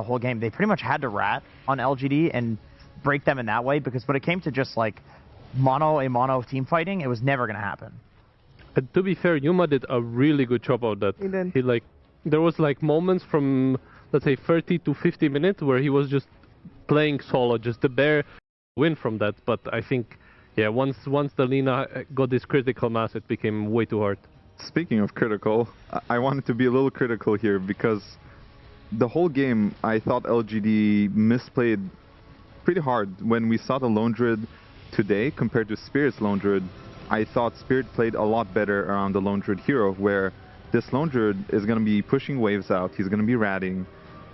whole game. They pretty much had to rat on LGD and break them in that way, because when it came to just like mono team fighting, it was never going to happen. And to be fair, Yuma did a really good job of that. He did. He like, there was like moments from, let's say, 30 to 50 minutes where he was just playing solo, just the bare win from that. But I think, yeah, once the Lina got this critical mass, it became way too hard. Speaking of critical, I wanted to be a little critical here, because the whole game I thought LGD misplayed pretty hard. When we saw the Lone Druid today compared to Spirit's Lone Druid, I thought Spirit played a lot better around the Lone Druid hero, where this Lone Druid is going to be pushing waves out, he's going to be ratting,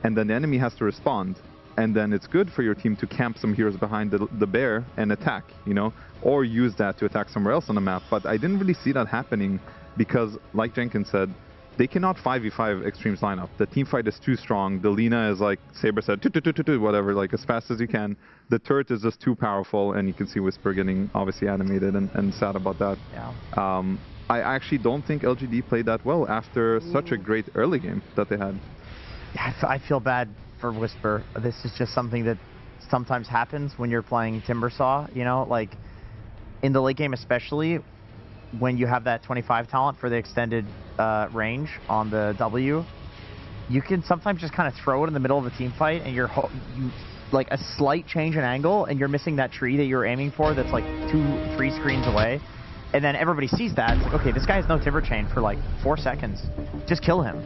and then the enemy has to respond. And then it's good for your team to camp some heroes behind the bear and attack, you know, or use that to attack somewhere else on the map. But I didn't really see that happening, because, like Jenkins said, they cannot 5v5 Extreme's lineup. The team fight is too strong. The Lina is like Saber said, whatever, like as fast as you can. The turret is just too powerful, and you can see Whisper getting obviously animated and sad about that. Yeah. I actually don't think LGD played that well after such a great early game that they had. Yeah, I feel bad for Whisper. This is just something that sometimes happens when you're playing Timbersaw, you know, like in the late game especially, when you have that 25 talent for the extended range on the W, you can sometimes just kind of throw it in the middle of a team fight, and you like a slight change in angle, and you're missing that tree that you're aiming for that's like 2-3 screens away, and then everybody sees that. It's like, okay, this guy has no Timber Chain for like 4 seconds. Just kill him.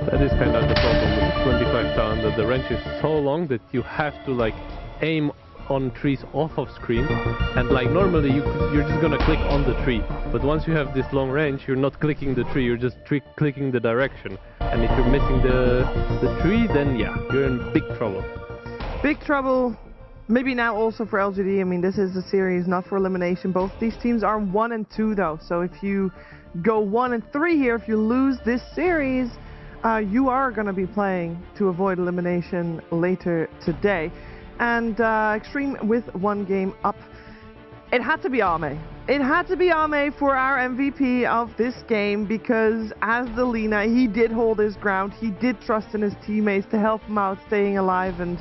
That is kind of the problem with 25 talent, that the range is so long that you have to like aim on trees off of screen, and like normally you're just gonna click on the tree, but once you have this long range, you're not clicking the tree, you're just clicking the direction, and if you're missing the tree, then yeah, you're in big trouble. Big trouble, maybe now also for LGD. I mean, this is a series not for elimination. Both these teams are 1 and 2 though, so if you go 1 and 3 here, if you lose this series, you are going to be playing to avoid elimination later today. And Extreme with 1 game up. It had to be Ame. It had to be Ame for our MVP of this game, because as the Lina, he did hold his ground. He did trust in his teammates to help him out staying alive, and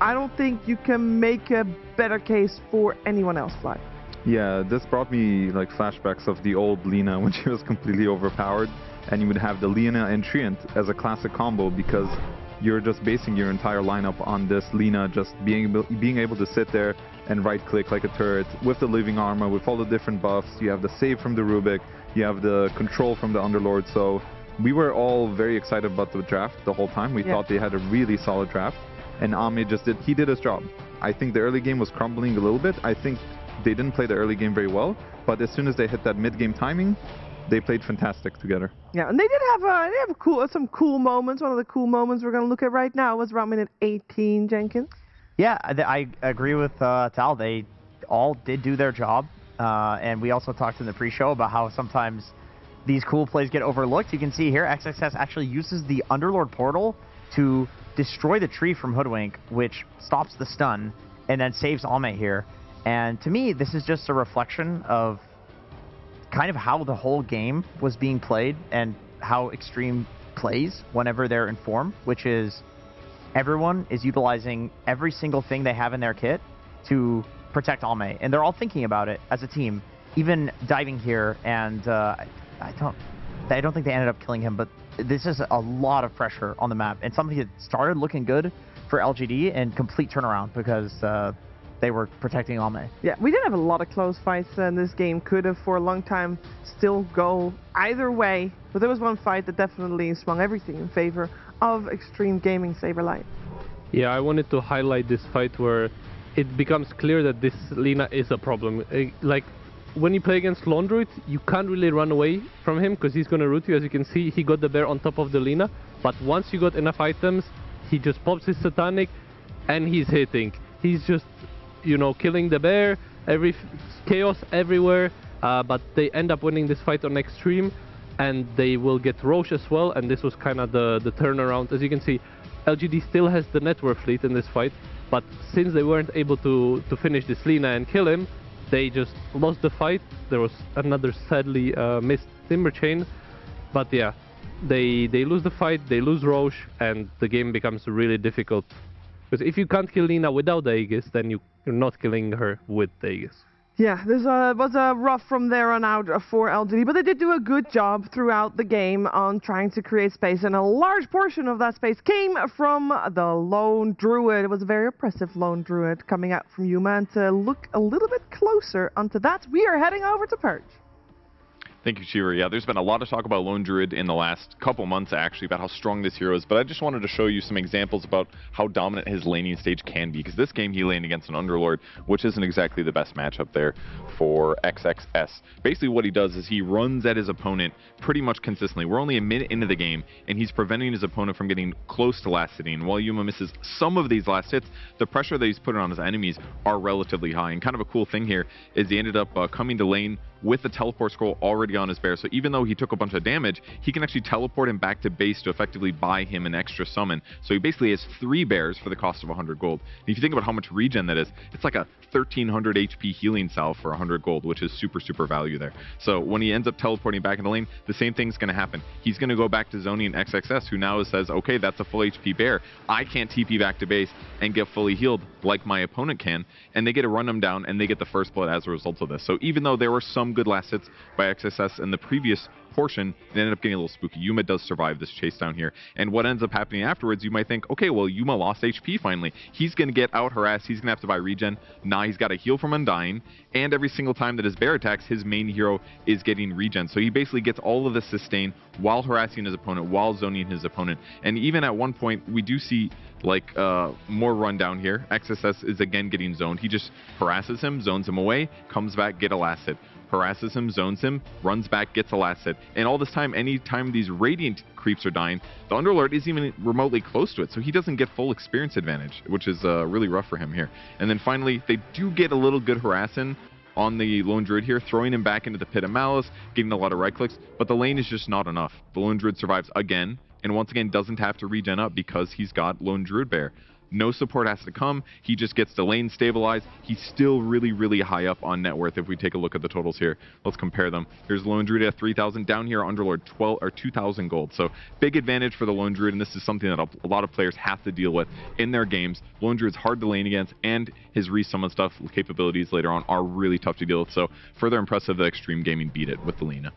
I don't think you can make a better case for anyone else, Fly. Yeah, this brought me like flashbacks of the old Lina when she was completely overpowered, and you would have the Lina and Treant as a classic combo, because you're just basing your entire lineup on this Lina just being able to sit there and right-click like a turret with the living armor, with all the different buffs. You have the save from the Rubik, you have the control from the Underlord. So we were all very excited about the draft the whole time. We thought they had a really solid draft, and Ame just did his job. I think the early game was crumbling a little bit. I think they didn't play the early game very well, but as soon as they hit that mid-game timing, they played fantastic together. Yeah, and they did have some cool moments. One of the cool moments we're going to look at right now was around minute 18, Jenkins. Yeah, I agree with Tal. They all did do their job, and we also talked in the pre-show about how sometimes these cool plays get overlooked. You can see here, XXS actually uses the Underlord portal to destroy the tree from Hoodwink, which stops the stun, and then saves Ame here. And to me, this is just a reflection of kind of how the whole game was being played and how Extreme plays whenever they're in form, which is everyone is utilizing every single thing they have in their kit to protect Ame, and they're all thinking about it as a team, even diving here, and I don't think they ended up killing him, but this is a lot of pressure on the map, and something that started looking good for LGD and complete turnaround because they were protecting Ame. Yeah, we did have a lot of close fights in this game. Could have for a long time still go either way, but there was one fight that definitely swung everything in favor of Extreme Gaming Saberlight. Yeah, I wanted to highlight this fight where it becomes clear that this Lina is a problem. Like, when you play against Lone Druid, you can't really run away from him because he's going to root you. As you can see, he got the bear on top of the Lina, but once you got enough items, he just pops his Satanic and he's hitting. He's just, you know, killing the bear, chaos everywhere, but they end up winning this fight on Extreme, and they will get Roche as well, and this was kind of the turnaround. As you can see, LGD still has the network fleet in this fight, but since they weren't able to finish this Lina and kill him, they just lost the fight. There was another sadly missed Timber Chain, but yeah, they lose the fight, they lose Roche, and the game becomes really difficult. Because if you can't kill Lina without the Aegis, then you're not killing her with the Aegis. Yeah, this was rough from there on out for LGD, but they did do a good job throughout the game on trying to create space, and a large portion of that space came from the Lone Druid. It was a very oppressive Lone Druid coming out from Yuma, and to look a little bit closer onto that, we are heading over to Purge. Thank you, Shira. Yeah, there's been a lot of talk about Lone Druid in the last couple months, actually, about how strong this hero is, but I just wanted to show you some examples about how dominant his laning stage can be, because this game he laned against an Underlord, which isn't exactly the best matchup there for XXS. Basically what he does is he runs at his opponent pretty much consistently. We're only a minute into the game, and he's preventing his opponent from getting close to last hitting. And while Yuma misses some of these last hits, the pressure that he's putting on his enemies are relatively high. And kind of a cool thing here is he ended up coming to lane with the teleport scroll already on his bear. So even though he took a bunch of damage, he can actually teleport him back to base to effectively buy him an extra summon. So he basically has 3 bears for the cost of 100 gold. And if you think about how much regen that is, it's like a 1300 HP healing salve for 100 gold, which is super, super value there. So when he ends up teleporting back into lane, the same thing's going to happen. He's going to go back to zoning XXS, who now says, okay, that's a full HP bear. I can't TP back to base and get fully healed like my opponent can. And they get to run him down, and they get the first blood as a result of this. So even though there were some good last hits by XSS in the previous portion, it ended up getting a little spooky. Yuma does survive this chase down here, and what ends up happening afterwards, you might think, okay, well, Yuma lost HP finally. He's going to get out harassed. He's going to have to buy regen. Nah, he's got to heal from Undying, and every single time that his bear attacks, his main hero is getting regen. So he basically gets all of the sustain while harassing his opponent, while zoning his opponent. And even at one point, we do see like more rundown here. XSS is again getting zoned. He just harasses him, zones him away, comes back, get a last hit. Harasses him, zones him, runs back, gets a last hit. And all this time, anytime these Radiant creeps are dying, the Underlord isn't even remotely close to it, so he doesn't get full experience advantage, which is really rough for him here. And then finally, they do get a little good harassing on the Lone Druid here, throwing him back into the Pit of Malice, getting a lot of right clicks, but the lane is just not enough. The Lone Druid survives again, and once again doesn't have to regen up because he's got Lone Druid Bear. No support has to come. He just gets the lane stabilized. He's still really, really high up on net worth if we take a look at the totals here. Let's compare them. Here's Lone Druid at 3,000. Down here, Underlord 2,000 gold. So big advantage for the Lone Druid, and this is something that a lot of players have to deal with in their games. Lone Druid's hard to lane against, and his resummon stuff capabilities later on are really tough to deal with. So further impressive that Extreme Gaming beat it with the Lina.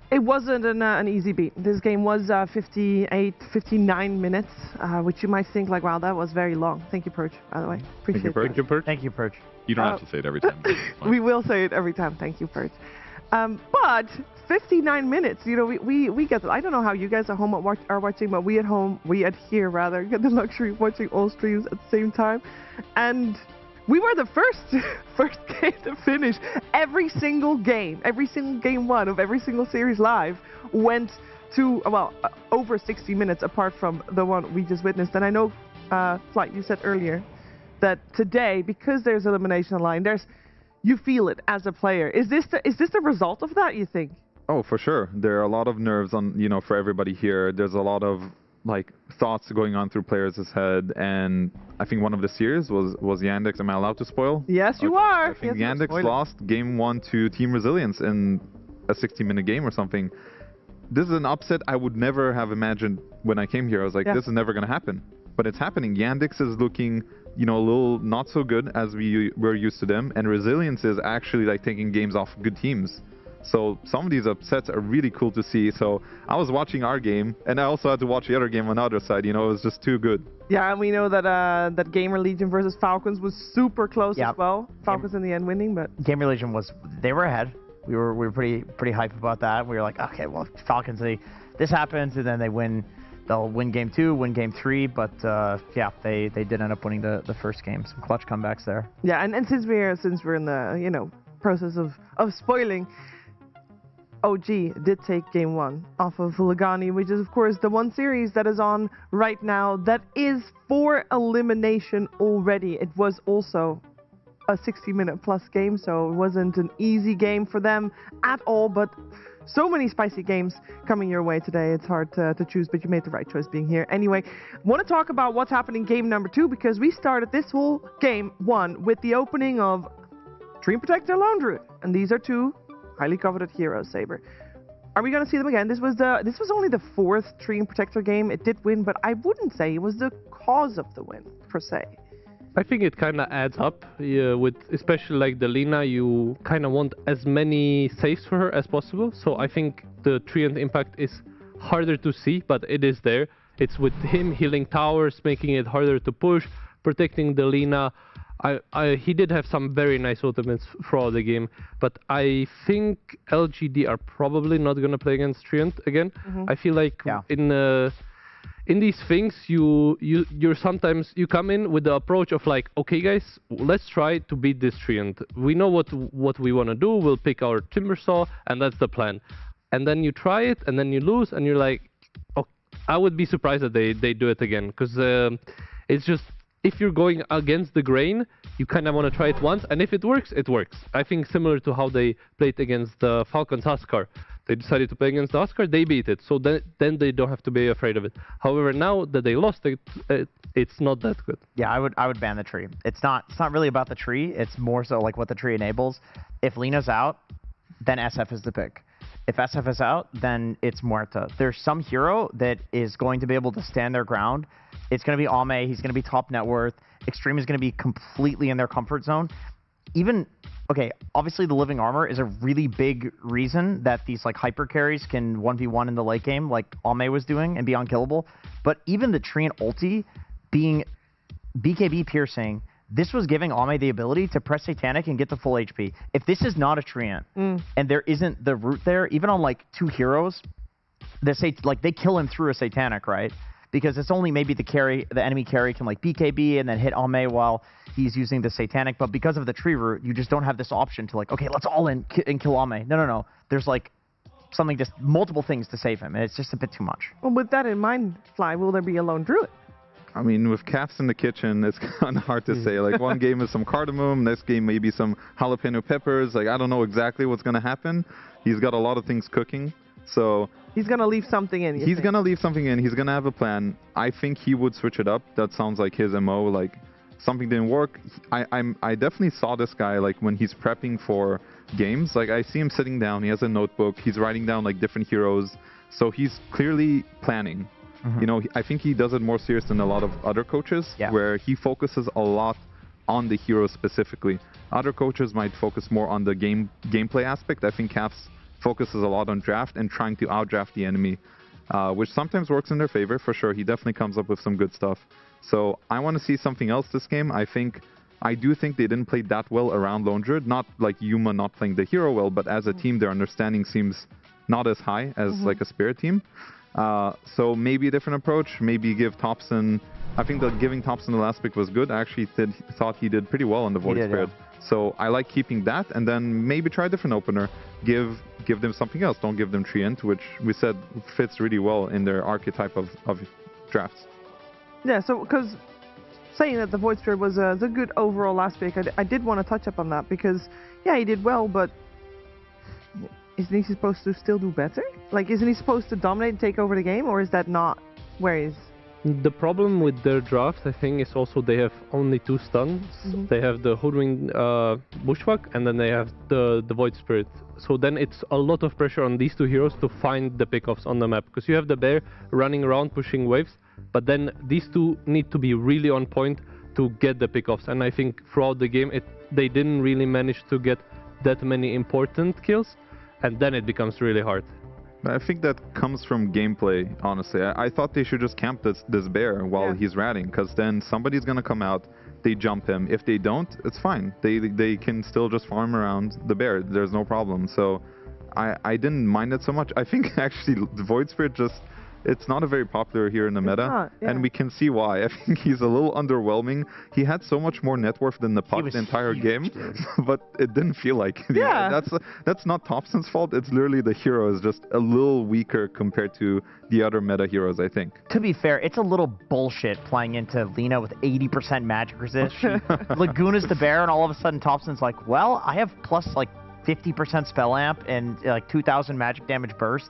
It wasn't an easy beat. This game was 59 minutes, which you might think like, wow, that was very long. Thank you, Purge, by the way. Appreciate it. Thank you, Purge. Thank you, Purge. You don't have to say it every time. We will say it every time. Thank you, Purge. But 59 minutes, you know, we get, I don't know how you guys at home are watching, but we at here rather, get the luxury of watching all streams at the same time. And we were the first game to finish. Every single game one of every single series live went to, well, over 60 minutes apart from the one we just witnessed. And I know, Flight, you said earlier that today, because there's elimination line, you feel it as a player. Is this the result of that, you think? Oh, for sure. There are a lot of nerves on, for everybody here. There's a lot of like thoughts going on through players' head, and I think one of the series was Yandex. Am I allowed to spoil? Yes, you are. I think yes, Yandex lost game 1 to Team Resilience in a 60-minute game or something. This is an upset I would never have imagined when I came here. I was like, this is never going to happen. But it's happening. Yandex is looking, a little not so good as we were used to them, and Resilience is actually like taking games off good teams. So some of these upsets are really cool to see. So I was watching our game, and I also had to watch the other game on the other side. It was just too good. Yeah, and we know that that Gamer Legion versus Falcons was super close as well. Falcons in the end winning, but Gamer Legion they were ahead. We were pretty hyped about that. We were like, okay, well, Falcons, this happens, and then they win. They'll win game 2, win game 3, but yeah, they did end up winning the first game. Some clutch comebacks there. Yeah, and since we're in the process of spoiling, OG did take game 1 off of Lagani, which is of course the one series that is on right now that is for elimination already. It was also a 60-minute plus game, so it wasn't an easy game for them at all, but so many spicy games coming your way today. It's hard to choose, but you made the right choice being here. Anyway, want to talk about what's happening game number 2, because we started this whole game 1 with the opening of Dream Protector Lone Druid, and these are 2 highly coveted heroes, Saber. Are we going to see them again? This was only the 4th Tree and Protector game. It did win, but I wouldn't say it was the cause of the win, per se. I think it kind of adds up, with especially like the Lina, you kind of want as many saves for her as possible. So I think the Treant impact is harder to see, but it is there. It's with him healing towers, making it harder to push, protecting the Lina. He did have some very nice ultimates throughout the game, but I think LGD are probably not going to play against Treant again. I feel like in these things, you're sometimes you come in with the approach of like, okay guys, let's try to beat this Treant. We know what we want to do. We'll pick our Timbersaw, and that's the plan. And then you try it, and then you lose, and you're like, oh, I would be surprised that they do it again, because it's just, if you're going against the grain, you kind of want to try it once, and if it works, it works. I think similar to how they played against the Falcons Huskar. They decided to play against the Huskar, they beat it, so then they don't have to be afraid of it. However, now that they lost it, it's not that good. Yeah, I would ban the tree. It's not really about the tree. It's more so like what the tree enables. If Lina's out, then SF is the pick. If SF is out, then it's Muerta. There's some hero that is going to be able to stand their ground. It's going to be Ame. He's going to be top net worth. Extreme is going to be completely in their comfort zone. Even, okay, obviously the living armor is a really big reason that these like hyper carries can 1v1 in the late game, like Ame was doing, and be unkillable. But even the Treant ulti being BKB piercing, this was giving Ame the ability to press Satanic and get to full HP. If this is not a Treant, and there isn't the root there, even on like 2 heroes, they kill him through a Satanic, right? Because it's only maybe the enemy carry can like BKB and then hit Ame while he's using the Satanic. But because of the tree root, you just don't have this option to like, okay, let's all in and kill Ame. No. There's like multiple things to save him, and it's just a bit too much. Well, with that in mind, Fly, will there be a lone druid? I mean, with caps in the kitchen, it's kind of hard to say. Like, one game is some cardamom, next game maybe some jalapeno peppers. Like, I don't know exactly what's going to happen. He's got a lot of things cooking, so... He's going to leave something in, He's going to leave something in. He's going to have a plan. I think he would switch it up. That sounds like his MO. Like, something didn't work. I definitely saw this guy, like, when he's prepping for games. Like, I see him sitting down. He has a notebook. He's writing down, like, different heroes. So he's clearly planning. You know, I think he does it more serious than a lot of other coaches, where he focuses a lot on the hero specifically. Other coaches might focus more on the gameplay aspect. I think Caps focuses a lot on draft and trying to outdraft the enemy, which sometimes works in their favor, for sure. He definitely comes up with some good stuff. So I want to see something else this game. I do think they didn't play that well around Lone Druid. Not like Yuma not playing the hero well, but as a team, their understanding seems not as high as like a Spirit team. So maybe a different approach, maybe give Thompson... I think that giving Thompson the last pick was good. I actually thought he did pretty well on the Void Spirit. Yeah. So I like keeping that, and then maybe try a different opener. Give them something else. Don't give them Treant, which we said fits really well in their archetype of drafts. Yeah, so because saying that the Void Spirit was a good overall last pick, I did want to touch up on that, because, yeah, he did well, but... Isn't he supposed to still do better? Like, isn't he supposed to dominate and take over the game, or is that not where he's... The problem with their drafts, I think, is also they have only 2 stuns. They have the Hoodwink Bushwhack, and then they have the Void Spirit. So then it's a lot of pressure on these 2 heroes to find the pickoffs on the map. Because you have the Bear running around pushing waves, but then these 2 need to be really on point to get the pickoffs. And I think throughout the game, they didn't really manage to get that many important kills. And then it becomes really hard. I think that comes from gameplay, honestly. I thought they should just camp this bear while he's ratting, because then somebody's going to come out, they jump him. If they don't, it's fine. They can still just farm around the bear. There's no problem. So I didn't mind it so much. I think actually the Void Spirit just... It's not a very popular here in the meta, and we can see why. I think he's a little underwhelming. He had so much more net worth than the puck the entire game, but it didn't feel like. That's not Thompson's fault. It's literally the hero is just a little weaker compared to the other meta heroes, I think. To be fair, it's a little bullshit playing into Lina with 80% magic resist. Laguna's the bear, and all of a sudden Thompson's like, well, I have plus like 50% spell amp and like 2,000 magic damage burst.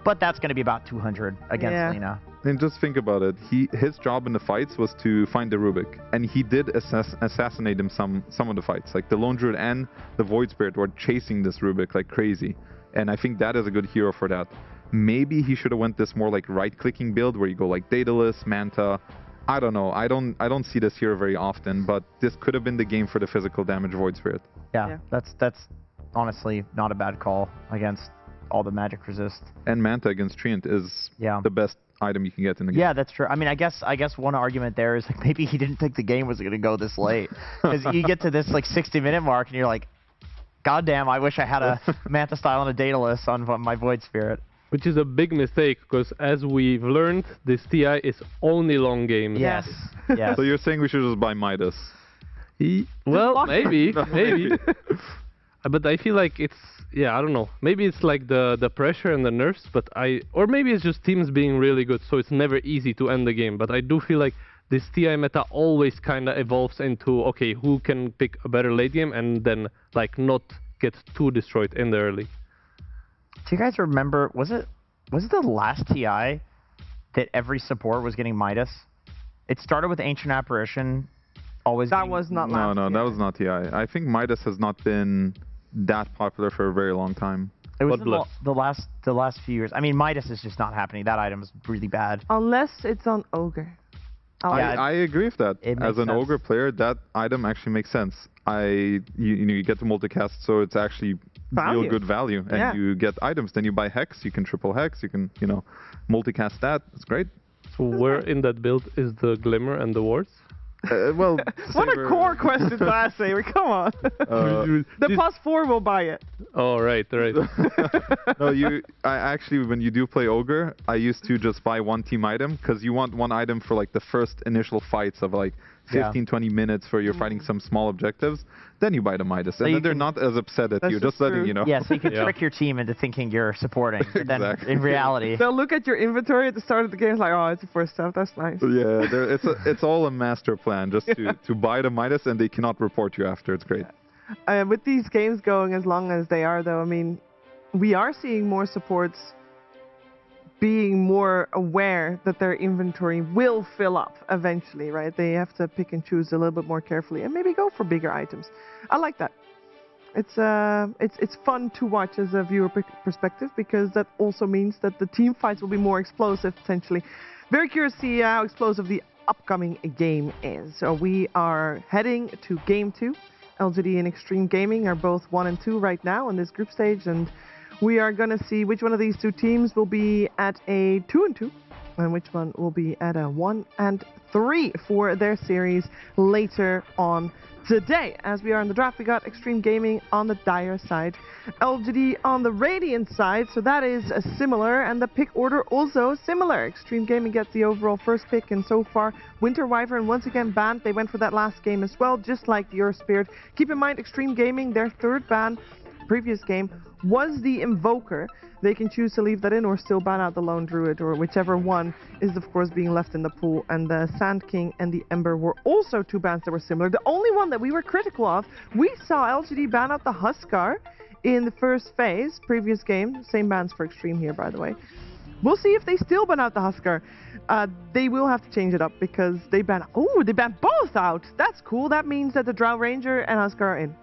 But that's going to be about 200 against Lina. And just think about it. His job in the fights was to find the Rubik. And he did assassinate him some of the fights. Like the Lone Druid and the Void Spirit were chasing this Rubik like crazy. And I think that is a good hero for that. Maybe he should have went this more like right-clicking build where you go like Daedalus, Manta. I don't know. I don't see this hero very often, but this could have been the game for the physical damage Void Spirit. Yeah, that's honestly not a bad call against all the magic resist. And Manta against Treant is the best item you can get in the game. Yeah, that's true. I mean, I guess one argument there is like maybe he didn't think the game was going to go this late, because you get to this like 60-minute mark and you're like, God damn, I wish I had a Manta style and a Daedalus on my Void Spirit. Which is a big mistake, because as we've learned, this TI is only long game. Yes. Yes. So you're saying we should just buy Midas? Well, maybe. But I feel like it's, I don't know. Maybe it's like the pressure and the nerfs, or maybe it's just teams being really good, so it's never easy to end the game. But I do feel like this TI meta always kind of evolves into, okay, who can pick a better late game and then like not get too destroyed in the early. Do you guys remember, was it the last TI that every support was getting Midas? It started with Ancient Apparition, always That was not last No, that was not TI. I think Midas has not been that popular for a very long time. It was the last few years. I mean, Midas is just not happening. That item is really bad. Unless it's on Ogre. I agree with that. As an sense. Ogre player, that item actually makes sense. You get the multicast, so it's actually real good value, and you get items. Then you buy Hex, you can triple Hex, you can multicast that. It's great. So where in that build is the Glimmer and the wards? Well, what a core question to ask, Saber. Come on. The +4 will buy it. Oh, right. No, I actually, when you do play Ogre, I used to just buy one team item, because you want one item for like the first initial fights of like 15-20 minutes where you're fighting some small objectives. Then you buy the Midas, and then they're not as upset at you. Just letting you know. Yeah, so you can trick your team into thinking you're supporting, but then in reality, they'll look at your inventory at the start of the game, like, oh, it's the first stuff. That's nice. Yeah, it's all a master plan, just to buy the Midas, and they cannot report you after. It's great. With these games going as long as they are, though, I mean, we are seeing more supports being more aware that their inventory will fill up eventually, right? They have to pick and choose a little bit more carefully and maybe go for bigger items. I like that. It's fun to watch as a viewer perspective, because that also means that the team fights will be more explosive potentially. Very curious to see how explosive the upcoming game is. So we are heading to Game 2. LGD and Extreme Gaming are both 1 and 2 right now in this group stage, and we are going to see which one of these two teams will be at a 2 and 2 and which one will be at a 1 and 3 for their series later on today. As we are in the draft, we got Extreme Gaming on the Dire side, LGD on the Radiant side, so that is similar, and the pick order also similar. Extreme Gaming gets the overall first pick, and so far Winter Wyvern once again banned. They went for that last game as well, just like the Earth Spirit. Keep in mind, Extreme Gaming, their third ban previous game was the Invoker. They can choose to leave that in or still ban out the Lone Druid, or whichever one is of course being left in the pool. And the Sand King and the Ember were also two bans that were similar. The only one that we were critical of, we saw LGD ban out the Huskar in the first phase, previous game. Same bans for Extreme here, by the way. We'll see if they still ban out the Huskar. They will have to change it up, because they ban both out. That's cool. That means that the Drow Ranger and Huskar are in.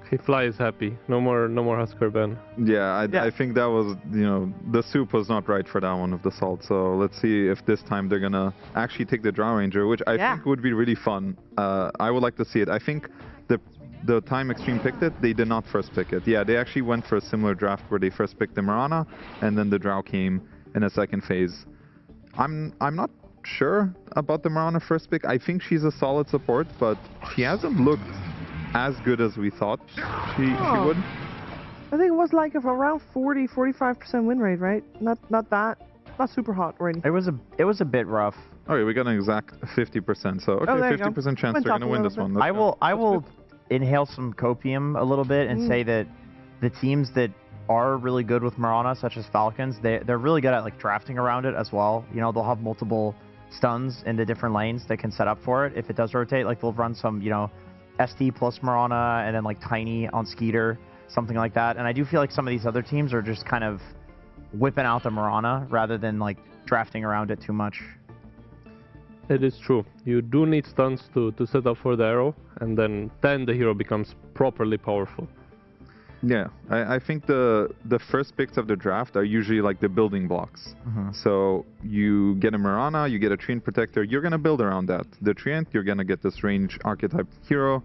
Okay, Fly is happy. No more Huskar ban. Yeah, I think that was, the soup was not right for that one of the Salt. So let's see if this time they're going to actually take the Drow Ranger, which I think would be really fun. I would like to see it. I think the time Extreme picked it, they did not first pick it. Yeah, they actually went for a similar draft where they first picked the Mirana, and then the Drow came in a second phase. I'm not sure about the Mirana first pick. I think she's a solid support, but she hasn't looked as good as we thought she would. I think it was like around 40-45% win rate, right? Not super hot or anything. It was a bit rough. Okay, we got an exact 50%. So okay, 50% chance they're gonna win this one. I will inhale some copium a little bit and say that the teams that are really good with Mirana, such as Falcons, they're really good at like drafting around it as well. They'll have multiple stuns in the different lanes that can set up for it if it does rotate. Like they'll run some, ST plus Mirana and then like Tiny on Skeeter, something like that. And I do feel like some of these other teams are just kind of whipping out the Mirana rather than like drafting around it too much. It is true. You do need stuns to set up for the arrow, and then the hero becomes properly powerful. Yeah, I think the first picks of the draft are usually like the building blocks. So you get a Mirana, you get a Treant Protector, you're going to build around that. The Treant, you're going to get this range archetype hero.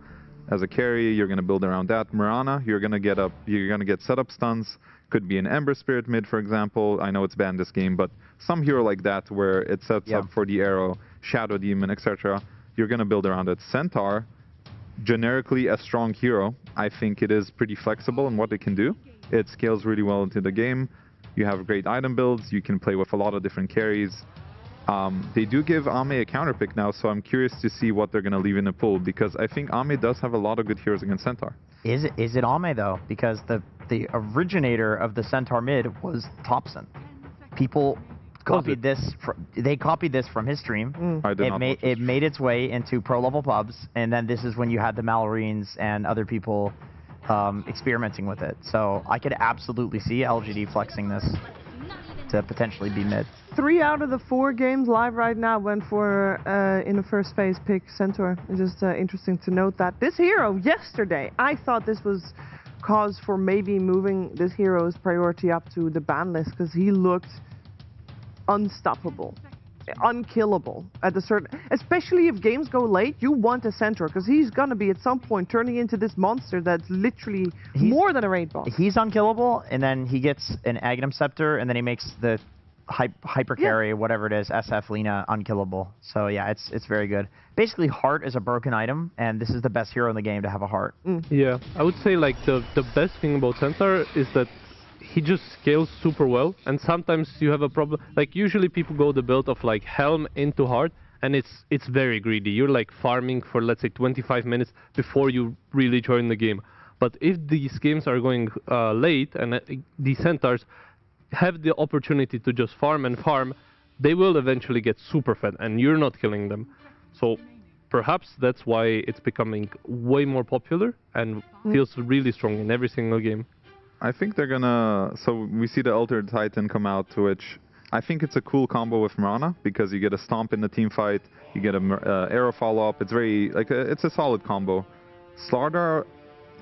As a carry, you're going to build around that. Mirana, you're going to get setup stuns. Could be an Ember Spirit mid, for example. I know it's banned this game, but some hero like that where it sets up for the arrow, Shadow Demon, etc. You're going to build around it. Centaur, generically a strong hero. I think it is pretty flexible in what it can do. It scales really well into the game. You have great item builds. You can play with a lot of different carries. They do give Ame a counter pick now, so I'm curious to see what they're going to leave in the pool, because I think Ame does have a lot of good heroes against Centaur. Is it Ame though? Because the originator of the Centaur mid was Thompson. People copied this. They copied this from his stream. It made its way into pro level pubs, and then this is when you had the Malorines and other people experimenting with it. So I could absolutely see LGD flexing this to potentially be mid. 3 out of the 4 games live right now went for, in the first phase, pick Centaur. It's just interesting to note that this hero, yesterday, I thought this was cause for maybe moving this hero's priority up to the ban list, because he looked unstoppable, unkillable at a certain, especially if games go late. You want a Centaur, because he's gonna be at some point turning into this monster that's literally more than a raid boss. He's unkillable, and then he gets an Aghanim Scepter, and then he makes the hyper carry, whatever it is, SF Lina unkillable. So yeah, it's very good. Basically, heart is a broken item, and this is the best hero in the game to have a heart. Yeah, I would say like the best thing about Centaur is that he just scales super well, and sometimes you have a problem. Like usually people go the build of like Helm into heart, and it's very greedy. You're like farming for, let's say, 25 minutes before you really join the game. But if these games are going late, and the Centaurs have the opportunity to just farm and farm, they will eventually get super fed, and you're not killing them. So perhaps that's why it's becoming way more popular and feels really strong in every single game. I think they're gonna... So we see the Altered Titan come out, which I think it's a cool combo with Mirana, because you get a Stomp in the team fight, you get a arrow follow-up. It's very... it's a solid combo. Slardar,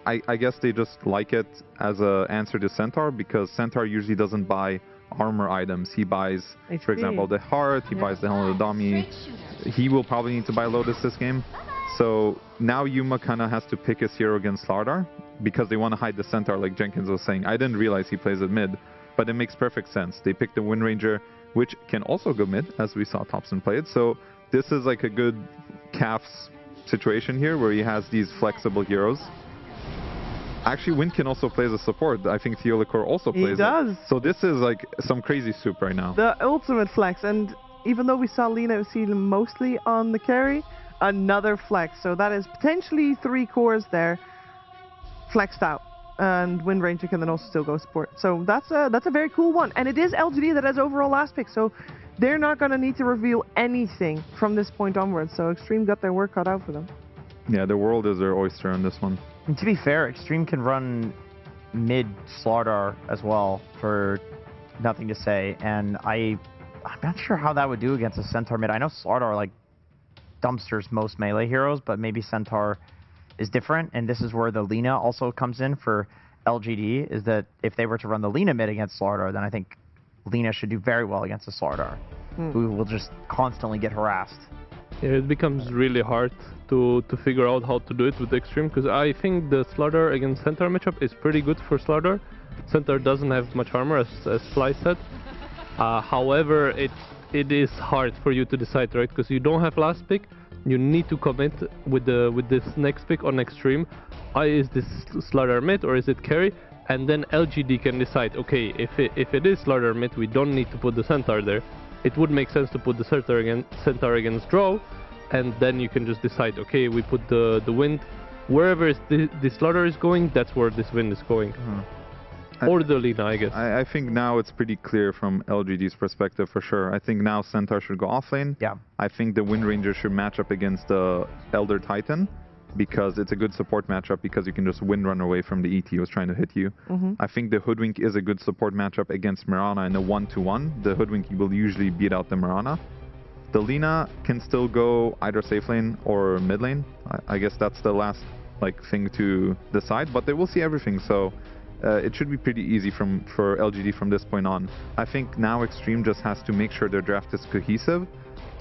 I guess they just like it as an answer to Centaur, because Centaur usually doesn't buy armor items. He buys, for example, the Heart, he buys the Helmet of the Dummy. He will probably need to buy Lotus this game. So now Yuma kind of has to pick his hero against Slardar, because they want to hide the Centaur, like Jenkins was saying. I didn't realize he plays it mid, but it makes perfect sense. They picked the Wind Ranger, which can also go mid, as we saw Thompson play it. So this is like a good calf's situation here, where he has these flexible heroes. Actually, Wind can also play as a support. I think Theolicor also plays He does. it. So this is like some crazy soup right now. The ultimate flex, and even though we saw Lina see mostly on the carry, another flex. So that is potentially 3 cores there flexed out, and Wind Ranger can then also still go support. So that's a very cool one, and it is LGD that has overall last pick, so they're not going to need to reveal anything from this point onwards. So Extreme got their work cut out for them. Yeah, the world is their oyster on this one. And to be fair, Extreme can run mid Slardar as well for nothing to say, and I'm not sure how that would do against a Centaur mid. I know Slardar like dumpsters most melee heroes, but maybe Centaur is different, and this is where the Lina also comes in for LGD, is that if they were to run the Lina mid against Slardar, then I think Lina should do very well against a Slardar, who will just constantly get harassed. Yeah, it becomes really hard to figure out how to do it with Extreme, because I think the Slardar against Centaur matchup is pretty good for Slardar. Centaur doesn't have much armor, as Fly said. However, it is hard for you to decide, right? Because you don't have last pick. You need to commit with this next pick on Extreme. Is this Slardar mid or is it carry? And then LGD can decide, okay, if it is Slardar mid, we don't need to put the Centaur there. It would make sense to put the Centaur against draw, and then you can just decide, okay, we put the Wind wherever the Slardar is going, that's where this Wind is going. Or the Lina, I guess. I think now it's pretty clear from LGD's perspective, for sure. I think now Centaur should go offlane. Yeah. I think the Wind Ranger should match up against the Elder Titan, because it's a good support matchup, because you can just wind run away from the ET who's trying to hit you. I think the Hoodwink is a good support matchup against Mirana in a 1-to-1. The Hoodwink will usually beat out the Mirana. The Lina can still go either safe lane or mid lane. I guess that's the last thing to decide, but they will see everything. So it should be pretty easy for LGD from this point on. I think now Extreme just has to make sure their draft is cohesive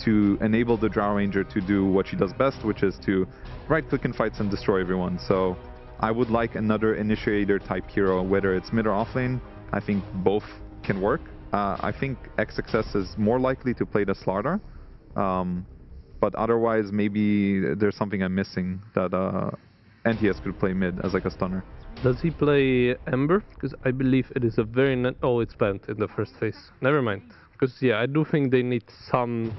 to enable the Drow Ranger to do what she does best, which is to right-click in fights and destroy everyone. So I would like another initiator type hero, whether it's mid or off lane. I think both can work. I think XXS is more likely to play the Slardar, but otherwise maybe there's something I'm missing that NTS could play mid as like a stunner. Does he play Ember? Because I believe it is a very... oh, it's banned in the first phase. Never mind. Because, yeah, I do think they need some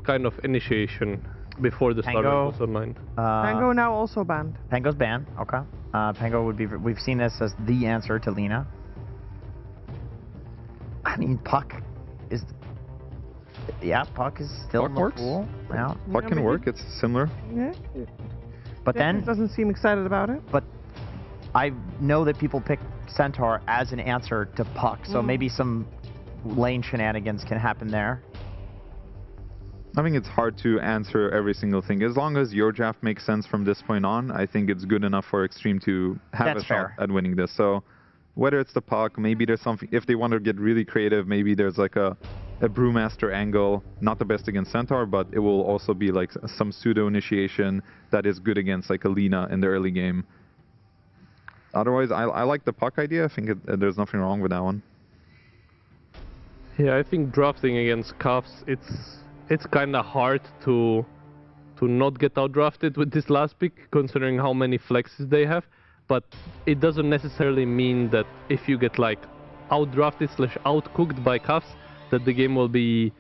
kind of initiation before the Slardar goes online. Pango now also banned. Pango's banned, okay. Pango would be... We've seen this as the answer to Lina. I mean, Puck is... Yeah, Puck is still in the pool. Yeah. Puck can work, it's similar. Yeah. But then... doesn't seem excited about it. But I know that people pick Centaur as an answer to Puck, so maybe some lane shenanigans can happen there. I think it's hard to answer every single thing. As long as your draft makes sense from this point on, I think it's good enough for Extreme to have a shot at winning this. So whether it's the Puck, maybe there's something, if they want to get really creative, maybe there's like a Brewmaster angle, not the best against Centaur, but it will also be like some pseudo initiation that is good against like a Lina in the early game. Otherwise, I like the Puck idea. I think there's nothing wrong with that one. Yeah, I think drafting against Cavs, it's kind of hard to not get outdrafted with this last pick, considering how many flexes they have. But it doesn't necessarily mean that if you get like outdrafted / outcooked by Cavs, that the game will be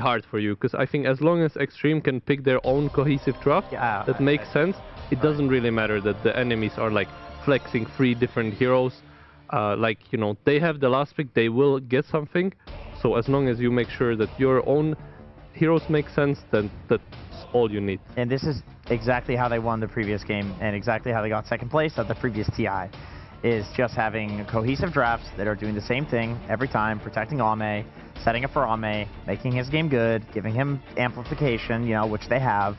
hard for you. Because I think as long as Extreme can pick their own cohesive draft that makes sense, it doesn't really matter that the enemies are like flexing 3 different heroes. Like, you know, they have the last pick, they will get something. So as long as you make sure that your own heroes make sense, then that's all you need. And this is exactly how they won the previous game, and exactly how they got second place at the previous TI, is just having cohesive drafts that are doing the same thing every time, protecting Ame, setting up for Ame, making his game good, giving him amplification, you know, which they have.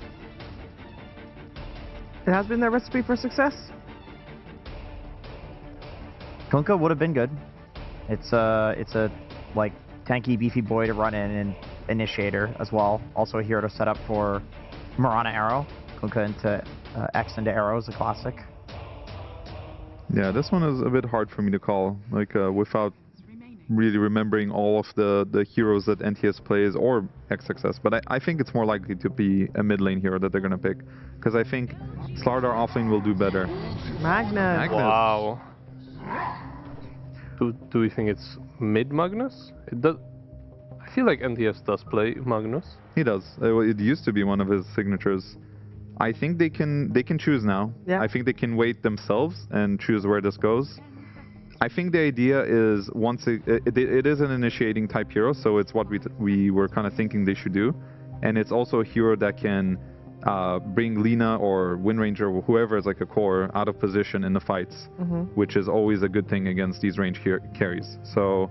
It has been their recipe for success. Kunkka would have been good. It's a like tanky, beefy boy to run in, and initiator as well. Also a hero to set up for Mirana Arrow. Kunkka into X into Arrow is a classic. Yeah, this one is a bit hard for me to call, like without really remembering all of the heroes that NTS plays or XXS. But I think it's more likely to be a mid lane hero that they're gonna pick, because I think Slardar offlane will do better. Magnus. Wow. Do we think it's mid Magnus? It does. I feel like NTS does play Magnus. He does. It used to be one of his signatures. I think they can choose now. Yeah. I think they can wait themselves and choose where this goes. I think the idea is once it is an initiating type hero, so it's what we were kind of thinking they should do, and it's also a hero that can bring Lina or Wind Ranger or whoever is like a core out of position in the fights, which is always a good thing against these range carries. So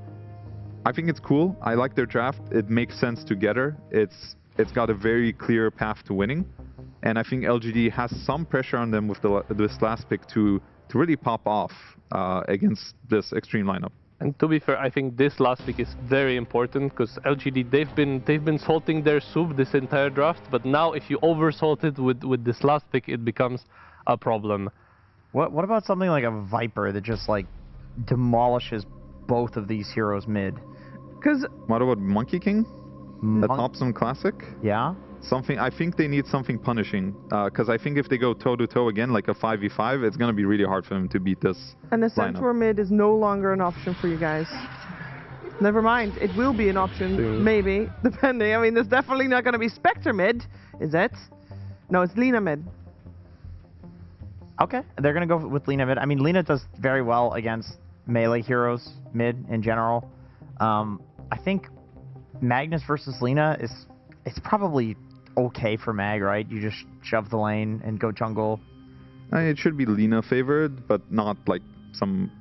I think it's cool. I like their draft. It makes sense together. It's got a very clear path to winning, and I think LGD has some pressure on them with this last pick to really pop off against this Extreme lineup. And to be fair, I think this last pick is very important, because LGD, they've been salting their soup this entire draft, but now if you oversalt it with this last pick, it becomes a problem. What about something like a Viper that just like demolishes both of these heroes mid? Because what about Monkey King? A Thompson Classic? Yeah. Something, I think they need something punishing, because I think if they go toe-to-toe again, like a 5v5, it's going to be really hard for them to beat this And the Centaur mid is no longer an option for you guys. Never mind, it will be an option, maybe, depending. I mean, there's definitely not going to be Spectre mid, is it? No, it's Lina mid. Okay, they're going to go with Lina mid. I mean, Lina does very well against melee heroes mid in general. I think Magnus versus Lina it's probably okay for Mag, right? You just shove the lane and go jungle. It should be Lina favored, but not like some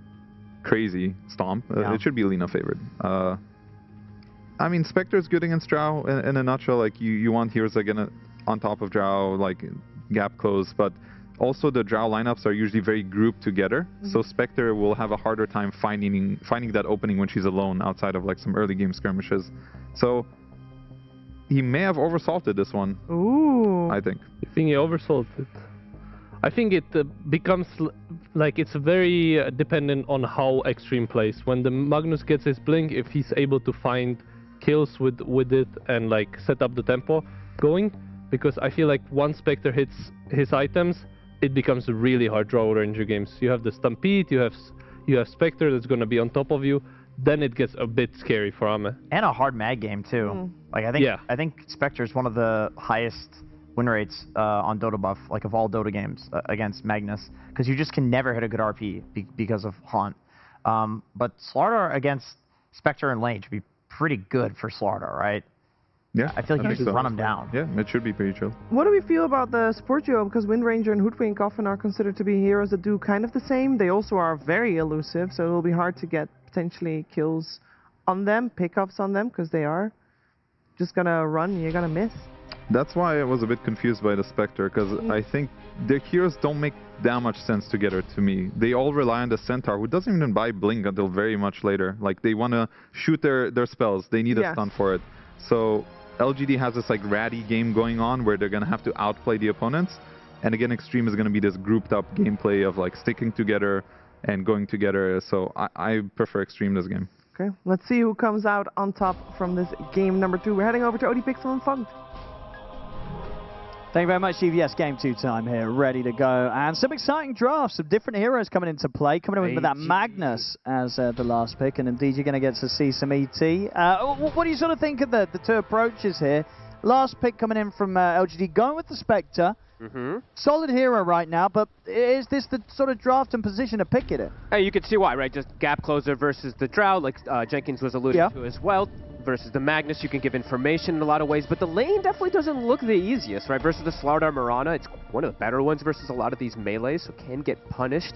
crazy stomp. Yeah. It should be Lina favored. I mean, Spectre's good against Drow in a nutshell. Like you want heroes that get on top of Drow, like gap close, but Also, the Drow lineups are usually very grouped together, so Spectre will have a harder time finding that opening when she's alone outside of like some early game skirmishes. So he may have oversalted this one. Ooh. I I think. think he oversold it. I think it becomes like it's very dependent on how Extreme plays. When the Magnus gets his blink, if he's able to find kills with it and like set up the tempo going, because I feel like once Spectre hits his items, it becomes a really hard draw ranger games. You have the Stampede, you have Spectre that's gonna be on top of you. Then it gets a bit scary for Ame. And a hard mag game too. Like I think Spectre is one of the highest win rates on Dota buff, like of all Dota games against Magnus, because you just can never hit a good RP because of Haunt. But Slardar against Spectre and Lane should be pretty good for Slardar, right? Yeah, I feel like you think just so. run them down. Yeah, it should be pretty chill. What do we feel about the support duo? Because Wind Ranger and Hoodwink often are considered to be heroes that do kind of the same. They also are very elusive, so it'll be hard to get potentially kills on them, pickups on them, because they are just gonna run and you're gonna miss. That's why I was a bit confused by the Spectre, because I think their heroes don't make that much sense together to me. They all rely on the Centaur, who doesn't even buy Blink until very much later. Like, they want to shoot their spells. They need a stun for it. So LGD has this like ratty game going on where they're going to have to outplay the opponents. And again, Extreme is going to be this grouped up gameplay of like sticking together and going together. So I prefer Extreme this game. Okay, let's see who comes out on top from this game number 2. We're heading over to OD Pixel and Funked. Thank you very much, GVS. Game 2 time here, ready to go. And some exciting drafts, some different heroes coming into play, coming in with that Magnus as the last pick, and indeed you're going to get to see some ET. What do you sort of think of the two approaches here? Last pick coming in from LGD, going with the Spectre. Solid hero right now, but is this the sort of draft and position to pick it in? Hey, you can see why, right? Just gap closer versus the Drow, like Jenkins was alluding to as well. Versus the Magnus, you can give information in a lot of ways, but the lane definitely doesn't look the easiest, right? Versus the Slardar Mirana, it's one of the better ones versus a lot of these melees, so can get punished.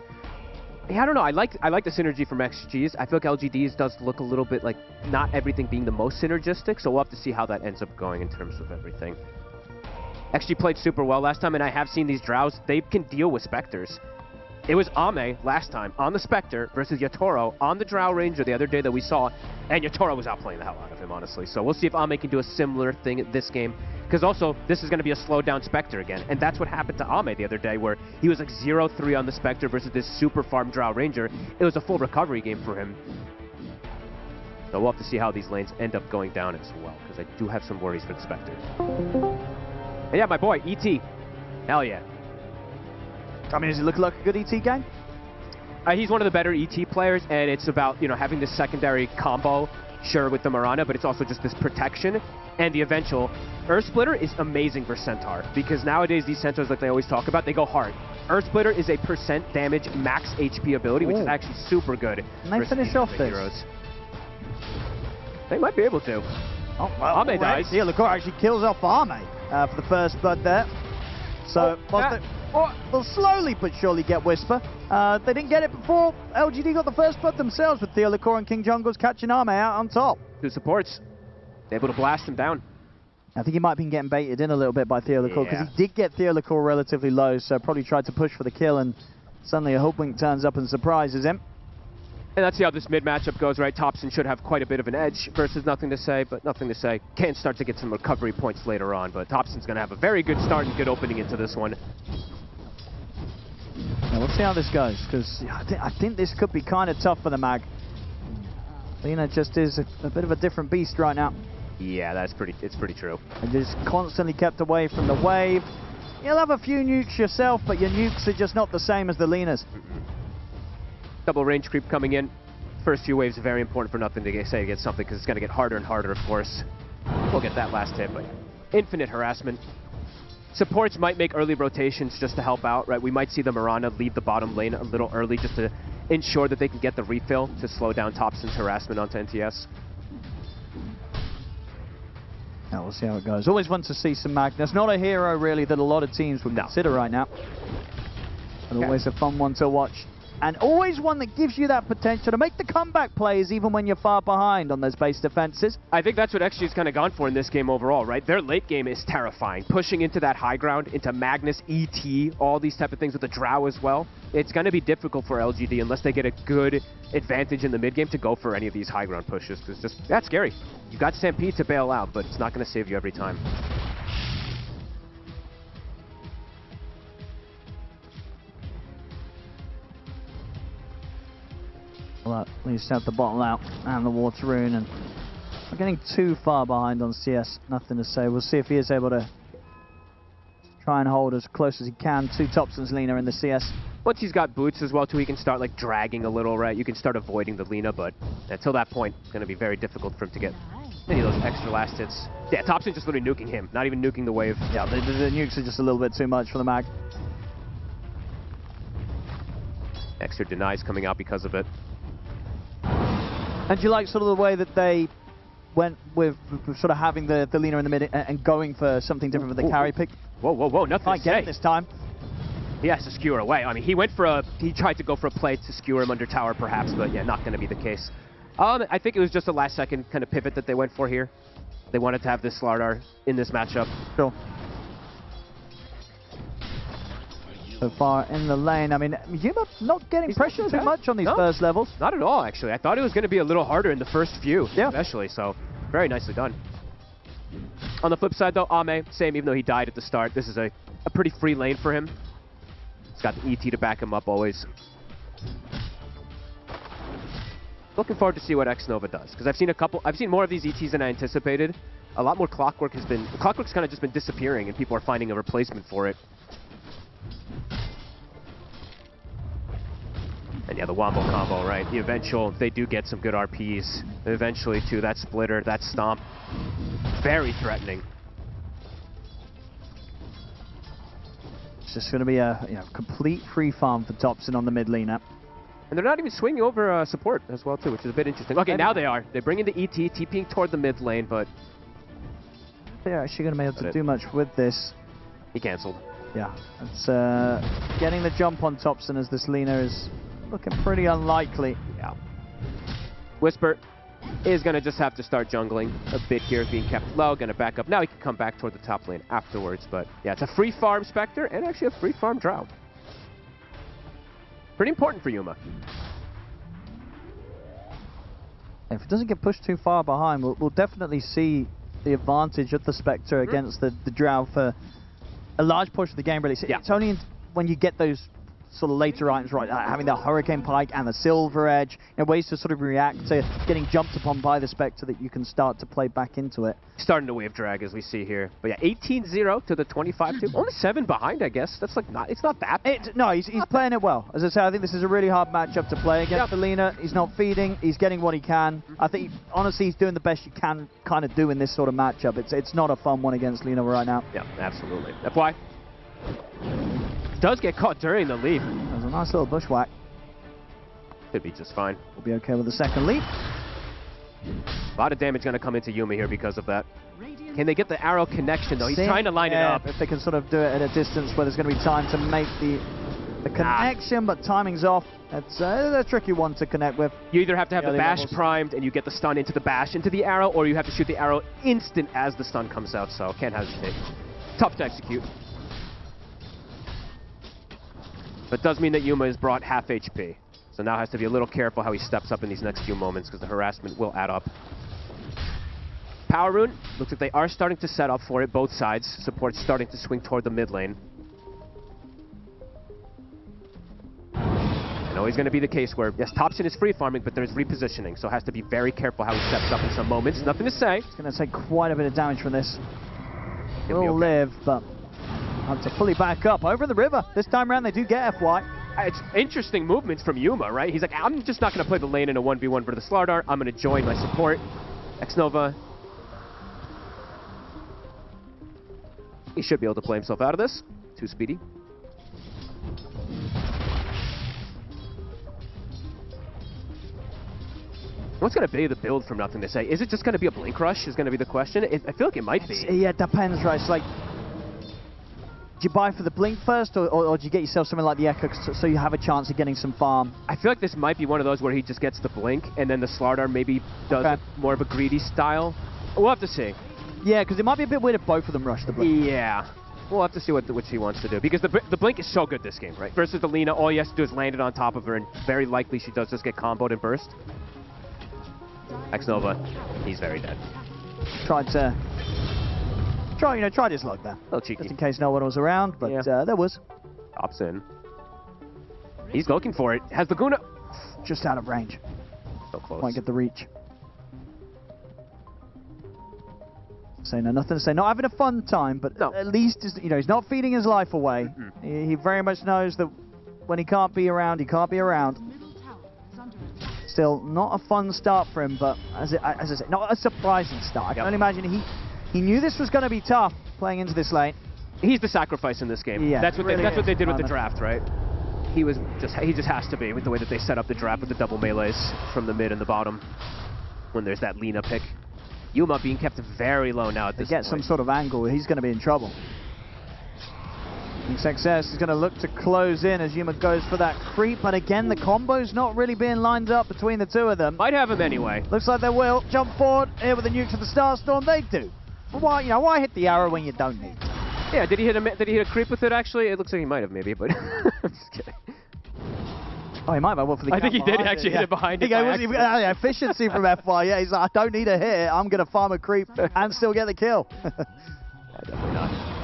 Yeah, I don't know. I like the synergy from XGs. I feel like LGD's does look a little bit like not everything being the most synergistic, so we'll have to see how that ends up going in terms of everything. XG played super well last time, and I have seen these Drows. They can deal with Spectres. It was Ame last time on the Spectre versus Yatoro on the Drow Ranger the other day that we saw, and Yatoro was outplaying the hell out of him, honestly. So we'll see if Ame can do a similar thing this game, because also this is going to be a slowed down Spectre again, and that's what happened to Ame the other day, where he was like 0-3 on the Spectre versus this super farm Drow Ranger. It was a full recovery game for him. So we'll have to see how these lanes end up going down as well, because I do have some worries for the Spectre. And yeah, my boy, ET. Hell yeah. I mean, does it look like a good ET game? He's one of the better ET players, and it's about, you know, having this secondary combo, sure, with the Mirana, but it's also just this protection and the eventual. Earth Splitter is amazing for Centaur, because nowadays these Centaurs, like they always talk about, they go hard. Earth Splitter is a percent damage max HP ability, which is actually super good. And they finish off this. Heroes. They might be able to. Oh, well, Ame dies. Yeah, Lacor actually kills off Ame for the first blood there. So, they'll slowly but surely get Whisper. They didn't get it before LGD got the first blood themselves, with Theo Lacor and King Jungles catching Ame out on top. Two supports. Able to blast him down. I think he might have been getting baited in a little bit by Theo Lacor, because he did get Theo Lacor relatively low, so probably tried to push for the kill, and suddenly a Hoodwink turns up and surprises him. And let's see how this mid matchup goes, right? Thompson should have quite a bit of an edge versus Nothing to Say, but Nothing to Say can start to get some recovery points later on, but Thompson's going to have a very good start and good opening into this one. Now, we'll see how this goes, because I think this could be kind of tough for the Mag. Lena just is a bit of a different beast right now. Yeah, it's pretty true. And just constantly kept away from the wave. You'll have a few nukes yourself, but your nukes are just not the same as the Lenas. Double range creep coming in. First few waves are very important for Nothing to Say to get something, because it's going to get harder and harder, of course. We'll get that last hit, but infinite harassment. Supports might make early rotations just to help out, right? We might see the Mirana leave the bottom lane a little early just to ensure that they can get the refill to slow down Thompson's harassment onto NTS. Now we'll see how it goes. Always want to see some Magnus. Not a hero, really, that a lot of teams would consider right now. But always a fun one to watch. and always one that gives you that potential to make the comeback plays even when you're far behind on those base defenses. I think that's what XG's kind of gone for in this game overall, right? Their late game is terrifying. Pushing into that high ground, into Magnus, ET, all these type of things with the Drow as well. It's going to be difficult for LGD unless they get a good advantage in the mid game to go for any of these high ground pushes, because just that's scary. You got Stampede to bail out, but it's not going to save you every time. Well, at least have the bottle out and the water rune, and we're getting too far behind on CS. Nothing to say. We'll see if he is able to try and hold as close as he can to Topson's Lina in the CS. Once he's got boots as well too, he can start like dragging a little, right? You can start avoiding the Lina, but until that point, it's going to be very difficult for him to get any of those extra last hits. Yeah, Topson just literally nuking him, not even nuking the wave. Yeah, the nukes are just a little bit too much for the mag. Extra denies coming out because of it. And do you like sort of the way that they went with sort of having the Lina in the mid and going for something different with the carry pick? Whoa, whoa, whoa, nothing Can't get it this time. He has to skewer away. I mean, he tried to go for a play to skewer him under tower perhaps, but yeah, not going to be the case. I think it was just a last second kind of pivot that they went for here. They wanted to have this Slardar in this matchup. Sure. So far in the lane, I mean, Yuma not getting pressure too much on these first levels. Not at all, actually. I thought it was going to be a little harder in the first few, especially, so very nicely done. On the flip side, though, Ame, same, even though he died at the start. This is a pretty free lane for him. He's got the ET to back him up always. Looking forward to see what Xnova does, because I've seen more of these ETs than I anticipated. A lot more Clockwork's kind of just been disappearing, and people are finding a replacement for it. And yeah, the Wombo combo, right? The eventual, they do get some good RPs. Eventually, too, that splitter, that stomp, very threatening. It's just going to be a complete free farm for Topson on the mid lane up. And they're not even swinging over support as well, too, which is a bit interesting. Okay, now they are. They bring in the ET, TPing toward the mid lane, but they're actually going to be able to do much with this. He cancelled. Yeah, it's getting the jump on Topson as this Lina is looking pretty unlikely. Yeah. Whisper is going to just have to start jungling a bit here, being kept low, going to back up. Now he can come back toward the top lane afterwards, but yeah, it's a free farm Spectre and actually a free farm Drow. Pretty important for Yuma. If it doesn't get pushed too far behind, we'll definitely see the advantage of the Spectre against the Drow for a large portion of the game, really. It's only when you get those sort of later items, right, having the Hurricane Pike and the Silver Edge, ways to sort of react to getting jumped upon by the Spectre that you can start to play back into it. Starting to wave drag as we see here. But yeah, 18-0 to the 25-2. Only 7 behind, I guess. That's like it's not that bad. No, he's playing it well. As I say, I think this is a really hard matchup to play against Lina. He's not feeding. He's getting what he can. I think, honestly, he's doing the best you can kind of do in this sort of matchup. It's not a fun one against Lina right now. Yeah, absolutely. FY. Does get caught during the leap. There's a nice little bushwhack. Could be just fine. We'll be okay with the second leap. A lot of damage going to come into Yuma here because of that. Can they get the arrow connection, though? He's trying to line it up. If they can sort of do it at a distance where there's going to be time to make the connection, but timing's off. It's a tricky one to connect with. You either have to have the bash primed and you get the stun into the bash, into the arrow, or you have to shoot the arrow instant as the stun comes out, so can't hesitate. Tough to execute. But does mean that Yuma is brought half HP. So now has to be a little careful how he steps up in these next few moments, because the harassment will add up. Power Rune, looks like they are starting to set up for it, both sides. Support's starting to swing toward the mid lane. And always going to be the case where, yes, Topson is free farming, but there's repositioning, so has to be very careful how he steps up in some moments. Nothing to say. It's going to take quite a bit of damage from this. He'll live, but have to fully back up. Over the river. This time around, they do get FY. It's interesting movements from Yuma, right? He's like, I'm just not going to play the lane in a 1v1 for the Slardar. I'm going to join my support. Xnova. He should be able to play himself out of this. Too speedy. What's going to be the build from Nothing to Say? Is it just going to be a Blink Rush is going to be the question? I feel like it might be. Yeah, it depends, right? It's like, Do you buy for the blink first, or do you get yourself something like the Echo so you have a chance of getting some farm? I feel like this might be one of those where he just gets the blink, and then the Slardar maybe does it more of a greedy style. We'll have to see. Yeah, because it might be a bit weird if both of them rush the blink. Yeah. We'll have to see what she wants to do, because the blink is so good this game, right? Versus the Lina, all he has to do is land it on top of her, and very likely she does just get comboed and burst. X-Nova, he's very dead. Tried his luck there. A little cheeky. Just in case no one was around, but there was. Pops in. He's looking for it. Has Laguna... Just out of range. So close. Might get the reach. Say no, nothing to say. Not having a fun time, but at least he's not feeding his life away. He very much knows that when he can't be around, he can't be around. Still, not a fun start for him, but as I said, not a surprising start. I can only imagine he knew this was going to be tough playing into this lane. He's the sacrifice in this game. Yeah, that's what they did with the moment. draft, right? He just has to be with the way that they set up the draft with the double melees from the mid and the bottom. When there's that Lina pick, Yuma being kept very low now at this point. Get some sort of angle, he's going to be in trouble. Success is going to look to close in as Yuma goes for that creep, but again the combo's not really being lined up between the two of them. Might have him anyway. Looks like they will. Jump forward here with the nuke to the Starstorm. They do. But why hit the arrow when you don't need to? Yeah, did he hit a creep with it actually? It looks like he might have maybe, but I'm just kidding. Oh, he might have. Well, for the I think he did actually hit it behind it. Efficiency from FY. Yeah, he's like, I don't need a hit. I'm going to farm a creep and still get the kill. Definitely not.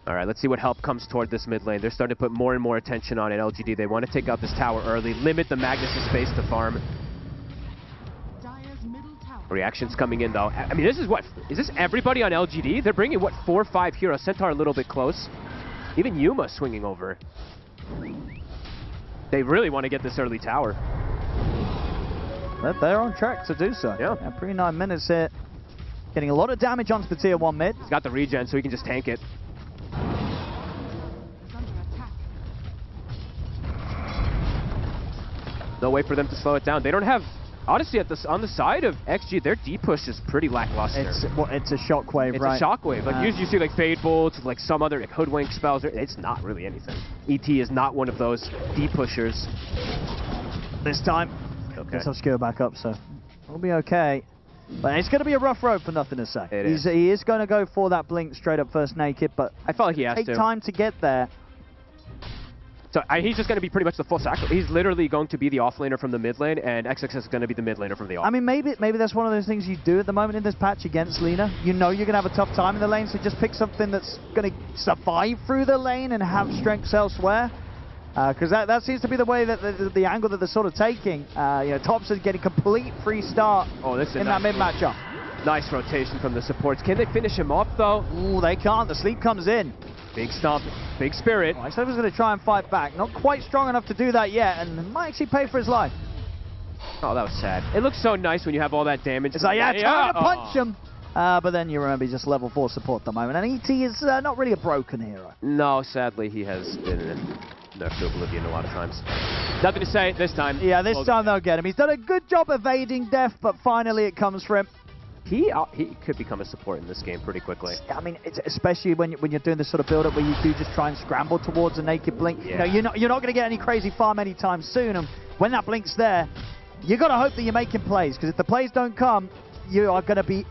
All right, let's see what help comes toward this mid lane. They're starting to put more and more attention on it. LGD, they want to take out this tower early, limit the Magnus' space to farm. Reactions coming in, though. I mean, is this everybody on LGD? They're bringing, 4 or 5 heroes. Centaur a little bit close. Even Yuma swinging over. They really want to get this early tower. They're on track to do so. Yeah. Pre 9 minutes here. Getting a lot of damage onto the tier 1 mid. He's got the regen, so he can just tank it. No way for them to slow it down. They don't have... Honestly, on the side of XG, their D push is pretty lackluster. It's a shockwave, right? It's a shockwave. Like usually you see like Fade Bolts, like some other like Hoodwink spells. It's not really anything. ET is not one of those D pushers. This time, gets obscure back up, so we'll be okay. But it's going to be a rough road for nothing to say. He is going to go for that blink straight up first naked, but I felt like he has to take time to get there. So he's just going to be pretty much the full sacrifice. He's literally going to be the offlaner from the mid lane, and XXS is going to be the mid laner from the off. I mean, maybe that's one of those things you do at the moment in this patch against Lina. You know you're going to have a tough time in the lane, so just pick something that's going to survive through the lane and have strengths elsewhere. Because that seems to be the way that the angle that they're sort of taking. Tops is getting complete free start in that mid matchup. Nice rotation from the supports. Can they finish him off, though? Ooh, they can't. The sleep comes in. Big stomp, big spirit. I said he was going to try and fight back. Not quite strong enough to do that yet, and might actually pay for his life. Oh, that was sad. It looks so nice when you have all that damage. It's like, time to punch him. But then you remember he's just level 4 support at the moment. And ET is not really a broken hero. No, sadly, he has been nerfed to oblivion a lot of times. Nothing to say this time. Yeah, this time they'll get him. He's done a good job evading death, but finally it comes for him. He could become a support in this game pretty quickly. I mean, especially when you're doing this sort of build-up where you do just try and scramble towards a naked blink. Yeah. You're not going to get any crazy farm anytime soon. And when that blink's there, you got to hope that you're making plays, because if the plays don't come, you are going to be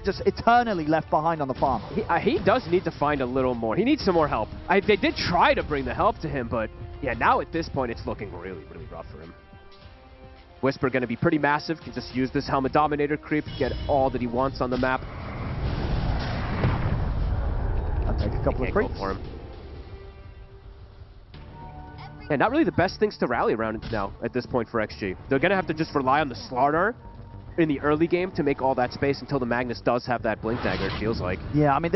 just eternally left behind on the farm. He does need to find a little more. He needs some more help. They did try to bring the help to him, but yeah, now at this point it's looking really, really rough for him. Whisper going to be pretty massive. Can just use this Helmet Dominator creep, get all that he wants on the map. I'll take a couple of creeps for him. Yeah, not really the best things to rally around now at this point for XG. They're going to have to just rely on the Slardar in the early game to make all that space until the Magnus does have that Blink Dagger, it feels like. Yeah, I mean,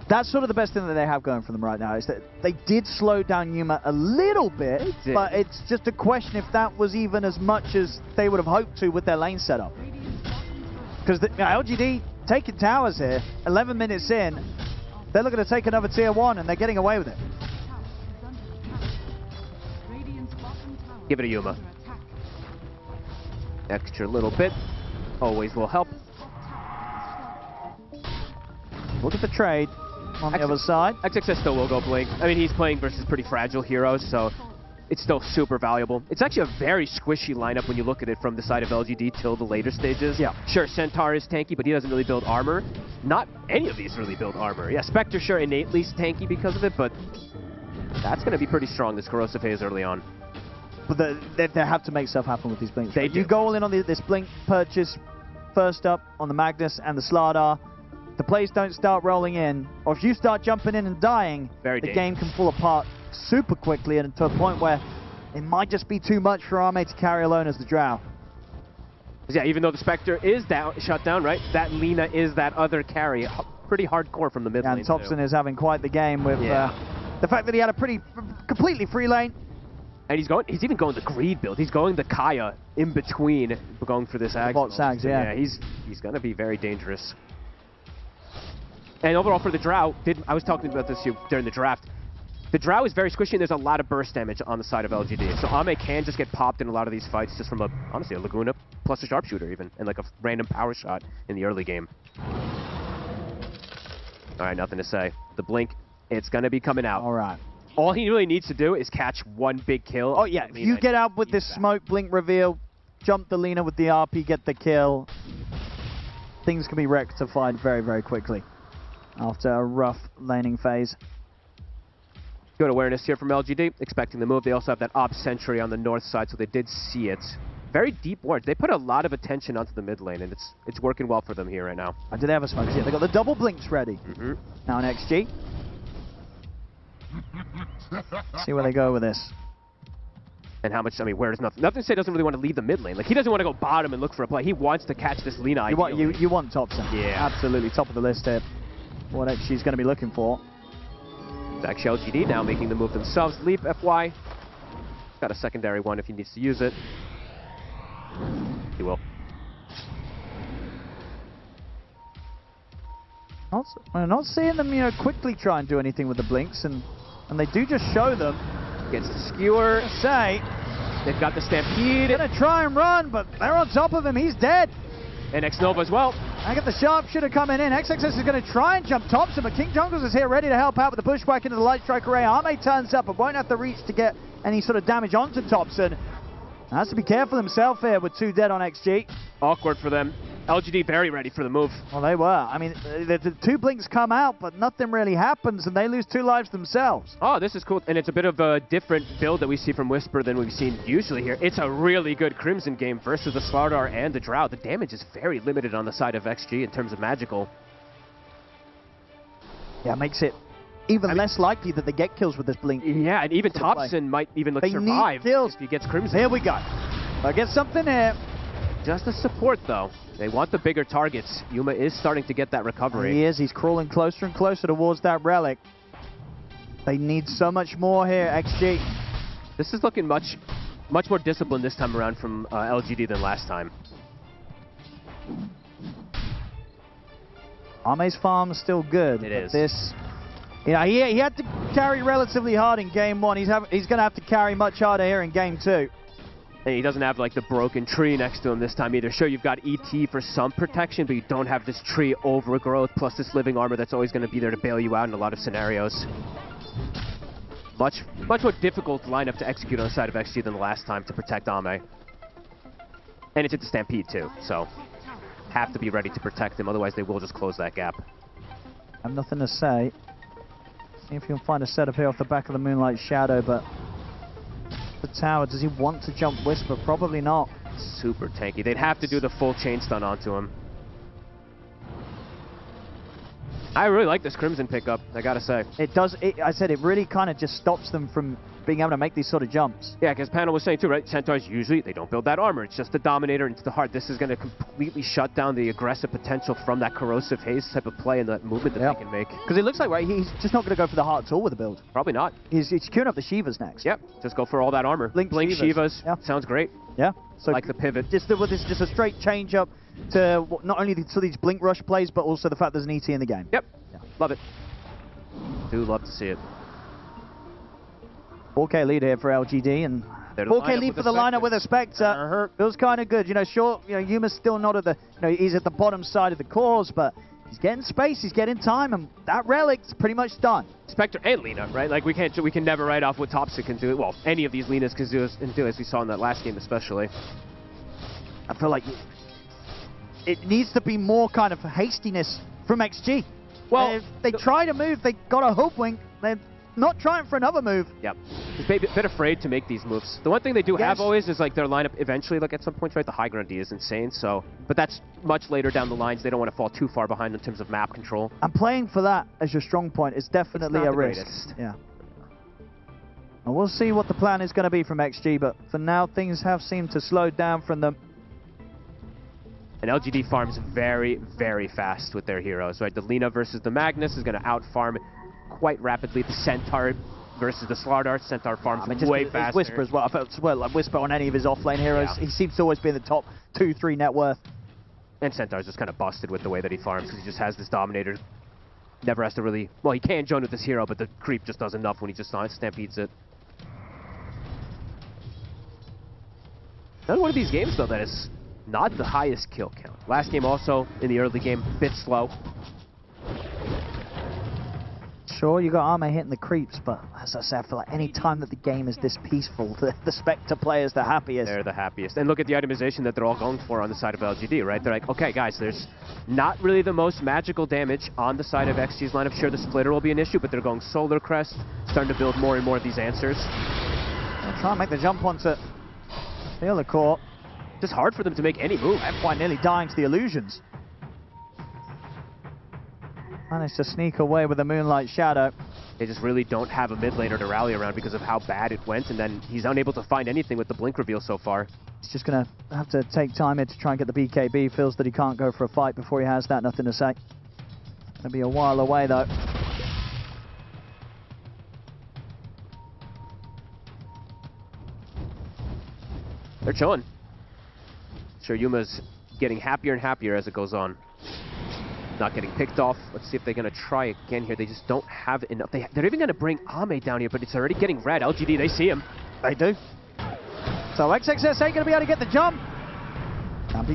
that's sort of the best thing that they have going for them right now, is that they did slow down Yuma a little bit, but it's just a question if that was even as much as they would have hoped to with their lane setup. Because LGD taking towers here, 11 minutes in, they're looking to take another tier 1 and they're getting away with it. Give it a Yuma. Extra little bit, always will help. Look at the trade. on the other side. XXS still will go Blink. I mean, he's playing versus pretty fragile heroes, so it's still super valuable. It's actually a very squishy lineup when you look at it from the side of LGD till the later stages. Yeah. Sure, Centaur is tanky, but he doesn't really build armor. Not any of these really build armor. Yeah, Spectre, sure, innately is tanky because of it, but that's going to be pretty strong, this Corrosive Haze early on. But they have to make stuff happen with these Blinks. They do. You go all in on this Blink purchase first up on the Magnus and the Slardar. The plays don't start rolling in, or if you start jumping in and dying, the game can fall apart super quickly and to a point where it might just be too much for Arme to carry alone as the Drow. Yeah, even though the Spectre is shut down, right? That Lina is that other carry. Pretty hardcore from the mid lane. And Thompson is having quite the game with the fact that he had a completely free lane. And he's even going the Greed build. He's going the Kaya in between, going for this Ag. Bot Sags, yeah. He's going to be very dangerous. And overall for the Drow, I was talking about this during the draft. The Drow is very squishy, and there's a lot of burst damage on the side of LGD. So Ame can just get popped in a lot of these fights just from, honestly, a Laguna plus a Sharpshooter even, and like a random power shot in the early game. All right, nothing to say. The Blink, it's going to be coming out. All right. All he really needs to do is catch one big kill. Oh, yeah. If you get out with this smoke, Blink reveal, jump the Lina with the RP, get the kill, things can be rectified very, very quickly after a rough laning phase. Good awareness here from LGD, expecting the move. They also have that Ob Sentry on the north side, so they did see it. Very deep wards. They put a lot of attention onto the mid lane, and it's working well for them here right now. Do they have a smoke? Yeah, they got the double Blinks ready. Now an XG. See where they go with this. And how much, I mean, where is nothing? Nothing to say doesn't really want to leave the mid lane. Like, he doesn't want to go bottom and look for a play. He wants to catch this Lina. You want Thompson. Yeah. Absolutely, top of the list here. What XG's going to be looking for. It's actually LGD now making the move themselves. Leap FY. Got a secondary one if he needs to use it. He will. I'm not seeing them, quickly try and do anything with the Blinks, and they do just show them. Gets the skewer. Say, they've got the Stampede. Gonna try and run, but they're on top of him. He's dead. And X-Nova as well. I get the Sharpshooter coming in. XXS is going to try and jump Thompson, but King Jungles is here ready to help out with the Bushwhack into the Light Strike Array. Arme turns up, but won't have the reach to get any sort of damage onto Thompson. Has to be careful himself here with 2 dead on XG. Awkward for them. LGD very ready for the move. Well, they were. I mean, the 2 Blinks come out, but nothing really happens, and they lose 2 lives themselves. Oh, this is cool. And it's a bit of a different build that we see from Whisper than we've seen usually here. It's a really good Crimson game versus the Slardar and the Drow. The damage is very limited on the side of XG in terms of magical. Yeah, it makes it even less likely that they get kills with this Blink. Yeah, and even Thompson might even survive kills. if he gets Crimson. Here we go. I get something here. Just a support, though. They want the bigger targets. Yuma is starting to get that recovery. He is. He's crawling closer and closer towards that relic. They need so much more here, XG. This is looking much more disciplined this time around from LGD than last time. Arme's farm is still good. It is. This, he had to carry relatively hard in game 1. He's going to have to carry much harder here in game 2. And he doesn't have like the broken tree next to him this time either. Sure, you've got ET for some protection, but you don't have this tree overgrowth plus this living armor that's always going to be there to bail you out in a lot of scenarios. Much more difficult lineup to execute on the side of XG than the last time to protect Ame. And it's at the Stampede too, so have to be ready to protect him, otherwise they will just close that gap. I have nothing to say. See if you can find a setup here off the back of the Moonlight Shadow, but the tower, does he want to jump Whisper? Probably not. Super tanky. They'd have to do the full chain stun onto him. I really like this Crimson pickup, I gotta say. It does, I said it really kind of just stops them from being able to make these sort of jumps. Yeah, because Panel was saying too, right? Centaurs usually, they don't build that armor. It's just the Dominator and it's the heart. This is going to completely shut down the aggressive potential from that Corrosive Haze type of play and that movement that they can make. Because it looks like, right, he's just not going to go for the heart at all with the build. Probably not. He's queuing up the Shivas next. Yep, just go for all that armor. Blink Shivas. Yeah. Sounds great. Yeah. So like the pivot. Just a straight change up to not only these Blink Rush plays, but also the fact there's an ET in the game. Yep. Yeah. Love it. Do love to see it. 4K lead here for LGD, and 4K lead for the lineup with a Spectre. Feels kind of good. Sure, Yuma's still not at the, he's at the bottom side of the cores, but He's getting space, he's getting time, and that relic's pretty much done. Spectre and Lina, right? Like we can never write off what Topsa can do. Well, any of these Linas can do, as we saw in that last game especially. I feel like it needs to be more kind of hastiness from XG. Well, if they try to move, they got a hoodwink. They're not trying for another move. Yep. Just a bit afraid to make these moves. The one thing they do have always is like their lineup eventually, like at some point, right? The high ground D is insane, so... But that's much later down the lines. They don't want to fall too far behind in terms of map control. And playing for that as your strong point is definitely a risk. Yeah. And we'll see what the plan is going to be from XG, but for now, things have seemed to slow down from them. And LGD farms very, very fast with their heroes, right? The Lina versus the Magnus is going to out-farm quite rapidly. The Centaur versus the Slardar. Centaur farms way faster. Whisper as well. I felt like Whisper on any of his offlane heroes. Yeah. He seems to always be in the top 2-3 net worth. And Centaur's just kind of busted with the way that he farms because he just has this Dominator. Never has to really... Well, he can join with this hero, but the creep just does enough when he just stampedes it. Another one of these games, though, that is not the highest kill count. Last game also, in the early game, a bit slow. Sure, you got Arme hitting the creeps, but as I said, I feel like any time that the game is this peaceful, the Spectre player's the happiest. They're the happiest. And look at the itemization that they're all going for on the side of LGD, right? They're like, okay, guys, there's not really the most magical damage on the side of XG's lineup. Sure, the splitter will be an issue, but they're going Solar Crest, starting to build more and more of these answers. They'll try and make the jump onto the core. Just hard for them to make any move. F1 nearly dying to the illusions. Managed to sneak away with a Moonlight Shadow. They just really don't have a mid laner to rally around because of how bad it went, and then he's unable to find anything with the Blink reveal so far. He's just going to have to take time here to try and get the BKB. Feels that he can't go for a fight before he has that. Nothing to say. It'll be a while away, though. They're chilling. Sure, Yuma's getting happier and happier as it goes on. Not getting picked off. Let's see if they're going to try again here. They just don't have enough. They're even going to bring Ame down here, but it's already getting red. LGD, they see him. They do. So XXS ain't going to be able to get the jump.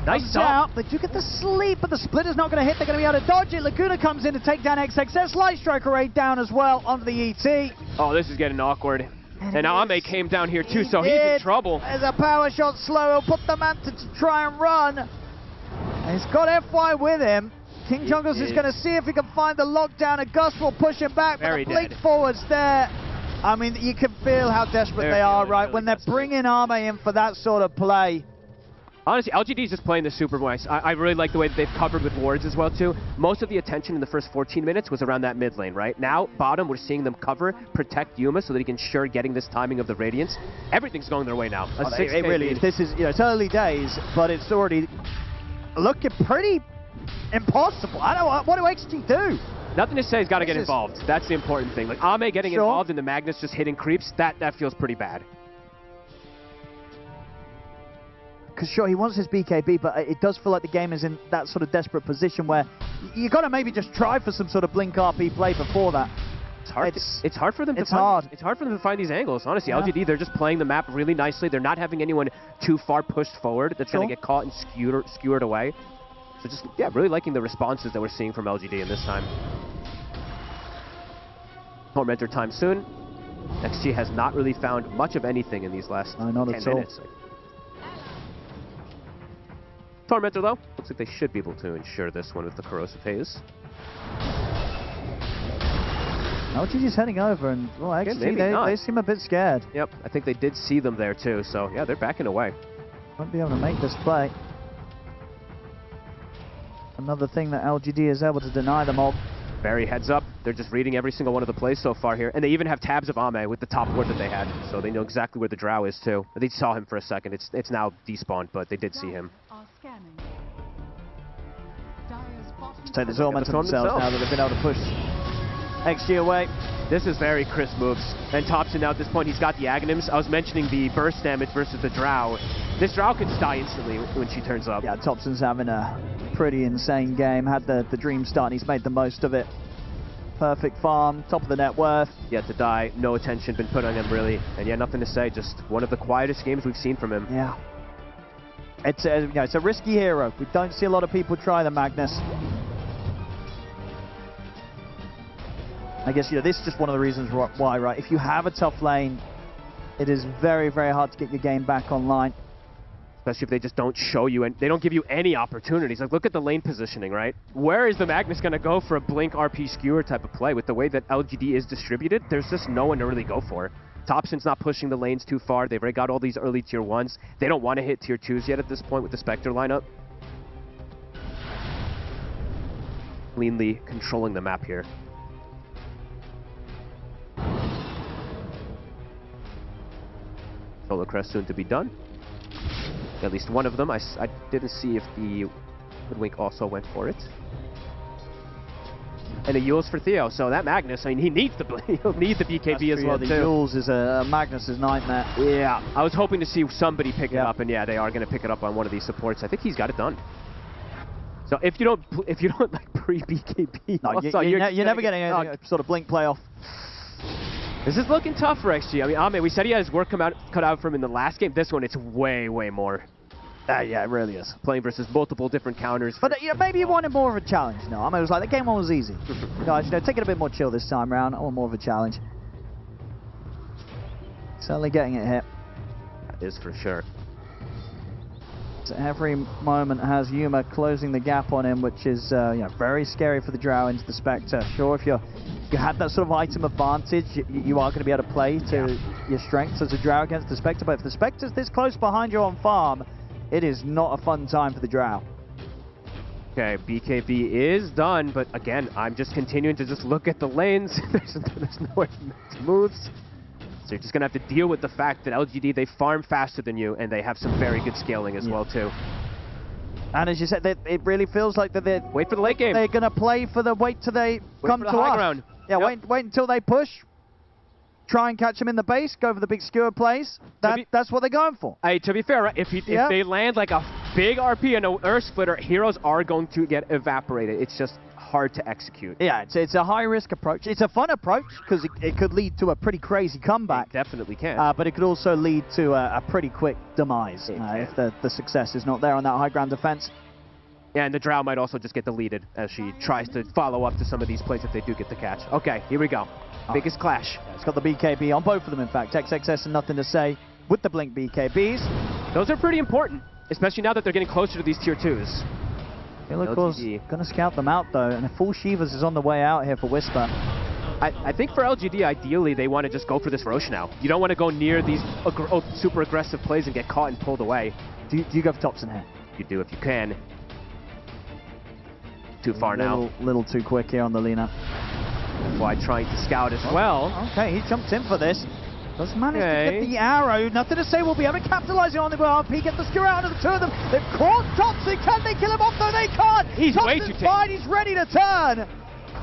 Nice out. They do get the sleep, but the splitter's not going to hit. They're going to be able to dodge it. Laguna comes in to take down XXS. Light Striker Raid down as well onto the ET. Oh, this is getting awkward. And Ame came down here too, so he's in trouble. There's a power shot slow. He'll put the Manta to try and run. And he's got FY with him. King Jungles is going to see if he can find the lockdown, and Gus will push him back, but the blink forwards there. I mean, you can feel how desperate they are, right? When they're bringing Arme in for that sort of play. Honestly, LGD is just playing this super nice. I really like the way that they've covered with wards as well, too. Most of the attention in the first 14 minutes was around that mid lane, right? Now, bottom, we're seeing them cover, protect Yuma so that he can ensure getting this timing of the Radiance. Everything's going their way now. It really is. This is, you know, it's early days, but it's already looking pretty impossible. I don't know, what do XG do? Nothing to say, he's got to get involved. That's the important thing. Like, Ame getting involved and the Magnus just hitting creeps, that feels pretty bad. Because sure, he wants his BKB, but it does feel like the game is in that sort of desperate position where you got to maybe just try for some sort of blink RP play before that. It's hard for them to find. It's hard for them to find these angles. Honestly, yeah. LGD, they're just playing the map really nicely. They're not having anyone too far pushed forward that's going to get caught and skewered away. So just, yeah, really liking the responses that we're seeing from LGD in this time. Tormentor time soon. XG has not really found much of anything in these last 10 minutes. Tormentor, though, looks like they should be able to ensure this one with the Corrosive Haze. LGD's heading over, and well, XG, they seem a bit scared. Yep, I think they did see them there, too, so yeah, they're backing away. Won't be able to make this play. Another thing that LGD is able to deny them all. Very heads up. They're just reading every single one of the plays so far here. And they even have tabs of Ame with the top ward that they had. So they know exactly where the Drow is, too. They saw him for a second. It's now despawned, but they did see him. Just take the Zorman to themselves now that they've been able to push XG away. This is very crisp moves. And Thompson now at this point, he's got the Aghanims. I was mentioning the burst damage versus the Drow. This Drow could die instantly when she turns up. Yeah, Thompson's having a pretty insane game. Had the dream start and he's made the most of it. Perfect farm, top of the net worth. Yet to die, no attention been put on him really. And yeah, nothing to say, just one of the quietest games we've seen from him. Yeah. It's a risky hero. We don't see a lot of people try the Magnus. I guess, you know, this is just one of the reasons why, right? If you have a tough lane, it is very, very hard to get your game back online. Especially if they just don't show you, and they don't give you any opportunities. Like, look at the lane positioning, right? Where is the Magnus going to go for a blink RP skewer type of play? With the way that LGD is distributed, there's just no one to really go for. Topson's not pushing the lanes too far. They've already got all these early tier 1s. They don't want to hit tier 2s yet at this point with the Spectre lineup. Cleanly controlling the map here. Solo Crest soon to be done. At least one of them. I didn't see if the Hoodwink also went for it. And a Yules for Theo. So that Magnus, I mean, he needs the he'll need the BKB as well too. The Yules is a Magnus's nightmare. Yeah, I was hoping to see somebody pick it up, and yeah, they are going to pick it up on one of these supports. I think he's got it done. So if you don't like pre-BKB, no, you're never getting a sort of blink playoff. This is looking tough for XG. I mean, Ame, we said he had his work cut out for him in the last game. This one, it's way, way more. Yeah, it really is. Playing versus multiple different counters. But you know, maybe you wanted more of a challenge. No, I mean, it was like the game one was easy. Guys, you know, take it a bit more chill this time around. I want more of a challenge. Certainly getting it hit. That is for sure. So every moment has Yuma closing the gap on him, which is you know, very scary for the Drow into the Spectre. Sure, if you had that sort of item advantage, you are going to be able to play to your strengths as a Drow against the Spectre. But if the Spectre's this close behind you on farm, it is not a fun time for the Drow. Okay, BKB is done, but again, I'm just continuing to just look at the lanes. there's no moves. So you're just going to have to deal with the fact that LGD, they farm faster than you, and they have some very good scaling as well, too. And as you said, it really feels like that they're... Wait for the late game. They're going to play for the wait till they come to us. Ground. Yeah, wait until they push. Try and catch them in the base, go for the big skewer plays. That's what they're going for. To be fair, right, if they land like a big RP and an Earth Splitter, heroes are going to get evaporated. It's just hard to execute. Yeah, it's a high-risk approach. It's a fun approach because it could lead to a pretty crazy comeback. It definitely can. But it could also lead to a pretty quick demise if the success is not there on that high ground defense. Yeah, and the Drow might also just get deleted as she tries to follow up to some of these plays if they do get the catch. Okay, here we go. Biggest clash. Yeah, it's got the BKB on both of them, in fact. XXS and nothing to say with the Blink BKBs. Those are pretty important, especially now that they're getting closer to these tier 2s. Illicor's going to scout them out, though, and a full Shivas is on the way out here for Whisper. I think for LGD, ideally, they want to just go for this Rosh now. You don't want to go near these super aggressive plays and get caught and pulled away. Do you go for Topson here? You do if you can. Too far now. Little too quick here on the Lina. Why trying to scout as well. Okay, he jumps in for this. Does manage to get the arrow. Nothing to say. We'll be able to capitalize on the RP. Get the skewer out of the two of them. They've caught Topson. Can they kill him off? No, they can't. He's way too fine. He's ready to turn.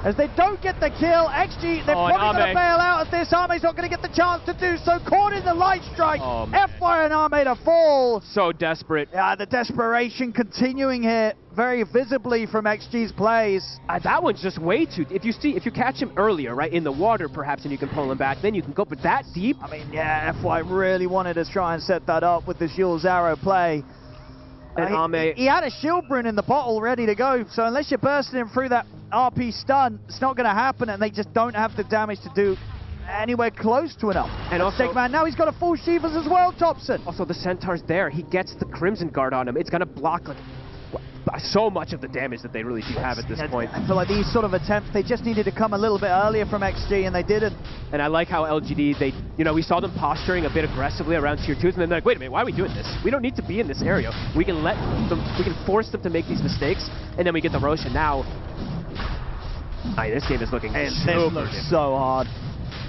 As they don't get the kill, XG, they're probably going to bail out of this. Ame's not going to get the chance to do so. Caught in the light strike. FY and Ame to fall. So desperate. Yeah, the desperation continuing here very visibly from XG's plays. That one's just way too... If you catch him earlier, right, in the water perhaps, and you can pull him back, then you can go. But that deep... I mean, yeah, FY really wanted to try and set that up with the Jules arrow play. And he had a shield rune in the bottle ready to go, so unless you're bursting him through that RP stun, it's not going to happen, and they just don't have the damage to do anywhere close to enough. And also, Stigman, now he's got a full Shivas as well, Topson. Also, the Centaur's there. He gets the Crimson Guard on him. It's going to block like so much of the damage that they really do have at this point. I feel like these sort of attempts, they just needed to come a little bit earlier from XG, and they didn't. And I like how LGD, we saw them posturing a bit aggressively around tier 2s, and then they're like, wait a minute, why are we doing this? We don't need to be in this area. We can force them to make these mistakes, and then we get the Rosh, and now... this game is looking so hard.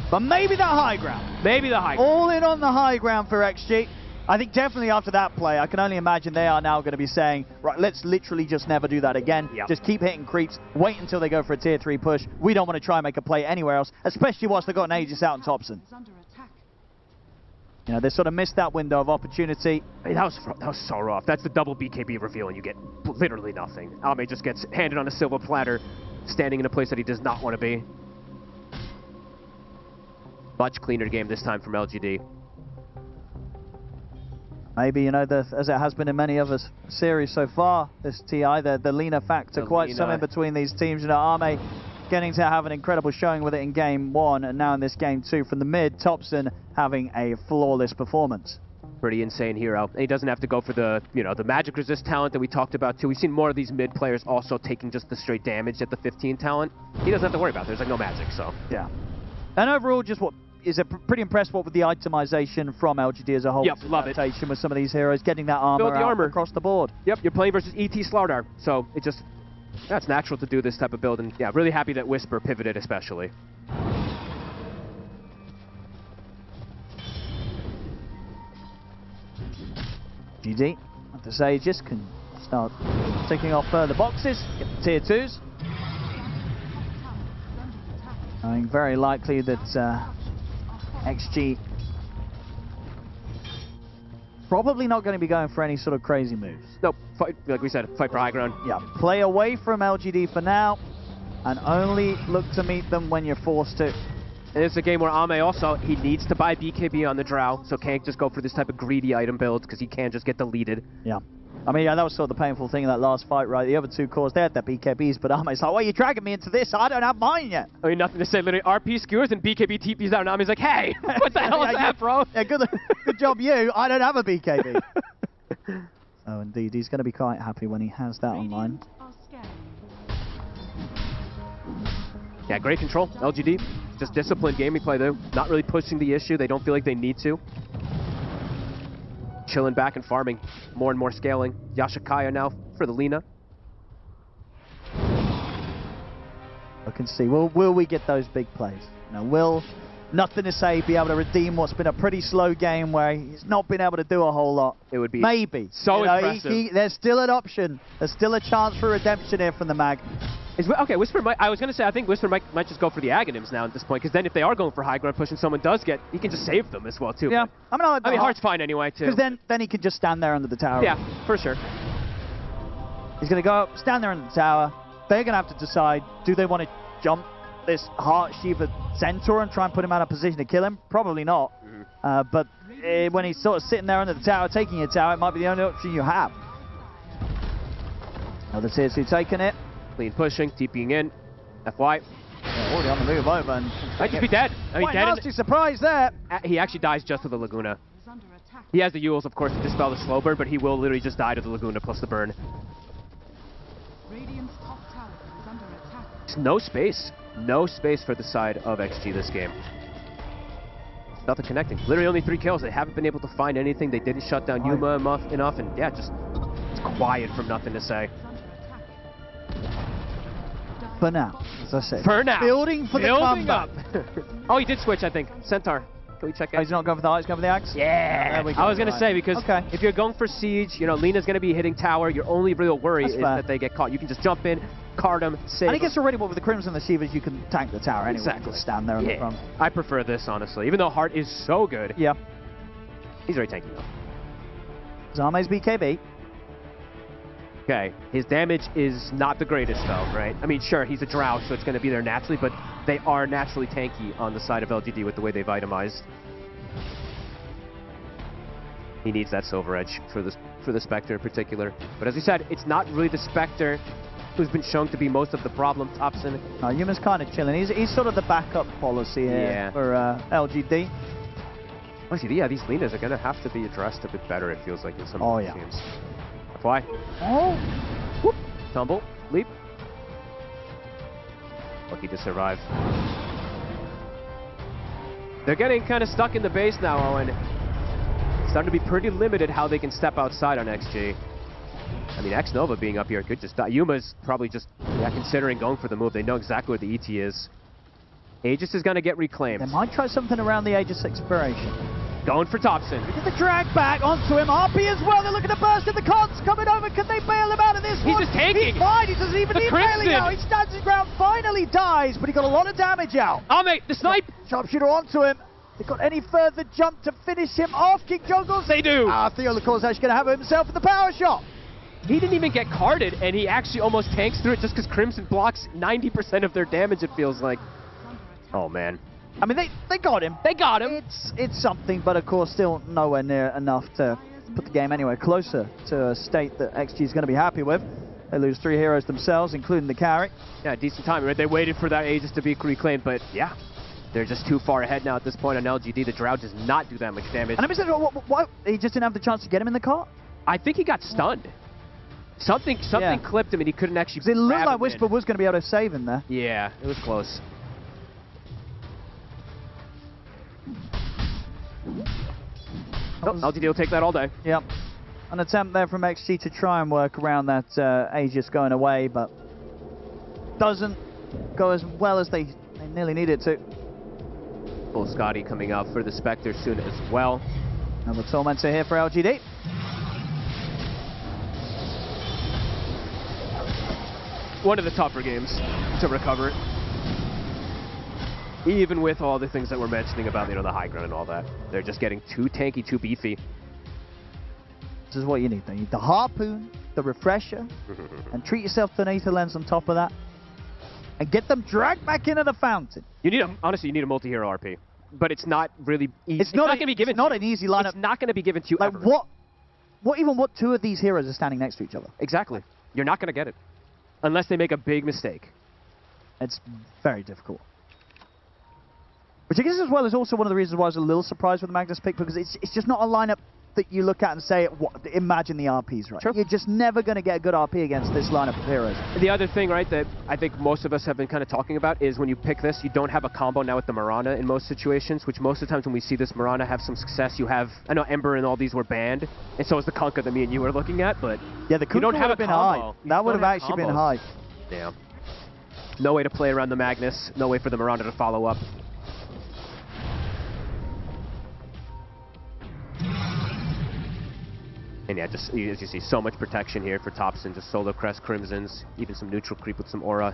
But maybe the high ground. Maybe the high ground. All in on the high ground for XG. I think definitely after that play, I can only imagine they are now going to be saying, right, let's literally just never do that again. Yep. Just keep hitting creeps, wait until they go for a tier 3 push. We don't want to try and make a play anywhere else, especially whilst they've got an Aegis out on Topson. You know, they sort of missed that window of opportunity. Hey, that was so rough. That's the double BKB reveal, and you get literally nothing. Ame just gets handed on a silver platter, standing in a place that he does not want to be. Much cleaner game this time from LGD. Maybe, as it has been in many other series so far, this TI, the Lina factor, quite some in between these teams. Ame getting to have an incredible showing with it in game 1, and now in this game 2 from the mid, Thompson having a flawless performance. Pretty insane hero. And he doesn't have to go for the, the magic resist talent that we talked about too. We've seen more of these mid players also taking just the straight damage at the 15 talent. He doesn't have to worry about it. There's like no magic, so. Yeah. And overall, just what is pretty impressed with the itemization from LGD as a whole. Yep, love it. With some of these heroes, getting that armor across the board. Yep, you're playing versus ET Slardar, so it just, that's natural to do this type of build. And yeah, really happy that Whisper pivoted especially. GD, I have to say, just can start ticking off further boxes, get the tier 2s. I think very likely that XG probably not going to be going for any sort of crazy moves. Nope, fight, like we said, fight for high ground. Yeah, play away from LGD for now, and only look to meet them when you're forced to. And it's a game where Ame also, he needs to buy BKB on the Drow, so can't just go for this type of greedy item build, because he can just get deleted. Yeah. I mean, yeah, that was sort of the painful thing in that last fight, right? The other two cores, they had their BKBs, but Ame's like, well, you're dragging me into this, I don't have mine yet. I mean, nothing to say, literally, RP skewers and BKB TPs out, and Ame's like, hey, what the hell is that, bro? Yeah, good job you, I don't have a BKB. Oh, indeed, he's going to be quite happy when he has that online. Yeah, great control, LGD. Just disciplined gaming play there. Not really pushing the issue. They don't feel like they need to. Chilling back and farming. More and more scaling. Yashikaya now for the Lina. I can see. Will we get those big plays? Now, will Nothing to Say be able to redeem what's been a pretty slow game where he's not been able to do a whole lot? It would be maybe. So impressive. There's still an option. There's still a chance for redemption here from the Mag. Okay, Whisper might, I was going to say, I think Whisper might just go for the Aghanims now at this point, because then if they are going for high ground push and someone does get, he can just save them as well, too. Yeah. I mean, Heart's fine anyway, too. Because then he can just stand there under the tower. Yeah, for sure. He's going to go up, stand there under the tower. They're going to have to decide, do they want to jump this Heart Shiva Centaur and try and put him out of position to kill him? Probably not. But when he's sort of sitting there under the tower, taking your tower, it might be the only option you have. Another tier 2 taking it. Clean pushing, TPing in. FY. Yeah, already on the move over. And might just be dead. I mean, dead. Nasty surprise there. He actually dies just with the Laguna. He has the Yules, of course, to dispel the slow burn, but he will literally just die to the Laguna plus the burn. No space. No space for the side of XG this game. Nothing connecting. Literally only 3 kills. They haven't been able to find anything. They didn't shut down Yuma enough, and yeah, just it's quiet from Nothing to Say. For now, as I said. For now. Building for the comeback. Oh, he did switch, I think. Centaur. Can we check it? Oh, he's not going for the Heart, he's going for the Axe? Yeah. There we go. I was going to say, because if you're going for Siege, Lina's going to be hitting tower. Your only real worry is that they get caught. You can just jump in, card them, save And I guess already with the Crimson Deceivers, you can tank the tower anyway. Exactly. Just stand there on the front. I prefer this, honestly. Even though Heart is so good. Yeah. He's very tanky, though. Zame's BKB. Okay, his damage is not the greatest, though, right? I mean, sure, he's a Drow, so it's going to be there naturally, but they are naturally tanky on the side of LGD with the way they've itemized. He needs that Silver Edge for the Spectre in particular. But as we said, it's not really the Spectre who's been shown to be most of the problem. Thompson. Yuma's kind of chilling. He's sort of the backup policy here for LGD. Honestly, yeah, these Linas are going to have to be addressed a bit better, it feels like, in some of these games. Fly. Oh! Whoop! Tumble. Leap. Lucky to survive. They're getting kind of stuck in the base now, Owen. It's starting to be pretty limited how they can step outside on XG. I mean, X-Nova being up here could just die. Yuma's probably just considering going for the move. They know exactly where the ET is. Aegis is going to get reclaimed. They might try something around the Aegis expiration. Going for Thompson. Get the drag back onto him. RP as well. They're looking to burst in the cons. Coming over. Can they bail him out of this one? He's just tanking. He's fine. He doesn't even need bailing out. He stands his ground. Finally dies, but he got a lot of damage out. Mate, the snipe. Sharpshooter onto him. They got any further jump to finish him off. King Juggles. They do. Theo Lacour's actually going to have himself with the power shot. He didn't even get carded, and he actually almost tanks through it just because Crimson blocks 90% of their damage, it feels like. Oh, man. I mean, they got him. They got him. It's something, but of course still nowhere near enough to put the game anywhere closer to a state that XG is going to be happy with. They lose 3 heroes themselves, including the carry. Yeah, decent time, right? They waited for that Aegis to be reclaimed, but yeah. They're just too far ahead now at this point on LGD. The Drow does not do that much damage. And I'm just what? He just didn't have the chance to get him in the cart? I think he got stunned. Something clipped him and he couldn't actually it looked grab like him Whisper in. was going to be able to save him there. Yeah, it was close. Oh, LGD will take that all day. Yep. An attempt there from XG to try and work around that Aegis going away, but doesn't go as well as they nearly need it to. Full Scotty coming out for the Spectre soon as well. Another Tormentor here for LGD. One of the tougher games to recover it. Even with all the things that we're mentioning about, you know, the high ground and all that. They're just getting too tanky, too beefy. This is what you need. You need the Harpoon, the Refresher, and treat yourself to an Aether Lens on top of that. And get them dragged back into the fountain. You need honestly, you need a multi-hero RP. But it's not really easy. It's not going to be given. It's not an easy lineup. It's not going to be given to you like ever. What 2 of these heroes are standing next to each other? Exactly. You're not going to get it. Unless they make a big mistake. It's very difficult. Which I guess as well is also one of the reasons why I was a little surprised with the Magnus pick, because it's just not a lineup that you look at and say, imagine the RPs, right? Sure. You're just never going to get a good RP against this lineup of heroes. The other thing, right, that I think most of us have been kind of talking about is when you pick this, you don't have a combo now with the Mirana in most situations, which most of the times when we see this Mirana have some success, you have, I know Ember and all these were banned, and so is the Kunkka that me and you were looking at, but yeah, the Kunkka you don't have a been combo. High. That would have actually been high. Yeah. No way to play around the Magnus, no way for the Mirana to follow up. And yeah, just as you see, so much protection here for Topson, just solo crest Crimsons, even some neutral creep with some aura.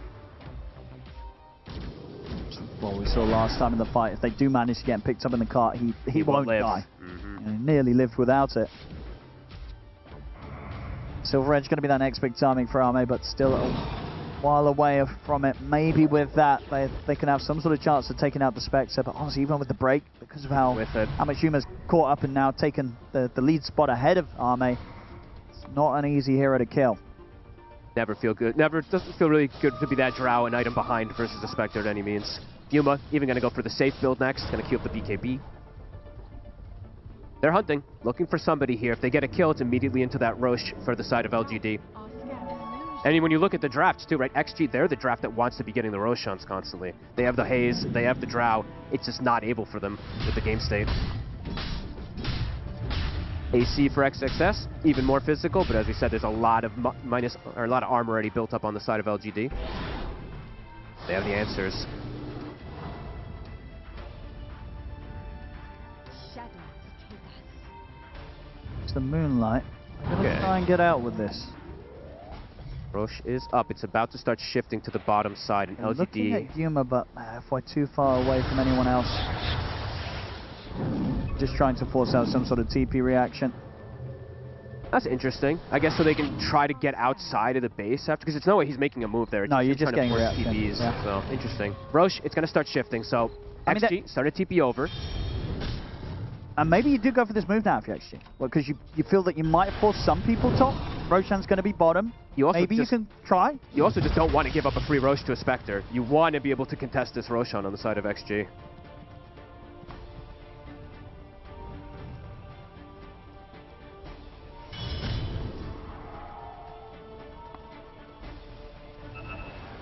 Well, we saw last time in the fight, if they do manage to get him picked up in the cart, he won't die. And he nearly lived without it. Silver Edge going to be that next big timing for Arme, but still a while away from it. Maybe with that, they can have some sort of chance of taking out the Spectre, but honestly, even with the break, because of how much Yuma's caught up and now taken the lead spot ahead of Arme, it's not an easy hero to kill. Never feel good. Doesn't feel really good to be that Drow an item behind versus the Spectre at any means. Yuma even going to go for the safe build next, going to queue up the BKB. They're hunting, looking for somebody here. If they get a kill, it's immediately into that Roche for the side of LGD. And when you look at the drafts too, right, XG, they're the draft that wants to be getting the Roshans constantly. They have the Haze, they have the Drow. It's just not able for them with the game state. AC for XXS, even more physical, but as we said, there's a lot of a lot of armor already built up on the side of LGD. They have the answers. It's the Moonlight. I'm gonna try and get out with this. Roche is up. It's about to start shifting to the bottom side, and LGD... Looking at Yuma, but if we're too far away from anyone else. Just trying to force out some sort of TP reaction. That's interesting. I guess so they can try to get outside of the base after, because it's no way he's making a move there. It's no, you're just getting reaction. TPs, yeah. So, interesting. Roche, it's going to start shifting, so XG, start to TP over. And maybe you do go for this move now if you're XG. Well, because you feel that you might force some people top. Roshan's going to be bottom. Maybe you can try. You also just don't want to give up a free Roche to a Spectre. You want to be able to contest this Roshan on the side of XG.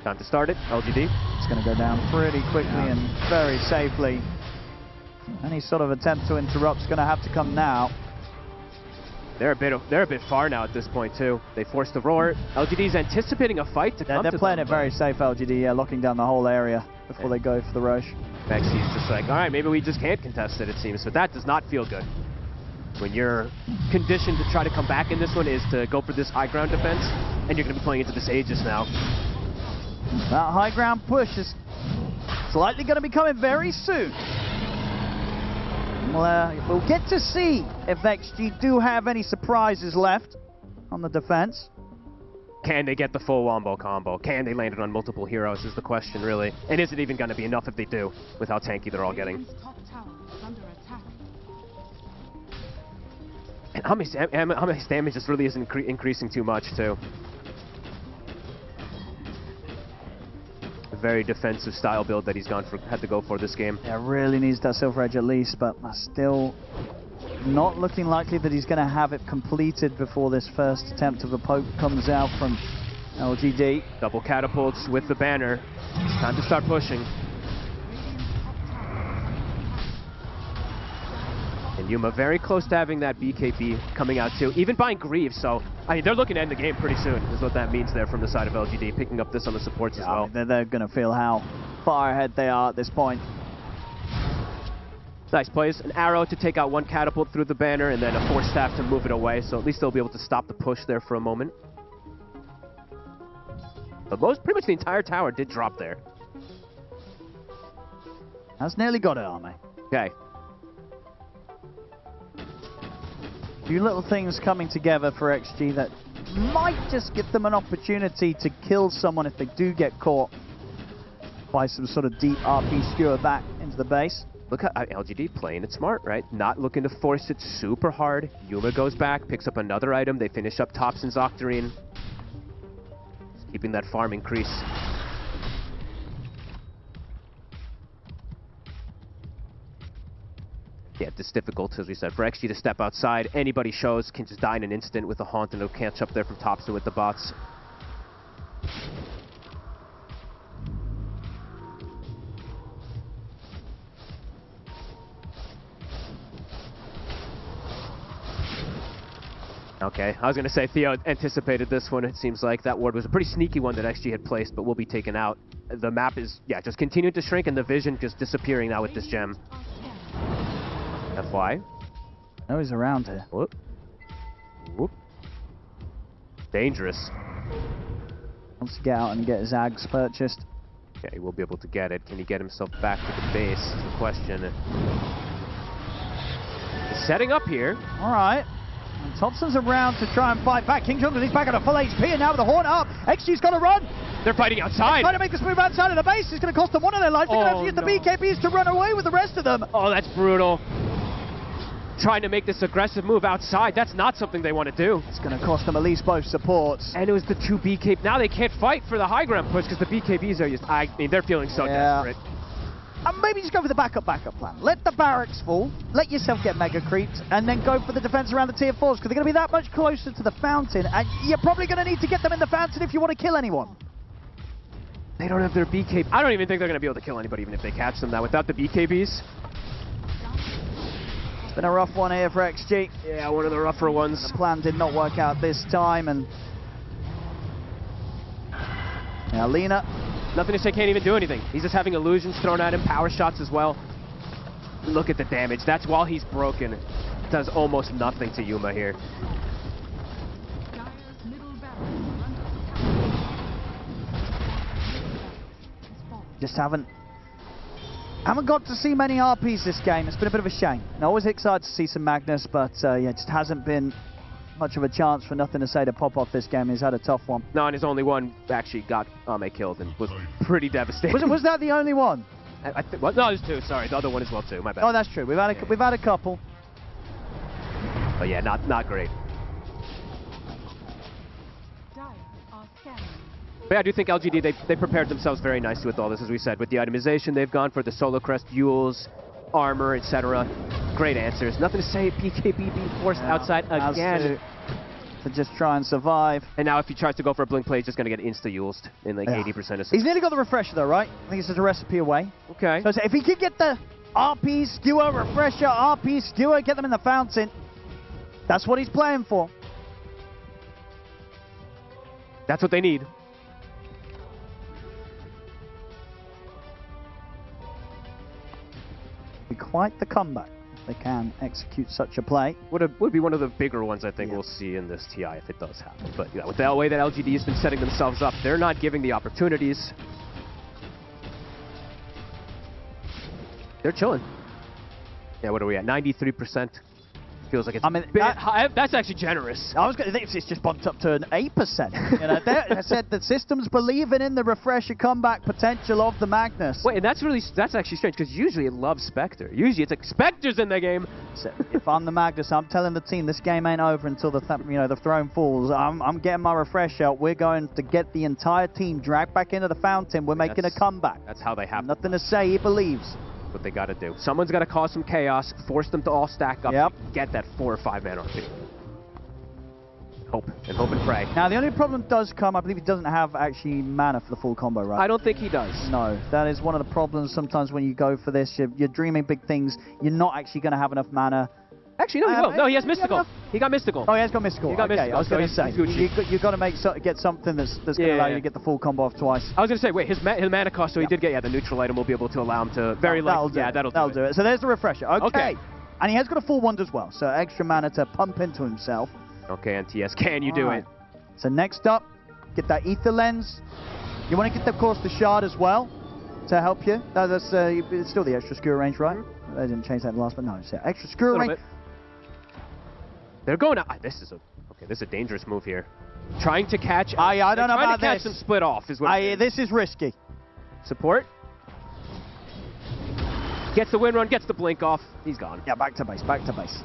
Time to start it. LGD. It's going to go down pretty quickly and very safely. Any sort of attempt to interrupt is going to have to come now. They're a bit far now at this point too. They forced the roar. LGD's anticipating a fight to come to them. They're playing it very safe, LGD, yeah, locking down the whole area before they go for the Roche. Maxi's just like, all right, maybe we just can't contest it seems, but that does not feel good. When you're conditioned to try to come back in this one is to go for this high ground defense, and you're going to be playing into this Aegis now. That high ground push is likely going to be coming very soon. We'll get to see if XG do have any surprises left on the defense. Can they get the full wombo combo? Can they land it on multiple heroes is the question, really. And is it even going to be enough if they do, with how tanky they're all getting? And how much damage just really isn't increasing too much, too. very defensive style build that he's had to go for this game. Yeah, really needs that Silver Edge at least, but still not looking likely that he's going to have it completed before this first attempt of a poke comes out from LGD. Double catapults with the banner. It's time to start pushing. And Yuma very close to having that BKB coming out too, even buying Greaves, so I mean, they're looking to end the game pretty soon, is what that means there from the side of LGD, picking up this on the supports as well. They're going to feel how far ahead they are at this point. Nice plays. An arrow to take out one catapult through the banner, and then a force staff to move it away, so at least they'll be able to stop the push there for a moment. But pretty much the entire tower did drop there. That's nearly got it, Army. Okay. A few little things coming together for XG that might just give them an opportunity to kill someone if they do get caught by some sort of deep RP skewer back into the base. Look at LGD playing it smart, right? Not looking to force it super hard. Yuma goes back, picks up another item. They finish up Thompson's Octarine. Just keeping that farm increase. Yeah, it's difficult, as we said, for XG to step outside. Anybody shows can just die in an instant with a haunt, and they'll catch up there from Thompson with the bots. Okay, I was going to say Theo anticipated this one. It seems like that ward was a pretty sneaky one that XG had placed, but will be taken out. The map is, yeah, just continuing to shrink, and the vision just disappearing now with this gem. FY. No, he's around here. Whoop. Whoop. Dangerous. Wants to get out and get his Ags purchased. Okay, he will be able to get it. Can he get himself back to the base is the question. He's setting up here. All right. And Thompson's around to try and fight back. King Jungle is back at a full HP, and now with the horn up, XG's got to run. They're fighting outside. They're trying to make this move outside of the base. It's going to cost them one of their lives. They're going to have to use the BKBs to run away with the rest of them. Oh, that's brutal. Trying to make this aggressive move outside. That's not something they want to do. It's going to cost them at least both supports. And it was the two BKB. Now they can't fight for the high ground push because the BKBs are just, I mean, they're feeling so desperate. And maybe just go for the backup plan. Let the barracks fall, let yourself get mega creeped, and then go for the defense around the tier 4s, because they're going to be that much closer to the fountain, and you're probably going to need to get them in the fountain if you want to kill anyone. They don't have their BKB. I don't even think they're going to be able to kill anybody even if they catch them now without the BKBs. Been a rough one here for XG. Yeah, one of the rougher ones. The plan did not work out this time, and now Lena. Nothing to say, can't even do anything. He's just having illusions thrown at him, power shots as well. Look at the damage. That's while he's broken. It does almost nothing to Yuma here. Just haven't got to see many RPs this game. It's been a bit of a shame. I'm always excited to see some Magnus, but yeah, just hasn't been much of a chance for Nothing to Say to pop off this game. He's had a tough one. No, and his only one actually got Ame killed and was pretty devastating. Was that the only one? Well, no, there's two. Sorry, the other one as well too. My bad. Oh, that's true. We've had a couple. But yeah, not great. But yeah, I do think LGD, they prepared themselves very nicely with all this, as we said. With the itemization, they've gone for the Solar Crest, Yules, armor, etc. Great answers. Nothing to say, PKB being forced outside again. To just try and survive. And now if he tries to go for a blink play, he's just going to get insta-Yulesed in like 80% of... He's nearly got the refresher though, right? I think it's just a recipe away. Okay. So if he could get the RP skewer, refresher, RP skewer, get them in the fountain, that's what he's playing for. That's what they need. Be quite the comeback if they can execute such a play. Would be one of the bigger ones I think we'll see in this TI if it does happen. But yeah, with the way that LGD has been setting themselves up, they're not giving the opportunities. They're chilling. Yeah, what are we at? 93%. Feels like it's I mean, high. That's actually generous. I was going to think it's just bumped up to an 8%. You know, I said that systems believing in the refresher comeback potential of the Magnus. Wait, and that's actually strange because usually it loves Spectre. Usually it's like Spectre's in the game. So if I'm the Magnus, I'm telling the team this game ain't over until the throne falls. I'm getting my refresh out. We're going to get the entire team dragged back into the fountain. We're making a comeback. That's how they have. Nothing to say. He believes. What they got to do. Someone's got to cause some chaos, force them to all stack up, get that 4 or 5 man RP. Hope and pray. Now the only problem does come, I believe he doesn't have actually mana for the full combo, right? I don't think he does. No, that is one of the problems sometimes when you go for this. You're dreaming big things. You're not actually going to have enough mana. Actually, no, he will. No, he has Mystical. He got Mystical. Oh, he has got Mystical. He got Mystical. I was going to say, you've got to get something that's going to allow you to get the full combo off twice. I was going to say, wait, his mana cost, so he did get, the neutral item will be able to allow him to that'll do it. So there's the refresher. Okay. And he has got a full wand as well, so extra mana to pump into himself. Okay, NTS, can you do it? So next up, get that Ether Lens. You want to get, of course, the Shard as well to help you. That's it's still the extra skewer range, right? They didn't change that last, but no, it's extra skewer range. They're going to... This is a dangerous move here. Trying to catch... I don't know about this. Trying to catch them split off is what this is risky. Support. Gets the win run, gets the blink off. He's gone. Yeah, back to base, back to base.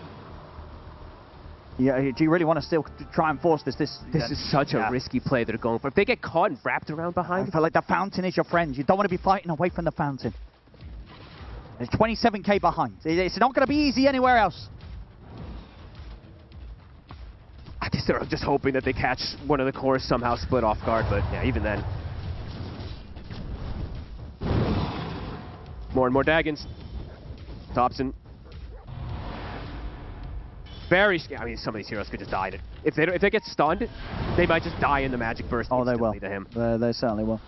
Yeah, do you really want to still try and force this? This is such a risky play they're going for. If they get caught and wrapped around behind... I feel like the fountain is your friend. You don't want to be fighting away from the fountain. There's 27k behind. It's not going to be easy anywhere else. I guess they're just hoping that they catch one of the cores somehow split off guard, but yeah, even then. More and more Daggons. Thompson. Very scary. I mean, some of these heroes could just die. If they get stunned, they might just die in the magic burst. Oh, they will. To him. They certainly will.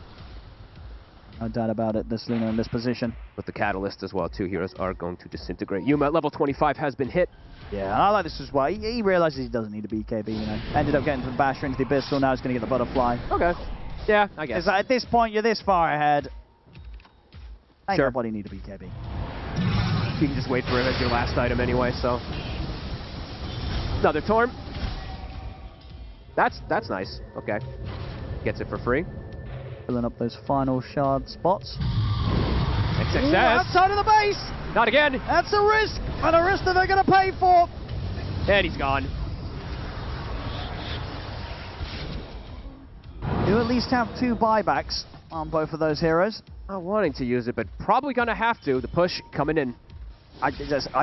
No doubt about it. This Luna in this position. With the Catalyst as well, 2 heroes are going to disintegrate. Yuma at level 25 has been hit. Yeah, I like this as well. He realizes he doesn't need a BKB, you know. Ended up getting the Basher into the Abyssal, now he's going to get the Butterfly. Okay. Yeah, I guess. At this point, you're this far ahead. Ain't nobody need a BKB. You can just wait for it as your last item anyway, so. Another Torm. That's nice. Okay. Gets it for free. Filling up those final shard spots. XXS. Ooh, outside of the base! Not again! That's a risk! And a risk that they're going to pay for! And he's gone. You at least have 2 buybacks on both of those heroes. Not wanting to use it, but probably going to have to. The push coming in. I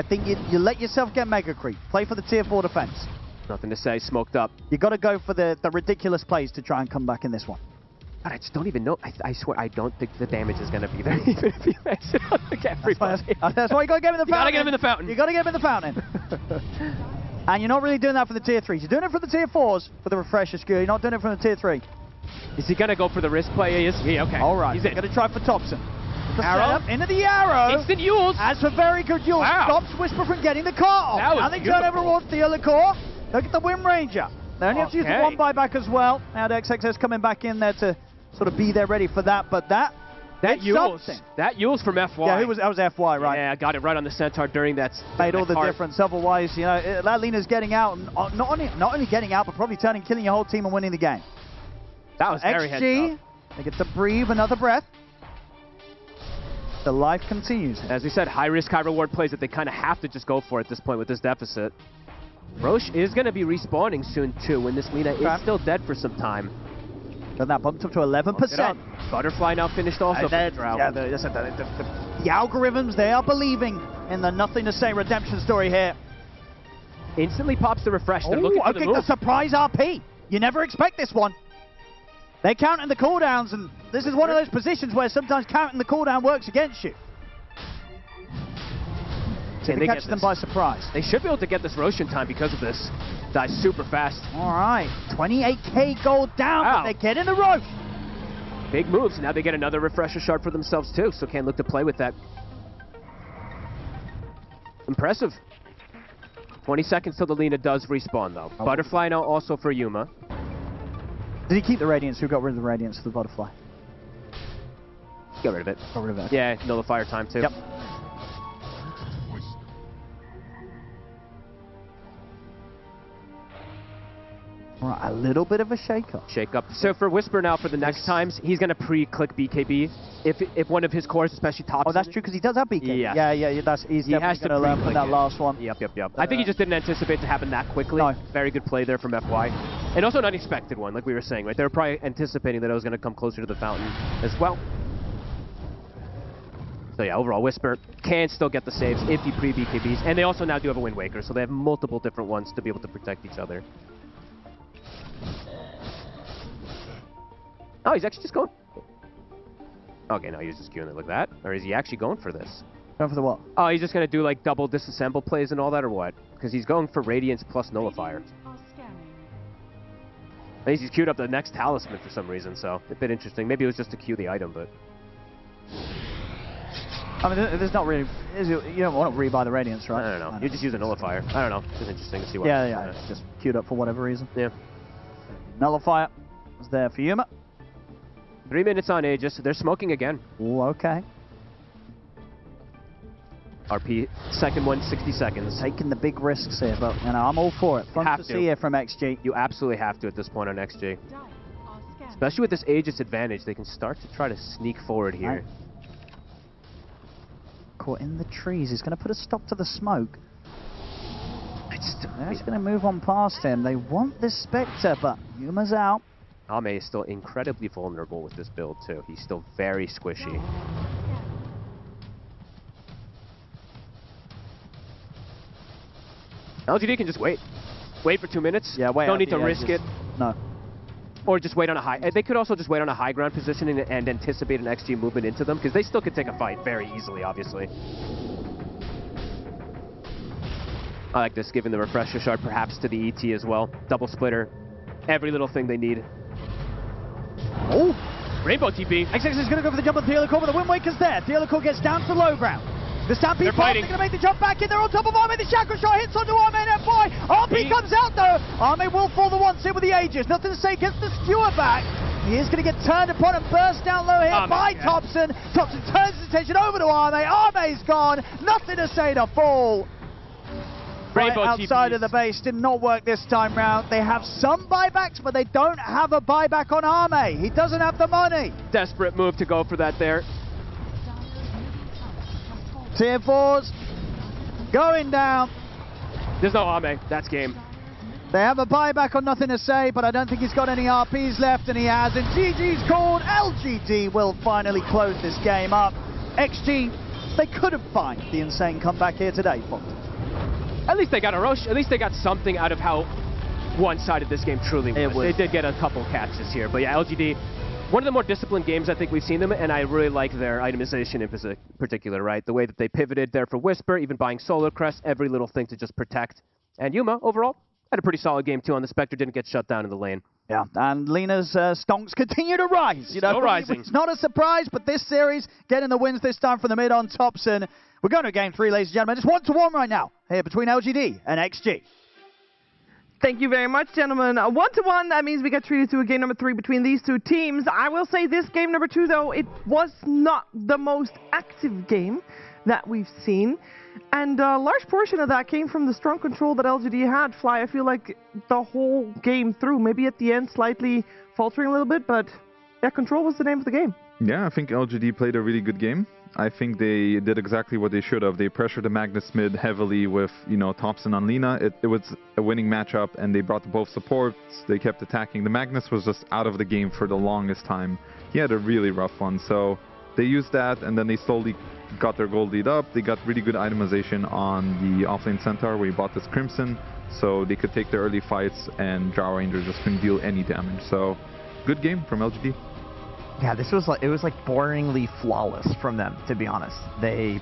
think you let yourself get Mega Creep. Play for the tier 4 defense. Nothing to say. Smoked up. You got to go for the ridiculous plays to try and come back in this one. God, I just don't even know. I swear, I don't think the damage is going to be there, even if you makes it on everybody. That's why you got to get him in the fountain. You got to get him in the fountain. You got to get him in the fountain. And you're not really doing that for the tier 3s. You're doing it for the tier 4s for the refresher skewer. You're not doing it for the tier 3. Is he going to go for the risk play? He is. Yeah, okay. All right. He's going to try for Thompson. Arrow. Into the arrow. Instant Yules. That's a very good Yules. Wow. Stops Whisper from getting the car off. And they turn over towards the other core. Look at the Wind Ranger. They only have to use the 1 buyback as well. Now the XXS coming back in there to sort of be there ready for that, but that Yules from FY. Yeah, that was FY, right? Yeah, got it right on the Centaur during that. Made all the difference. Otherwise, you know, that Lena's getting out, and not only getting out, but probably killing your whole team and winning the game. That was very heads up. They get to breathe another breath. The life continues. As we said, high risk, high reward plays that they kind of have to just go for at this point with this deficit. Roche is going to be respawning soon too, when this Lena is still dead for some time. And that bumped up to 11%. Butterfly now finished also for the Drow. Yeah, the algorithms, they are believing in the nothing to say redemption story here. Instantly pops the refresh. They're looking for the move. The surprise RP. You never expect this one. They're counting the cooldowns, and this is one of those positions where sometimes counting the cooldown works against you. So they catch them by surprise. They should be able to get this Roche in time because of this. Dies super fast. All right, 28k gold down, but they get in the Roche. Big moves. Now they get another refresher shard for themselves too, so can look to play with that. Impressive. 20 seconds till the Lena does respawn though. Okay. Butterfly now also for Yuma. Did he keep the Radiance? Who got rid of the Radiance for the Butterfly? Got rid of it. Got rid of it. Yeah, nullifier time too. Yep. Right, a little bit of a shake-up. So for Whisper now, for the next times, he's going to pre-click BKB. If one of his cores, especially top. Oh, that's true, because he does have BKB. Yes. Yeah, that's easy. He has to learn from that last one. Yep. I think he just didn't anticipate it to happen that quickly. No. Very good play there from FY. And also an unexpected one, like we were saying, right? They were probably anticipating that it was going to come closer to the fountain as well. So yeah, overall, Whisper can still get the saves if he pre-BKBs. And they also now do have a Wind Waker, so they have multiple different ones to be able to protect each other. Oh, he's actually just going. Okay, no, he was just queuing it like that. Or is he actually going for this? Going for the what? Oh, he's just going to do like double disassemble plays and all that, or what? Because he's going for Radiance plus Nullifier. I think he's queued up the next Talisman for some reason, so a bit interesting. Maybe it was just to queue the item, but... I mean, there's not really... You don't want to rebuy the Radiance, right? I don't know. You just use a Nullifier. I don't know. It's just interesting to see what... Yeah, it's just queued up for whatever reason. Yeah. Nullifier was there for Yuma. 3 minutes on Aegis. They're smoking again. Ooh, okay. RP, second one, 60 seconds. Taking the big risks here, but you know, I'm all for it. Fun to see here from XG. You absolutely have to at this point on XG. Especially with this Aegis advantage, they can start to try to sneak forward here. Right. Caught in the trees. He's going to put a stop to the smoke. They're just going to move on past him. They want this Spectre, but Yuma's out. Ame is still incredibly vulnerable with this build, too. He's still very squishy. LGD can just wait. Wait for 2 minutes. Yeah, wait. Don't need to risk it. No. Or just wait on a high... They could also just wait on a high ground positioning and anticipate an XG movement into them, because they still could take a fight very easily, obviously. I like this, giving the refresher shard perhaps to the ET as well. Double splitter. Every little thing they need. Oh! Rainbow TP. XX is going to go for the jump on Theolicore, but the Wind Waker's there. Theolicore gets down to low ground. The Stampede are going to make the jump back in. They're on top of Arme. The Chakra Shot hits onto Arme and FY. RP comes out though. Arme will fall the once in with the Aegis. Nothing to say, gets the skewer back. He is going to get turned upon and burst down low here by Thompson. Thompson turns his attention over to Arme. Arme's gone. Nothing to say to fall. Right outside of the base, did not work this time round. They have some buybacks, but they don't have a buyback on Arme. He doesn't have the money. Desperate move to go for that there. Tier 4s going down. There's no Ame. That's game. They have a buyback on Nothing to Say, but I don't think he's got any RPs left, and he has. And GG's called. LGD will finally close this game up. XG, they couldn't find the insane comeback here today, folks. At least they got a rush. At least they got something out of how one-sided this game truly was. They did get a couple catches here. But yeah, LGD, one of the more disciplined games I think we've seen them, and I really like their itemization in particular, right? The way that they pivoted there for Whisper, even buying Solar Crest, every little thing to just protect. And Yuma, overall, had a pretty solid game too on the Spectre, didn't get shut down in the lane. Yeah, and Lena's stonks continue to rise. You know, still rising. It's not a surprise, but this series, getting the wins this time from the mid on Thompson. We're going to game 3, ladies and gentlemen. It's 1-1 right now, here between LGD and XG. Thank you very much, gentlemen. 1-1, that means we get treated to a game number 3 between these two teams. I will say this game number 2, though, it was not the most active game that we've seen. And a large portion of that came from the strong control that LGD had. Fly, I feel like the whole game through, maybe at the end slightly faltering a little bit, but yeah, control was the name of the game. Yeah, I think LGD played a really good game. I think they did exactly what they should have. They pressured the Magnus mid heavily with, you know, Thompson on Lena. It was a winning matchup, and they brought both supports. They kept attacking. The Magnus was just out of the game for the longest time. He had a really rough one, so they used that, and then they slowly got their gold lead up. They got really good itemization on the offlane Centaur, where he bought this Crimson, so they could take the early fights, and Drow Ranger just couldn't deal any damage. So, good game from LGD. Yeah, this was like, it was like boringly flawless from them, to be honest. They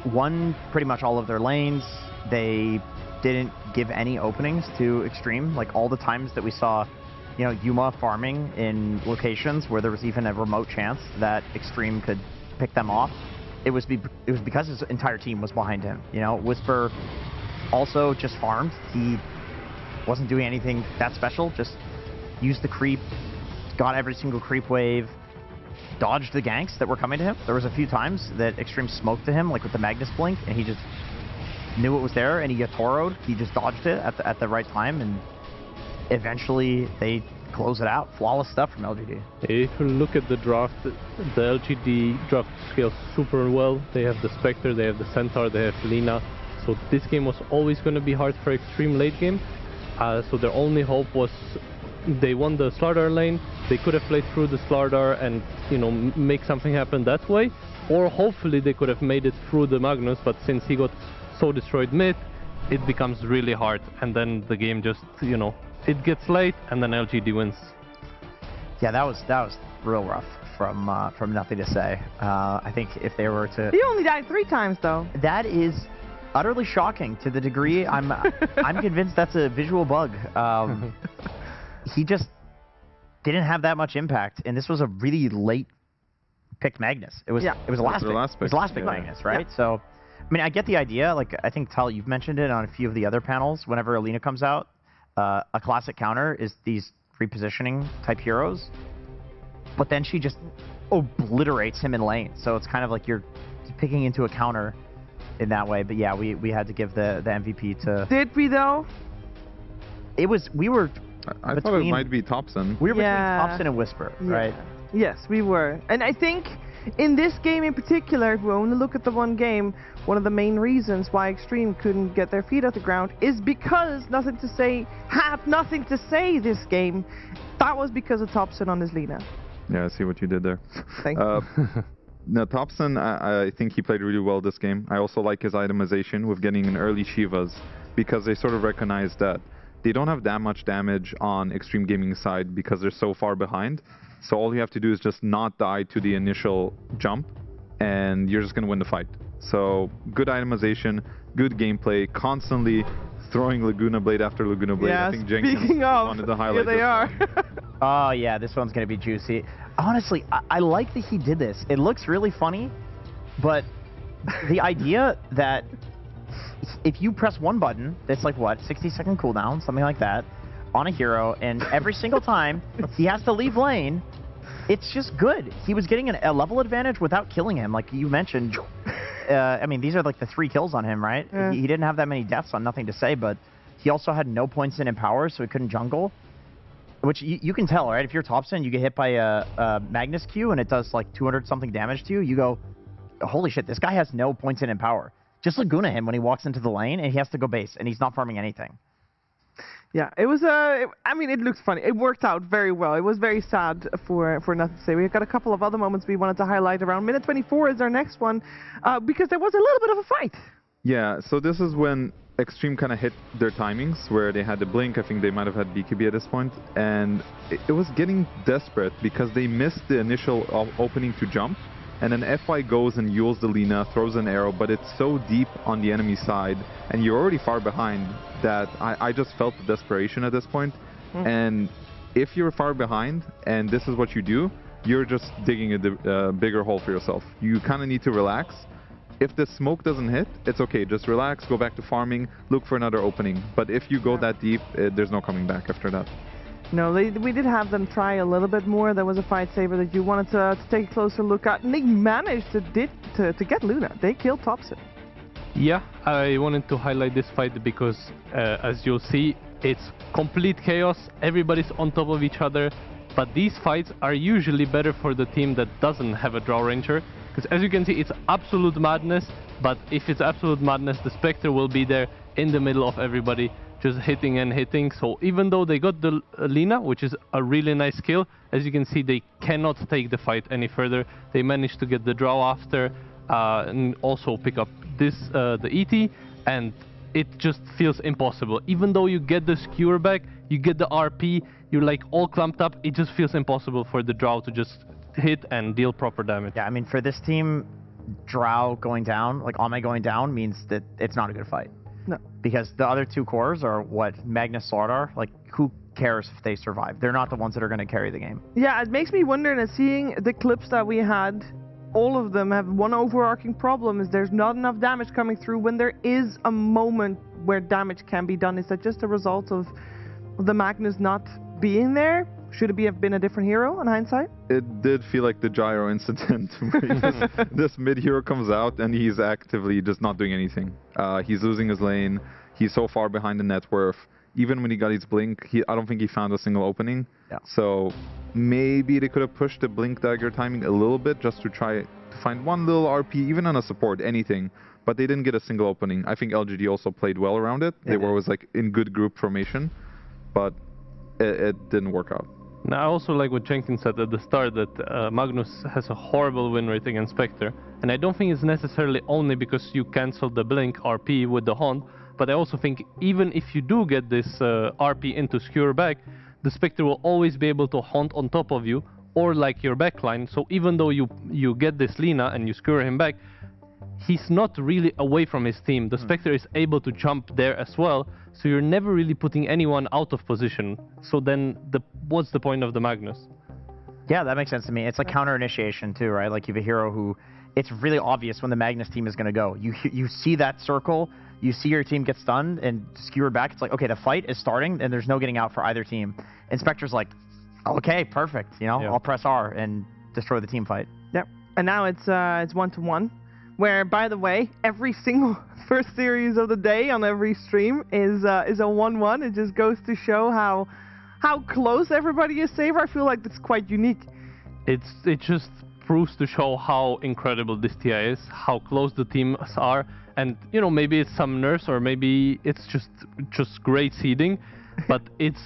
won pretty much all of their lanes. They didn't give any openings to Extreme. Like all the times that we saw, you know, Yuma farming in locations where there was even a remote chance that Extreme could pick them off, it was because his entire team was behind him. You know, Whisper also just farmed. He wasn't doing anything that special. Just used the creep. Got every single creep wave, dodged the ganks that were coming to him. There was a few times that Extreme smoked to him, like with the Magnus Blink, and he just knew it was there, and he Yatoro'd. He just dodged it at the right time, and eventually they close it out. Flawless stuff from LGD. If you look at the draft, the LGD draft scales super well. They have the Spectre, they have the Centaur, they have Lina. So this game was always going to be hard for extreme late game. So their only hope was they won the Slardar lane. They could have played through the Slardar and, you know, make something happen that way. Or hopefully they could have made it through the Magnus, but since he got so destroyed mid, it becomes really hard. And then the game just, you know, it gets late and then LGD wins. Yeah, that was real rough from Nothing to Say. I think if they were to... He only died 3 times, though. That is utterly shocking to the degree I'm convinced that's a visual bug. He just didn't have that much impact, and this was a really late picked Magnus. It was it was the last pick. It was the last pick Magnus, right? Yeah. So, I mean, I get the idea. Like, I think Tal, you've mentioned it on a few of the other panels. Whenever Alina comes out, a classic counter is these repositioning type heroes, but then she just obliterates him in lane. So it's kind of like you're picking into a counter in that way. But yeah, we had to give the MVP to... Did we, though? It was... We were... I thought it might be Thompson. We were between Thompson and Whisper, right? Yes, we were. And I think in this game in particular, if we only look at the one game, one of the main reasons why Extreme couldn't get their feet off the ground is because Nothing to Say had nothing to say this game. That was because of Thompson on his Lina. Yeah, I see what you did there. Thank you. No, Thompson, I think he played really well this game. I also like his itemization with getting an early Shivas, because they sort of recognize that they don't have that much damage on Extreme Gaming side because they're so far behind. So all you have to do is just not die to the initial jump, and you're just going to win the fight. So good itemization, good gameplay, constantly throwing Laguna Blade after Laguna Blade. Yeah, I think Jenkins wanted to highlight here they are. Oh yeah, this one's going to be juicy. Honestly, I like that he did this. It looks really funny, but the idea that if you press one button, it's like, what, 60-second cooldown, something like that, on a hero, and every single time he has to leave lane, it's just good. He was getting a level advantage without killing him, like you mentioned. I mean, these are like the 3 kills on him, right? Yeah. He didn't have that many deaths on Nothing to Say, but he also had no points in power, so he couldn't jungle. Which you can tell, right? If you're Thompson, you get hit by a Magnus Q, and it does like 200-something damage to you, you go, holy shit, this guy has no points in power. Just Laguna him when he walks into the lane, and he has to go base, and he's not farming anything. Yeah, it was I mean, it looks funny. It worked out very well. It was very sad for Nothing to Say. We've got a couple of other moments we wanted to highlight around. Minute 24 is our next one, because there was a little bit of a fight. Yeah, so this is when Extreme kind of hit their timings, where they had the blink. I think they might have had BKB at this point, and it was getting desperate because they missed the initial opening to jump. And then FY goes and yules the Lina, throws an arrow, but it's so deep on the enemy side, and you're already far behind, that I just felt the desperation at this point. And if you're far behind, and this is what you do, you're just digging a bigger hole for yourself. You kind of need to relax. If the smoke doesn't hit, it's okay. Just relax, go back to farming, look for another opening. But if you go that deep, there's no coming back after that. No, we did have them try a little bit more. There was a fight saber that you wanted to take a closer look at, and they managed to get Luna. They killed Thompson. Yeah, I wanted to highlight this fight because, as you'll see, it's complete chaos. Everybody's on top of each other. But these fights are usually better for the team that doesn't have a draw ranger. Because as you can see, it's absolute madness. But if it's absolute madness, the Spectre will be there in the middle of everybody, just hitting and hitting. So even though they got the Lina, which is a really nice kill, as you can see, they cannot take the fight any further. They managed to get the draw after, and also pick up this the ET, and it just feels impossible. Even though you get the skewer back, you get the RP, you're like all clumped up, it just feels impossible for the Drow to just hit and deal proper damage. Yeah, I mean, for this team, Drow going down, like Ame going down, means that it's not a good fight. No. Because the other 2 cores are what Magnus Slardar, like, who cares if they survive? They're not the ones that are going to carry the game. Yeah, it makes me wonder, and seeing the clips that we had, all of them have one overarching problem, is there's not enough damage coming through when there is a moment where damage can be done. Is that just a result of the Magnus not being there? Should it have been a different hero in hindsight? It did feel like the gyro incident. This mid-hero comes out and he's actively just not doing anything. He's losing his lane. He's so far behind the net worth. even when he got his blink, I don't think he found a single opening. Yeah. So maybe they could have pushed the blink dagger timing a little bit just to try to find one little RP, even on a support, anything. But they didn't get a single opening. I think LGD also played well around it. They were always like in good group formation, but it didn't work out. Now, I also like what Jenkins said at the start, that Magnus has a horrible win rate against Spectre. And I don't think it's necessarily only because you cancel the blink RP with the Haunt, but I also think even if you do get this RP into skewer back, the Spectre will always be able to Haunt on top of you, or like your backline. So even though you get this Lina and you skewer him back, he's not really away from his team. The Spectre is able to jump there as well, so you're never really putting anyone out of position. So then what's the point of the Magnus? Yeah, that makes sense to me. It's like counter initiation too, right? Like you have a hero who, it's really obvious when the Magnus team is going to go. You see that circle, you see your team get stunned and skewered back. It's like, okay, the fight is starting and there's no getting out for either team. And Spectre's like, okay, perfect. You know, I'll press R and destroy the team fight. Yep. And now it's 1-to-1. Where, by the way, every single first series of the day on every stream is a 1-1. It just goes to show how close everybody is safe. I feel like that's quite unique. It just proves to show how incredible this TI is, how close the teams are, and you know, maybe it's some nerfs or maybe it's just great seeding, but it's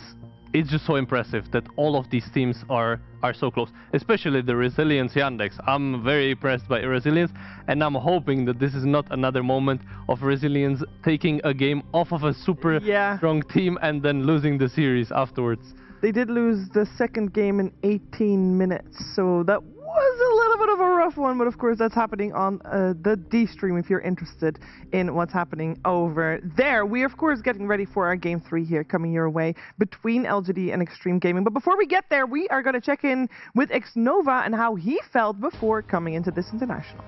just so impressive that all of these teams are so close, especially the Resilience Yandex. I'm very impressed by Resilience, and I'm hoping that this is not another moment of Resilience taking a game off of a super strong team and then losing the series afterwards. They did lose the second game in 18 minutes, so that was a little bit of a rough one, but of course that's happening on the D stream if you're interested in what's happening over there. We are of course getting ready for our game 3 here coming your way between LGD and Extreme Gaming. But before we get there, we are going to check in with Xnova and how he felt before coming into this international.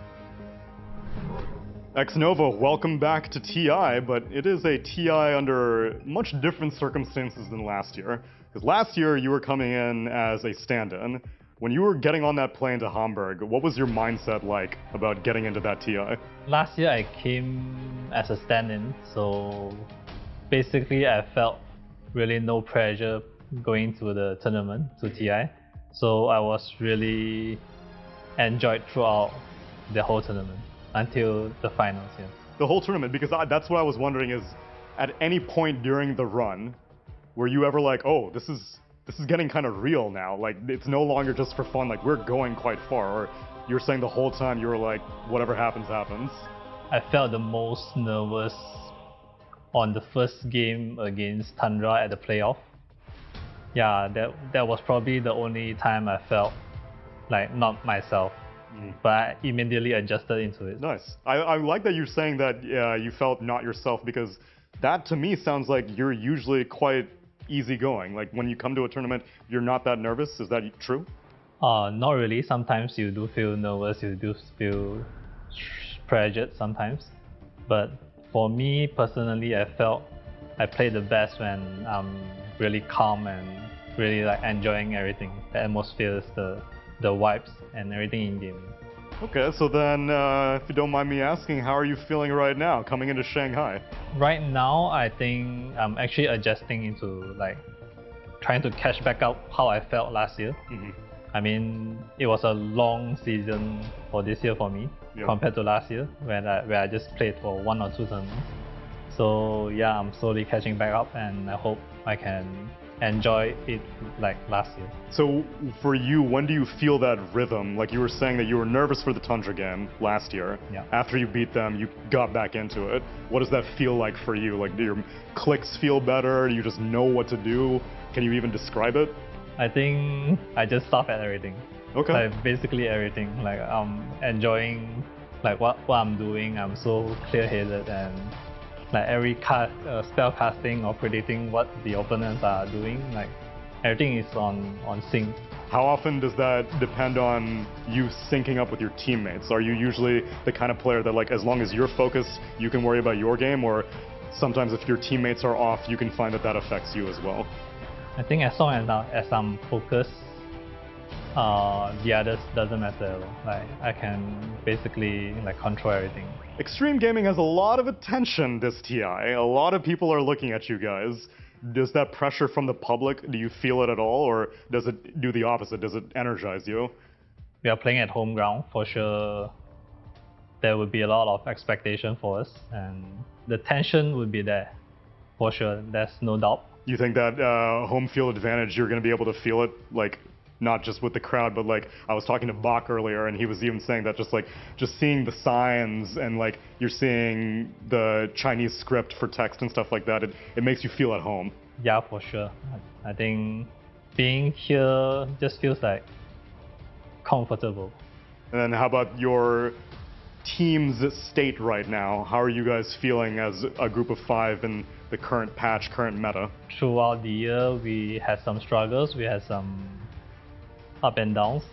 Xnova, welcome back to TI, but it is a TI under much different circumstances than last year. Because last year you were coming in as a stand-in. When you were getting on that plane to Hamburg, what was your mindset like about getting into that TI? Last year I came as a stand-in, so basically I felt really no pressure going to the tournament, to TI. So I was really enjoyed throughout the whole tournament until the finals. Yeah. The whole tournament, because that's what I was wondering is, at any point during the run, were you ever like, oh, this is getting kind of real now, like it's no longer just for fun, like we're going quite far, or you're saying the whole time you were like, whatever happens, happens? I felt the most nervous on the first game against Tundra at the playoff. Yeah, that was probably the only time I felt like not myself, but I immediately adjusted into it. Nice. I like that you're saying that you felt not yourself, because that to me sounds like you're usually quite easygoing. Like when you come to a tournament, you're not that nervous. Is that true? Not really. Sometimes you do feel nervous, you do feel pressured sometimes. But for me personally, I felt I played the best when I'm really calm and really like enjoying everything. The atmosphere, the vibes and everything in game. Okay, so then if you don't mind me asking, how are you feeling right now coming into Shanghai? Right now, I think I'm actually adjusting into like trying to catch back up how I felt last year. I mean, it was a long season for this year for me compared to last year where I just played for 1 or 2 tournaments. So yeah, I'm slowly catching back up and I hope I can enjoy it like last year. So for you, when do you feel that rhythm? Like you were saying that you were nervous for the Tundra game last year. Yeah. After you beat them, you got back into it. What does that feel like for you? Like do your clicks feel better? Do you just know what to do? Can you even describe it? I think I just stop at everything. Okay. Like basically everything. Like I'm enjoying like what I'm doing. I'm so clear-headed and like every spell casting or predicting what the opponents are doing, like everything is on sync. How often does that depend on you syncing up with your teammates? Are you usually the kind of player that like as long as you're focused, you can worry about your game, or sometimes if your teammates are off, you can find that affects you as well? I think as long as I'm focused, the others doesn't matter. Like I can basically like control everything. Extreme Gaming has a lot of attention this TI. A lot of people are looking at you guys. does that pressure from the public, do you feel it at all, or does it do the opposite? Does it energize you? We are playing at home ground, for sure. There would be a lot of expectation for us, and the tension would be there, for sure. There's no doubt. You think that home field advantage, you're going to be able to feel it, like, not just with the crowd, but like I was talking to Bach earlier, and he was even saying that just seeing the signs and like you're seeing the Chinese script for text and stuff like that, it makes you feel at home. Yeah, for sure. I think being here just feels like comfortable. And then how about your team's state right now? How are you guys feeling as a group of 5 in the current patch, current meta? Throughout the year, we had some struggles, we had some up and downs,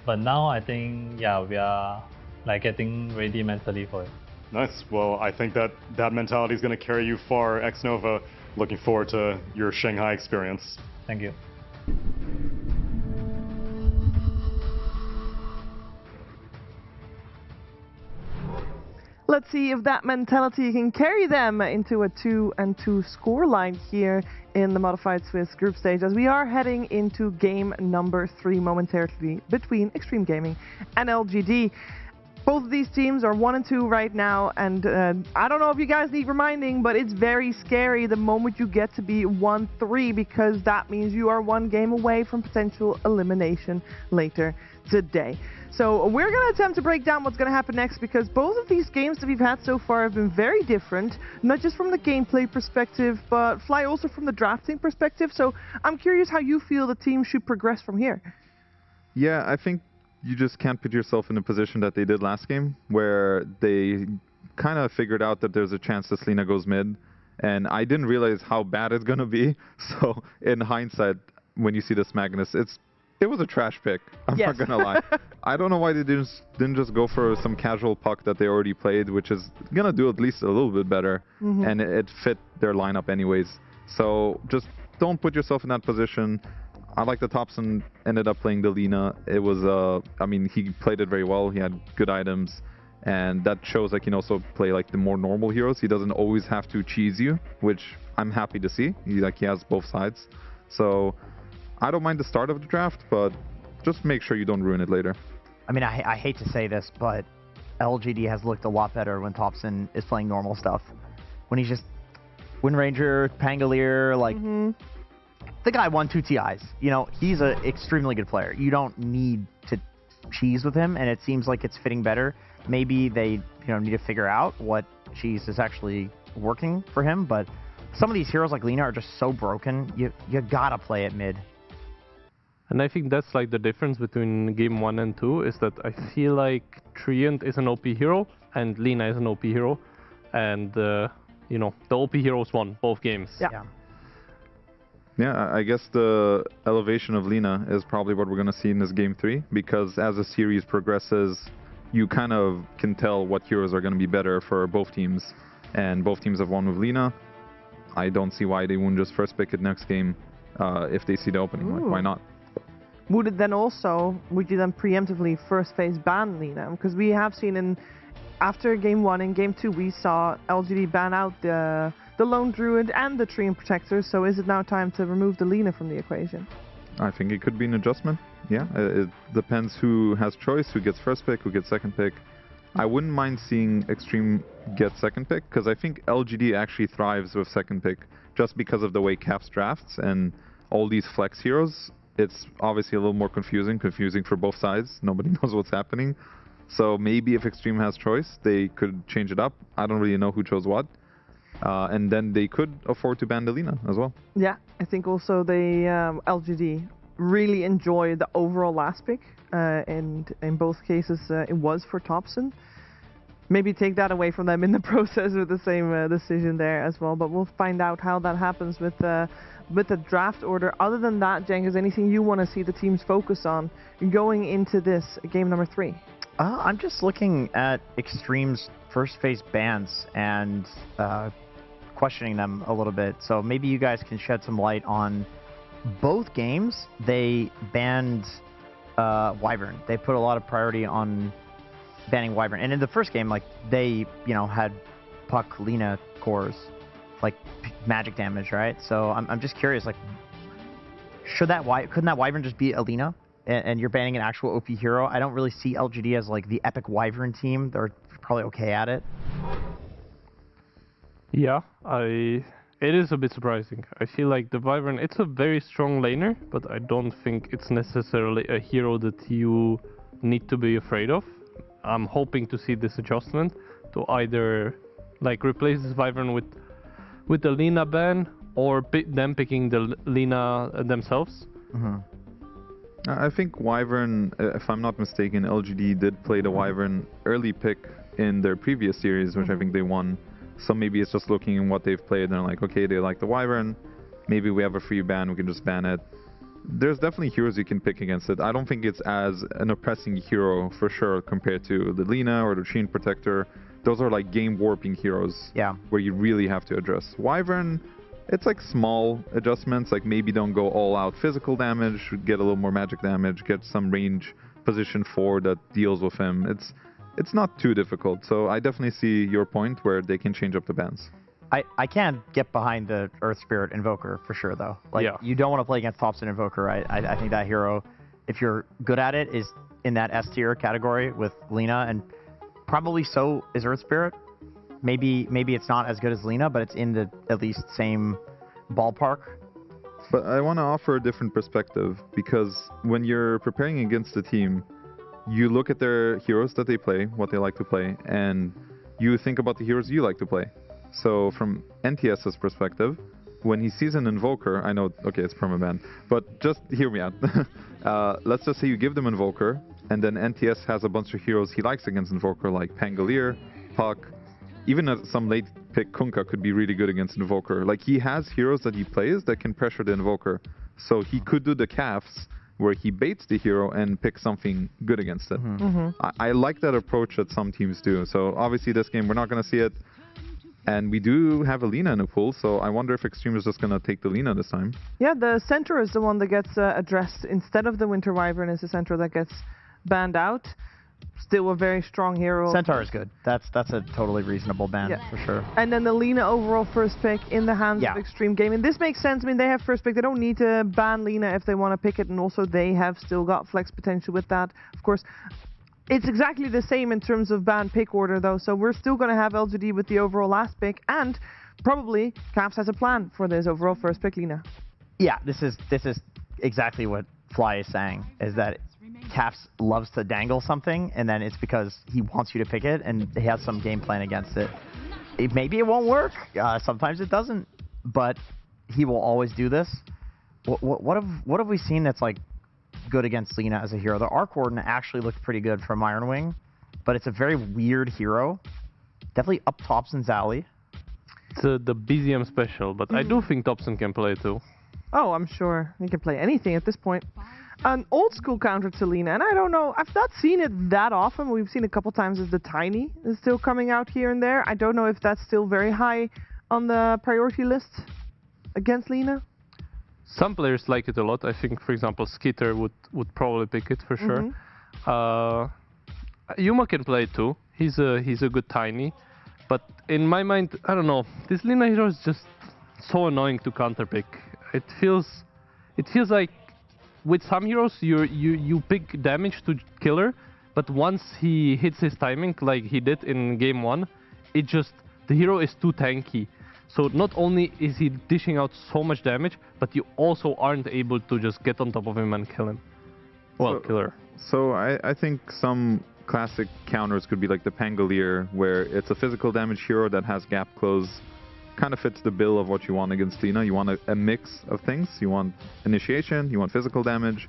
but now I think, yeah, we are like getting ready mentally for it. Nice. Well, I think that mentality is going to carry you far. Xnova, looking forward to your Shanghai experience. Thank you. Let's see if that mentality can carry them into a 2-2 scoreline here in the Modified Swiss group stage, as we are heading into game number 3 momentarily between Extreme Gaming and LGD. Both of these teams are 1-2 right now, and I don't know if you guys need reminding, but it's very scary the moment you get to be 1-3, because that means you are 1 game away from potential elimination later today. So we're going to attempt to break down what's going to happen next, because both of these games that we've had so far have been very different, not just from the gameplay perspective, but Fly also from the drafting perspective. So I'm curious how you feel the team should progress from here. Yeah, I think you just can't put yourself in a position that they did last game, where they kind of figured out that there's a chance that Selena goes mid, and I didn't realize how bad it's going to be. So in hindsight, when you see this Magnus, it was a trash pick. I'm not gonna lie. I don't know why they didn't just go for some casual puck that they already played, which is gonna do at least a little bit better, and it fit their lineup anyways. So just don't put yourself in that position. I like that Thompson ended up playing the Lina. It was I mean, he played it very well. He had good items, and that shows like he can also play like the more normal heroes. He doesn't always have to cheese you, which I'm happy to see. He has both sides. So I don't mind the start of the draft, but just make sure you don't ruin it later. I mean, I hate to say this, but LGD has looked a lot better when Thompson is playing normal stuff. When he's just Wind Ranger, Pangolier, like the guy won 2 TIs. You know, he's an extremely good player. You don't need to cheese with him, and it seems like it's fitting better. Maybe they need to figure out what cheese is actually working for him, but some of these heroes like Lina are just so broken. You gotta play it mid. And I think that's like the difference between game 1 and 2, is that I feel like Treant is an OP hero and Lina is an OP hero, and the OP heroes won both games. Yeah, I guess the elevation of Lina is probably what we're going to see in this game 3, because as the series progresses, you kind of can tell what heroes are going to be better for both teams, and both teams have won with Lina. I don't see why they wouldn't just first pick it next game if they see the opening. Like, why not? Would you then preemptively first phase ban Lina? Because we have seen after game 1 and game 2, we saw LGD ban out the Lone Druid and the Treant Protector. So is it now time to remove the Lina from the equation? I think it could be an adjustment. Yeah, it depends who has choice, who gets first pick, who gets second pick. I wouldn't mind seeing Extreme get second pick, because I think LGD actually thrives with second pick, just because of the way Caps drafts and all these flex heroes. It's obviously a little more confusing for both sides. Nobody knows what's happening. So maybe if Extreme has choice, they could change it up. I don't really know who chose what. And then they could afford to ban the Lina as well. Yeah, I think also the LGD really enjoy the overall last pick. And in both cases, it was for Thompson. Maybe take that away from them in the process with the same decision there as well. But we'll find out how that happens with the draft order. Other than that, Cenk, is anything you want to see the teams focus on going into this game number 3? I'm just looking at Extreme's first phase bans and questioning them a little bit. So maybe you guys can shed some light on both games. They banned Wyvern. They put a lot of priority on banning Wyvern. And in the first game, like, they, had Puck Lina cores, like, magic damage, right? So I'm just curious, like, couldn't that Wyvern just beat Alina? And you're banning an actual OP hero? I don't really see LGD as like the epic Wyvern team. They're probably okay at it. Yeah, it is a bit surprising. I feel like the Wyvern, it's a very strong laner, but I don't think it's necessarily a hero that you need to be afraid of. I'm hoping to see this adjustment to either like replace this Wyvern with the Lina ban or them picking the Lina themselves. I think Wyvern, if I'm not mistaken, LGD did play the Wyvern early pick in their previous series, which I think they won. So maybe it's just looking at what they've played and they're like, okay, they like the Wyvern, maybe we have a free ban, we can just ban it. There's definitely heroes you can pick against it. I don't think it's as an oppressing hero for sure compared to the Lina or the Chain Protector. Those are like game warping heroes where you really have to address. Wyvern, it's like small adjustments, like maybe don't go all out physical damage, get a little more magic damage, get some range position 4 that deals with him. It's not too difficult, so I definitely see your point where they can change up the bans. I can get behind the Earth Spirit Invoker for sure, though. Like, you don't want to play against Thompson Invoker, right? I think that hero, if you're good at it, is in that S tier category with Lina, and probably so is Earth Spirit. Maybe it's not as good as Lina, but it's in the at least same ballpark. But I want to offer a different perspective, because when you're preparing against a team, you look at their heroes that they play, what they like to play, and you think about the heroes you like to play. So from NTS's perspective, when he sees an Invoker, I know, okay, it's permaban, but just hear me out. Let's just say you give them Invoker, and then NTS has a bunch of heroes he likes against Invoker, like Pangolier, Puck, even some late pick Kunkka could be really good against Invoker. Like, he has heroes that he plays that can pressure the Invoker. So he could do the calves, where he baits the hero and picks something good against it. I like that approach that some teams do. So obviously this game we're not going to see it, and we do have a Lina in the pool, so I wonder if Extreme is just going to take the Lina this time. Yeah, the Centaur is the one that gets addressed instead of the Winter Wyvern. Is the Centaur that gets banned out. Still a very strong hero. Centaur is good. That's a totally reasonable ban for sure. And then the Lina overall first pick in the hands of Extreme Gaming. This makes sense. I mean, they have first pick. They don't need to ban Lina if they want to pick it, and also they have still got flex potential with that. Of course, it's exactly the same in terms of ban pick order, though. So we're still going to have LGD with the overall last pick, and probably Caps has a plan for this overall first pick, Lina. Yeah, this is exactly what Fly is saying, is that Caps loves to dangle something, and then it's because he wants you to pick it, and he has some game plan against it. Maybe it won't work. Sometimes it doesn't, but he will always do this. What have we seen that's like good against Lina as a hero? The Arc Warden actually looked pretty good from Iron Wing, but it's a very weird hero. Definitely up Thompson's alley. It's the BZM special, but I do think Thompson can play too. Oh, I'm sure he can play anything at this point. An old school counter to Lina, and I don't know, I've not seen it that often. We've seen a couple times as the Tiny is still coming out here and there. I don't know if that's still very high on the priority list against Lina. Some players like it a lot. I think, for example, Skitter would probably pick it for sure. Yuma can play it too. He's a good Tiny. But in my mind, I don't know, this Lina hero is just so annoying to counterpick. It feels like with some heroes you pick damage to kill her, but once he hits his timing like he did in game 1, the hero is too tanky. So not only is he dishing out so much damage, but you also aren't able to just get on top of him and kill him. Well, kill her. So I think some classic counters could be like the Pangolier, where it's a physical damage hero that has gap close. Kind of fits the bill of what you want against Lina. You want a mix of things. You want initiation, you want physical damage,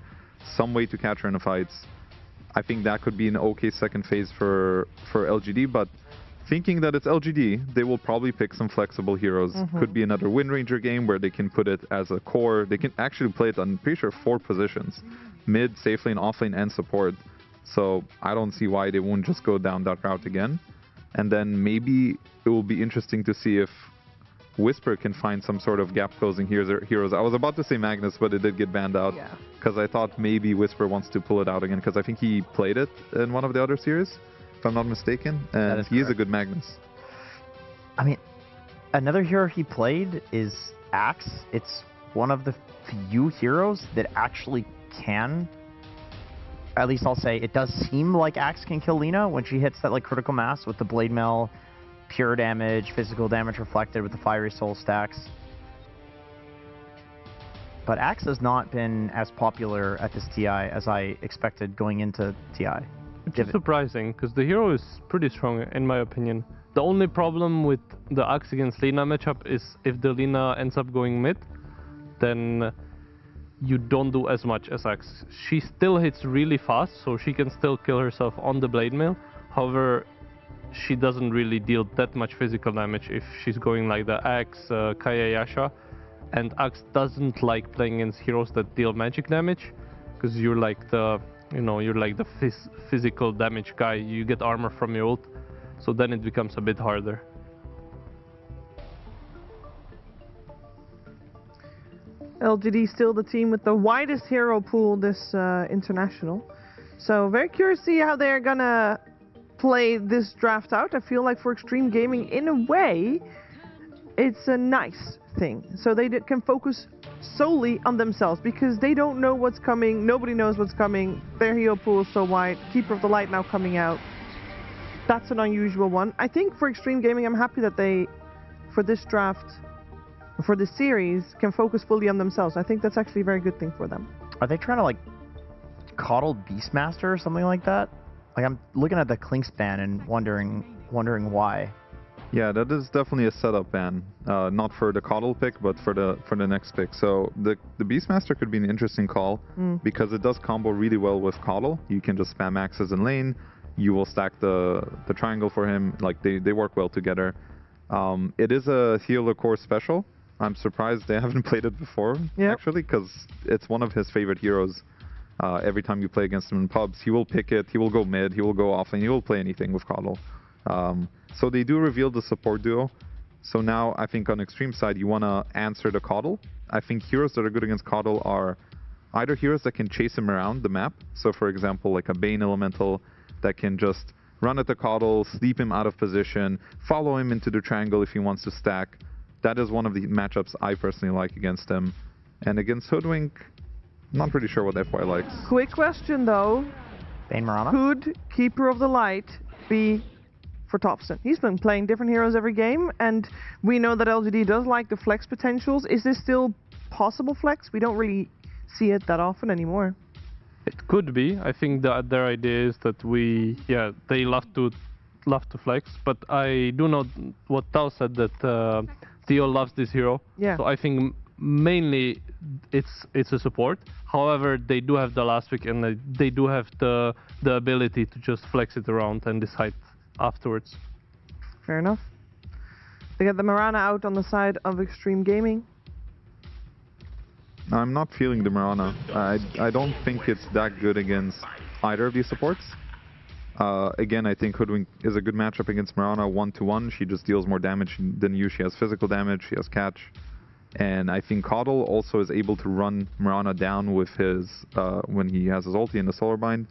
some way to catch her in the fights. I think that could be an okay second phase for LGD, but thinking that it's LGD, they will probably pick some flexible heroes. Could be another Wind Ranger game where they can put it as a core. They can actually play it on, I'm pretty sure, 4 positions. Mid, safe lane, off lane, and support. So I don't see why they won't just go down that route again. And then maybe it will be interesting to see if Whisper can find some sort of gap closing heroes. I was about to say Magnus, but it did get banned out because I thought maybe Whisper wants to pull it out again, because I think he played it in one of the other series, if I'm not mistaken, and he is a good Magnus. I mean, Another hero he played is Axe. It's one of the few heroes that actually can, at least I'll say, it does seem like Axe can kill Lina when she hits that like critical mass with the Blade Mail, pure damage, physical damage reflected with the Fiery Soul stacks. But Axe has not been as popular at this TI as I expected going into TI. Which is surprising, because the hero is pretty strong in my opinion. The only problem with the Axe against Lina matchup is if the Lina ends up going mid, then you don't do as much as Axe. She still hits really fast, so she can still kill herself on the Blade Mail. However, she doesn't really deal that much physical damage if she's going like the Axe, Kaya Yasha. And Axe doesn't like playing against heroes that deal magic damage, because you're like the, you're like the physical damage guy. You get armor from your ult, so then it becomes a bit harder. LGD still the team with the widest hero pool this international. So very curious to see how they're gonna play this draft out. I feel like for Extreme Gaming, in a way, it's a nice thing. So they can focus solely on themselves because they don't know what's coming. Nobody knows what's coming. Their hero pool is so wide. Keeper of the Light now coming out. That's an unusual one. I think for Extreme Gaming, I'm happy that they, for this draft, for this series, can focus fully on themselves. I think that's actually a very good thing for them. Are they trying to like coddle Beastmaster or something like that? Like I'm looking at the Clinks ban and wondering why. Yeah, that is definitely a setup ban. Not for the coddle pick, but for the next pick. So the Beastmaster could be an interesting call because it does combo really well with coddle. You can just spam axes in lane. You will stack the triangle for him. Like they work well together. It is a healer core special. I'm surprised they haven't played it before, actually, because it's one of his favorite heroes. Every time you play against him in pubs, he will pick it, he will go mid, he will go offlane, he will play anything with coddle. So they do reveal the support duo. So now I think on extreme side, you want to answer the coddle. I think heroes that are good against coddle are either heroes that can chase him around the map. So for example, like a Bane Elemental that can just run at the coddle, sleep him out of position, follow him into the triangle if he wants to stack. That is one of the matchups I personally like against him. And against Hoodwink, not pretty sure what FY likes. Quick question though. Bane Marana? Could Keeper of the Light be for Topson? He's been playing different heroes every game, and we know that LGD does like the flex potentials. Is this still possible flex? We don't really see it that often anymore. It could be. I think that their idea is that they love to flex, but I do know what Tao said, that Theo loves this hero. Yeah. So I think mainly it's a support. However, they do have the last pick and they do have the ability to just flex it around and decide afterwards. Fair enough. They get the Marana out on the side of Extreme Gaming. I'm not feeling the Marana. I don't think it's that good against either of these supports. Again, I think Hoodwink is a good matchup against Marana 1-to-1. She just deals more damage than you. She has physical damage, she has catch. And I think Coddle also is able to run Marana down with his, when he has his ulti in the Solar Bind.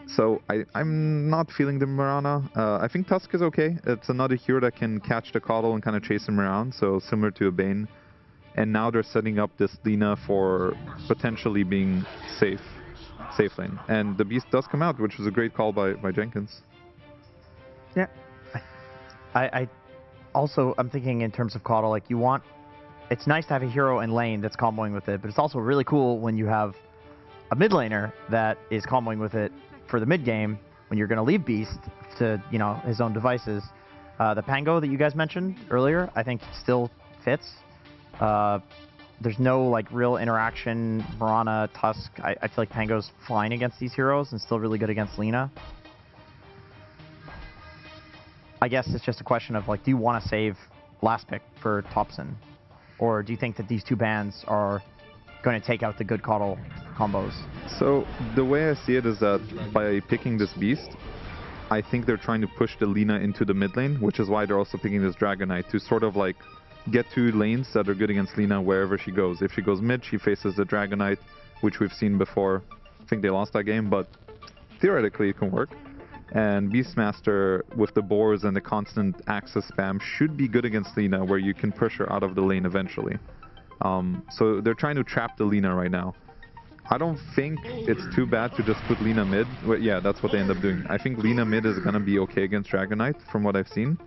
So I'm not feeling the Marana. I think Tusk is okay. It's another hero that can catch the Coddle and kind of chase him around, so similar to a Bane. And now they're setting up this Lina for potentially being safe lane. And the Beast does come out, which was a great call by Jenkins. Yeah. I also, I'm thinking in terms of Coddle, like it's nice to have a hero in lane that's comboing with it, but it's also really cool when you have a mid laner that is comboing with it for the mid game when you're going to leave Beast to, his own devices. The Pango that you guys mentioned earlier, I think still fits. There's no real interaction. Marana, Tusk, I feel like Pango's fine against these heroes and still really good against Lina. I guess it's just a question of do you want to save last pick for Topson? Or do you think that these two bans are going to take out the good Coddle combos? So the way I see it is that by picking this Beast, I think they're trying to push the Lina into the mid lane, which is why they're also picking this Dragon Knight to sort of get two lanes that are good against Lina wherever she goes. If she goes mid, she faces the Dragon Knight, which we've seen before. I think they lost that game, but theoretically it can work. And Beastmaster, with the boars and the constant access spam, should be good against Lina, where you can push her out of the lane eventually. So they're trying to trap the Lina right now. I don't think it's too bad to just put Lina mid. Well, yeah, that's what they end up doing. I think Lina mid is going to be okay against Dragonite, from what I've seen.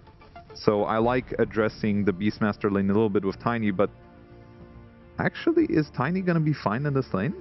So I like addressing the Beastmaster lane a little bit with Tiny, but actually, is Tiny going to be fine in this lane?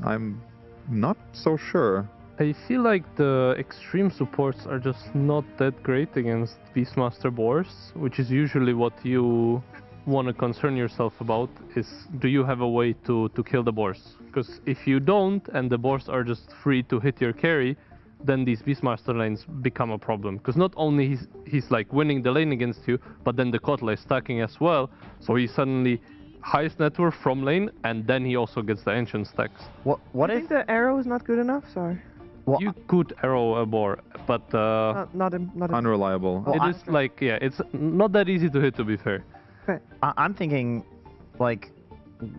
I'm not so sure. I feel like the extreme supports are just not that great against Beastmaster boars, which is usually what you want to concern yourself about, is do you have a way to kill the boars? Because if you don't, and the boars are just free to hit your carry, then these Beastmaster lanes become a problem. Because not only he's like winning the lane against you, but then the Kotla is stacking as well, so he's suddenly highest net worth from lane, and then he also gets the ancient stacks. What if you think the arrow is not good enough? Sorry. Well, you could arrow a boar, but not unreliable. Well, it is like, yeah, it's not that easy to hit, to be fair. Okay. I'm thinking, like,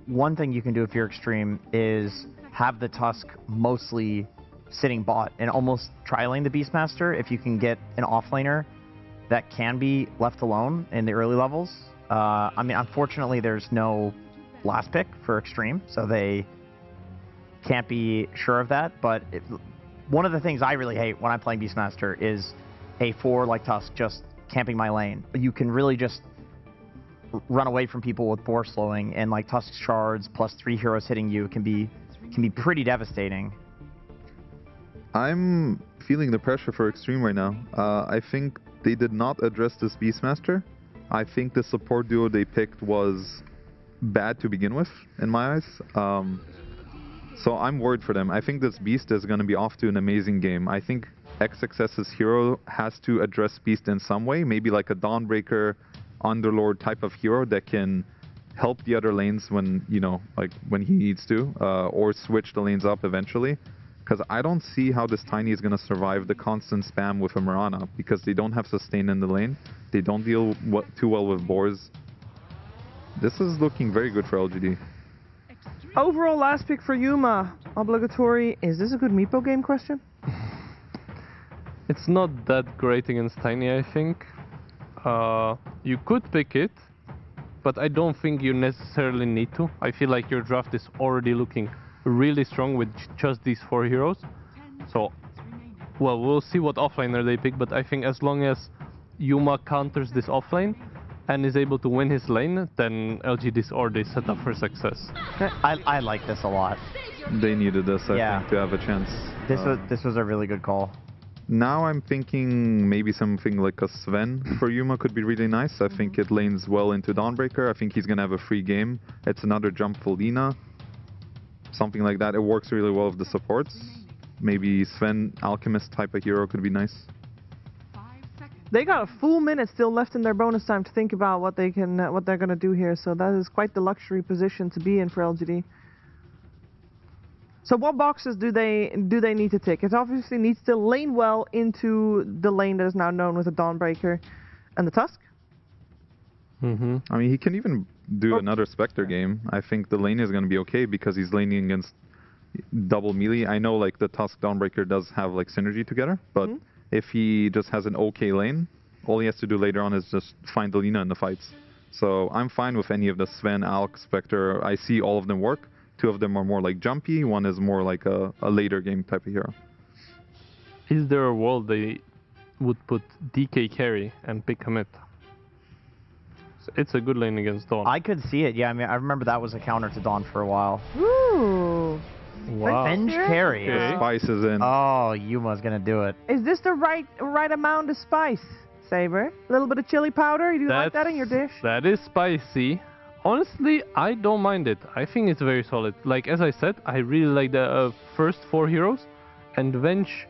one thing you can do if you're extreme is have the Tusk mostly sitting bot and almost tri-lane the Beastmaster if you can get an offlaner that can be left alone in the early levels. I mean, unfortunately, there's no last pick for extreme, so they can't be sure of that, but one of the things I really hate when I'm playing Beastmaster is a 4 like Tusk just camping my lane. You can really just run away from people with boar slowing, and like Tusk shards plus 3 heroes hitting you can be pretty devastating. I'm feeling the pressure for extreme right now. I think they did not address this Beastmaster. I think the support duo they picked was bad to begin with, in my eyes. So I'm worried for them. I think this Beast is going to be off to an amazing game. I think XXS's hero has to address Beast in some way, maybe like a Dawnbreaker, Underlord type of hero that can help the other lanes when, you know, like when he needs to, or switch the lanes up eventually. Because I don't see how this Tiny is going to survive the constant spam with a Mirana, because they don't have sustain in the lane. They don't deal too well with boars. This is looking very good for LGD. Overall last pick for Yuma, obligatory. Is this a good Meepo game question? It's not that great against Tiny, I think. You could pick it, but I don't think you necessarily need to. I feel like your draft is already looking really strong with just these 4 heroes. So, well, we'll see what offlaner they pick, but I think as long as Yuma counters this offlane and is able to win his lane, then LGD is already set up for success. I like this a lot. They needed this, I think, to have a chance. This was a really good call. Now I'm thinking maybe something like a Sven for Yuma could be really nice. I think it lanes well into Dawnbreaker. I think he's going to have a free game. It's another jump for Lina. Something like that. It works really well with the supports. Maybe Sven, Alchemist type of hero could be nice. They got a full minute still left in their bonus time to think about what they're gonna do here. So that is quite the luxury position to be in for LGD. So what boxes do they need to tick? It obviously needs to lane well into the lane that is now known with the Dawnbreaker and the Tusk. I mean, he can even do another Spectre game. I think the lane is going to be okay because he's laning against double melee. I know like the Tusk Dawnbreaker does have like synergy together, but if he just has an okay lane, all he has to do later on is just find the Lina in the fights. So I'm fine with any of the Sven, Alk, Spectre. I see all of them work. 2 of them are more like jumpy, 1 is more like a later game type of hero. Is there a world they would put DK carry and pick commit? It's a good lane against Dawn. I could see it, yeah. I mean, I remember that was a counter to Dawn for a while. Ooh. Wow. Revenge carry. Okay. Spice is in. Oh, Yuma's gonna do it. Is this the right amount of spice, Saber? A little bit of chili powder? You do like that in your dish? That is spicy. Honestly, I don't mind it. I think it's very solid. Like, as I said, I really like the first 4 heroes. And Venge,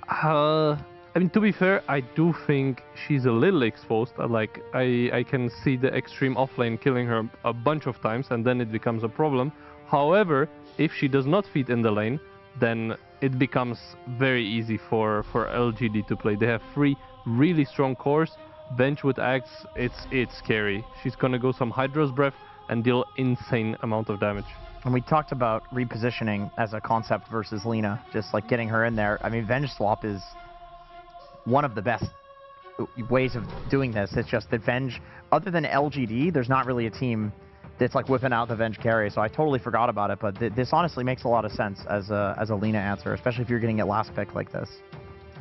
I mean, to be fair, I do think she's a little exposed. Like, I can see the extreme offlane killing her a bunch of times, and then it becomes a problem. However, if she does not feed in the lane, then it becomes very easy for LGD to play. They have 3 really strong cores. Bench with Axe, it's scary. She's gonna go some Hydra's Breath and deal insane amount of damage. And we talked about repositioning as a concept versus Lina, just like getting her in there. I mean, Venge Swap is one of the best ways of doing this. It's just that Venge, other than LGD, there's not really a team that's like whipping out the Venge carry, so I totally forgot about it, but this honestly makes a lot of sense as a Lina answer, especially if you're getting it last pick like this.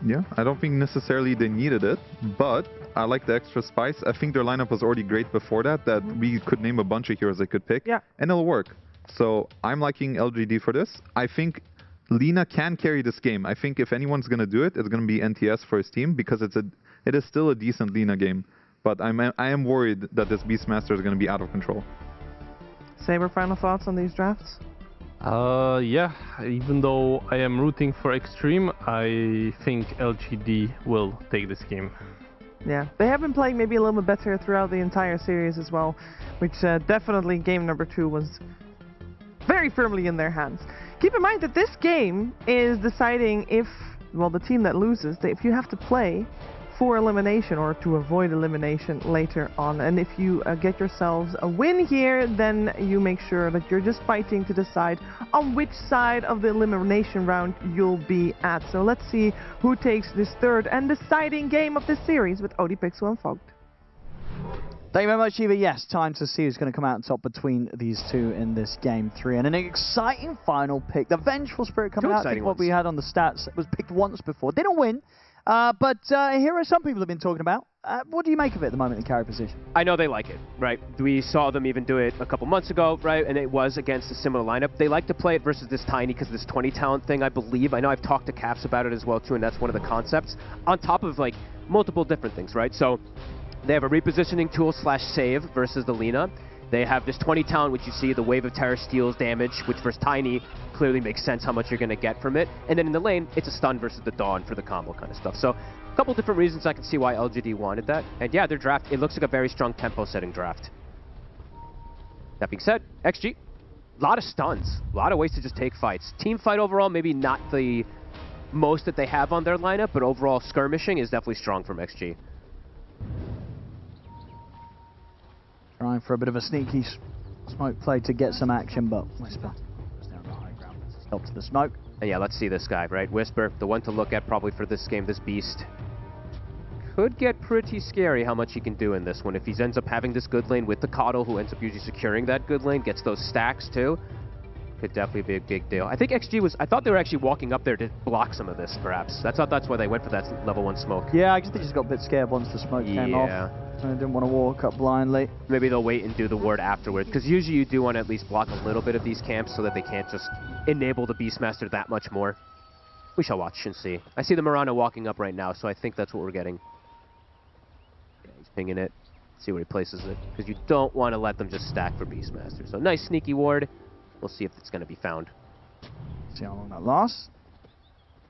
Yeah, I don't think necessarily they needed it, but I like the extra spice. I think their lineup was already great before that we could name a bunch of heroes they could pick, and it'll work. So I'm liking LGD for this. I think Lina can carry this game. I think if anyone's going to do it, it's going to be NTS for his team, because it is still a decent Lina game. But I am worried that this Beastmaster is going to be out of control. Saber, final thoughts on these drafts? Yeah, even though I am rooting for Extreme, I think LGD will take this game. Yeah, they have been playing maybe a little bit better throughout the entire series as well, which definitely game number 2 was very firmly in their hands. Keep in mind that this game is deciding if, well, the team that loses, if you have to play for elimination or to avoid elimination later on. And if you get yourselves a win here, then you make sure that you're just fighting to decide on which side of the elimination round you'll be at. So let's see who takes this third and deciding game of this series with ODPixel and Fogged. Thank you very much, Eva. Yes, time to see who's going to come out on top between these two in this game 3. And an exciting final pick. The Vengeful Spirit coming out. I think what we had on the stats was picked once before. They don't win. But here are some people have been talking about. What do you make of it at the moment in carry position? I know they like it, right? We saw them even do it a couple months ago, right? And it was against a similar lineup. They like to play it versus this Tiny because this 20 talent thing, I believe. I know I've talked to Caps about it as well, too, and that's one of the concepts. On top of, like, multiple different things, right? So they have a repositioning tool / save versus the Lina. They have this 20 talent, which you see, the Wave of Terror steals damage, which versus Tiny clearly makes sense how much you're going to get from it. And then in the lane, it's a stun versus the Dawn for the combo kind of stuff. So a couple different reasons I can see why LGD wanted that. And yeah, their draft, it looks like a very strong tempo-setting draft. That being said, XG, a lot of stuns, a lot of ways to just take fights. Team fight overall, maybe not the most that they have on their lineup, but overall skirmishing is definitely strong from XG. Trying for a bit of a sneaky smoke play to get some action, but Whisper is down the high ground. Stop to the smoke. And yeah, let's see this guy, right? Whisper, the one to look at probably for this game, this beast. Could get pretty scary how much he can do in this one. If he ends up having this good lane with the Coddle, who ends up usually securing that good lane, gets those stacks too, could definitely be a big deal. I think XG was, I thought they were actually walking up there to block some of this, perhaps. That's why they went for that level 1 smoke. Yeah, I guess they just got a bit scared once the smoke came off. I didn't want to walk up blindly. Maybe they'll wait and do the ward afterwards, because usually you do want to at least block a little bit of these camps so that they can't just enable the Beastmaster that much more. We shall watch and see. I see the Mirana walking up right now, so I think that's what we're getting. Yeah, he's pinging it. See where he places it, because you don't want to let them just stack for Beastmaster. So nice sneaky ward. We'll see if it's going to be found. See how long that lasts.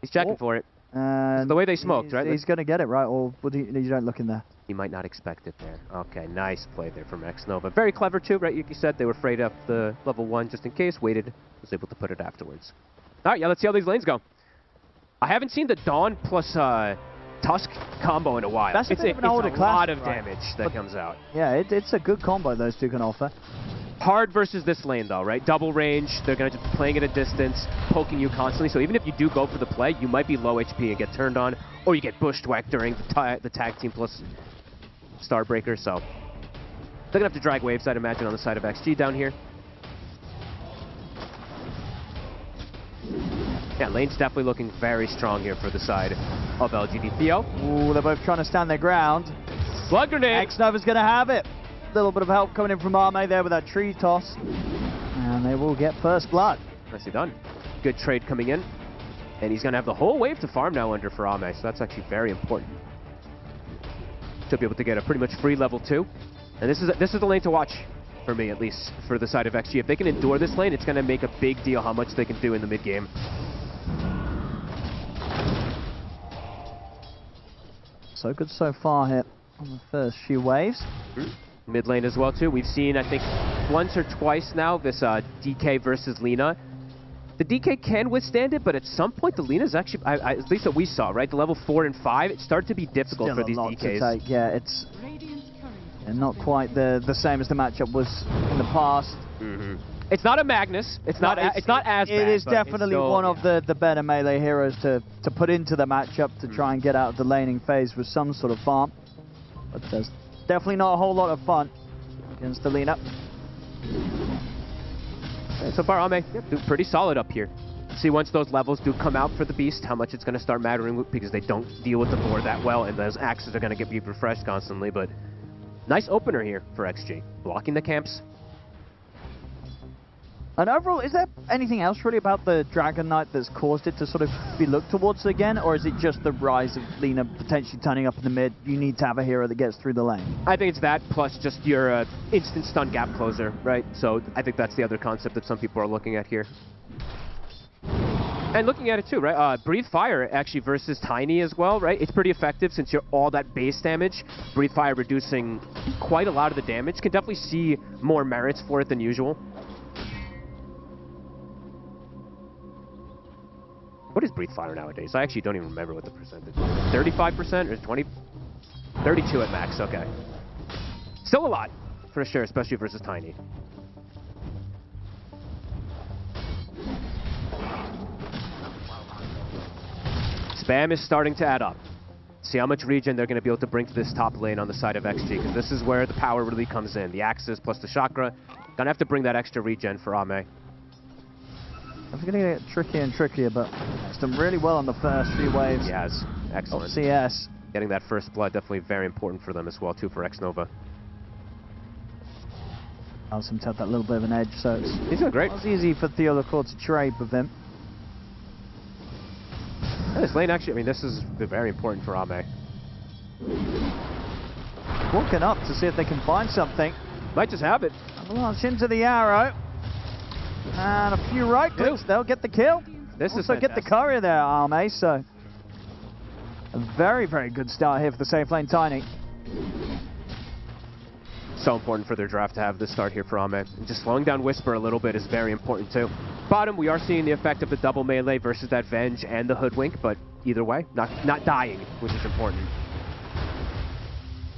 He's checking for it. It's the way they smoked, right? He's going to get it, right? Or you don't look in there. He might not expect it there. Okay, nice play there from Xnova. Very clever too, right? You said they were afraid of the level 1 just in case. Waited, was able to put it afterwards. All right, yeah, let's see how these lanes go. I haven't seen the Dawn plus Tusk combo in a while. That's it's a lot of damage that comes out. Yeah, it's a good combo those two can offer. Hard versus this lane though, right? Double range, they're going to just be playing at a distance, poking you constantly. So even if you do go for the play, you might be low HP and get turned on, or you get bushwhacked during the tag team plus Starbreaker. So they're going to have to drag waves, I'd imagine, on the side of XG down here. Yeah, lane's definitely looking very strong here for the side of LGD. Theo. Ooh, they're both trying to stand their ground. Slug grenade! Xnova's going to have it. A little bit of help coming in from Arme there with that tree toss. And they will get first blood. Nicely done. Good trade coming in. And he's going to have the whole wave to farm now under for Arme, so that's actually very important. Should be able to get a pretty much free level 2. And this is the lane to watch, for me at least, for the side of XG. If they can endure this lane, it's going to make a big deal how much they can do in the mid-game. So good so far here on the first few waves. Mid lane as well too. We've seen, I think, once or twice now this DK versus Lina. The DK can withstand it, but at some point the Lina's actually, at least that we saw, right? The level 4 and 5, it started to be difficult Still for these DKs. Yeah, it's not quite the same as the matchup was in the past. It's not a Magnus. It's not as bad. It is but definitely still, one of the better melee heroes to put into the matchup to try and get out of the laning phase with some sort of farm. But there's definitely not a whole lot of fun against the Lina. So far, Ame, doing pretty solid up here. See, once those levels do come out for the Beast, how much it's going to start mattering because they don't deal with the board that well, and those axes are going to get refreshed constantly. But nice opener here for XG, blocking the camps. And overall, is there anything else really about the Dragon Knight that's caused it to sort of be looked towards again, or is it just the rise of Lina potentially turning up in the mid? You need to have a hero that gets through the lane. I think it's that, plus just your instant stun gap closer, right? So I think that's the other concept that some people are looking at here. And looking at it too, right? Breathe Fire actually versus Tiny as well, right? It's pretty effective since you're all that base damage. Breathe Fire reducing quite a lot of the damage. Can definitely see more merits for it than usual. What is Breathe Fire nowadays? I actually don't even remember what the percentage is. 35% or 20? 32 at max, okay. Still a lot, for sure, especially versus Tiny. Spam is starting to add up. See how much regen they're going to be able to bring to this top lane on the side of XG, because this is where the power really comes in. The axes plus the chakra. Gonna have to bring that extra regen for Ame. It's going to get trickier and trickier, but it's done really well on the first few waves. He has. Excellent. CS. Getting that first blood, definitely very important for them as well, too, for X-Nova. Allows him to have that little bit of an edge, so he's doing great. It's easy for Theolocore to trade with him. Yeah, this lane actually, I mean, this is very important for Ame. Walking up to see if they can find something. Might just have it. Launch into the arrow. And a few right clicks, they'll get the kill. This also is get the courier there, Ame, so a very, very good start here for the safe lane Tiny. So important for their draft to have this start here for Ame. And just slowing down Whisper a little bit is very important too. Bottom, we are seeing the effect of the double melee versus that Venge and the Hoodwink, but either way, not dying, which is important.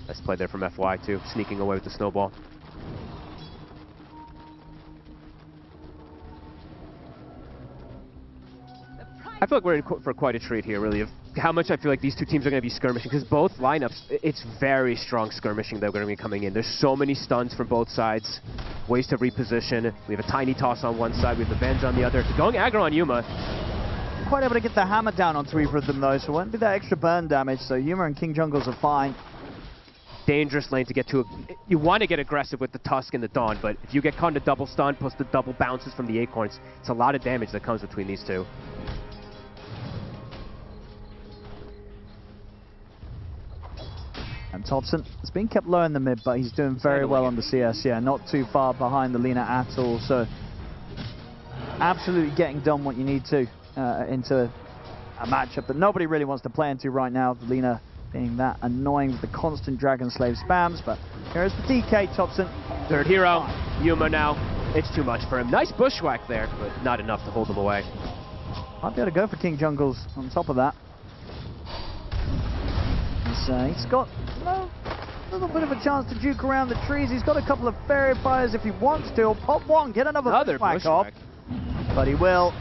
Nice play there from FY too, sneaking away with the snowball. I feel like we're in for quite a treat here, really, of how much I feel like these two teams are going to be skirmishing, because both lineups, it's very strong skirmishing that are going to be coming in. There's so many stuns from both sides, ways to reposition. We have a Tiny toss on one side, we have the Venge on the other. Going aggro on Yuma. Quite able to get the hammer down onto either of them, though, so it won't be that extra burn damage, so Yuma and King Jungles are fine. Dangerous lane to get to. You want to get aggressive with the Tusk and the Dawn, but if you get caught in a double stun plus the double bounces from the Acorns, it's a lot of damage that comes between these two. And Thompson has been kept low in the mid, but he's doing very well on the CS. Yeah, not too far behind the Lina at all. So absolutely getting done what you need to into a matchup that nobody really wants to play into right now. The Lina being that annoying with the constant Dragon Slave spams. But here's the DK, Thompson. Third hero, Yuma now. It's too much for him. Nice bushwhack there, but not enough to hold him away. Might be able to go for King Jungles on top of that. He's got a little bit of a chance to juke around the trees. He's got a couple of fairy fires if he wants to. He'll pop one, get another bushwhack off. But he will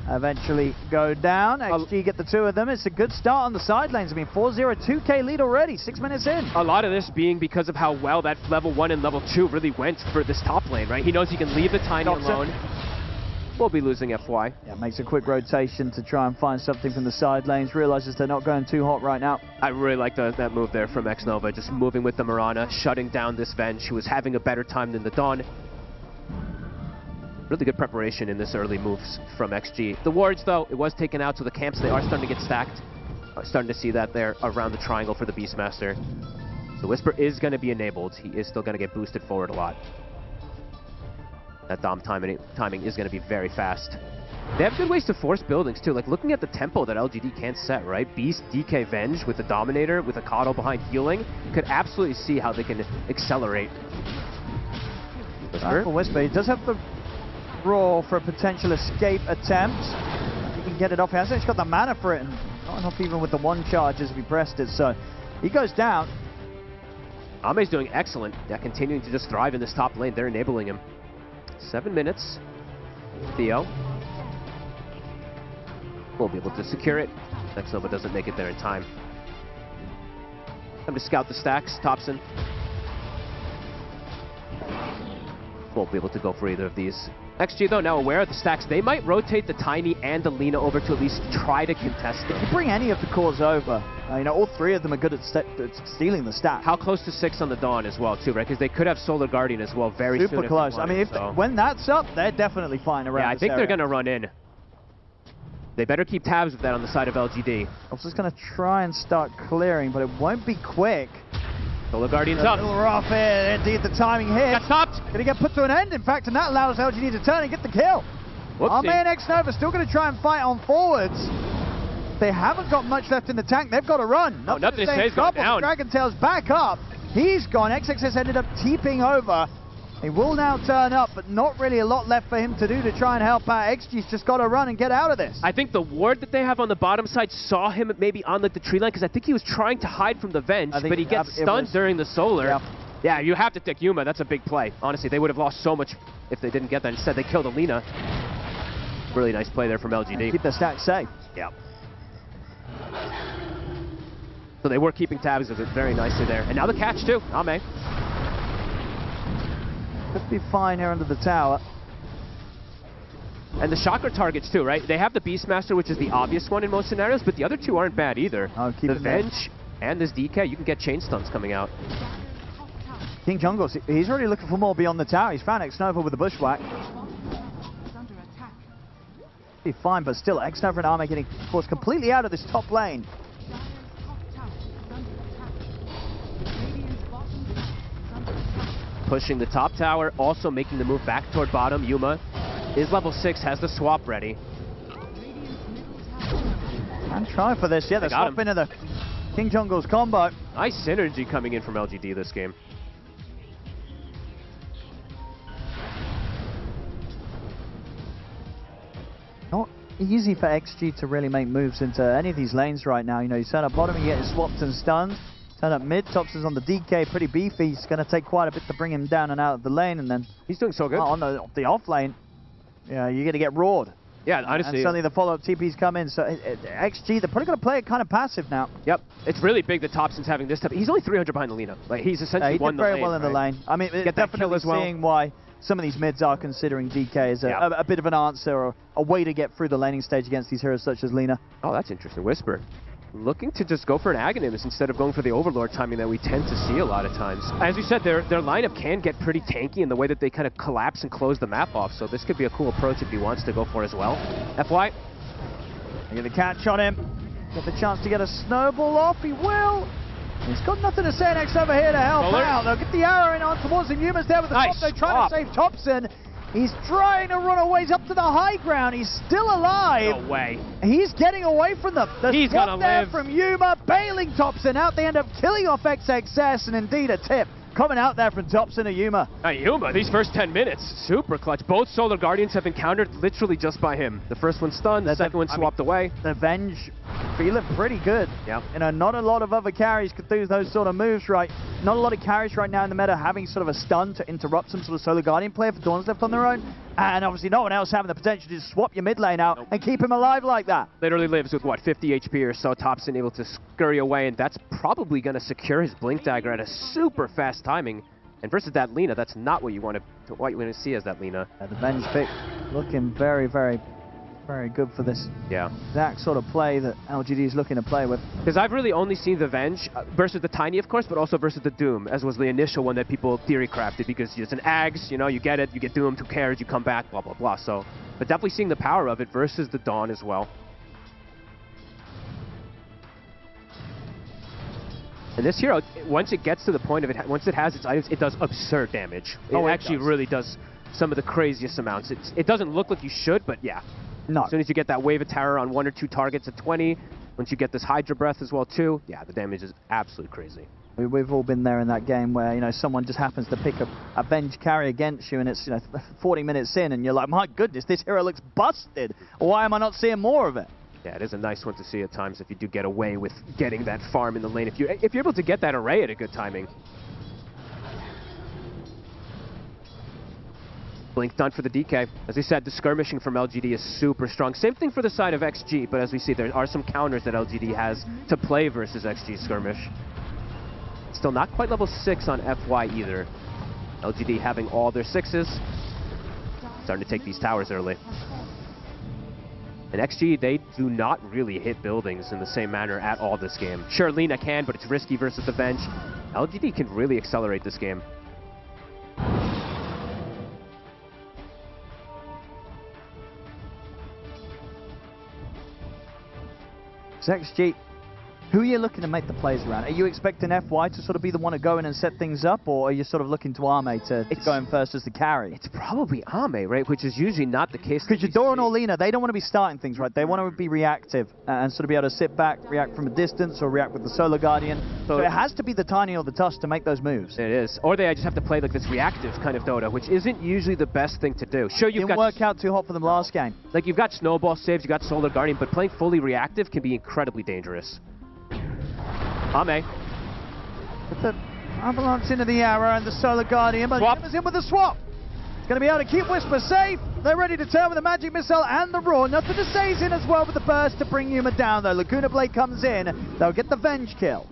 eventually go down. XG get the two of them. It's a good start on the side lanes. I mean, 4-0, 2K lead already, 6 minutes in. A lot of this being because of how well that level 1 and level 2 really went for this top lane, right? He knows he can leave the Tiny alone. We'll be losing FY. Yeah, makes a quick rotation to try and find something from the side lanes. Realizes they're not going too hot right now. I really like that move there from X-Nova, just moving with the Mirana, shutting down this Venge, who was having a better time than the Dawn. Really good preparation in this early moves from XG. The wards, though, it was taken out, so the camps, they are starting to get stacked. Starting to see that there around the triangle for the Beastmaster. So Whisper is going to be enabled. He is still going to get boosted forward a lot. That Dom timing is going to be very fast. They have good ways to force buildings, too. Like, looking at the tempo that LGD can't set, right? Beast, DK, Venge with the Dominator, with a Coddle behind healing. You could absolutely see how they can accelerate. Whisper. Whisper. He does have the Roar for a potential escape attempt. He can get it off. He hasn't got the mana for it, and not enough even with the one charge as we pressed it. So he goes down. Ame's doing excellent. Yeah, continuing to just thrive in this top lane. They're enabling him. 7 minutes. Theo will be able to secure it. Nova doesn't make it there in time. Time to scout the stacks. Thompson won't be able to go for either of these. XG, though, now aware of the stacks. They might rotate the Tiny and the Lina over to at least try to contest it. You bring any of the cores over. You know, all three of them are good at stealing the stack. How close to 6 on the Dawn as well, too, right? Because they could have Solar Guardian as well very soon. Super close. I mean, when that's up, they're definitely flying around. Yeah, I think area. they're going to run in. They better keep tabs with that on the side of LGD. I was just going to try and start clearing, but it won't be quick. Solar Guardian's up. A little rough here. Indeed, the timing hit. Got stopped. Going to get put to an end, in fact, and that allows LGD to turn and get the kill. Our main X-Nova still going to try and fight on forwards. They haven't got much left in the tank. They've got to run. Nothing to say is going down. Dragon Tail's back up. He's gone. XXS ended up teeping over. He will now turn up, but not really a lot left for him to do to try and help out. XG's just got to run and get out of this. I think the ward that they have on the bottom side saw him maybe on like the tree line, because I think he was trying to hide from the Venge, but he gets stunned during the Solar. Yep. Yeah, you have to take Yuma. That's a big play. Honestly, they would have lost so much if they didn't get that. Instead, they killed Alina. Really nice play there from LGD. And keep their stacks safe. Yep. So they were keeping tabs of it very nicely there. And now the catch, too. Ame. Could be fine here under the tower. And the chakra targets too, right? They have the Beastmaster, which is the obvious one in most scenarios, but the other two aren't bad either. The Venge and this DK, you can get chain stuns coming out. King Jungle, he's already looking for more beyond the tower. He's found X-Nova with the bushwhack. Be fine, but still, X-Nova and Ame getting forced completely out of this top lane. Pushing the top tower, also making the move back toward bottom. Yuma is level 6, has the swap ready. And try for this. Yeah, the swap into the King Jungle's combo. Nice synergy coming in from LGD this game. Not easy for XG to really make moves into any of these lanes right now. You know, you turn up bottom, you get swapped and stunned. Turn up mid, Thompson's on the DK, pretty beefy. It's going to take quite a bit to bring him down and out of the lane, and then he's doing so good. On the off lane, yeah, you're going to get roared. Yeah, honestly. And suddenly the follow-up TPs come in, so XG, they're probably going to play it kind of passive now. Yep, it's really big that Thompson's having this type. He's only 300 behind the Lina. Like, he's essentially won the lane. He did very well in the lane. I mean, definitely seeing why some of these mids are considering DK as a bit of an answer or a way to get through the laning stage against these heroes such as Lina. Oh, that's interesting. Whisper. Looking to just go for an Aghanim instead of going for the Overlord timing that we tend to see a lot of times. As you said, their lineup can get pretty tanky in the way that they kind of collapse and close the map off, so this could be a cool approach if he wants to go for as well. FY. Get the catch on him. Get the chance to get a snowball off. He will. He's got nothing to say next over here to help out. They'll get the arrow in on towards him. Yuma's there with the top. They're trying to save Thompson. He's trying to run away up to the high ground. He's still alive. No way. He's getting away from them. He's gonna live. From Yuma, bailing Thompson out. They end up killing off XXS, and indeed a tip coming out there from Thompson to Yuma. Yuma, these first 10 minutes, super clutch. Both Solar Guardians have been countered literally just by him. The first one stunned, the second one swapped away. The Venge feeling pretty good. Yeah. You know, not a lot of other carries could do those sort of moves, right? Not a lot of carries right now in the meta having sort of a stun to interrupt some sort of Solar Guardian play if Dawn's left on their own. And obviously no one else having the potential to just swap your mid lane out and keep him alive like that. Literally lives with, what, 50 HP or so. Thompson able to scurry away, and that's probably going to secure his Blink Dagger at a super fast timing. And versus that Lina, that's not what you want to see as that Lina. The Venge pick looking very, very, very good for this exact sort of play that LGD is looking to play with. Because I've really only seen the Venge versus the Tiny, of course, but also versus the Doom, as was the initial one that people theory crafted, because it's an Ags, you know, you get it, you get doomed, who cares, you come back, blah, blah, blah. So, but definitely seeing the power of it versus the Dawn as well. And this hero, once it gets to the point of it, once it has its items, it does absurd damage. It actually really does some of the craziest amounts. It doesn't look like you should, but yeah. No. As soon as you get that Wave of Terror on 1 or 2 targets at 20, once you get this Hydra Breath as well too, yeah, the damage is absolutely crazy. We've all been there in that game where, you know, someone just happens to pick up a Venge carry against you and it's, you know, 40 minutes in and you're like, my goodness, this hero looks busted. Why am I not seeing more of it? Yeah, it is a nice one to see at times if you do get away with getting that farm in the lane. If you're able to get that array at a good timing. Blink done for the DK. As we said, the skirmishing from LGD is super strong. Same thing for the side of XG, but as we see, there are some counters that LGD has to play versus XG skirmish. Still not quite level 6 on FY either. LGD having all their 6s. Starting to take these towers early. And XG, they do not really hit buildings in the same manner at all this game. Sure, Lina can, but it's risky versus the bench. LGD can really accelerate this game. So XG, who are you looking to make the plays around? Are you expecting FY to sort of be the one to go in and set things up, or are you sort of looking to Ame to go in first as the carry? It's probably Ame, right? Which is usually not the case. Because Eudora and Orlina, they don't want to be starting things, right? They want to be reactive and sort of be able to sit back, react from a distance, or react with the Solar Guardian. So it has to be the Tiny or the Tusk to make those moves. It is. Or they just have to play like this reactive kind of Dota, which isn't usually the best thing to do. Sure, you've got... Didn't work out too hot for them last game. Like, you've got Snowball saves, you've got Solar Guardian, but playing fully reactive can be incredibly dangerous. Ame. With the avalanche into the arrow and the Solar Guardian, but Whisper's in with the swap. It's going to be able to keep Whisper safe. They're ready to turn with the Magic Missile and the Roar. Nothing to say is in as well with the burst to bring Yuma down, though. Laguna Blade comes in. They'll get the Venge kill.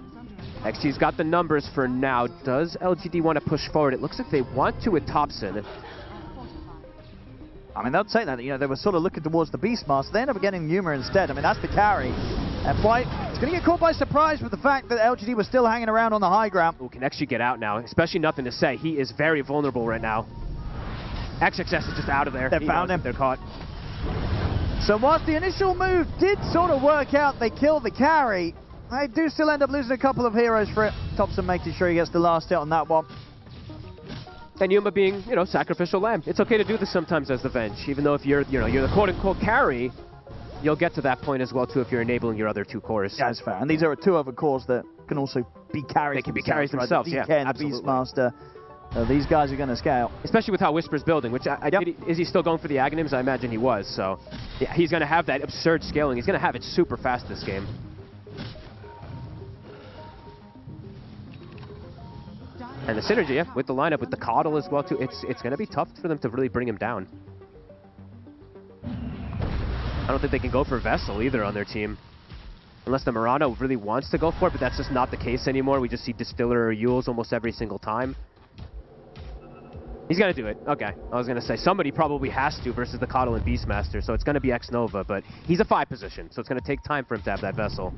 XG's got the numbers for now. Does LGD want to push forward? It looks like they want to with Thompson. I mean, they'll take that. You know, they were sort of looking towards the Beastmaster. They end up getting Yuma instead. I mean, that's the carry. FY is going to get caught by surprise with the fact that LGD was still hanging around on the high ground. Who can actually get out now, especially nothing to say. He is very vulnerable right now. XXS is just out of there. They found him. They're caught. So whilst the initial move did sort of work out, they killed the carry, they do still end up losing a couple of heroes for it. Thompson making sure he gets the last hit on that one. And Yuma being, you know, sacrificial lamb. It's okay to do this sometimes as the Venge, even though if you're the quote-unquote carry, you'll get to that point as well, too, if you're enabling your other two cores. Yeah, that's fair. And these are two other cores that can also be carries. They can be carries themselves, right? yeah, absolutely. Beastmaster. These guys are going to scale. Especially with how Whisper's building, which is he still going for the Aghanims? I imagine he was. So yeah, he's going to have that absurd scaling. He's going to have it super fast this game. And the synergy, yeah, with the lineup, with the Coddle as well, too, it's going to be tough for them to really bring him down. I don't think they can go for Vessel either on their team. Unless the Murano really wants to go for it, but that's just not the case anymore. We just see Distiller or Yules almost every single time. He's going to do it. Okay. I was going to say, somebody probably has to versus the Coddle and Beastmaster, so it's going to be X-Nova, but he's a 5 position, so it's going to take time for him to have that Vessel.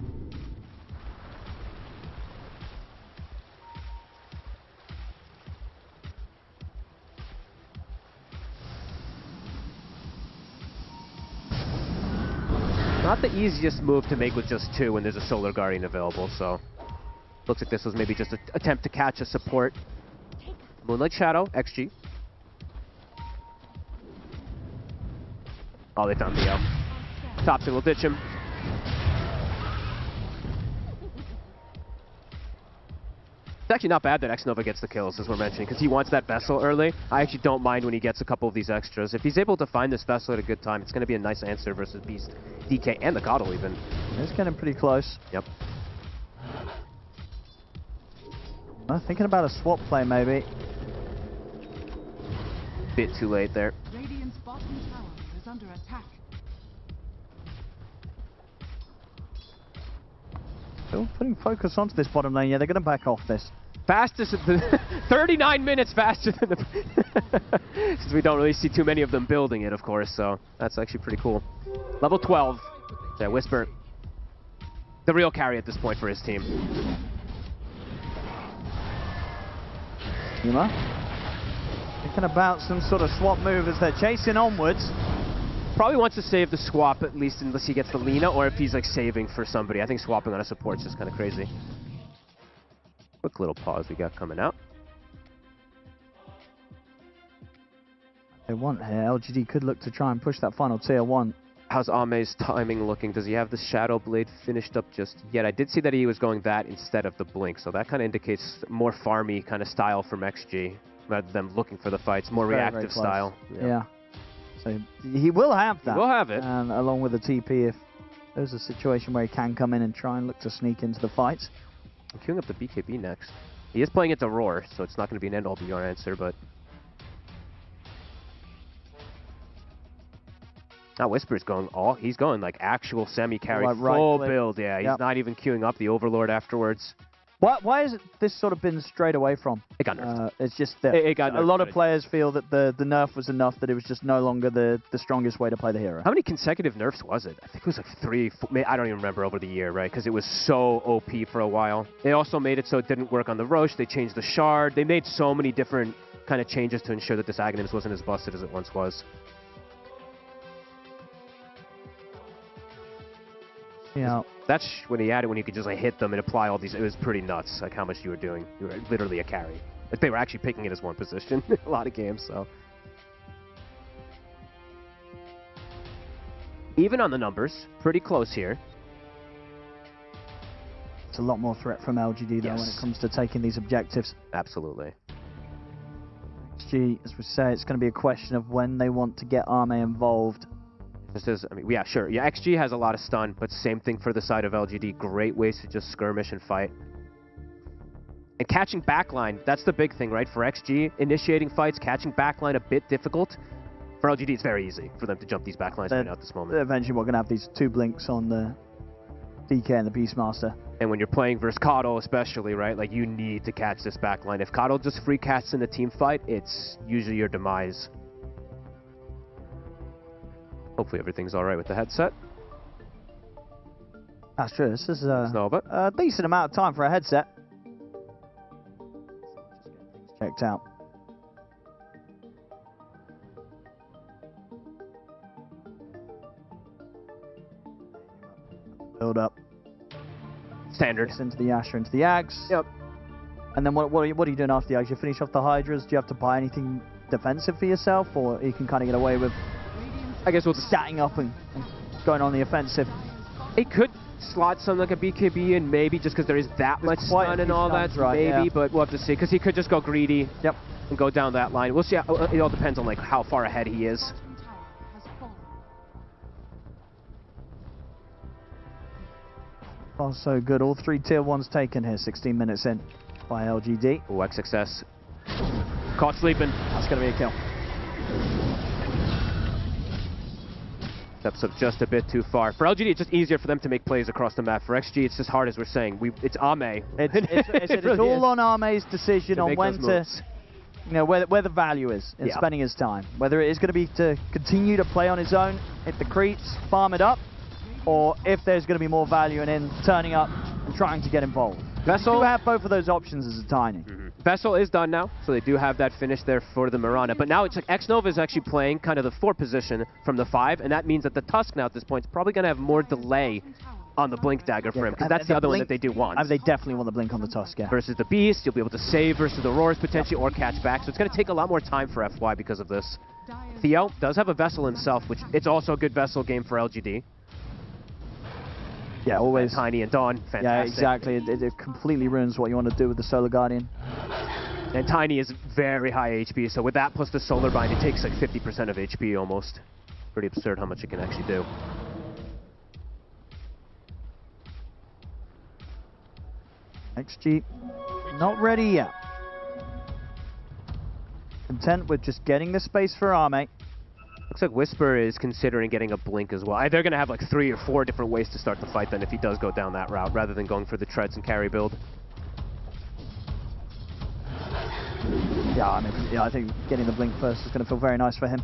Not the easiest move to make with just 2 when there's a Solar Guardian available, so looks like this was maybe just an attempt to catch a support. Moonlight Shadow, XG. Oh, they found Leo. Thompson will ditch him. It's actually not bad that X-Nova gets the kills, as we're mentioning, because he wants that Vessel early. I actually don't mind when he gets a couple of these extras. If he's able to find this Vessel at a good time, it's going to be a nice answer versus Beast, DK, and the Coddle even. It's getting pretty close. Yep. Thinking about a swap play, maybe. Bit too late there. Radiant's bottom tower is under attack. Still putting focus onto this bottom lane. Yeah, they're going to back off this. Fastest, 39 minutes faster than the... Since we don't really see too many of them building it, of course, so that's actually pretty cool. Level 12. Yeah, Whisper. The real carry at this point for his team. Yuma thinking about some sort of swap move as they're chasing onwards. Probably wants to save the swap, at least unless he gets the Lina, or if he's like saving for somebody. I think swapping on a support's just kind of crazy. Quick little pause we got coming out. They want here. LGD could look to try and push that final tier 1. How's Ame's timing looking? Does he have the Shadow Blade finished up just yet? I did see that he was going that instead of the Blink, so that kind of indicates more farmy kind of style from XG, rather than looking for the fights, more reactive style. Yeah. So he will have that. He will have it. And along with the TP if there's a situation where he can come in and try and look to sneak into the fight. I'm queuing up the BKB next. He is playing it to Roar, so it's not going to be an end-all be-all answer, but... Now Whisper's going he's going like actual semi-carry, Like full right build, yeah. He's not even queuing up the Overlord afterwards. Why has this sort of been strayed away from? It got nerfed. It's just that It got nerfed, a lot of players feel that the nerf was enough, that it was just no longer the strongest way to play the hero. How many consecutive nerfs was it? I think it was like 3, 4, I don't even remember over the year, right? Because it was so OP for a while. They also made it so it didn't work on the Roche. They changed the Shard. They made so many different kind of changes to ensure that this Aghanim's wasn't as busted as it once was. Yeah. That's when he added when you could just like hit them and apply all these. It was pretty nuts, like how much you were doing. You were literally a carry. Like they were actually picking it as one position in a lot of games. So even on the numbers, pretty close here. It's a lot more threat from LGD though when it comes to taking these objectives. Absolutely. XG, as we say, it's going to be a question of when they want to get Arme involved. Just as, I mean, yeah, sure. Yeah, XG has a lot of stun, but same thing for the side of LGD. Great ways to just skirmish and fight. And catching backline, that's the big thing, right? For XG, initiating fights, catching backline a bit difficult. For LGD, it's very easy for them to jump these backlines right now at this moment. Eventually, we're going to have these 2 blinks on the DK and the Beastmaster. And when you're playing versus Coddle especially, right? Like, you need to catch this backline. If Coddle just free casts in a team fight, it's usually your demise. Hopefully everything's all right with the headset. That's true. This is a decent amount of time for a headset. Just get things checked out. Build up. Standard. Into the Asher, into the Ags. Yep. And then what are you doing after the Ags? You finish off the Hydras? Do you have to buy anything defensive for yourself, or you can kind of get away with, I guess, we'll statting up and going on the offensive? It could slot something like a BKB in, maybe, just because there is that much stun and all that, maybe, but we'll have to see, because he could just go greedy and go down that line. We'll see. It all depends on like how far ahead he is. Oh, so good. All 3 tier 1s taken here, 16 minutes in by LGD. Oh, XXS. Caught sleeping. That's going to be a kill. Steps up just a bit too far. For LGD, it's just easier for them to make plays across the map. For XG, it's just hard, as we're saying. It's Ame. It's all on Ame's decision on when to, you know, where the value is in spending his time. Whether it is going to be to continue to play on his own, hit the creeps, farm it up, or if there's going to be more value in him turning up and trying to get involved. Vessel. You have both of those options as a Tiny. Vessel is done now, so they do have that finish there for the Mirana. But now it's like X-Nova is actually playing kind of the 4 position from the 5, and that means that the Tusk now at this point is probably going to have more delay on the Blink Dagger for him, because that's the other one that they do want. They definitely want the Blink on the Tusk, yeah. Versus the Beast, you'll be able to save versus the Roars potentially, or catch back. So it's going to take a lot more time for FY because of this. Theo does have a Vessel himself, which it's also a good Vessel game for LGD. Yeah, always. Tiny and Dawn, fantastic. Yeah, exactly. It completely ruins what you want to do with the Solar Guardian. And Tiny is very high HP, so with that plus the Solar Bind, it takes like 50% of HP almost. Pretty absurd how much it can actually do. XG, not ready yet. Content with just getting the space for Arme. Looks like Whisper is considering getting a Blink as well. They're going to have like 3 or 4 different ways to start the fight then if he does go down that route, rather than going for the treads and carry build. Yeah, I think getting the Blink first is going to feel very nice for him.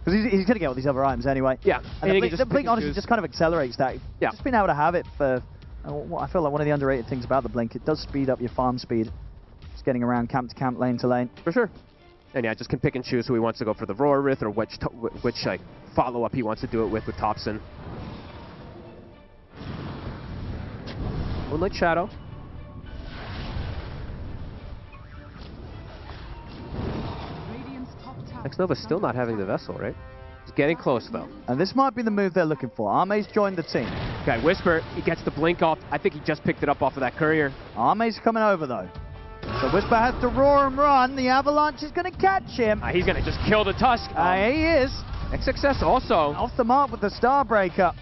Because he's going to get all these other items anyway. Yeah. And the Blink honestly just kind of accelerates that. Yeah. Just being able to have it for... I feel like one of the underrated things about the Blink, it does speed up your farm speed. Just getting around camp to camp, lane to lane. For sure. And yeah, just can pick and choose who he wants to go for the Roar with, or which like, follow-up he wants to do it with Thompson. Moonlight Shadow. X-Nova still not having the Vessel, right? He's getting close, though. And this might be the move they're looking for. Arme's joined the team. Okay, Whisper, he gets the Blink off. I think he just picked it up off of that Courier. Arme's coming over, though. So Whisper has to roar and run. The Avalanche is going to catch him. He's going to just kill the Tusk. He is. XXS also. Off the mark with the Starbreaker.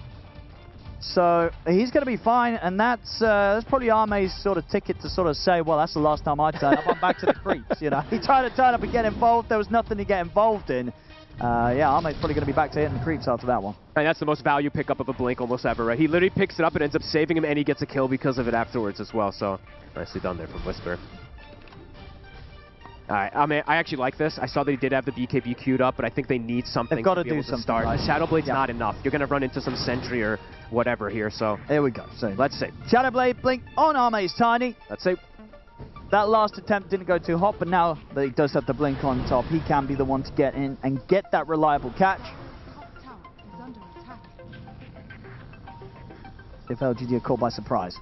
So he's going to be fine, and that's probably Arme's sort of ticket to sort of say, well, that's the last time I turn up. I'm back to the creeps, you know. He tried to turn up and get involved. There was nothing to get involved in. Yeah, Arme's probably going to be back to hitting the creeps after that one. And that's the most value pickup of a Blink almost ever, right? He literally picks it up and ends up saving him, and he gets a kill because of it afterwards as well. So nicely done there from Whisper. All right, I mean, I actually like this. I saw that he did have the BKB queued up, but I think they need something. They've got to be do able to something. Start. Right? Shadow Blade's not enough. You're going to run into some Sentry or whatever here. So here we go. So let's see. Shadow Blade blink on Arme's Tiny. Let's see. That last attempt didn't go too hot, but now that he does have the blink on top, he can be the one to get in and get that reliable catch. Top tower is under attack. If LGD are caught by surprise.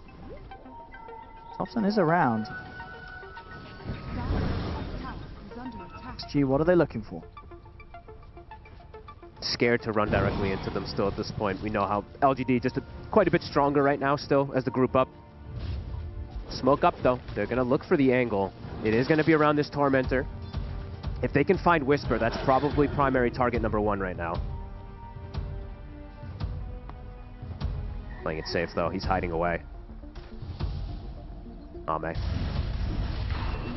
Thompson is around. XG, what are they looking for? Scared to run directly into them still at this point. We know how LGD just quite a bit stronger right now still as the group up. Smoke up though. They're going to look for the angle. It is going to be around this Tormentor. If they can find Whisper, that's probably primary target number 1 right now. Playing it safe though. He's hiding away. Ame.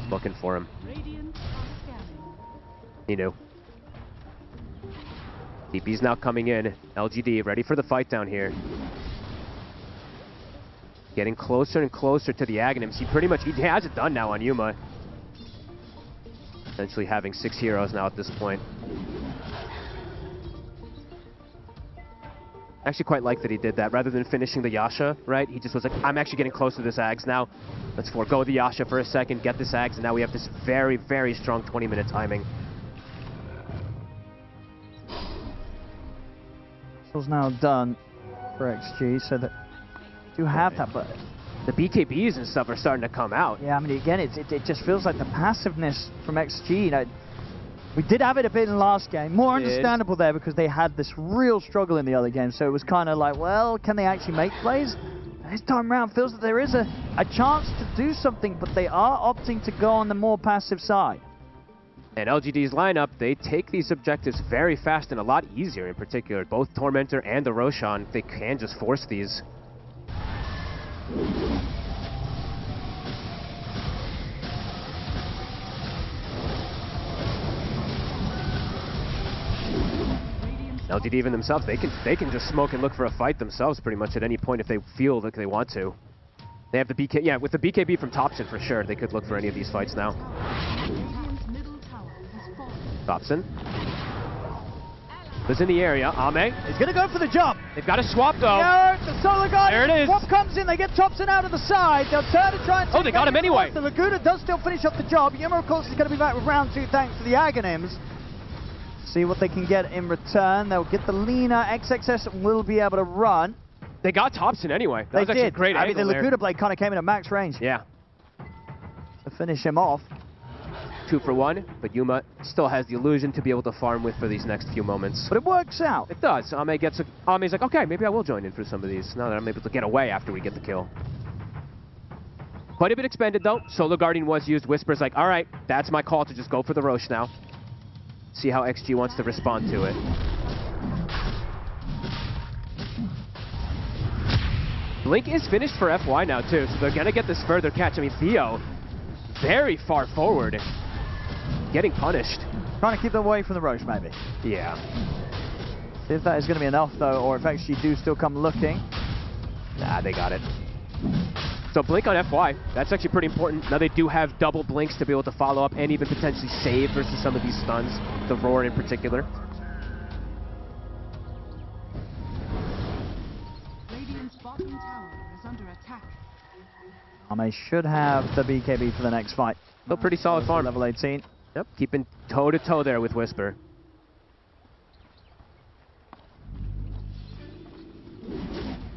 Looking for him. He knew. DP's now coming in. LGD ready for the fight down here. Getting closer and closer to the Aghanims. He has it done now on Yuma. Essentially having 6 heroes now at this point. I actually quite like that he did that. Rather than finishing the Yasha, right? He just was like, I'm actually getting close to this Ags now. Let's forego the Yasha for a second, get this Ags, and now we have this very, very strong 20-minute timing. It's now done for XG, so that you have that, but the BKBs and stuff are starting to come out. Yeah, I mean, again, it just feels like the passiveness from XG. You know, we did have it a bit in the last game. More understandable there because they had this real struggle in the other game. So it was kind of like, well, can they actually make plays? This time around feels that there is a chance to do something, but they are opting to go on the more passive side. And LGD's lineup, they take these objectives very fast and a lot easier in particular. Both Tormentor and the Roshan, they can just force these. LGD even themselves, they can just smoke and look for a fight themselves pretty much at any point if they feel like they want to. They have the BK, yeah, with the BKB from Thompson for sure, they could look for any of these fights now. Thompson is in the area. Ame is going to go for the jump. They've got to swap though. No, the Solar Guardian. There it is. Swap comes in. They get Thompson out of the side. They'll turn to try and take they got him anyway. The Laguna does still finish up the job. Yuma, of course, is going to be back with round 2 thanks to the Aghanims. See what they can get in return. They'll get the Lina. XXS will be able to run. They got Thompson anyway. That was actually a great angle. I mean, the Laguna blade kind of came in at max range. Yeah. To finish him off. 2 for 1, but Yuma still has the illusion to be able to farm with for these next few moments. But it works out. It does. Ame's like, okay, maybe I will join in for some of these, now that I'm able to get away after we get the kill. Quite a bit expended, though. Solar Guardian was used. Whisper's like, all right, that's my call to just go for the Roche now. See how XG wants to respond to it. Blink is finished for FY now, too, so they're going to get this further catch. I mean, Theo, very far forward. Getting punished. Trying to keep them away from the Roche, maybe. Yeah. See if that is going to be enough, though, or if actually do still come looking. Nah, they got it. So Blink on FY, that's actually pretty important. Now they do have double Blinks to be able to follow up and even potentially save versus some of these stuns, the Roar in particular. Radiant's bottom tower is under attack. Ame should have the BKB for the next fight. Still pretty solid farm. Level 18. Yep, keeping toe-to-toe there with Whisper.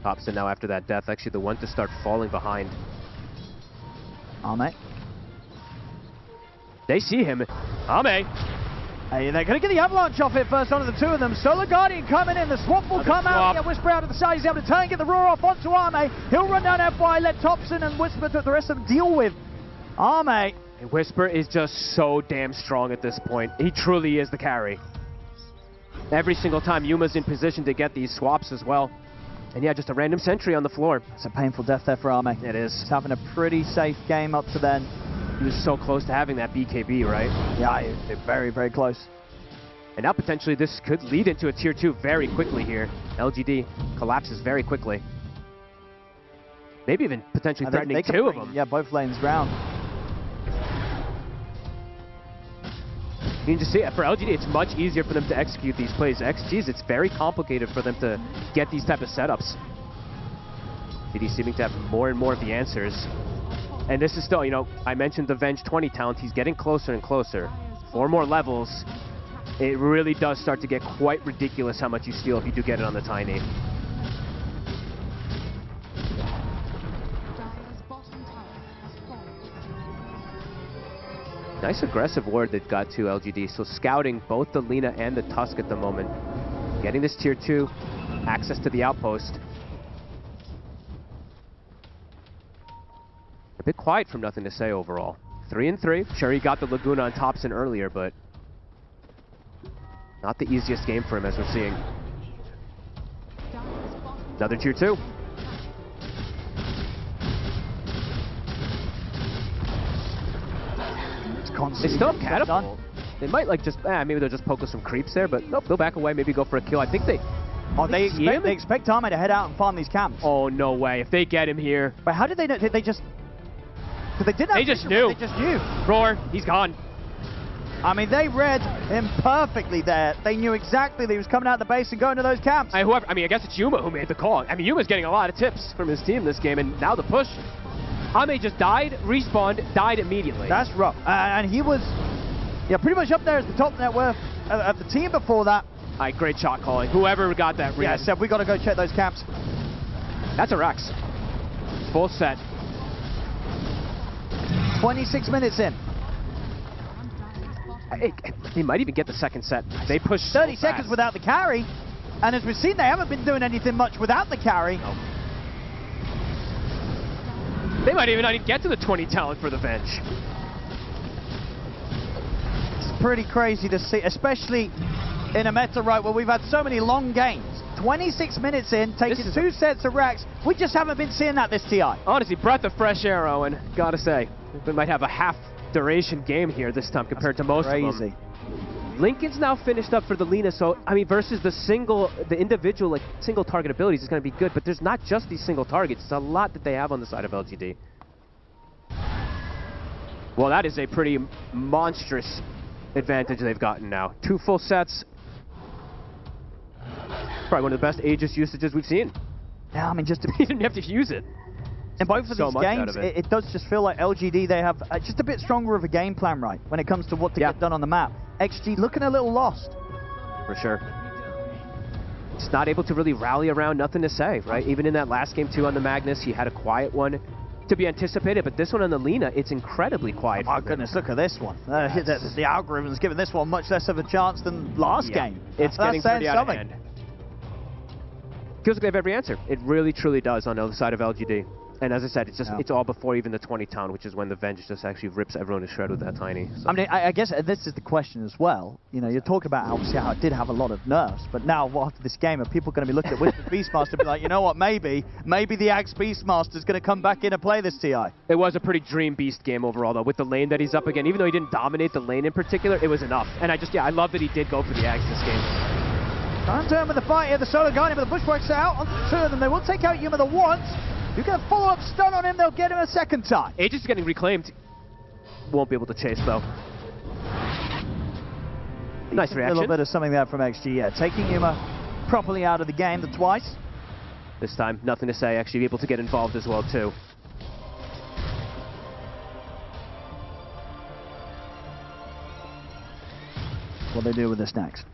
Thompson now after that death, actually the one to start falling behind. Ame. They see him. Ame. Hey, they're going to get the avalanche off it first onto the 2 of them. Solar Guardian coming in. The swap will come out. Yeah, Whisper out of the side. He's able to turn and get the roar off onto Ame. He'll run down FY, let Thompson and Whisper the rest of them deal with Ame. And Whisper is just so damn strong at this point. He truly is the carry. Every single time Yuma's in position to get these swaps as well. And yeah, just a random sentry on the floor. It's a painful death there for Ame. It is. He's having a pretty safe game up to then. He was so close to having that BKB, right? Yeah, very, very close. And now potentially this could lead into a tier 2 very quickly here. LGD collapses very quickly. Maybe even potentially threatening two of them. Yeah, both lanes round. You can just see it. For LGD, it's much easier for them to execute these plays. XGs, it's very complicated for them to get these type of setups. GD seeming to have more and more of the answers. And this is still, you know, I mentioned the Venge 20 talent. He's getting closer and closer. 4 more levels. It really does start to get quite ridiculous how much you steal if you do get it on the Tiny. Nice aggressive ward they've got to LGD. So scouting both the Lina and the Tusk at the moment. Getting this tier 2, access to the outpost. A bit quiet from Nothing to Say overall. 3 and 3. Sure, he got the Laguna on Thompson earlier, but not the easiest game for him as we're seeing. Another tier 2. They still have Catapult. They might like just, maybe they'll just poke with some creeps there, but nope, they'll back away, maybe go for a kill. I think they... Oh, they expect Army to head out and farm these camps. Oh, no way. If they get him here... But how did they know? Did they just... Because they didn't have just knew. They just knew. Roar, he's gone. I mean, they read him perfectly there. They knew exactly that he was coming out of the base and going to those camps. I guess it's Yuma who made the call. I mean, Yuma's getting a lot of tips from his team this game, and now the push. Ame just died, respawned, died immediately. That's rough. And he was, pretty much up there as the top net worth of the team before that. Great shot calling. Whoever got that read. Yeah, said we got to go check those camps. That's a Rex. Full set. 26 minutes in. They might even get the second set. They pushed 30 seconds without the carry. And as we've seen, they haven't been doing anything much without the carry. No. They might even not even get to the 20 talent for the Venge. It's pretty crazy to see, especially in a meta, right, where we've had so many long games. 26 minutes in, taking 2 sets of racks. We just haven't been seeing that this TI. Honestly, breath of fresh air, Owen. Gotta say, we might have a half duration game here this time compared to most of them. Lincoln's now finished up for the Lina, so I mean, versus the individual like single target abilities is going to be good, but there's not just these single targets. It's a lot that they have on the side of LGD. Well, that is a pretty monstrous advantage they've gotten now. 2 full sets. Probably one of the best Aegis usages we've seen. Yeah, I mean, just you didn't have to use it. In both of these games, it does just feel like LGD, they have just a bit stronger of a game plan, right, when it comes to what to get done on the map. XG looking a little lost. For sure. Just not able to really rally around, Nothing to Say, right? Even in that last game, too, on the Magnus, he had a quiet one to be anticipated, but this one on the Lina, it's incredibly quiet. Oh, my goodness, look at this one. The algorithm's giving this one much less of a chance than last game. It's getting pretty out of hand. Feels like they have every answer. It really, truly does on the other side of LGD. And as I said, it's all before even the 20 town, which is when the Venge just actually rips everyone to shred with that Tiny. So. I mean, I guess this is the question as well. You know, you're talking about obviously how it did have a lot of nerfs, but now after this game, are people going to be looking at Whispered Beastmaster and be like, you know what, maybe the Axe Beastmaster is going to come back in and play this TI? It was a pretty dream beast game overall, though, with the lane that he's up again. Even though he didn't dominate the lane in particular, it was enough. And I love that he did go for the Axe this game. Trying to turn with the fight here, the solo guy, but the Bushwhack's out on the 2 of them. They will take out Yuma the once. You get a follow-up stun on him, they'll get him a second time. Aegis is getting reclaimed. Won't be able to chase, though. Nice reaction. A little bit of something there from XG, yeah. Taking Yuma properly out of the game twice. This time, Nothing to Say, actually be able to get involved as well, too. What do they do with this next?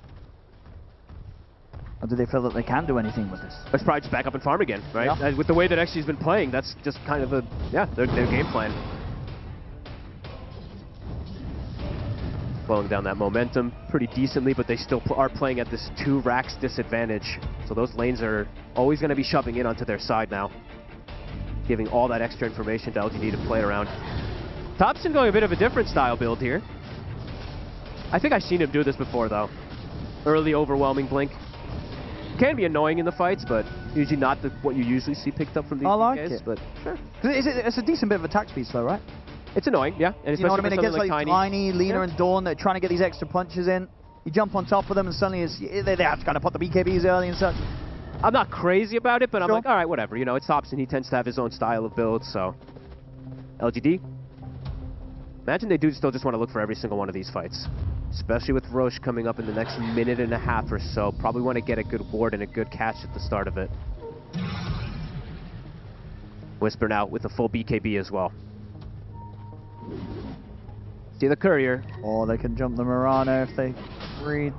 Or do they feel that they can do anything with this? Let's probably just back up and farm again, right? Yeah. With the way that XG's been playing, that's just kind of their game plan. Slowing down that momentum pretty decently, but they still are playing at this 2 racks disadvantage. So those lanes are always going to be shoving in onto their side now, giving all that extra information to LGD to play around. Thompson going a bit of a different style build here. I think I've seen him do this before, though. Early overwhelming blink. Can be annoying in the fights, but usually not what you usually see picked up from these DKs, but sure. It's a decent bit of attack speed slow, right? It's annoying, yeah. And you know what I mean? Against like Tiny, Lina, and Dawn, they're trying to get these extra punches in. You jump on top of them and suddenly they have to kind of put the BKBs early and such. I'm not crazy about it, but I'm Sure. like, all right, whatever. You know, it's Thompson. He tends to have his own style of build, so. LGD. Imagine they do still just want to look for every single one of these fights. Especially with Roche coming up in the next minute and a half or so. Probably want to get a good ward and a good catch at the start of it. Whisper now with a full BKB as well. See the courier. Or they can jump the Murano if they read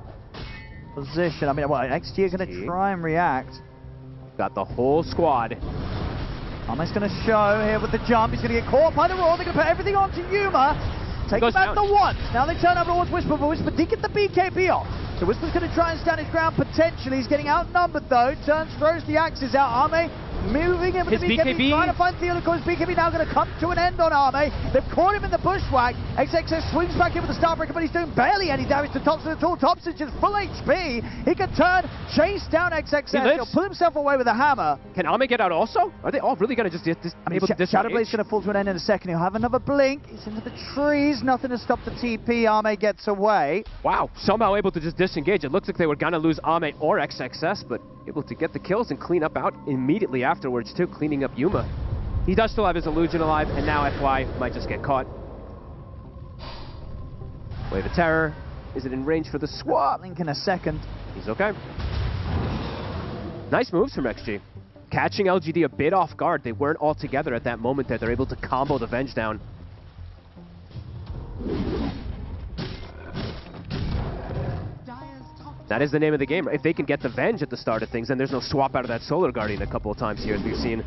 position. I mean, well, XG are going to try and react. Got the whole squad. Ame's going to show here with the jump. He's going to get caught by the roar. They're going to put everything onto Yuma. Take him out the once. Now they turn over towards Whisper, but Whisper did get the BKB off. So Whisper's going to try and stand his ground potentially. He's getting outnumbered though. Turns, throws the axes out. Ame moving in with the BKB. Trying to find Theolicor. His BKB now going to come to an end on Ame. They've caught him in the bushwhack. XXS swings back in with the Starbreaker, but he's doing barely any damage to Thompson at all. Thompson just full HP. He can turn, chase down XXS. He'll pull himself away with a hammer. Can Ame get out also? Are they all really going to just able to disengage? Shadowblade's going to fall to an end in a second. He'll have another blink. He's into the trees. Nothing to stop the TP. Ame gets away. Wow, somehow able to just disengage. It looks like they were going to lose Ame or XXS, but able to get the kills and clean up out immediately afterwards too, cleaning up Yuma. He does still have his illusion alive, and now FY might just get caught. Wave of Terror. Is it in range for the swap? Blink in a second. He's okay. Nice moves from XG. Catching LGD a bit off guard. They weren't all together at that moment that they're able to combo the Venge down. That is the name of the game. If they can get the Venge at the start of things, then there's no swap out of that Solar Guardian a couple of times here, as we've seen.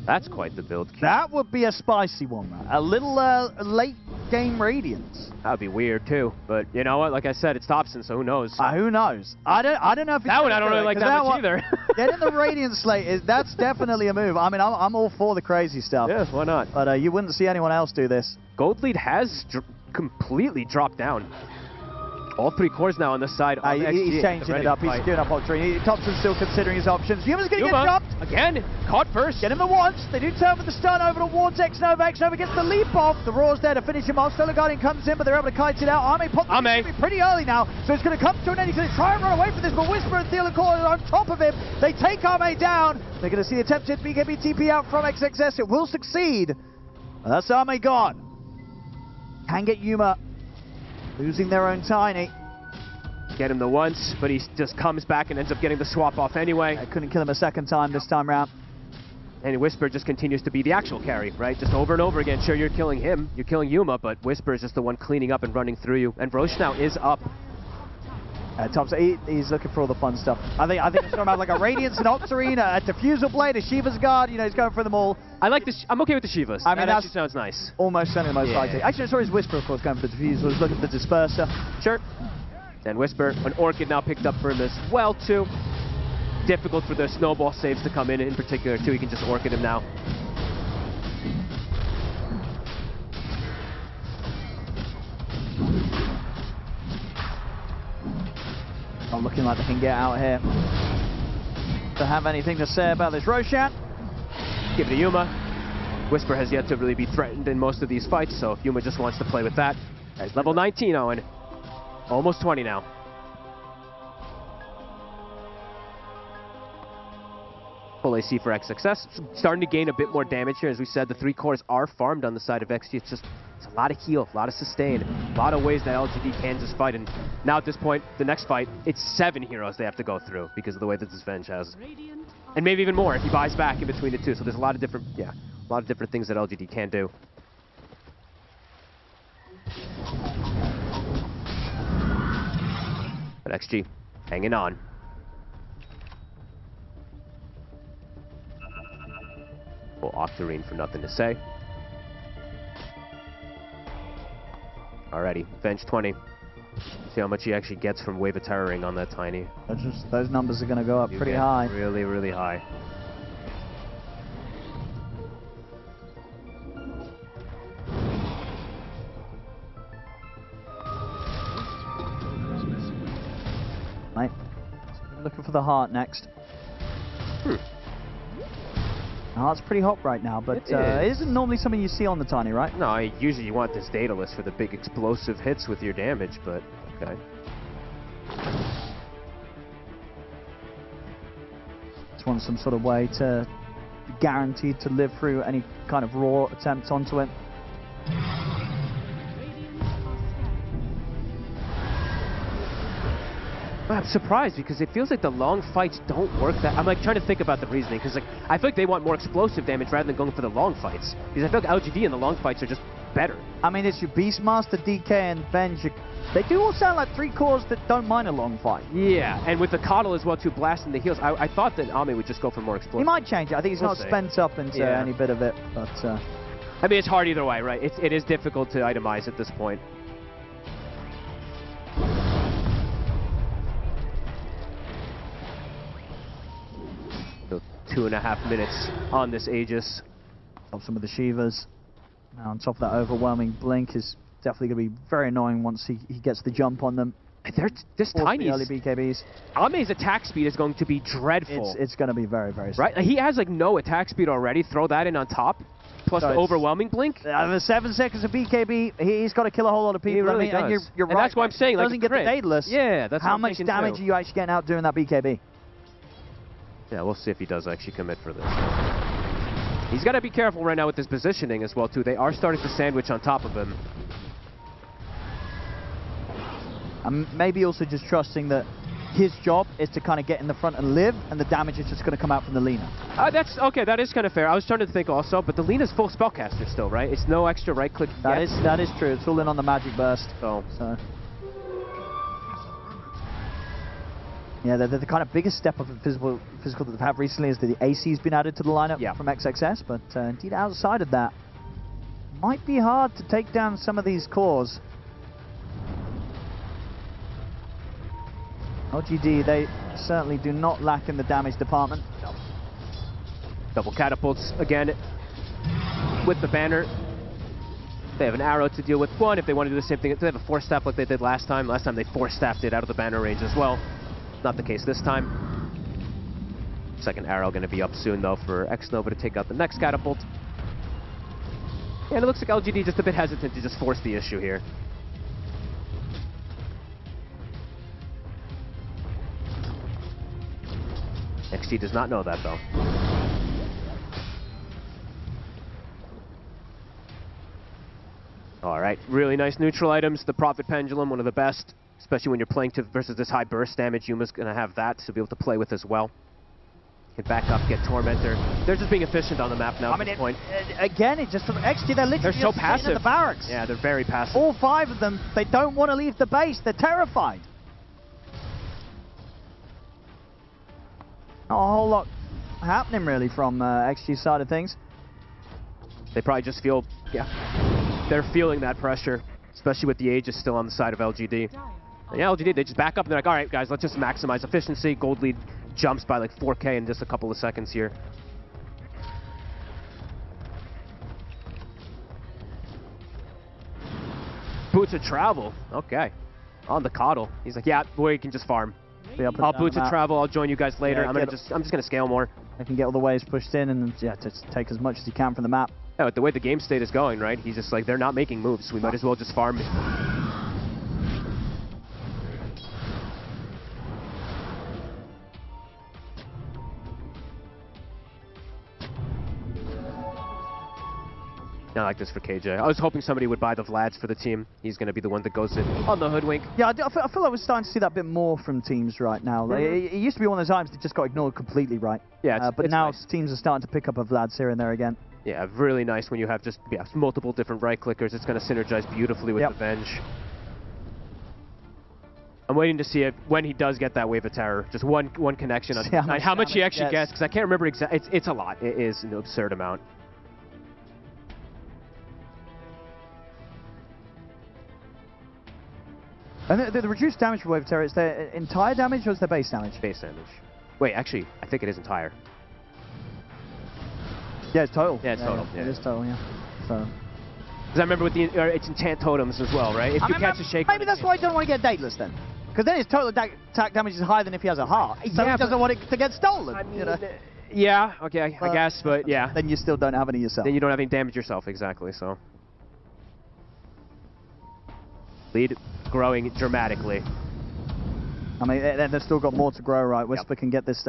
That's quite the build. That would be a spicy one, man. A little late game Radiance. That would be weird too. But you know what? Like I said, it's Thompson, so who knows? Who knows? I don't know if it's that one I don't really like that much either. Getting the Radiance slate that's definitely a move. I mean, I'm all for the crazy stuff. Yes, why not? But you wouldn't see anyone else do this. Gold lead has completely dropped down. All three cores now on this side. He's changing it up. He's doing up Octrine. Thompson's still considering his options. Yuma's going to get dropped. Again, caught first. Get him the once. They do turn for the stun over towards X-Nova. X-Nova gets the leap off. The Roar's there to finish him off. Solar Guardian comes in, but they're able to kite it out. Ame pops pretty early now, so it's going to come to an end. He's going to try and run away from this, but Whisper and Theolicor are on top of him. They take Ame down. They're going to see the attempted BKB TP out from XXS. It will succeed. That's Ame gone. Can get Yuma losing their own Tiny. Get him the once, but he just comes back and ends up getting the swap off anyway. I couldn't kill him a second time this time round. And Whisper just continues to be the actual carry, right? Just over and over again. Sure, you're killing him, you're killing Yuma, but Whisper is just the one cleaning up and running through you. And Roche now is up. Thompson, he's looking for all the fun stuff. I think it's going to have like a Radiance, an Octarine, a Diffusal Blade, a Shiva's Guard. You know, he's going for them all. I like this. I'm okay with the Shivas. I mean, that actually sounds nice. Almost certainly the most likely. Actually, sorry, his Whisper, of course, going for the Diffusal. He's looking for the Disperser. Sure. And Whisper, an Orchid now picked up for him as well, too. Difficult for the snowball saves to come in particular, too. He can just Orchid him now. Not looking like they can get out here. To have anything to say about this Roshan? Give it to Yuma. Whisper has yet to really be threatened in most of these fights, so if Yuma just wants to play with that. He's level 19, Owen. Almost 20 now. Full AC for XXS. Starting to gain a bit more damage here. As we said, the three cores are farmed on the side of XG. It's a lot of heal, a lot of sustain, a lot of ways that LGD can just fight. And now at this point, the next fight, it's 7 heroes they have to go through because of the way that this Venge has. And maybe even more if he buys back in between the two. So there's a lot of different, a lot of different things that LGD can do. But XG hanging on. Full Octarine for nothing to say. Alrighty, Venge 20. See how much he actually gets from Wave of Terroring on that Tiny. Those numbers are going to go up pretty high. Really, really high. Right. Looking for the heart next. Oh, it's pretty hot right now, but it isn't normally something you see on the Tiny, right? No, usually you want this data list for the big explosive hits with your damage, but okay. Just want some sort of way to be guaranteed to live through any kind of raw attempts onto it. I'm surprised because it feels like the long fights don't work that. I'm like trying to think about the reasoning because like I feel like they want more explosive damage rather than going for the long fights because I feel like LGD and the long fights are just better. I mean, it's your Beastmaster, DK, and Venge. They do all sound like 3 cores that don't mind a long fight. Yeah, and with the Coddle as well too, blasting the heals. I thought that Ame would just go for more explosive. He might change it. I think he's not spent up into any bit of it, but. I mean, it's hard either way, right? It is difficult to itemize at this point. So 2.5 minutes on this Aegis. Of some of the Shivas. Now on top of that overwhelming blink is definitely going to be very annoying once he gets the jump on them. This tiny early BKBs. Ame's attack speed is going to be dreadful. It's going to be very, very slow. Right? He has like no attack speed already. Throw that in on top. Plus the overwhelming blink. The 7 seconds of BKB, he's got to kill a whole lot of people. He really does. And you're right. And that's what I'm saying. Like doesn't get the data list. Yeah, that's how much damage are you actually getting out doing that BKB? Yeah, we'll see if he does actually commit for this. He's got to be careful right now with his positioning as well, too. They are starting to sandwich on top of him. And maybe also just trusting that his job is to kind of get in the front and live, and the damage is just going to come out from the Lina. That's okay. That is kind of fair. I was trying to think also, but the Lina's full spellcaster still, right? It's no extra right click. That is true. It's all in on the magic burst. So. Yeah, the kind of biggest step up in physical that they've had recently is that the AC's been added to the lineup from XXS, but indeed outside of that, might be hard to take down some of these cores. LGD, they certainly do not lack in the damage department. No. Double catapults again with the banner. They have an arrow to deal with. One, if they want to do the same thing, they have a force staff like they did last time. Last time they force staffed it out of the banner range as well. Not the case this time. Second arrow going to be up soon though for X-Nova to take out the next catapult. And it looks like LGD just a bit hesitant to just force the issue here. XG does not know that though. Alright, really nice neutral items. The Prophet Pendulum, one of the best. Especially when you're playing versus this high burst damage, Yuma's going to have that to be able to play with as well. Can back up, get Tormentor. They're just being efficient on the map now at this point. Again, it just XG, they're literally so passive in the barracks. Yeah, they're very passive. All 5 of them, they don't want to leave the base. They're terrified. Not a whole lot happening really from XG's side of things. They probably just feel, they're feeling that pressure, especially with the Aegis still on the side of LGD. And yeah, LGD, they just back up and they're like, all right, guys, let's just maximize efficiency. Gold lead jumps by like 4K in just a couple of seconds here. Boots of Travel. Okay. On the Coddle. He's like, yeah, boy, you can just farm. I'll Boots of Travel. I'll join you guys later. I'm just going to scale more. I can get all the waves pushed in and just take as much as you can from the map. Yeah, with the way the game state is going, right? He's just like, they're not making moves. So we might as well just farm. I like this for KJ. I was hoping somebody would buy the Vlads for the team. He's going to be the one that goes in on the Hoodwink. Yeah, I feel like we're starting to see that bit more from teams right now. Like, it used to be one of those times that just got ignored completely, right? Yeah, but now nice. Teams are starting to pick up a Vlads here and there again. Yeah, really nice when you have just multiple different right clickers. It's going to synergize beautifully with the Venge. I'm waiting to see it when he does get that Wave of Terror. Just one connection on how much he actually gets, because I can't remember exactly. It's a lot. It is an absurd amount. And the reduced damage for Wave of Terror, is their entire damage or is their base damage? Base damage. Wait, actually, I think it is entire. Yeah, it's total. Yeah, it's total. Yeah. It is total, yeah. So. Because I remember with the it's enchant totems as well, right? If you catch a shake. Maybe that's why he doesn't want to get dateless then. Because then his total attack damage is higher than if he has a heart. So he doesn't want it to get stolen. I mean, you know? Yeah, okay, I guess, but yeah. Then you still don't have any yourself. Then you don't have any damage yourself, exactly, so. Lead growing dramatically. I mean, they've still got more to grow, right? Whisper can get this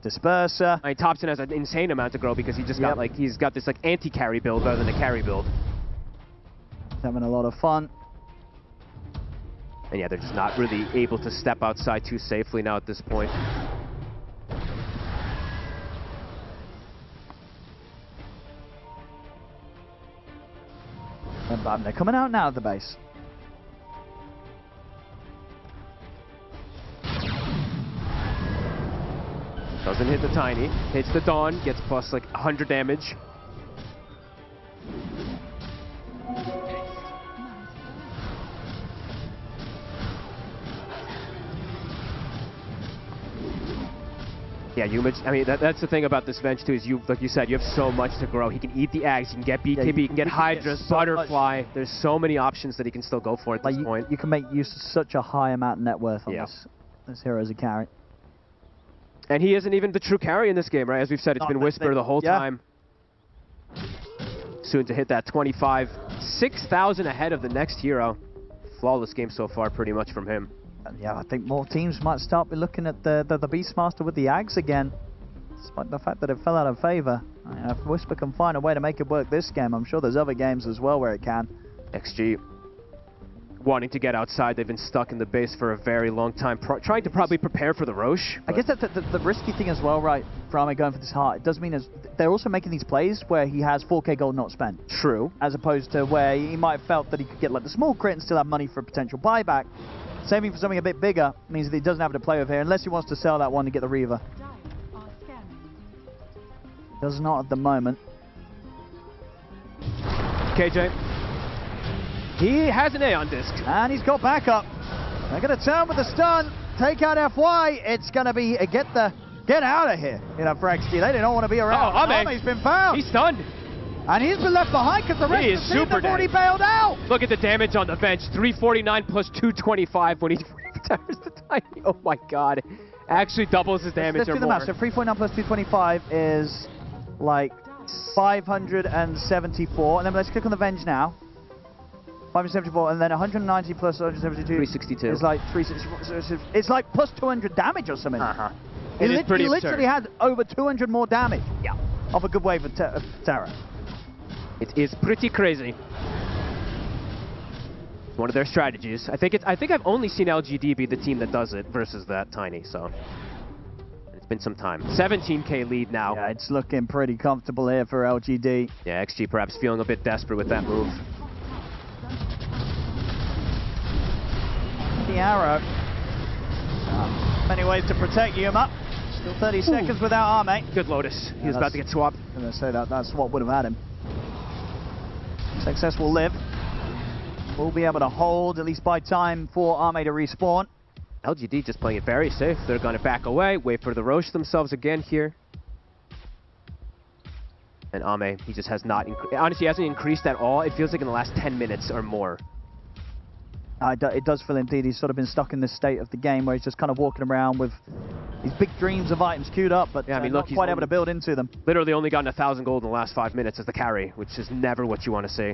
disperser. I mean, Thompson has an insane amount to grow because he just got, like, he's got this, like, anti-carry build rather than a carry build. Having a lot of fun. And yeah, they're just not really able to step outside too safely now at this point. And they're coming out now of the base. Doesn't hit the Tiny. Hits the Dawn. Gets plus like 100 damage. Yeah, I mean, that's the thing about this Venge too, is like you said, you have so much to grow. He can eat the eggs, he can get BKB, he can get Hydras, Butterfly. There's so many options that he can still go for at this point. You can make use of such a high amount of net worth on this hero as a carry. And he isn't even the true carry in this game, right? As we've said, it's been Whisper the whole time. Soon to hit that 25. 6,000 ahead of the next hero. Flawless game so far, pretty much from him. Yeah, I think more teams might start looking at the Beastmaster with the Ags again, despite the fact that it fell out of favor. If Whisper can find a way to make it work this game, I'm sure there's other games as well where it can. XG wanting to get outside. They've been stuck in the base for a very long time, trying to probably prepare for the Roche. I guess that's the risky thing as well, right, for Ame going for this heart. It does mean they're also making these plays where he has 4k gold not spent. True. As opposed to where he might have felt that he could get like the small crit and still have money for a potential buyback. Saving for something a bit bigger means that he doesn't have to play with here, unless he wants to sell that one to get the Reaver. Does not at the moment. KJ. He has an Aeon Disc. And he's got backup. They're going to turn with the stun, take out FY. It's going to be a get out of here, you know, for XG. They don't want to be around. Oh, Ame's been found. He's stunned. And he's been left behind because the rest of the team have already bailed out. Look at the damage on the bench. 349 plus 225 when he retires the Tiny. Oh my god. Actually doubles his damage let's do the math. So 349 plus 225 is like 574. And then let's click on the Venge now. 574, and then 190 plus 172. 362. It's like 360. It's like plus 200 damage or something. He literally had over 200 more damage. Yeah. Off a good wave of Terror. It is pretty crazy. It's one of their strategies. I think I've only seen LGD be the team that does it versus that Tiny, so it's been some time. 17k lead now. Yeah, it's looking pretty comfortable here for LGD. Yeah, XG perhaps feeling a bit desperate with that move. The arrow. Many ways to protect Yuma. Still 30 seconds without Ame. Good Lotus. He was about to get swapped. I'm going to say that swap would have had him. Success will live. We'll be able to hold, at least by time, for Ame to respawn. LGD just playing it very safe. They're going to back away, wait for the Roche themselves again here. And Ame, he just has not, honestly, he hasn't increased at all. It feels like in the last 10 minutes or more. It does feel indeed he's sort of been stuck in this state of the game where he's just kind of walking around with these big dreams of items queued up, but yeah, I mean, look, not quite able to build into them. Literally only gotten 1,000 gold in the last 5 minutes as the carry, which is never what you want to see.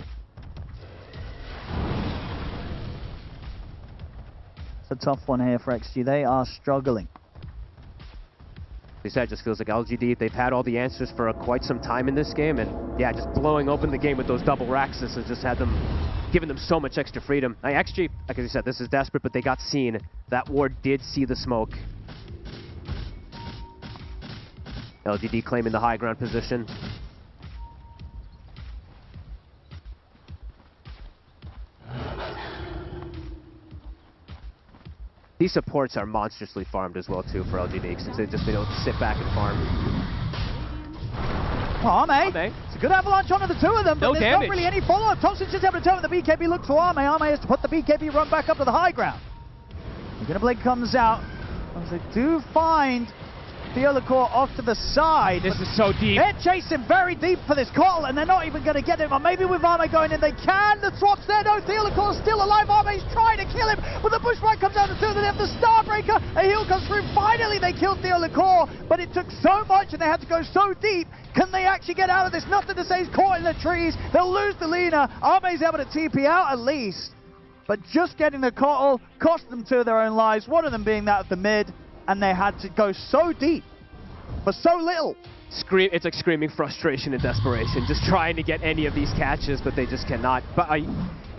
It's a tough one here for XG. They are struggling. Like I said, it just feels like LGD, they've had all the answers for quite some time in this game, and yeah, just blowing open the game with those double Raxus has just had them, giving them so much extra freedom. XG, like I said, this is desperate, but they got seen. That ward did see the smoke. LGD claiming the high ground position. These supports are monstrously farmed as well too for LGD, since they've just been able to sit back and farm. Oh, Ame. It's a good avalanche onto the two of them, but there's not really any follow-up. Thompson's just able to turn with the BKB look for Ame. Ame has to put the BKB run back up to the high ground. The Blade comes out. As they do find Theolacore off to the side. This is so deep. They're chasing very deep for this call, and they're not even going to get him. Or maybe with Arme going in, they can. The swap's there. No, Theolacore's still alive. Arme's trying to kill him, but the bushwhack comes out of the two. They have the Starbreaker. A heal comes through. Finally, they killed Theolacore, but it took so much, and they had to go so deep. Can they actually get out of this? Nothing to say. He's caught in the trees. They'll lose the Lina. Arme's able to TP out at least, but just getting the Kotl cost them two of their own lives, one of them being that of the mid, and they had to go so deep for so little. It's like screaming frustration and desperation, just trying to get any of these catches, but they just cannot. But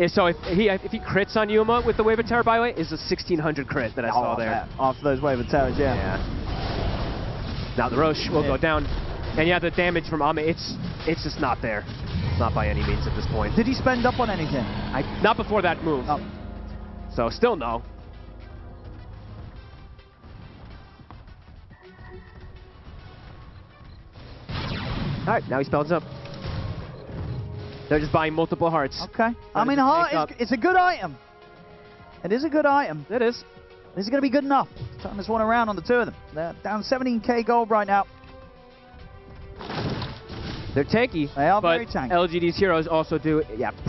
so if he crits on Yuma with the Wave of Terror, by the way, is a 1600 crit that I saw there. After those Wave of Terrors, yeah. Now the Roche will go down, and yeah, the damage from Ame, it's just not there. It's not by any means at this point. Did he spend up on anything? Not before that move. Oh. So still no. All right, now he spells up. They're just buying multiple hearts. Okay. I mean, heart it's a good item. It is a good item. It is. This is going to be good enough. Turn this one around on the two of them. They're down 17k gold right now. They're tanky. They are but very tanky. LGD's heroes also do,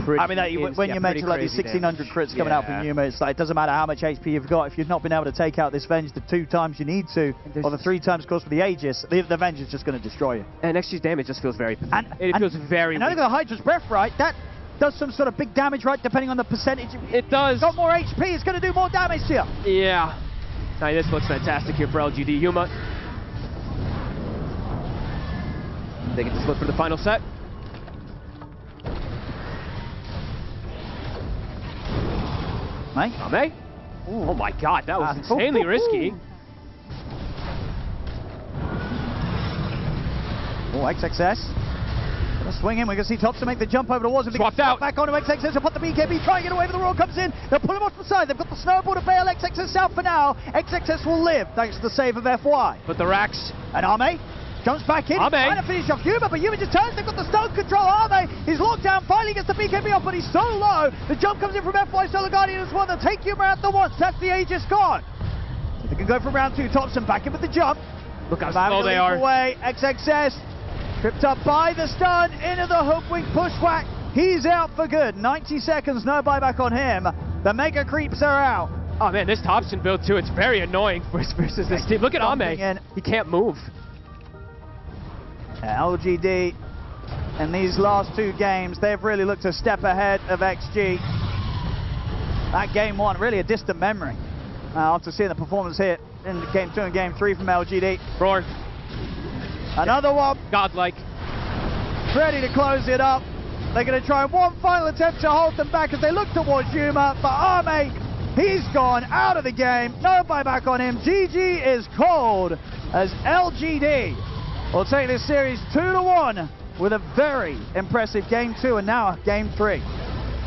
pretty. I mean, when you mention like these 1600 crits coming out from Yuma, it's like it doesn't matter how much HP you've got. If you've not been able to take out this Venge the 2 times you need to, or the 3 times cost for the Aegis, the Venge is just going to destroy you. And XG's damage just feels very. It feels very. And I think the Hydra's Breath, right? That does some sort of big damage, right? Depending on the percentage. It does. Got more HP, it's going to do more damage to you. Yeah. Now this looks fantastic here for LGD. Yuma. They get to flip for the final set. Ame? Oh my god, that was insanely risky. Oh, XXS. Gonna swing in. We're gonna see Thompson make the jump over the walls. Swapped out. Back onto XXS. They'll put the BKB. Try and get away, but the roll comes in. They'll pull him off the side. They've got the snowball to bail XXS out for now. XXS will live thanks to the save of FY. But the racks. And Ame jumps back in, trying to finish off Yuma, but Yuma just turns. They've got the stone control. Ame is locked down, finally gets the BKB off, but he's so low. The jump comes in from FY Solar Guardian as well. They'll take Yuma out the once. That's the Aegis gone. So they can go for round 2. Thompson back in with the jump. Look how slow they are. Away. XXS tripped up by the stun into the hook wing pushwhack. He's out for good. 90 seconds, no buyback on him. The mega creeps are out. Oh man, this Thompson build too, it's very annoying versus this team. Look at Ame. He can't move. LGD in these last 2 games, they've really looked a step ahead of XG. That game 1, really a distant memory. After seeing the performance here in game 2 and game 3 from LGD. Roar. Another one. Godlike. Ready to close it up. They're going to try one final attempt to hold them back as they look towards Yuma, but Ame, he's gone out of the game. No buyback on him. GG is called as LGD will take this series 2-1 with a very impressive game 2 and now game 3.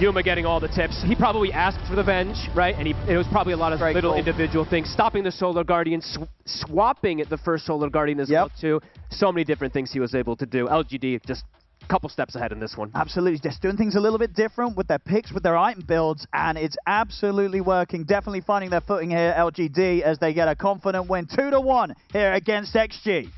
Yuma getting all the tips. He probably asked for the Venge, right? And it was probably a lot of little individual things. Stopping the Solar Guardian, swapping at the first Solar Guardian as well too. So many different things he was able to do. LGD just a couple steps ahead in this one. Absolutely, just doing things a little bit different with their picks, with their item builds, and it's absolutely working. Definitely finding their footing here, LGD, as they get a confident win 2-1 here against XG.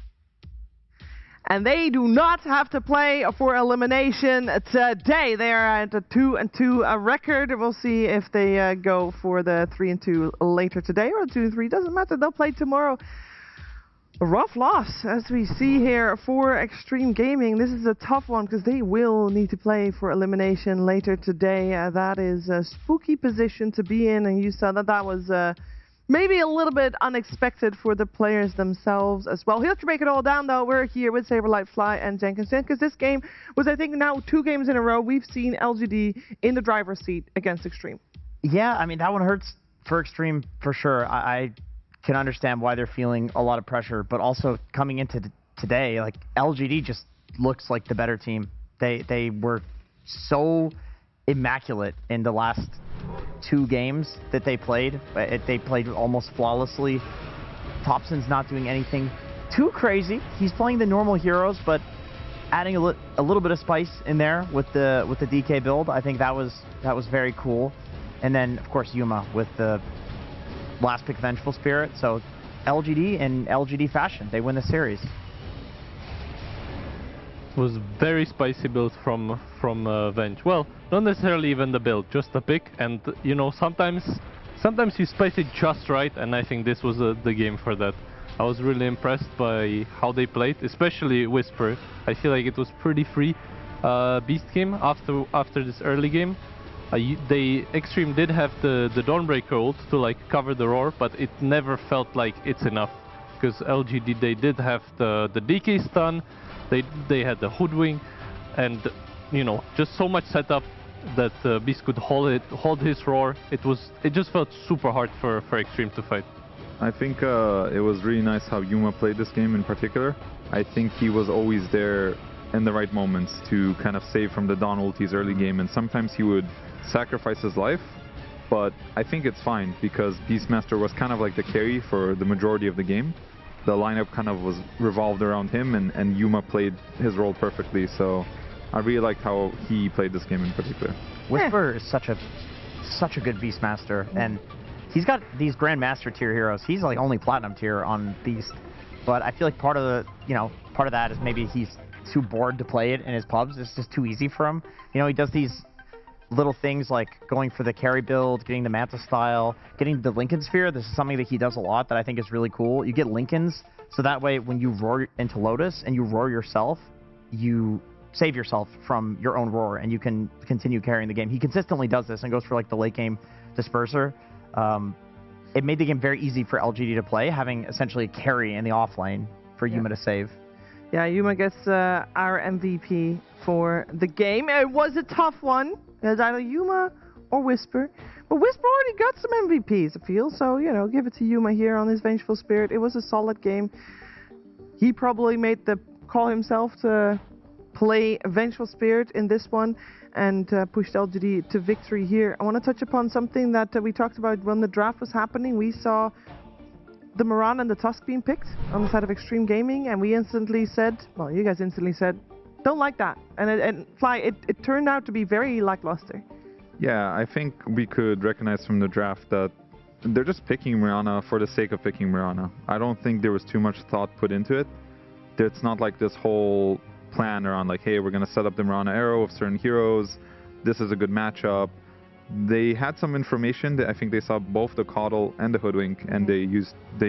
And they do not have to play for elimination today. They are at a 2-2 record. We'll see if they go for the 3-2 later today or 2-3. Doesn't matter. They'll play tomorrow. A rough loss, as we see here for Extreme Gaming. This is a tough one because they will need to play for elimination later today. That is a spooky position to be in, and you saw that that was maybe a little bit unexpected for the players themselves as well. Here to break it all down, though, we're here with Saberlight Fly and Jenkins, because this game was, I think, now 2 games in a row we've seen LGD in the driver's seat against Extreme. Yeah, I mean, that one hurts for Extreme for sure. I can understand why they're feeling a lot of pressure, but also coming into today, like, LGD just looks like the better team. They were so immaculate in the last 2 games that they played. They played almost flawlessly. Thompson's not doing anything too crazy. He's playing the normal heroes, but adding a little bit of spice in there with the DK build. I think that was very cool. And then of course Yuma with the last pick Vengeful Spirit. So LGD in LGD fashion. They win the series. It was very spicy build from Venge. Well, not necessarily even the build, just the pick. And you know, sometimes you spice it just right, and I think this was the game for that. I was really impressed by how they played, especially Whisper. I feel like it was pretty free. Beast game after this early game. Extreme did have the Dawnbreaker ult to like cover the roar, but it never felt like it's enough, because LGD, they did have the DK stun, they had the Hoodwink, and you know, just so much setup that Beast could hold his roar. It just felt super hard for Extreme to fight. I think it was really nice how Yuma played this game in particular. I think he was always there in the right moments to kind of save from the Dawn ultis early game, and sometimes he would sacrifice his life, but I think it's fine because Beastmaster was kind of like the carry for the majority of the game. The lineup kind of was revolved around him, and Yuma played his role perfectly, so I really liked how he played this game in particular. Whisper is such a good Beastmaster, and he's got these Grandmaster tier heroes. He's like only Platinum tier on Beast, but I feel like part of that is maybe he's too bored to play it in his pubs. It's just too easy for him. You know, he does these little things like going for the carry build, getting the Manta style, getting the Lincoln Sphere. This is something that he does a lot that I think is really cool. You get Lincolns, so that way when you roar into Lotus and you roar yourself, you save yourself from your own roar and you can continue carrying the game. He consistently does this and goes for like the late game disperser. It made the game very easy for LGD to play, having essentially a carry in the off lane for Yuma to save. Yeah, Yuma gets our MVP for the game. It was a tough one. It was either Yuma or Whisper. But Whisper already got some MVPs, I feel. So, you know, give it to Yuma here on his Vengeful Spirit. It was a solid game. He probably made the call himself to play Vengeful Spirit in this one and pushed LGD to victory here. I want to touch upon something that we talked about when the draft was happening. We saw the Mirana and the Tusk being picked on the side of Extreme Gaming, and we instantly said, well, you guys instantly said, don't like that. And Fly, it turned out to be very lackluster. Yeah, I think we could recognize from the draft that they're just picking Mirana for the sake of picking Mirana. I don't think there was too much thought put into it. It's not like this whole plan around like, hey, we're going to set up the Mirana arrow of certain heroes. This is a good matchup. They had some information that I think they saw both the Coddle and the Hoodwink, and they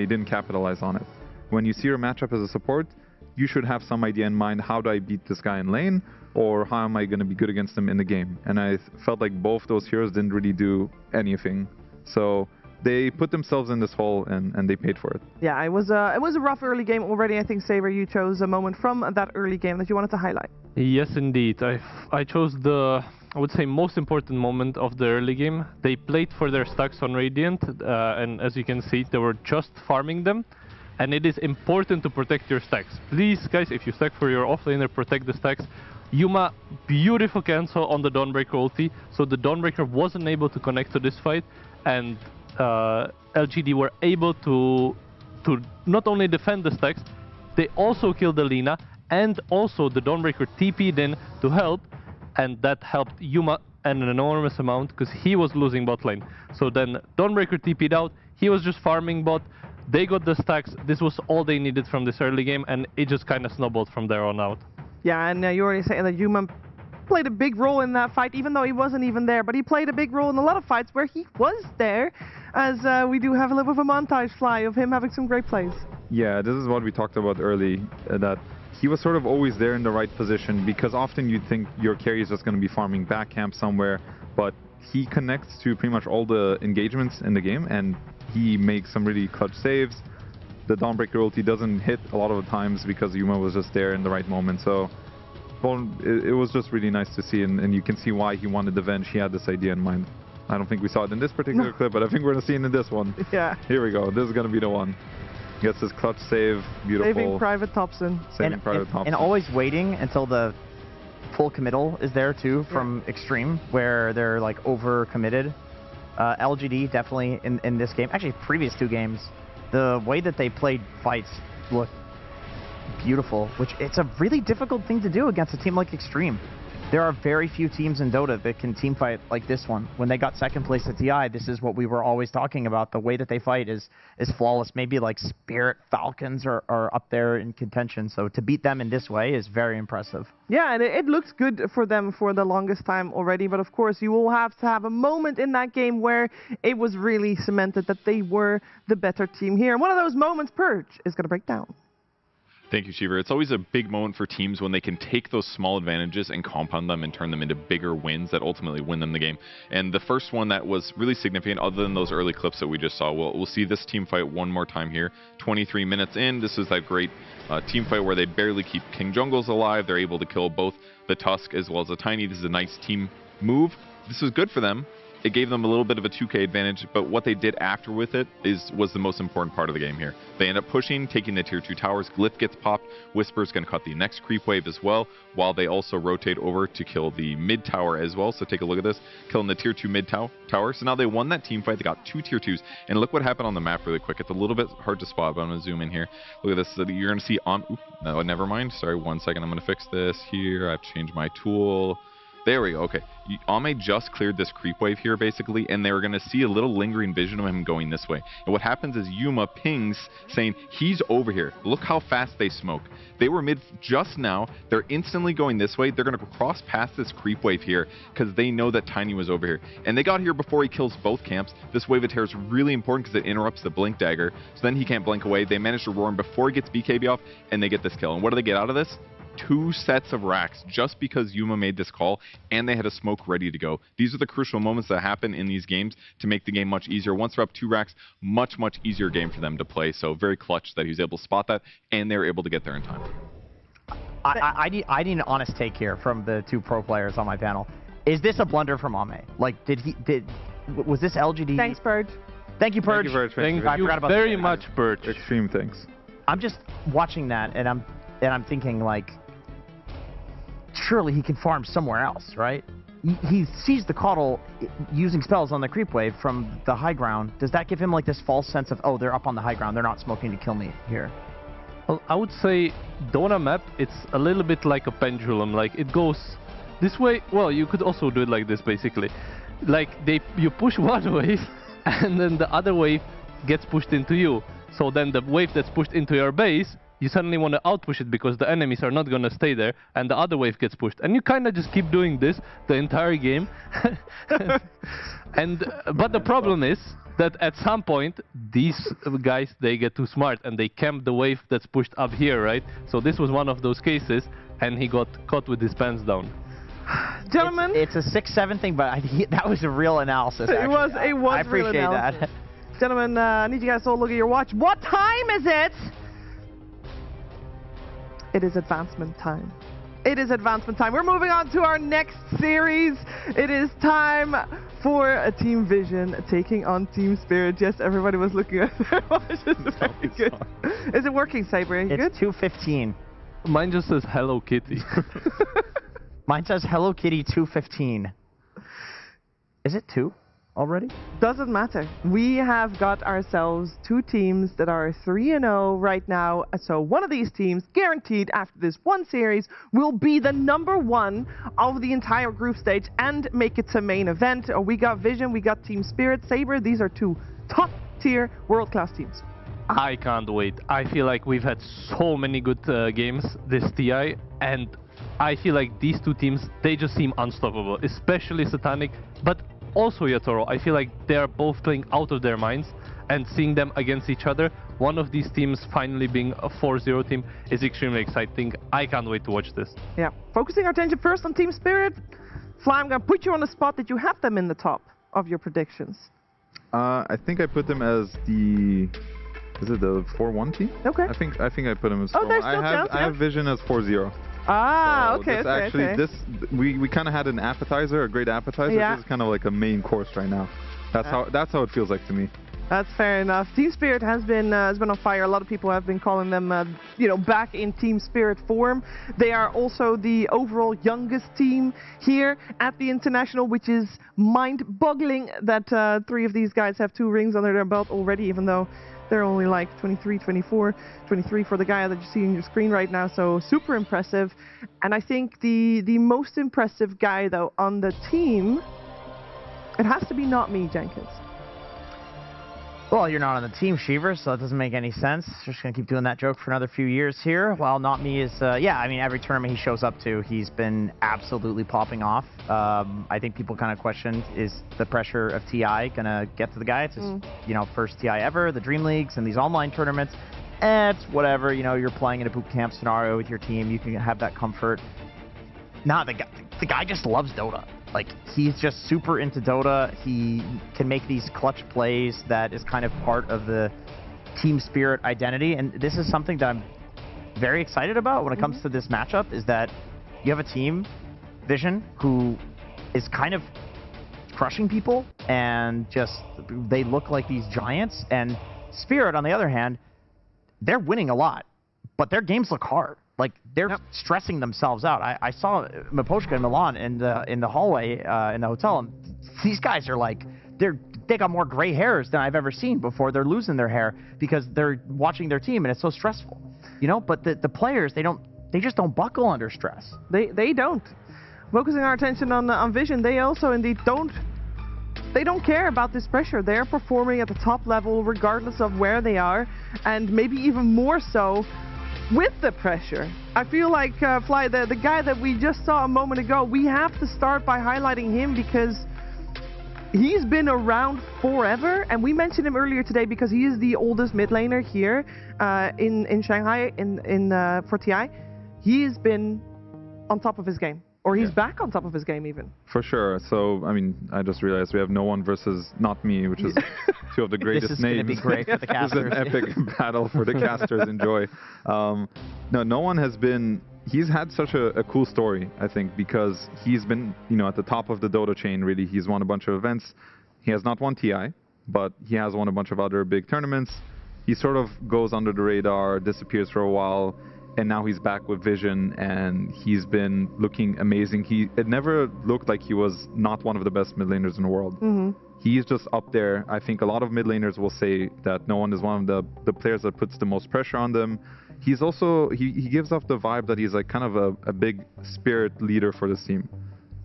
didn't capitalize on it. When you see your matchup as a support, you should have some idea in mind, how do I beat this guy in lane, or how am I going to be good against him in the game? And I felt like both those heroes didn't really do anything. So they put themselves in this hole, and they paid for it. Yeah, it was a rough early game already. I think, Saber, you chose a moment from that early game that you wanted to highlight. Yes, indeed. I chose the, I would say, most important moment of the early game. They played for their stacks on Radiant, and as you can see, they were just farming them. And it is important to protect your stacks. Please, guys, if you stack for your offlaner, protect the stacks. Yuma, beautiful cancel on the Dawnbreaker ulti, so the Dawnbreaker wasn't able to connect to this fight, and LGD were able to not only defend the stacks, they also killed the Lina, and also the Dawnbreaker TP'd in to help, and that helped Yuma an enormous amount because he was losing bot lane. So then Dawnbreaker TP'd out, he was just farming bot, they got the stacks, this was all they needed from this early game, and it just kind of snowballed from there on out. Yeah, and you already saying that Yuma played a big role in that fight, even though he wasn't even there, but he played a big role in a lot of fights where he was there, as we do have a little bit of a montage, Fly, of him having some great plays. Yeah, this is what we talked about early, that he was sort of always there in the right position, because often you'd think your carry is just going to be farming back camp somewhere, but he connects to pretty much all the engagements in the game, and he makes some really clutch saves. The Dawnbreaker ulti doesn't hit a lot of the times because Yuma was just there in the right moment, so it was just really nice to see, and you can see why he wanted the Venge. He had this idea in mind. I don't think we saw it in this particular clip, but I think we're going to see it in this one. Yeah. Here we go. This is going to be the one. Gets his clutch save. Beautiful. Saving Private Thompson. Saving Private Thompson. And always waiting until the full committal is there too from Extreme, where they're like over committed. LGD definitely in this game, actually previous two games, the way that they played fights looked beautiful, which it's a really difficult thing to do against a team like Extreme. There are very few teams in Dota that can team fight like this one. When they got second place at TI, this is what we were always talking about. The way that they fight is flawless. Maybe like Spirit Falcons are up there in contention. So to beat them in this way is very impressive. Yeah, and it looks good for them for the longest time already. But of course, you will have to have a moment in that game where it was really cemented that they were the better team here. And one of those moments, Purge, is going to break down. Thank you, Cheever. It's always a big moment for teams when they can take those small advantages and compound them and turn them into bigger wins that ultimately win them the game. And the first one that was really significant, other than those early clips that we just saw, we'll see this team fight one more time here. 23 minutes in, this is that great team fight where they barely keep King Jungles alive. They're able to kill both the Tusk as well as the Tiny. This is a nice team move. This was good for them. It gave them a little bit of a 2K advantage, but what they did after with it was the most important part of the game here. They end up pushing, taking the tier 2 towers. Glyph gets popped. Whisper's going to cut the next creep wave as well, while they also rotate over to kill the mid tower as well. So take a look at this, killing the tier 2 mid tower. So now they won that team fight. They got 2 tier 2s. And look what happened on the map really quick. It's a little bit hard to spot, but I'm going to zoom in here. Look at this. So you're going to see on... Oop, no, never mind. Sorry, 1 second. I'm going to fix this here. I've changed my tool. There we go. Okay. Ame just cleared this creep wave here, basically, and they were going to see a little lingering vision of him going this way. And what happens is Yuma pings saying, he's over here. Look how fast they smoke. They were mid just now. They're instantly going this way. They're going to cross past this creep wave here because they know that Tiny was over here. And they got here before he kills both camps. This wave of terror is really important because it interrupts the blink dagger. So then he can't blink away. They manage to roar him before he gets BKB off, and they get this kill. And what do they get out of this? 2 sets of racks just because Yuma made this call and they had a smoke ready to go. These are the crucial moments that happen in these games to make the game much easier. Once they're up 2 racks, much easier game for them to play. So very clutch that he was able to spot that and they were able to get there in time. I need an honest take here from the 2 pro players on my panel. Is this a blunder from Ame? Like, was this LGD? Thanks, Purge. Thank you, Purge. Thank you, Purge. Thank you very much, Purge. Extreme thanks. I'm just watching that and I'm thinking, like, surely he can farm somewhere else, right? He sees the Caudal using spells on the creep wave from the high ground. Does that give him like this false sense of, oh, they're up on the high ground, they're not smoking to kill me here? Well, I would say Dota map, it's a little bit like a pendulum. Like, it goes this way. Well, you could also do it like this, basically. Like, you push one wave, and then the other wave gets pushed into you. So then the wave that's pushed into your base, you suddenly want to outpush it because the enemies are not going to stay there, and the other wave gets pushed. And you kind of just keep doing this the entire game. But the problem is that at some point, these guys, they get too smart, and they camp the wave that's pushed up here, right? So this was one of those cases, and he got caught with his pants down. Gentlemen, it's a 6-7 thing, but that was a real analysis. Actually. It was I appreciate real analysis. that. Gentlemen, I need you guys to all look at your watch. What time is it? It is advancement time. It is advancement time. We're moving on to our next series. It is time for a Team Vision taking on Team Spirit. Yes, everybody was looking at their watches. Very good. Is it working, Sabre? It's 2:15. Mine just says Hello Kitty. Mine says Hello Kitty 2:15. Is it 2 already? Doesn't matter. We have got ourselves 2 teams that are 3-0 right now. So one of these teams, guaranteed after this one series, will be the #1 of the entire group stage and make it to main event. We got Vision, we got Team Spirit, Sabre. These are 2 top-tier world-class teams. I can't wait. I feel like we've had so many good games this TI, and I feel like these 2 teams, they just seem unstoppable, especially Satanic, but also Yatoro. I feel like they're both playing out of their minds, and seeing them against each other, one of these teams finally being a 4-0 team, is extremely exciting. I can't wait to watch this. Yeah, focusing our attention first on Team Spirit. Fly, I'm going to put you on the spot that you have them in the top of your predictions. I think I put them as the... Is it the 4-1 team? Okay. I think I put them as 4-1. Oh, there's still chance, I have Vision as 4-0. Ah, so okay, okay. We kind of had an appetizer, a great appetizer. Yeah. This is kind of like a main course right now. That's how it feels like to me. That's fair enough. Team Spirit has been on fire. A lot of people have been calling them, you know, back in Team Spirit form. They are also the overall youngest team here at the International, which is mind-boggling that 3 of these guys have 2 rings under their belt already, even though they're only like 23, 24, 23 for the guy that you see on your screen right now. So super impressive. And I think the most impressive guy though on the team, it has to be not me, Jenkins. Well, you're not on the team, Shiver, so it doesn't make any sense. Just going to keep doing that joke for another few years here. While Not Me is, yeah, I mean, every tournament he shows up to, he's been absolutely popping off. I think people kind of questioned, is the pressure of TI going to get to the guy? It's his, you know, first TI ever, the Dream Leagues and these online tournaments. It's whatever, you know, you're playing in a boot camp scenario with your team. You can have that comfort. Nah, the guy just loves Dota. Like, he's just super into Dota. He can make these clutch plays that is kind of part of the Team Spirit identity. And this is something that I'm very excited about when it comes to this matchup, is that you have a team, Vision, who is kind of crushing people and just, they look like these giants. And Spirit, on the other hand, they're winning a lot, but their games look hard. Like, they're stressing themselves out. I saw Mapochka and Milan in the hallway in the hotel, and these guys are like, they got more gray hairs than I've ever seen before. They're losing their hair because they're watching their team, and it's so stressful, you know. But the players, they just don't buckle under stress. They don't. Focusing our attention on Vision, they also indeed don't. They don't care about this pressure. They're performing at the top level regardless of where they are, and maybe even more so with the pressure. I feel like, Fly, the guy that we just saw a moment ago, we have to start by highlighting him because he's been around forever, and we mentioned him earlier today because he is the oldest mid laner here in Shanghai for TI. He has been on top of his game. Or he's back on top of his game, even. For sure. So, I mean, I just realized we have No One versus Not Me, which is 2 of the greatest names. This is going to be great for the casters. This is an epic battle for the casters. Enjoy. No One has been... He's had such a cool story, I think, because he's been, you know, at the top of the Dota chain, really. He's won a bunch of events. He has not won TI, but he has won a bunch of other big tournaments. He sort of goes under the radar, disappears for a while, and now he's back with Vision, and he's been looking amazing. It never looked like he was not one of the best mid laners in the world. He's just up there. I think a lot of mid laners will say that No One is one of the players that puts the most pressure on them. He's also, he gives off the vibe that he's like kind of a big spirit leader for this team.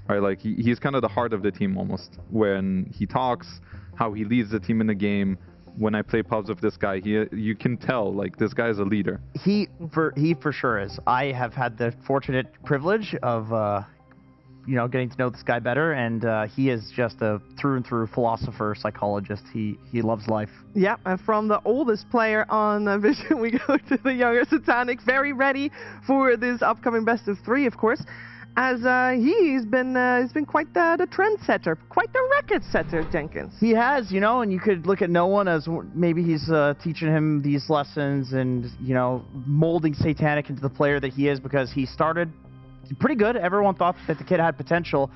Right? Like he's kind of the heart of the team almost. When he talks, how he leads the team in the game. When I play pubs with this guy, you can tell, like, this guy is a leader. He for sure is. I have had the fortunate privilege of, you know, getting to know this guy better, and he is just a through and through philosopher, psychologist. He loves life. Yeah, and from the oldest player on Vision, we go to the younger Sultan, very ready for this upcoming best of 3, of course. As he's been quite the trendsetter, quite the record setter, Jenkins. He has, you know, and you could look at No One as maybe he's teaching him these lessons and, you know, molding Satanic into the player that he is, because he started pretty good. Everyone thought that the kid had potential,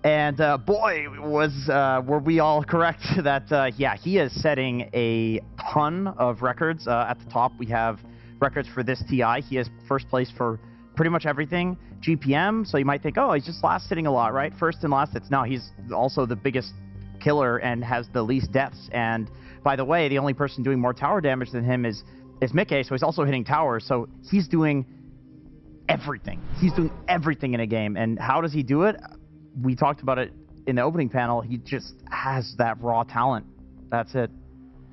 and boy, were we all correct that, yeah, he is setting a ton of records. At the top, we have records for this TI. He has first place for pretty much everything. GPM, so you might think, oh, he's just last hitting a lot, right? First and last hits. No, he's also the biggest killer and has the least deaths. And by the way, the only person doing more tower damage than him is Mikke, so he's also hitting towers. So he's doing everything. He's doing everything in a game. And how does he do it? We talked about it in the opening panel. He just has that raw talent. That's it.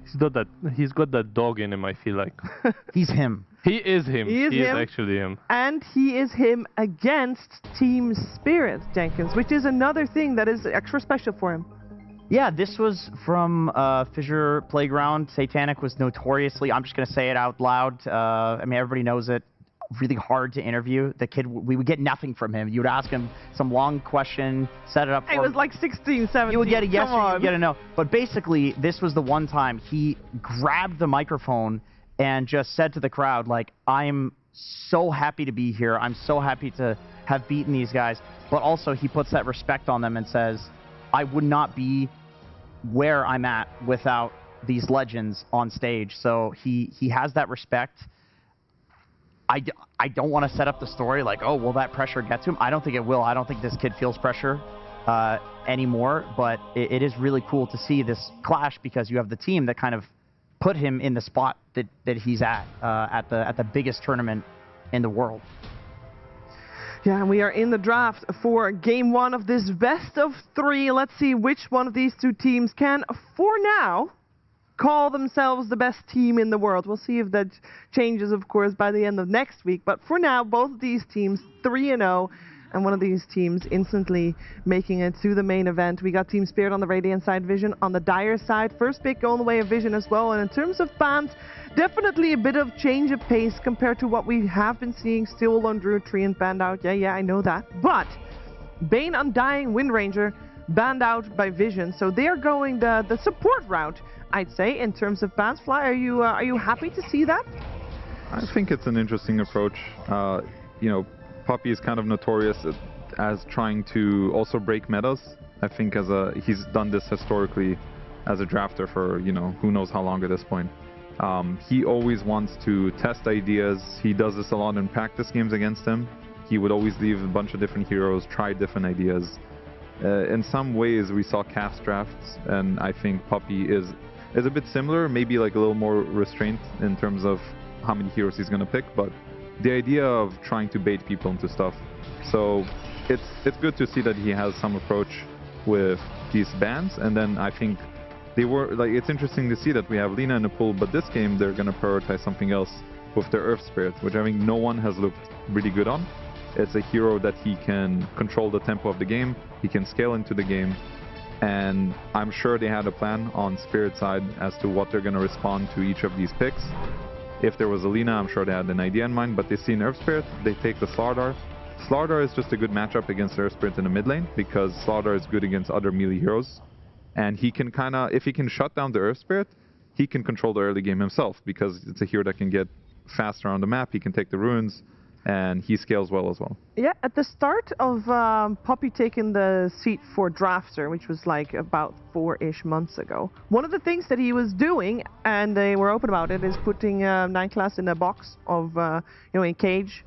He's got that dog in him, I feel like. He's him. He is him. He is actually him. And he is him against Team Spirit, Jenkins, which is another thing that is extra special for him. Yeah, this was from Fissure Playground. Satanic was notoriously, I'm just going to say it out loud, I mean, everybody knows it, really hard to interview. The kid, we would get nothing from him. You would ask him some long question, set it up for him. It was like 16, 17. You would get a yes or you would get a no. But basically, this was the one time he grabbed the microphone and just said to the crowd, like, I'm so happy to be here. I'm so happy to have beaten these guys. But also, he puts that respect on them and says, I would not be where I'm at without these legends on stage. So he has that respect. I don't want to set up the story like, oh, will that pressure get to him? I don't think it will. I don't think this kid feels pressure anymore, but it is really cool to see this clash because you have the team that kind of put him in the spot that he's at the biggest tournament in the world. Yeah, and we are in the draft for game one of this best of three. Let's see which one of these two teams can, for now, call themselves the best team in the world. We'll see if that changes, of course, by the end of next week. But for now, both of these teams 3-0, and one of these teams instantly making it to the main event. We got Team Spirit on the Radiant side, Vision on the Dire side. First pick going the way of Vision as well. And in terms of bans, definitely a bit of change of pace compared to what we have been seeing. Still on Druid Treant banned out. Yeah, I know that. But Bane Undying Wind Ranger banned out by Vision. So they're going the support route, I'd say, in terms of bans. Fly, are you happy to see that? I think it's an interesting approach. You know, Puppy is kind of notorious as trying to also break metas. I think he's done this historically as a drafter for, you know, who knows how long at this point. He always wants to test ideas. He does this a lot in practice games against him. He would always leave a bunch of different heroes, try different ideas. In some ways, we saw cast drafts, and I think Puppy is a bit similar, maybe like a little more restraint in terms of how many heroes he's going to pick, but the idea of trying to bait people into stuff. So it's good to see that he has some approach with these bans, and then I think they were like, it's interesting to see that we have Lina in the pool, but this game they're going to prioritize something else with their Earth Spirit, which I think no one has looked really good on. It's a hero that he can control the tempo of the game, he can scale into the game, and I'm sure they had a plan on Spirit side as to what they're going to respond to each of these picks. If there was a Lina, I'm sure they had an idea in mind, but they see an Earth Spirit, they take the Slardar. Slardar is just a good matchup against Earth Spirit in the mid lane, because Slardar is good against other melee heroes. And he can if he can shut down the Earth Spirit, he can control the early game himself, because it's a hero that can get faster on the map, he can take the runes, and he scales well as well. Yeah, at the start of Puppy taking the seat for Drafter, which was like about 4-ish months ago, one of the things that he was doing, and they were open about it, is putting 9 class in a box of, you know, in cage.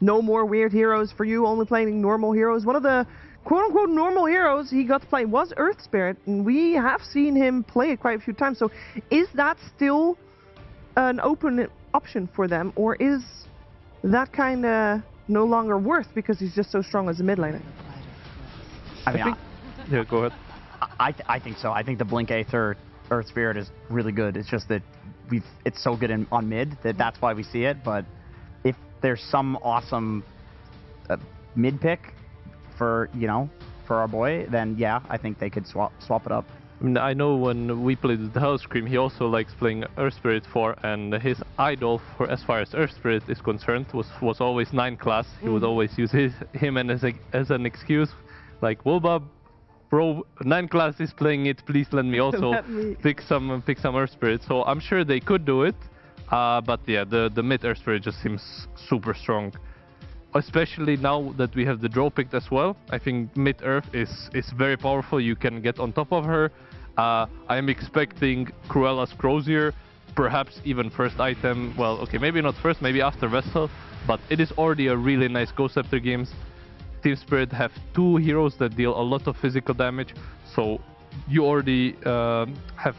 No more weird heroes for you, only playing normal heroes. One of the quote-unquote normal heroes he got to play was Earth Spirit, and we have seen him play it quite a few times. So is that still an open option for them, or is that kind of no longer worth because he's just so strong as a mid laner? I mean, yeah, go ahead. I think so. I think the Blink Aether Earth Spirit is really good. It's just that it's so good on mid that's why we see it. But if there's some awesome mid pick for our boy, then yeah, I think they could swap it up. I mean, I know when we played with the Hellscream, he also likes playing Earth Spirit 4, and his idol for as far as Earth Spirit is concerned was always 9 class. He would always use him as an excuse, like, Wobab, bro, 9 class is playing it, please let me also pick some Earth Spirit. So I'm sure they could do it, but yeah, the mid Earth Spirit just seems super strong. Especially now that we have the draw picked as well. I think mid Earth is very powerful. You can get on top of her. I am expecting Cruella's Crozier, perhaps even first item. Well, okay, maybe not first, maybe after Vessel, but it is already a really nice Ghost Scepter games. Team Spirit have 2 heroes that deal a lot of physical damage, so you already have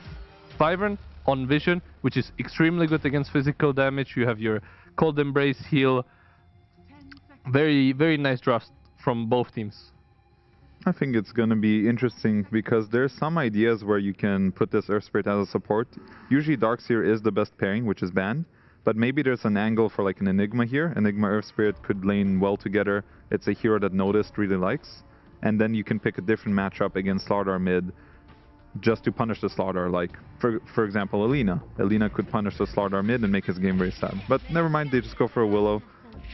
Wyvern on Vision, which is extremely good against physical damage. You have your Cold Embrace heal. Very, very nice drafts from both teams. I think it's going to be interesting because there's some ideas where you can put this Earth Spirit as a support. Usually Darkseer is the best pairing, which is banned, but maybe there's an angle for like an Enigma here. Enigma Earth Spirit could lane well together. It's a hero that Noticed really likes, and then you can pick a different matchup against Slardar mid just to punish the Slardar, like for example Alina. Alina could punish the Slardar mid and make his game very sad. But never mind, they just go for a Willow.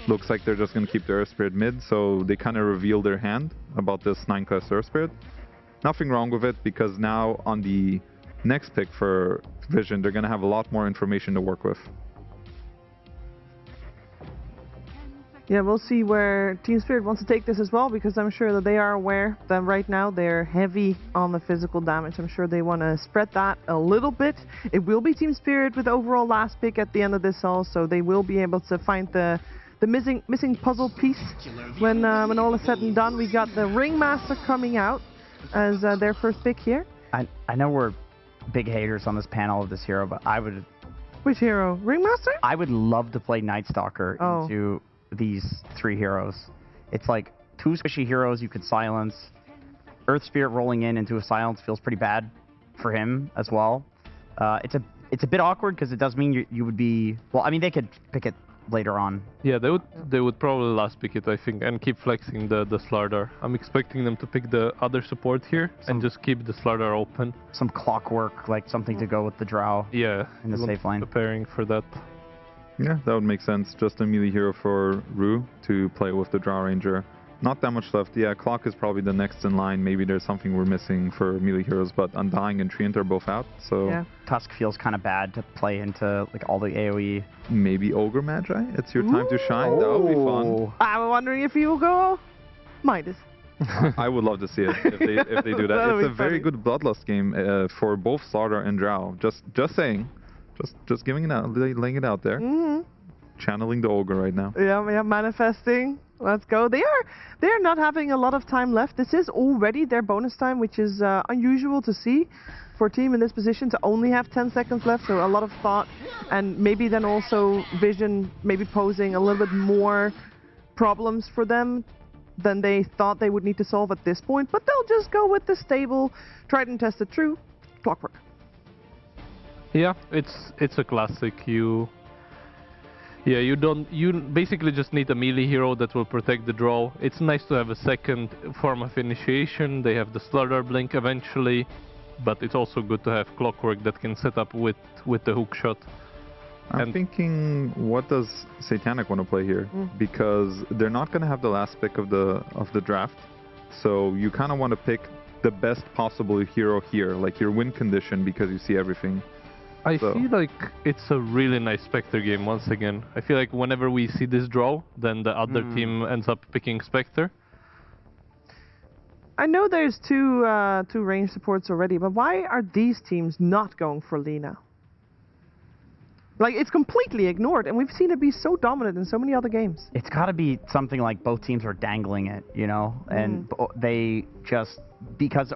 Looks like they're just going to keep the Earth Spirit mid, so they kind of reveal their hand about this 9 class Earth Spirit. Nothing wrong with it, because now on the next pick for Vision, they're going to have a lot more information to work with. Yeah, we'll see where Team Spirit wants to take this as well, because I'm sure that they are aware that right now they're heavy on the physical damage. I'm sure they want to spread that a little bit. It will be Team Spirit with overall last pick at the end of this all, so they will be able to find the missing puzzle piece. When all is said and done, we got the Ringmaster coming out as their first pick here. I know we're big haters on this panel of this hero, but I would... Which hero? Ringmaster? I would love to play Night Stalker into these 3 heroes. It's like 2 squishy heroes you could silence. Earth Spirit rolling in into a silence feels pretty bad for him as well. It's a bit awkward because it does mean you would be... Well, I mean, they could pick it later on. Yeah, they would probably last pick it, I think, and keep flexing the Slardar. I'm expecting them to pick the other support here and just keep the Slardar open. Some clockwork, like something to go with the Drow. Yeah, in the safe lane. Preparing for that. Yeah, that would make sense. Just a melee hero for Rue to play with the Drow Ranger. Not that much left. Yeah, Clock is probably the next in line. Maybe there's something we're missing for melee heroes, but Undying and Treant are both out, so... Yeah. Tusk feels kind of bad to play into like all the AoE. Maybe Ogre Magi? It's your time to shine. That would be fun. I'm wondering if you will go Midas. I would love to see it if they do that. It's a very good Bloodlust game for both Slardar and Drow. Just saying. Just giving it out, laying it out there. Channeling the Ogre right now. Yeah, manifesting. Let's go. They are not having a lot of time left. This is already their bonus time, which is unusual to see for a team in this position to only have 10 seconds left. So a lot of thought, and maybe then also Vision maybe posing a little bit more problems for them than they thought they would need to solve at this point. But they'll just go with the stable, tried and tested true Clockwork. Yeah, it's a classic. You basically just need a melee hero that will protect the draw. It's nice to have a second form of initiation. They have the Slardar Blink eventually, but it's also good to have Clockwork that can set up with the hook shot. I'm thinking, what does Satanic want to play here? Because they're not going to have the last pick of the draft, so you kind of want to pick the best possible hero here, like your win condition, because you see everything. I feel like it's a really nice Spectre game once again. I feel like whenever we see this draw, then the other team ends up picking Spectre. I know there's two range supports already, but why are these teams not going for Lina? Like, it's completely ignored, and we've seen it be so dominant in so many other games. It's got to be something like both teams are dangling it, you know? And they just...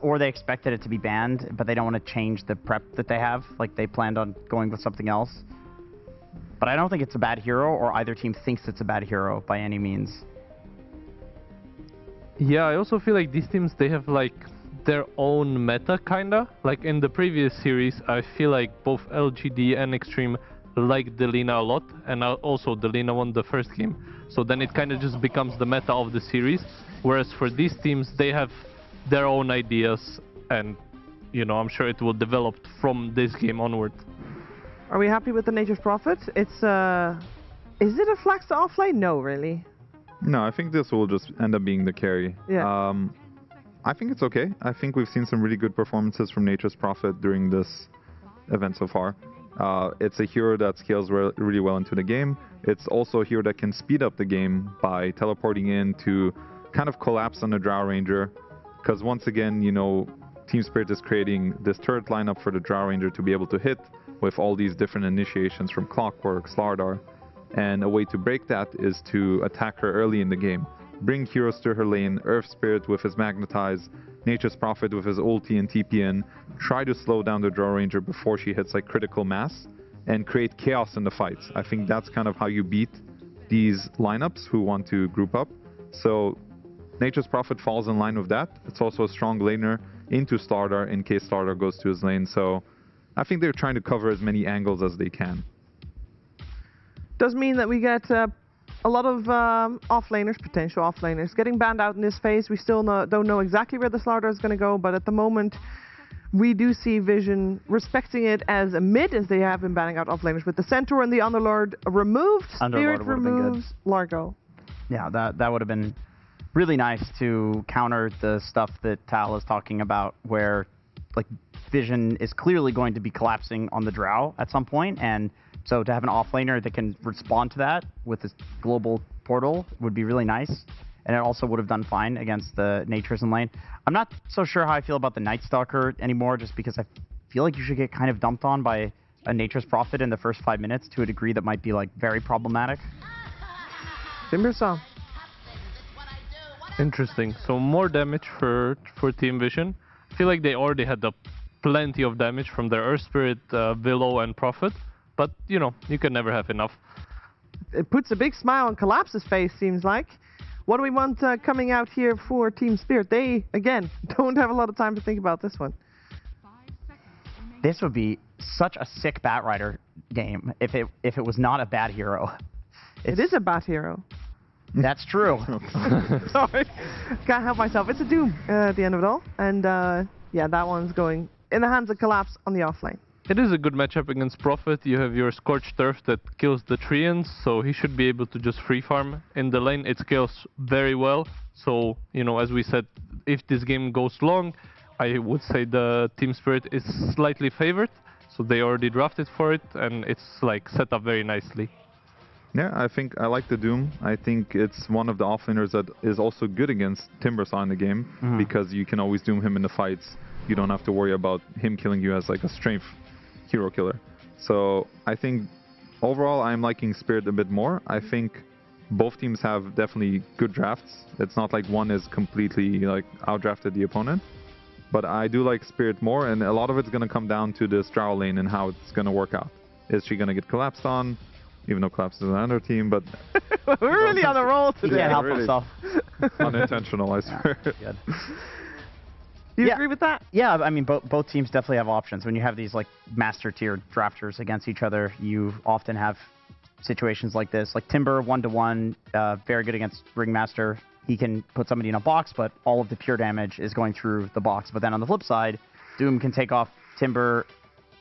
or they expected it to be banned, but they don't want to change the prep that they have. Like, they planned on going with something else. But I don't think it's a bad hero, or either team thinks it's a bad hero by any means. Yeah, I also feel like these teams, they have, like, their own meta, kinda. Like, in the previous series, I feel like both LGD and Extreme liked the Lina a lot, and also the Lina won the first game. So then it kind of just becomes the meta of the series. Whereas for these teams, they have their own ideas, and you know, I'm sure it will develop from this game onward. Are we happy with the Nature's Prophet? It's is it a flax to offlane? No, really. No, I think this will just end up being the carry. Yeah. I think it's okay. I think we've seen some really good performances from Nature's Prophet during this event so far. It's a hero that scales really well into the game. It's also a hero that can speed up the game by teleporting in to kind of collapse on the Drow Ranger. Because once again, you know, Team Spirit is creating this turret lineup for the Drow Ranger to be able to hit with all these different initiations from Clockwork, Slardar. And a way to break that is to attack her early in the game. Bring heroes to her lane, Earth Spirit with his Magnetize, Nature's Prophet with his ulti and TPN, try to slow down the Drow Ranger before she hits like critical mass, and create chaos in the fights. I think that's kind of how you beat these lineups who want to group up. So Nature's Prophet falls in line with that. It's also a strong laner into Slardar in case Slardar goes to his lane. So I think they're trying to cover as many angles as they can. Does mean that we get a lot of offlaners, potential offlaners, getting banned out in this phase. We still don't know exactly where the Slardar is going to go, but at the moment, we do see Vision respecting it as a mid, as they have been banning out offlaners with the Centaur and the Underlord removed. Spirit removes Largo. Yeah, that would have been really nice to counter the stuff that Tal is talking about, where like Vision is clearly going to be collapsing on the Drow at some point, and so to have an offlaner that can respond to that with this global Portal would be really nice, and it also would have done fine against the Natures in lane. I'm not so sure how I feel about the Night Stalker anymore, just because I feel like you should get kind of dumped on by a Nature's Prophet in the first 5 minutes to a degree that might be like very problematic. Timbersaw. Interesting. So more damage for Team Vision. I feel like they already had plenty of damage from their Earth Spirit, Willow, and Prophet. But, you know, you can never have enough. It puts a big smile on Collapse's face, seems like. What do we want coming out here for Team Spirit? They, again, don't have a lot of time to think about this one. This would be such a sick Batrider game if it was not a bad hero. It is a Bat hero. That's true. Sorry. Can't help myself. It's a Doom at the end of it all. And yeah, that one's going in the hands of Collapse on the offlane. It is a good matchup against Prophet. You have your Scorched Earth that kills the Treants, so he should be able to just free farm in the lane. It scales very well. So, you know, as we said, if this game goes long, I would say the Team Spirit is slightly favored. So they already drafted for it, and it's like set up very nicely. Yeah, I think I like the Doom. I think it's one of the offlaners that is also good against Timbersaw in the game, because you can always Doom him in the fights. You don't have to worry about him killing you as like a strength hero killer. So I think overall I'm liking Spirit a bit more. I think both teams have definitely good drafts. It's not like one is completely like outdrafted the opponent. But I do like Spirit more, and a lot of it's going to come down to the Stroud lane and how it's going to work out. Is she going to get collapsed on? Even though Collapse is another team, but... We're really on a roll today. He can't help himself. Unintentional, I swear. Good. Do you agree with that? Yeah, I mean, both teams definitely have options. When you have these like master tier drafters against each other, you often have situations like this. Like Timber 1-to-1, very good against Ringmaster. He can put somebody in a box, but all of the pure damage is going through the box. But then on the flip side, Doom can take off Timber,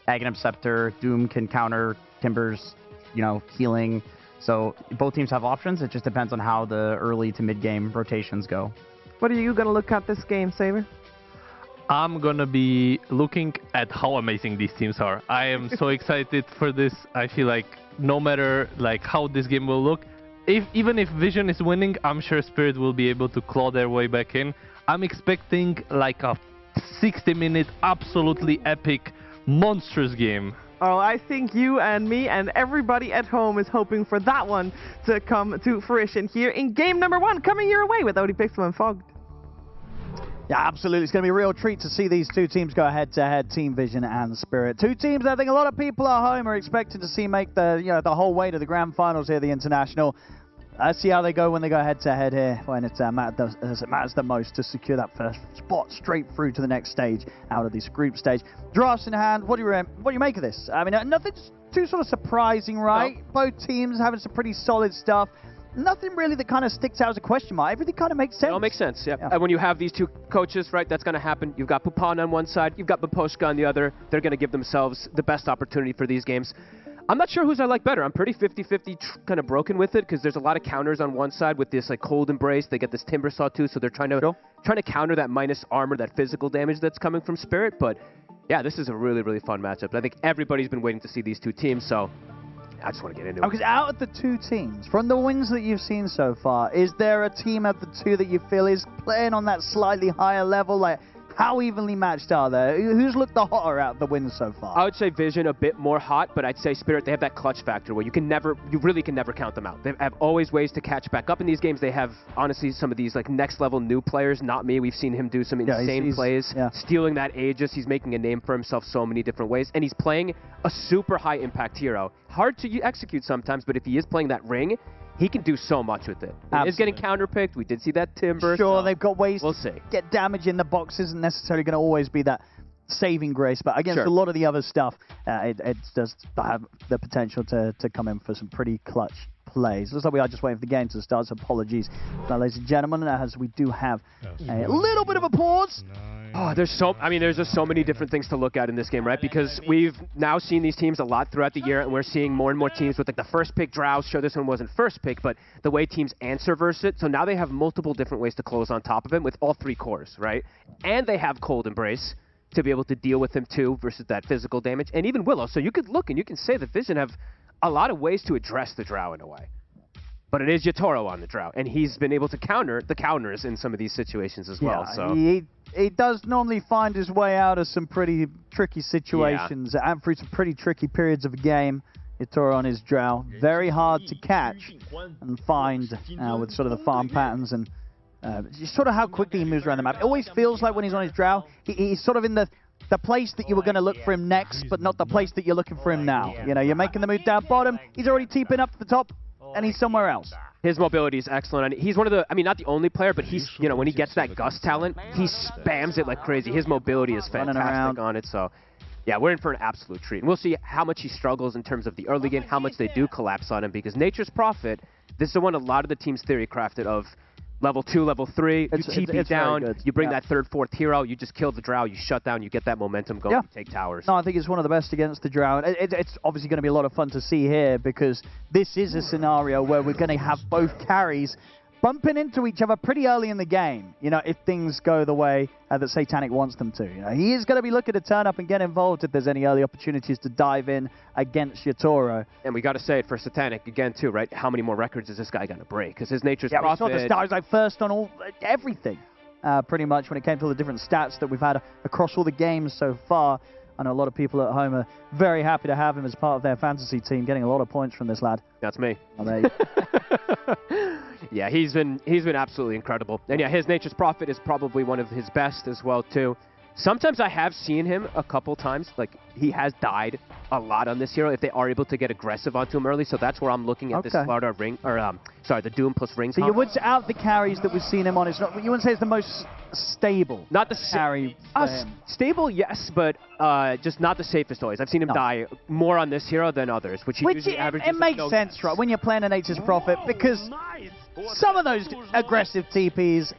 Aghanim Scepter. Doom can counter Timber's, you know, healing. So both teams have options. It just depends on how the early to mid game rotations go. What are you going to look at this game, Saber? I'm gonna be looking at how amazing these teams are. I am so excited for this. I feel like no matter like how this game will look, even if Vision is winning, I'm sure Spirit will be able to claw their way back in. I'm expecting like a 60-minute absolutely epic monstrous game. Oh, I think you and me and everybody at home is hoping for that one to come to fruition here in game number 1, coming your way with ODPixel and Fogged. Yeah, absolutely. It's going to be a real treat to see these two teams go head-to-head, Team Vision and Spirit. Two teams I think a lot of people at home are expected to see make the whole way to the grand finals here, the International. Let's see how they go when they go head-to-head here, when it matters the most to secure that first spot straight through to the next stage out of this group stage. Drafts in hand, what do you make of this? I mean, nothing too sort of surprising, right? No. Both teams having some pretty solid stuff. Nothing really that kind of sticks out as a question mark. Everything kind of makes sense. It all makes sense, yeah. And when you have these two coaches, right, that's going to happen. You've got Pupan on one side, you've got Baposhka on the other. They're going to give themselves the best opportunity for these games. I'm not sure whose I like better. I'm pretty 50-50 kind of broken with it because there's a lot of counters on one side with this like Cold Embrace. They get this Timber Saw too, so they're trying to counter that minus armor, that physical damage that's coming from Spirit. But yeah, this is a really, really fun matchup. I think everybody's been waiting to see these two teams, so I just want to get into it. Because out of the two teams, from the wins that you've seen so far, is there a team of the two that you feel is playing on that slightly higher level? Like, how evenly matched are they? Who's looked the hotter out of the wins so far? I would say Vision a bit more hot, but I'd say Spirit, they have that clutch factor where you really can never count them out. They have always ways to catch back up in these games. They have, honestly, some of these like next level new players, not me. We've seen him do some insane plays, stealing that Aegis. He's making a name for himself so many different ways, and he's playing a super high impact hero. Hard to execute sometimes, but if he is playing that ring, he can do so much with it. He's getting counterpicked. We did see that Timber. Sure, they've got ways to get damage in. The box isn't necessarily going to always be that saving grace, but against a lot of the other stuff, it does have the potential to come in for some pretty clutch plays. Looks like we are just waiting for the game to start, so apologies, ladies and gentlemen, as we do have a little bit of a pause. Oh, there's just so many different things to look at in this game, right? Because we've now seen these teams a lot throughout the year, and we're seeing more and more teams with like the first pick Drows. Sure, this one wasn't first pick, but the way teams answer versus it. So now they have multiple different ways to close on top of him with all three cores, right? And they have Cold Embrace to be able to deal with him too versus that physical damage, and even Willow. So you could look and you can say that Vision have a lot of ways to address the Drow in a way. But it is Yatoro on the Drow, and he's been able to counter the counters in some of these situations as well. So he does normally find his way out of some pretty tricky situations and through some pretty tricky periods of a game. Yatoro on his Drow, very hard to catch and find with sort of the farm patterns and just sort of how quickly he moves around the map. It always feels like when he's on his Drow, he's sort of in the place that you were going to look for him next, but not the place that you're looking for him now. You know, you're making the move down bottom, he's already teeping up to the top, and he's somewhere else. His mobility is excellent. And he's one of the, I mean, not the only player, but he's, you know, when he gets that Gus talent, he spams it like crazy. His mobility is fantastic on it, so yeah, we're in for an absolute treat. And we'll see how much he struggles in terms of the early game, how much they do collapse on him, because Nature's Prophet, this is the one a lot of the teams theory crafted of level 2, level 3, you TP down, you bring that 3rd, 4th hero, you just kill the Drow, you shut down, you get that momentum going, you take towers. No, I think it's one of the best against the Drow. It's obviously going to be a lot of fun to see here because this is a scenario where we're going to have both carries bumping into each other pretty early in the game, you know, if things go the way that Satanic wants them to. You know, he is going to be looking to turn up and get involved if there's any early opportunities to dive in against Yatoro. And we got to say it for Satanic again too, right? How many more records is this guy going to break? Because his Nature's Prophet... Yeah, we saw the stars like first on everything, pretty much, when it came to the different stats that we've had across all the games so far. I know a lot of people at home are very happy to have him as part of their fantasy team, getting a lot of points from this lad. That's me. Oh, there you Yeah, he's been absolutely incredible. And yeah, his Nature's Prophet is probably one of his best as well too. Sometimes I have seen him a couple times, like he has died a lot on this hero if they are able to get aggressive onto him early, so that's where I'm looking at this Slardar ring, or sorry, the Doom plus ring. So you would say out the carries that we've seen him on, it's not, you wouldn't say it's the most stable. Not the carry. Stable, yes, but just not the safest always. I've seen him die more on this hero than others, which he usually averages. It makes sense, right, when you're playing a Nature's Prophet, because some of those aggressive TPs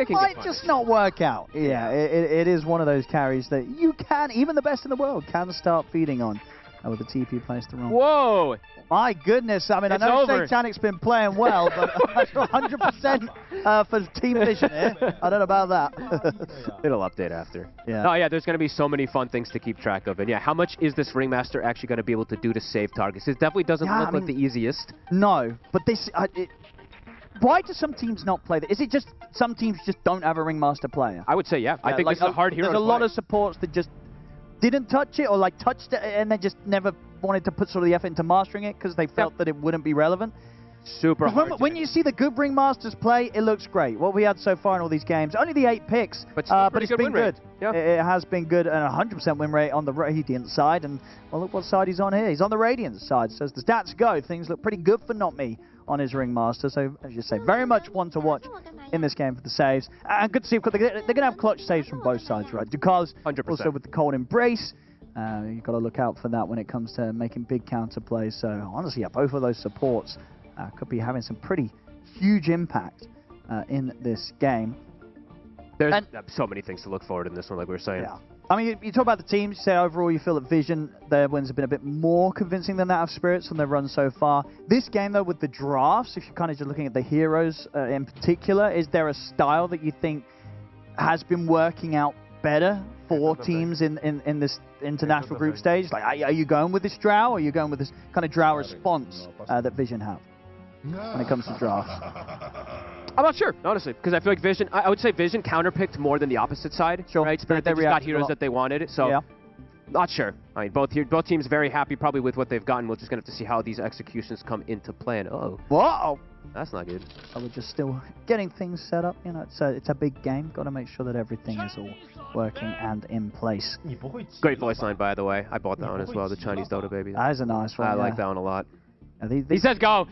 might just not work out. Yeah, it is one of those carries that you can, even the best in the world, can start feeding on with the TP placed the wrong. Whoa! My goodness, I mean, it's I know over. Satanic's been playing well, but 100% for Team Vision here. I don't know about that. It'll update after. Yeah. Oh yeah, there's going to be so many fun things to keep track of. And yeah, how much is this Ringmaster actually going to be able to do to save targets? It definitely doesn't look like the easiest. No, but this... why do some teams not play that? Is it just some teams just don't have a Ringmaster player? I would say, yeah. I think like, this is a hard hero. There's a lot of supports that just didn't touch it or like touched it and they just never wanted to put sort of the effort into mastering it because they felt that it wouldn't be relevant. Super hard. When you see the good Ringmasters play, it looks great. What we had so far in all these games, only the 8 picks, but it's been good. Yeah. It has been good, and 100% win rate on the Radiant side. And well, look what side he's on here. He's on the Radiant side. So as the stats go, things look pretty good for Not Me on his Ringmaster. So as you say, very much one to watch in this game for the saves. And good to see they're going to have clutch saves from both sides, right? Ducals 100%. Also with the Cold Embrace. You've got to look out for that when it comes to making big counter plays. So honestly, yeah, both of those supports could be having some pretty huge impact in this game. There's so many things to look forward in this one, like we were saying. Yeah. I mean, you talk about the teams, you say overall you feel that Vision, their wins have been a bit more convincing than that of Spirits from their run so far. This game, though, with the drafts, if you're kind of just looking at the heroes in particular, is there a style that you think has been working out better for teams in this international group stage? Like, are you going with this Drow, or are you going with this kind of Drow response that Vision have when it comes to drafts? I'm not sure, honestly, because I feel like Vision, I would say Vision counterpicked more than the opposite side. Sure. Right? Spirit, they just got heroes that they wanted, so yeah. Not sure. I mean, both teams very happy probably with what they've gotten. We're just going to have to see how these executions come into play. And whoa! That's not good. So we're just still getting things set up. You know, it's a big game. Got to make sure that everything is all working and in place. Great voice line, by the way. I bought that one as well, the Chinese DOTA baby. That is a nice one. I like that one a lot. He says go!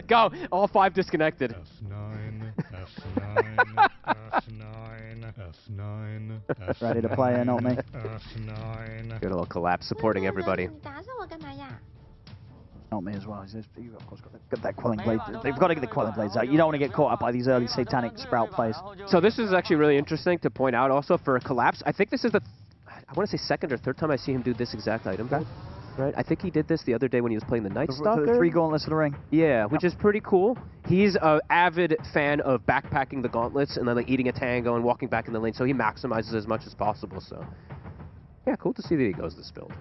Go! All 5 disconnected. S9, S9, S9, S9, S9. Ready to play or not me? S9. Good little collapse supporting everybody. Not me as well. You've of course got that Quelling Blade. They've got to get the Quelling Blades out. You don't want to get caught up by these early Satanic Sprout plays. So this is actually really interesting to point out also for a collapse. I think this is the, I want to say 2nd or 3rd time I see him do this exact item build. Right? I think he did this the other day when he was playing the Night Stalker. The 3 gauntlets of the ring. Yeah, which is pretty cool. He's an avid fan of backpacking the gauntlets and then like eating a tango and walking back in the lane, so he maximizes as much as possible. So yeah, cool to see that he goes this build.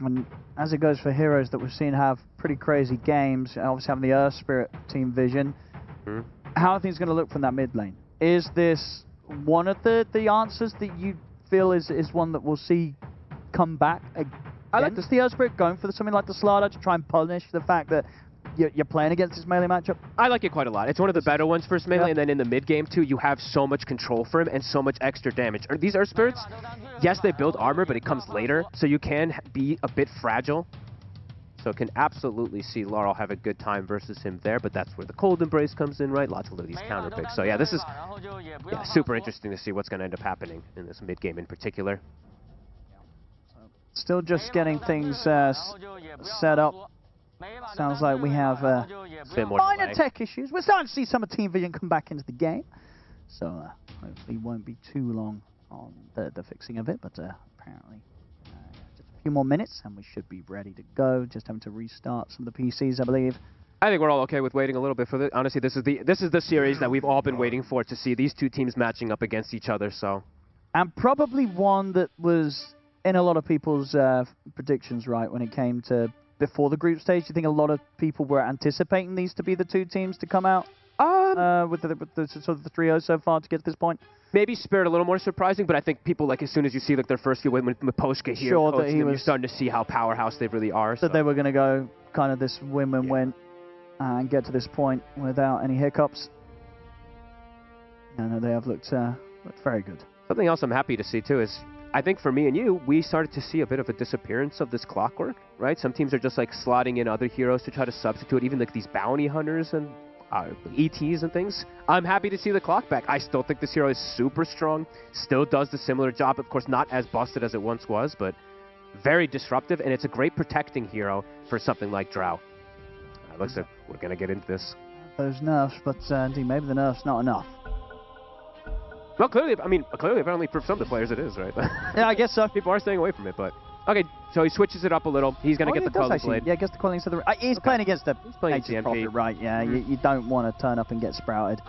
And as it goes for heroes that we've seen have pretty crazy games, obviously having the Earth Spirit Team Vision, how are things going to look from that mid lane? Is this one of the answers that you feel is one that we'll see come back against the Earth Spirit, going for something like the Slider to try and punish the fact that you're playing against this melee matchup? I like it quite a lot. It's one of the better ones for melee, and then in the mid game too, you have so much control for him and so much extra damage. These Earth Spirits, yes, they build armor, but it comes later, so you can be a bit fragile. So can absolutely see Laurel have a good time versus him there, but that's where the Cold Embrace comes in, right? Lots of these counter picks. So yeah, this is super interesting to see what's going to end up happening in this mid game in particular. Still just getting things set up. Sounds like we have minor tech issues. We're starting to see some of Team Vision come back into the game. So hopefully it won't be too long on the fixing of it, but apparently just a few more minutes and we should be ready to go. Just having to restart some of the PCs, I believe. I think we're all okay with waiting a little bit for this. Honestly, this is the series that we've all been waiting for, to see these two teams matching up against each other. So, and probably one that was in a lot of people's predictions, right, when it came to before the group stage. Do you think a lot of people were anticipating these to be the two teams to come out with the sort of the trio so far to get to this point? Maybe Spirit a little more surprising, but I think people, like, as soon as you see like their first few win with Poshka here, sure, that you're starting to see how powerhouse they really are. So they were going to go kind of this win-win-win and get to this point without any hiccups. And they have looked very good. Something else I'm happy to see too is, I think for me and you, we started to see a bit of a disappearance of this clockwork, right? Some teams are just like slotting in other heroes to try to substitute, even like these bounty hunters and ETs and things. I'm happy to see the clock back. I still think this hero is super strong, still does the similar job. Of course, not as busted as it once was, but very disruptive, and it's a great protecting hero for something like Drow. Looks like we're going to get into this. Those nerfs, but indeed, maybe the nerf's not enough. Well, clearly, apparently for some of the players it is, right? Yeah, I guess so. People are staying away from it, but... Okay, so he switches it up a little. He's going to get the Quelling Blade. Yeah, gets the Quelling. So he's playing against the Nature's Prophet, right? Yeah, you don't want to turn up and get sprouted.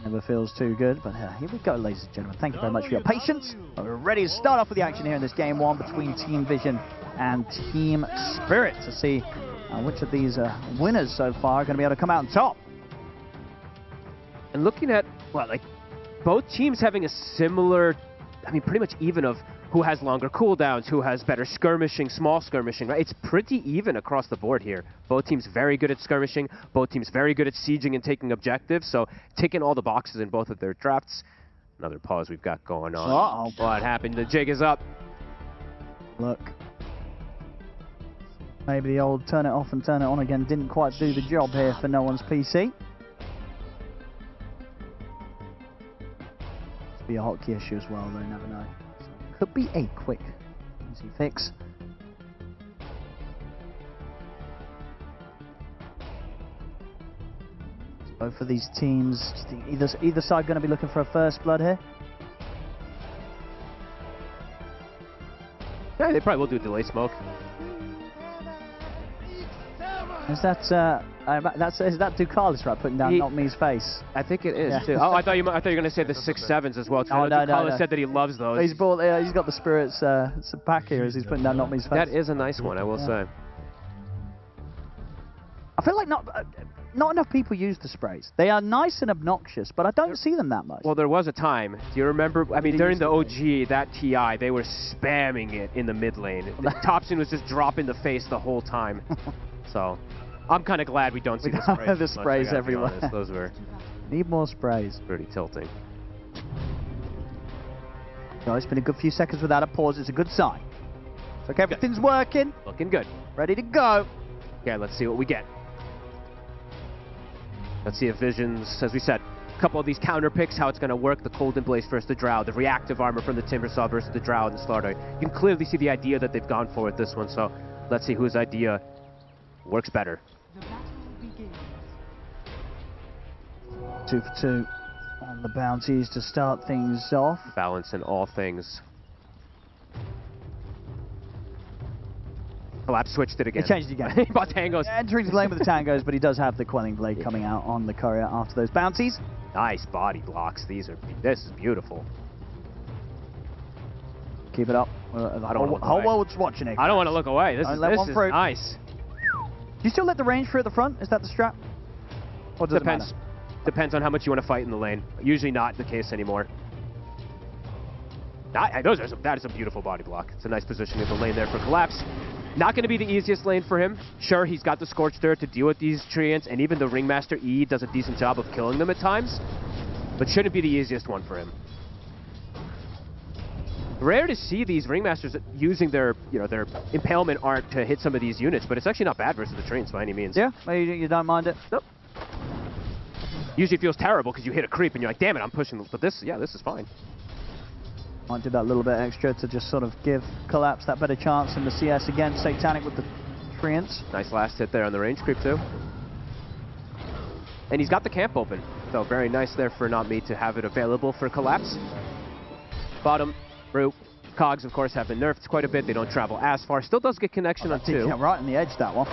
Never feels too good, but here we go, ladies and gentlemen. Thank you very much for your patience. We're ready to start off with the action here in this game one between Team Vision and Team Spirit to see which of these winners so far are going to be able to come out on top. And looking at, well, like, both teams having a similar, I mean, pretty much even of who has longer cooldowns, who has better skirmishing, small skirmishing, right? It's pretty even across the board here. Both teams very good at skirmishing, both teams very good at sieging and taking objectives, so ticking all the boxes in both of their drafts. Another pause we've got going on. Uh-oh. What happened? The jig is up. Look. Maybe the old turn it off and turn it on again didn't quite do the job here for no one's PC. Be a hotkey issue as well, though, you never know. So it could be a quick, easy fix. Both of these teams, do you think either side going to be looking for a first blood here? Yeah, they probably will do delay smoke. Is that is that Ducalis, right, putting down Not Me's face? I think it is too. Oh, I thought you were going to say the 6-7s as well. Oh, no, Ducalis said that he loves those. He's got the Spirits pack here as he's putting down Not Me's face. That is a nice one, I will say. I feel like not enough people use the sprays. They are nice and obnoxious, but I don't see them that much. Well, there was a time. Do you remember? I mean, during the OG, that TI, they were spamming it in the mid lane. Thompson was just dropping the face the whole time. So, I'm kind of glad we don't see the sprays. The sprays everywhere. Those were... Need more sprays. Pretty tilting. So it's been a good few seconds without a pause. It's a good sign. So okay, everything's working. Looking good. Ready to go. Okay, let's see what we get. Let's see if Visions, as we said, a couple of these counter picks, how it's going to work. The Cold Embrace versus the Drow, the reactive armor from the Timbersaw versus the Drow and the Slaughter. You can clearly see the idea that they've gone for with this one. So let's see whose idea works better. The battle begins. 2 for 2 on the bounties to start things off. Balance in all things. Collab switched it again. He changed it again. He bought tangos. Yeah, entering the lane with the tangos, but he does have the Quelling Blade coming out on the courier after those bounties. Nice body blocks. This is beautiful. Keep it up. The I don't wanna look whole away. world's watching it. I don't want to look away. This Don't is, let this one is through. nice. Do you still let the range through at the front? Is that the strat? Or does it Depends. matter? Depends on how much you want to fight in the lane. Usually not the case anymore. That is a beautiful body block. It's a nice positioning of the lane there for Collapse. Not going to be the easiest lane for him. Sure, he's got the Scorched Earth to deal with these treants, and even the Ringmaster E does a decent job of killing them at times, but shouldn't be the easiest one for him. Rare to see these Ringmasters using their impalement art to hit some of these units, but it's actually not bad versus the treants by any means. Yeah, you don't mind it? Nope. Usually it feels terrible because you hit a creep and you're like, damn it, I'm pushing. But this is fine. Might do that little bit extra to just sort of give Collapse that better chance in the CS again. Satanic with the treants. Nice last hit there on the range creep too. And he's got the camp open. So very nice there for not me to have it available for Collapse. Bottom, root, cogs of course have been nerfed quite a bit. They don't travel as far. Still does get connection on 2. Yeah, right on the edge, that one.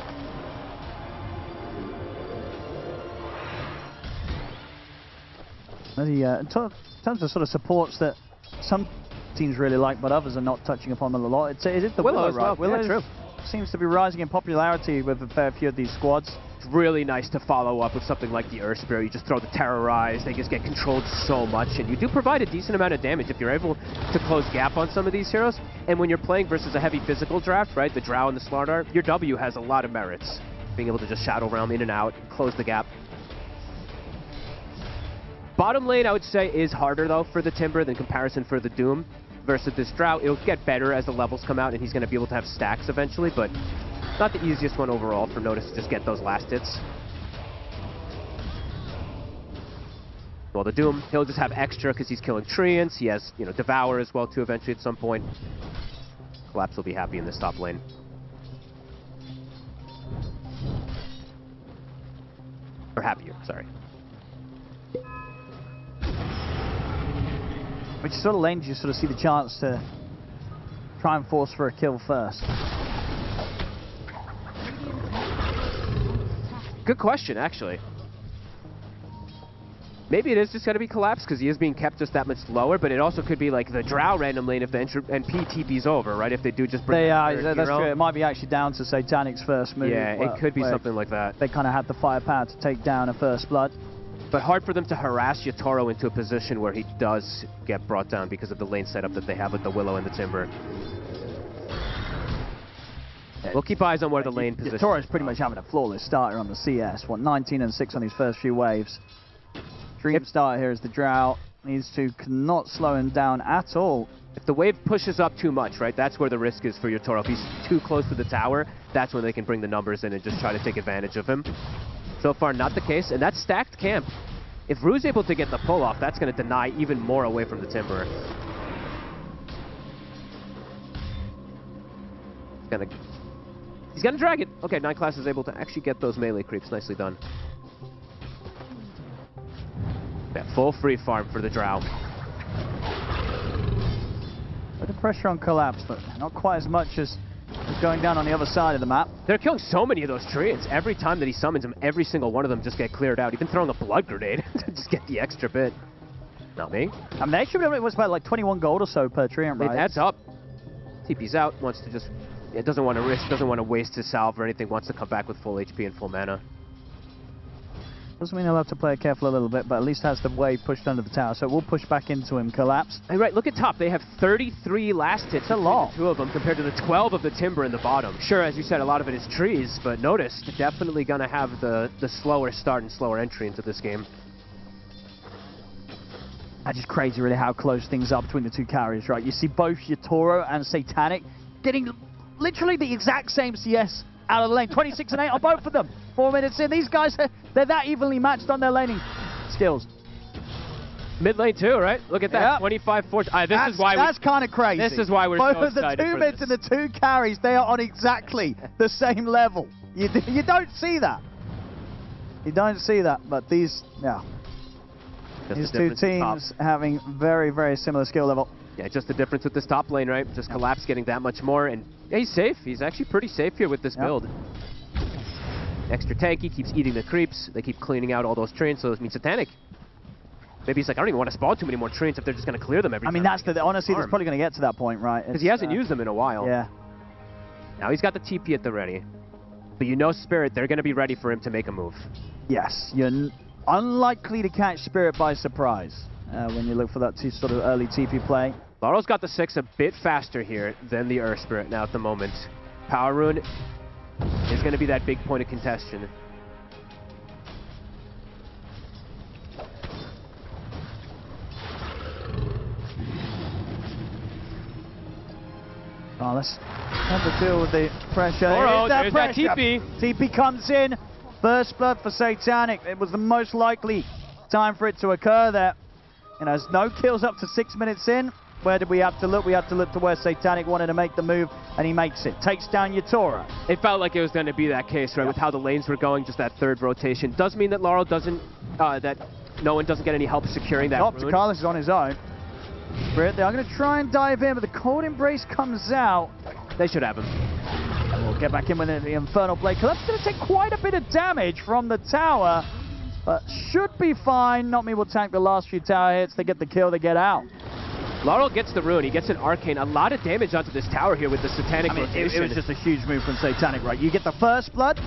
In terms of sort of supports that some teams really like, but others are not touching upon them a lot. Is it the Willow, as well? right? Willow Yeah, true. Seems to be rising in popularity with a fair few of these squads. It's really nice to follow up with something like the Earth Spirit. You just throw the Terrorize, they just get controlled so much, and you do provide a decent amount of damage if you're able to close gap on some of these heroes. And when you're playing versus a heavy physical draft, right, the Drow and the Slardar, your W has a lot of merits. Being able to just Shadow Realm in and out, close the gap. Bottom lane, I would say, is harder, though, for the Timber than comparison for the Doom. Versus this Drow, it'll get better as the levels come out, and he's going to be able to have stacks eventually, but not the easiest one overall for Notice to just get those last hits. Well, the Doom, he'll just have extra because he's killing treants. He has, Devour as well, too, eventually at some point. Collapse will be happy in this top lane. Or happier, sorry. Which sort of lane do you sort of see the chance to try and force for a kill first? Good question, actually. Maybe it is just going to be Collapse because he is being kept just that much lower, but it also could be like the Drow random lane if the NP TP's over, right? If they do just bring that's true. It might be actually down to Satanic's first move. Yeah, it could be something like that. They kind of had the firepower to take down a First Blood. But hard for them to harass Yatoro into a position where he does get brought down because of the lane setup that they have with the Willow and the Timber. We'll keep eyes on where the lane position. Yatoro's pretty much having a flawless starter on the CS. 19 and 6 on his first few waves. Dream starter here is the Drow. Needs to not slow him down at all. If the wave pushes up too much, right, that's where the risk is for Yatoro. If he's too close to the tower, that's when they can bring the numbers in and just try to take advantage of him. So far, not the case, and that's stacked camp. If Rue's able to get the pull-off, that's going to deny even more away from the Timber. He's going to drag it. Okay, 9 Class is able to actually get those melee creeps. Nicely done. Yeah, full free farm for the Drow. Bit of pressure on Collapse, but not quite as much as going down on the other side of the map. They're killing so many of those treants. Every time that he summons them, every single one of them just get cleared out. Even throwing a blood grenade to just get the extra bit. Not me. I mean, they should be able to, what's about like 21 gold or so per treant, right? It adds up. TP's out, wants to just... It doesn't want to risk, doesn't want to waste his salve or anything, wants to come back with full HP and full mana. Doesn't mean he'll have to play careful a little bit, but at least has the wave pushed under the tower, so we'll push back into him. Collapse. Hey, right, look at top. They have 33 last hits between the two of them compared to the 12 of the Timber in the bottom. Sure, as you said, a lot of it is trees, but notice, they're definitely going to have the slower start and slower entry into this game. That's just crazy, really, how close things are between the two carriers, right? You see both Yatoro and Satanic getting literally the exact same CS out of the lane. 26 and 8 on both of them. 4 minutes in. These guys, they're that evenly matched on their laning skills. Mid lane too, right? Look at that. 25-4. That's kind of crazy. This is why we're both so excited of the 2 mids and the 2 carries, they are on exactly the same level. You don't see that. You don't see that, but these, these two teams having very, very similar skill level. Yeah, just the difference with this top lane, right? Just Collapse getting that much more, and he's safe. He's actually pretty safe here with this build. Extra tanky, keeps eating the creeps. They keep cleaning out all those trains, so it means Satanic. Maybe he's like, I don't even want to spawn too many more trains if they're just going to clear them every time. I mean, that's honestly, that's probably going to get to that point, right? Because he hasn't used them in a while. Yeah. Now he's got the TP at the ready. But you know Spirit, they're going to be ready for him to make a move. Yes, you're unlikely to catch Spirit by surprise when you look for that sort of early TP play. Laurel's got the 6 a bit faster here than the Earth Spirit now at the moment. Power Rune is going to be that big point of contention. Oh, let's have to deal with the pressure. Oh, that there's pressure. that TP. TP comes in. First blood for Satanic. It was the most likely time for it to occur there. You know, there's no kills up to 6 minutes in. Where did we have to look? We had to look to where Satanic wanted to make the move, and he makes it. Takes down Yatora. It felt like it was going to be that case, right, with how the lanes were going, just that third rotation. Does mean that Laurel doesn't, that no one doesn't get any help securing that rune. Carlos is on his own. Spirit, they are going to try and dive in, but the Cold Embrace comes out. They should have him. And we'll get back in with the Infernal Blade. Collab's going to take quite a bit of damage from the tower, but should be fine. Not Me will tank the last few tower hits. They get the kill, they get out. Laurel gets the rune, he gets an arcane, a lot of damage onto this tower here with the Satanic rotation. It was just a huge move from Satanic, right? You get the first blood.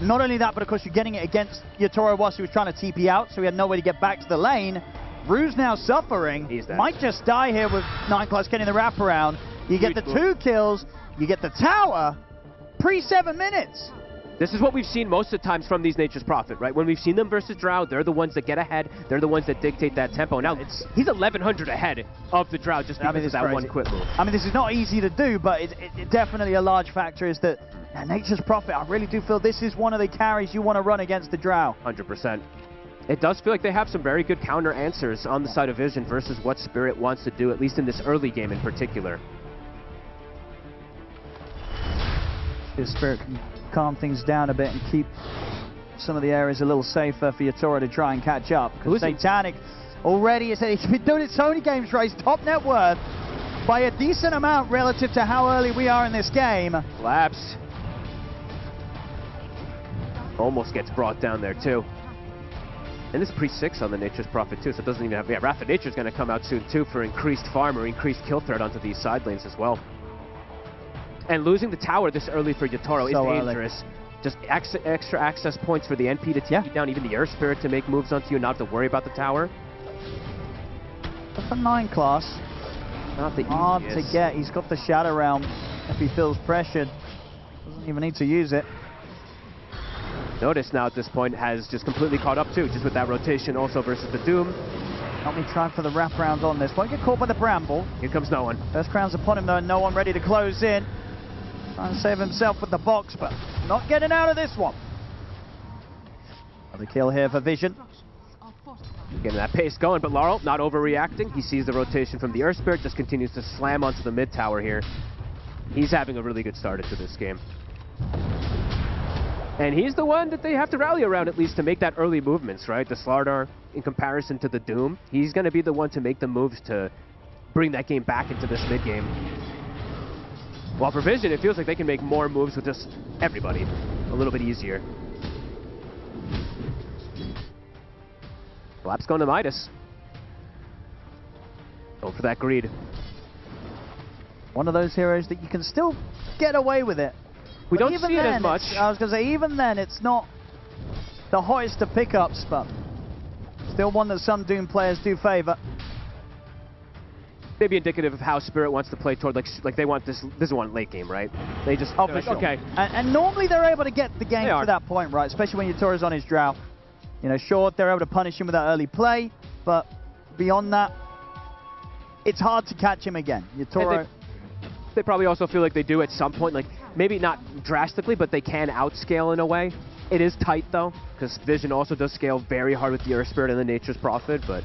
Not only that, but of course you're getting it against Yatora whilst he was trying to TP out, so he had no way to get back to the lane. Rue's now suffering. He's dead. Might just die here with 9 Class getting the wraparound. You get the 2 kills, you get the tower, pre-7 minutes. This is what we've seen most of the times from these Nature's Prophet, right? When we've seen them versus Drow, they're the ones that get ahead. They're the ones that dictate that tempo. Now, he's 1,100 ahead of the Drow just because of that one quick move. I mean, this is not easy to do, but it definitely a large factor is that Nature's Prophet, I really do feel this is one of the carries you want to run against the Drow. 100%. It does feel like they have some very good counter answers on the side of Vision versus what Spirit wants to do, at least in this early game in particular. If Spirit can calm things down a bit and keep some of the areas a little safer for Yatora to try and catch up. Because Satanic already has been doing it so many games, right? He's top net worth by a decent amount relative to how early we are in this game. Collapse. Almost gets brought down there too. And this pre-6 on the Nature's Prophet too, so it doesn't even have... Yeah, Wrath of Nature's going to come out soon too for increased farm or increased kill threat onto these side lanes as well. And losing the tower this early for Yatoro is dangerous. Just extra access points for the NP to TP down, even the Earth Spirit to make moves onto you, not have to worry about the tower. That's a 9 Class. Not the hard easiest to get. He's got the Shadow Realm if he feels pressured. Doesn't even need to use it. Notice now at this point has just completely caught up too, just with that rotation also versus the Doom. Not me trying for the wraparound on this. Won't get caught by the Bramble. Here comes no one. First crown's upon him though, and no one ready to close in. Trying to save himself with the box, but not getting out of this one. Another kill here for Vision. Getting that pace going, but Laurel not overreacting. He sees the rotation from the Earth Spirit, just continues to slam onto the mid tower here. He's having a really good start into this game. And he's the one that they have to rally around at least to make that early movements, right? The Slardar, in comparison to the Doom, he's going to be the one to make the moves to bring that game back into this mid game. While for Vision, it feels like they can make more moves with just everybody. A little bit easier. Collapse going to Midas. Going for that greed. One of those heroes that you can still get away with it. We don't see it as much. I was going to say, even then, it's not the hottest of pickups, but still one that some Doom players do favor. Maybe indicative of how Spirit wants to play toward, like they want this one late game, right? They just, for sure. Okay. And normally they're able to get the game to that point, right? Especially when Yatora's on his Drow. You know, sure, they're able to punish him with that early play, but beyond that, it's hard to catch him again. Yatora... They probably also feel like they do at some point, like maybe not drastically, but they can outscale in a way. It is tight though, because Vision also does scale very hard with the Earth Spirit and the Nature's Prophet, but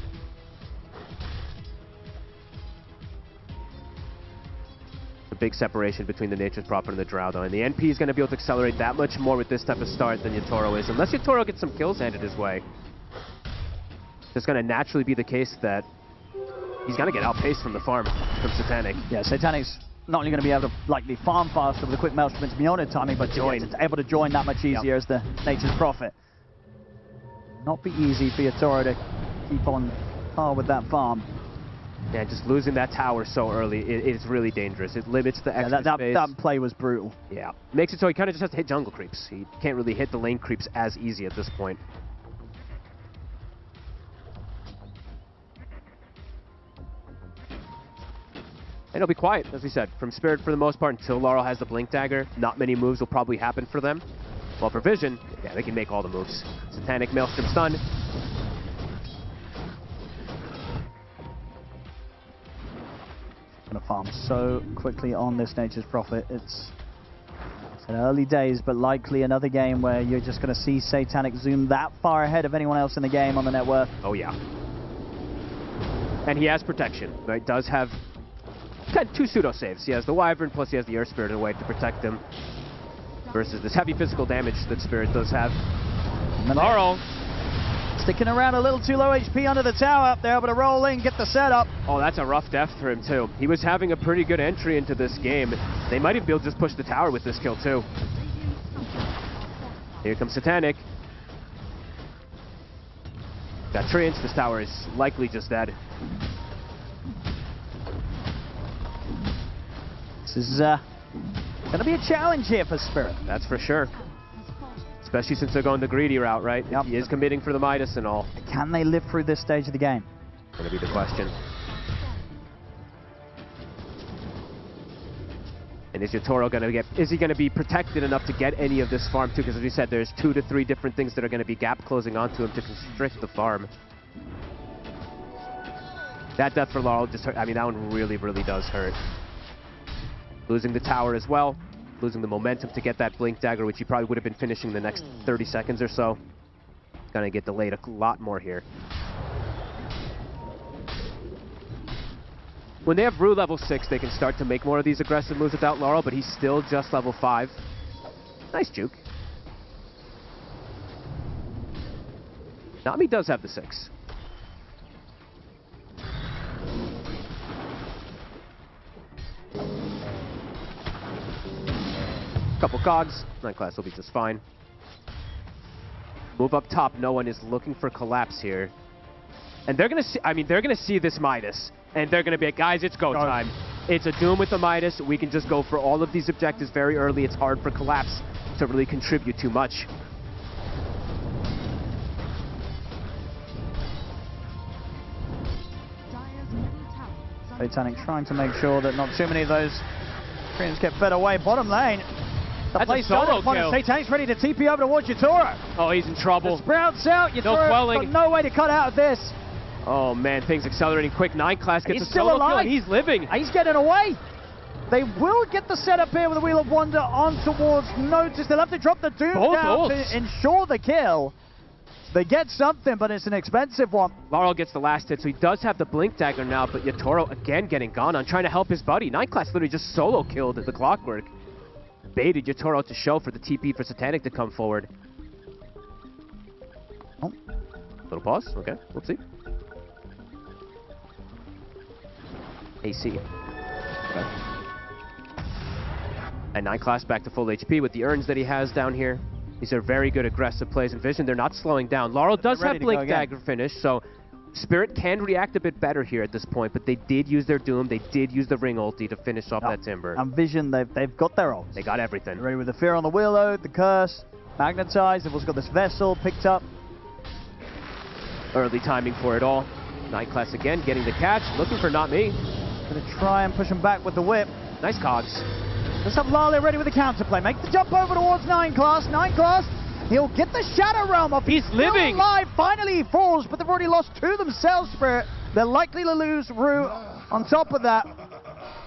a big separation between the Nature's Prophet and the Drow though, and the NP is going to be able to accelerate that much more with this type of start than Yatoro is, unless Yatoro gets some kills handed his way. It's going to naturally be the case that he's going to get outpaced from the farm from Satanic. Yeah, Satanic's not only going to be able to likely farm faster with the quick Maelstrom into Mjolnir timing, but able to join that much easier as the Nature's Prophet. Not be easy for Yatoro to keep on par with that farm. Yeah, just losing that tower so early, it's really dangerous. It limits the extra space. That play was brutal. Yeah, makes it so he kind of just has to hit jungle creeps. He can't really hit the lane creeps as easy at this point. And it'll be quiet, as we said, from Spirit for the most part until Laurel has the Blink Dagger. Not many moves will probably happen for them. Well, for Vision, yeah, they can make all the moves. Satanic Maelstrom stun. Gonna farm so quickly on this Nature's Prophet. It's in early days, but likely another game where you're just gonna see Satanic zoom that far ahead of anyone else in the game on the net worth. Oh yeah. And he has protection, right? Does have kind of 2 pseudo saves. He has the Wyvern, plus he has the Earth Spirit in a way to protect him. Versus this heavy physical damage that Spirit does have. Laurel sticking around a little too low HP under the tower. They're able to roll in, get the setup. Oh, that's a rough death for him too. He was having a pretty good entry into this game. They might even be able to just push the tower with this kill too. Here comes Satanic. Got Treants. This tower is likely just dead. This is going to be a challenge here for Spirit. That's for sure. Especially since they're going the greedy route, right? Yep. He is committing for the Midas and all. Can they live through this stage of the game? Going to be the question. And is Yotaro going to get... Is he going to be protected enough to get any of this farm too? Because as we said, there's 2 to 3 different things that are going to be gap closing onto him to constrict the farm. That death for Laurel just hurt. I mean, that one really, really does hurt. Losing the tower as well. Losing the momentum to get that Blink Dagger, which he probably would have been finishing the next 30 seconds or so. Gonna get delayed a lot more here. When they have Rue level 6, they can start to make more of these aggressive moves without Laurel, but he's still just level 5. Nice juke. Nami does have the 6. Couple cogs, Night Class will be just fine. Move up top, no one is looking for collapse here. And they're gonna see, I mean, they're gonna see this Midas, and they're gonna be like, guys, it's go time. It's a Doom with the Midas, we can just go for all of these objectives very early. It's hard for collapse to really contribute too much. Satanic trying to make sure that not too many of those Treants get fed away. Bottom lane. That's a solo kill. Satanic's ready to TP over towards Yotaro. Oh, he's in trouble. The sprouts out. Yotaro got no way to cut out of this. Oh man, things accelerating quick. 9 Class gets he's a still solo alive. kill and he's living. He's getting away. They will get the setup here with the Wheel of Wonder on towards Notice. They'll have to drop the Doom down to ensure the kill. They get something, but it's an expensive one. Laurel gets the last hit, so he does have the Blink Dagger now, but Yotaro again getting gone on, trying to help his buddy. 9 Class literally just solo killed the Clockwork. Baited Yotaro to show for the TP for Satanic to come forward. Oh. Little pause, okay, we'll see. AC. Okay. And 9 Class back to full HP with the urns that he has down here. These are very good aggressive plays. And Vision, they're not slowing down. Laurel does have Blink Dagger finish, so Spirit can react a bit better here at this point, but they did use their Doom. They did use the Ring ulti to finish off that Timber. And Vision, they've got their ults. They got everything. They're ready with the Fear on the Willow, the Curse, Magnetize. They've also got this Vessel picked up. Early timing for it all. 9 Class again, getting the catch. Looking for Not Me. Gonna try and push him back with the whip. Nice cogs. Let's have Lale ready with the counterplay. Make the jump over towards 9 Class. 9 Class, he'll get the Shadow Realm off. He's living. Alive. Finally he falls, but they've already lost 2 themselves, Spirit. They're likely to lose Rue on top of that.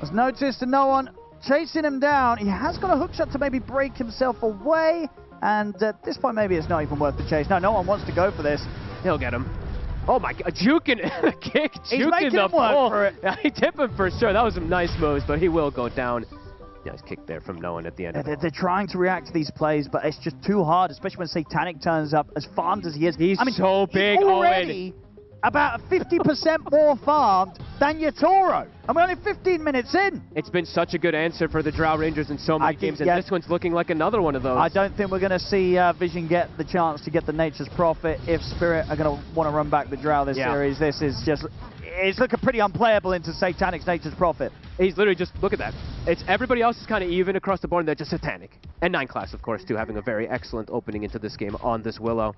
As noticed and no one chasing him down. He has got a hookshot to maybe break himself away. And at this point, maybe it's not even worth the chase. No one wants to go for this. He'll get him. Oh my God, juking, kick, He's juking the pole. For it. Yeah, he tipped him for sure. That was some nice moves, but he will go down. Nice kick there from no one at the end. They're trying to react to these plays, but it's just too hard, especially when Satanic turns up as farmed as he is. He's so big, already about 50% more farmed than your Toro. And we're only 15 minutes in. It's been such a good answer for the Drow Rangers in so many games, and this one's looking like another one of those. I don't think we're going to see Vision get the chance to get the Nature's Prophet if Spirit are going to want to run back the Drow this series. This is just... It's looking pretty unplayable into Satanic's Nature's Prophet. He's literally just... Look at that. It's everybody else is kind of even across the board, and they're just Satanic. And 9 class, of course, too, having a very excellent opening into this game on this Willow.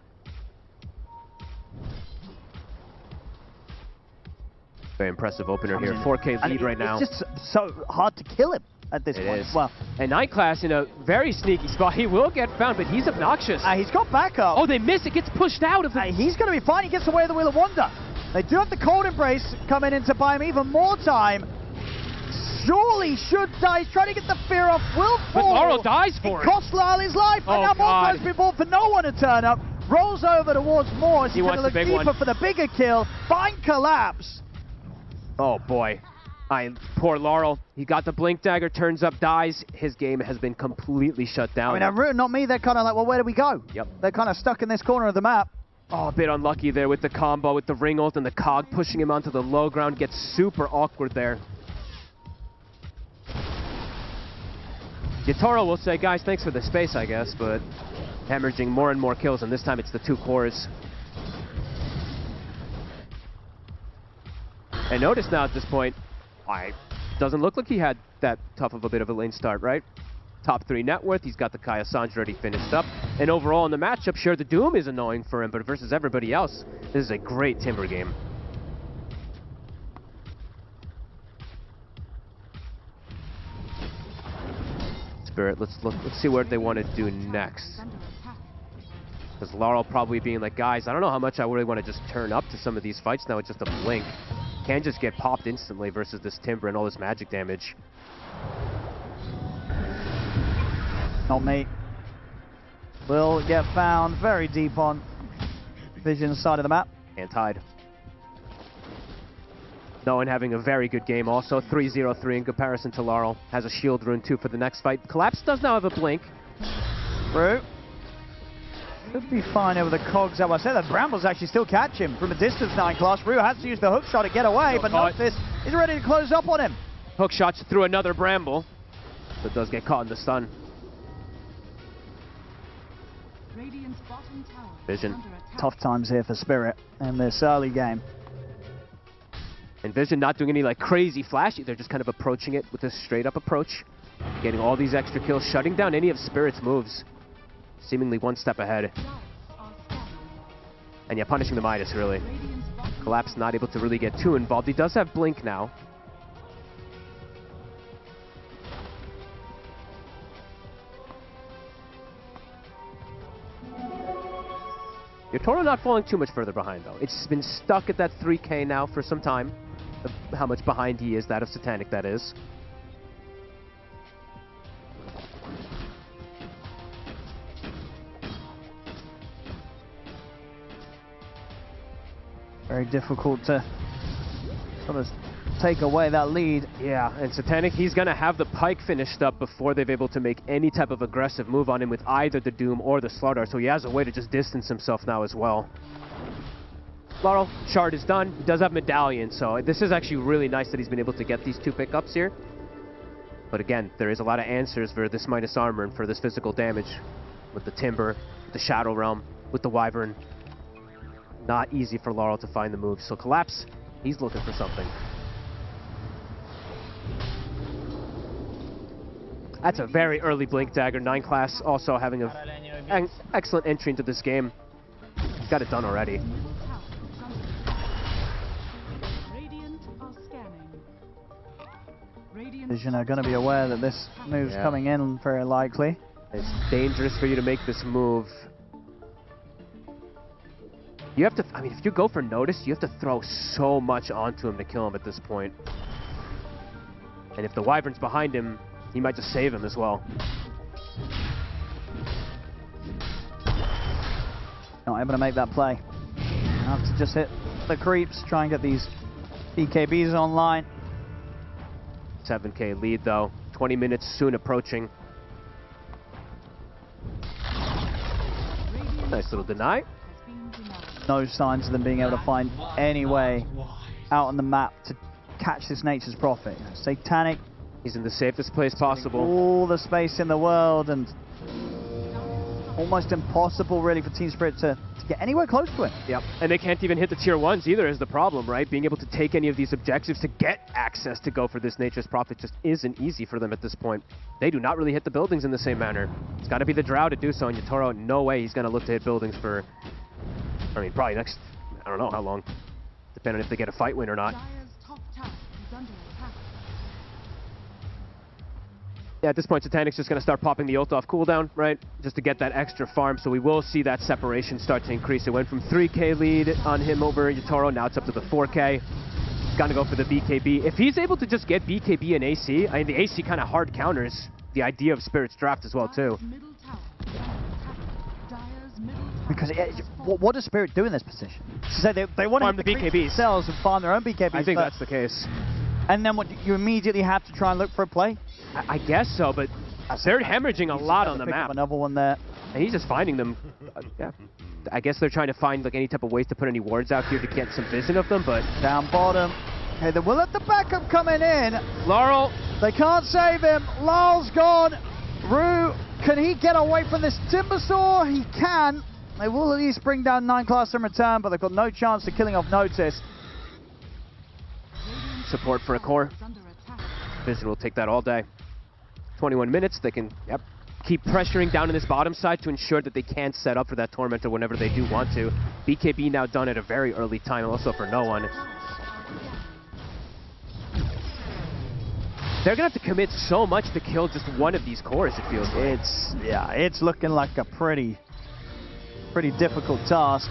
Very impressive opener here. 4K lead right now. It's just so hard to kill him at this point as well. And 9 class in a very sneaky spot. He will get found, but he's obnoxious. He's got backup. Oh, they miss. It gets pushed out of the... He's going to be fine. He gets away with the Wheel of Wonder. They do have the Cold Embrace coming in to buy him even more time. Surely should die. He's trying to get the fear off. Will fall. But Laurel dies for it. Cost Lyle his life. Oh, and now more God. time's been bought for no one to turn up. Rolls over towards Morse. He's going to look deeper for the bigger kill. Find Collapse. Oh, boy. Poor Laurel. He got the Blink Dagger, turns up, dies. His game has been completely shut down. I mean, not me. They're kind of like, well, where do we go? Yep. They're kind of stuck in this corner of the map. Oh, a bit unlucky there with the combo, with the ring ult and the cog pushing him onto the low ground. Gets super awkward there. Yatoro will say, guys, thanks for the space, I guess, but hemorrhaging more and more kills, and this time it's the 2 cores. And notice now at this point, doesn't look like he had that tough of a bit of a lane start, right? Top 3 net worth, he's got the Kaya Sanj already finished up. And overall in the matchup, sure, the Doom is annoying for him, but versus everybody else, this is a great Timber game. Spirit, let's see what they want to do next. Because Laurel probably being like, guys, I don't know how much I really want to just turn up to some of these fights now with just a blink. Can just get popped instantly versus this Timber and all this magic damage. Not me. Will get found very deep on Vision's side of the map. And tied. No one having a very good game also. 3-0-3 in comparison to Laurel. Has a shield rune too for the next fight. Collapse does now have a blink. Rue. Should be fine over the cogs. I said that Brambles actually still catch him from a distance 9 class. Rue has to use the hook shot to get away, but notice he's ready to close up on him. Hook shots through another Bramble. But does get caught in the stun. Vision. Tough times here for Spirit in this early game. And Vision not doing any like crazy flashy, they're just kind of approaching it with a straight up approach. Getting all these extra kills, shutting down any of Spirit's moves. Seemingly 1 step ahead. And yeah, punishing the Midas really. Collapse not able to really get too involved. He does have Blink now. Yatoro not falling too much further behind, though. It's been stuck at that 3K now for some time. How much behind he is, that of Satanic, that is. Very difficult to sort of take away that lead. Yeah, and Satanic, he's going to have the Pike finished up before they've able to make any type of aggressive move on him with either the Doom or the Slaughter, so he has a way to just distance himself now as well. Laurel, Shard is done. He does have Medallion, so this is actually really nice that he's been able to get these 2 pickups here. But again, there is a lot of answers for this minus armor and for this physical damage. With the Timber, with the Shadow Realm, with the Wyvern. Not easy for Laurel to find the moves. So Collapse, he's looking for something. That's a very early Blink Dagger. 9 class also having an excellent entry into this game. He's got it done already. Vision are going to be aware that this move's coming in very likely. It's dangerous for you to make this move. You have to, I mean, if you go for notice, you have to throw so much onto him to kill him at this point. And if the Wyvern's behind him, he might just save him as well. Not able to make that play. Have to just hit the creeps, try and get these BKBs online. 7K lead though. 20 minutes soon approaching. Nice little deny. no signs of them being able to find any way out on the map to catch this Nature's Prophet. Satanic, he's in the safest place possible. All the space in the world, and almost impossible really for Team Spirit to get anywhere close to it. Yep, and they can't even hit the tier 1s either is the problem, right? Being able to take any of these objectives to get access to go for this Nature's Prophet just isn't easy for them at this point. They do not really hit the buildings in the same manner. It's got to be the Drow to do so, and Yatoro, no way he's going to look to hit buildings for, I mean, probably next, I don't know how long, depending on if they get a fight win or not. Yeah, at this point, Satanic's just going to start popping the ult off cooldown, right? Just to get that extra farm, so we will see that separation start to increase. It went from 3k lead on him over Yatoro, now it's up to the 4k. He's going to go for the BKB. If he's able to just get BKB and AC, I mean, the AC kind of hard counters the idea of Spirit's draft as well, too. Because what does Spirit do in this position? So they want farm to the BKBs themselves and farm their own BKBs. I think that's the case. And then what, you immediately have to try and look for a play? I guess so, but they're hemorrhaging a lot on the map. Another one there. And he's just finding them. Yeah. I guess they're trying to find like any type of ways to put any wards out here to get some vision of them, but... Down bottom. Okay, they will let the backup coming in. Laurel. They can't save him. Larl's gone. Rue, can he get away from this Timbersaw? He can. They will at least bring down 9 class in return, but they've got no chance of killing off Notice. Support for a core. Vision will take that all day. 21 minutes, they can keep pressuring down in this bottom side to ensure that they can't set up for that Tormentor whenever they do want to. BKB now done at a very early time, also for no one. They're going to have to commit so much to kill just one of these cores, it feels like. It's looking like a pretty difficult task.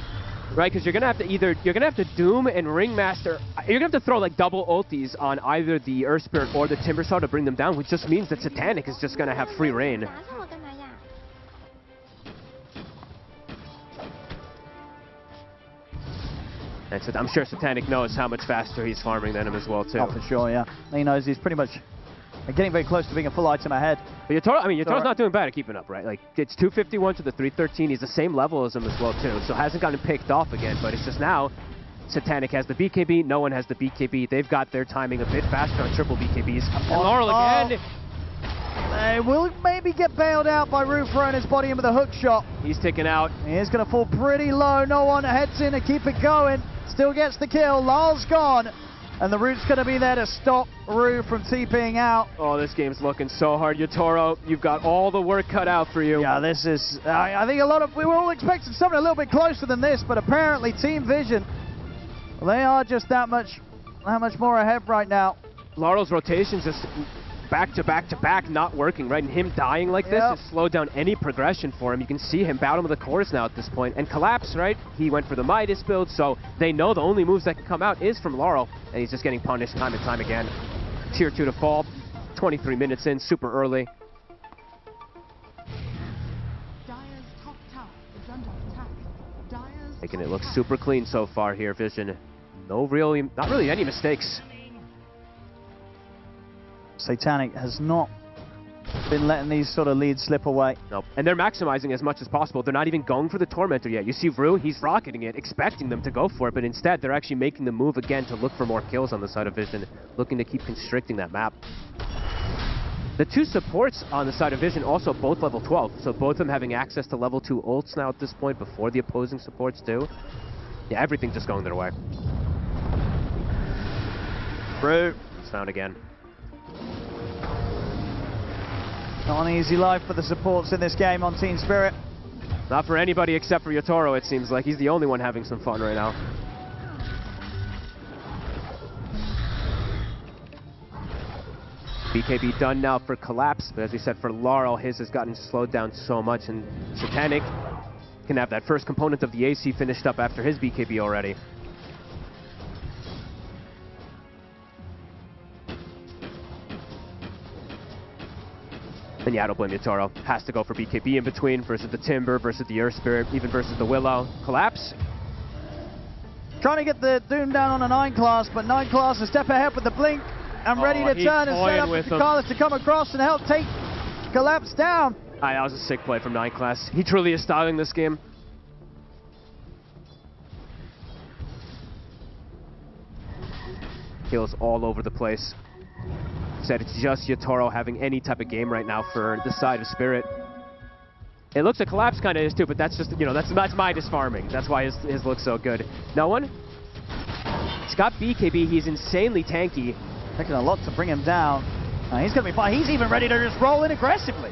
Right, because you're gonna have to Doom and Ringmaster. You're gonna have to throw like double ultis on either the Earth Spirit or the Timbersaw to bring them down, which just means that Satanic is just gonna have free reign. And so I'm sure Satanic knows how much faster he's farming than him as well too. Oh, for sure, yeah. He knows he's pretty much getting very close to being a full item ahead. But Yatoro's not doing bad at keeping up, right? Like, it's 251 to the 313. He's the same level as him as well, too. So hasn't gotten picked off again, but it's just now Satanic has the BKB, no one has the BKB. They've got their timing a bit faster on triple BKBs. And Laurel again. They will maybe get bailed out by Rue throwing his body in with a hook shot. He's taken out. He is going to fall pretty low. No one heads in to keep it going. Still gets the kill. Larl's gone. And the Root's going to be there to stop Rue from TPing out. Oh, this game's looking so hard. Yatoro, you've got all the work cut out for you. Yeah, this is... I think we were all expecting something a little bit closer than this, but apparently Team Vision, they are just that much more ahead right now. Laurel's rotations just back to back to back not working, right? And him dying like this has slowed down any progression for him. You can see him battle with the cores now at this point. And Collapse, right? He went for the Midas build, so they know the only moves that can come out is from Laurel, and he's just getting punished time and time again. Tier 2 to fall, 23 minutes in, super early. Making it look super clean so far here, Vision. Not really any mistakes. Satanic has not been letting these sort of leads slip away. Nope. And they're maximizing as much as possible. They're not even going for the Tormentor yet. You see Rue, he's rocketing it, expecting them to go for it, but instead they're actually making the move again to look for more kills on the side of Vision, looking to keep constricting that map. The two supports on the side of Vision also both level 12, so both of them having access to level 2 ults now at this point before the opposing supports do. Yeah, everything's just going their way. Rue. He's found again. Not an easy life for the supports in this game on Team Spirit. Not for anybody except for Yatoro, it seems like. He's the only one having some fun right now. BKB done now for Collapse, but as we said, for Laurel, his has gotten slowed down so much, and Satanic can have that first component of the AC finished up after his BKB already. And yeah, I don't blame Yatoro. Has to go for BKB in between versus the Timber, versus the Earth Spirit, even versus the Willow. Collapse. Trying to get the Doom down on a 9 class, but 9 class a step ahead with the Blink and ready to turn and set up for Carlos to come across and help take Collapse down. That was a sick play from 9 class. He truly is styling this game. kills all over the place. Said it's just Yatoro having any type of game right now for the side of Spirit. It looks like Collapse kind of is too, but that's just, you know, that's Midas farming. That's why his looks so good. No one? He's got BKB. He's insanely tanky. Taking a lot to bring him down. He's going to be fine. He's even ready to just roll in aggressively.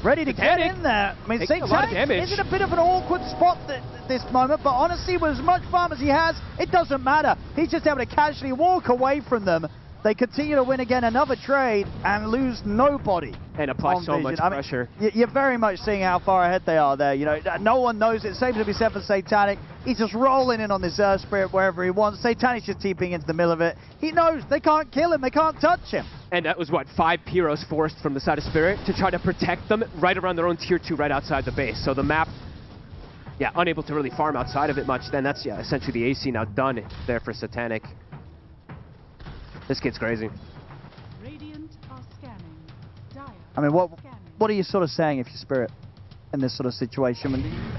Ready to get in there. I mean, Satanic is in a bit of an awkward spot at this moment, but honestly, with as much farm as he has, it doesn't matter. He's just able to casually walk away from them. They continue to win again another trade and lose nobody. And apply so much pressure. I mean, you're very much seeing how far ahead they are there. You know, no one knows it. Same to be said for Satanic. He's just rolling in on this Earth Spirit wherever he wants. Satanic's just TPing into the middle of it. He knows they can't kill him. They can't touch him. And that was, what, 5 Pyros forced from the side of Spirit to try to protect them right around their own tier 2 right outside the base. So the map, yeah, unable to really farm outside of it much. Then that's, yeah, essentially the AC now done there for Satanic. This kid's crazy. Radiant are scanning. Dire I mean, what are you sort of saying if you're Spirit in this sort of situation?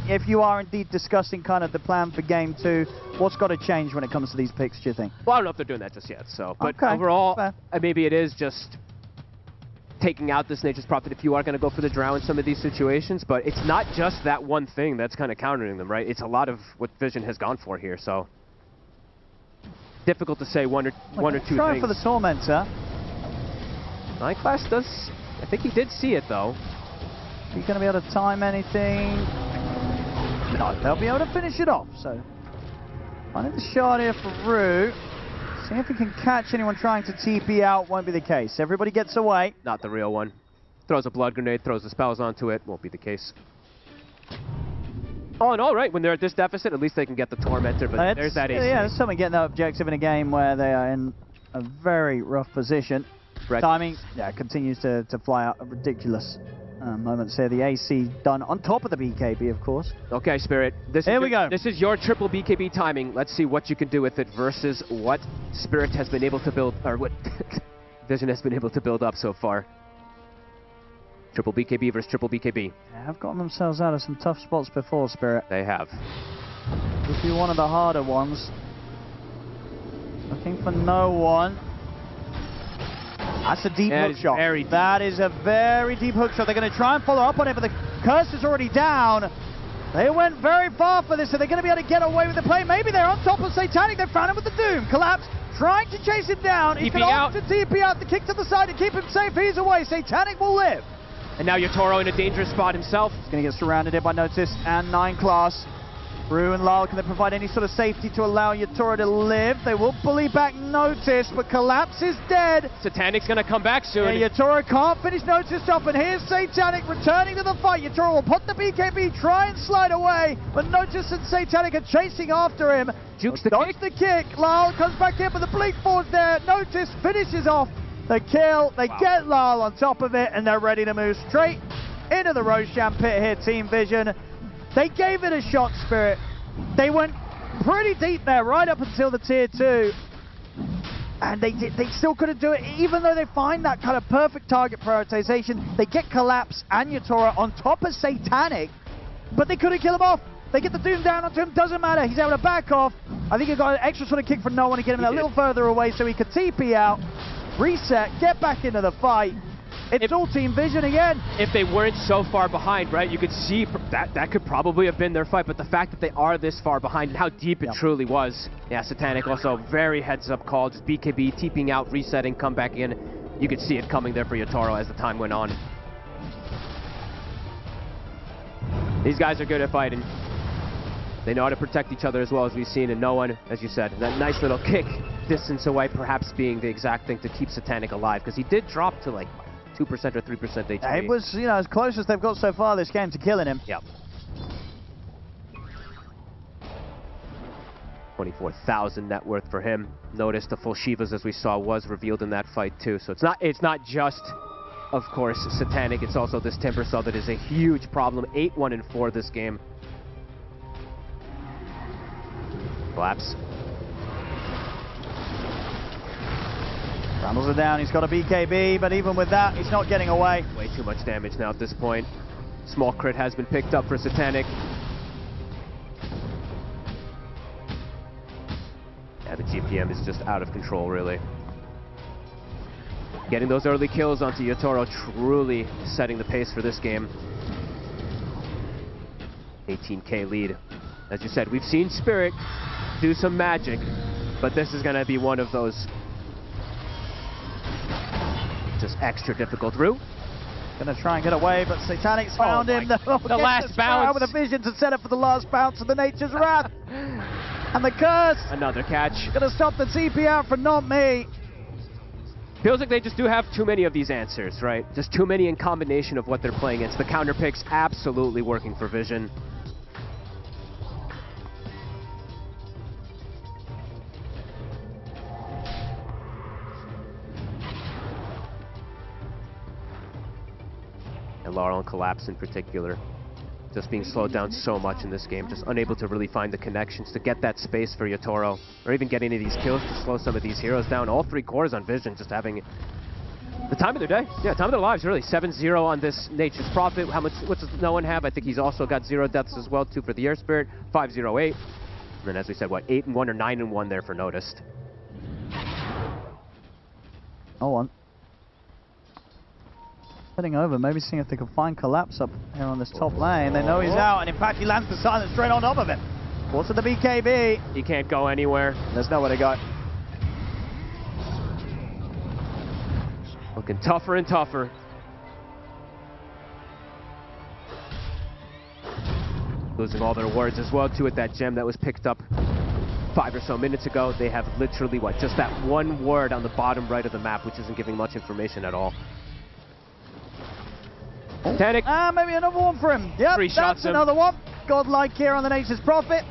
If you are indeed discussing kind of the plan for Game 2, what's got to change when it comes to these picks, do you think? Well, I don't know if they're doing that just yet, so. But overall, maybe it is just taking out this Nature's Prophet if you are going to go for the Drow in some of these situations, but it's not just that one thing that's kind of countering them, right? It's a lot of what Vision has gone for here, so. Difficult to say one or two things. Trying for the Tormentor. Night Class does, I think he did see it though. Are you going to be able to time anything? No, they'll be able to finish it off, so. Finding the shot here for Rue. Seeing if he can catch anyone trying to TP out won't be the case. Everybody gets away. Not the real one. Throws a blood grenade, throws the spells onto it, won't be the case. Oh, and all right, when they're at this deficit, at least they can get the Tormentor, but there's that AC. Yeah, there's someone getting that objective in a game where they are in a very rough position. Timing, yeah, continues to fly out ridiculous moments here. The AC done on top of the BKB, of course. Okay, Spirit. Here we go. This is your triple BKB timing. Let's see what you can do with it versus what Spirit has been able to build, or what Vision has been able to build up so far. Triple BKB versus triple BKB. They have gotten themselves out of some tough spots before, Spirit. They have. If you're one of the harder ones. Looking for no one. That's a deep hook shot. That is a very deep hook shot. They're going to try and follow up on it, but the curse is already down. They went very far for this, so they're going to be able to get away with the play. Maybe they're on top of Satanic. They found him with the Doom. Collapse, trying to chase him down. He's going to opt to TP out. The kick to the side to keep him safe. He's away. Satanic will live. And now Yatoro in a dangerous spot himself. He's going to get surrounded here by Notice and 9 Class. Rue and Lyle, can they provide any sort of safety to allow Yatoro to live? They will bully back Notice, but Collapse is dead. Satanic's going to come back soon. Yeah, Yatoro can't finish Notice off, and here's Satanic returning to the fight. Yatoro will put the BKB, try and slide away, but Notice and Satanic are chasing after him. Jukes the kick. Lyle comes back in, but the blink forward's there. Notice finishes off the kill. They get Lyle on top of it, and they're ready to move straight into the Roshan pit here, Team Vision. They gave it a shot, Spirit. They went pretty deep there, right up until the tier 2. And they still couldn't do it, even though they find that kind of perfect target prioritization. They get Collapse and Yatoro on top of Satanic, but they couldn't kill him off. They get the Doom down onto him, doesn't matter. He's able to back off. I think he got an extra sort of kick from no one to get him a little further away so he could TP out, reset, get back into the fight. It's all Team Vision again. If they weren't so far behind, right, you could see that could probably have been their fight, but the fact that they are this far behind and how deep it truly was. Yeah, Satanic also very heads-up call, just BKB, TPing out, resetting, come back in. You could see it coming there for Yatoro as the time went on. These guys are good at fighting. They know how to protect each other as well, as we've seen, and no one, as you said, that nice little kick distance away perhaps being the exact thing to keep Satanic alive, because he did drop to like 2% or 3% HP. It was, you know, as close as they've got so far this game to killing him. Yep. 24,000 net worth for him. Notice the full Shivas, as we saw, was revealed in that fight too. So it's not just, of course, Satanic. It's also this Timber Saw that is a huge problem. 8-1-4 this game. Collapse. Rambles it down, he's got a BKB, but even with that, he's not getting away. Way too much damage now at this point. Small crit has been picked up for Satanic. Yeah, the GPM is just out of control, really. Getting those early kills onto Yotaro, truly setting the pace for this game. 18k lead. As you said, we've seen Spirit do some magic, but this is going to be one of those just extra difficult. Rue? Gonna try and get away, but Satanic's found him. The last bounce. With a vision to set up for the last bounce of the Nature's Wrath. And the curse. Another catch. Gonna stop the TP out for Not Me. Feels like they just do have too many of these answers, right? Just too many in combination of what they're playing against. The counter picks absolutely working for Vision. And Laurel and Collapse in particular, just being slowed down so much in this game, just unable to really find the connections to get that space for Yotaro, or even get any of these kills to slow some of these heroes down. All 3 cores on Vision just having the time of their day. Yeah, time of their lives, really. 7-0 on this Nature's Prophet. What does no one have? I think he's also got 0 deaths as well, 2 for the Air Spirit, 5-0-8. And then, as we said, what, 8-1 or 9-1 there for Noticed. Oh, on. Heading over, maybe seeing if they can find Collapse up here on this top lane. They know he's out, and in fact, he lands the silence straight on top of him. What's with the BKB? He can't go anywhere. There's nowhere to go. Looking tougher and tougher. Losing all their wards as well, too, with that gem that was picked up 5 or so minutes ago. They have literally, what, just that 1 ward on the bottom right of the map, which isn't giving much information at all. Titanic. Maybe another one for him. Yep, 3 shots that's another one. Godlike here on the Nature's Prophet.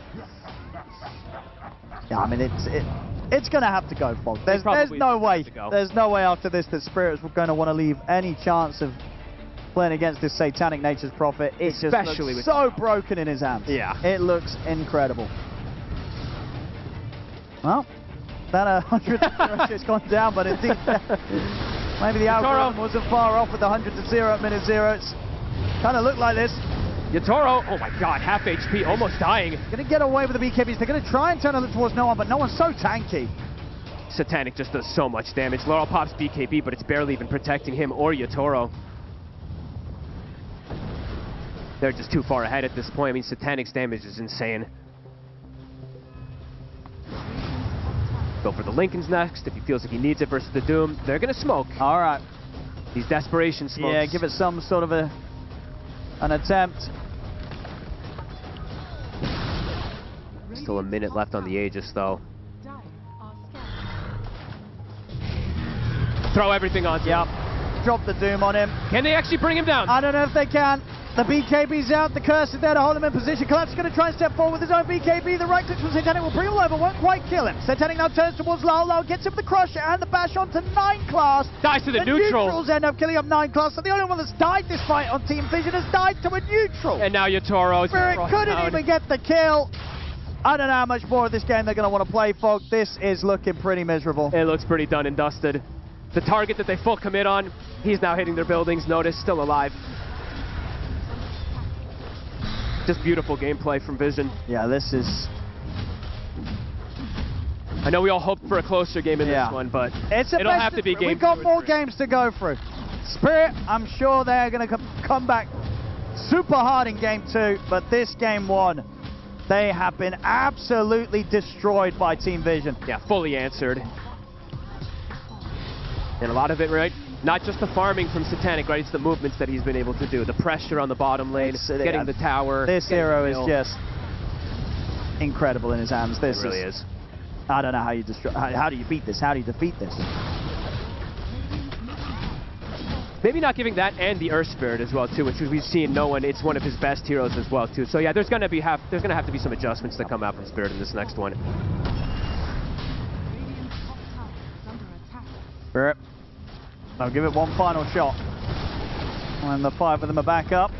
Yeah, I mean, it's going to have to go, Fog. There's no way. There's no way after this that Spirit's going to want to leave any chance of playing against this Satanic Nature's Prophet. It just looks so broken in his hands. Yeah. It looks incredible. Well, that 100 has gone down, but indeed, maybe the algorithm wasn't far off with the 100 to 0 at minute 0. It's kind of looked like this. Yotaro, oh my god, half HP, almost dying. Going to get away with the BKBs. They're going to try and turn it towards no one, but no one's so tanky. Satanic just does so much damage. Laurel pops BKB, but it's barely even protecting him or Yotaro. They're just too far ahead at this point. I mean, Satanic's damage is insane. Go for the Lincolns next if he feels like he needs it versus the Doom. They're going to smoke. All right. These desperation smokes. Yeah, give it some sort of an attempt. Still a minute left on the Aegis, though. Throw everything on. Yep. Drop the Doom on him. Can they actually bring him down? I don't know if they can. The BKB's out. The curse is there to hold him in position. Collapse is going to try and step forward with his own BKB. The right click from Satanic will bring him over. Won't quite kill him. Satanic now turns towards Lal. Lal gets him with the Crusher and the bash onto 9 class. Dies to the neutral. Neutrals end up killing up 9 class. So the only one that's died this fight on Team Vision has died to a neutral. And now Yotaro. Spirit couldn't even get the kill. I don't know how much more of this game they're going to want to play, Fog. This is looking pretty miserable. It looks pretty done and dusted. The target that they full commit on, he's now hitting their buildings. Notice, still alive. Just beautiful gameplay from Vision. Yeah, this is... I know we all hoped for a closer game in this one, but it'll have to be game 2. We've got more games to go through. Spirit, I'm sure they're going to come back super hard in game 2, but this game 1, they have been absolutely destroyed by Team Vision. Yeah, fully answered. And a lot of it, right? Not just the farming from Satanic, right? It's the movements that he's been able to do. The pressure on the bottom lane, getting the tower. This hero is just incredible in his hands. This really is. I don't know how you destroy. How do you beat this? How do you defeat this? Maybe not giving that and the Earth Spirit as well too, which we've seen no one. It's one of his best heroes as well too. So yeah, there's gonna have to be some adjustments that come out from Spirit in this next one. Spirit. I'll give it one final shot. And the 5 of them are back up.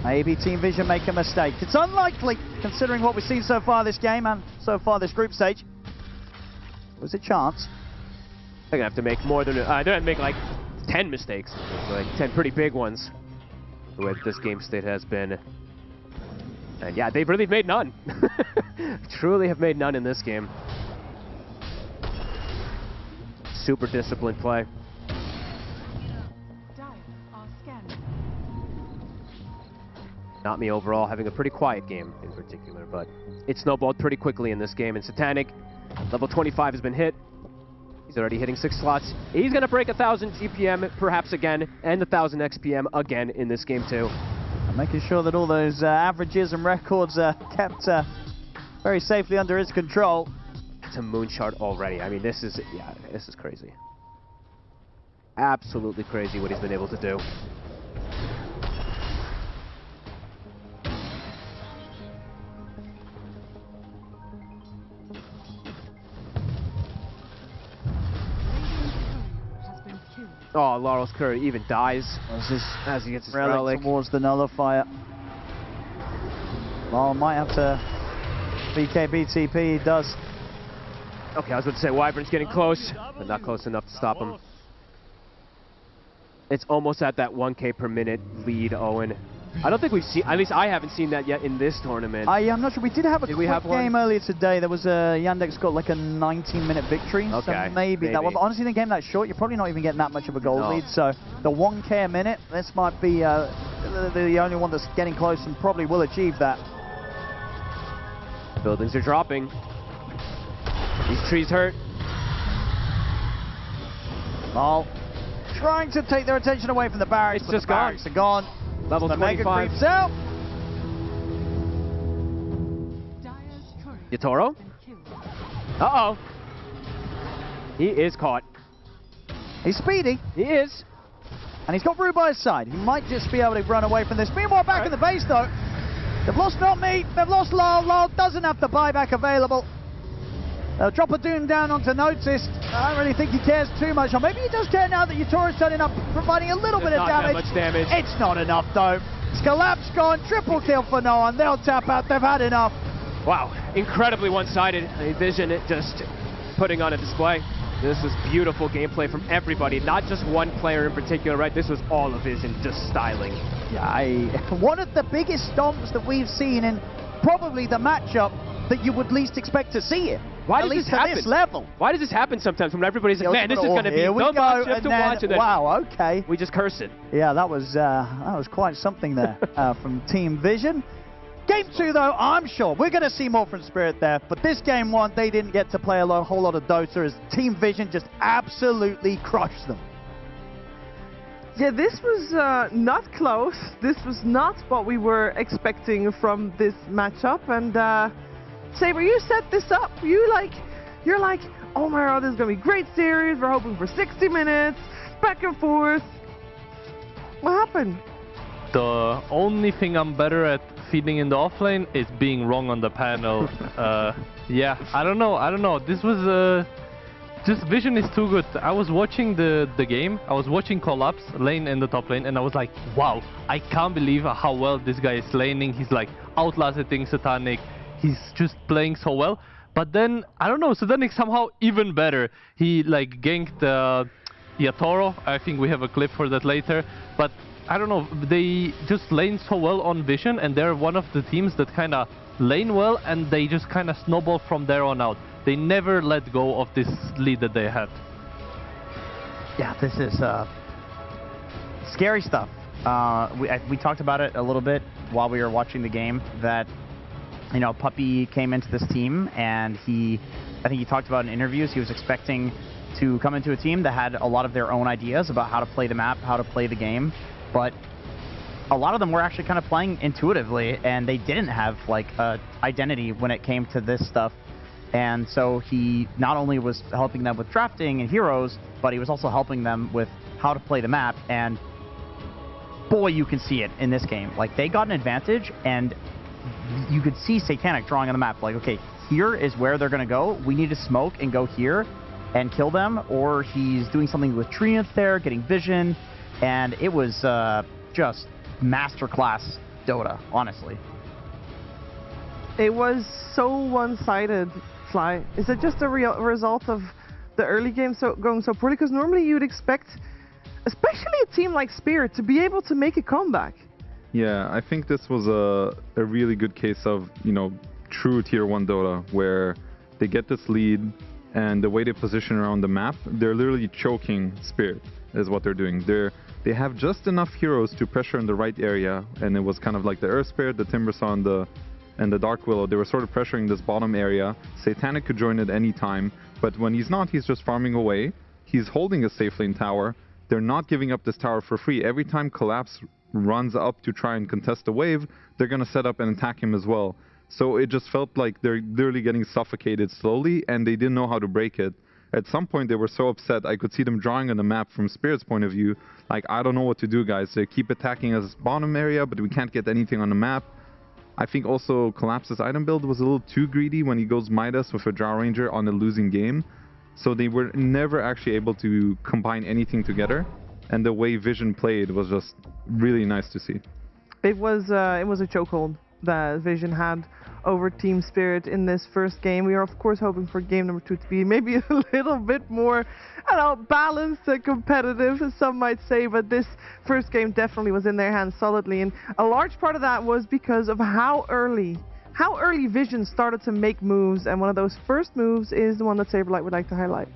Maybe Team Vision make a mistake. It's unlikely, considering what we've seen so far this game and so far this group stage. Was a chance. They're gonna have to make more than they're gonna make like 10 mistakes, like 10 pretty big ones. The way this game state has been. And yeah, they've really made none. Truly have made none in this game. Super disciplined play. Not me overall, having a pretty quiet game in particular, but it snowballed pretty quickly in this game. And Satanic, level 25 has been hit. He's already hitting 6 slots. He's going to break 1,000 GPM perhaps again, and 1,000 XPM again in this game too. Making sure that all those averages and records are kept very safely under his control. It's a moonshot already. I mean, this is crazy. Absolutely crazy what he's been able to do. Oh, Laurel's Curry even dies as he gets his relic towards the nullifier. Laurel might have to BKB-TP, he does. Okay, I was about to say Wyvern's getting close, but not close enough to stop him. It's almost at that 1K per minute lead, Owen. I don't think we've seen, at least I haven't seen that yet in this tournament. I'm not sure. We did have a quick game earlier today. There was Yandex got like a 19-minute victory. Okay, so maybe that one. But honestly, in a game that short, you're probably not even getting that much of a gold lead. So the 1K a minute, this might be the only one that's getting close and probably will achieve that. Buildings are dropping. These trees hurt. Well, trying to take their attention away from the barracks. It's just the barracks are gone. Level 25. Out. Yatoro? Uh-oh. He is caught. He's speedy. He is. And he's got Rue by his side. He might just be able to run away from this. Meanwhile, back in the base, though, they've lost Not Me. They've lost Lyle. Lyle doesn't have the buyback available. They'll drop a Doom down onto Notice. I don't really think he cares too much. Or maybe he does care now that Yatoro's turning up, providing a little bit of damage. Not that much damage. It's not enough, though. Collap's gone. Triple kill for no one. They'll tap out. They've had enough. Wow. Incredibly one-sided. Vision just putting on a display. This was beautiful gameplay from everybody, not just one player in particular, right? This was all of Vision just styling. Yeah, one of the biggest stomps that we've seen in probably the matchup that you would least expect to see it. Why does this happen? At this level. Why does this happen sometimes when everybody's like, man, this is going to be the matchup to watch, and then wow, okay. We just curse it. Yeah, that was quite something there from Team Vision. Game 2, though, I'm sure we're going to see more from Spirit there, but this game 1, they didn't get to play a whole lot of Dota as Team Vision just absolutely crushed them. Yeah, this was not close. This was not what we were expecting from this matchup, and Saber, you set this up. You're like, oh my god, this is gonna be a great series. We're hoping for 60 minutes, back and forth. What happened? The only thing I'm better at feeding in the offlane is being wrong on the panel. Yeah, I don't know. This was just Vision is too good. I was watching the game. I was watching Collap's lane in the top lane, and I was like, wow, I can't believe how well this guy is laning. He's like outlasting Satanic. He's just playing so well. But then, I don't know, Satanic somehow even better. He like ganked Yatoro. I think we have a clip for that later. But I don't know, they just lane so well on Vision, and they're one of the teams that kind of lane well, and they just kind of snowball from there on out. They never let go of this lead that they had. Yeah, this is scary stuff. We talked about it a little bit while we were watching the game, that you know, Puppy came into this team, and I think he talked about in interviews, he was expecting to come into a team that had a lot of their own ideas about how to play the map, how to play the game, but a lot of them were actually kind of playing intuitively, and they didn't have like a identity when it came to this stuff. And so he not only was helping them with drafting and heroes, but he was also helping them with how to play the map, and boy, you can see it in this game. Like, they got an advantage, and you could see Satanic drawing on the map, like, okay, here is where they're going to go. We need to smoke and go here and kill them, or he's doing something with Treant there, getting vision, and it was just masterclass Dota, honestly. It was so one-sided, Fly. Is it just a result of the early game going so poorly? Because normally you'd expect, especially a team like Spirit, to be able to make a comeback. Yeah, I think this was a really good case of, you know, true tier 1 Dota, where they get this lead, and the way they position around the map, they're literally choking Spirit, is what they're doing. They have just enough heroes to pressure in the right area, and it was kind of like the Earth Spirit, the Timbersaw, and the Dark Willow. They were sort of pressuring this bottom area. Satanic could join at any time, but when he's not, he's just farming away. He's holding a safe lane tower. They're not giving up this tower for free. Every time Collapse runs up to try and contest the wave, they're going to set up and attack him as well. So it just felt like they're literally getting suffocated slowly, and they didn't know how to break it. At some point, they were so upset, I could see them drawing on the map from Spirit's point of view, like, I don't know what to do, guys. They keep attacking us bottom area, but we can't get anything on the map. I think also Collapse's item build was a little too greedy when he goes Midas with a Drow Ranger on a losing game. So they were never actually able to combine anything together. And the way Vision played was just really nice to see. It was a chokehold that Vision had over Team Spirit in this first game. We are of course hoping for game number 2 to be maybe a little bit more, I don't know, balanced and competitive, as some might say, but this first game definitely was in their hands solidly, and a large part of that was because of how early Vision started to make moves, and one of those first moves is the one that Saberlight would like to highlight.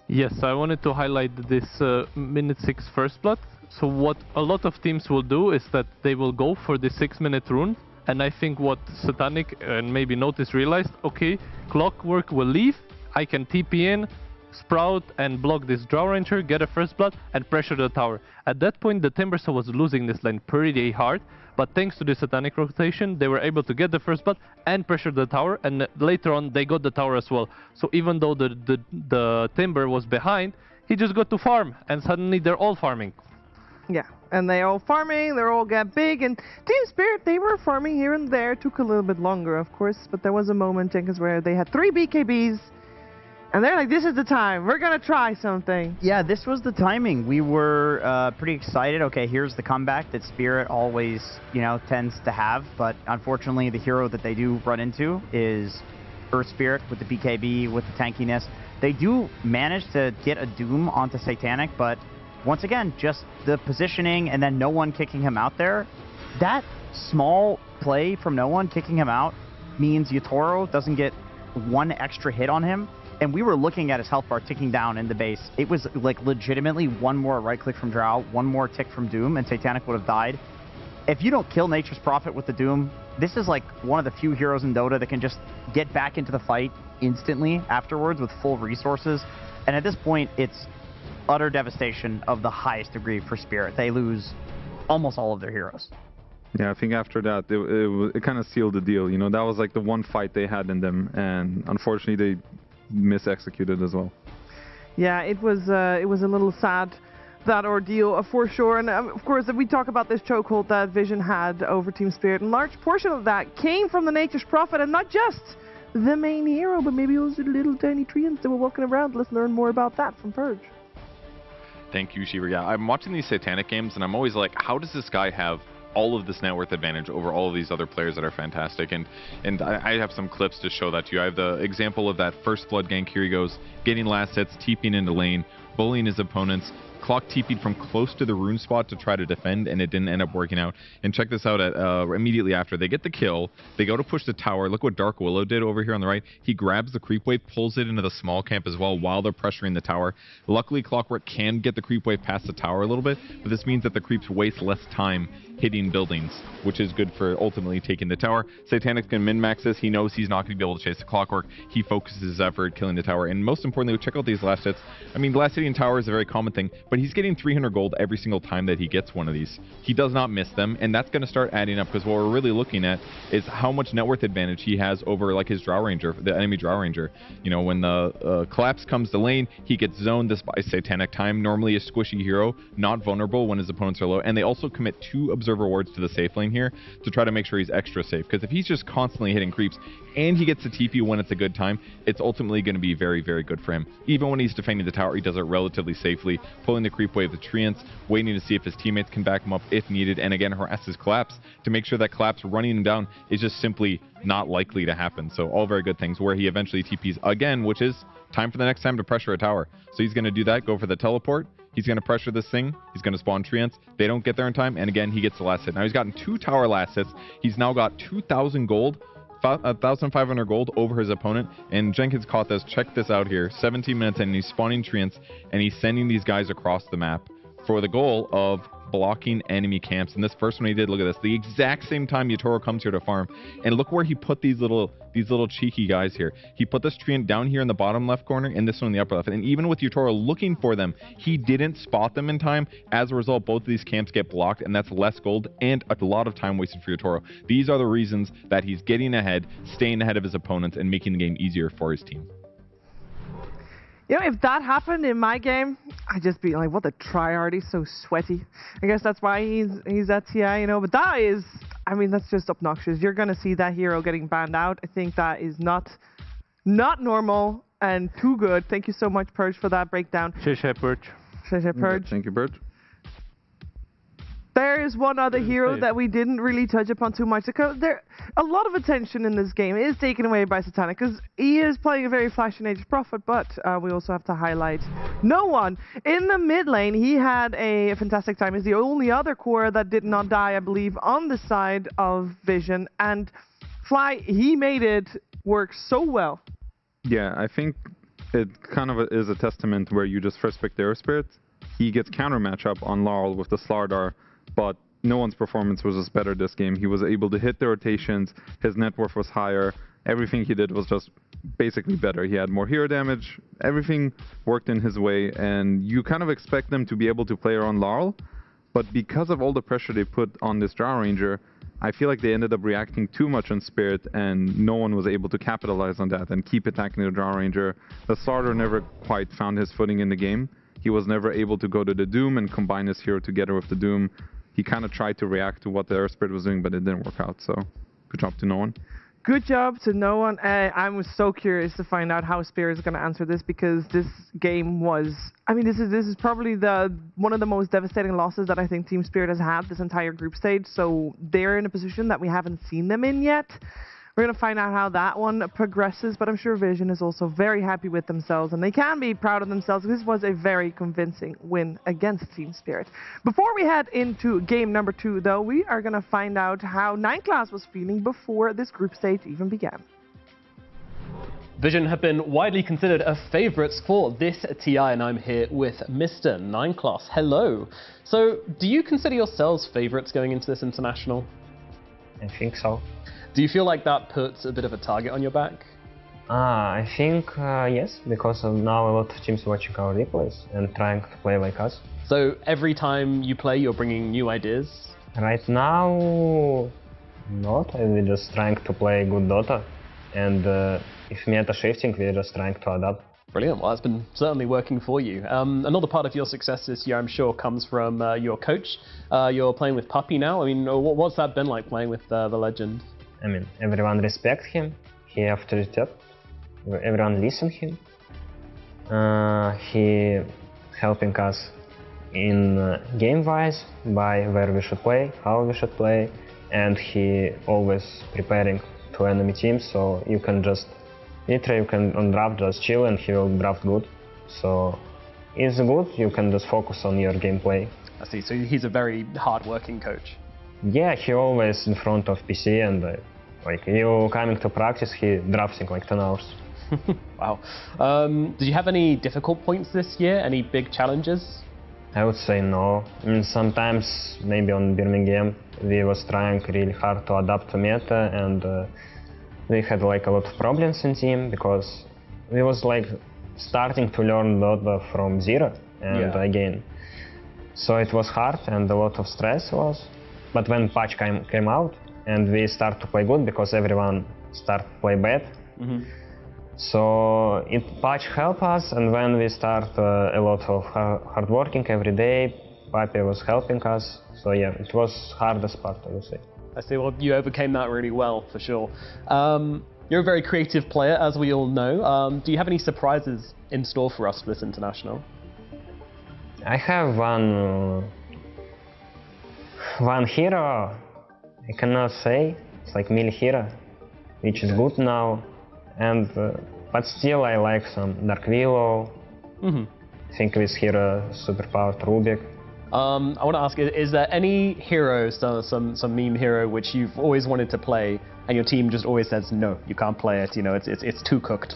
Yes, I wanted to highlight this minute 6 first blood. So what a lot of teams will do is that they will go for the 6-minute rune. And I think what Satanic and maybe Notice realized, okay, Clockwork will leave, I can TP in, Sprout and block this Drow Ranger, get a first blood and pressure the tower. At that point the Timbersaw was losing this lane pretty hard, but thanks to the Satanic rotation they were able to get the first blood and pressure the tower, and later on they got the tower as well. So even though the Timber was behind, he just got to farm, and suddenly they're all farming. Yeah, and they're all farming, they're all get big, and Team Spirit, they were farming here and there. Took a little bit longer, of course, but there was a moment, Jenkins, where they had 3 BKBs, and they're like, this is the time, we're gonna try something. Yeah, this was the timing. We were pretty excited. Okay, here's the comeback that Spirit always, you know, tends to have, but unfortunately the hero that they do run into is Earth Spirit with the BKB, with the tankiness. They do manage to get a Doom onto Satanic, but once again, just the positioning and then no one kicking him out there. That small play from no one kicking him out means Yatoro doesn't get 1 extra hit on him. And we were looking at his health bar ticking down in the base. It was like legitimately 1 more right click from Drow, 1 more tick from Doom, and Satanic would have died. If you don't kill Nature's Prophet with the Doom, this is like one of the few heroes in Dota that can just get back into the fight instantly afterwards with full resources. And at this point, it's utter devastation of the highest degree for Spirit. They lose almost all of their heroes. Yeah, I think after that, it kind of sealed the deal. You know, that was like the one fight they had in them, and unfortunately they mis-executed as well. Yeah, it was a little sad, that ordeal for sure. And of course, if we talk about this chokehold that Vision had over Team Spirit, a large portion of that came from the Nature's Prophet, and not just the main hero, but maybe also the little tiny treants that were walking around. Let's learn more about that from Purge. Thank you, Shiver. Yeah, I'm watching these Satanic games, and I'm always like, how does this guy have all of this net worth advantage over all of these other players that are fantastic? And I have some clips to show that to you. I have the example of that first Flood gank. Here he goes, getting last hits, TPing into lane, bullying his opponents. Clock TP'd from close to the rune spot to try to defend, and it didn't end up working out. And check this out, immediately after they get the kill, they go to push the tower. Look what Dark Willow did over here on the right. He grabs the creep wave, pulls it into the small camp as well while they're pressuring the tower. Luckily, Clockwork can get the creep wave past the tower a little bit, but this means that the creeps waste less time hitting buildings, which is good for ultimately taking the tower. Satanic can min-max this. He knows he's not going to be able to chase the Clockwork. He focuses his effort killing the tower. And most importantly, check out these last hits. I mean, last hitting tower is a very common thing, but he's getting 300 gold every single time that he gets one of these. He does not miss them, and that's going to start adding up, because what we're really looking at is how much net worth advantage he has over like his Drow Ranger, the enemy Drow Ranger. You know, when the collapse comes to lane, he gets zoned. This by Satanic time, normally a squishy hero, not vulnerable when his opponents are low, and they also commit 2 observer wards to the safe lane here to try to make sure he's extra safe, because if he's just constantly hitting creeps and he gets the TP when it's a good time, it's ultimately going to be very, very good for him. Even when he's defending the tower, he does it relatively safely, pulling the creep wave, the treants, waiting to see if his teammates can back him up if needed, and again harass his collapse to make sure that collapse running him down is just simply not likely to happen. So all very good things, where he eventually TPs again, which is time for the next time to pressure a tower. So he's going to do that, go for the teleport. He's going to pressure this thing. He's going to spawn treants. They don't get there in time, and again, he gets the last hit. Now he's gotten 2 tower last hits. He's now got 2,000 gold, 1,500 gold over his opponent, and Jenkins caught this. Check this out here. 17 minutes in, and he's spawning treants, and he's sending these guys across the map for the goal of blocking enemy camps. And this first one he did, look at this, the exact same time Yatoro comes here to farm, and look where he put these little cheeky guys here. He put this treant down here in the bottom left corner and this one in the upper left, and even with Yatoro looking for them, he didn't spot them in time. As a result, both of these camps get blocked, and that's less gold and a lot of time wasted for Yatoro. These are the reasons that he's getting ahead, staying ahead of his opponents, and making the game easier for his team. You know, if that happened in my game, I'd just be like, what the tryhard, he's so sweaty. I guess that's why he's at TI, you know, but that is, I mean, that's just obnoxious. You're going to see that hero getting banned out. I think that is not normal and too good. Thank you so much, Purge, for that breakdown. Purge. Purge. Thank you, Purge. There is one other hero that we didn't really touch upon too much, because a lot of attention in this game is taken away by Sultan, because he is playing a very flash and Age Prophet, but we also have to highlight no one. In the mid lane, he had a fantastic time. He's the only other core that did not die, I believe, on the side of Vision, and Fly, he made it work so well. Yeah, I think it kind of is a testament where you just first pick the Air Spirit. He gets counter matchup on Laurel with the Slardar, but no one's performance was just better this game. He was able to hit the rotations, his net worth was higher, everything he did was just basically better. He had more hero damage, everything worked in his way, and you kind of expect them to be able to play around Laurel, but because of all the pressure they put on this Drow Ranger, I feel like they ended up reacting too much on Spirit, and no one was able to capitalize on that and keep attacking the Drow Ranger. The starter never quite found his footing in the game. He was never able to go to the Doom and combine his hero together with the Doom. He kind of tried to react to what the Air Spirit was doing, but it didn't work out, so good job to no one. Good job to no one. I'm so curious to find out how Spirit is going to answer this, because this game was, I mean, this is probably one of the most devastating losses that I think Team Spirit has had this entire group stage, so they're in a position that we haven't seen them in yet. We're going to find out how that one progresses, but I'm sure Vision is also very happy with themselves, and they can be proud of themselves. This was a very convincing win against Team Spirit. Before we head into game number 2, though, we are going to find out how 9class was feeling before this group stage even began. Vision have been widely considered a favourites for this TI, and I'm here with Mr. 9class. Hello. So, do you consider yourselves favourites going into this international? I think so. Do you feel like that puts a bit of a target on your back? I think yes, because now a lot of teams watching our replays and trying to play like us. So every time you play, you're bringing new ideas? Right now, not. We're just trying to play good Dota, and if meta shifting, we're just trying to adapt. Brilliant. Well, that's been certainly working for you. Another part of your success this year, I'm sure, comes from your coach. You're playing with Puppy now. I mean, what's that been like playing with the legend? I mean, everyone respect him. He authority. Everyone listen him. He helping us in game-wise by where we should play, how we should play, and he always preparing to enemy teams. So you can just literally you can on draft just chill and he will draft good. So it's good. You can just focus on your gameplay. I see. So he's a very hard-working coach. Yeah, he always in front of PC and like you coming to practice, he drafting like 10 hours. Wow. Did you have any difficult points this year? Any big challenges? I would say no. I mean, sometimes maybe on Birmingham we was trying really hard to adapt to meta, and we had like a lot of problems in team because we was like starting to learn Dota from zero and again. So it was hard and a lot of stress was. But when patch came out and we start to play good because everyone start to play bad. So patch helped us, and when we start a lot of hard working every day, Papi was helping us. So yeah, it was hardest part, I would say. I see. Well, you overcame that really well, for sure. You're a very creative player, as we all know. Do you have any surprises in store for us for this international? I have one hero. I cannot say. It's like melee hero, which is good now. And but still I like some Dark Willow, think with hero superpowered Rubik. I want to ask, is there any hero, some meme hero, which you've always wanted to play, and your team just always says, no, you can't play it, you know, it's too cooked?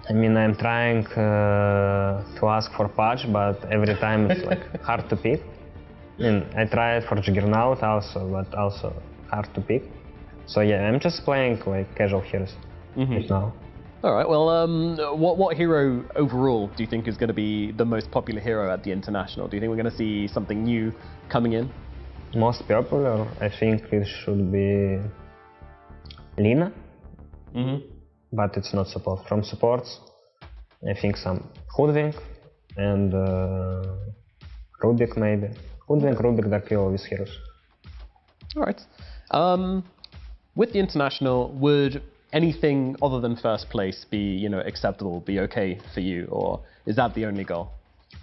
I mean, I'm trying to ask for patch, but every time it's like hard to pick. I mean, I tried for Juggernaut also, but also hard to pick. So yeah, I'm just playing like casual heroes right now. All right, well, what hero overall do you think is going to be the most popular hero at the International? Do you think we're going to see something new coming in? Most popular, I think it should be Lina. But it's not support. From supports, I think some Hoodwink and Rubik maybe. Hoodwink, Rubik, Dakil with heroes. All right. With the International, would anything other than first place be, you know, acceptable, be okay for you, or is that the only goal?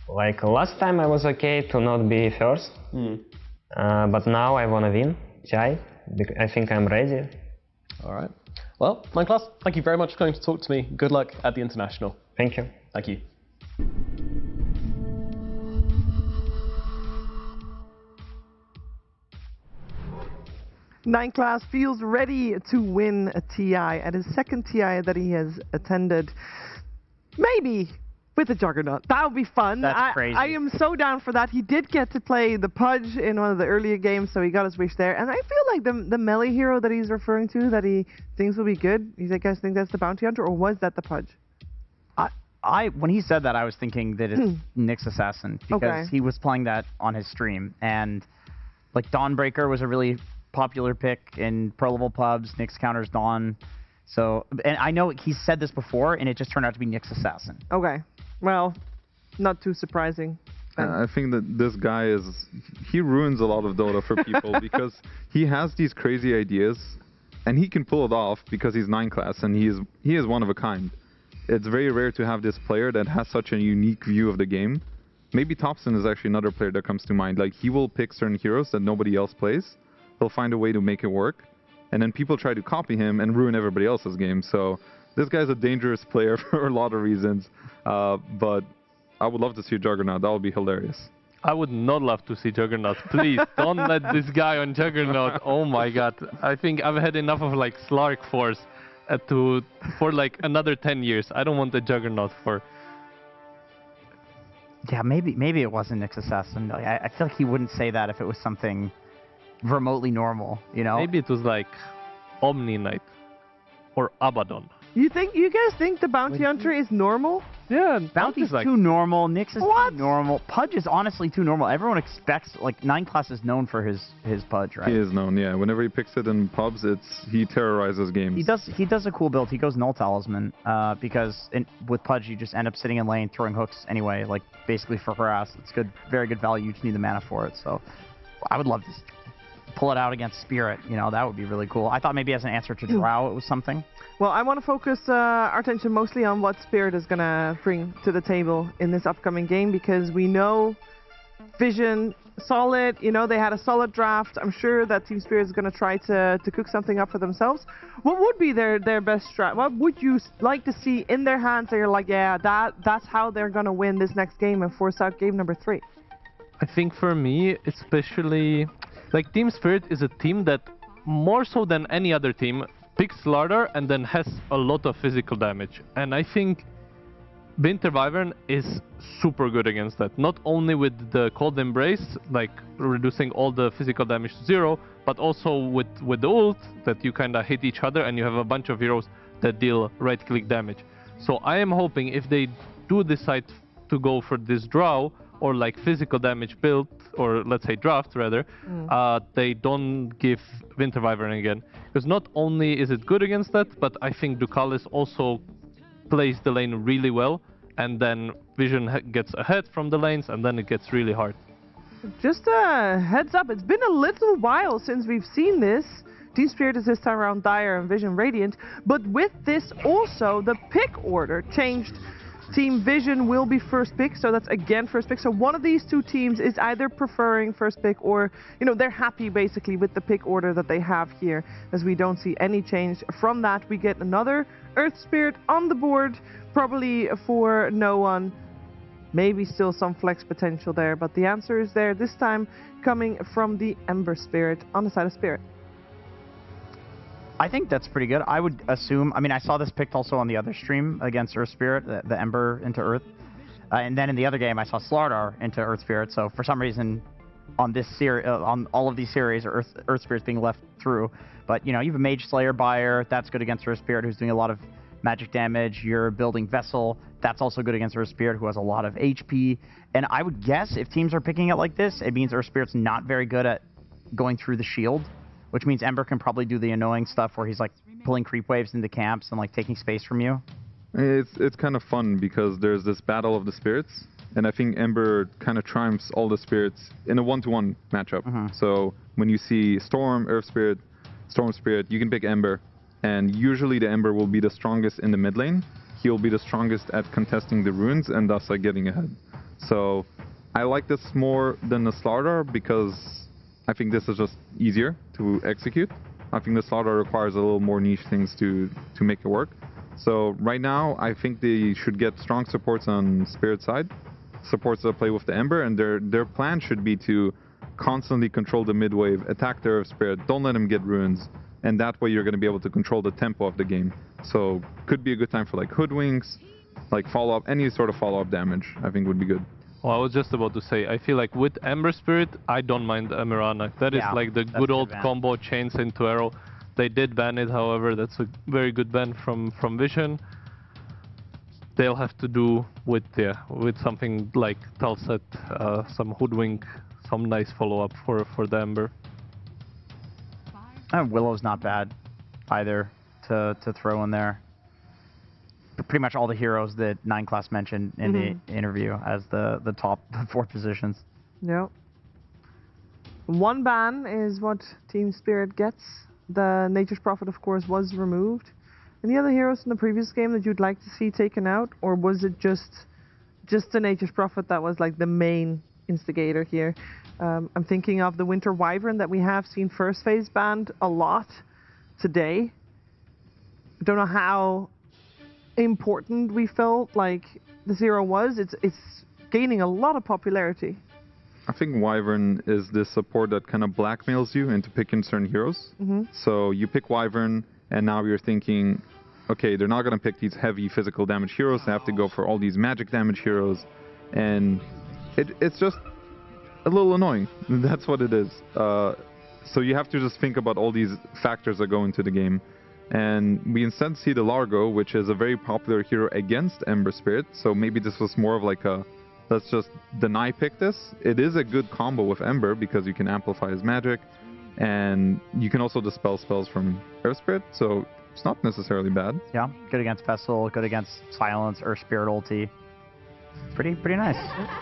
Like last time I was okay to not be first, but now I want to win TI. I think I'm ready. All right. Well, Mineclass, thank you very much for coming to talk to me. Good luck at the International. Thank you. Thank you. Nineclass feels ready to win a TI at his second TI that he has attended. Maybe with a Juggernaut. That would be fun. That's crazy. I am so down for that. He did get to play the Pudge in one of the earlier games, so he got his wish there. And I feel like the melee hero that he's referring to, that he thinks will be good, you guys think that's the Bounty Hunter, or was that the Pudge? When he said that, I was thinking that it's Nyx Assassin, because he was playing that on his stream. And like Dawnbreaker was a really popular pick in pro level pubs. Nyx counters Dawn. So, and I know he said this before, and it just turned out to be Nyx Assassin. Okay. Well, not too surprising. I think that this guy he ruins a lot of Dota for people because he has these crazy ideas, and he can pull it off because he's 9 class and he is one of a kind. It's very rare to have this player that has such a unique view of the game. Maybe Thompson is actually another player that comes to mind. Like, he will pick certain heroes that nobody else plays. He'll find a way to make it work, and then people try to copy him and ruin everybody else's game. So this guy's a dangerous player for a lot of reasons, but I would love to see a Juggernaut. That would be hilarious. I would not love to see Juggernaut. Please, don't let this guy on Juggernaut. Oh my god. I think I've had enough of like Slark Force for like another 10 years. I don't want the Juggernaut for... Yeah, maybe it wasn't Nyx Assassin. I feel like he wouldn't say that if it was something remotely normal, you know? Maybe it was like Omni Knight or Abaddon. You guys think the Bounty Hunter is normal? Yeah, Bounty's like too normal. Nyx is too normal. Pudge is honestly too normal. Everyone expects, like, 9 class is known for his Pudge, right? He is known, yeah. Whenever he picks it in pubs, he terrorizes games. He does a cool build. He goes Null Talisman because with Pudge you just end up sitting in lane throwing hooks anyway, like basically for harass. It's good, very good value. You just need the mana for it. So I would love to pull it out against Spirit. You know, that would be really cool. I thought maybe as an answer to Drow it was something. Well, I want to focus our attention mostly on what Spirit is going to bring to the table in this upcoming game, because we know Vision, solid, you know, they had a solid draft. I'm sure that Team Spirit is going to try to cook something up for themselves. What would be their best strat? What would you like to see in their hands that you're like, yeah, that's how they're going to win this next game and force out game number 3? I think for me, especially, like, Team Spirit is a team that, more so than any other team, picks Slardar and then has a lot of physical damage. And I think Winter Wyvern is super good against that. Not only with the Cold Embrace, like reducing all the physical damage to 0, but also with the ult, that you kind of hit each other and you have a bunch of heroes that deal right-click damage. So I am hoping if they do decide to go for this draw, or like physical damage build, or let's say draft rather, they don't give Winter Wyvern again. Because not only is it good against that, but I think Ducalis also plays the lane really well, and then Vision gets ahead from the lanes, and then it gets really hard. Just a heads up, it's been a little while since we've seen this. Team Spirit is this time around Dire and Vision Radiant, but with this also the pick order changed. Team Vision will be first pick, so that's again first pick. So one of these two teams is either preferring first pick, or, you know, they're happy basically with the pick order that they have here, as we don't see any change from that. We get another Earth Spirit on the board, probably for no one. maybe still some flex potential there, but the answer is there, this time coming from the Ember Spirit on the side of Spirit. I think that's pretty good. I would assume, I mean, I saw this picked also on the other stream against Earth Spirit, the Ember into Earth. And then in the other game, I saw Slardar into Earth Spirit. So for some reason, on this on all of these series, Earth Spirit's being left through. But, you know, you have a Mage Slayer buyer. That's good against Earth Spirit, who's doing a lot of magic damage. You're building Vessel. That's also good against Earth Spirit, who has a lot of HP. And I would guess if teams are picking it like this, it means Earth Spirit's not very good at going through the shield, which means Ember can probably do the annoying stuff where he's like pulling creep waves into camps and like taking space from you. It's kind of fun because there's this battle of the spirits, and I think Ember kind of triumphs all the spirits in a one-to-one matchup. So when you see Storm, Earth Spirit, Storm Spirit, you can pick Ember, and usually the Ember will be the strongest in the mid lane. He'll be the strongest at contesting the runes and thus like getting ahead. So I like this more than the Slardar because I think this is just easier to execute. I think the Slardar requires a little more niche things to make it work. So right now, I think they should get strong supports on Spirit side, supports that play with the Ember, and their plan should be to constantly control the mid wave, attack the Earth Spirit, don't let him get runes, and that way you're going to be able to control the tempo of the game. So could be a good time for like Hoodwinks, like follow-up, any sort of follow-up damage, I think would be good. Well, I was just about to say, I feel like with Ember Spirit, I don't mind Emirana. That is like the good old combo chains into arrow. They did ban it, however, that's a very good ban from Vision. They'll have to do with something like Talset, some Hoodwink, some nice follow-up for the Ember. Willow's not bad either to throw in there. Pretty much all the heroes that 9class mentioned in the interview as the top 4 positions. Yep. One ban is what Team Spirit gets. The Nature's Prophet, of course, was removed. Any other heroes in the previous game that you'd like to see taken out, or was it just the Nature's Prophet that was like the main instigator here? I'm thinking of the Winter Wyvern that we have seen first phase banned a lot today. I don't know how important we felt like the Zero was. It's gaining a lot of popularity. I think Wyvern is the support that kind of blackmails you into picking certain heroes. So you pick Wyvern, and now you're thinking, okay, they're not going to pick these heavy physical damage heroes. They have to go for all these magic damage heroes, and it's just a little annoying. That's what it is. So you have to just think about all these factors that go into the game. And we instead see the Largo, which is a very popular hero against Ember Spirit. So maybe this was more of like a, let's just deny pick this. It is a good combo with Ember because you can amplify his magic, and you can also dispel spells from Earth Spirit, so it's not necessarily bad. Yeah, good against Vessel, good against Silence, Earth Spirit ulti. Pretty nice.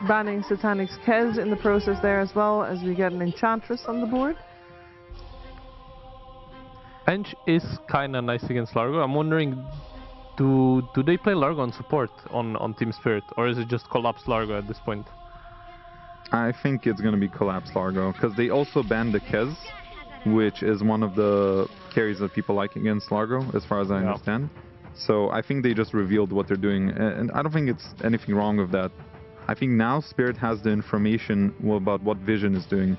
Banning Satanic's Kez in the process there as well, as we get an Enchantress on the board. Ench is kind of nice against Largo. I'm wondering, do they play Largo on support on Team Spirit, or is it just Collapse Largo at this point? I think it's going to be Collapse Largo, because they also banned the Kez, which is one of the carries that people like against Largo, as far as I understand. So I think they just revealed what they're doing, and I don't think it's anything wrong with that. I think now Spirit has the information about what Vision is doing.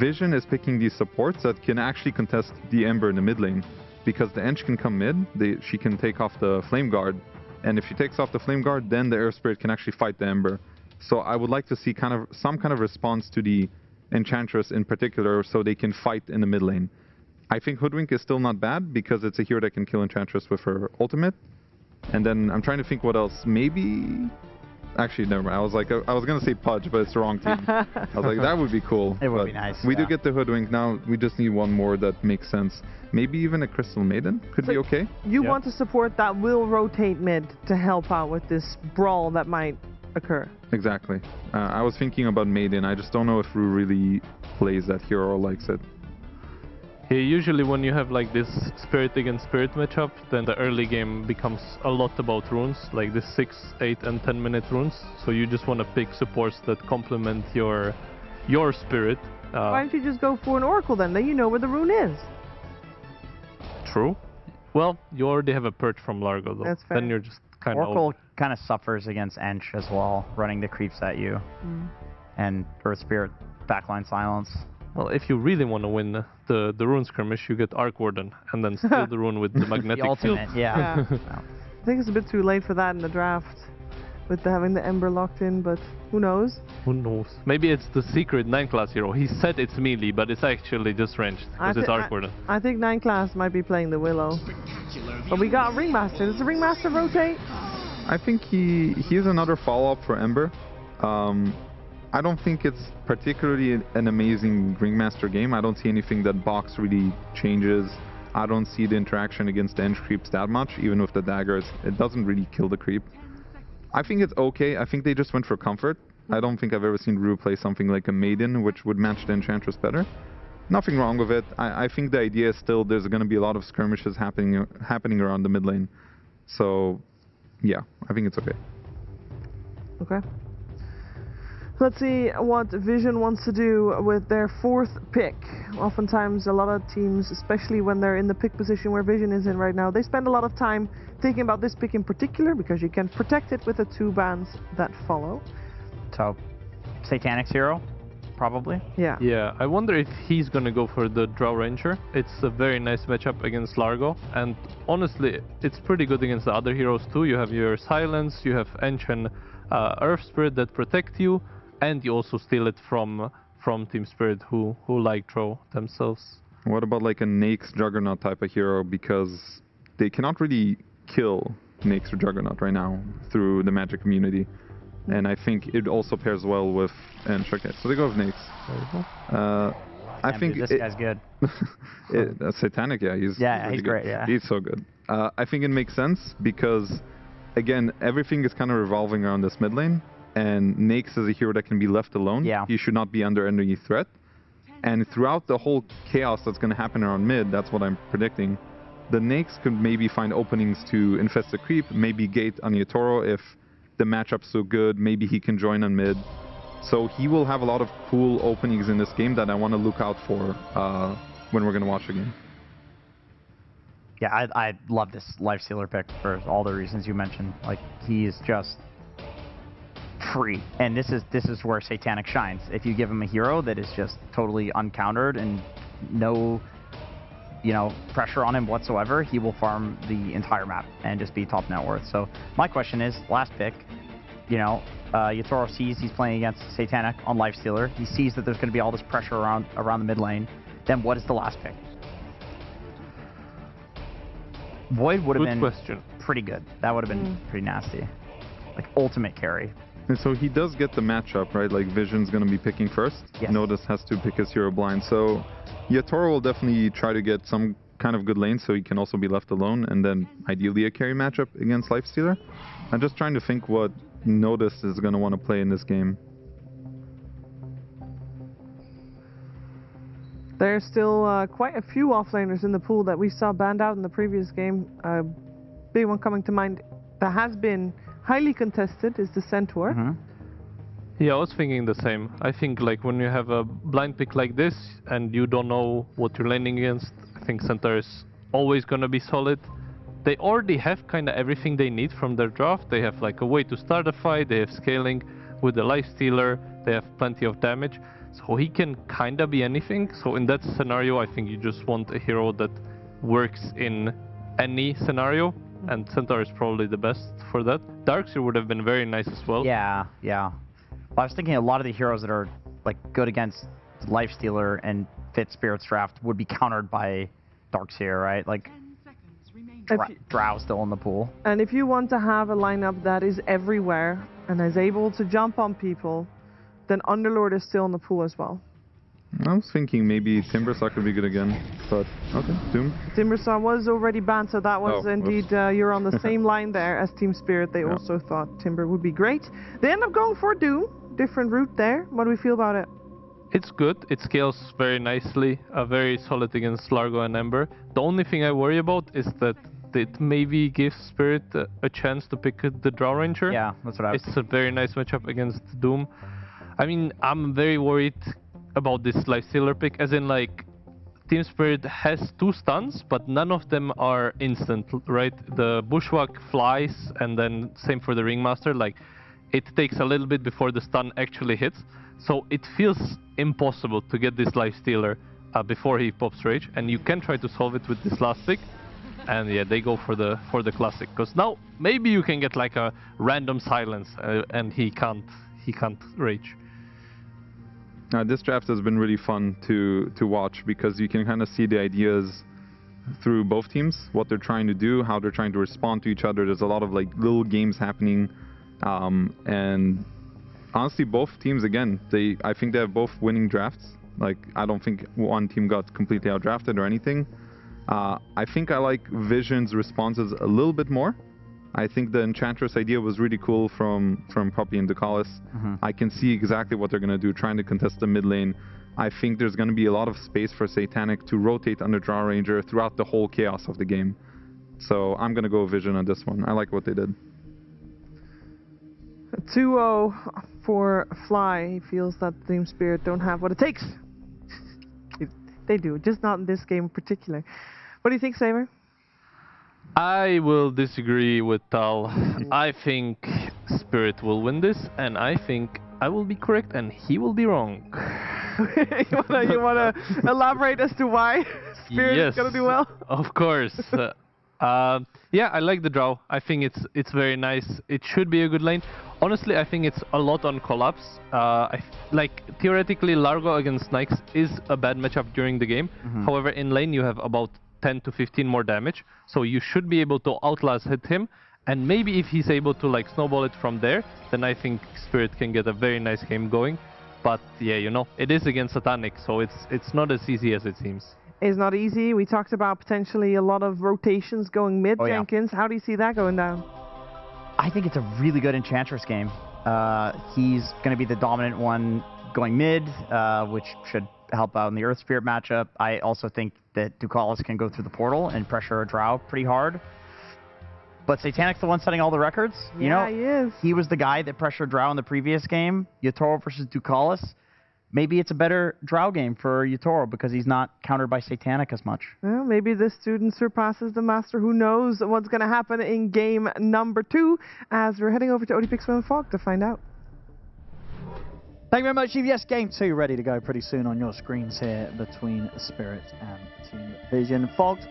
Vision is picking these supports that can actually contest the Ember in the mid lane, because the Ench can come mid, she can take off the Flame Guard, and if she takes off the Flame Guard, then the Earth Spirit can actually fight the Ember. So I would like to see some kind of response to the Enchantress in particular, so they can fight in the mid lane. I think Hoodwink is still not bad, because it's a hero that can kill Enchantress with her ultimate. And then I'm trying to think what else. Maybe... Actually, never mind. I was going to say Pudge, but it's the wrong team. I was like, that would be cool. It would be nice. We do get the Hoodwink now. We just need one more that makes sense. Maybe even a Crystal Maiden could be okay. You want a support that will rotate mid to help out with this brawl that might occur. Exactly. I was thinking about Maiden. I just don't know if Rue really plays that hero or likes it. Yeah, usually when you have like this Spirit against Spirit matchup, then the early game becomes a lot about runes, like the 6, 8 and 10 minute runes. So you just want to pick supports that complement your Spirit. Why don't you just go for an Oracle then? Then you know where the rune is. True. Well, you already have a perch from Largo though. That's fair. Then you're just kind of... Oracle kind of suffers against Ench as well, running the creeps at you. And Earth Spirit backline silence. Well, if you really want to win the rune skirmish, you get Arc Warden and then steal the rune with the magnetic The ultimate, field. yeah. I think it's a bit too late for that in the draft, with having the Ember locked in, but who knows? Who knows? Maybe it's the secret 9 class hero. He said it's melee, but it's actually just ranged, because it's Arc Warden. I think 9 class might be playing the Willow. But we got a Ringmaster. Does the Ringmaster rotate? I think he's another follow-up for Ember. I don't think it's particularly an amazing Ringmaster game. I don't see anything that box really changes. I don't see the interaction against the Ench creeps that much, even with the daggers. It doesn't really kill the creep. I think it's okay. I think they just went for comfort. I don't think I've ever seen Rue play something like a Maiden, which would match the Enchantress better. Nothing wrong with it. I think the idea is still there's going to be a lot of skirmishes happening around the mid lane. So, yeah, I think it's okay. Okay. Let's see what Vision wants to do with their 4th pick. Oftentimes, a lot of teams, especially when they're in the pick position where Vision is in right now, they spend a lot of time thinking about this pick in particular because you can protect it with the 2 bans that follow. So, Satanic's hero, probably? Yeah. Yeah, I wonder if he's gonna go for the Drow Ranger. It's a very nice matchup against Largo, and honestly, it's pretty good against the other heroes too. You have your Silence, you have Ench and Earth Spirit that protect you, and you also steal it from Team Spirit, who like Drow themselves. What about like a Nake's Juggernaut type of hero? Because they cannot really kill Nake's or Juggernaut right now through the magic community. And I think it also pairs well with Ench. Okay, so they go with Nake's. I think this guy's good. Satanic, yeah, he's he's good. great. Yeah, he's so good. I think it makes sense because, again, everything is kind of revolving around this mid lane. And Nake's is a hero that can be left alone. Yeah. He should not be under any threat. And throughout the whole chaos that's going to happen around mid, that's what I'm predicting, the Nake's could maybe find openings to infest the creep, maybe gate on Yatoro if the matchup's so good, maybe he can join on mid. So he will have a lot of cool openings in this game that I want to look out for when we're going to watch the game. Yeah, I love this Lifestealer pick for all the reasons you mentioned. Like, he is just free, and this is where Satanic shines. If you give him a hero that is just totally uncountered and no, pressure on him whatsoever, he will farm the entire map and just be top net worth. So my question is, last pick, Yatoro sees he's playing against Satanic on Lifestealer. He sees that there's going to be all this pressure around the mid lane. Then what is the last pick? Void would have been pretty good. That would have been pretty nasty. Like ultimate carry. And so he does get the matchup, right? Like Vision's going to be picking first. Yes. Notice has to pick his hero blind. So Yatoro will definitely try to get some kind of good lane so he can also be left alone, and then ideally a carry matchup against Lifestealer. I'm just trying to think what Notice is going to want to play in this game. There's still quite a few offlaners in the pool that we saw banned out in the previous game. Big one coming to mind that has been highly contested is the Centaur. Yeah, I was thinking the same. I think like when you have a blind pick like this and you don't know what you're landing against, I think Centaur is always gonna be solid. They already have kind of everything they need from their draft. They have like a way to start a fight, they have scaling with the Lifestealer, they have plenty of damage. So he can kind of be anything. So in that scenario, I think you just want a hero that works in any scenario. And Centaur is probably the best for that. Darkseer would have been very nice as well. Yeah. Well, I was thinking a lot of the heroes that are like good against Lifestealer and fit Spirit's draft would be countered by Darkseer, right? Like Drow still in the pool. And if you want to have a lineup that is everywhere and is able to jump on people, then Underlord is still in the pool as well. I was thinking maybe Timbersaw could be good again, but okay, Doom. Timbersaw was already banned, so that was indeed, you're on the same line there as Team Spirit. They also thought Timber would be great. They end up going for Doom, different route there. What do we feel about it? It's good, it scales very nicely, very solid against Largo and Ember. The only thing I worry about is that it maybe gives Spirit a chance to pick the Drow Ranger. Yeah, that's what I was thinking. It's a very nice matchup against Doom. I mean, I'm very worried about this Lifestealer pick, as in like, Team Spirit has 2 stuns, but none of them are instant, right? The Bushwhack flies, and then same for the Ringmaster. Like, it takes a little bit before the stun actually hits, so it feels impossible to get this Lifestealer before he pops Rage, and you can try to solve it with this last pick. And yeah, they go for the classic, because now maybe you can get like a random silence, and he can't Rage. This draft has been really fun to watch, because you can kind of see the ideas through both teams, what they're trying to do, how they're trying to respond to each other. There's a lot of like little games happening, and honestly, both teams, again, I think they have both winning drafts. Like, I don't think one team got completely outdrafted or anything. I think I like Vision's responses a little bit more. I think the Enchantress idea was really cool from Poppy and Ducalis. I can see exactly what they're going to do, trying to contest the mid lane. I think there's going to be a lot of space for Satanic to rotate under Draw Ranger throughout the whole chaos of the game. So I'm going to go Vision on this one. I like what they did. 2-0 for Fly. He feels that Team Spirit don't have what it takes. They do, just not in this game in particular. What do you think, Saber? I will disagree with Tal. I think Spirit will win this, and I think I will be correct and he will be wrong. you wanna elaborate as to why Spirit is gonna do well? Of course. Yeah, I like the draw. I think it's very nice. It should be a good lane. Honestly, I think it's a lot on collapse. Like, theoretically, Largo against Snipes is a bad matchup during the game. However, in lane you have about 10 to 15 more damage, so you should be able to outlast hit him. And maybe if he's able to like snowball it from there, then I think Spirit can get a very nice game going. But yeah, you know, it is against Satanic, so it's not as easy as it seems. It's not easy. We talked about potentially a lot of rotations going mid, Jenkins. How do you see that going down? I think it's a really good Enchantress game. He's going to be the dominant one going mid, which should help out in the Earth Spirit matchup. I also think that Ducalis can go through the portal and pressure a Drow pretty hard. But Satanic's the one setting all the records. You know, he is. He was the guy that pressured Drow in the previous game. Yatoro versus Ducalis. Maybe it's a better Drow game for Yatoro because he's not countered by Satanic as much. Well, maybe this student surpasses the master. Who knows what's going to happen in game number 2 as we're heading over to ODPix and Fog to find out. Thank you very much, GVS. Game 2 ready to go pretty soon on your screens here between Spirit and Team Vision. Fogged,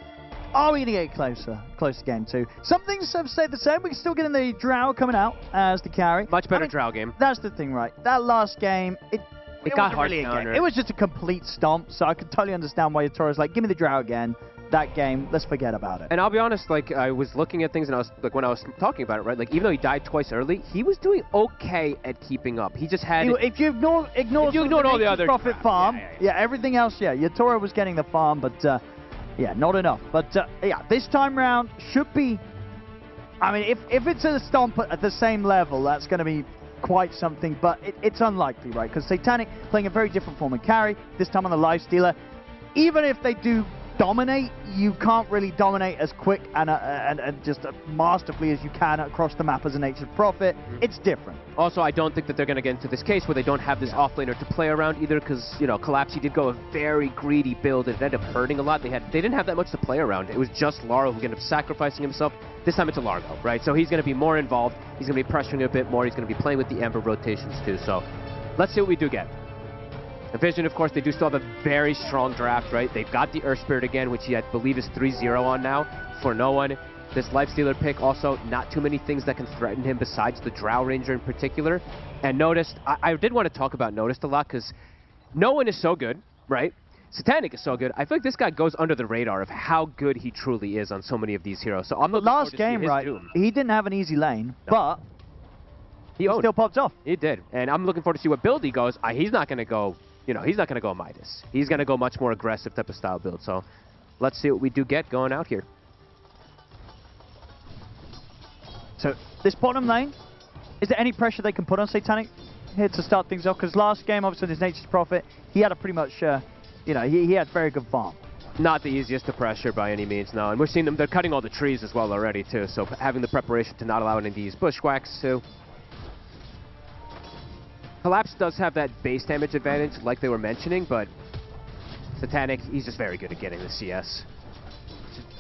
are we going to get closer to game 2? Some things have stayed the same. We can still get in the Drow coming out as the carry. Much better Drow game. That's the thing, right? That last game, it got hard. Really it was just a complete stomp, so I can totally understand why Yatoro's like, give me the Drow again. That game, let's forget about it. And I'll be honest, like, I was looking at things and I was, like, when I was talking about it, right, like, even though he died twice early, he was doing okay at keeping up. He just had... If you ignore all the other profit farm, everything else, Yatoro was getting the farm, but, yeah, not enough. But, yeah, this time round should be... I mean, if it's a stomp at the same level, that's going to be quite something, but it's unlikely, right? Because Satanic playing a very different form of carry, this time on the Lifestealer. Even if they do dominate, you can't really dominate as quick and just masterfully as you can across the map as a Nature's Prophet. It's different. Also, I don't think that they're going to get into this case where they don't have this offlaner to play around either, because, you know, Collapse, he did go a very greedy build and it ended up hurting a lot. They didn't have that much to play around. It was just Largo who ended up sacrificing himself. This time it's a Largo, right? So he's going to be more involved. He's going to be pressuring a bit more. He's going to be playing with the Ember rotations too. So let's see what we do get. The Vision, of course, they do still have a very strong draft, right? They've got the Earth Spirit again, which I believe is 3-0 on now for no one. This Lifestealer pick also, not too many things that can threaten him besides the Drow Ranger in particular. And Noticed, I did want to talk about Noticed a lot because no one is so good, right? Satanic is so good. I feel like this guy goes under the radar of how good he truly is on so many of these heroes. So I'm looking forward to see his doom. He didn't have an easy lane, but he still popped off. He did. And I'm looking forward to see what build he goes. He's not going to go... You know, he's not going to go Midas. He's going to go much more aggressive type of style build. So let's see what we do get going out here. So this bottom lane, is there any pressure they can put on Satanic here to start things off? Because last game, obviously, his Nature's Prophet, he had a pretty much, you know, he had very good farm. Not the easiest to pressure by any means, no. And we're seeing them, they're cutting all the trees as well already, too. So having the preparation to not allow any of these bushwhacks, too. Collapse does have that base damage advantage, like they were mentioning, but Satanic, he's just very good at getting the CS.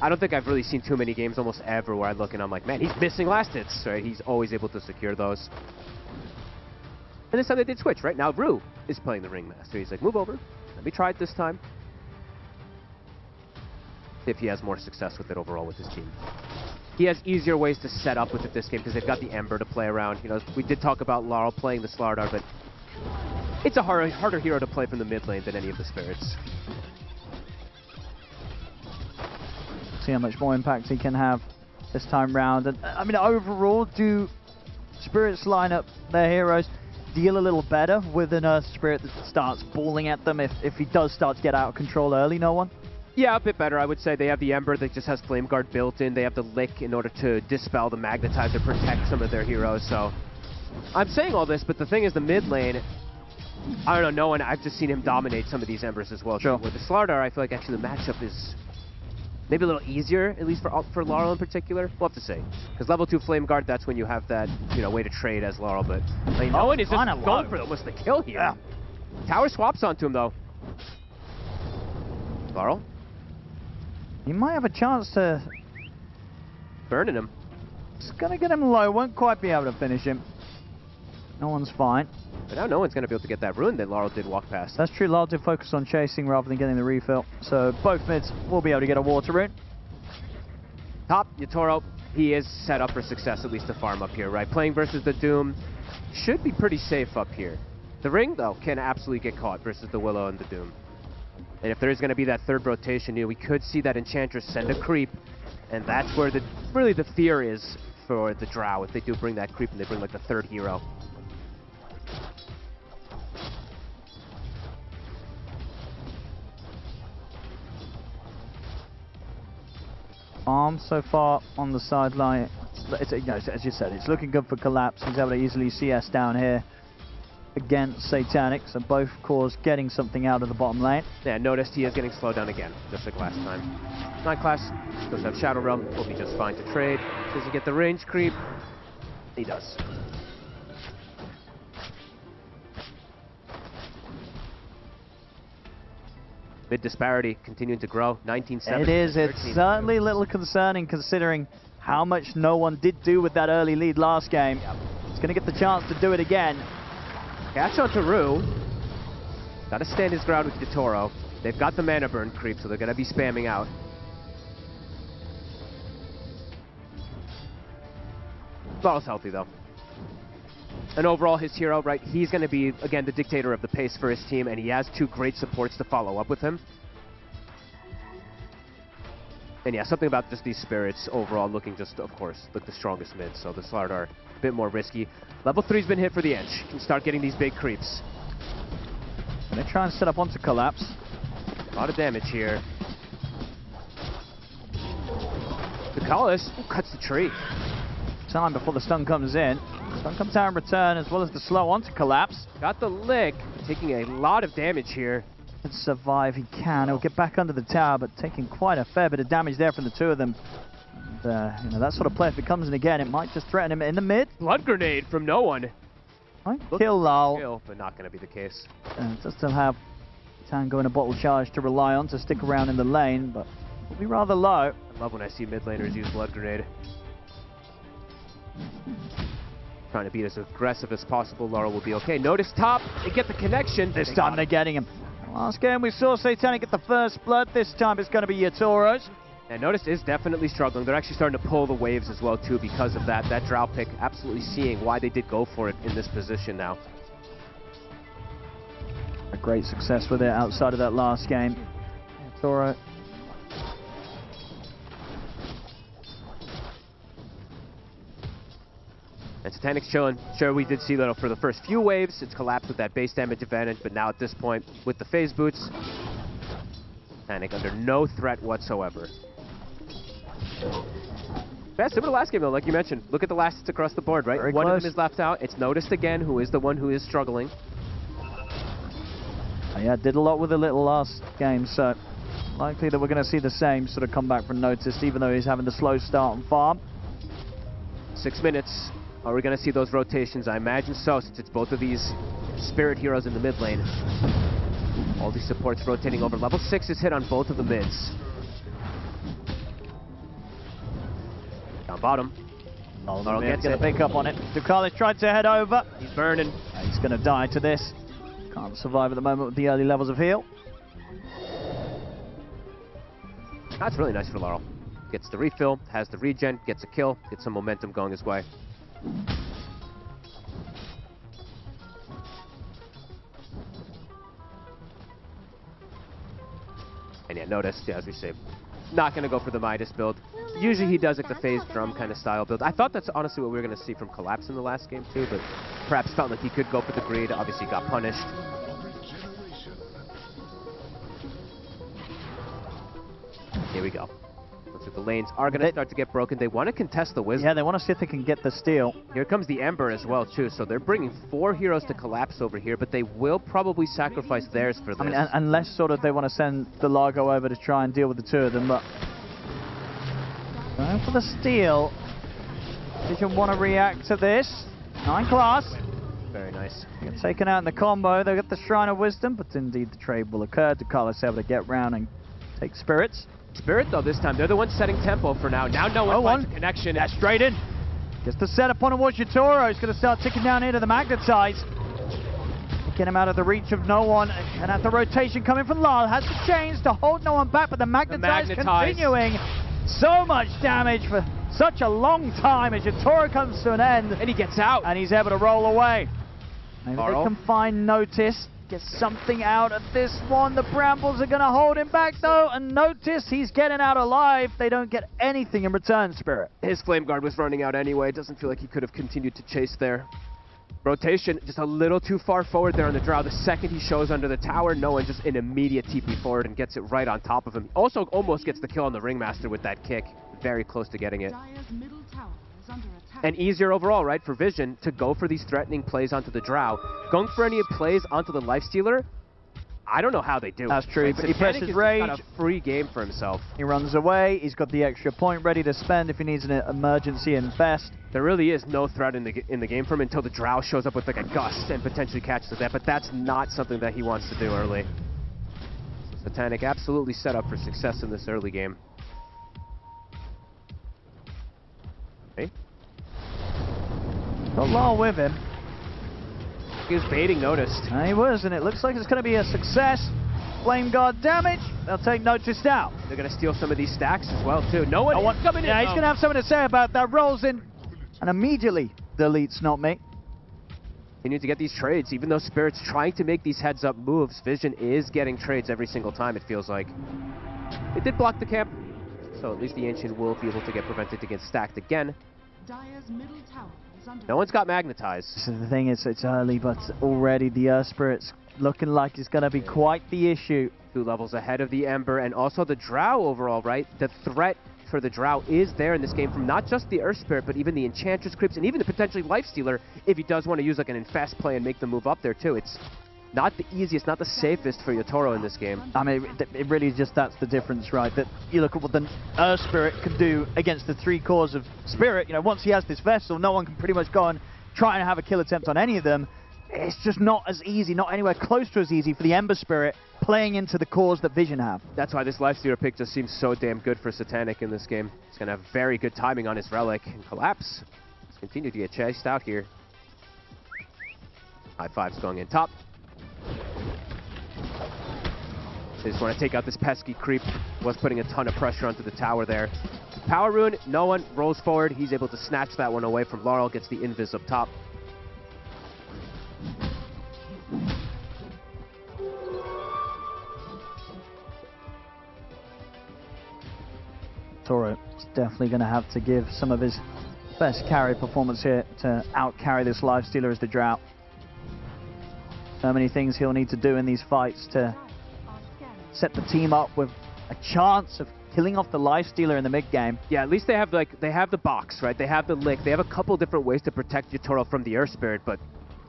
I don't think I've really seen too many games almost ever where I look and I'm like, man, he's missing last hits, right? He's always able to secure those. And this time they did switch, right? Now Rue is playing the Ringmaster. He's like, move over. Let me try it this time. See if he has more success with it overall with his team. He has easier ways to set up with it this game because they've got the Ember to play around. You know, we did talk about Laurel playing the Slardar, but it's a harder hero to play from the mid lane than any of the Spirits. See how much more impact he can have this time round. And I mean, overall, do Spirits line up their heroes deal a little better with an Earth Spirit that starts balling at them if he does start to get out of control early, no one? Yeah, a bit better. I would say they have the Ember that just has Flame Guard built in. They have the Lick in order to dispel the Magnetizer, protect some of their heroes. So I'm saying all this, but the thing is the mid lane, I don't know, I've just seen him dominate some of these Embers as well. Sure. With the Slardar, I feel like actually the matchup is maybe a little easier, at least for Laurel in particular. We'll have to see. Because level 2 Flame Guard, that's when you have that, you know, way to trade as Laurel. But I mean, no one is just going for almost the kill here. Yeah. Tower swaps onto him, though. Laurel? He might have a chance to... burning him. It's going to get him low. Won't quite be able to finish him. No one's fine. But now no one's going to be able to get that rune that Laurel did walk past. That's true. Laurel did focus on chasing rather than getting the refill. So both mids will be able to get a water rune. Top, Yatoro, he is set up for success, at least to farm up here, right? Playing versus the Doom should be pretty safe up here. The Ring, though, can absolutely get caught versus the Willow and the Doom. And if there is going to be that third rotation, you know, we could see that Enchantress send a creep. And that's where really the fear is for the Drow, if they do bring that creep and they bring like the third hero. So far on the sideline, you know, as you said, it's looking good for Collapse. He's able to easily CS down here against Satanic, so both cores getting something out of the bottom lane. Yeah, noticed he is getting slowed down again, just like last time. Night Class does have Shadow Realm, will be just fine to trade. Does he get the range creep? He does. Mid disparity continuing to grow, 19-7. It is, it's certainly a little concerning considering how much no one did do with that early lead last game. Yep. He's going to get the chance to do it again. Catch on to Rue. Got to stand his ground with Yatoro. They've got the mana burn creep, so they're going to be spamming out. Laurel's healthy, though. And overall, his hero, right, he's going to be, again, the dictator of the pace for his team, and he has two great supports to follow up with him. And yeah, something about just these Spirits overall looking just, of course, like the strongest mid, so the Slardar a bit more risky. Level 3's been hit for the Edge. Can start getting these big creeps. They try and set up onto Collapse. A lot of damage here. The Collis cuts the tree. Time before the stun comes in. Stun comes out in return, as well as the slow onto Collapse. Got the lick, taking a lot of damage here. Can survive, he can. He'll get back under the tower, but taking quite a fair bit of damage there from the two of them. And, you know, that sort of play, if it comes in again, it might just threaten him in the mid. Blood grenade from no one. Might kill Lal. Kill, but not going to be the case. Does still have Tango and a bottle charge to rely on to stick around in the lane, but will be rather low. I love when I see mid laners use blood grenade. Trying to be as aggressive as possible. Laurel will be okay. Notice top. They get the connection. This time they're getting him. Last game we saw Satanic get the first blood. This time it's going to be Yatoro's. And notice is definitely struggling. They're actually starting to pull the waves as well too because of that. That Drow pick absolutely seeing why they did go for it in this position now. A great success with it outside of that last game. Yatoro. And Satanic's chilling. Sure, we did see that for the first few waves. It's collapsed with that base damage advantage, but now at this point, with the phase boots, Satanic under no threat whatsoever. Yeah, similar to last game though, like you mentioned. Look at the last hits across the board, right? Very one close. of them is left out. It's noticed again who is the one who is struggling. Yeah, did a lot with the little last game, so likely that we're going to see the same sort of comeback from Notice, even though he's having the slow start on farm. 6 minutes. Are we going to see those rotations? I imagine so, since it's both of these Spirit heroes in the mid lane. All these supports rotating over. Level 6 is hit on both of the mids. Down bottom. Laurel gets a pick up on it. Ducalis tried to head over. He's burning. He's going to die to this. Can't survive at the moment with the early levels of heal. That's really nice for Laurel. Gets the refill, has the regen, gets a kill, gets some momentum going his way. And yeah, notice, as we say, not going to go for the Midas build. Usually he does like the phase drum kind of style build. I thought that's honestly what we were going to see from Collapse in the last game too, but perhaps felt like he could go for the greed. Obviously got punished. Here we go. Looks like the lanes are going to start to get broken. They want to contest the Wisdom. Yeah, they want to see if they can get the steal. Here comes the Ember as well too, so they're bringing 4 heroes to Collapse over here, but they will probably sacrifice theirs for this. I mean, unless sort of they want to send the Largo over to try and deal with the 2 of them, but... Going for the steal. Vision want to react to this. 9 class. Very nice. Get taken out in the combo. They get the Shrine of Wisdom, but indeed the trade will occur. Ducalis able to get round and take Spirits. Spirit, though, this time, they're the ones setting tempo for now. Now no one finds a connection. That's straight in. Gets the setup on towards Yatoro. He's going to start ticking down here to the Magnetize. Get him out of the reach of no one. And at the rotation coming from Lal. Has the chains to hold no one back, but the Magnetize continuing. So much damage for such a long time as Yatoro comes to an end. And he gets out. And he's able to roll away. Maybe they can find Notice. Get something out of this one. The Brambles are going to hold him back, though. And Notice he's getting out alive. They don't get anything in return, Spirit. His Flame Guard was running out anyway. It doesn't feel like he could have continued to chase there. Rotation just a little too far forward there on the Drow. The second he shows under the tower, no one just an immediate TP forward and gets it right on top of him. Also almost gets the kill on the Ringmaster with that kick. Very close to getting it. And easier overall, right, for Vision to go for these threatening plays onto the Drow. Going for any plays onto the Lifestealer, I don't know how they do. That's true, but he presses Rage. Got a free game for himself. He runs away. He's got the extra point ready to spend if he needs an emergency invest. There really is no threat in the game for him until the Drow shows up with like a gust and potentially catches that, but that's not something that he wants to do early. So Satanic absolutely set up for success in this early game. Okay. Got Law with him. He was baiting Noticed. He was, and it looks like it's going to be a success. Flame Guard damage. They'll take Notice down. They're going to steal some of these stacks as well, too. No one coming in. Yeah, he's going to have something to say about that. Rolls in and immediately deletes Not Me. Continue to get these trades. Even though Spirit's trying to make these heads-up moves, Vision is getting trades every single time, it feels like. It did block the camp, so at least the Ancient will be able to get prevented to get stacked again. Dire's middle tower is under No one's got Magnetized. So the thing is, it's early, but already the Earth Spirit's looking like it's going to be quite the issue. 2 levels ahead of the Ember, and also the Drow overall, right? The threat for the Drow is there in this game from not just the Earth Spirit, but even the Enchantress creeps, and even the potentially Lifestealer, if he does want to use like an infest play and make the move up there too. It's not the easiest, not the safest for Yatoro in this game. I mean, it really just, that's the difference, right? That you look at what the Earth Spirit can do against the 3 cores of Spirit. You know, once he has this vessel, no one can pretty much go and try and have a kill attempt on any of them. It's just not as easy, not anywhere close to as easy for the Ember Spirit playing into the cores that Vision have. That's why this Lifestealer pick just seems so damn good for Satanic in this game. He's going to have very good timing on his Relic and Collapse. Let's continue to get chased out here. High fives going in top. They just want to take out this pesky creep. Was putting a ton of pressure onto the tower there. Power Rune, no one rolls forward. He's able to snatch that one away from Laurel. Gets the invis up top. Toro is definitely going to have to give some of his best carry performance here to out-carry this Lifestealer as the Drought. So many things he'll need to do in these fights to set the team up with a chance of killing off the Lifestealer in the mid-game. Yeah, at least they have the box, right? They have the lick. They have a couple different ways to protect Yatoro from the Earth Spirit, but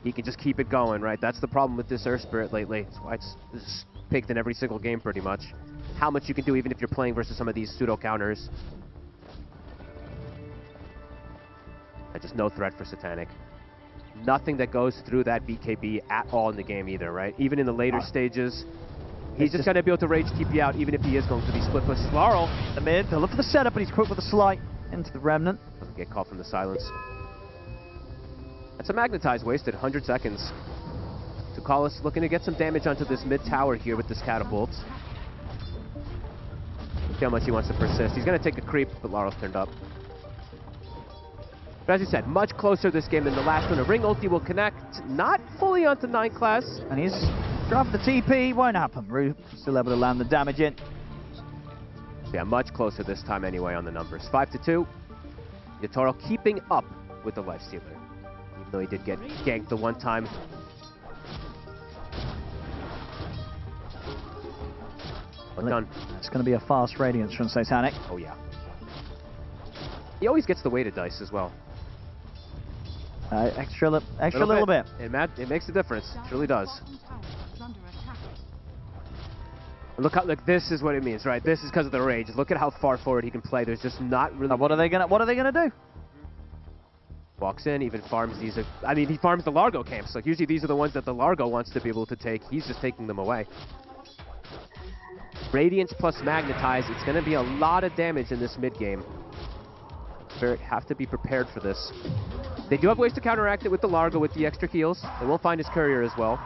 he can just keep it going, right? That's the problem with this Earth Spirit lately. That's why it's picked in every single game pretty much. How much you can do even if you're playing versus some of these pseudo counters. And just no threat for Satanic. Nothing that goes through that BKB at all in the game either, right? Even in the later stages, He's just going to be able to rage TP out even if he is going to be split push. Laurel. The mid, they'll look for the setup, but he's quick with the slight into the Remnant. Doesn't get caught from the silence. That's a magnetize wasted, 100 seconds. Tukalis looking to get some damage onto this mid tower here with this catapult. See how much he wants to persist. He's going to take a creep, but Laurel's turned up. But as you said, much closer this game than the last one. A ring ulti will connect, not fully onto 9 class. And he's dropped the TP, won't happen. Rue still able to land the damage in. Yeah, much closer this time anyway on the numbers. 5-2. Yatoro keeping up with the lifestealer. Even though he did get ganked the one time. Well done. It's going to be a fast Radiance from Satanic. Oh yeah. He always gets the weighted dice as well. Extra little bit. It makes a difference. It really does. Look how, look, this is what it means, right? This is because of the rage. Look at how far forward he can play. There's just not really. What are they gonna do? Walks in, even farms these. I mean, he farms the Largo camps. Like usually these are the ones that the Largo wants to be able to take. He's just taking them away. Radiance plus Magnetize. It's going to be a lot of damage in this mid game. Spirit have to be prepared for this. They do have ways to counteract it with the Largo with the extra heals. They won't find his courier as well.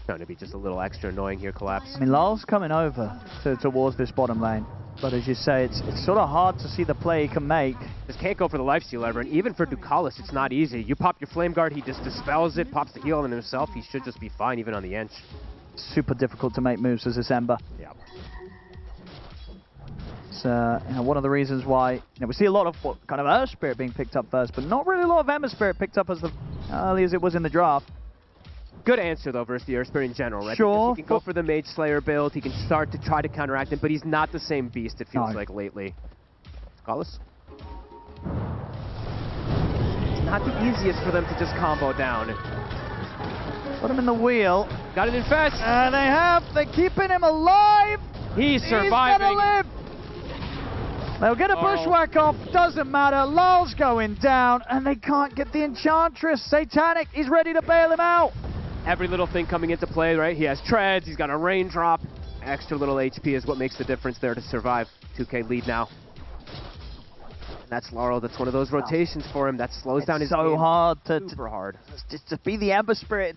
Trying to be just a little extra annoying here, Collapse. I mean, Lyle's coming over towards this bottom lane. But as you say, it's sort of hard to see the play he can make. Just can't go for the lifesteal ever, and even for Ducalis, it's not easy. You pop your Flame Guard, he just dispels it, pops the heal on himself. He should just be fine even on the Ench. Super difficult to make moves as this Ember. Yeah. It's one of the reasons why we see a lot of kind of Earth Spirit being picked up first, but not really a lot of Ember Spirit picked up as early as it was in the draft. Good answer, though, versus the Earth Spirit in general, right? Sure. Because he can go for the Mage Slayer build, he can start to try to counteract him, but he's not the same beast, it feels like, lately. Collis? It's not the easiest for them to just combo down. Put him in the wheel. Got it infest! They're keeping him alive! He's surviving! He's gonna live! They'll get a bushwhack off, doesn't matter. Lyle's going down, and they can't get the Enchantress. Satanic, he's ready to bail him out. Every little thing coming into play, right? He has treads, he's got a raindrop. Extra little HP is what makes the difference there to survive. 2K lead now. That's Laurel, that's one of those rotations for him. That slows down his game. So hard Super hard. Just to be the Ember Spirit.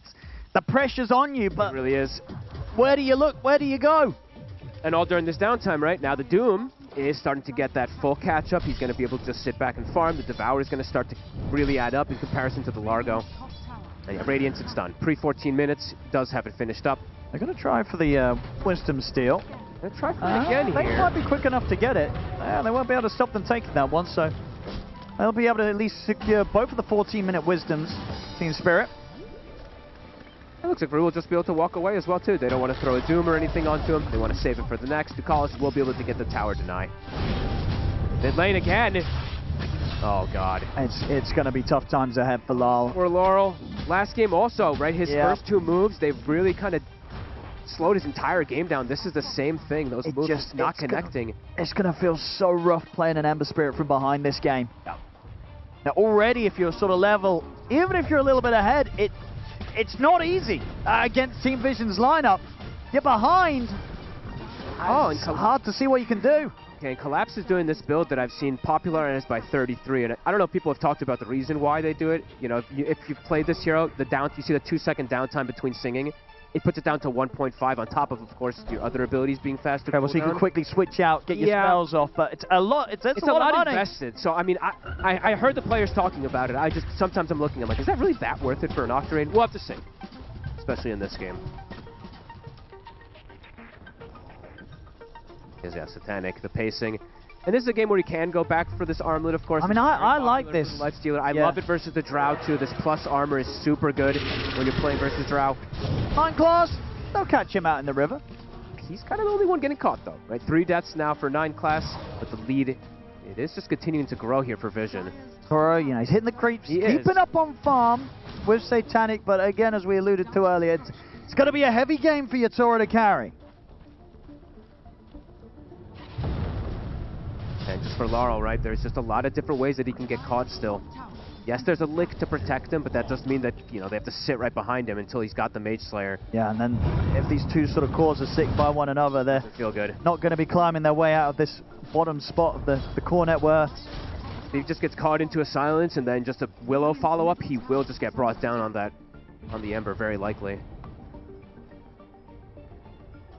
The pressure's on you, but it really is. Where do you look? Where do you go? And all during this downtime, right? Now the Doom is starting to get that full catch-up. He's going to be able to just sit back and farm. The Devour is going to start to really add up in comparison to the Largo. And yeah, Radiance, it's done. Pre-14 minutes, does have it finished up. They're going to try for the Wisdom Steal. They're going to try for it again They here. might be quick enough to get it. They won't be able to stop them taking that one, so they'll be able to at least secure both of the 14-minute Wisdoms. Team Spirit. It looks like Rue will just be able to walk away as well, too. They don't want to throw a Doom or anything onto him. They want to save it for the next. Ducalis will be able to get the tower deny. Mid lane again. Oh, God. It's going to be tough times ahead for Lyle. For Laurel. Last game also, right? His first two moves, they've really kind of slowed his entire game down. This is the same thing. Those moves just not connecting. It's going to feel so rough playing an Ember Spirit from behind this game. Yeah. Now, already, if you're sort of level, even if you're a little bit ahead, it's not easy against Team Vision's lineup. You're behind. And it's hard to see what you can do. Okay, and Collapse is doing this build that I've seen popularized by 33, and I don't know if people have talked about the reason why they do it. You know, if you've played this hero, you see the 2-second downtime between singing. It puts it down to 1.5 on top of course, your other abilities being faster. Okay, well, so you can quickly switch out, get your spells off, but it's a lot. It's a lot of money. Invested. So I mean, I heard the players talking about it. Sometimes I'm looking, I'm like, is that really that worth it for an Octarine? We'll have to see, especially in this game. Yeah, Satanic, the pacing. And this is a game where you can go back for this armlet, of course. I mean, I like this. Lifestealer. I love it versus the Drow, too. This plus armor is super good when you're playing versus Drow. 9 class, they'll catch him out in the river. He's kind of the only one getting caught, though. Right, 3 deaths now for 9 class, but the lead, it is just continuing to grow here for Vision. Toro, he's hitting the creeps, keeping up on farm with Satanic, but again, as we alluded to earlier, it's going to be a heavy game for Yatoro to carry. And just for Laurel, right, there's just a lot of different ways that he can get caught still. Yes, there's a lick to protect him, but that doesn't mean that, you know, they have to sit right behind him until he's got the Mage Slayer. Yeah, and then if these two sort of cores are sitting by one another, they're feel good. Not going to be climbing their way out of this bottom spot of the core net worth. If he just gets caught into a silence and then just a Willow follow-up, he will just get brought down on that, on the Ember, very likely.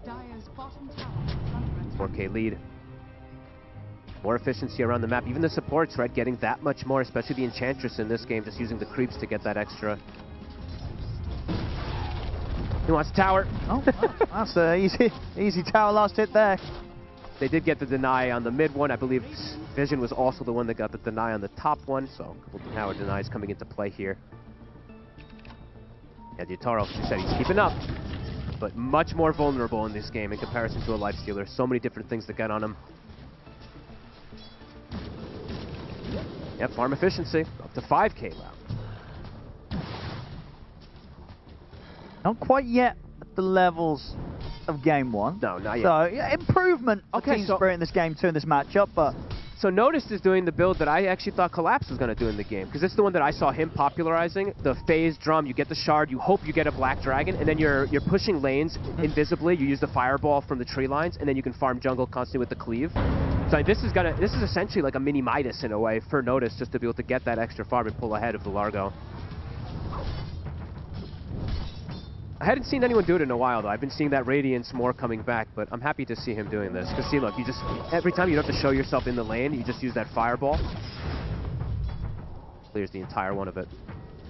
Dire's bottom tower is under attack. 4K lead. More efficiency around the map. Even the supports, right, getting that much more, especially the Enchantress in this game, just using the creeps to get that extra. He wants a tower. Oh, wow. That's an easy tower last hit there. They did get the deny on the mid one. I believe Vision was also the one that got the deny on the top one, so a couple tower denies coming into play here. Yeah, Yutaro, as you said, he's keeping up, but much more vulnerable in this game in comparison to a Lifestealer. So many different things that get on him. Yep, farm efficiency, up to 5K now. Not quite yet at the levels of game one. No, not yet. So, yeah, improvement for Okay, Team so Spirit in this game too, in this matchup, but... So Noticed is doing the build that I actually thought Collapse was going to do in the game, because it's the one that I saw him popularizing. The phase drum, you get the shard, you hope you get a black dragon, and then you're pushing lanes invisibly. You use the fireball from the tree lines, and then you can farm jungle constantly with the cleave. So this is essentially like a mini Midas in a way for Noticed, just to be able to get that extra farm and pull ahead of the Largo. I hadn't seen anyone do it in a while, though. I've been seeing that Radiance more coming back, but I'm happy to see him doing this. Because, see, look, you just, every time you don't have to show yourself in the lane, you just use that fireball. Clears the entire one of it.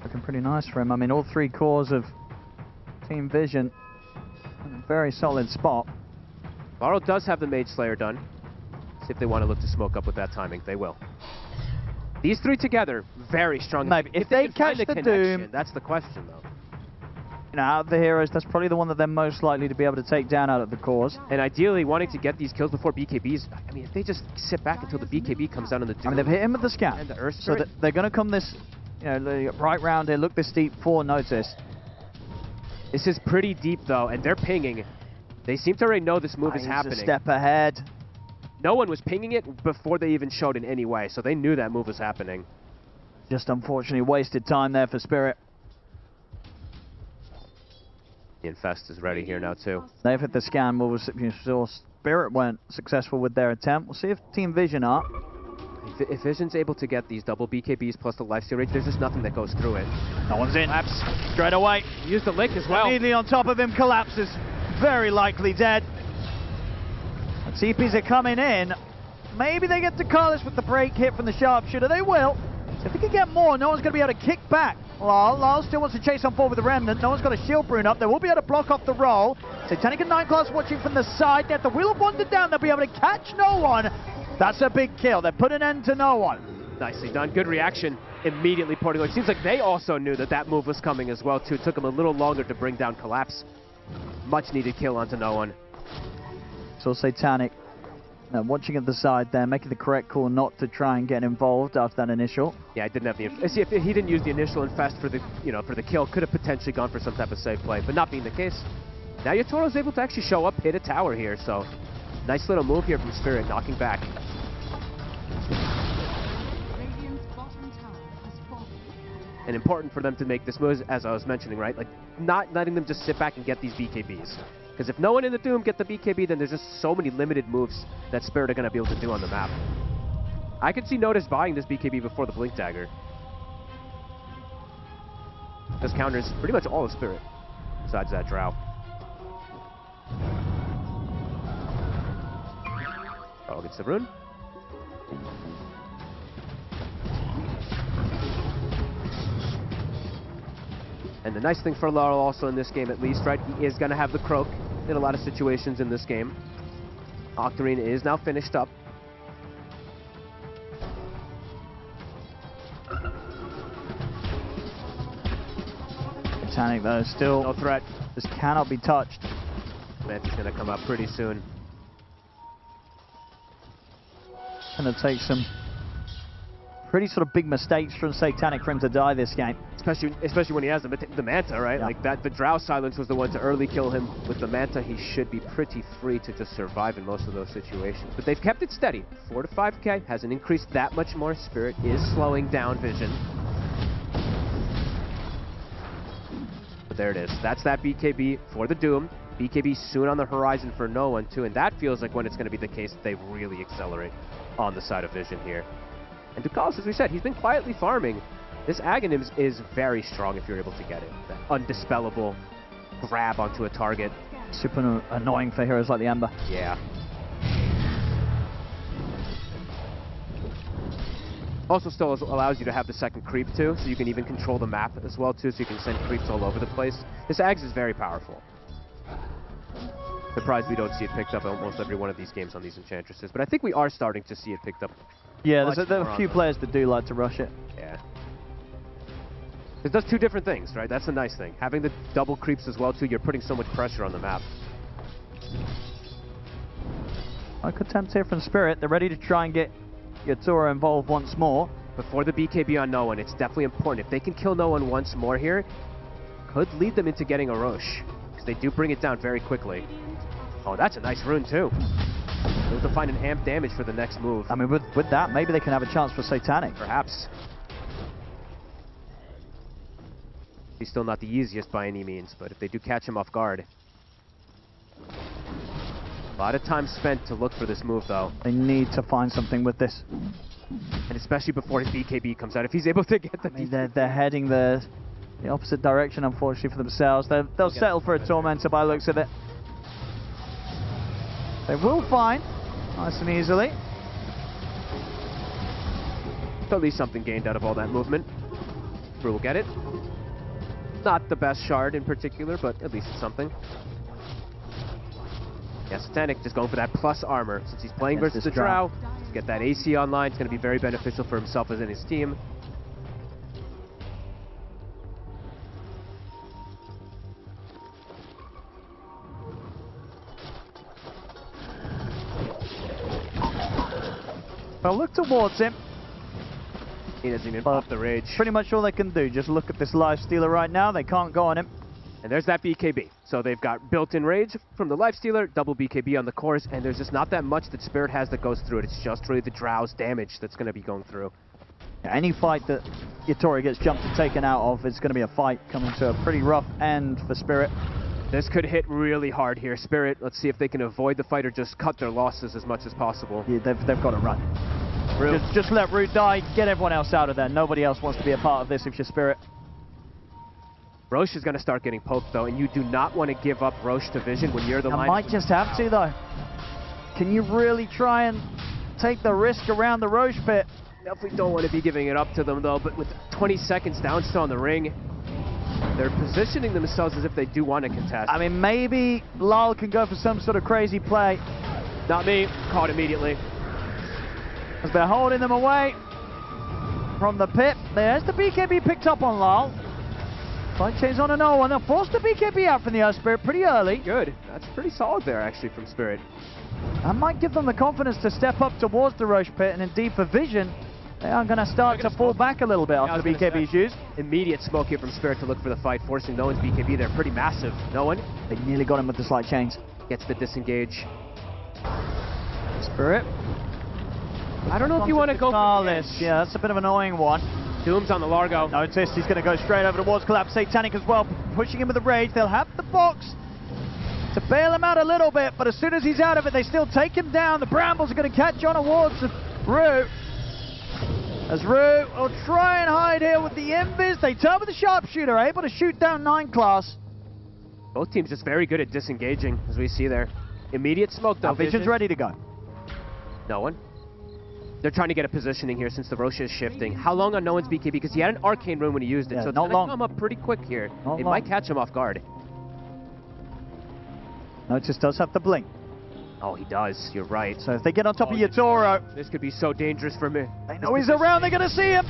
Looking pretty nice for him. I mean, all three cores of Team Vision in a very solid spot. Varro does have the Mage Slayer done. See if they want to look to smoke up with that timing. They will. These three together, very strong. Maybe. If they catch the Doom... That's the question, though. You know, out of the heroes, that's probably the one that they're most likely to be able to take down out of the cores. And ideally, wanting to get these kills before BKBs. I mean, if they just sit back until the BKB comes down on the Doom. I mean, they've hit him with the scan. And the Earth so they're going to come this, you know, right round here, look this deep for Notice. This is pretty deep, though, and they're pinging. They seem to already know this move is happening. A step ahead. No one was pinging it before they even showed in any way, so they knew that move was happening. Just unfortunately wasted time there for Spirit. The Infest is ready here now, too. They've hit the scan move. So Spirit weren't successful with their attempt. We'll see if Team Vision are. If Vision's able to get these double BKBs plus the lifesteal rate, there's just nothing that goes through it. No one's in. Collapse straight away. Use the lick as well. Immediately on top of him, collapses. Very likely dead. And TPs are coming in. Maybe they get to Carlos with the break hit from the sharpshooter. They will. So if they can get more, no one's going to be able to kick back. Lyle still wants to chase on forward with the Remnant. No one's got a shield rune up. They will be able to block off the roll. Satanic and 9 Class watching from the side. They have the Wheel of Wonder down. They'll be able to catch no one. That's a big kill. They put an end to no one. Nicely done. Good reaction. Immediately porting. It seems like they also knew that that move was coming as well, too. It took them a little longer to bring down Collapse. Much needed kill onto no one. So Satanic watching at the side there, making the correct call not to try and get involved after that initial. Yeah, I didn't have the... See, if he didn't use the initial Infest for the, for the kill, could have potentially gone for some type of safe play, but not being the case. Now Yatoro's able to actually show up, hit a tower here, so nice little move here from Spirit, knocking back. Radiant's bottom tower has fallen. And important for them to make this move, as I was mentioning, right? Like, not letting them just sit back and get these BKBs. Because if no one in the Doom get the BKB, then there's just so many limited moves that Spirit are going to be able to do on the map. I could see Notice buying this BKB before the Blink Dagger. This counters pretty much all of Spirit, besides that Drow. Oh, gets the rune. And the nice thing for Laurel also in this game, at least, right, he is going to have the Croak in a lot of situations in this game. Octarine is now finished up. Satanic, though, still no threat. This cannot be touched. Mantis going to come up pretty soon. Going to take some pretty sort of big mistakes from Satanic for him to die this game. Especially when he has the Manta, right? Yeah. Like that, the Drow Silence was the one to early kill him. With the Manta, he should be pretty free to just survive in most of those situations. But they've kept it steady. 4 to 5k, hasn't increased that much more. Spirit is slowing down Vision. But there it is. That's that BKB for the Doom. BKB soon on the horizon for no one, too. And that feels like when it's going to be the case that they really accelerate on the side of Vision here. And Ducalis, as we said, he's been quietly farming. This Aghanim is very strong if you're able to get it. That undispellable grab onto a target. Super annoying for heroes like the Ember. Yeah. Also still allows you to have the second creep too, so you can even control the map as well too, so you can send creeps all over the place. This Ags is very powerful. Surprised we don't see it picked up in almost every one of these games on these Enchantresses, but I think we are starting to see it picked up. Yeah, there's a few players that do like to rush it. Yeah. It does two different things, right? That's the nice thing. Having the double creeps as well too, you're putting so much pressure on the map. Like attempt here from Spirit. They're ready to try and get Yatoro involved once more. Before the BKB on no one, it's definitely important. If they can kill no one once more here, could lead them into getting a Roche, because they do bring it down very quickly. Oh, that's a nice rune too. Able to find an amp damage for the next move. I mean, with that, maybe they can have a chance for Satanic. Perhaps. He's still not the easiest by any means, but if they do catch him off guard. A lot of time spent to look for this move, though. They need to find something with this. And especially before his BKB comes out. If he's able to get the... I mean, they're heading the opposite direction, unfortunately, for themselves. They'll settle for a Tormentor by the looks of it. They will find, nice and easily. At least something gained out of all that movement. Brew will get it. Not the best shard in particular, but at least it's something. Yeah, Satanic just going for that plus armor. Since he's playing versus the Drow, to get that AC online, it's going to be very beneficial for himself as in his team. Well, look towards him. He doesn't even pop the rage. Pretty much all they can do. Just look at this Lifestealer right now. They can't go on him. And there's that BKB. So they've got built-in rage from the Lifestealer, double BKB on the cores, and there's just not that much that Spirit has that goes through it. It's just really the Drow's damage that's going to be going through. Yeah, any fight that Yatori gets jumped and taken out of, it's going to be a fight coming to a pretty rough end for Spirit. This could hit really hard here. Spirit, let's see if they can avoid the fight or just cut their losses as much as possible. Yeah, they've got to run. Just let Root die, get everyone else out of there. Nobody else wants to be a part of this if you're Spirit. Roche is going to start getting poked, though, and you do not want to give up Roche to Vision when you're the line. Might just have to, though. Can you really try and take the risk around the Roche pit? Definitely don't want to be giving it up to them, though, but with 20 seconds down still on the ring, they're positioning themselves as if they do want to contest. I mean, maybe Lal can go for some sort of crazy play. Not me. Caught immediately. As they're holding them away from the pit. There's the BKB picked up on Lal. Fight chains on a no one. They'll force the BKB out from the Earth Spirit pretty early. Good. That's pretty solid there, actually, from Spirit. That might give them the confidence to step up towards the Roche pit, and indeed for Vision, they are going to start to fall back a little bit after the BKB is used. Immediate smoke here from Spirit to look for the fight, forcing no one's BKB. They're pretty massive. No one. They nearly got him with the slight chains. Gets the disengage. Spirit. I don't know if you want to go for this. Yeah, that's a bit of an annoying one. Doom's on the Largo. Notice he's going to go straight over towards Collab. Satanic as well, pushing him with the rage. They'll have the box to bail him out a little bit, but as soon as he's out of it, they still take him down. The Brambles are going to catch on towards Rue. As Rue will try and hide here with the Invis. They turn with the Sharpshooter, able to shoot down 9 class. Both teams just very good at disengaging, as we see there. Immediate smoke, though. Vision's ready to go. No one. They're trying to get a positioning here since the Roche is shifting. How long on no one's BKB? Because he had an arcane rune when he used it, so it's going to come up pretty quick here. It might catch him off guard. Notice does have the blink. Oh, he does. You're right. So if they get on top of Yatoro... This could be so dangerous for me. They know he's around. They're going to see him.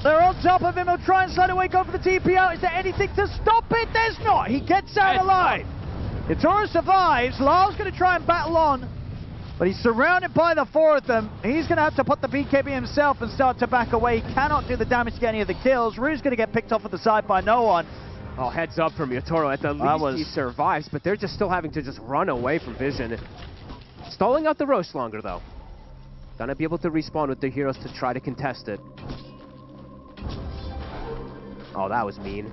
They're on top of him. They'll try and slide away, go for the TP out. Is there anything to stop it? There's not. He gets out alive. Yatoro survives. Lal's going to try and battle on. But he's surrounded by the 4 of them. He's going to have to put the BKB himself and start to back away. He cannot do the damage to get any of the kills. Rue's going to get picked off at the side by no one. Oh, heads up from Yatoro. At the least he survives, but they're just still having to just run away from Vision. Stalling out the Roche longer, though. Gonna be able to respawn with their heroes to try to contest it. Oh, that was mean.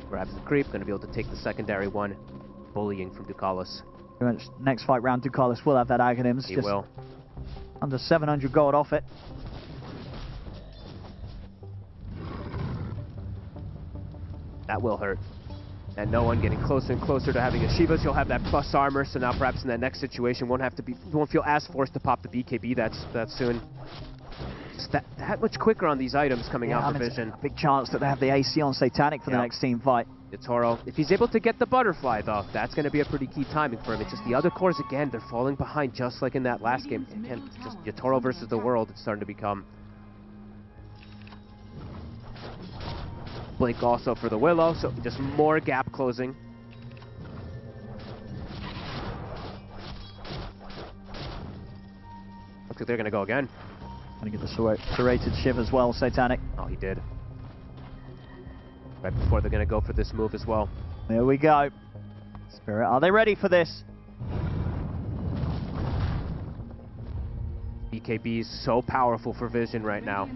Grabs the creep, going to be able to take the secondary one. Bullying from Ducalis. Next fight round, Ducalis will have that Aghanims. He will. Under 700 gold off it. That will hurt. And no one getting closer and closer to having a Shivas. You'll have that plus armor, so now perhaps in that next situation won't feel as forced to pop the BKB that soon. Just that much quicker on these items coming out for Vision. A big chance that they have the AC on Satanic for the next team fight. Yatoro, if he's able to get the butterfly though, that's going to be a pretty key timing for him. It's just the other cores again, they're falling behind just like in that last game. Again, just Yatoro versus the world, it's starting to become. Blink also for the Willow, so just more gap closing. Looks like they're going to go again. Going to get the serrated Shiv as well, Satanic. Oh, he did. Right before they're going to go for this move as well. There we go. Spirit, are they ready for this? BKB is so powerful for Vision right now.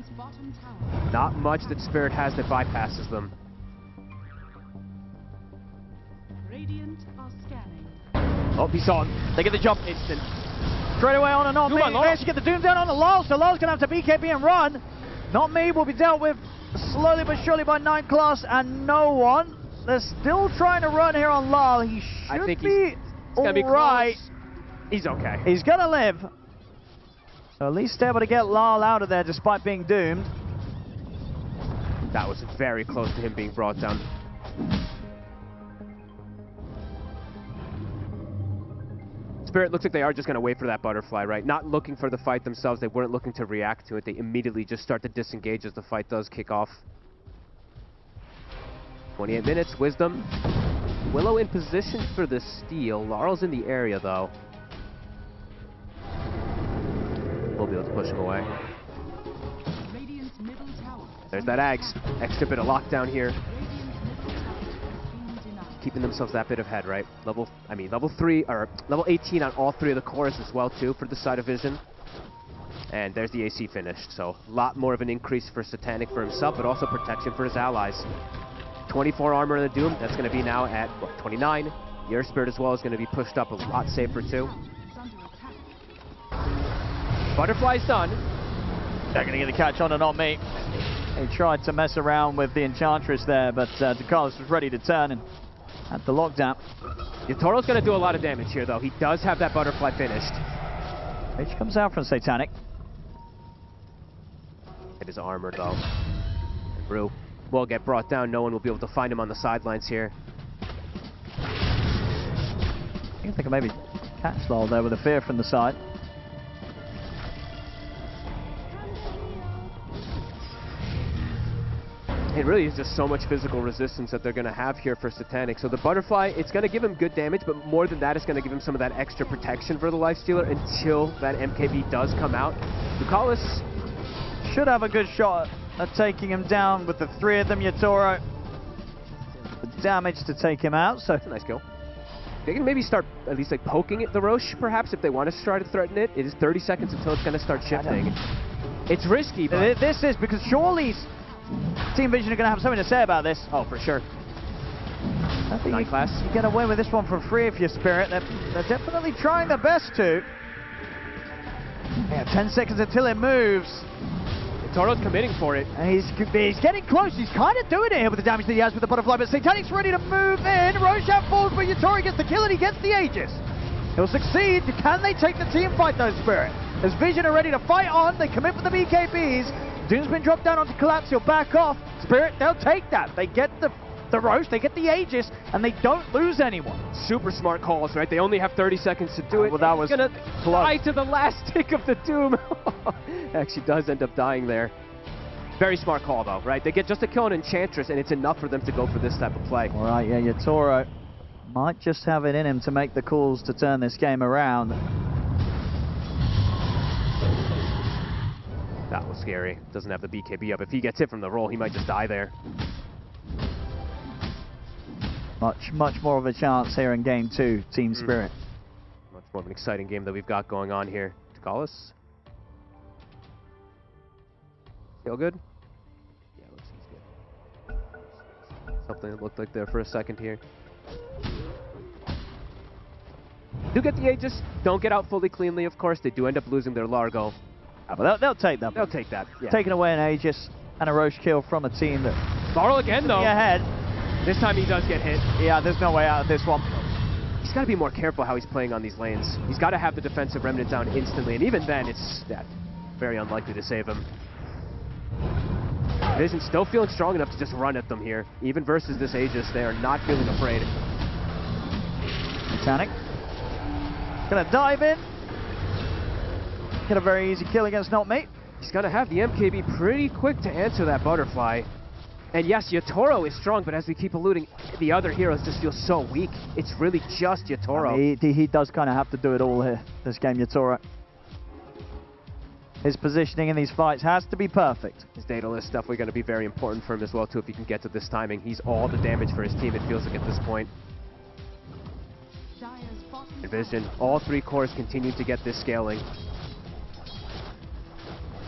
Not much that Spirit has that bypasses them. Radiant are scanning. Oh, he saw him. They get the jump instant. Straight away on and on. They managed to get the Doom down on the Lal, so Lal's going to have to BKB and run. Not me will be dealt with slowly but surely by 9 class and no one. They're still trying to run here on Lal. He should be alright. He's okay. He's going to live. So at least able to get Lal out of there despite being doomed. That was very close to him being brought down. Spirit looks like they are just going to wait for that butterfly, right? Not looking for the fight themselves. They weren't looking to react to it. They immediately just start to disengage as the fight does kick off. 28 minutes, Wisdom. Willow in position for the steal. Laurel's in the area, though. We'll be able to push him away. There's that Ags. Extra bit of lockdown here. Keeping themselves that bit of head, right? Level 3, or level 18 on all 3 of the cores as well, too, for the side of Vision. And there's the AC finished, so a lot more of an increase for Satanic for himself, but also protection for his allies. 24 armor in the Doom, that's going to be now at, what, 29? The Air Spirit as well is going to be pushed up a lot safer, too. Butterfly's done. They're going to get the catch on and on me. He tried to mess around with the Enchantress there, but Ducalis was ready to turn and had the lockdown. Yatoro's going to do a lot of damage here, though. He does have that butterfly finished. Rage comes out from Satanic. It is armored, though. Brew will get brought down. No one will be able to find him on the sidelines here. I think I could maybe catch Lol there with a fear from the side. It really is just so much physical resistance that they're going to have here for Satanic. So the Butterfly, it's going to give him good damage, but more than that, it's going to give him some of that extra protection for the Lifestealer until that MKB does come out. Ducalis should have a good shot at taking him down with the 3 of them. Yatoro, the damage to take him out. So that's a nice kill. They can maybe start at least like poking at the Roche, perhaps, if they want to try to threaten it. It is 30 seconds until it's going to start shifting. It's risky, but this is because surely Team Vision are going to have something to say about this. Oh, for sure. I think you get away with this one for free if you're Spirit. They're definitely trying their best to. Yeah, 10 seconds until it moves. Toro's committing for it. And he's getting close. He's kind of doing it here with the damage that he has with the Butterfly, but Satanic's ready to move in. Roshan falls, but Yatoro gets the kill and he gets the Aegis. He'll succeed. Can they take the team fight though, Spirit? As Vision are ready to fight on, they commit with the BKBs. Doom's been dropped down onto Collapse, he'll back off. Spirit, they'll take that. They get the Roche, they get the Aegis, and they don't lose anyone. Super smart calls, right? They only have 30 seconds to do it. Well, that was gonna die to the last tick of the Doom. Actually does end up dying there. Very smart call, though, right? They get just a kill on Enchantress, and it's enough for them to go for this type of play. All right, yeah, Yatoro might just have it in him to make the calls to turn this game around. That was scary. Doesn't have the BKB up. If he gets hit from the roll, he might just die there. Much more of a chance here in Game 2, Team Spirit. Much more of an exciting game that we've got going on here. Ducalis. Feel good? Yeah, looks good. something it looked like there for a second here. Do get the Aegis, don't get out fully cleanly, of course. They do end up losing their Largo. But they'll take that. They'll take that, yeah. Taking away an Aegis and a Roche kill from a team that... Startle again, though. Ahead. This time he does get hit. Yeah, there's no way out of this one. He's got to be more careful how he's playing on these lanes. He's got to have the defensive remnant down instantly, and even then, it's very unlikely to save him. Vision still feeling strong enough to just run at them here. Even versus this Aegis, they are not feeling afraid. Titanic. Gonna dive in. Get a very easy kill against Not Me. He's gonna have the MKB pretty quick to answer that butterfly. And yes, Yatoro is strong, but as we keep alluding, the other heroes just feel so weak. It's really just Yatoro. I mean, he does kind of have to do it all here, this game, Yatoro. His positioning in these fights has to be perfect. His data list definitely going to be very important for him as well, too, if he can get to this timing. He's all the damage for his team, it feels like, at this point. And Vision, all three cores continue to get this scaling.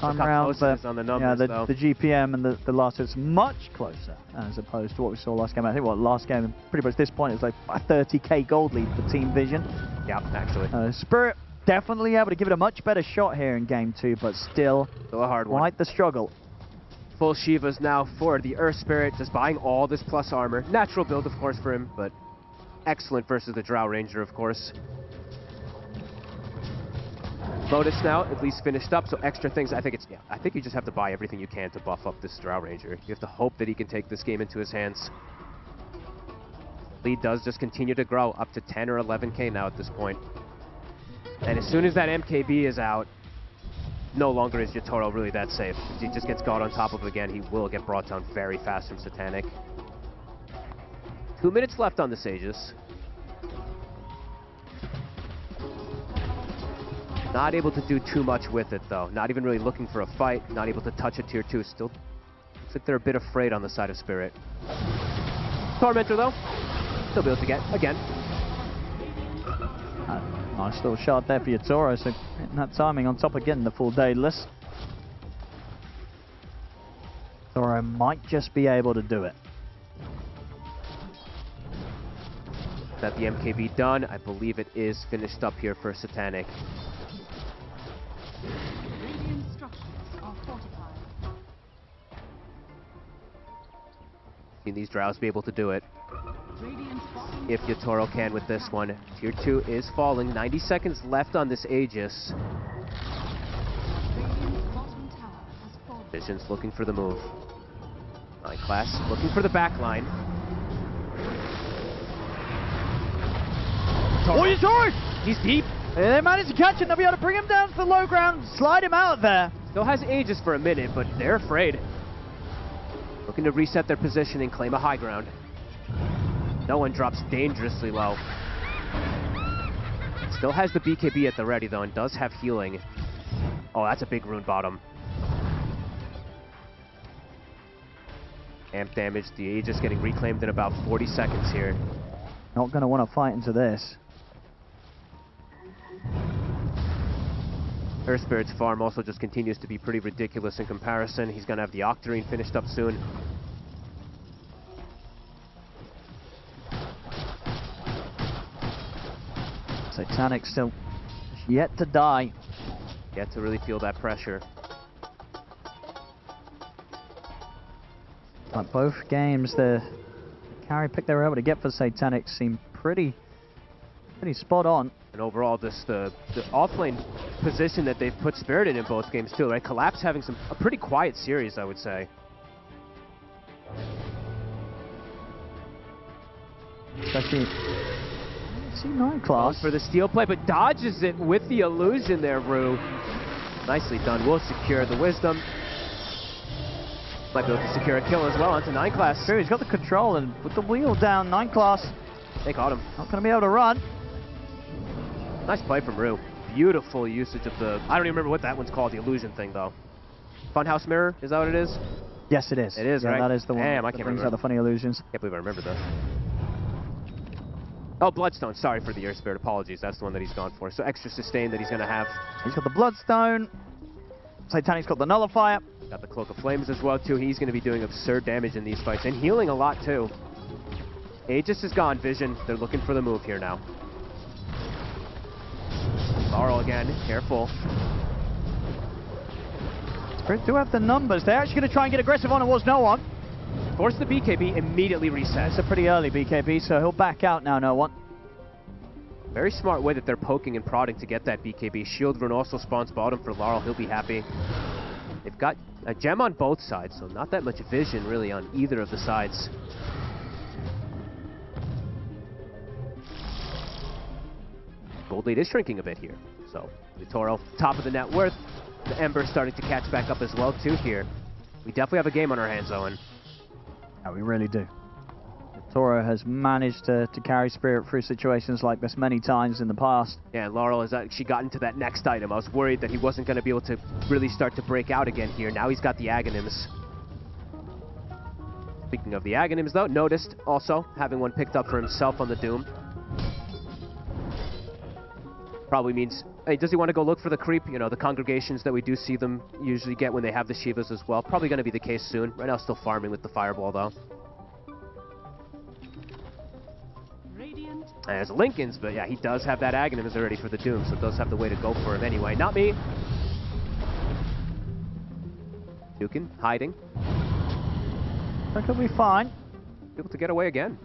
Time around on the numbers, the GPM and the last is much closer as opposed to what we saw last game. I think last game, pretty much this point, it was like a 30k gold lead for Team Vision. Yeah, actually. Spirit definitely able to give it a much better shot here in game 2, but still a hard one. Quite the struggle. Full Shivas now for the Earth Spirit, just buying all this plus armor. Natural build, of course, for him, but excellent versus the Drow Ranger, of course. Lotus now at least finished up, so extra things. I think you just have to buy everything you can to buff up this Drow Ranger. You have to hope that he can take this game into his hands. Lead does just continue to grow up to 10 or 11k now at this point. And as soon as that MKB is out, no longer is Yatoro really that safe. If he just gets God on top of it again, he will get brought down very fast from Satanic. 2 minutes left on this Aegis. Not able to do too much with it, though. Not even really looking for a fight. Not able to touch a tier 2. Still looks like they're a bit afraid on the side of Spirit. Tormentor, though. Still be able to get, again. Nice little shot there for Yatoro, so getting that timing on top of getting the full daedalus. Yatoro might just be able to do it. Is that the MKB done? I believe it is finished up here for Satanic. Radiant structures are fortified. Seen these Drows be able to do it. If Yatoro can with this one. Tier 2 is falling. 90 seconds left on this Aegis. Vision's looking for the move. 9 class looking for the back line. Oh, Yatoro! He's deep. They managed to catch him. They'll be able to bring him down to the low ground, slide him out there. Still has Aegis for a minute, but they're afraid. Looking to reset their position and claim a high ground. No one drops dangerously low. Still has the BKB at the ready, though, and does have healing. Oh, that's a big rune bottom. Amp damage. The Aegis getting reclaimed in about 40 seconds here. Not going to want to fight into this. Earth Spirit's farm also just continues to be pretty ridiculous in comparison. He's going to have the Octarine finished up soon. Satanic still yet to die. Yet to really feel that pressure. But both games, the carry pick they were able to get for Satanic seemed pretty spot on. And overall, the offlane position that they've put Spirit in both games too, right? Collapse having a pretty quiet series, I would say. Especially C9 class. Goes for the steel play, but dodges it with the illusion there, Rue. Nicely done. Will secure the wisdom. Might be able to secure a kill as well onto 9 class. True, he's got the control, and with the wheel down, 9 class. They caught him. Not going to be able to run. Nice play from Rue. Beautiful usage of the... I don't even remember what that one's called, the illusion thing, though. Funhouse Mirror, is that what it is? Yes, it is. It is, yeah, right? That is the one Damn, that I can't brings remember. out the funny illusions. Can't believe I remember that. Oh, Bloodstone. Sorry for the Earth Spirit. Apologies. That's the one that he's gone for. So extra sustain that he's going to have. He's got the Bloodstone. Satanic's got the Nullifier. Got the Cloak of Flames as well, too. He's going to be doing absurd damage in these fights and healing a lot, too. Aegis is gone, Vision. They're looking for the move here now. Laurel again, careful. Spirit do have the numbers. They're actually going to try and get aggressive on towards no one. Force the BKB, immediately reset. It's a pretty early BKB, so he'll back out now, no one. Very smart way that they're poking and prodding to get that BKB. Shield Rune also spawns bottom for Laurel. He'll be happy. They've got a gem on both sides, so not that much vision really on either of the sides. Gold lead is shrinking a bit here. So, Vitoro, top of the net worth. The Ember starting to catch back up as well too here. We definitely have a game on our hands, Owen. Yeah, we really do. Toro has managed to carry Spirit through situations like this many times in the past. Yeah, and Laurel has actually gotten to that next item. I was worried that he wasn't going to be able to really start to break out again here. Now he's got the Aghanims. Speaking of the Aghanims, though, noticed also having one picked up for himself on the Doom. Probably means, hey, does he want to go look for the creep? You know, the congregations that we do see them usually get when they have the Shivas as well. Probably going to be the case soon. Right now, still farming with the Fireball, though. And there's Lincoln's, but yeah, he does have that Aghanims already for the Doom, so does have the way to go for him anyway. Not me. Dukin, hiding. That could be fine. Able to get away again.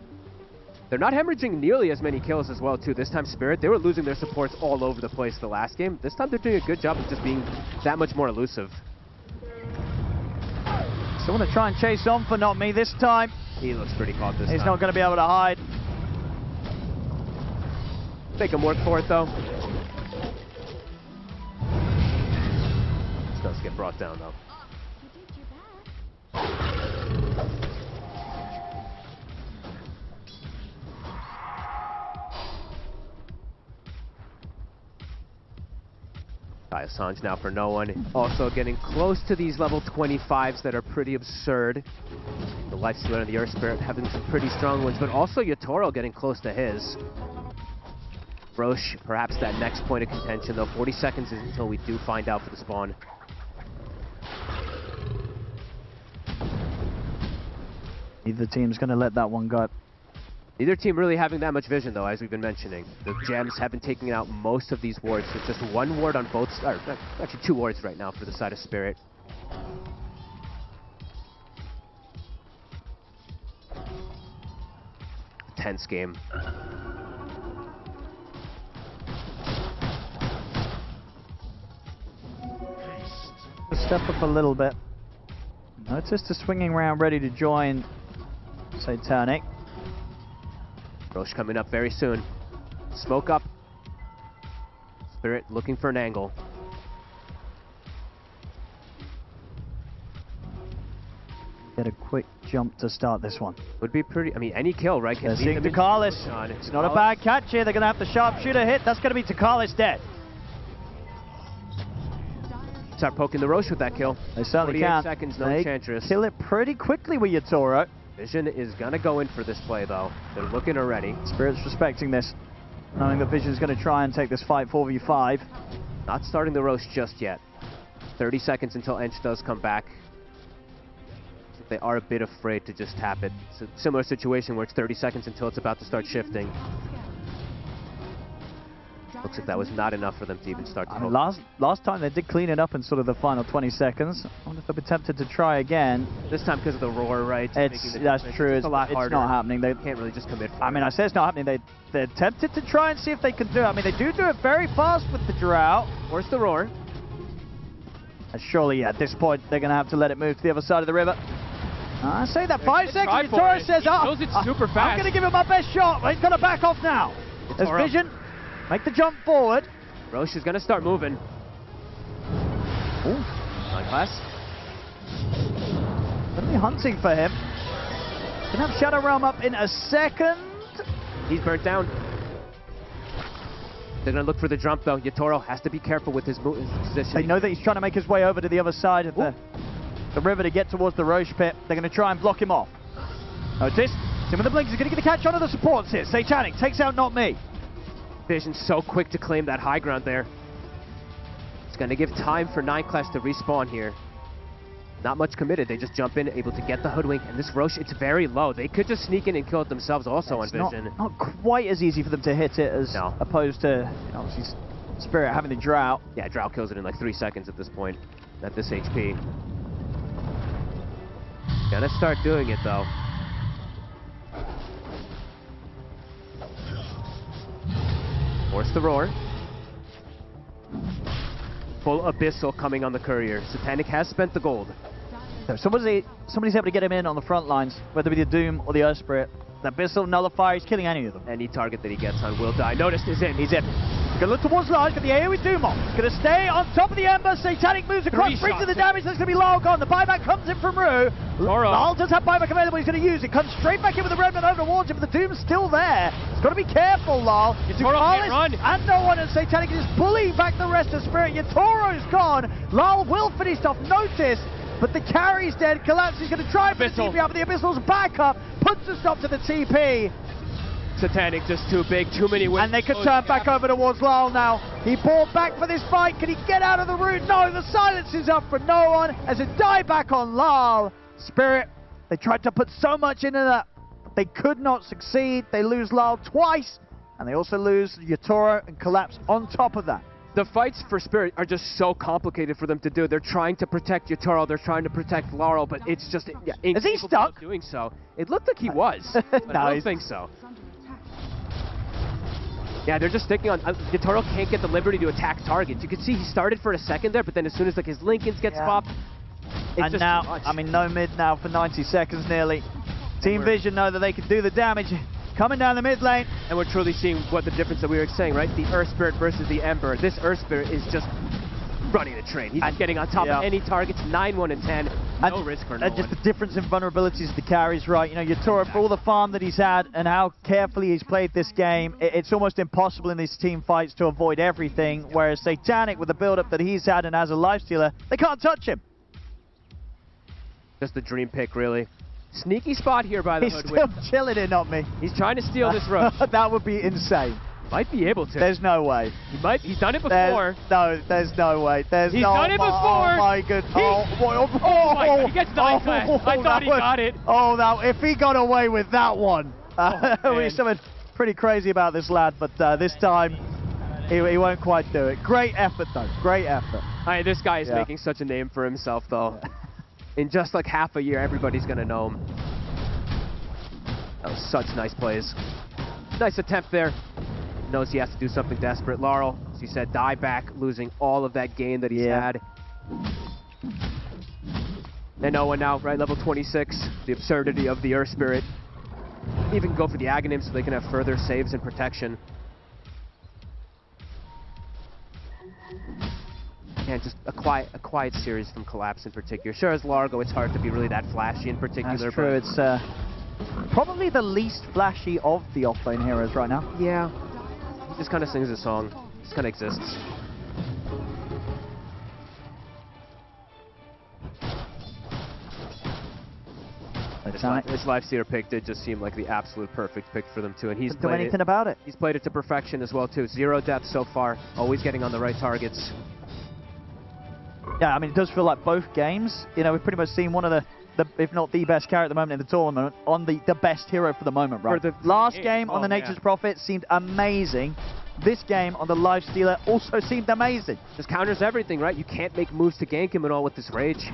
They're not hemorrhaging nearly as many kills as well, too. This time, Spirit, they were losing their supports all over the place the last game. This time, they're doing a good job of just being that much more elusive. Still want to try and chase on for Not Me this time. He looks pretty caught this time. He's not going to be able to hide. Make him work for it, though. This does get brought down, though. Assange now for no one. Also getting close to these level 25s that are pretty absurd. The Life Stealer and the Earth Spirit having some pretty strong ones, but also Yatoro getting close to his. Roche, perhaps that next point of contention, though. 40 seconds until we do find out for the spawn. Neither team's going to let that one go. Neither team really having that much vision, though, as we've been mentioning. The gems have been taking out most of these wards. There's just one ward on both sides. Actually, two wards right now for the side of Spirit. Tense game. Step up a little bit. Notice the swinging round ready to join Satanic. Roche coming up very soon. Smoke up. Spirit looking for an angle. Get a quick jump to start this one. Would be pretty, I mean, any kill, right? They're seeing Takalis. It's not a bad catch here. They're going to have the sharpshooter hit. That's going to be Takalis dead. Start poking the Roche with that kill. They certainly can. Seconds, no Enchantress. Kill it pretty quickly with Yatoro. Vision is going to go in for this play, though. They're looking already. Spirit's respecting this, knowing that Vision's going to try and take this fight 4v5. Not starting the Roche just yet. 30 seconds until Ench does come back. They are a bit afraid to just tap it. It's a similar situation where it's 30 seconds until it's about to start shifting. Looks like that was not enough for them to even start to I mean, last time they did clean it up in sort of the final 20 seconds. I wonder if they'll be tempted to try again. This time because of the roar, right? That's true. It's not happening. They can't really just commit. I mean, I say it's not happening. They're tempted to try and see if they can do it. I mean, they do it very fast with the drought. Where's the roar? And surely at this point they're going to have to let it move to the other side of the river. I say that 5 seconds. Torres says, it's super fast. I'm going to give it my best shot. He's going to back off now. There's Vision. Make the jump forward. Roche is going to start moving. Ooh. Class. Going to be hunting for him. Going to have Shadow Realm up in a second. He's burnt down. They're going to look for the jump, though. Yatoro has to be careful with his position. They know that he's trying to make his way over to the other side of the river to get towards the Roche pit. They're going to try and block him off. Notice, Sim with the blink is going to get a catch onto the supports here. Satanic takes out Not Me. Vision's so quick to claim that high ground there. It's going to give time for 9 Class to respawn here. Not much committed. They just jump in, able to get the hoodwink, and this Roche, it's very low. They could just sneak in and kill it themselves also on Vision. Not quite as easy for them to hit it as opposed to, obviously, Spirit having the Drought. Yeah, Drought kills it in like 3 seconds at this point, at this HP. Gonna start doing it though. Force the roar. Full Abyssal coming on the Courier. Satanic has spent the gold. So somebody's able to get him in on the front lines, whether it be the Doom or the Earth Spirit. The Abyssal Nullifier, he's killing any of them. Any target that he gets on will die. Notice is in. He's in. Gonna look towards Lars, got the AoE Doom on. Gonna stay on top of the Ember. Satanic moves across, brings in the damage. That's gonna be Lyle gone. The buyback comes in from Rue. Lyle does have buyback available. He's gonna use it. Comes straight back in with the Remnant over towards him, but the Doom's still there. He's gotta be careful, Lyle. Yatoro can't run. And no one, and Satanic is bullying back the rest of Spirit. Yatoro's gone. Lyle will finish off. Notice. But the carry's dead. Collapse is going to try for the TP up, but the Abyssal's back up. Puts a stop to the TP. Satanic just too big, too many wins. And they could turn back over towards Lyle now. He bought back for this fight. Can he get out of the route? No, the silence is up for no one as a dieback on Lyle. Spirit, they tried to put so much into that, but they could not succeed. They lose Lyle twice, and they also lose Yatoro and Collapse on top of that. The fights for Spirit are just so complicated for them to do. They're trying to protect Yatoro, they're trying to protect Laurel, but it's just is he stuck? Doing so. It looked like he was, but no, I don't think so. Yeah, they're just sticking on. Yatoro can't get the liberty to attack targets. You can see he started for a second there, but then as soon as like his Lincolns gets popped, it's and just now, too much. I mean, no mid now for 90 seconds nearly. Team Vision know that they can do the damage. Coming down the mid lane. And we're truly seeing what the difference that we were saying, right? The Earth Spirit versus the Ember. This Earth Spirit is just running the train. He's getting on top of any targets, 9, 1, and 10. No risk for no one. And just the difference in vulnerabilities of the carries, right? You know, Yatoro, for all the farm that he's had and how carefully he's played this game, it's almost impossible in these team fights to avoid everything, whereas Satanic, with the build-up that he's had and as a lifestealer, they can't touch him. Just the dream pick, really. Sneaky spot here by the Hoodwink. He's still chilling it, not me. He's trying to steal this rush. That would be insane. Might be able to. There's no way. He's done it before. There's no way. He's done it before. Oh my goodness. Oh my God. He gets 9 class. I thought he got it. Oh, now if he got away with that one. There's something pretty crazy about this lad, but this time he won't quite do it. Great effort though. Great effort. This guy is making such a name for himself though. In just like half a year, everybody's gonna know him. That was such nice plays. Nice attempt there. Knows he has to do something desperate. Laurel, as you said, die back, losing all of that gain that he's had. And no one now, right? Level 26. The absurdity of the Earth Spirit. Even go for the Aghanim so they can have further saves and protection. And just a quiet series from Collapse in particular. Sure, as Largo, it's hard to be really that flashy in particular. That's true. It's probably the least flashy of the offlane heroes right now. Yeah. He just kind of sings a song. Just kind of exists. This Lifestealer pick did just seem like the absolute perfect pick for them too, and he's played anything about it. He's played it to perfection as well too. 0 death so far, always getting on the right targets. Yeah, I mean, it does feel like both games, you know, we've pretty much seen one of the if not the best carry at the moment in the tournament, on the best hero for the moment, right? The last game on the Nature's Prophet seemed amazing. This game on the Lifestealer also seemed amazing. Just counters everything, right? You can't make moves to gank him at all with this Rage.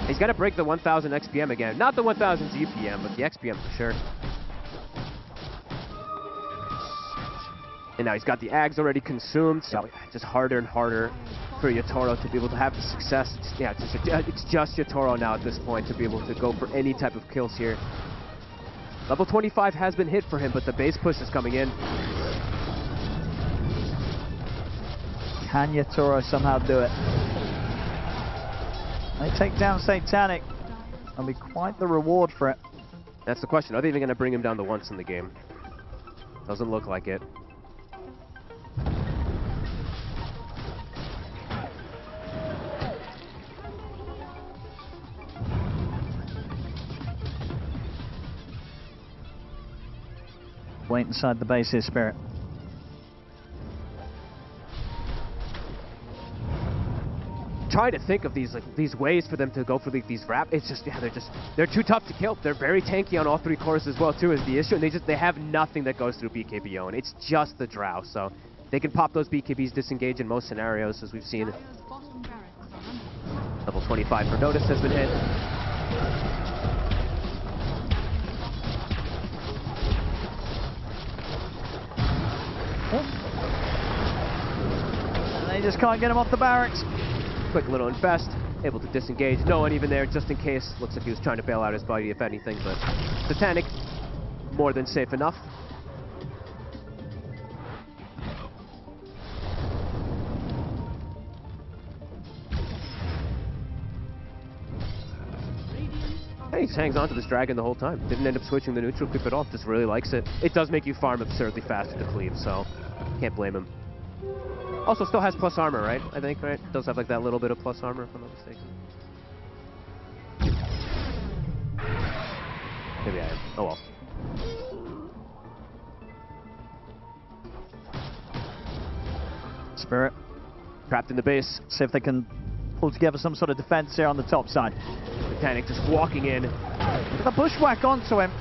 He's got to break the 1000 XPM again. Not the 1000 ZPM, but the XPM for sure. And now he's got the Ags already consumed, so just harder and harder for Yatoro to be able to have the success. It's just Yatoro now at this point to be able to go for any type of kills here. Level 25 has been hit for him, but the base push is coming in. Can Yatoro somehow do it? They take down Satanic. That'll be quite the reward for it. That's the question. Are they even going to bring him down to once in the game? Doesn't look like it. Wait inside the base here, Spirit. trying to think of these ways for them to go for these wrap. It's just, yeah, they're too tough to kill. They're very tanky on all 3 cores as well too, is the issue. And they have nothing that goes through BKB, and it's just the Drow. So they can pop those BKBs, disengage in most scenarios, as we've seen. Level 25 for Notice has been hit. And they just can't get him off the barracks. Quick little infest, able to disengage. No one even there, just in case. Looks like he was trying to bail out his buddy, if anything, but Satanic, more than safe enough. He just hangs on to this dragon the whole time. Didn't end up switching the neutral creep at all. Just really likes it. It does make you farm absurdly fast with the cleave, so can't blame him. Also still has plus armor, right? I think, right? Does have like that little bit of plus armor, if I'm not mistaken. Maybe I am. Oh well. Spirit. Trapped in the base. See if they can pull together some sort of defense here on the top side. Satanic just walking in. With a bushwhack onto him.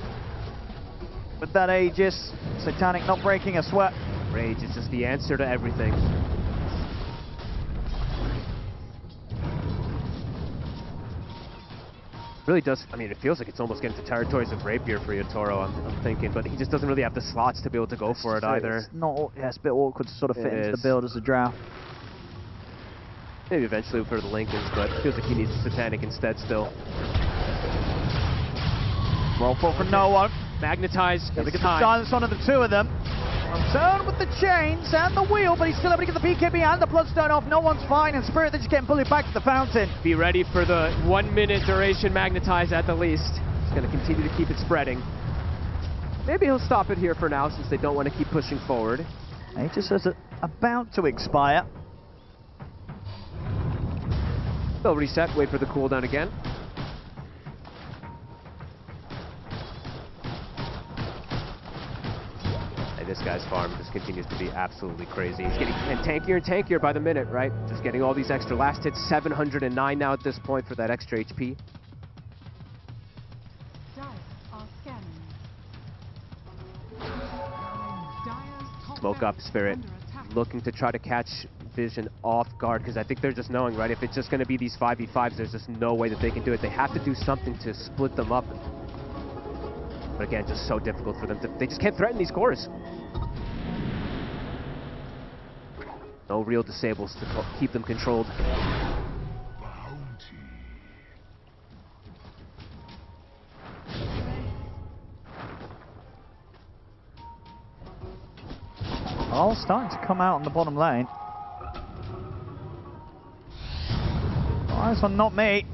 With that Aegis, Satanic not breaking a sweat. Rage is just the answer to everything. Really does, I mean, it feels like it's almost getting to territories of Rapier for Yatoro, I'm thinking, but he just doesn't really have the slots to be able to go for it either. It's not, yeah, it's a bit awkward to sort of fit into the build as a Drow. Maybe eventually for the Lincolns, but it feels like he needs Satanic instead still. Roll for no one. Magnetize. They get the silence onto the 2 of them. Turn with the chains and the wheel, but he's still able to get the BKB and the Bloodstone off. No one's fine, and Spirit, they're just getting bullied back to the fountain. Be ready for the 1 minute duration Magnetize at the least. He's going to continue to keep it spreading. Maybe he'll stop it here for now, since they don't want to keep pushing forward. Aegis is about to expire. They'll reset, wait for the cooldown again. This guy's farm just continues to be absolutely crazy. He's getting tankier and tankier by the minute, right? Just getting all these extra last hits. 709 now at this point for that extra HP. Smoke up, Spirit. Looking to try to catch Vision off guard, because I think they're just knowing, right? If it's just going to be these 5v5s, there's just no way that they can do it. They have to do something to split them up. But again, just so difficult for them. They just can't threaten these cores. No real disables to keep them controlled. All starting to come out on the bottom lane. Nice one, not me.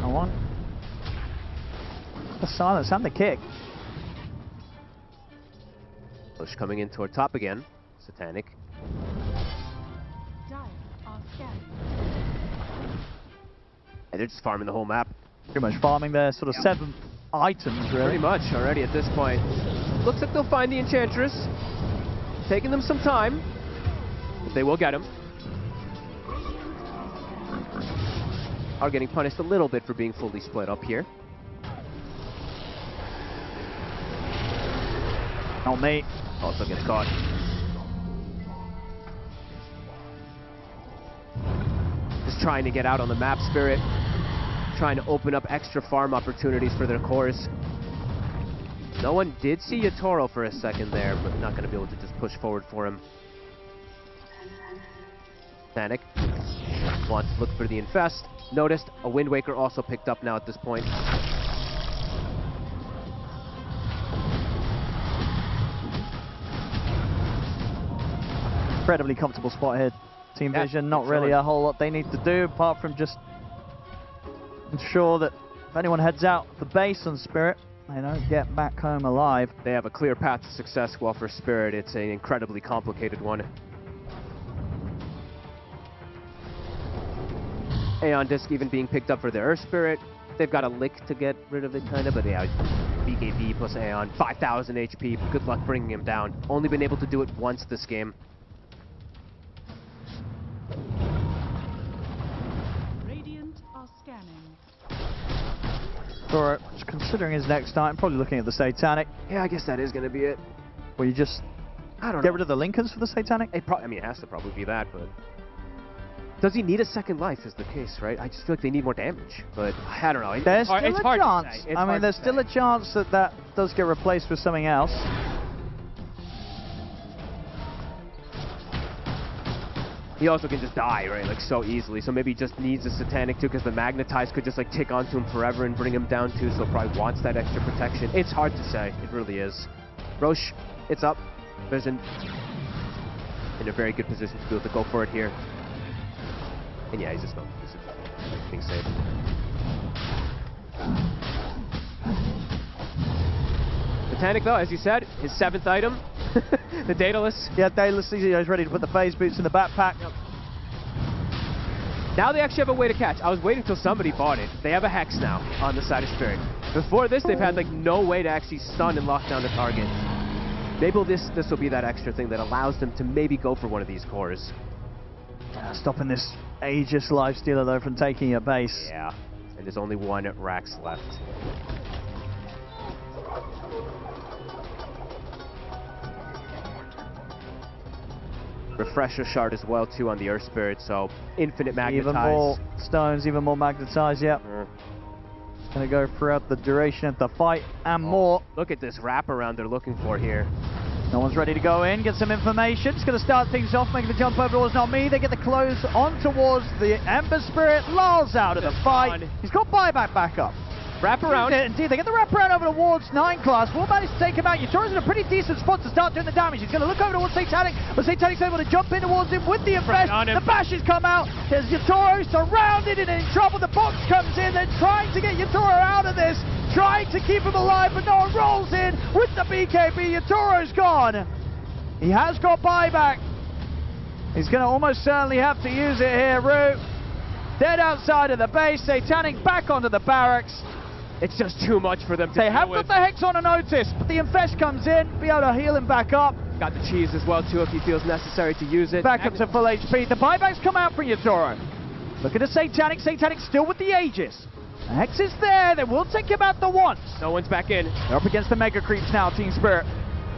I want the silence and the kick. Push coming in toward top again. Satanic. And they're just farming the whole map. Pretty much farming their sort of 7 items, really. Pretty much already at this point. Looks like they'll find the Enchantress. Taking them some time, but they will get him. Are getting punished a little bit for being fully split up here. Not me. Also gets caught. Just trying to get out on the map, Spirit. Trying to open up extra farm opportunities for their cores. No one did see Yatoro for a second there, but not going to be able to just push forward for him. Panic. Wants to look for the infest. Noticed a Wind Waker also picked up now at this point. Incredibly comfortable spot here. Team Yeah, Vision, not really a whole lot they need to do apart from just ensure that if anyone heads out the base on Spirit, they don't get back home alive. They have a clear path to success, while for Spirit it's an incredibly complicated one. Aeon Disc even being picked up for the Earth Spirit. They've got a lick to get rid of it, kind of, but yeah, BKB plus Aeon, 5,000 HP. Good luck bringing him down. Only been able to do it once this game. Alright, considering his next time, probably looking at the Satanic. Yeah, I guess that is going to be it. Will you just get rid of the Lincolns for the Satanic? I mean, it has to probably be that, but... Does he need a second life is the case, right? I just feel like they need more damage, but I don't know. There's still a chance. I mean, there's still a chance that that does get replaced with something else. He also can just die, right? Like, so easily. So maybe he just needs a Satanic, too, because the Magnetize could just, like, tick onto him forever and bring him down, too, so probably wants that extra protection. It's hard to say. It really is. Roche, it's up. Vision in a very good position to be able to go for it here. And yeah, he's just not being safe. Satanic, though, as you said, his 7th item. The Daedalus. Yeah, Daedalus, he's ready to put the phase boots in the backpack. Yep. Now they actually have a way to catch. I was waiting until somebody bought it. They have a Hex now on the side of Spirit. Before this, they've had like no way to actually stun and lock down the target. Maybe this will be that extra thing that allows them to maybe go for one of these cores. Stopping this Aegis Lifestealer, though, from taking your base. Yeah, and there's only one Rax left. Refresher shard as well, too, on the Earth Spirit, so infinite magnetize. Even more stones, even more magnetize, yep. It's going to go throughout the duration of the fight and more. Look at this wraparound they're looking for here. No one's ready to go in, get some information. It's going to start things off, making the jump over towards Not Me. They get the close on towards the Ember Spirit. Lars out of the fight. He's got buyback back up. Wraparound. Indeed, they get the wraparound over towards 9 class. Will manage to take him out. Yatoro's in a pretty decent spot to start doing the damage. He's going to look over towards Satanic, but Satanic's able to jump in towards him with the Infest. The bashes come out. There's Yatoro surrounded and in trouble. The box comes in. They're trying to get Yatoro out of this, trying to keep him alive, but no one rolls in with the BKB. Yatoro's gone. He has got buyback. He's going to almost certainly have to use it here. Root dead outside of the base. Satanic back onto the barracks. It's just too much for them to They have got the Hex on a notice, but the Infest comes in, be able to heal him back up. Got the cheese as well, too, if he feels necessary to use it. Back up to full HP. The buybacks come out for Yatoro. Look at the Satanic. Satanic still with the Aegis. The Hex is there. They will take him out the once. No one's back in. They're up against the Mega Creeps now, Team Spirit.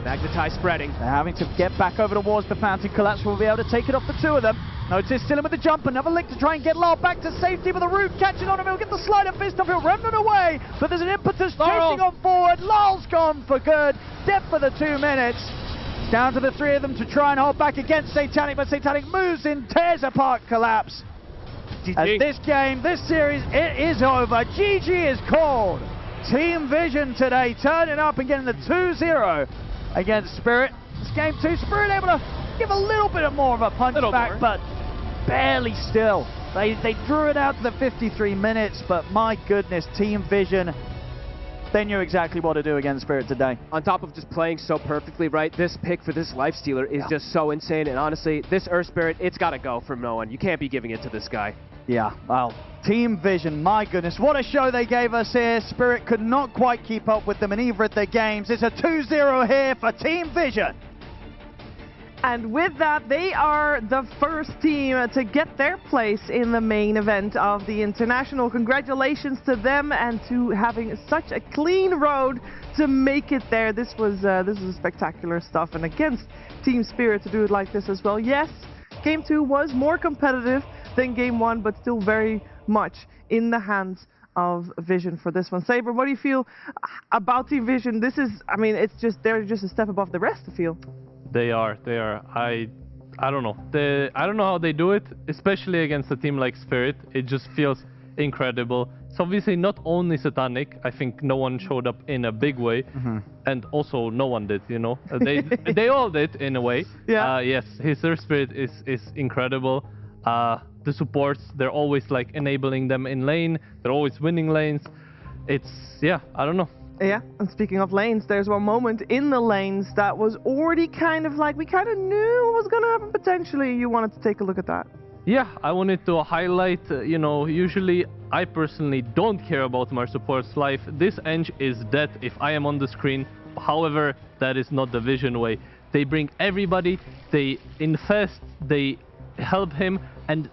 Magnetize spreading. They're having to get back over towards the Fountain Collapse. Will be able to take it off the 2 of them. Notice still in with the jump. Another link to try and get Lyle back to safety, but the Root catching on him. He'll get the Slider Fist off. He'll remnant away, but there's an impetus chasing on forward. Lyle's gone for good. Dead for the 2 minutes. Down to the 3 of them to try and hold back against Satanic, but Satanic moves in, tears apart Collapse. As this game, this series, it is over. GG is called. Team Vision today turning up and getting the 2-0 against Spirit. This game 2, Spirit able to give a little bit more of a punch back, but barely still. They drew it out to the 53 minutes, but my goodness, Team Vision, they knew exactly what to do against Spirit today. On top of just playing so perfectly, right, this pick for this Lifestealer is just so insane, and honestly, this Earth Spirit, it's got to go from no one. You can't be giving it to this guy. Yeah, well, Team Vision, my goodness, what a show they gave us here. Spirit could not quite keep up with them in either of their games. It's a 2-0 here for Team Vision. And with that, they are the first team to get their place in the main event of the International. Congratulations to them and to having such a clean road to make it there. This was spectacular stuff, and against Team Spirit to do it like this as well. Yes, Game 2 was more competitive than Game 1, but still very much in the hands of Vision for this one. Saber, what do you feel about Team Vision? This is, I mean, it's just, they're just a step above the rest, I feel. They are. I don't know. I don't know how they do it, especially against a team like Spirit. It just feels incredible. It's obviously not only Satanic. I think no one showed up in a big way, and also no one did. You know, they all did in a way. Yeah. Yes, his Earth Spirit is incredible. The supports, they're always like enabling them in lane. They're always winning lanes. It's, yeah, I don't know. Yeah, and speaking of lanes, there's one moment in the lanes that was already kind of like, we kind of knew what was going to happen potentially. You wanted to take a look at that. Yeah, I wanted to highlight, you know, usually I personally don't care about my support's life. This Eng is dead if I am on the screen. However, that is not the Vision way. They bring everybody, they infest, they help him, and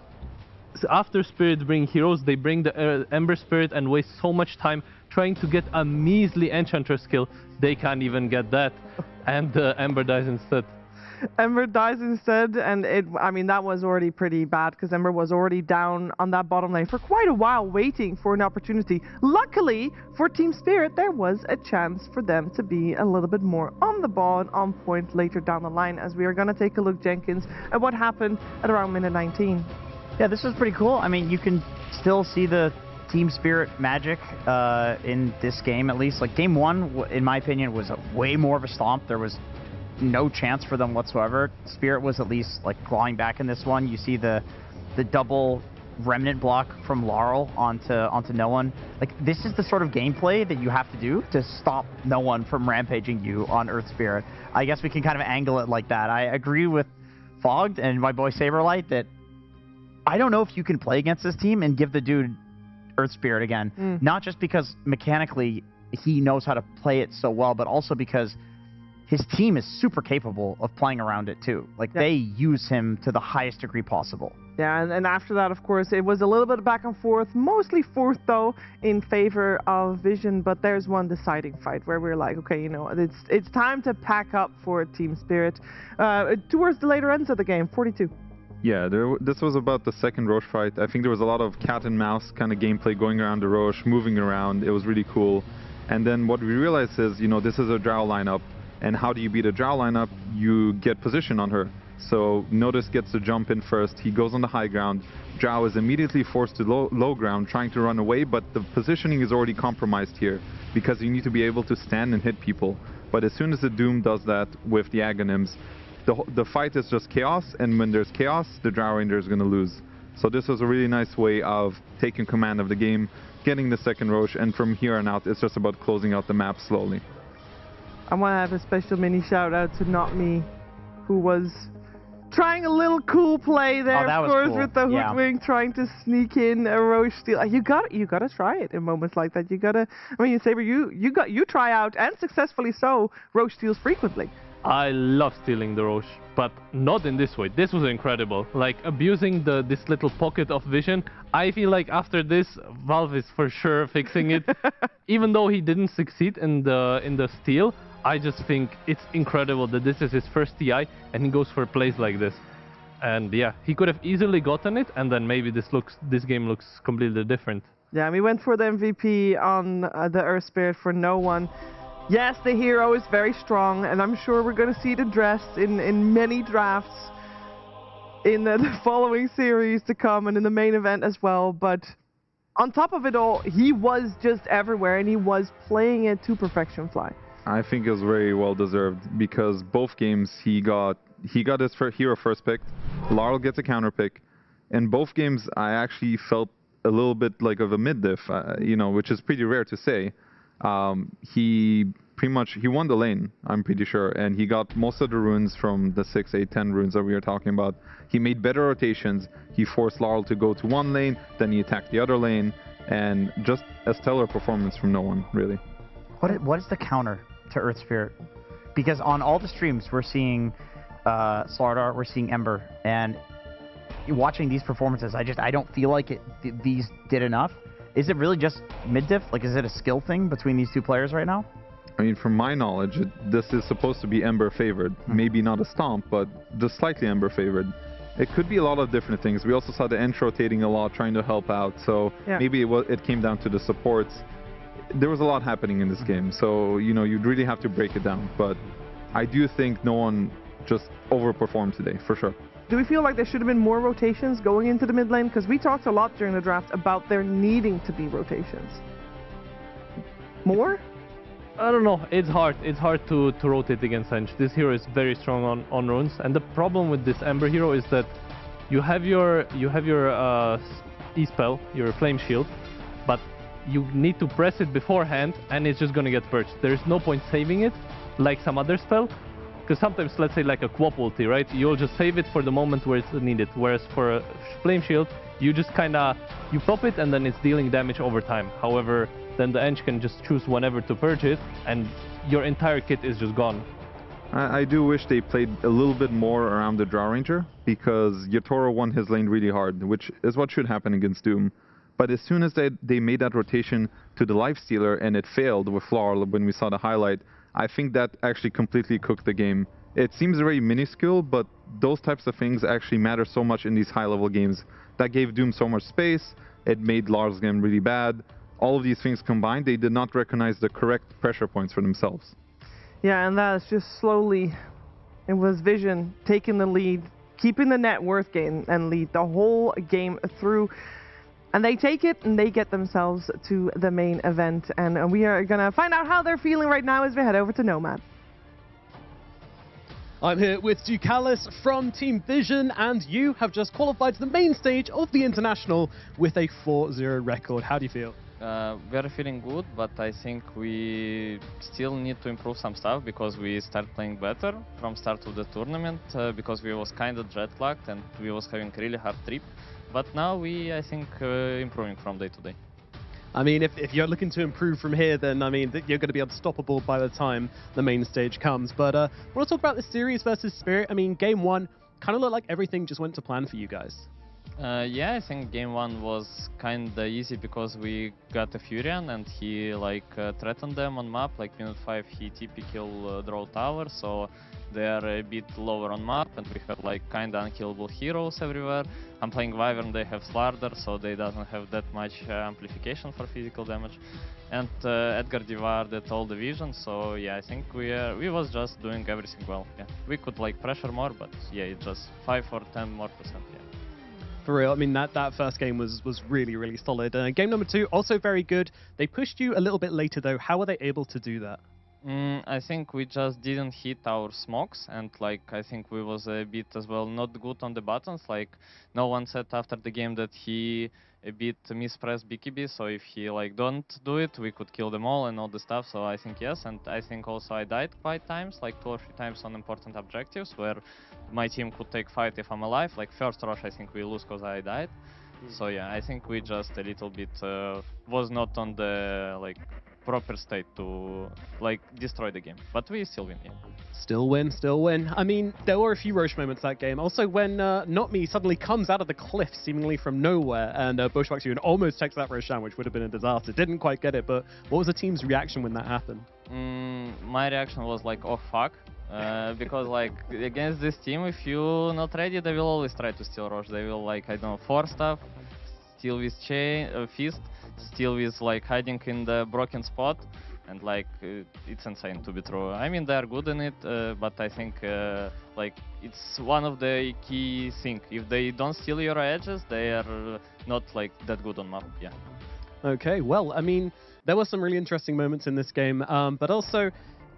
after Spirit bring heroes, they bring the Ember Spirit and waste so much time trying to get a measly Enchantress skill. They can't even get that, and Ember dies instead. Ember dies instead, and I mean, that was already pretty bad because Ember was already down on that bottom lane for quite a while waiting for an opportunity. Luckily for Team Spirit, there was a chance for them to be a little bit more on the ball and on point later down the line, as we are going to take a look, Jenkins, at what happened at around minute 19. Yeah, this was pretty cool. I mean, you can still see the Team Spirit magic in this game, at least. Like, game one, in my opinion, was way more of a stomp. There was no chance for them whatsoever. Spirit was at least like clawing back in this one. You see the double remnant block from Laurel onto no one. Like, this is the sort of gameplay that you have to do to stop no one from rampaging you on Earth Spirit. I guess we can kind of angle it like that. I agree with Fogged and my boy Saberlight that I don't know if you can play against this team and give the dude Earth Spirit again. Not just because mechanically he knows how to play it so well, but also because his team is super capable of playing around it too. Like, they use him to the highest degree possible. Yeah, and after that, of course, it was a little bit back and forth, mostly fourth, though, in favor of Vision, but there's one deciding fight where we're like, okay, you know, it's time to pack up for Team Spirit. Towards the later ends of the game, 42. Yeah, this was about the second Roche fight. I think there was a lot of cat and mouse kind of gameplay going around the Roche, moving around. It was really cool. And then what we realized is, you know, this is a Drow lineup. And how do you beat a Drow lineup? You get position on her. So Notice gets to jump in first. He goes on the high ground. Drow is immediately forced to low ground, trying to run away, but the positioning is already compromised here because you need to be able to stand and hit people. But as soon as the Doom does that with the Aghanims, the fight is just chaos, and when there's chaos, the Drow Ranger is going to lose. So this was a really nice way of taking command of the game, getting the second Roche, and from here on out, it's just about closing out the map slowly. I want to have a special mini shout out to Not Me, who was trying a little cool play there, of course, cool. With the Hoodwink, trying to sneak in a Roche steal. You gotta try it in moments like that. You gotta, I mean, Saber, you try out, and successfully so, Roche steals frequently. I love stealing the Roche, but not in this way. This was incredible. Like, abusing this little pocket of vision. I feel like after this, Valve is for sure fixing it. Even though he didn't succeed in the steal, I just think it's incredible that this is his first TI and he goes for plays like this. And yeah, he could have easily gotten it, and then maybe this game looks completely different. Yeah, we went for the MVP on the Earth Spirit for no one. Yes, the hero is very strong, and I'm sure we're going to see it addressed in many drafts in the following series to come and in the main event as well. But on top of it all, he was just everywhere, and he was playing it to perfection, Fly. I think it was very well deserved because both games he got his hero first pick, Laurel gets a counter pick. In both games, I actually felt a little bit like of a mid-diff, you know, which is pretty rare to say. He won the lane, I'm pretty sure, and he got most of the runes from the 6, 8, 10 runes that we were talking about. He made better rotations. He forced Laurel to go to one lane, then he attacked the other lane, and just a stellar performance from no one, really. What is the counter to Earth Spirit? Because on all the streams we're seeing Slardar, we're seeing Ember, and watching these performances, I don't feel like these did enough. Is it really just mid-diff? Like, is it a skill thing between these two players right now? I mean, from my knowledge, this is supposed to be Ember favored. Maybe not a stomp, but just slightly Ember favored. It could be a lot of different things. We also saw the Ench rotating a lot, trying to help out. So maybe it came down to the supports. There was a lot happening in this game. So, you know, you'd really have to break it down. But I do think no one just overperformed today, for sure. Do we feel like there should have been more rotations going into the mid lane? Because we talked a lot during the draft about there needing to be rotations. More? I don't know. It's hard. It's hard to rotate against Ench. This hero is very strong on runes, and the problem with this Ember hero is that you have your E-spell, your Flame Shield, but you need to press it beforehand, and it's just gonna get purged. There is no point saving it like some other spell. Because sometimes, let's say like a Quap ulti, right? You'll just save it for the moment where it's needed. Whereas for a Flame Shield, you just you pop it and then it's dealing damage over time. However, then the Ench can just choose whenever to purge it and your entire kit is just gone. I do wish they played a little bit more around the Drow Ranger, because Yatoro won his lane really hard, which is what should happen against Doom. But as soon as they made that rotation to the Lifestealer and it failed with Floral when we saw the highlight, I think that actually completely cooked the game. It seems very minuscule, but those types of things actually matter so much in these high-level games. That gave Doom so much space, it made Lars' game really bad. All of these things combined, they did not recognize the correct pressure points for themselves. Yeah, and that's just slowly, it was Vision taking the lead, keeping the net worth game and lead the whole game through. And they take it and they get themselves to the main event. And we are going to find out how they're feeling right now as we head over to Nomad. I'm here with Ducalis from Team Vision, and you have just qualified to the main stage of the International with a 4-0 record. How do you feel? We are feeling good, but I think we still need to improve some stuff because we start playing better from start of the tournament because we was kind of jet-lagged and we was having really hard trip. But now we, I think, improving from day to day. I mean, if you're looking to improve from here, then, I mean, you're going to be unstoppable by the time the main stage comes. But I want to talk about the series versus Spirit. I mean, game one kind of looked like everything just went to plan for you guys. Yeah, I think game one was kind of easy because we got a Furion and he threatened them on map. Like minute 5 he TP kill draw tower, so they are a bit lower on map and we have like kind of unkillable heroes everywhere. I'm playing Wyvern, they have Slardar, so they doesn't have that much amplification for physical damage. And Edgar devoured all the vision, so yeah, I think we was just doing everything well. Yeah, we could like pressure more, but yeah, it just 5 or 10 more %. Yeah. For real, I mean, that first game was really, really solid. Game number 2, also very good. They pushed you a little bit later, though. How were they able to do that? I think we just didn't hit our smokes, and I think we was a bit as well not good on the buttons. Like, no one said after the game that he a bit mispressed BKB, so if he don't do it, we could kill them all and all the stuff. So I think yes, and I think also I died quite times, like 2 or 3 times on important objectives where my team could take fight if I'm alive. Like first rush, I think we lose because I died. So yeah, I think we just a little bit was not on the proper state to destroy the game, but we still win. Yeah. Still win. I mean, there were a few Roche moments that game. Also, when Not Me suddenly comes out of the cliff seemingly from nowhere and bushwhacks you and almost takes that Roshan, which would have been a disaster. Didn't quite get it, but what was the team's reaction when that happened? My reaction was like, oh fuck. Because against this team, if you're not ready, they will always try to steal Roche. They will I don't know, force stuff, steal with fist, steal with hiding in the broken spot, and it's insane to be true. I mean, they are good in it, but I think it's one of the key things. If they don't steal your edges, they are not that good on map. Yeah. Okay, well, I mean, there were some really interesting moments in this game, but also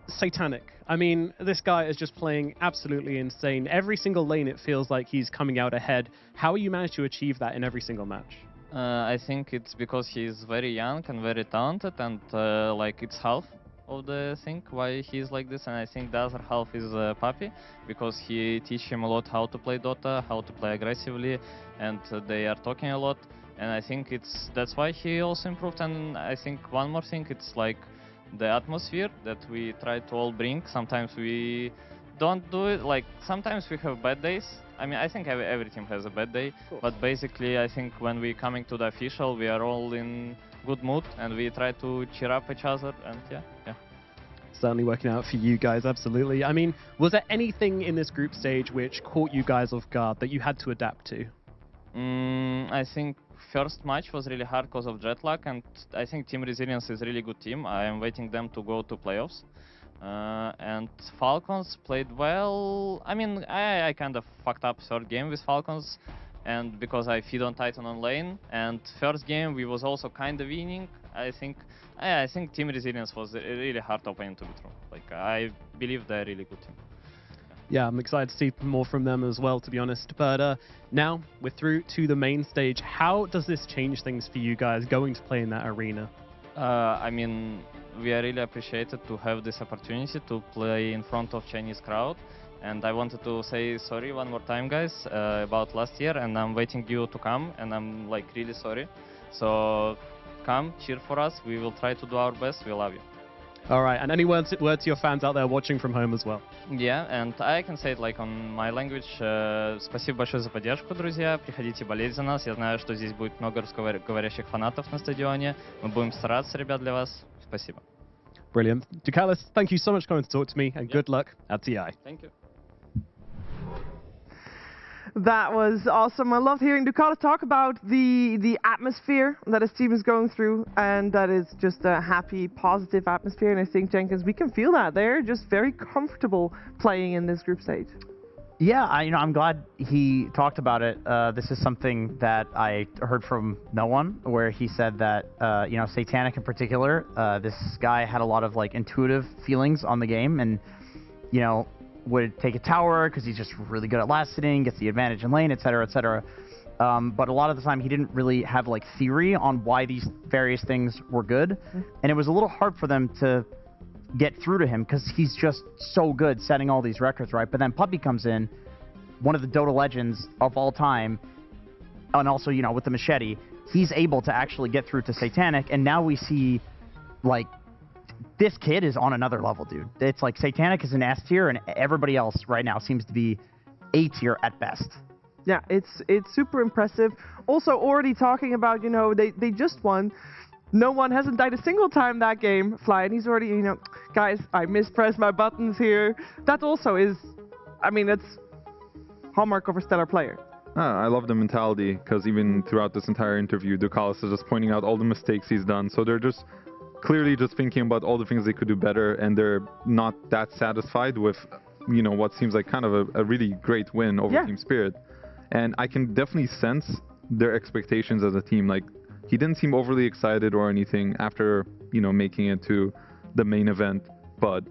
Satanic. I mean, this guy is just playing absolutely insane. Every single lane, it feels like he's coming out ahead. How are you managed to achieve that in every single match? I think it's because he's very young and very talented, and it's half of the thing why he's like this, and I think the other half is Papi, because he teach him a lot how to play Dota, how to play aggressively, and they are talking a lot, and I think that's why he also improved. And I think one more thing, it's the atmosphere that we try to all bring. Sometimes we don't do it, sometimes we have bad days. I mean, I think every team has a bad day, but basically I think when we coming to the official, we are all in good mood and we try to cheer up each other, and yeah. Certainly working out for you guys, absolutely. I mean, was there anything in this group stage which caught you guys off guard that you had to adapt to? I think first match was really hard because of jet lag, and I think Team Resilience is a really good team. I am waiting them to go to playoffs. And Falcons played well. I mean, I kind of fucked up third game with Falcons, and because I feed on Titan on lane. And first game we was also kind of winning. I think Team Resilience was a really hard opponent to be true. I believe they're a really good team. Yeah, I'm excited to see more from them as well, to be honest. But now we're through to the main stage. How does this change things for you guys going to play in that arena? I mean, we are really appreciated to have this opportunity to play in front of Chinese crowd. And I wanted to say sorry one more time, guys, about last year. And I'm waiting you to come, and I'm really sorry. So come, cheer for us. We will try to do our best. We love you. All right, and any word to your fans out there watching from home as well? Yeah, and I can say it like on my language. Спасибо большое за поддержку, друзья. Приходите болеть за нас. Я знаю, что здесь будет много русскоговорящих фанатов на стадионе. Мы будем стараться, ребят, для вас. Спасибо. Brilliant. Ducalis, thank you so much for coming to talk to me, and good luck at TI. Thank you. That was awesome. I loved hearing Ducalis talk about the atmosphere that his team is going through, and that is just a happy, positive atmosphere. And I think, Jenkins, we can feel that. They're just very comfortable playing in this group stage. Yeah, I'm glad he talked about it. This is something that I heard from no one, where he said that, Satanic in particular, this guy had a lot of like intuitive feelings on the game, and, would take a tower because he's just really good at last sitting, gets the advantage in lane, etc., etc. But a lot of the time he didn't really have like theory on why these various things were good, and it was a little hard for them to get through to him because he's just so good setting all these records, right? But then Puppy comes in, one of the Dota legends of all time, and also, with the machete, he's able to actually get through to Satanic, and now we see, like, this kid is on another level, dude. It's like Satanic is an S tier, and everybody else right now seems to be A tier at best. Yeah, it's super impressive. Also, already talking about, they just won. No one hasn't died a single time that game, Fly, and he's already, guys, I mispressed my buttons here. That also is, that's hallmark of a stellar player. I love the mentality, because even throughout this entire interview, Ducalis is just pointing out all the mistakes he's done. So they're just clearly just thinking about all the things they could do better, and they're not that satisfied with, what seems like kind of a really great win over Team Spirit. And I can definitely sense their expectations as a team. Like, he didn't seem overly excited or anything after, making it to the main event, but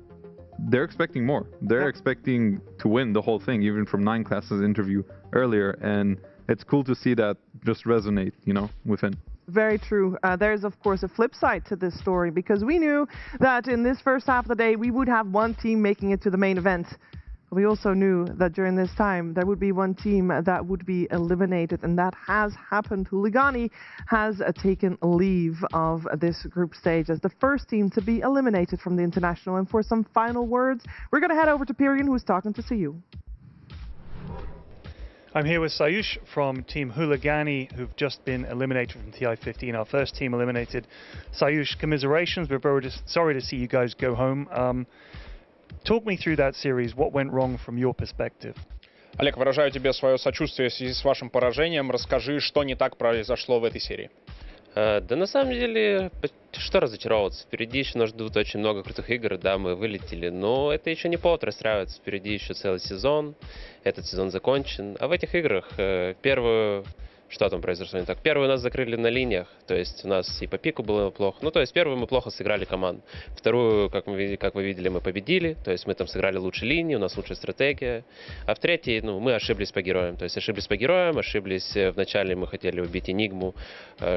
they're expecting more. They're expecting to win the whole thing, even from 9class's interview earlier, and it's cool to see that just resonate, within. Very true. There's, of course, a flip side to this story, because we knew that in this first half of the day, we would have one team making it to the main event. We also knew that during this time, there would be one team that would be eliminated, and that has happened. Huligani has taken leave of this group stage as the first team to be eliminated from the International. And for some final words, we're going to head over to Pyrian, who's talking to CU. I'm here with Sayush from Team Huligani, who've just been eliminated from TI-15, our first team eliminated. Sayush, commiserations. We're very sorry to see you guys go home. Talk me through that series. What went wrong from your perspective? Олег, выражаю тебе свое сочувствие в связи с вашим поражением. Расскажи, что не так произошло в этой серии. Да на самом деле, что разочаровываться? Впереди еще нас ждут очень много крутых игр, да, мы вылетели, но это еще не повод расстраиваться. Впереди еще целый сезон, этот сезон закончен. А в этих играх что там произошло не так? Первую нас закрыли на линиях, то есть у нас и по пику было плохо. Ну, то есть первую мы плохо сыграли команду. Вторую, как вы видели, мы победили, то есть мы там сыграли лучше линии, у нас лучшая стратегия. А в третьей, мы ошиблись по героям. То есть ошиблись по героям, вначале мы хотели убить Энигму,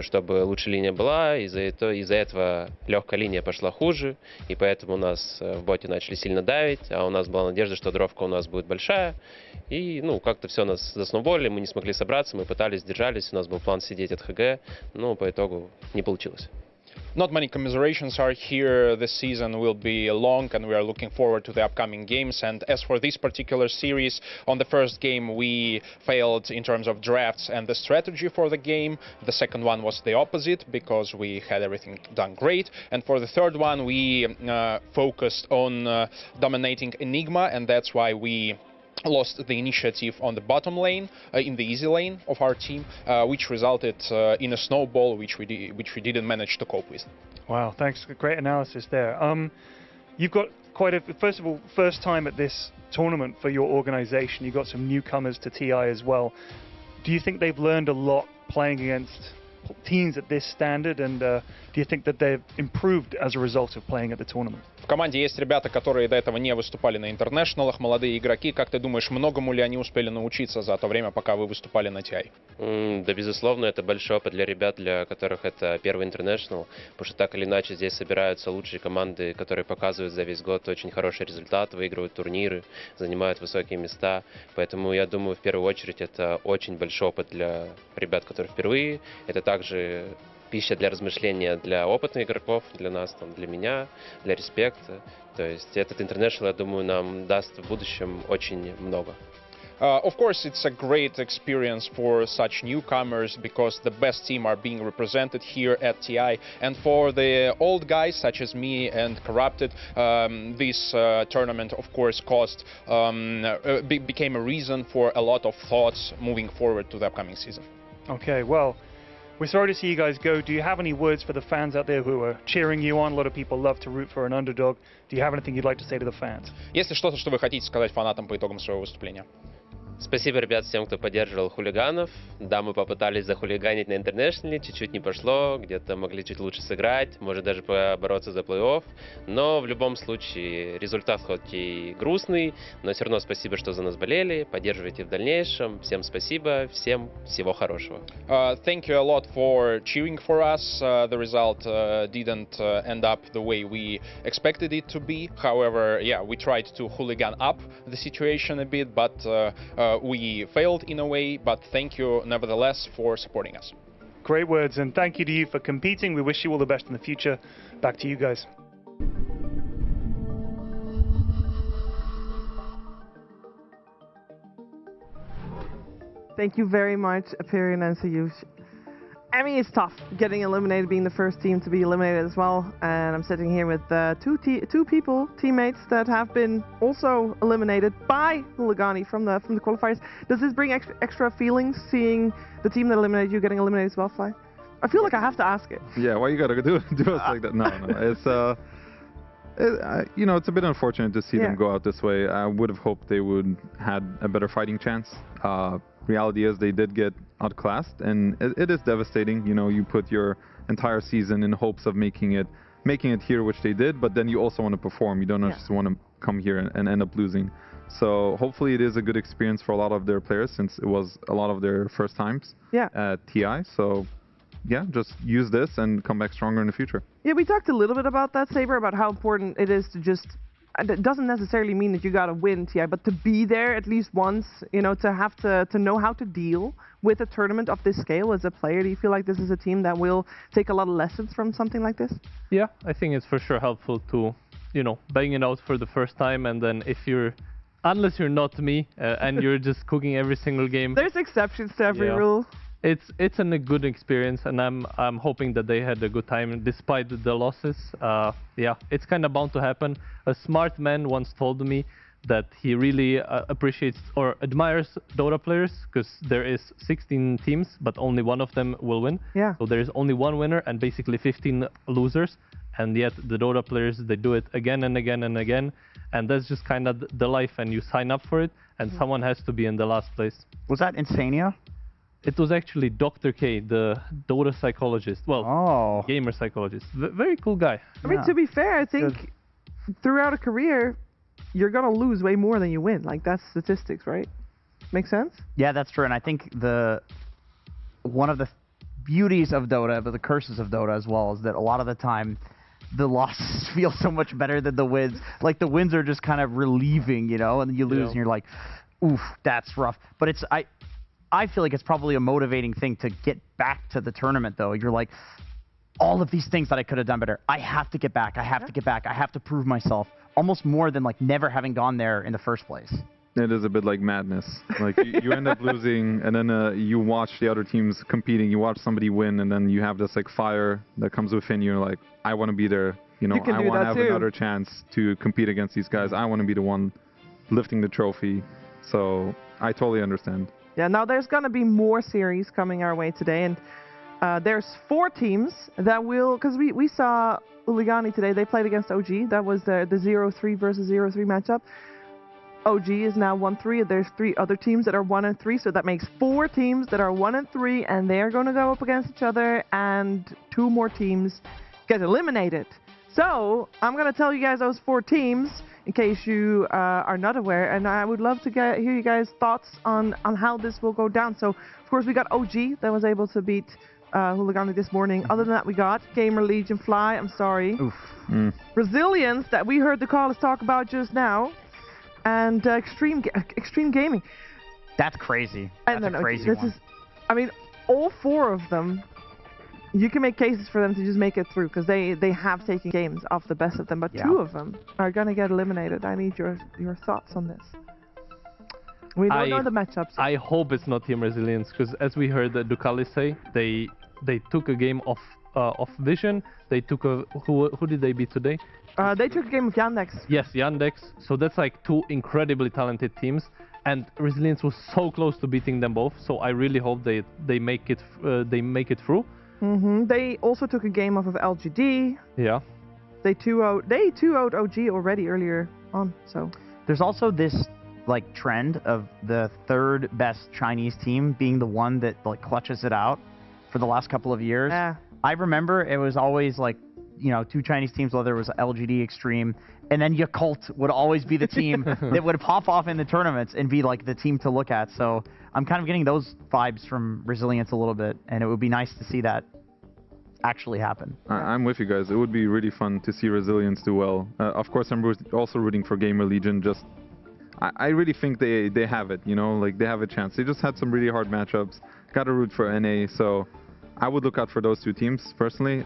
чтобы лучшая линия была, из-за этого легкая линия пошла хуже, и поэтому у нас в боте начали сильно давить, а у нас была надежда, что дровка у нас будет большая. И, как-то все нас засноуболили, мы не смогли собраться, мы пытались, держались, у нас был план сидеть от ХГ, но по итогу не получилось. Not many commiserations are here. This season will be long, and we are looking forward to the upcoming games. And as for this particular series, on the first game we failed in terms of drafts and the strategy for the game. The second one was the opposite, because we had everything done great. And for the third one we focused on dominating Enigma, and that's why we lost the initiative on the bottom lane, in the easy lane of our team, which resulted in a snowball which we didn't manage to cope with. Wow, thanks. Great analysis there. You've got first of all, first time at this tournament for your organization. You've got some newcomers to TI as well. Do you think they've learned a lot playing against teams at this standard, and do you think that they've improved as a result of playing at the tournament? В команде есть ребята, которые до этого не выступали на интернешналах, молодые игроки. Как ты думаешь, многому ли они успели научиться за то время, пока вы выступали на TI? Да, безусловно, это большой опыт для ребят, для которых это первый интернешнл, потому что так или иначе здесь собираются лучшие команды, которые показывают за весь год очень хороший результат, выигрывают турниры, занимают высокие места. Поэтому я думаю, в первую очередь, это очень большой опыт для ребят, которые впервые. Это также пища для размышления для опытных игроков, для нас, там, для меня, для респекта. То есть этот International, я думаю, нам даст в будущем очень много. Of course, it's a great experience for such newcomers because the best team are being represented here at TI. And for the old guys such as me and Corrupted, this tournament, of course, became a reason for a lot of thoughts moving forward to the upcoming season. Okay, well, we're sorry to see you guys go. Do you have any words for the fans out there who are cheering you on? A lot of people love to root for an underdog. Do you have anything you'd like to say to the fans? Есть ли что-то, что вы хотите сказать фанатам по итогам своего выступления? Спасибо, ребят, всем, кто поддерживал хулиганов. Да, мы попытались захулиганить на Интернешнале, чуть-чуть не пошло, где-то могли чуть лучше сыграть, может даже побороться за плей-офф. Но в любом случае результат хоть и грустный, но все равно спасибо, что за нас болели, поддерживайте в дальнейшем. Всем спасибо, всем всего хорошего. Thank you a lot for cheering for us. The result didn't end up the way we expected it to be. However, yeah, we tried to hooligan up the situation a bit, but we failed in a way, but thank you nevertheless for supporting us. Great words, and thank you to you for competing. We wish you all the best in the future. Back to you guys. Thank you very much, Aperian and Sayush. I mean, it's tough getting eliminated, being the first team to be eliminated as well. And I'm sitting here with two teammates that have been also eliminated by Huligani from the qualifiers. Does this bring extra feelings, seeing the team that eliminated you getting eliminated as well, Fly? I feel like I have to ask it. Yeah, why you gotta do us like that? No. It's you know, it's a bit unfortunate to see them go out this way. I would have hoped they would had a better fighting chance. Reality is they did get outclassed, and it is devastating. You know, you put your entire season in hopes of making it here, which they did, but then you also want to perform. You don't just want to come here and end up losing. So hopefully it is a good experience for a lot of their players, since it was a lot of their first times at TI. So yeah, just use this and come back stronger in the future. Yeah, we talked a little bit about that, Saber, about how important it is to just... It doesn't necessarily mean that you gotta win TI, but to be there at least once, you know, to have to know how to deal with a tournament of this scale as a player. Do you feel like this is a team that will take a lot of lessons from something like this? Yeah, I think it's for sure helpful to, you know, bang it out for the first time, and then unless you're not me and you're just cooking every single game. There's exceptions to every rule. It's a good experience, and I'm hoping that they had a good time despite the losses. Yeah, it's kind of bound to happen. A smart man once told me that he really appreciates or admires Dota players because there is 16 teams, but only one of them will win. Yeah. So there is only one winner and basically 15 losers, and yet the Dota players, they do it again and again and again, and that's just kind of the life, and you sign up for it, and someone has to be in the last place. Was that Insania? It was actually Dr. K, the Dota psychologist. Well, gamer psychologist. Very cool guy. I mean, to be fair, I think throughout a career, you're going to lose way more than you win. Like, that's statistics, right? Make sense? Yeah, that's true. And I think one of the beauties of Dota, but the curses of Dota as well, is that a lot of the time, the losses feel so much better than the wins. Like, the wins are just kind of relieving, you know, and you lose and you're like, oof, that's rough. But I feel like it's probably a motivating thing to get back to the tournament, though. You're like, all of these things that I could have done better, I have to get back. I have to get back. I have to prove myself. Almost more than, like, never having gone there in the first place. It is a bit like madness. Like, you end up losing, and then you watch the other teams competing. You watch somebody win, and then you have this, like, fire that comes within you. Like, I want to be there. You know, I want to have another chance to compete against these guys. I want to be the one lifting the trophy. So I totally understand. Yeah, now there's going to be more series coming our way today, and there's 4 teams that will, because we saw Huligani today, they played against OG. That was the 0-3 versus 0-3 matchup. OG is now 1-3. There's 3 other teams that are 1-3, so that makes 4 teams that are 1-3, and they're going to go up against each other, and 2 more teams get eliminated. So I'm going to tell you guys those 4 teams, in case you are not aware, and I would love to hear you guys' thoughts on how this will go down. So, of course, we got OG that was able to beat Huligani this morning. Other than that, we got Gamer Legion Fly, I'm sorry. Oof. Resilience, that we heard the callers talk about just now, and Extreme Gaming. That's crazy. That's a crazy one. I mean, all 4 of them, you can make cases for them to just make it through, because they have taken games off the best of them, but 2 of them are gonna get eliminated. I need your thoughts on this. We don't know the matchups. I hope it's not Team Resilience, because as we heard Ducali say, they took a game of Vision. They took a who did they beat today? They took a game of Yandex. Yes, Yandex. So that's like 2 incredibly talented teams, and Resilience was so close to beating them both. So I really hope they make it through. They also took a game off of LGD. Yeah. They 2-0'd OG already earlier on. So there's also this like trend of the 3rd best Chinese team being the one that like clutches it out for the last couple of years. I remember it was always like, you know, 2 Chinese teams, whether it was LGD Extreme, and then Yakult would always be the team that would pop off in the tournaments and be like the team to look at. So I'm kind of getting those vibes from Resilience a little bit, and it would be nice to see that actually happen. I'm with you guys. It would be really fun to see Resilience do well. Of course, I'm also rooting for Gamer Legion. Just I really think they have it, you know, like they have a chance. They just had some really hard matchups. Got to root for NA, so I would look out for those 2 teams personally.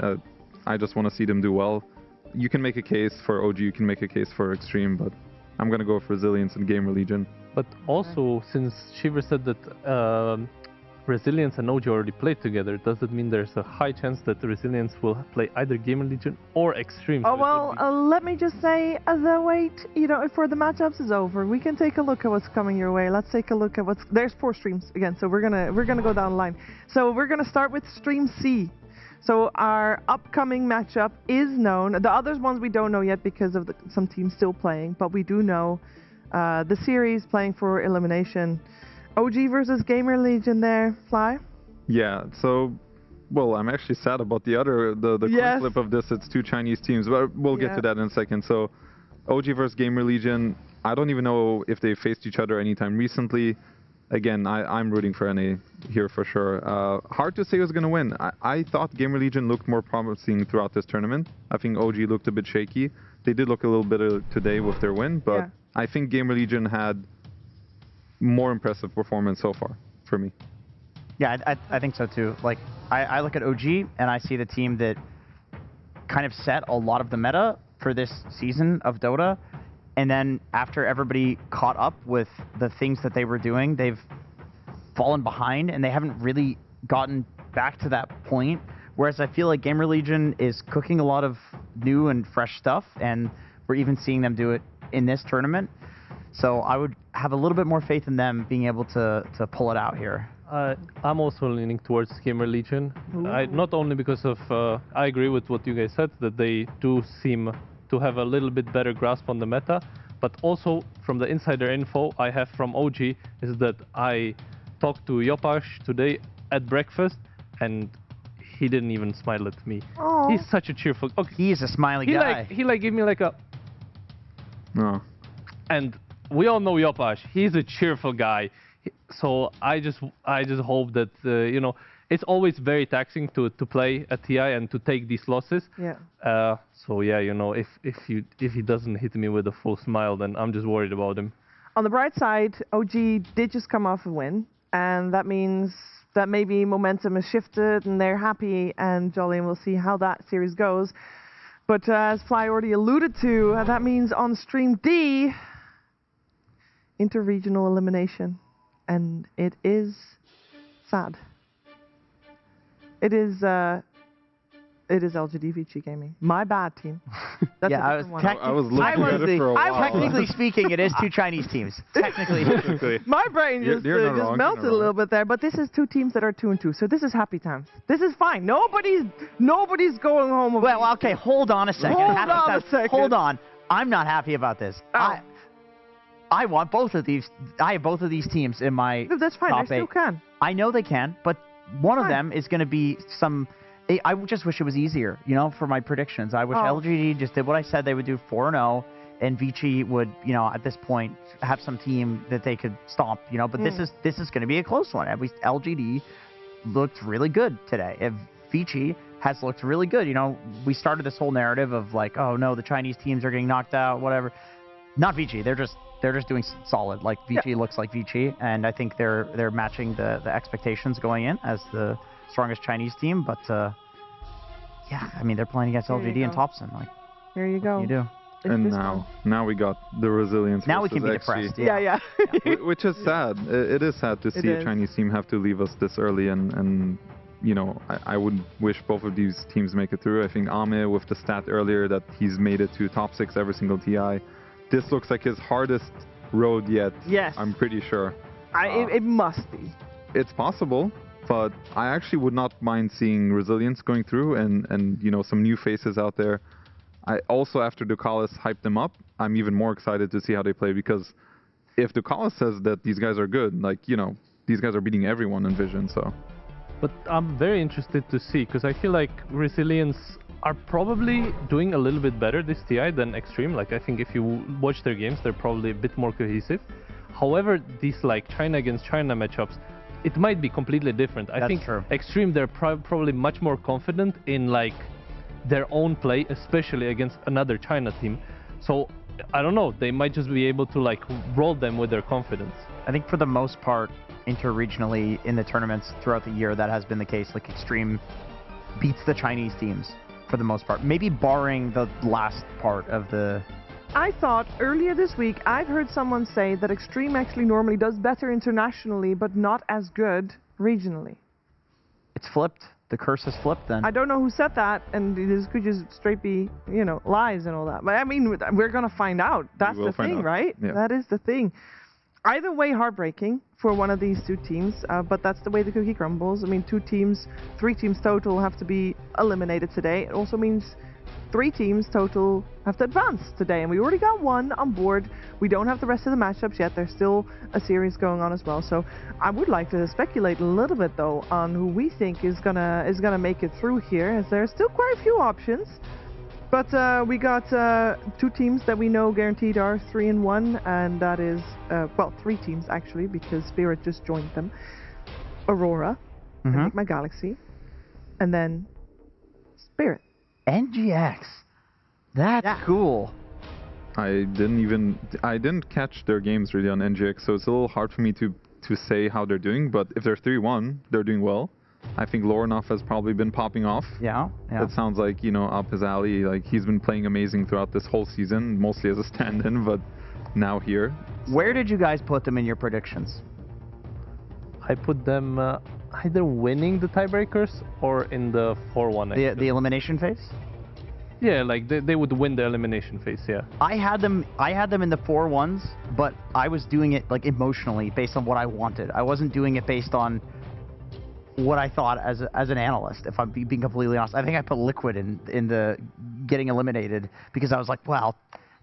I just want to see them do well. You can make a case for OG, you can make a case for Extreme, but I'm going to go for Resilience and Gamer Legion. But also, since Shiver said that Resilience and OG already played together, does it mean there's a high chance that the Resilience will play either Gamer Legion or Extreme? Oh, well, let me just say, the wait, you know, for the matchups is over. We can take a look at what's coming your way. Let's take a look at what's... There's 4 streams again, so we're gonna go down the line. So we're gonna start with Stream C. So our upcoming matchup is known. The other ones we don't know yet because of some teams still playing, but we do know the series playing for elimination. OG versus Gamer Legion there, Fly? Yeah, so, well, I'm actually sad about the coin flip of this. It's 2 Chinese teams, but we'll get to that in a second. So, OG versus Gamer Legion, I don't even know if they faced each other anytime recently. Again, I'm rooting for NA here for sure. Hard to say who's going to win. I thought Gamer Legion looked more promising throughout this tournament. I think OG looked a bit shaky. They did look a little better today with their win, but I think Gamer Legion had more impressive performance so far for me. Yeah, I think so too. Like, I look at OG and I see the team that kind of set a lot of the meta for this season of Dota, and then after everybody caught up with the things that they were doing, they've fallen behind and they haven't really gotten back to that point. Whereas I feel like Gamer Legion is cooking a lot of new and fresh stuff, and we're even seeing them do it in this tournament. So I would have a little bit more faith in them being able to pull it out here. I'm also leaning towards Gamer Legion. Not only because of, I agree with what you guys said, that they do seem to have a little bit better grasp on the meta, but also from the insider info I have from OG is that I talked to Yopash today at breakfast, and he didn't even smile at me. Aww. He's such a cheerful... Okay. He is a smiley guy. He gave me like a... No. And we all know Yopash. He's a cheerful guy. So I just hope that you know, it's always very taxing to play at TI and to take these losses. Yeah. So yeah, you know, if he doesn't hit me with a full smile, then I'm just worried about him. On the bright side, OG did just come off a win, and that means that maybe momentum has shifted and they're happy and jolly, and we'll see how that series goes. But as Fly already alluded to, that means on Stream D, interregional elimination. And it is sad. It is LGD VG Gaming. My bad, team. That's yeah, a one. I was looking at it for a while. Technically speaking, it is 2 Chinese teams. Technically. My brain just melted a little bit there. But this is 2 teams that are 2-2, so this is happy times. This is fine. Nobody's going home. Well, okay, hold on a second. Hold on. I'm not happy about this. Oh. I want both of these. I have both of these teams in my That's fine. top They still 8. can. I know they can, but one of them is going to be some... I just wish it was easier, you know, for my predictions. I wish LGD just did what I said they would do, 4-0, and Vici would, you know, at this point, have some team that they could stomp, you know. But this is going to be a close one. At least LGD looked really good today. If Vici has looked really good, you know, we started this whole narrative of like, oh no, the Chinese teams are getting knocked out, whatever. Not Vici. They're just doing solid. Like Vici looks like Vici, and I think they're matching the expectations going in as the strongest Chinese team. But Yeah, I mean, they're playing against There you LGD and go. Thompson. Like, Here you go. you do. And now we got the resilience. Now we versus can be XG. depressed. Yeah. Which is sad. It is sad to It see a is. Chinese team have to leave us this early, and you know, I would wish both of these teams make it through. I think Ame, with the stat earlier that he's made it to top 6 every single TI, this looks like his hardest road yet. Yes. I'm pretty sure. It must be. It's possible, but I actually would not mind seeing resilience going through and you know, some new faces out there. I also, after Ducalis hyped them up, I'm even more excited to see how they play, because if Ducalis says that these guys are good, like, you know, these guys are beating everyone in Vision, so. But I'm very interested to see, because I feel like Resilience are probably doing a little bit better this TI than Extreme. Like, I think if you watch their games, they're probably a bit more cohesive. However, these like China against China matchups, it might be completely different. I think true. Extreme, they're probably much more confident in like their own play, especially against another China team. So I don't know, they might just be able to like roll them with their confidence. I think for the most part, interregionally in the tournaments throughout the year, that has been the case. Like, Extreme beats the Chinese teams for the most part, maybe barring the last part of the... I thought earlier this week, I've heard someone say that Extreme actually normally does better internationally, but not as good regionally. It's flipped. The curse has flipped then. I don't know who said that, and this could just straight be, you know, lies and all that. But I mean, we're going to find out. That's the thing, right? Yeah. That is the thing. Either way, heartbreaking for one of these two teams, but that's the way the cookie crumbles. I mean, 3 teams total have to be eliminated today. It also means 3 teams total have to advance today, and we already got 1 on board. We don't have the rest of the matchups yet. There's still a series going on as well. So I would like to speculate a little bit though on who we think is gonna make it through here, as there's still quite a few options. But we got 2 teams that we know guaranteed are 3-1, and that is well, 3 teams actually, because Spirit just joined them. Aurora, Enigma Galaxy, and then Spirit. NGX. That's cool. I didn't catch their games really on NGX, so it's a little hard for me to say how they're doing, but if they're 3-1, they're doing well. I think Lorenov has probably been popping off. Yeah. That sounds like, you know, up his alley. Like, he's been playing amazing throughout this whole season, mostly as a stand-in, but now here. Where did you guys put them in your predictions? I put them either winning the tiebreakers or in the 4-1. The elimination phase? Yeah, like they would win the elimination phase, yeah. I had them in the 4-1s, but I was doing it like emotionally based on what I wanted. I wasn't doing it based on what I thought as an analyst, if I'm being completely honest. I think I put Liquid in the getting eliminated because I was like, well,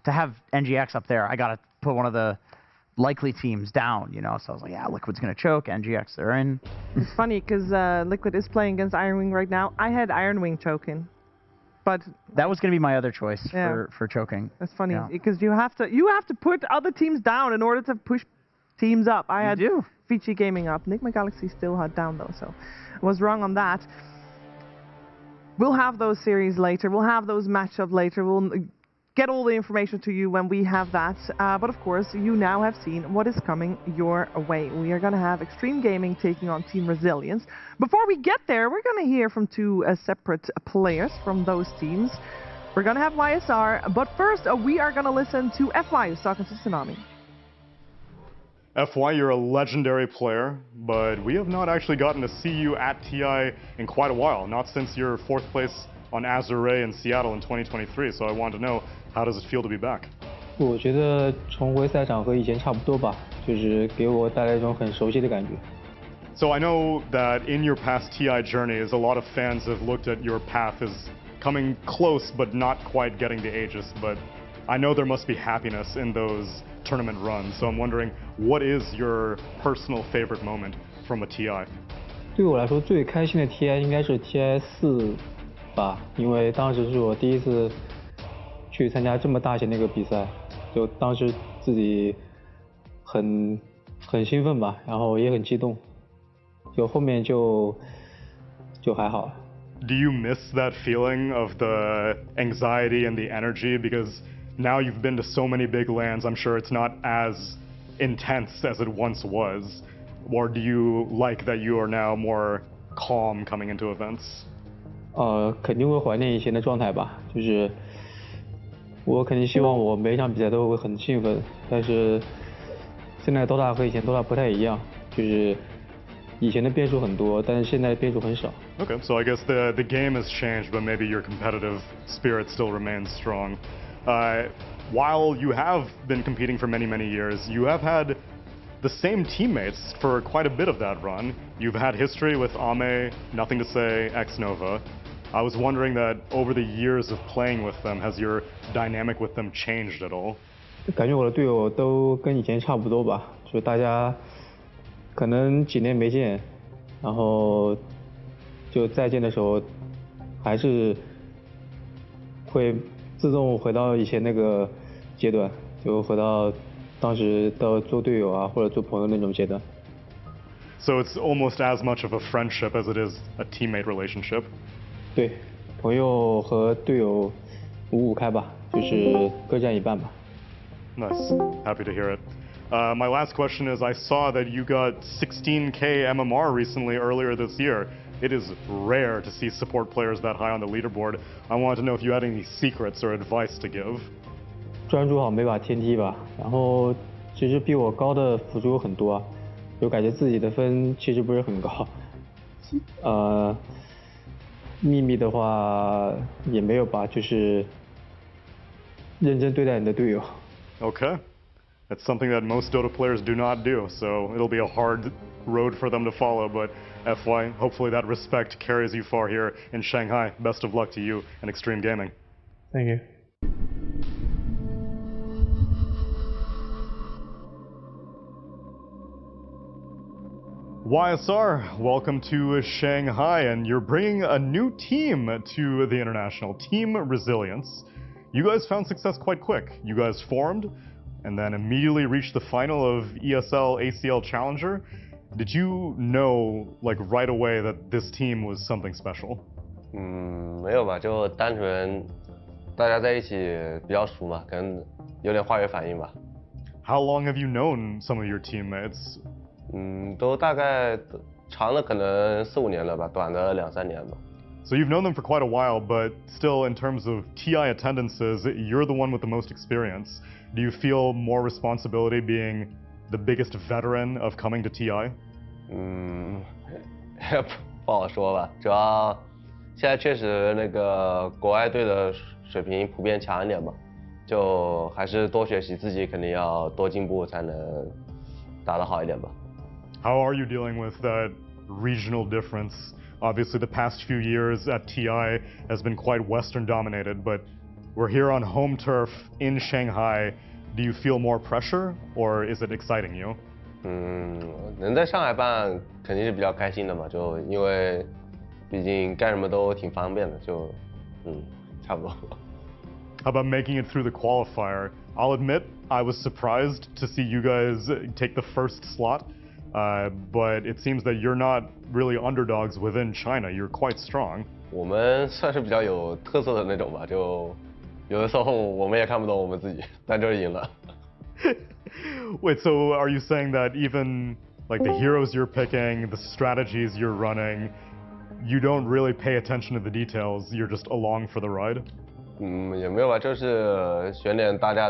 to have NGX up there, I got to put one of the likely teams down, you know. So I was like, yeah, Liquid's going to choke, NGX, they're in. It's funny because Liquid is playing against Ironwing right now. I had Ironwing choking, but that was going to be my other choice for choking. That's funny because you have to put other teams down in order to push teams up. I had Vici Gaming up. Enigma Galaxy still had down though, so I was wrong on that. We'll have those series later. We'll have those matchups later. We'll get all the information to you when we have that. But of course, you now have seen what is coming your way. We are going to have Extreme Gaming taking on Team Resilience. Before we get there, we're going to hear from 2 separate players from those teams. We're going to have YSR, but first we are going to listen to FY, who's talking to Tsunami. FY, you're a legendary player, but we have not actually gotten to see you at TI in quite a while, not since your 4th place on Azure in Seattle in 2023, so I wanted to know, how does it feel to be back? 我觉得重回赛场和以前差不多吧，就是给我带来一种很熟悉的感觉。 So I know that in your past TI journeys, a lot of fans have looked at your path as coming close but not quite getting the Aegis, but I know there must be happiness in those tournament runs, so I'm wondering, what is your personal favorite moment from a TI? 对我来说最开心的 TI 应该是 TI 4吧，因为当时是我第一次去参加这么大型的一个比赛，就当时自己很兴奋吧，然后也很激动，就后面就还好。 Do you miss that feeling of the anxiety and the energy? Because now you've been to so many big lands, I'm sure it's not as intense as it once was. Or do you like that you are now more calm coming into events? 肯定会怀念以前的状态吧，就是我肯定希望我每一场比赛都会很兴奋，但是现在 DotA 和以前 DotA 不太一样，就是以前的变数很多，但是现在变数很少。Okay, so I guess the game has changed, but maybe your competitive spirit still remains strong. While you have been competing for many, many years, you have had the same teammates for quite a bit of that run. You've had history with Ame, Nothing to Say, X-Nova. I was wondering that over the years of playing with them, has your dynamic with them changed at all? 感觉我的队友都跟以前差不多吧，就大家可能几年没见，然后就再见的时候，还是会自动回到以前那个阶段，就回到当时的做队友啊或者做朋友那种阶段。So it's almost as much of a friendship as it is a teammate relationship. 对，朋友和队友5-5开吧，就是各占一半吧。Nice. Happy to hear it. My last question is, I saw that you got 16K MMR recently earlier this year. It is rare to see support players that high on the leaderboard. I wanted to know if you had any secrets or advice to give. 专注好每把天梯吧，然后其实比我高的辅助有很多啊，就感觉自己的分其实不是很高。秘密的话也没有吧，就是认真对待你的队友。Okay. That's something that most Dota players do not do, so it'll be a hard road for them to follow, but FY, hopefully that respect carries you far here in Shanghai. Best of luck to you and Extreme Gaming. Thank you. YSR, welcome to Shanghai, and you're bringing a new team to the International, Team Resilience. You guys found success quite quick. You guys formed, and then immediately reached the final of ESL ACL Challenger. Did you know, like, right away that this team was something special? 没有吧，就单纯大家在一起比较熟嘛，可能有点化学反应吧。How long have you known some of your teammates? 都大概长的可能4-5年了吧，短的2-3年吧。So you've known them for quite a while, but still in terms of TI attendances, you're the one with the most experience. Do you feel more responsibility being the biggest veteran of coming to TI? 不好说吧，主要现在确实那个国外队的水平普遍强一点吧，就还是多学习，自己肯定要多进步才能打得好一点吧。How are you dealing with that regional difference? Obviously, the past few years at TI has been quite Western dominated, but we're here on home turf in Shanghai. Do you feel more pressure, or is it exciting you? 能在上海办肯定是比较开心的嘛，就因为毕竟干什么都挺方便的，就差不多。How about making it through the qualifier? I'll admit, I was surprised to see you guys take the first slot. But it seems that you're not really underdogs within China. You're quite strong. 我们算是比较有特色的那种吧，就有的时候我们也看不懂我们自己，但就是赢了。Wait, so are you saying that even like the heroes you're picking, the strategies you're running, you don't really pay attention to the details? You're just along for the ride? 也没有吧，就是选点大家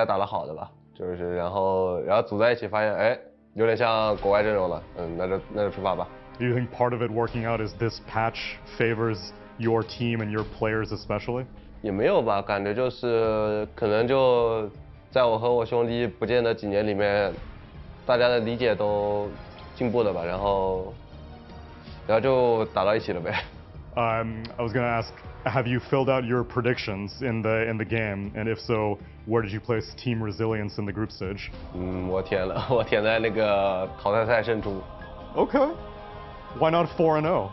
打得好的吧。就是然后组在一起发现，哎，有点像国外阵容了，那就出发吧。Do you think part of it working out is this patch favors your team and your players especially? 也没有吧，感觉就是可能就在我和我兄弟不见得几年里面，大家的理解都进步了吧，然后就打到一起了呗。I was gonna ask, have you filled out your predictions in the game, and if so, where did you place Team Resilience in the group stage? 我填了，我填在那个淘汰赛胜出。Okay. Why not 4-0?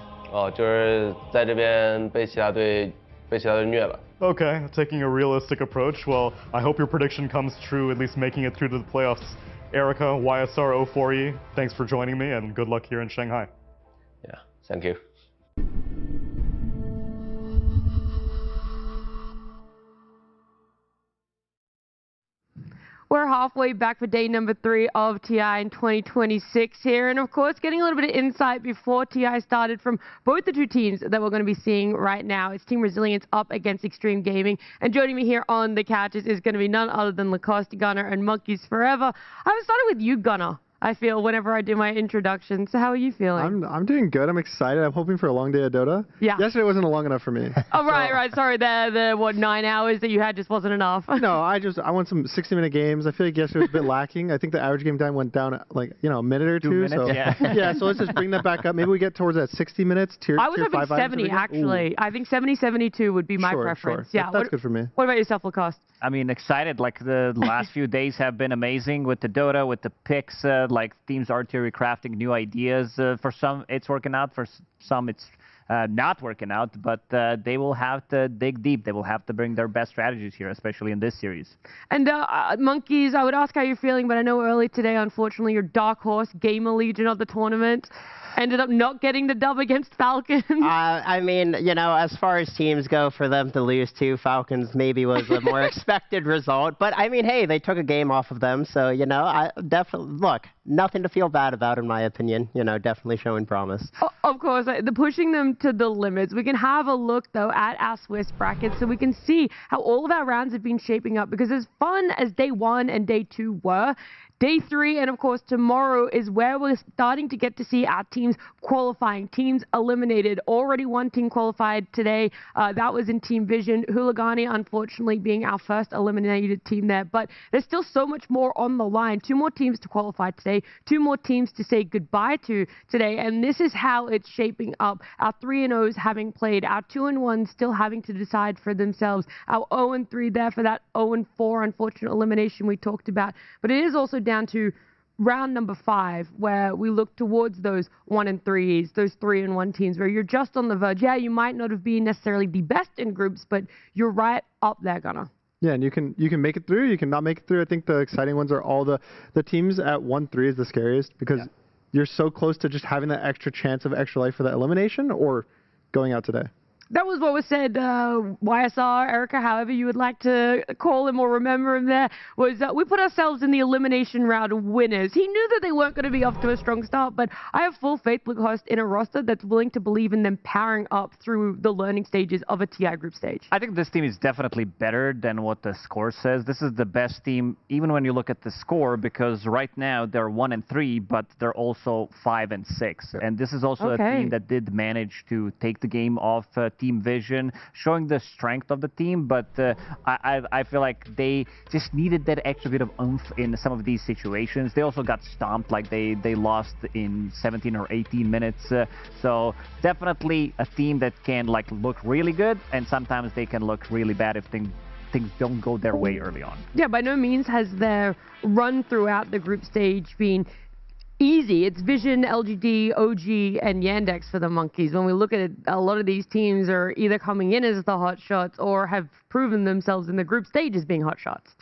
就是在这边被其他队虐了。Okay, taking a realistic approach. Well, I hope your prediction comes true, at least making it through to the playoffs. Erica, YSR 04E, thanks for joining me, and good luck here in Shanghai. Yeah, thank you. We're halfway back for day number 3 of TI in 2026 here. And of course, getting a little bit of insight before TI started from both the two teams that we're going to be seeing right now. It's Team Resilience up against Extreme Gaming. And joining me here on the couches is going to be none other than Lacoste, Gunner, and Monkeys Forever. I was starting with you, Gunner. I feel whenever I do my introduction. So how are you feeling? I'm doing good. I'm excited. I'm hoping for a long day of Dota. Yeah. Yesterday wasn't long enough for me. Oh, right. Sorry, the what, 9 hours that you had just wasn't enough. No, I want some 60-minute games. I feel like yesterday was a bit lacking. I think the average game time went down a minute or 2 minutes, so yeah. So let's just bring that back up. Maybe we get towards that 60 minutes. I was hoping 70 actually. Ooh. I think 70, 72 would be my preference. Sure. Yeah, that's good for me. What about yourself, Lacoste? I mean, excited. Like the last few days have been amazing with the Dota, with the picks. Like teams are crafting new ideas. For some, it's working out. For some, it's not working out. But they will have to dig deep. They will have to bring their best strategies here, especially in this series. And Monkeys, I would ask how you're feeling, but I know early today, unfortunately, your dark horse Gamer Legion of the tournament ended up not getting the dub against Falcons. I mean, as far as teams go, for them to lose to Falcons maybe was a more expected result. But, I mean, hey, they took a game off of them. So, I definitely, look, nothing to feel bad about, in my opinion. Definitely showing promise. Of course, the pushing them to the limits. We can have a look, though, at our Swiss bracket so we can see how all of our rounds have been shaping up. Because as fun as day 1 and day 2 were, day 3 and, of course, tomorrow is where we're starting to get to see our teams qualifying, teams eliminated. Already one team qualified today. That was in Team Vision. Hooligani, unfortunately, being our first eliminated team there. But there's still so much more on the line. 2 more teams to qualify today. 2 more teams to say goodbye to today. And this is how it's shaping up. Our 3-0s having played. Our 2-1s still having to decide for themselves. Our 0-3 there for that 0-4 unfortunate elimination we talked about. But it is also down to round number 5, where we look towards those 1-3s, those 3-1 teams, where you're just on the verge. Yeah, you might not have been necessarily the best in groups, but you're right up there, Gunner. Yeah, and you can make it through, you can not make it through. I think the exciting ones are all the teams at 1-3 is the scariest, because you're so close to just having that extra chance of extra life for that elimination or going out today. That was what was said, YSR, Erica, however you would like to call him or remember him there, was we put ourselves in the elimination round winners. He knew that they weren't going to be off to a strong start, but I have full faith, Lacoste, in a roster that's willing to believe in them powering up through the learning stages of a TI group stage. I think this team is definitely better than what the score says. This is the best team, even when you look at the score, because right now they're 1-3, but they're also 5-6. And this is also a team that did manage to take the game off Team Vision, showing the strength of the team, but I feel like they just needed that extra bit of oomph in some of these situations. They also got stomped, like they lost in 17 or 18 minutes. So definitely a team that can look really good, and sometimes they can look really bad if things don't go their way early on. Yeah, by no means has their run throughout the group stage been easy. It's Vision, LGD, OG, and Yandex for the Monkeys. When we look at it, a lot of these teams are either coming in as the hot shots or have proven themselves in the group stage as being hot shots.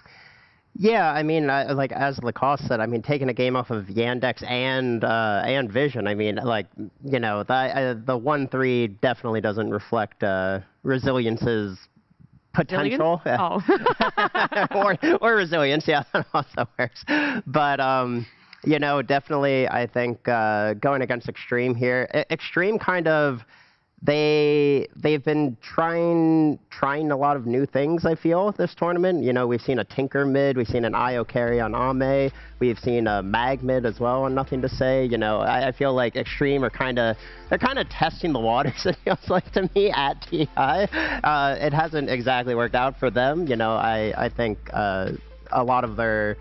Yeah, I mean, like as Lacoste said, I mean, taking a game off of Yandex and Vision, I mean, the 1-3 definitely doesn't reflect Resilience's potential. Oh. or resilience, yeah, that also works. But definitely, I think going against Extreme here, Extreme kind of, they've been trying a lot of new things, I feel, this tournament. We've seen a Tinker mid, we've seen an IO carry on Ame, we've seen a Mag mid as well on Nothing to Say. I feel like Extreme are they're kind of testing the waters, it feels like to me, at TI. It hasn't exactly worked out for them. I think a lot of their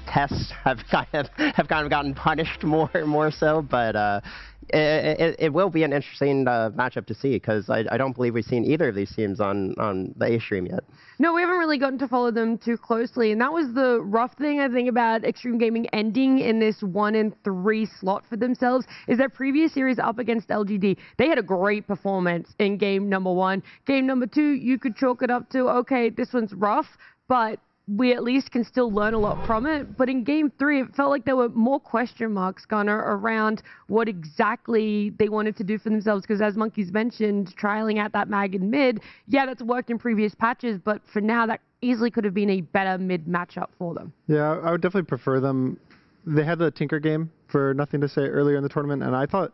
tests have kind of gotten punished more so, but it will be an interesting matchup to see, because I don't believe we've seen either of these teams on the A stream yet. No, we haven't really gotten to follow them too closely, and that was the rough thing, I think, about Extreme Gaming ending in this 1-3 slot for themselves, is their previous series up against LGD. They had a great performance in game number 1. Game number 2, you could chalk it up to, okay, this one's rough, but we at least can still learn a lot from it. But in game 3, it felt like there were more question marks, Gunner, around what exactly they wanted to do for themselves. Because as Monkeys mentioned, trialing out that mag in mid, yeah, that's worked in previous patches, but for now, that easily could have been a better mid matchup for them. Yeah, I would definitely prefer them. They had the Tinker game for Nothing to Say earlier in the tournament, and I thought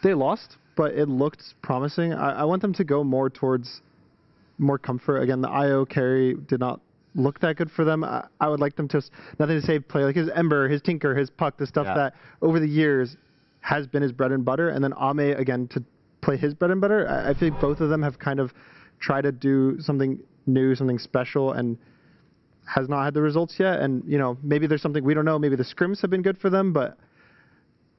they lost, but it looked promising. I want them to go more towards more comfort. Again, the IO carry did not look that good for them. I would like them to, Nothing to Say, play like his Ember, his Tinker, his Puck, the stuff that over the years has been his bread and butter, and then Ame, again, to play his bread and butter. I think both of them have kind of tried to do something new, something special, and has not had the results yet. And, you know, maybe there's something we don't know. Maybe the scrims have been good for them, but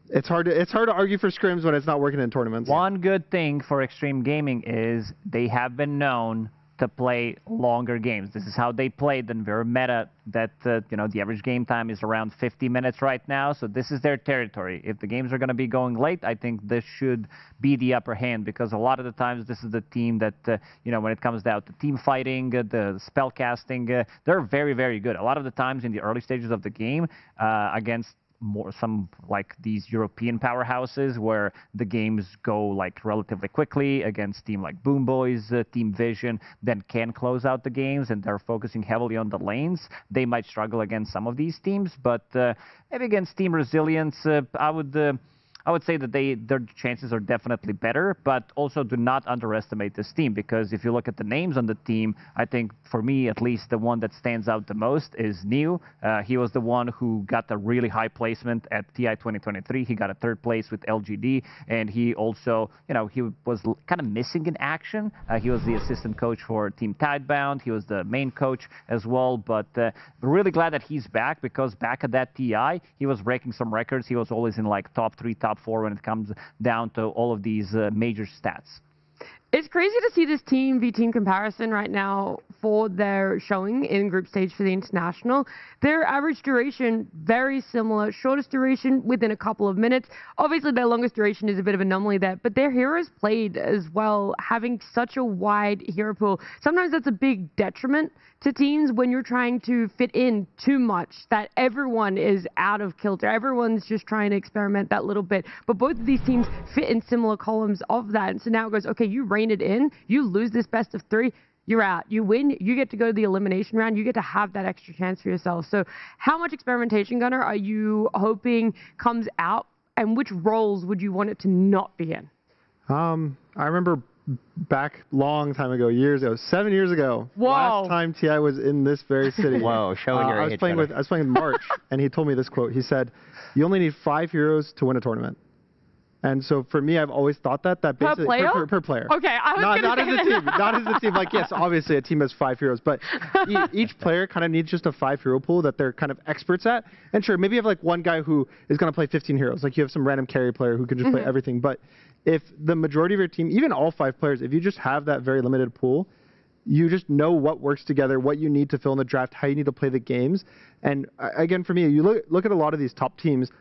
it's hard to argue for scrims when it's not working in tournaments. One good thing for Extreme Gaming is they have been known to play longer games. This is how they played, and very meta that you know, the average game time is around 50 minutes right now, so this is their territory. If the games are going to be going late, I think this should be the upper hand, because a lot of the times this is the team that you know, when it comes down to team fighting, the spell casting, they're very, very good. A lot of the times in the early stages of the game against some like these European powerhouses where the games go like relatively quickly against team like Boom Boys, Team Vision, then can close out the games, and they're focusing heavily on the lanes. They might struggle against some of these teams, but maybe against Team Resilience, I would say that their chances are definitely better, but also do not underestimate this team, because if you look at the names on the team, I think for me at least the one that stands out the most is New. He was the one who got a really high placement at TI 2023. He got a 3rd place with LGD, and he also, you know, he was kind of missing in action. He was the assistant coach for Team Tidebound. He was the main coach as well, but really glad that he's back, because back at that TI, he was breaking some records. He was always in like top 3, top 4 when it comes down to all of these major stats. It's crazy to see this team v team comparison right now for their showing in group stage for the international. Their average duration very similar, shortest duration within a couple of minutes. Obviously their longest duration is a bit of an anomaly there, but their heroes played as well, having such a wide hero pool. Sometimes that's a big detriment to teams when you're trying to fit in too much, that everyone is out of kilter. Everyone's just trying to experiment that little bit. But both of these teams fit in similar columns of that. And so now it goes, okay, you rein it in, you lose this best of 3, you're out. You win, you get to go to the elimination round, you get to have that extra chance for yourself. So how much experimentation, Gunnar, are you hoping comes out, and which roles would you want it to not be in? I remember back long time ago, years ago, 7 years ago, Whoa. last time TI was in this very city. Whoa, showing your age. I was playing with March, and he told me this quote. He said, "You only need 5 heroes to win a tournament." And so for me, I've always thought that basically per player. Okay, I was not as a team, not as a team. Like, yes, obviously a team has 5 heroes, but each player kind of needs just a 5 hero pool that they're kind of experts at. And sure, maybe you have like one guy who is going to play 15 heroes. Like you have some random carry player who can just play everything. But if the majority of your team, even all 5 players, if you just have that very limited pool, you just know what works together, what you need to fill in the draft, how you need to play the games. And again, for me, you look at a lot of these top teams.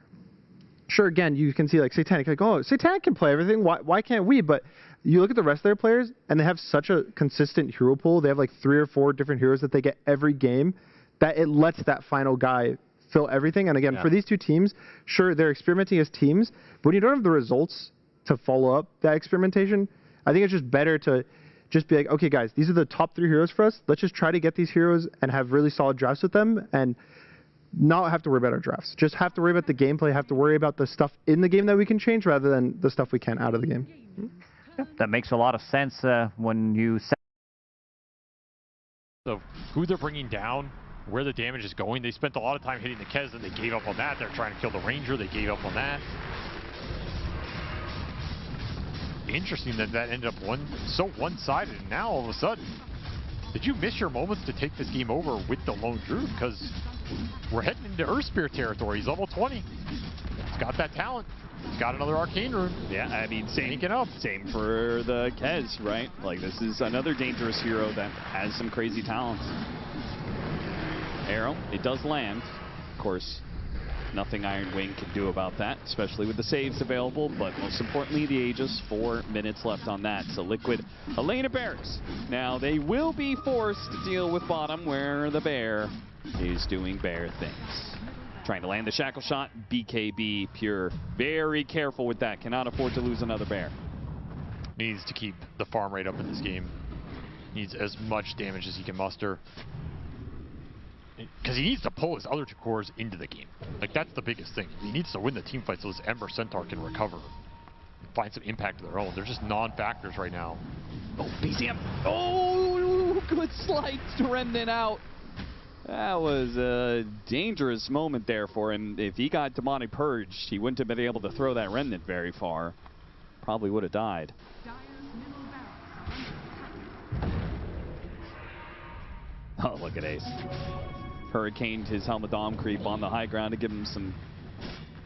Sure, again, you can see like Satanic, like, oh, Satanic can play everything. Why can't we? But you look at the rest of their players, and they have such a consistent hero pool. They have like 3 or 4 different heroes that they get every game, that it lets that final guy fill everything. And again, for these 2 teams, sure, they're experimenting as teams, but when you don't have the results to follow up that experimentation, I think it's just better to just be like, okay, guys, these are the top 3 heroes for us. Let's just try to get these heroes and have really solid drafts with them, and not have to worry about our drafts. Just have to worry about the gameplay, have to worry about the stuff in the game that we can change rather than the stuff we can out of the game. Yeah, that makes a lot of sense when you set of who they're bringing down, where the damage is going. They spent a lot of time hitting the Kez, and they gave up on that. They're trying to kill the Ranger. They gave up on that. Interesting that ended up so one-sided, and now all of a sudden, did you miss your moments to take this game over with the Lone Druid? Because we're heading into Earth Spirit territory. He's level 20. He's got that talent. He's got another Arcane Rune. Yeah, I mean, same for the Kez, right? Like, this is another dangerous hero that has some crazy talents. Arrow, it does land. Of course, nothing Iron Wing can do about that, especially with the saves available, but most importantly, the Aegis, 4 minutes left on that. So Liquid, a lane of bears. Now, they will be forced to deal with bottom, where the bear is doing bear things. Trying to land the shackle shot, BKB Pure. Very careful with that, cannot afford to lose another bear. Needs to keep the farm rate up in this game. Needs as much damage as he can muster. Because he needs to pull his other 2 cores into the game. Like, that's the biggest thing. He needs to win the team fight so this Ember Centaur can recover. Find some impact of their own. They're just non-factors right now. Oh, BCM. Oh, good slide to Remnant out. That was a dangerous moment there for him. If he got Demonic Purged, he wouldn't have been able to throw that Remnant very far. Probably would have died. Oh, look at Ace. Hurricaned his Helmet Dom creep on the high ground to give him some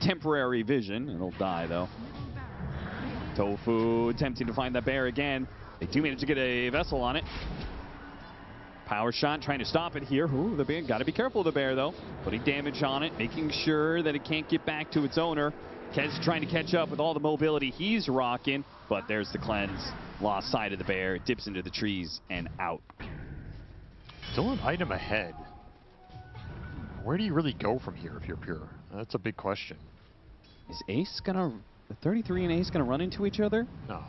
temporary vision. It'll die, though. Tofu attempting to find that bear again. They do manage to get a vessel on it. Power shot, trying to stop it here. Ooh, the bear, gotta be careful of the bear, though. Putting damage on it, making sure that it can't get back to its owner. Kez trying to catch up with all the mobility he's rocking, but there's the cleanse. Lost sight of the bear, dips into the trees, and out. Still an item ahead. Where do you really go from here if you're Pure? That's a big question. Is Ace gonna, the 33 and Ace gonna run into each other? No.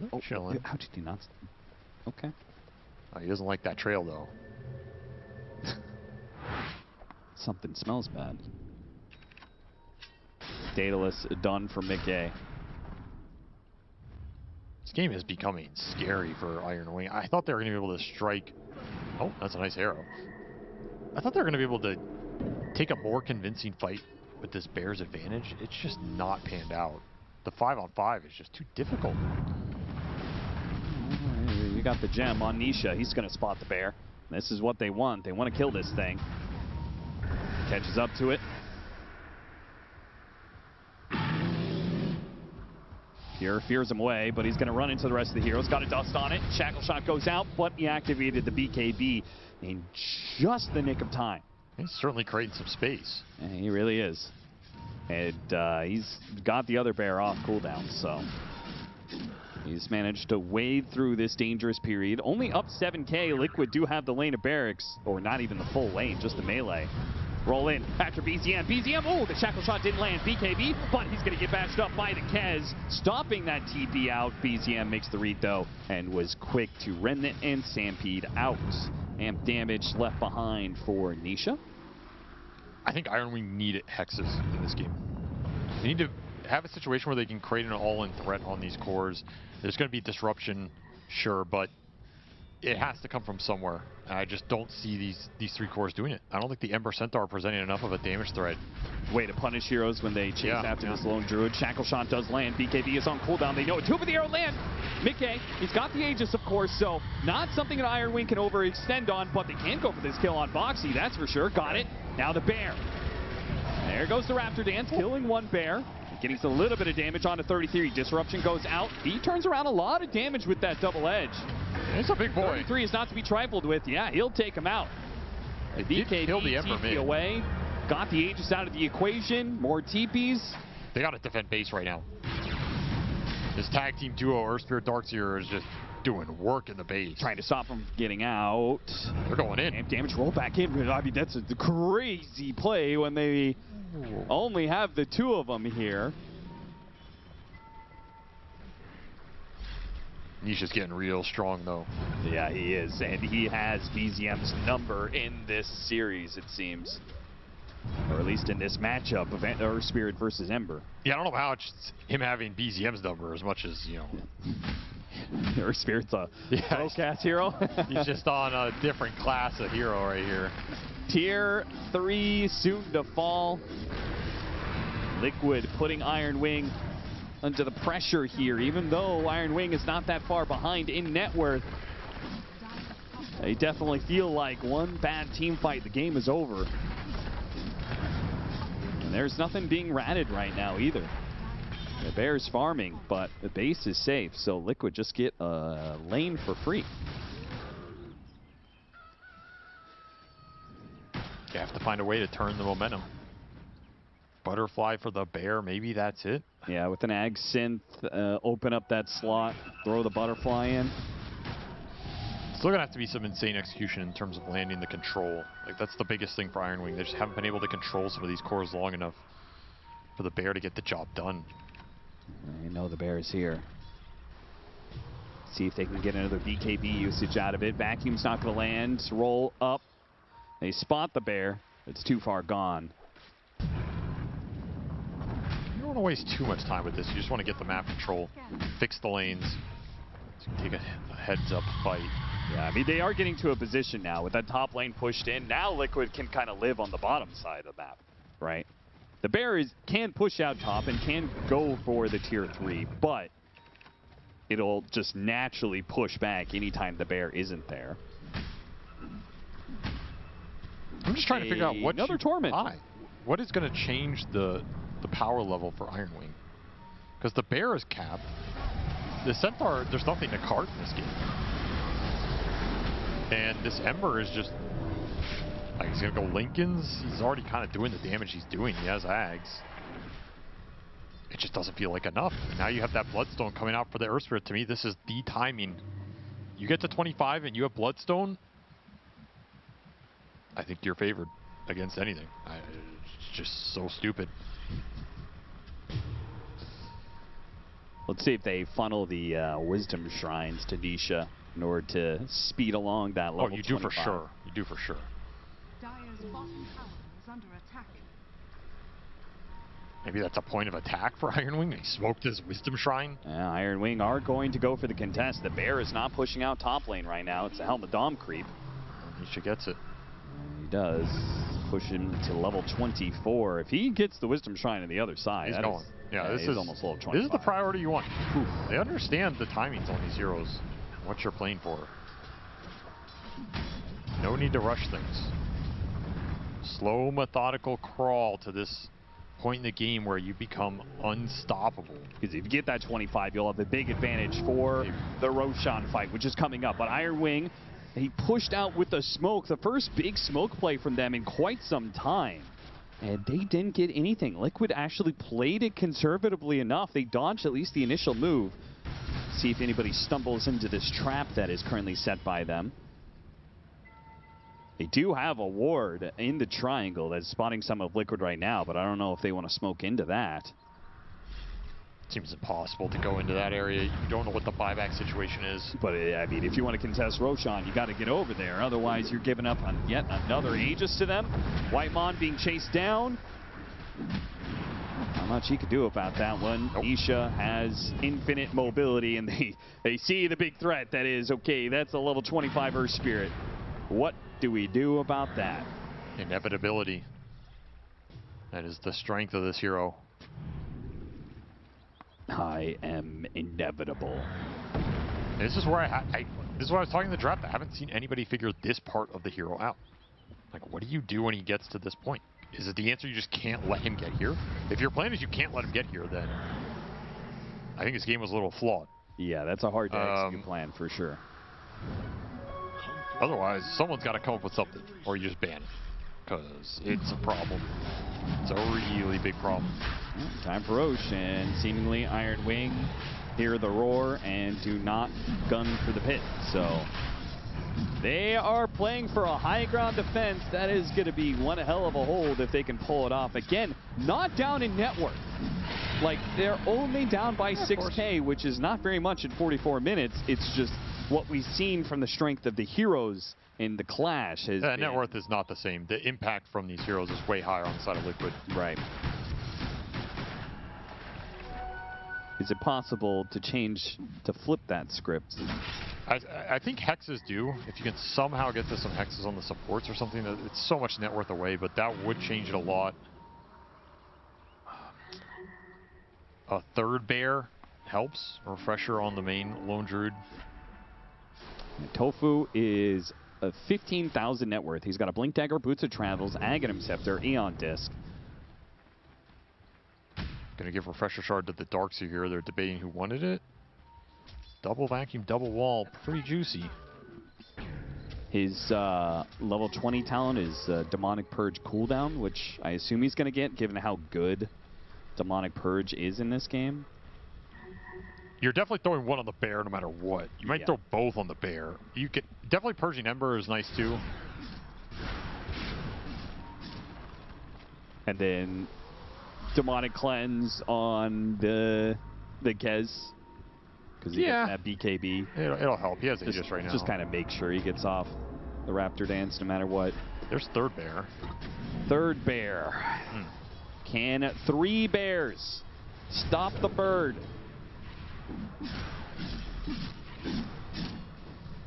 They're chilling. How did he not? Okay. He doesn't like that trail, though. Something smells bad. Daedalus done for Mickey. This game is becoming scary for Iron Wing. I thought they were going to be able to strike... Oh, that's a nice arrow. I thought they were going to be able to take a more convincing fight with this Bears advantage. It's just not panned out. The 5-on-5 is just too difficult. You got the gem on Nisha. He's going to spot the bear. This is what they want. They want to kill this thing. Catches up to it. Pure fears him away, but he's going to run into the rest of the heroes. Got a dust on it. Shackle shot goes out, but he activated the BKB in just the nick of time. He's certainly creating some space. And he really is. And he's got the other bear off cooldown, so he's managed to wade through this dangerous period. Only up 7k. Liquid do have the lane of barracks, or not even the full lane, just the melee. Roll in after BZM. BZM, oh, the shackle shot didn't land. BKB, but he's going to get bashed up by the Kez. Stopping that TP out. BZM makes the read, though, and was quick to Remnant and Stampede out. Amp damage left behind for Nisha. I think Iron Wing need hexes in this game. They need to have a situation where they can create an all-in threat on these cores. There's going to be disruption, sure, but it has to come from somewhere. And I just don't see these 3 cores doing it. I don't think the Ember Centaur are presenting enough of a damage threat. Way to punish heroes when they chase after this lone druid. Shackle shot does land. BKB is on cooldown. They know it. 2 for the arrow land. Mickey, he's got the Aegis, of course, so not something an Iron Wing can overextend on, but they can go for this kill on Boxy, that's for sure. Got it. Now the bear. There goes the Raptor Dance, killing 1 bear. Getting a little bit of damage onto 33. Disruption goes out. He turns around a lot of damage with that double edge. It's a big boy. 33 is not to be trifled with. Yeah, he'll take him out. The BKB TP away. Got the Aegis out of the equation. More TPs. They got to defend base right now. This tag team duo, Earth Spirit Darkseer, is just doing work in the base. Trying to stop him getting out. They're going in. Amp damage, roll back in. I mean, that's a crazy play when they only have the 2 of them here. Nisha's getting real strong, though. Yeah, he is. And he has BZM's number in this series, it seems. Or at least in this matchup of Earth Spirit versus Ember. Yeah, I don't know how it's him having BZM's number as much as, you know. Earth Spirit's a pro-cast hero. He's just on a different class of hero right here. Tier 3 soon to fall. Liquid putting Iron Wing under the pressure here, even though Iron Wing is not that far behind in net worth. They definitely feel like one bad team fight, the game is over. And there's nothing being ratted right now either. The Bears farming, but the base is safe, so Liquid just get a lane for free. You have to find a way to turn the momentum. Butterfly for the bear, maybe that's it. Yeah, with an Ag Synth, open up that slot, throw the butterfly in. Still gonna have to be some insane execution in terms of landing the control. Like, that's the biggest thing for Iron Wing. They just haven't been able to control some of these cores long enough for the bear to get the job done. You know the bear is here. See if they can get another BKB usage out of it. Vacuum's not gonna land. Roll up. They spot the bear. It's too far gone. You don't want to waste too much time with this. You just want to get the map control, fix the lanes, so you can take a heads-up fight. Yeah, I mean, they are getting to a position now with that top lane pushed in. Now Liquid can kind of live on the bottom side of the map, right? The bear can push out top and can go for the tier 3, but it'll just naturally push back anytime the bear isn't there. I'm just trying to figure out what another torment. What is going to change the power level for Iron Wing? Because the bear is capped. The Centaur, there's nothing to cart in this game. And this Ember is just like, he's going to go Lincolns. He's already kind of doing the damage he's doing. He has Ags. It just doesn't feel like enough. And now you have that Bloodstone coming out for the Earth Spirit. To me, this is the timing. You get to 25 and you have Bloodstone, I think you're favored against anything. It's just so stupid. Let's see if they funnel the Wisdom Shrines to Nisha in order to speed along that level. Oh, you do 25. for sure. You do for sure. Dire's bottom tower is under attack. Maybe that's a point of attack for Iron Wing. He smoked his Wisdom Shrine. Yeah, Iron Wing are going to go for the contest. The bear is not pushing out top lane right now. It's a Helmet Dom creep. Nisha gets it. He does. Push him to level 24. If he gets the Wisdom Shrine on the other side, He's going. This is almost level 25. This is the priority you want. Oof. They understand the timings on these heroes, what you're playing for. No need to rush things. Slow, methodical crawl to this point in the game where you become unstoppable. Because if you get that 25, you'll have a big advantage for the Roshan fight, which is coming up. But Iron Wing, he pushed out with the smoke, the first big smoke play from them in quite some time. And they didn't get anything. Liquid actually played it conservatively enough. They dodged at least the initial move. See if anybody stumbles into this trap that is currently set by them. They do have a ward in the triangle that's spotting some of Liquid right now, but I don't know if they want to smoke into that. Seems impossible to go into that area. You don't know what the buyback situation is. But I mean, if you want to contest Roshan, you got to get over there. Otherwise, you're giving up on yet another Aegis to them. Whitemon being chased down. Not much he could do about that one. Nope. Nisha has infinite mobility, and they see the big threat. That is, okay, that's a level 25 Earth Spirit. What do we do about that? Inevitability. That is the strength of this hero. I am inevitable. This is where this is what I was talking in the draft. I haven't seen anybody figure this part of the hero out. Like, what do you do when he gets to this point? Is it the answer you just can't let him get here? If your plan is you can't let him get here, then I think this game was a little flawed. Yeah, that's a hard to execute plan for sure. Otherwise, someone's got to come up with something, or you just ban it, because it's a problem. It's a really big problem. Time for Roche, and seemingly Iron Wing hear the roar and do not gun for the pit. So they are playing for a high ground defense. That is going to be one hell of a hold if they can pull it off. Again, not down in net worth. Like, they're only down by 6K, which is not very much in 44 minutes. It's just what we've seen from the strength of the heroes in the clash. Net worth is not the same. The impact from these heroes is way higher on the side of Liquid. Right. Is it possible to flip that script? I think hexes do. If you can somehow get to some hexes on the supports or something, it's so much net worth away, but that would change it a lot. A third bear helps. A refresher on the main Lone Druid. Tofu is a 15,000 net worth. He's got a Blink Dagger, Boots of Travels, Aghanim Scepter, Aeon Disc. Gonna give Refresher Shard to the Darkseer here. They're debating who wanted it. Double vacuum, double wall, pretty juicy. His level 20 talent is Demonic Purge cooldown, which I assume he's gonna get given how good Demonic Purge is in this game. You're definitely throwing one on the bear no matter what. You might throw both on the bear. You could definitely Purging Ember is nice too. And then Demonic Cleanse on the Kez. Because he gets that BKB. It'll help. He has Aegis right now. Just kind of make sure he gets off. the Raptor Dance no matter what. There's third bear. Third bear. Can 3 bears stop the bird?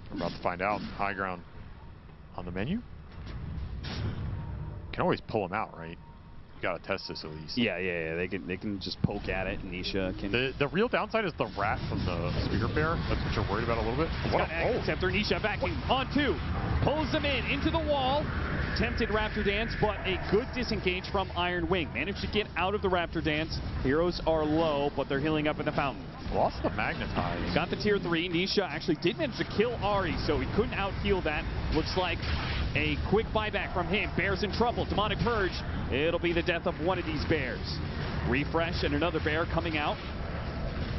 We're about to find out. High ground on the menu. Can always pull them out, right? You gotta test this at least. Yeah. They can just poke at it. Nisha can. The real downside is the rat from the speaker bear. That's what you're worried about a little bit. What a Except for Nisha backing on 2. Pulls them into the wall. Tempted Raptor Dance, but a good disengage from Iron Wing. Managed to get out of the Raptor Dance. Heroes are low, but they're healing up in the fountain. Lost the Magnetize. Got the tier 3. Nisha actually did manage to kill Ari, so he couldn't out-heal that. Looks like a quick buyback from him. Bear's in trouble. Demonic Purge. It'll be the death of one of these bears. Refresh and another bear coming out.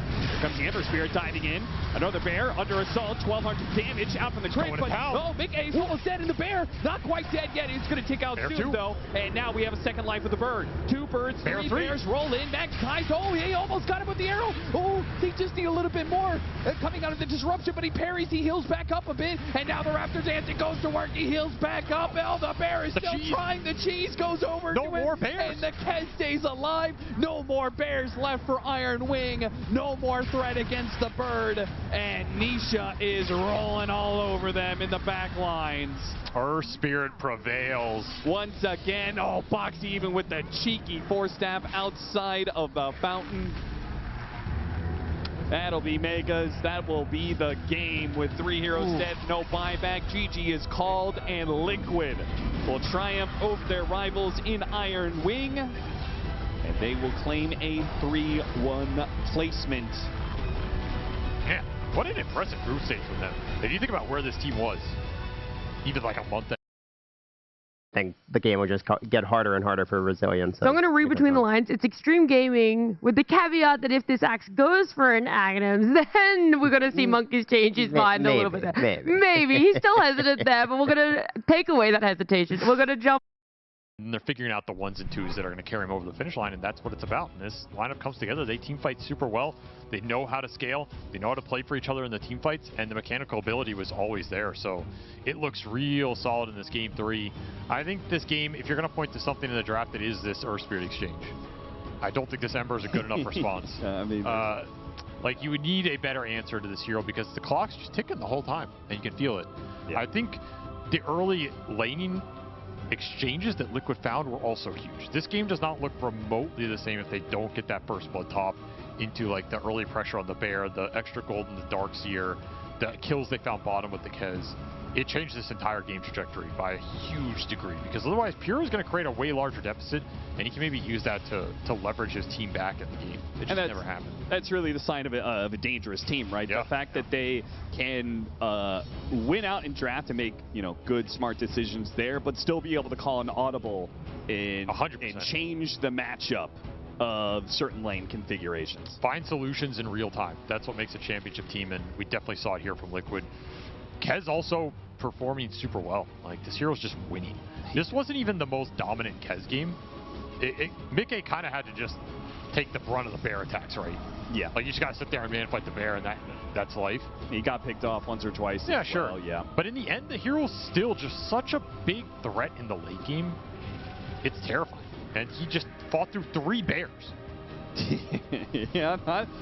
Here comes the Ember Spirit diving in. Another bear under assault. 1,200 damage out from the crate. But Mick A's almost dead, and the bear not quite dead yet. It's going to tick out bear soon, though. And now we have a second life with the bird. 2 birds, 3 bears roll in. Magnetize. Oh, he almost got him with the arrow. Oh, they just need a little bit more coming out of the disruption, but he parries. He heals back up a bit. And now the Raptor Dance, it goes to work. He heals back up. Oh, the bear is still trying. The cheese goes over. No more bears. And the Kez stays alive. No more bears left for Iron Wing. No more threat against the bird, and Nisha is rolling all over them in the back lines. Her spirit prevails. Once again, oh, Boxy even with the cheeky 4-stab outside of the fountain. That'll be Megas. That will be the game with 3 heroes dead, no buyback. GG is called, and Liquid will triumph over their rivals in Iron Wing, and they will claim a 3-1 placement. Man, what an impressive group stage from them. If you think about where this team was, even like a month ago. I think the game will just get harder and harder for resilience. So I'm going to read between the lines. It's extreme gaming with the caveat that if this axe goes for an Agnums, then we're going to see Monkeys change his mind a little bit there. Maybe. He's still hesitant there, but we're going to take away that hesitation. We're going to jump. And they're figuring out the 1s and 2s that are going to carry them over the finish line, and that's what it's about. And this lineup comes together. They team fight super well. They know how to scale. They know how to play for each other in the team fights, and the mechanical ability was always there. So it looks real solid in this game 3. I think this game, if you're going to point to something in the draft, it is this Earth Spirit exchange. I don't think this Ember is a good enough response. Like, you would need a better answer to this hero because the clock's just ticking the whole time, and you can feel it. Yeah. I think the early laning exchanges that Liquid found were also huge. This game does not look remotely the same if they don't get that first blood top into like the early pressure on the bear, the extra gold in the Darkseer, the kills they found bottom with the Kez. It changed this entire game trajectory by a huge degree because otherwise Pure is going to create a way larger deficit, and he can maybe use that to leverage his team back in the game. It just never happened. That's really the sign of a dangerous team, right? Yeah. The fact that they can win out in draft and make good, smart decisions there, but still be able to call an audible and change the matchup of certain lane configurations. Find solutions in real time. That's what makes a championship team, and we definitely saw it here from Liquid. Kez also performing super well. Like, this hero's just winning. This wasn't even the most dominant Kez game. Mickey kind of had to just take the brunt of the bear attacks, right? Yeah. Like, you just got to sit there and man fight the bear, and that's life. He got picked off once or twice. Yeah, sure. Well, yeah. But in the end, the hero's still just such a big threat in the late game. It's terrifying. And he just fought through 3 bears. Yeah,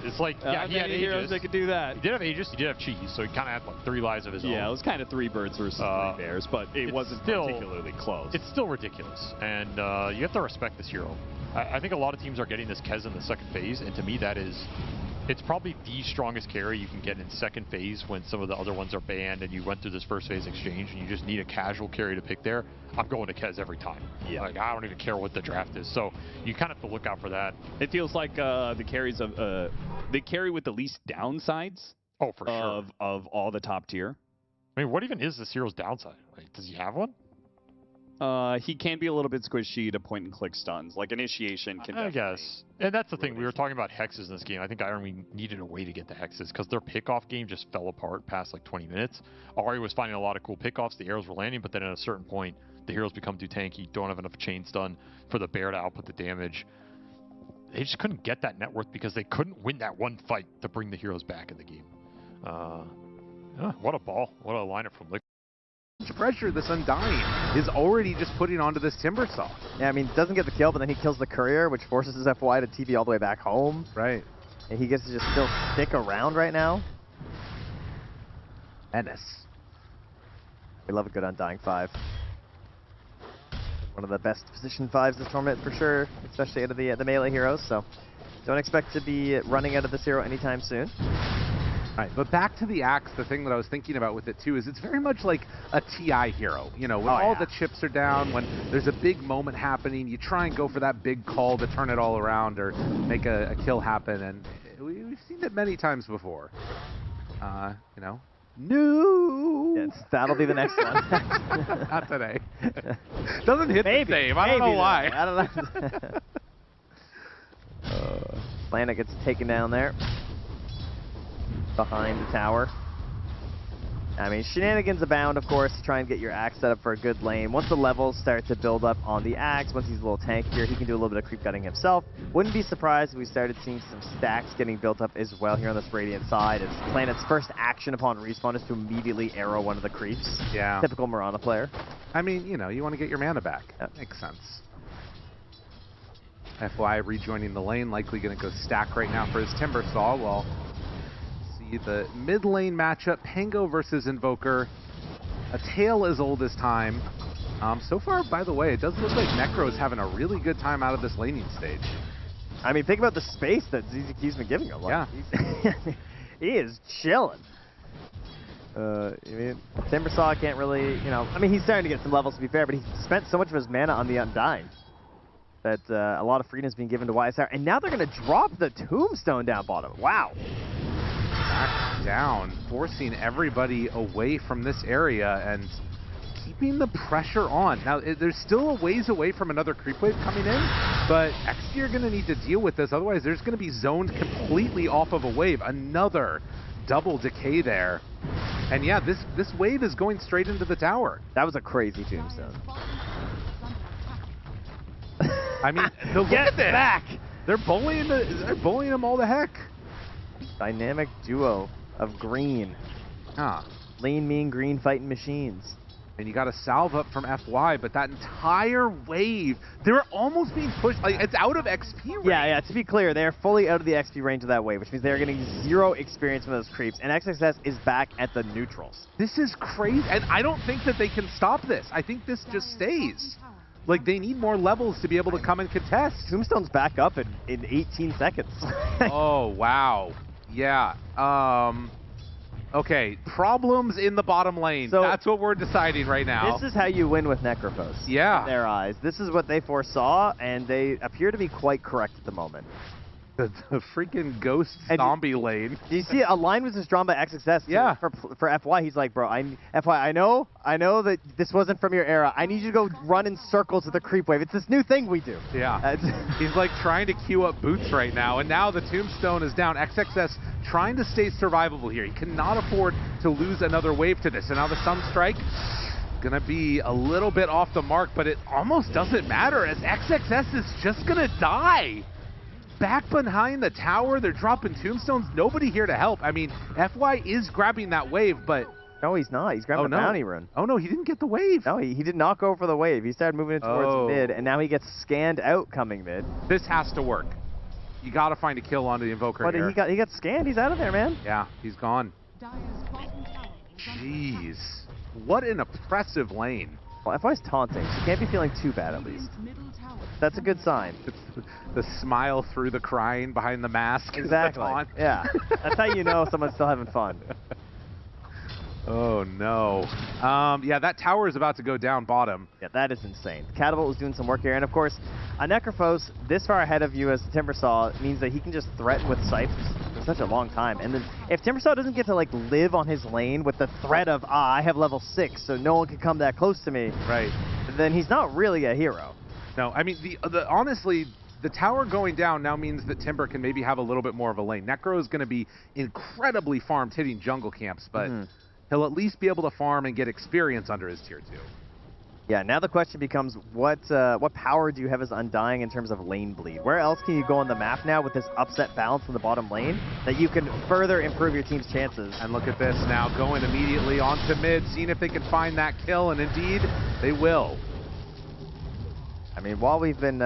it's like, yeah, he had heroes that could do that. He did have Aegis, he did have Cheese, so he kind of had like 3 lives of his own. Yeah, it was kind of 3 birds versus 3 bears, but it wasn't particularly close. It's still ridiculous, and you have to respect this hero. I think a lot of teams are getting this Kez in the second phase, and to me it's probably the strongest carry you can get in second phase when some of the other ones are banned and you went through this first phase exchange and you just need a casual carry to pick there. I'm going to Kez every time. Yeah. Like, I don't even care what the draft is. So you kind of have to look out for that. It feels like the carries of the carry with the least downsides. Oh, for sure. Of all the top tier. I mean, what even is this hero's downside? Like, does he have one? He can be a little bit squishy to point and click stuns. Like initiation can. I guess. And that's the thing. We were talking about hexes in this game. I think Iron Wing needed a way to get the hexes because their pickoff game just fell apart past like 20 minutes. Ari was finding a lot of cool pickoffs. The arrows were landing, but then at a certain point, the heroes become too tanky. Don't have enough chain stun for the bear to output the damage. They just couldn't get that net worth because they couldn't win that one fight to bring the heroes back in the game. What a ball. What a lineup from Liquid. pressure this Undying is already just putting onto this Timbersaw. Yeah, I mean, doesn't get the kill, but then he kills the Courier, which forces his FY to TP all the way back home. Right. And he gets to just still stick around right now. Menace. We love a good Undying 5. One of the best position 5s this tournament for sure, especially out of the melee heroes, so don't expect to be running out of this hero anytime soon. All right, but back to the Axe, the thing that I was thinking about with it too is it's very much like a TI hero. You know, when all the chips are down, when there's a big moment happening, you try and go for that big call to turn it all around or make a kill happen, and we've seen it many times before. You know, no. Yes, that'll be the next one. Not today. Doesn't hit the same. I don't know why. I don't know. Planet gets taken down there. Behind the tower. I mean, shenanigans abound, of course, to try and get your Axe set up for a good lane. Once the levels start to build up on the Axe, once he's a little tankier, he can do a little bit of creep cutting himself. Wouldn't be surprised if we started seeing some stacks getting built up as well here on this Radiant side, as Planet's first action upon respawn is to immediately arrow one of the creeps. Yeah. Typical Mirana player. I mean, you know, you want to get your mana back. Yep. Makes sense. FY rejoining the lane, likely going to go stack right now for his Timbersaw, while the mid lane matchup, Pango versus Invoker, a tale as old as time. So far, by the way, it does look like Necro's having a really good time out of this laning stage. I mean, think about the space that ZZQ's been giving him. Like, yeah. He is chilling. I mean, Timbersaw can't really, you know, I mean, he's starting to get some levels to be fair, but he spent so much of his mana on the Undying that a lot of freedom is being given to YSR, and now they're going to drop the Tombstone down bottom. Wow. Back down, forcing everybody away from this area and keeping the pressure on. Now, there's still a ways away from another creep wave coming in, but XG are going to need to deal with this. Otherwise, there's going to be zoned completely off of a wave. Another double decay there. And yeah, this wave is going straight into the tower. That was a crazy Tombstone. I mean, look at this. Back. They're bullying them all the heck. Dynamic duo of green. Lean, mean, green fighting machines. And you got a salve up from FY, but that entire wave, they're almost being pushed. Like, it's out of XP range. Yeah, to be clear, they're fully out of the XP range of that wave, which means they're getting 0 experience from those creeps. And XXS is back at the neutrals. This is crazy. And I don't think that they can stop this. I think this just stays. Like, they need more levels to be able to come and contest. Tombstone's back up in 18 seconds. Oh, wow. Yeah. Okay, problems in the bottom lane. So that's what we're deciding right now. This is how you win with Necrophos. Yeah. In their eyes. This is what they foresaw, and they appear to be quite correct at the moment. The freaking ghost zombie lane. Do you see a line was just drawn by XXS? Yeah. For FY, he's like, bro, FY, I know that this wasn't from your era. I need you to go run in circles with the creep wave. It's this new thing we do. Yeah. He's like trying to queue up boots right now, and now the Tombstone is down. XXS trying to stay survivable here. He cannot afford to lose another wave to this. And now the Sunstrike gonna be a little bit off the mark, but it almost doesn't matter as XXS is just gonna die. Back behind the tower, they're dropping tombstones. Nobody here to help. I mean, FY is grabbing that wave, but... No, he's not. He's grabbing the bounty rune. Oh, no, he didn't get the wave. No, he did not go for the wave. He started moving it towards mid, and now he gets scanned out coming mid. This has to work. You got to find a kill onto the Invoker here. But he got scanned. He's out of there, man. Yeah, he's gone. Jeez. What an oppressive lane. Well, FY's taunting, so you can't be feeling too bad, at least. That's a good sign. It's the smile through the crying behind the mask. Exactly. Yeah. That's how you know someone's still having fun. Oh, no. Yeah, that tower is about to go down bottom. Yeah, that is insane. Catapult was doing some work here. And, of course, a Necrophos this far ahead of you as Timbersaw means that he can just threaten with Scythe for such a long time. And then if Timbersaw doesn't get to, like, live on his lane with the threat of, I have level 6, so no one can come that close to me. Right. Then he's not really a hero. No, I mean, honestly, the tower going down now means that Timber can maybe have a little bit more of a lane. Necro is going to be incredibly farmed hitting jungle camps, but he'll at least be able to farm and get experience under his tier 2. Yeah, now the question becomes, what power do you have as Undying in terms of lane bleed? Where else can you go on the map now with this upset balance in the bottom lane that you can further improve your team's chances? And look at this now, going immediately onto mid, seeing if they can find that kill, and indeed, they will. I mean, while we've been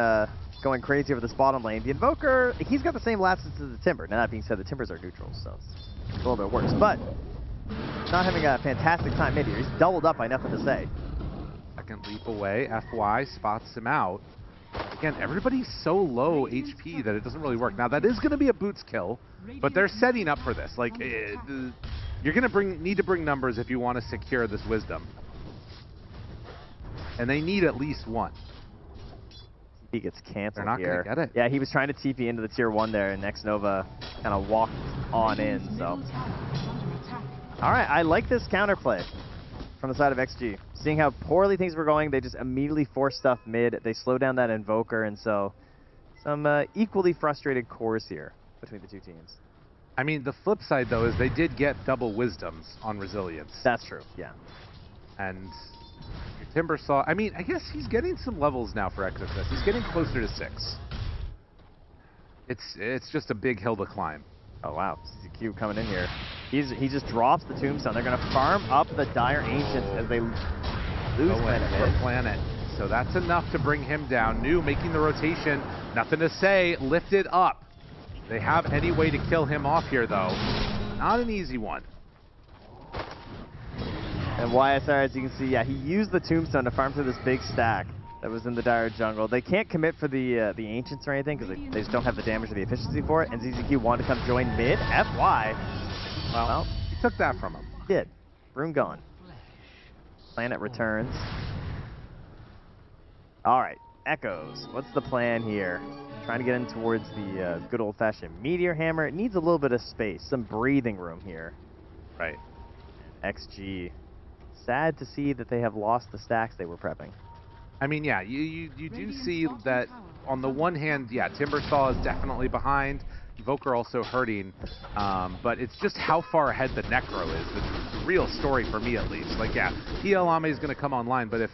going crazy over this bottom lane, the Invoker, he's got the same lapses as the Timber. Now, that being said, the Timbers are neutrals, so it's a little bit worse. But not having a fantastic time mid here. He's doubled up by nothing to say. Second leap away, FY spots him out. Again, everybody's so low HP that it doesn't really work. Now, that is going to be a Boots kill, but they're setting up for this. Like, you're going to need to bring numbers if you want to secure this Wisdom. And they need at least one. He gets canceled. They're not going to get it. Yeah, he was trying to TP into the tier 1 there, and Nova kind of walked on in, so. All right, I like this counterplay from the side of XG. Seeing how poorly things were going, they just immediately forced stuff mid. They slowed down that Invoker, and so some equally frustrated cores here between the two teams. I mean, the flip side, though, is they did get double Wisdoms on Resilience. That's true, yeah. And Timber saw, I mean, I guess he's getting some levels now for XXS. He's getting closer to 6. It's just a big hill to climb. Oh, wow. CZQ coming in here. He just drops the Tombstone. They're going to farm up the Dire Ancients as they lose Planet. So that's enough to bring him down. New making the rotation. Nothing to say. Lift it up. They have any way to kill him off here, though. Not an easy one. And YSR, as you can see, yeah, he used the Tombstone to farm through this big stack that was in the Dire jungle. They can't commit for the Ancients or anything because they just don't have the damage or the efficiency for it. And ZZQ wanted to come join mid. FY. Well, he took that from him. He did. Rune gone. Planet returns. All right, Echoes. What's the plan here? Trying to get in towards the good old-fashioned Meteor Hammer. It needs a little bit of space, some breathing room here. Right. XG. Sad to see that they have lost the stacks they were prepping. I mean, yeah, you do see that on the one hand, yeah, Timbersaw is definitely behind. Invoker also hurting, but it's just how far ahead the Necro is. The real story for me, at least. Like, yeah, EL Ame is going to come online, but if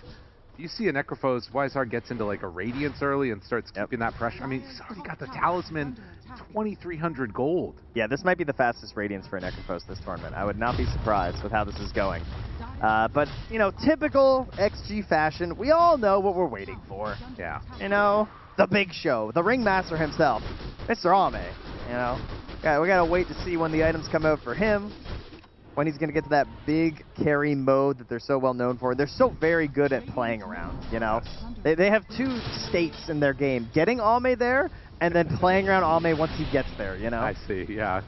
you see a Necrophos, YSR gets into like a Radiance early and starts keeping that pressure. I mean, he's already got the Talisman, 2,300 gold. Yeah, this might be the fastest Radiance for a Necrophos this tournament. I would not be surprised with how this is going. But, you know, typical XG fashion, we all know what we're waiting for. Yeah. You know, the big show, the ringmaster himself, Mr. Ame. You know, we gotta wait to see when the items come out for him, when he's gonna get to that big carry mode that they're so well known for. They're so very good at playing around, you know. They have two states in their game, getting Ame there, and then playing around Ame once he gets there, you know. I see, yeah.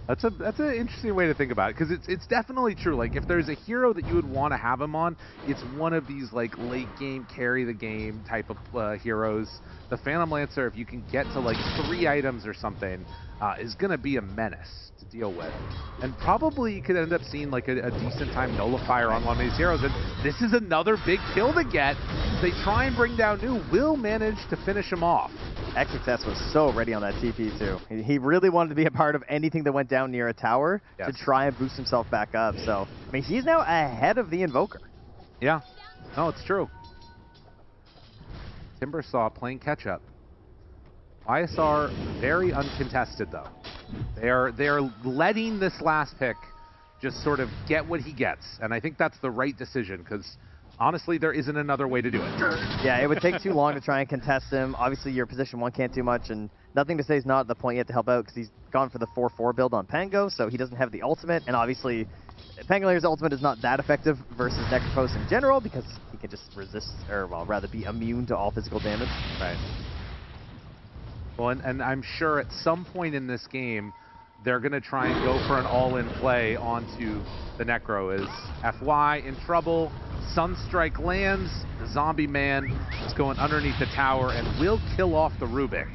That's an interesting way to think about it, because it's definitely true. Like, if there's a hero that you would want to have him on, it's one of these like late game, carry the game type of heroes. The Phantom Lancer, if you can get to like 3 items or something, is going to be a menace to deal with. And probably you could end up seeing like a decent time Nullifier on one of these heroes. And this is another big kill to get. They try and bring down New, will manage to finish him off. XXS was so ready on that TP too. He really wanted to be a part of anything that went down near a tower to try and boost himself back up. So, I mean, he's now ahead of the Invoker. Yeah, no, it's true. Timbersaw playing catch-up. ISR very uncontested though. They are letting this last pick just sort of get what he gets, and I think that's the right decision because honestly there isn't another way to do it. Yeah, it would take too long to try and contest him. Obviously your position 1 can't do much, and nothing to say is not at the point yet to help out because he's gone for the 4-4 build on Pango, so he doesn't have the ultimate, and obviously Pangalayer's ultimate is not that effective versus Necrophos in general because he can just resist, or well, rather be immune to all physical damage. Right. Well, and I'm sure at some point in this game, they're going to try and go for an all-in play onto the Necro. Is FY in trouble, Sunstrike lands, the Zombie Man is going underneath the tower and will kill off the Rubik.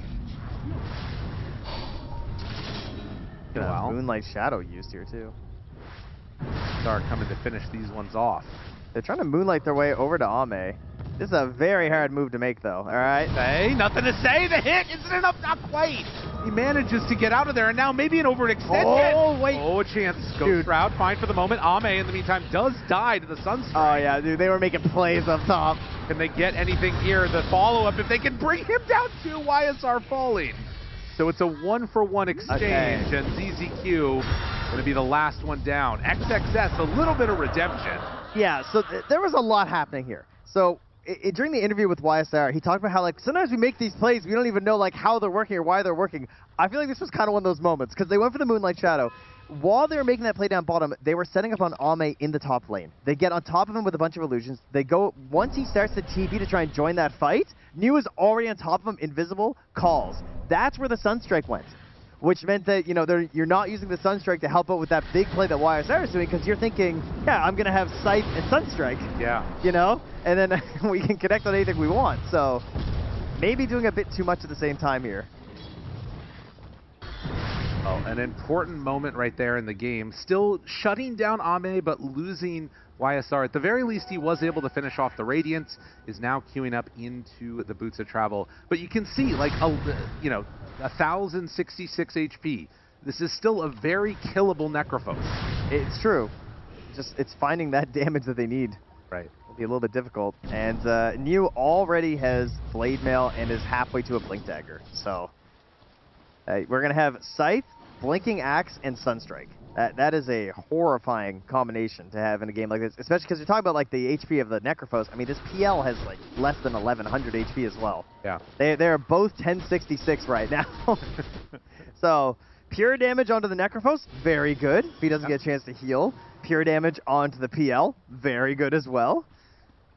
Wow. Moonlight Shadow used here too. Start coming to finish these ones off. They're trying to moonlight their way over to Ame. This is a very hard move to make, though. All right. Hey, nothing to say. The hit isn't enough. Not quite. He manages to get out of there, and now maybe an overextension. Oh, wait. Oh, a chance. Ghost Dude. Shroud, fine for the moment. Ame, in the meantime, does die to the Sunstrike. Oh, yeah, dude. They were making plays up top. Can they get anything here? The follow-up, if they can bring him down to YSR falling. So it's a 1-for-1 exchange, and ZZQ going to be the last one down. XXS, a little bit of redemption. Yeah, so there was a lot happening here. So during the interview with YSR, he talked about how, like, sometimes we make these plays, we don't even know, like, how they're working or why they're working. I feel like this was kind of one of those moments, because they went for the Moonlight Shadow. While they were making that play down bottom, they were setting up on Ame in the top lane. They get on top of him with a bunch of illusions. They go, once he starts to TP to try and join that fight, New is already on top of him, invisible, calls. That's where the Sunstrike went, which meant that, you know, you're not using the Sunstrike to help out with that big play that YSR is doing, because you're thinking, yeah, I'm going to have Scythe and Sunstrike. Yeah. You know? And then we can connect on anything we want. So maybe doing a bit too much at the same time here. Oh, an important moment right there in the game. Still shutting down Ame, but losing YSR. At the very least, he was able to finish off the Radiant, is now queuing up into the Boots of Travel. But you can see, like, 1,066 HP. This is still a very killable Necrophos. It's true. Just, it's finding that damage that they need. Right. It'll be a little bit difficult. And New already has Blade Mail and is halfway to a Blink Dagger. So we're going to have Scythe, Blinking Axe, and Sunstrike. That is a horrifying combination to have in a game like this, especially because you're talking about, like, the HP of the Necrophos. I mean, this PL has, like, less than 1,100 HP as well. Yeah. They're both 1066 right now. So, pure damage onto the Necrophos, very good. If he doesn't get a chance to heal. Pure damage onto the PL, very good as well.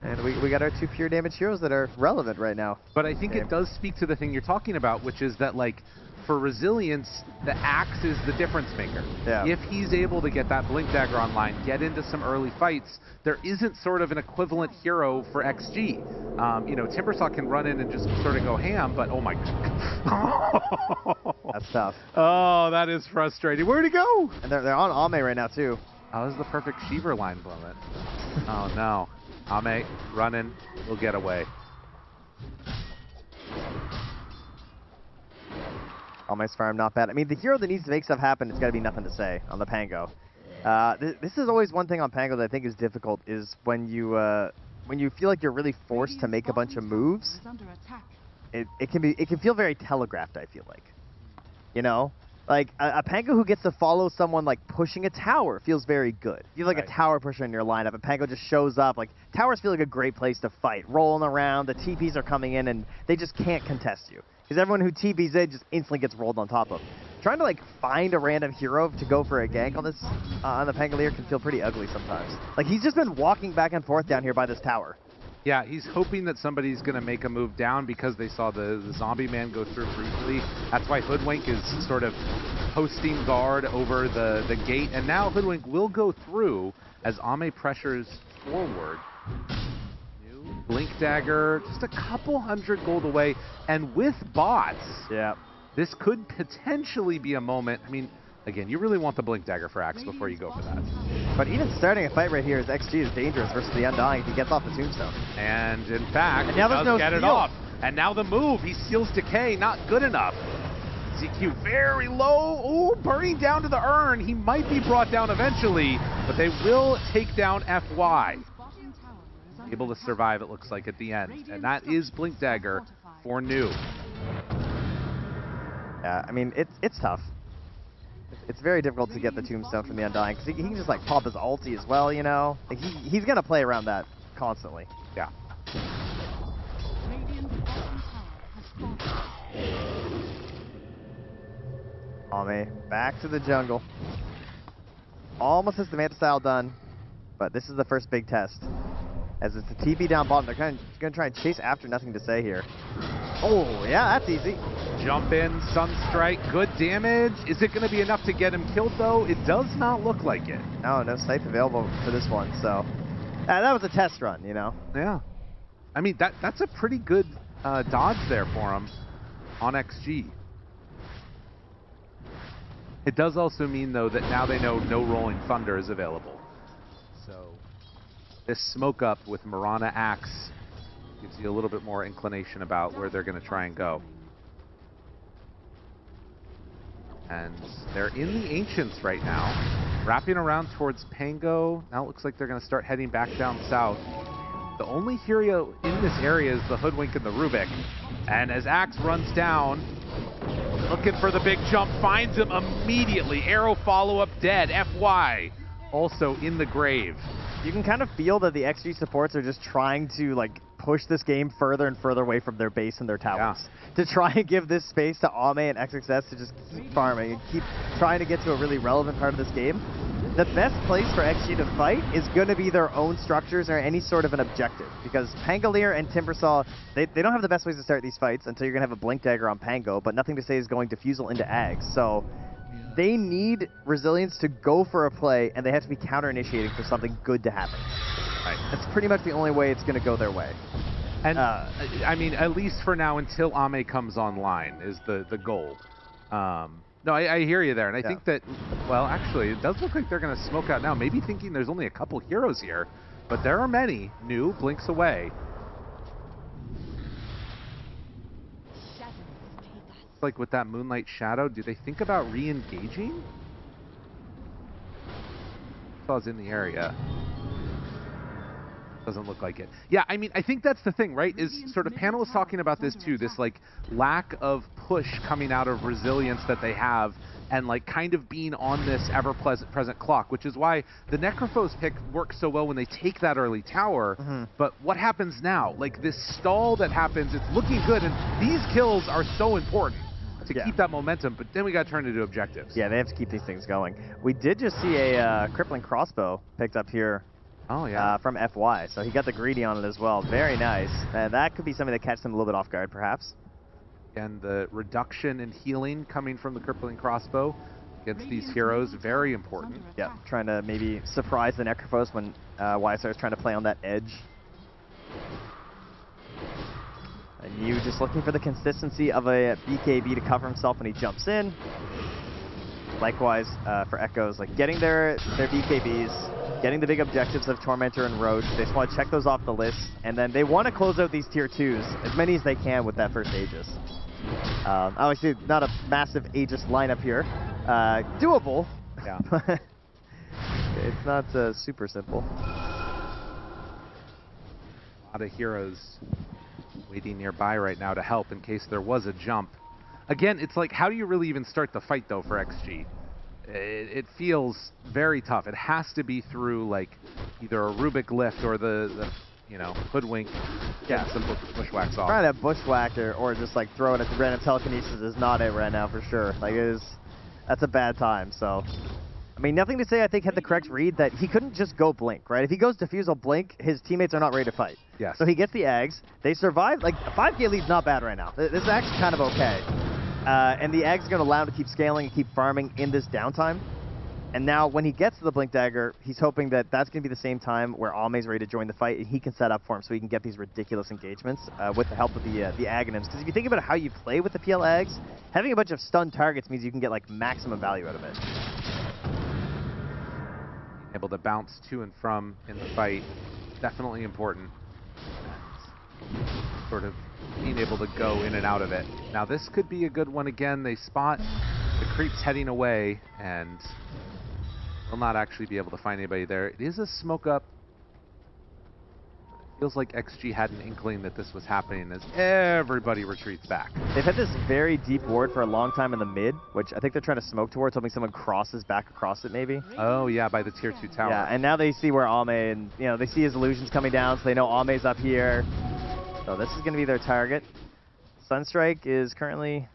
And we got our 2 pure damage heroes that are relevant right now. But I think it does speak to the thing you're talking about, which is that, like, for resilience, the Axe is the difference maker. Yeah. If he's able to get that Blink Dagger online, get into some early fights, there isn't sort of an equivalent hero for XG. You know, Timbersaw can run in and just sort of go ham, but oh my god. That's tough. Oh, that is frustrating. Where'd he go? And they're on Ame right now, too. Oh, this is the perfect Sheever line moment. Oh no. Ame running, will get away. Ame's farm, not bad. I mean, the hero that needs to make stuff happen, it's got to be nothing to say on the Pango. This is always one thing on Pango that I think is difficult, is when you feel like you're really forced to make a bunch of moves. It can feel very telegraphed, I feel like. You know? Like, a Pango who gets to follow someone, like, pushing a tower feels very good. You feel like a tower pusher in your lineup, and Pango just shows up. Like, towers feel like a great place to fight. Rolling around, the TPs are coming in, and they just can't contest you. Because everyone who TPs in just instantly gets rolled on top of. Trying to, like, find a random hero to go for a gank on this, on the Pangolier can feel pretty ugly sometimes. Like, he's just been walking back and forth down here by this tower. Yeah, he's hoping that somebody's going to make a move down because they saw the zombie man go through brutally. That's why Hoodwink is sort of posting guard over the gate. And now Hoodwink will go through as Ame pressures forward. New Blink Dagger, just a couple hundred gold away. And with bots, this could potentially be a moment. I mean, again, you really want the Blink Dagger for Axe before you go for that. But even starting a fight right here, XG is dangerous versus the Undying if he gets off the Tombstone. And in fact, and now he there's does no get it steal. off. And now the move, he steals Decay, not good enough. ZQ very low, ooh, burning down to the urn. He might be brought down eventually, but they will take down FY. Able to survive, it looks like, at the end. And that is Blink Dagger for New. Yeah, I mean, it's tough. It's very difficult to get the Tombstone from the Undying, because he can just, like, pop his ulti as well, you know? Like, he's going to play around that constantly. Yeah. Ame, back to the jungle. Almost has the Manta style done, but this is the first big test. As it's the TP down bottom, they're going to try and chase after nothing to say here. Oh, yeah, that's easy. Jump in, Sunstrike, good damage. Is it going to be enough to get him killed, though? It does not look like it. No Scythe available for this one, so... that was a test run, you know? Yeah. I mean, that's a pretty good dodge there for him on XG. It does also mean, though, that now they know no Rolling Thunder is available. So this smoke up with Mirana Axe gives you a little bit more inclination about where they're going to try and go. And they're in the Ancients right now, wrapping around towards Pango. Now it looks like they're going to start heading back down south. The only hero in this area is the Hoodwink and the Rubik. And as Axe runs down, looking for the big jump, finds him immediately. Arrow follow-up dead. FY also in the grave. You can kind of feel that the XG supports are just trying to like push this game further and further away from their base and their towers. To try and give this space to Ame and XXS to just keep farming and keep trying to get to a really relevant part of this game. The best place for XG to fight is going to be their own structures or any sort of an objective. Because Pangolier and Timbersaw, they don't have the best ways to start these fights until you're going to have a Blink Dagger on Pango, but nothing to say is going Diffusal into Ags. So they need Resilience to go for a play, and they have to be counter-initiating for something good to happen. Right. That's pretty much the only way it's going to go their way. And, I mean, at least for now, until Ame comes online, is the goal. No, I hear you there, and I think that, well, actually, it does look like they're going to smoke out now, maybe thinking there's only a couple heroes here, but there are many. New blinks away. Like with that Moonlight Shadow, do they think about re-engaging? Saw's in the area. Doesn't look like it. Yeah, I mean, I think that's the thing, right? Is sort of Panel is talking about this too, this like lack of push coming out of Resilience that they have, and like kind of being on this ever-present clock, which is why the Necrophos pick works so well when they take that early tower. But what happens now? Like this stall that happens, it's looking good, and these kills are so important to keep that momentum, but then we got to turn into objectives. Yeah, they have to keep these things going. We did just see a Crippling Crossbow picked up here. Oh, yeah. From FY, so he got the greedy on it as well. Very nice. And that could be something that catches them a little bit off guard, perhaps. And the reduction in healing coming from the Crippling Crossbow against these heroes, very important. Yeah, trying to maybe surprise the Necrophos when YSR is trying to play on that edge. And you just looking for the consistency of a BKB to cover himself when he jumps in. Likewise, for Echoes, like getting their BKBs, getting the big objectives of Tormentor and Roach. They just want to check those off the list, and then they want to close out these tier 2s, as many as they can with that first Aegis. Obviously, not a massive Aegis lineup here. Doable, but it's not super simple. A lot of heroes waiting nearby right now to help in case there was a jump. Again, it's like, how do you really even start the fight, though, for XG? It feels very tough. It has to be through, like, either a Rubik lift or the you know, Hoodwink, get some bushwhacks off. Trying to bushwhack or just, like, throw it at the random telekinesis is not it right now, for sure. Like, that's a bad time, so... I mean, nothing to say, I think, had the correct read that he couldn't just go Blink, right? If he goes Diffusal Blink, his teammates are not ready to fight. Yes. So he gets the Ags. They survive. Like, a 5k lead's not bad right now. This is actually kind of okay. And the Ags are going to allow him to keep scaling and keep farming in this downtime. And now, when he gets to the Blink Dagger, he's hoping that that's going to be the same time where Ame's ready to join the fight, and he can set up for him so he can get these ridiculous engagements with the help of the Aghanims. Because if you think about how you play with the PL Ags, having a bunch of stunned targets means you can get, like, maximum value out of it. Able to bounce to and from in the fight, definitely important. Sort of being able to go in and out of it. Now this could be a good one again. They spot the creeps heading away and will not actually be able to find anybody there. It is a smoke up. Feels like XG had an inkling that this was happening as everybody retreats back. They've had this very deep ward for a long time in the mid, which I think they're trying to smoke towards, hoping someone crosses back across it maybe. Oh yeah, by the tier 2 tower. Yeah, and now they see where Ame, and you know, they see his illusions coming down, so they know Ame's up here. So this is going to be their target. Sunstrike is currently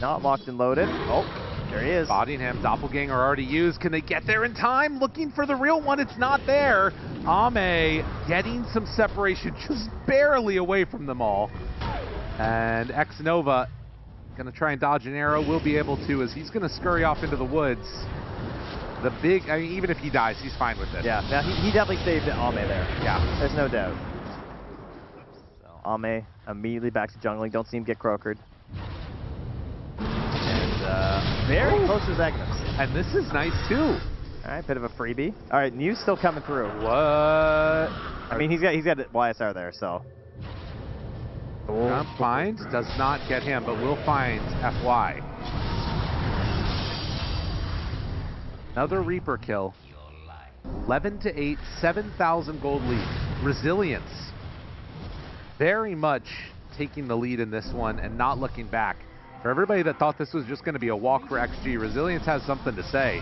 not locked and loaded. Oh, there he is. Spotting him. Doppelganger already used. Can they get there in time? Looking for the real one. It's not there. Ame getting some separation, just barely away from them all. And X-Nova going to try and dodge an arrow. Will be able to, as he's going to scurry off into the woods. The big, I mean, even if he dies, he's fine with it. Yeah, now he definitely saved Ame there. Yeah. There's no doubt. So Ame immediately back to jungling. Don't see him get croakered. And very close to his Agnes. And this is nice too. All right, bit of a freebie. All right, New's still coming through. What? I mean, he's got YSR there, so. Jump find does not get him, but will find FY. Another Reaper kill. 11-8, 7,000 gold lead. Resilience. Very much taking the lead in this one and not looking back. For everybody that thought this was just going to be a walk for XG, Resilience has something to say.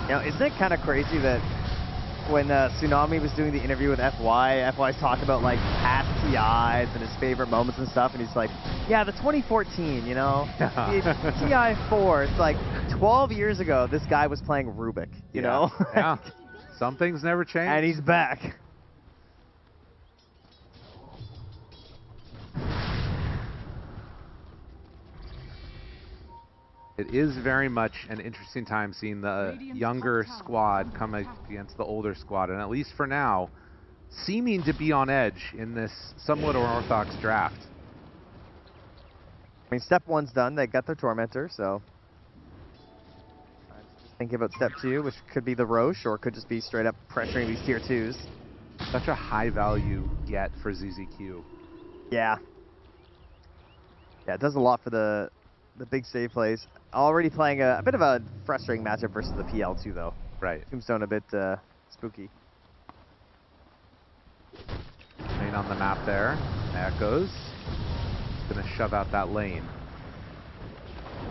You know, isn't it kind of crazy that when Tsunami was doing the interview with FY's talking about like past TIs and his favorite moments and stuff, and he's like, yeah, the 2014, you know, TI4, it's like 12 years ago, this guy was playing Rubik, you know? Yeah. Some things never change. And he's back. It is very much an interesting time seeing the younger squad come against the older squad, and at least for now, seeming to be on edge in this somewhat unorthodox draft. I mean, step 1's done. They got their Tormentor, so I'm just thinking about step 2, which could be the Roche, or could just be straight up pressuring these tier 2s. Such a high value get for ZZQ. Yeah. Yeah, it does a lot for the big save plays. Already playing a bit of a frustrating matchup versus the PL2, though. Right. Tombstone a bit spooky. Lane on the map there. Echoes. Gonna shove out that lane.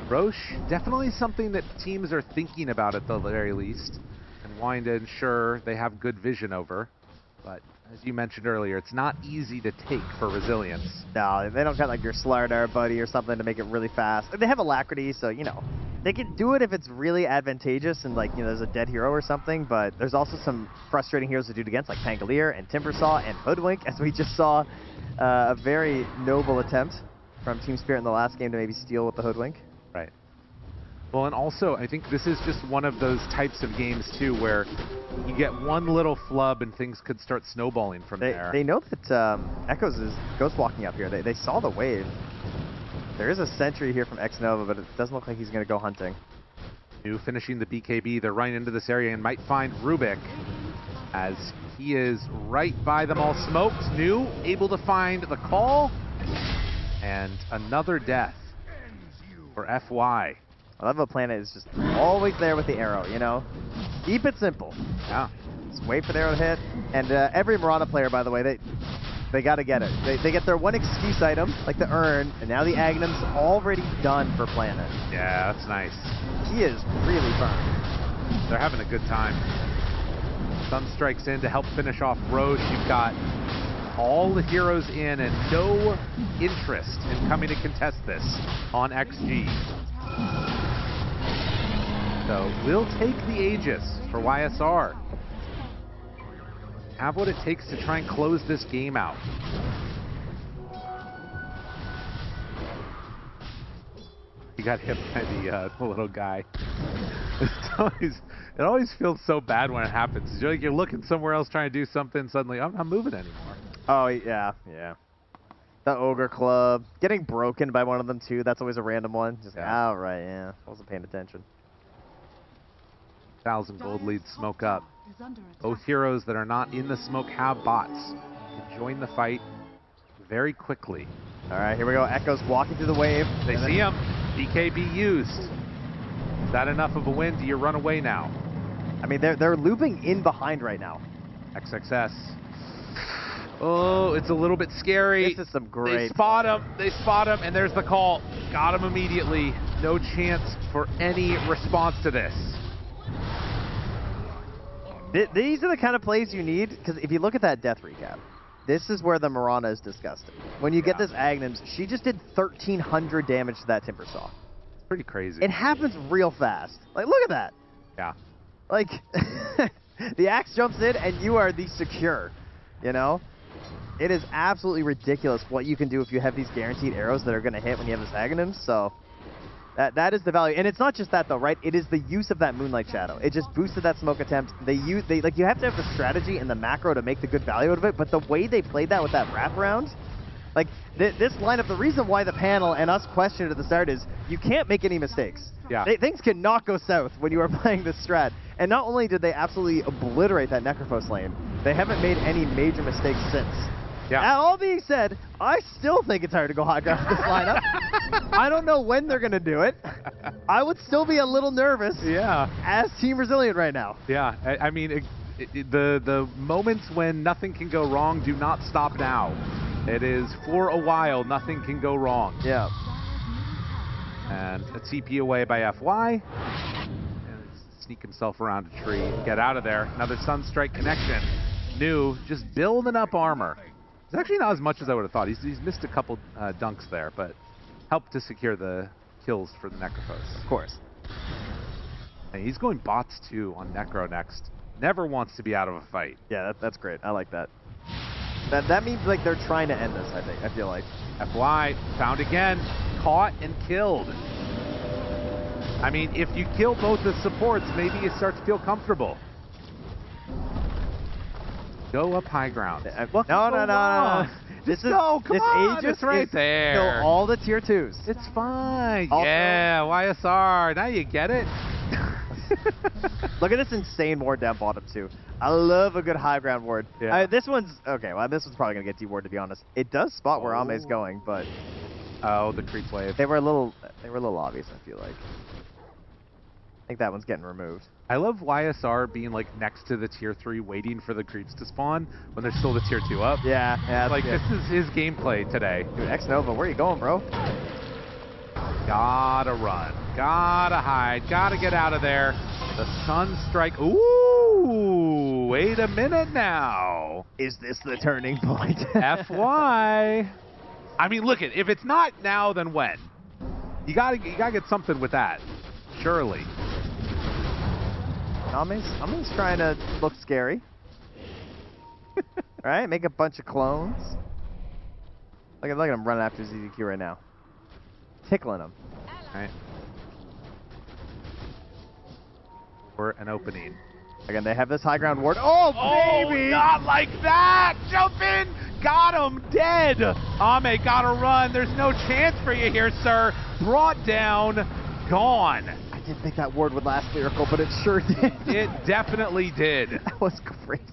Roche, definitely something that teams are thinking about at the very least and wanting to ensure they have good vision over. But as you mentioned earlier, it's not easy to take for Resilience. No, they don't got like your Slardar buddy or something to make it really fast. They have Alacrity, so, you know, they can do it if it's really advantageous and, like, you know, there's a dead hero or something, but there's also some frustrating heroes to do it against, like Pangolier and Timbersaw and Hoodwink, as we just saw a very noble attempt from Team Spirit in the last game to maybe steal with the Hoodwink. Right. Well, and also, I think this is just one of those types of games, too, where you get one little flub and things could start snowballing from there. They know that Echoes is ghost walking up here. They saw the wave. There is a sentry here from X-Nova, but it doesn't look like he's going to go hunting. New finishing the BKB. They're running into this area and might find Rubik as he is right by them all smoked. New able to find the call. And another death for FY. I love how Planet is just always there with the arrow, you know? Keep it simple. Yeah. Just wait for the arrow to hit. And every Mirana player, by the way, they got to get it. They get their one excuse item, like the urn, and now the Agnum's already done for Planet. Yeah, that's nice. He is really burned. They're having a good time. Sun strikes in to help finish off Roche. You've got all the heroes in and no interest in coming to contest this on XG. So we'll take the Aegis for YSR. Have what it takes to try and close this game out. He got hit by the little guy. It always feels so bad when it happens. You're looking somewhere else trying to do something, suddenly I'm not moving anymore. Oh, yeah. The Ogre Club. Getting broken by one of them, too. That's always a random one. Just, oh, right, yeah. I wasn't paying attention. 1,000 gold lead smoke up. Both heroes that are not in the smoke have bots. Can join the fight very quickly. All right, here we go. Echoes walking through the wave. They see him. BKB used. Is that enough of a win? Do you run away now? I mean, they're looping in behind right now. XXS. Oh, it's a little bit scary. This is some great. They spot him, and there's the call. Got him immediately. No chance for any response to this. These are the kind of plays you need, because if you look at that death recap, this is where the Mirana is disgusting. When you get this Agnums, she just did 1,300 damage to that Timbersaw. It's pretty crazy. It happens real fast. Like, look at that. Yeah. Like, the axe jumps in, and you are the secure, you know? It is absolutely ridiculous what you can do if you have these guaranteed arrows that are going to hit when you have this Agnums, so that is the value. And it's not just that, though, right? It is the use of that Moonlight Shadow. It just boosted that smoke attempt. Like, you have to have the strategy and the macro to make the good value out of it, but the way they played that with that wraparound, like, this lineup, the reason why the panel and us questioned it at the start is you can't make any mistakes. Yeah. Things cannot go south when you are playing this strat. And not only did they absolutely obliterate that Necrophos lane, they haven't made any major mistakes since. Yeah. That all being said, I still think it's hard to go high ground with this lineup. I don't know when they're going to do it. I would still be a little nervous as Team Resilient right now. Yeah, I mean, the moments when nothing can go wrong do not stop now. It is, for a while, nothing can go wrong. Yeah. And a TP away by FY. And sneak himself around a tree and get out of there. Another Sunstrike connection. New, just building up armor. It's actually not as much as I would have thought. He's missed a couple dunks there, but helped to secure the kills for the Necrophos. Of course. And he's going bots too on Necro next. Never wants to be out of a fight. Yeah, that's great. I like that. That means like they're trying to end this, I feel like. FY found again, caught and killed. I mean, if you kill both the supports, maybe you start to feel comfortable. Go up high ground. No. This is come on, Aegis it's right is there. Kill all the tier 2s. It's fine. Also, yeah, YSR. Now you get it. Look at this insane ward down bottom too. I love a good high ground ward. Yeah. This one's okay. Well, this one's probably gonna get D-ward to be honest. It does spot where Ame's going, but the creep wave. They were a little obvious. I feel like. I think that one's getting removed. I love YSR being like next to the tier 3 waiting for the creeps to spawn when there's still the tier 2 up. Yeah. Like this is his gameplay today. Dude, X-Nova, where are you going, bro? Gotta run. Gotta hide. Gotta get out of there. The Sunstrike. Ooh, wait a minute now. Is this the turning point? FY. I mean, look it. If it's not now, then when? You gotta get something with that. Surely. Ame's trying to look scary. Alright, make a bunch of clones. Look at him running after ZZQ right now. Tickling him. Alright. For an opening. Again, they have this high ground ward. Oh, baby! Not like that! Jump in! Got him! Dead! Ame gotta run. There's no chance for you here, sir. Brought down. Gone. I didn't think that ward would last lyrical, but it sure did. It definitely did. That was crazy.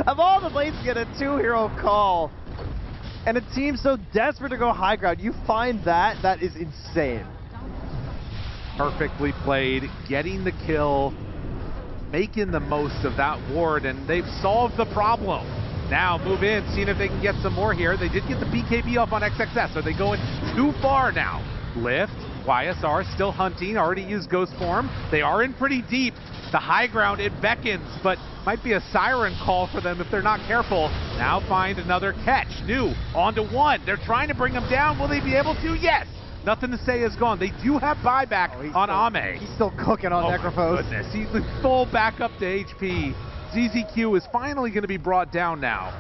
Of all the places to get a 2-hero call, and a team so desperate to go high ground, you find that is insane. Perfectly played, getting the kill, making the most of that ward, and they've solved the problem. Now move in, seeing if they can get some more here. They did get the BKB up on XXS. Are they going too far now? Lift. YSR still hunting, already used Ghost Form. They are in pretty deep. The high ground, it beckons, but might be a siren call for them if they're not careful. Now find another catch. New, onto one. They're trying to bring him down. Will they be able to? Yes! Nothing to say is gone. They do have buyback on Ame. He's still cooking on Necrophos. Goodness, he's full back up to HP. ZZQ is finally going to be brought down now.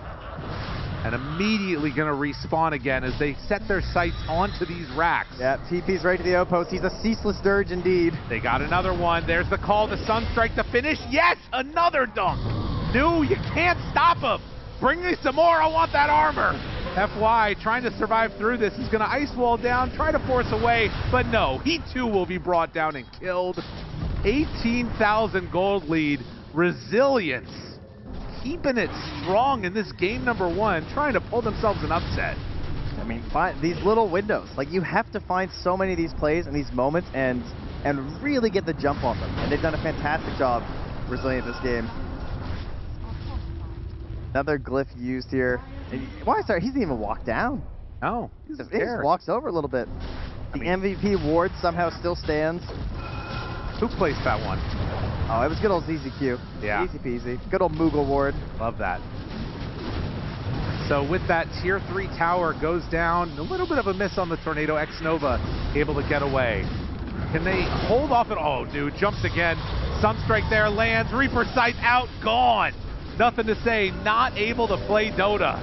And immediately going to respawn again as they set their sights onto these racks. Yeah, TP's right to the outpost. He's a ceaseless dirge indeed. They got another one. There's the call to Sunstrike to finish. Yes, another dunk. New, you can't stop him. Bring me some more. I want that armor. FY trying to survive through this is going to ice wall down, try to force away, but no, he too will be brought down and killed. 18,000 gold lead. Resilience. Keeping it strong in this game number 1, trying to pull themselves an upset. I mean, these little windows. Like, you have to find so many of these plays and these moments and really get the jump on them. And they've done a fantastic job, Resilient, this game. Another glyph used here. Why, sorry, he didn't even walk down. No, he just walks over a little bit. The MVP ward somehow still stands. Who placed that one? Oh, it was good old ZZQ. Yeah. Easy peasy. Good old Moogle ward. Love that. So with that, tier 3 tower goes down. A little bit of a miss on the tornado. X-Nova able to get away. Can they hold off at all? Oh, dude, jumps again. Sunstrike there, lands. Reaper sight out, gone. Nothing to say. Not able to play Dota.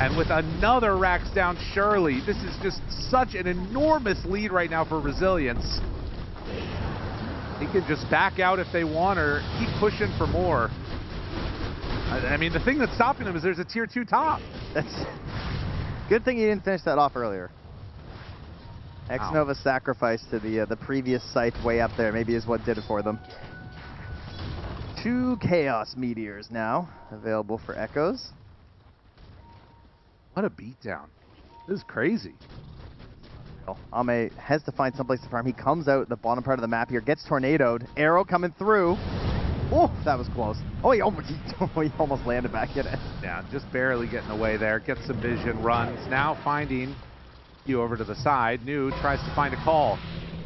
And with another racks down, surely. This is just such an enormous lead right now for Resilience. They can just back out if they want or keep pushing for more. I mean, the thing that's stopping them is there's a tier 2 top. That's good thing you didn't finish that off earlier. X-Nova sacrifice to the previous site way up there maybe is what did it for them. 2 Chaos Meteors now available for Echoes. What a beatdown. This is crazy. Ame has to find someplace to farm. He comes out the bottom part of the map here, gets tornadoed. Arrow coming through. Oh, that was close. Oh, he almost landed back in it. Yeah, just barely getting away there. Gets some vision, runs. Now finding you over to the side. New tries to find a call.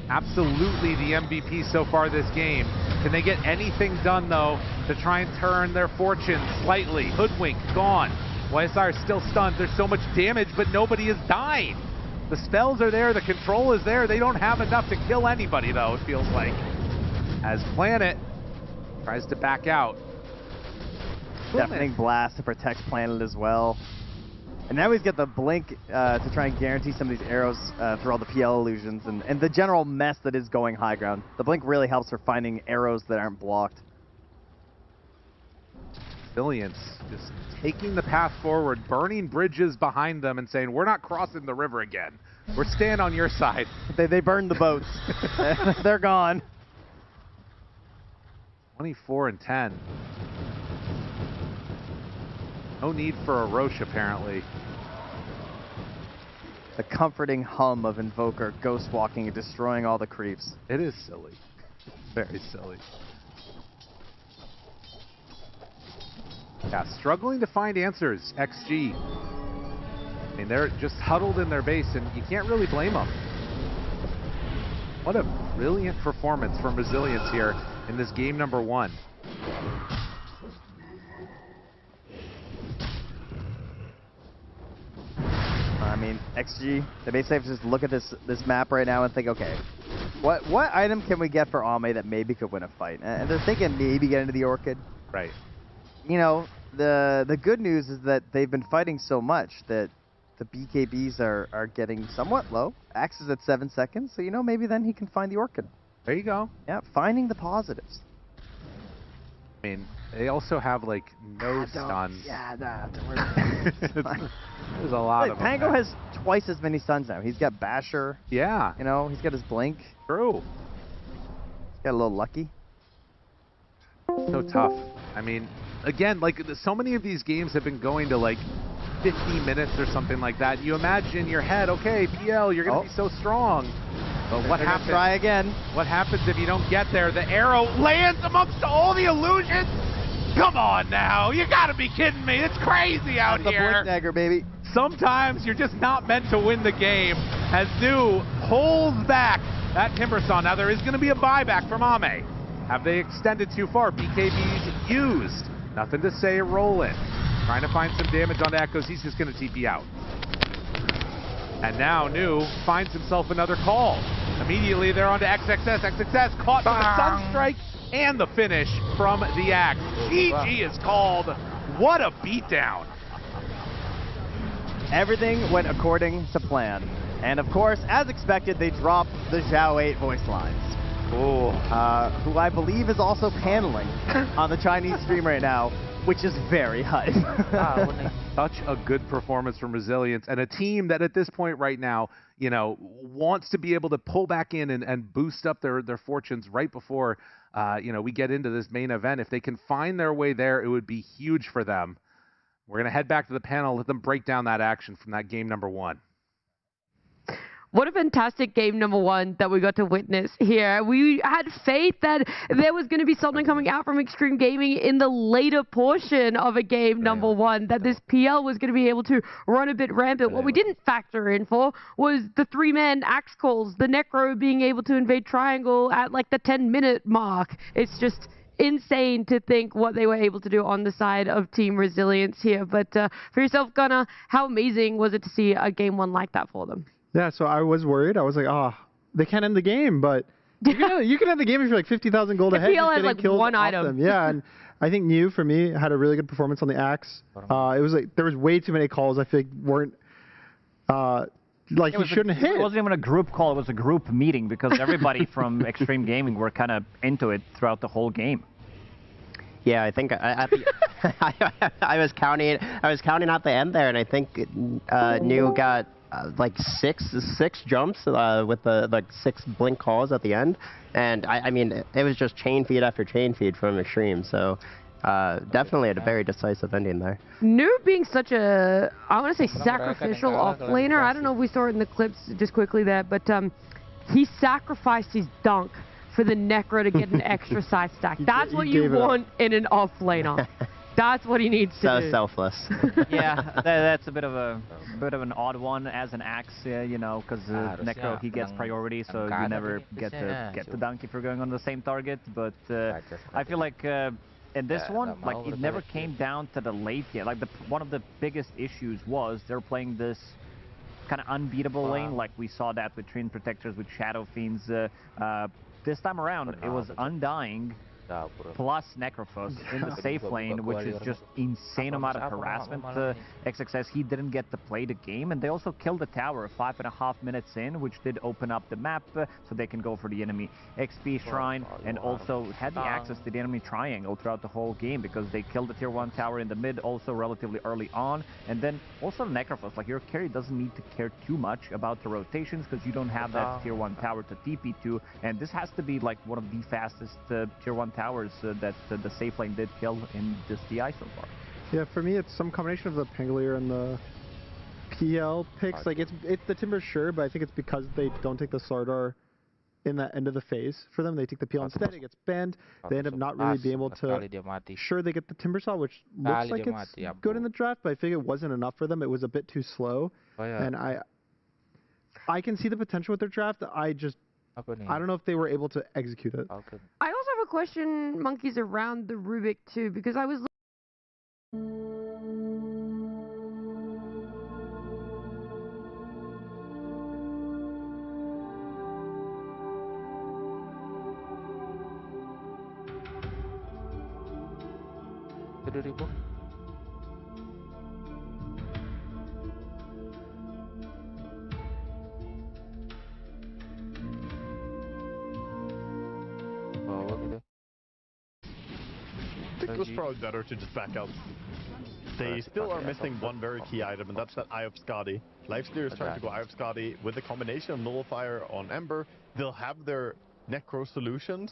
Absolutely the MVP so far this game. Can they get anything done, though, to try and turn their fortune slightly? Hoodwink, gone. YSR is still stunned. There's so much damage, but nobody is dying. The spells are there. The control is there. They don't have enough to kill anybody, though, it feels like. As Planet tries to back out. Deafening blast to protect Planet as well. And now he's got the blink to try and guarantee some of these arrows through all the PL illusions and the general mess that is going high ground. The blink really helps for finding arrows that aren't blocked. Resilience just taking the path forward, burning bridges behind them and saying, we're not crossing the river again. We're staying on your side. They burned the boats. They're gone. 24 and 10. No need for a Roche, apparently. The comforting hum of Invoker ghost walking and destroying all the creeps. It is silly. Very silly. Yeah, struggling to find answers, XG. I mean, they're just huddled in their base, and you can't really blame them. What a brilliant performance from Resilience here in this game number 1. I mean, XG, they basically have to just look at this map right now and think, okay, what item can we get for Ame that maybe could win a fight? And they're thinking maybe get into the Orchid. Right. You know, the good news is that they've been fighting so much that the BKBs are getting somewhat low. Axe is at 7 seconds, so you know, maybe then he can find the Orchid. There you go. Yeah, finding the positives. I mean, they also have, like, no stuns. Yeah, There's a lot of them. Pango has twice as many stuns now. He's got Basher. Yeah. You know, he's got his Blink. True. He's got a little Lucky. So tough. I mean, again, like, so many of these games have been going to, like, 50 minutes or something like that. You imagine in your head, okay, PL, you're going to be so strong. But what happens? Try again. What happens if you don't get there? The arrow lands amongst all the illusions. Come on now, you got to be kidding me. It's crazy out here. The Blink Dagger, baby. Sometimes you're just not meant to win the game. As New pulls back that Timbersaw. Now there is going to be a buyback from Ame. Have they extended too far? BKB's used. Nothing to say, roll in. Trying to find some damage on the Echoes. He's just going to TP out. And now New finds himself another call. Immediately they're on to XXS. XXS caught by the Sunstrike and the finish from the Axe. GG is called. What a beatdown. Everything went according to plan. And of course, as expected, they dropped the Zhao 8 voice lines. Cool. Who I believe is also paneling on the Chinese stream right now, which is very hype. Such a good performance from Resilience, and a team that at this point right now, you know, wants to be able to pull back in and boost up their fortunes right before, you know, we get into this main event. If they can find their way there, it would be huge for them. We're going to head back to the panel, let them break down that action from that game number 1. What a fantastic game number 1 that we got to witness here. We had faith that there was going to be something coming out from Extreme Gaming in the later portion of a game number 1, that this PL was going to be able to run a bit rampant. What we didn't factor in for was the 3-man axe calls, the Necro being able to invade Triangle at like the 10-minute mark. It's just insane to think what they were able to do on the side of Team Resilience here. But for yourself, Gunnar, how amazing was it to see a game 1 like that for them? Yeah, so I was worried. I was like, they can't end the game, but you can end the game if you're like 50,000 gold ahead. PL has like one item. Them. Yeah, and I think New, for me, had a really good performance on the Axe. It was like, there was way too many calls I think weren't, like he shouldn't hit. It wasn't even a group call, it was a group meeting because everybody from Extreme Gaming were kind of into it throughout the whole game. Yeah, I think I was counting out the end there, and I think New got like six jumps with the like 6 blink calls at the end, and I mean it was just chain feed after chain feed from Extreme. So definitely a very decisive ending there. Noob being such a, I want to say sacrificial off-laner. I don't know if we saw it in the clips just quickly there, but he sacrificed his dunk for the Necro to get an extra side stack. That's what you want in an off-laner. That's what he needs to do. So selfless. Yeah, that's a bit of an odd one as an axe, you know, because Necro he gets priority, so you never get the dunk if you're going on the same target. But I feel like in this one, like it never came down to the late game. Like one of the biggest issues was they're playing this kind of unbeatable lane, like we saw that with Train Protectors, with Shadow Fiends. This time around, it was Undying plus Necrophos in the safe lane, which is just insane amount of harassment. XXS, he didn't get to play the game, and they also killed the tower 5.5 minutes in, which did open up the map so they can go for the enemy XP shrine, and also had the access to the enemy triangle throughout the whole game, because they killed the tier 1 tower in the mid also relatively early on. And then also Necrophos, like your carry doesn't need to care too much about the rotations, because you don't have that tier 1 tower to TP to, and this has to be like one of the fastest tier 1 towers that the safe lane did kill in this DI so far. Yeah, for me it's some combination of the Pangolier and the PL picks. Like it's the Timber, sure, but I think it's because they don't take the Slardar in that end of the phase for them. They take the PL instead, it gets banned. They end up not really being able to... Sure, they get the Timber Saw, which looks like it's good in the draft, but I think it wasn't enough for them. It was a bit too slow. And I can see the potential with their draft. I don't know if they were able to execute it. I also have a question, Monkeys, around the Rubik too, because I was I think it was probably better to just back out. They still are missing one very key item, and that's that Eye of Skadi. Lifesteer is trying to go Eye of Skadi with the combination of Nullifier on Ember. They'll have their Necro solutions,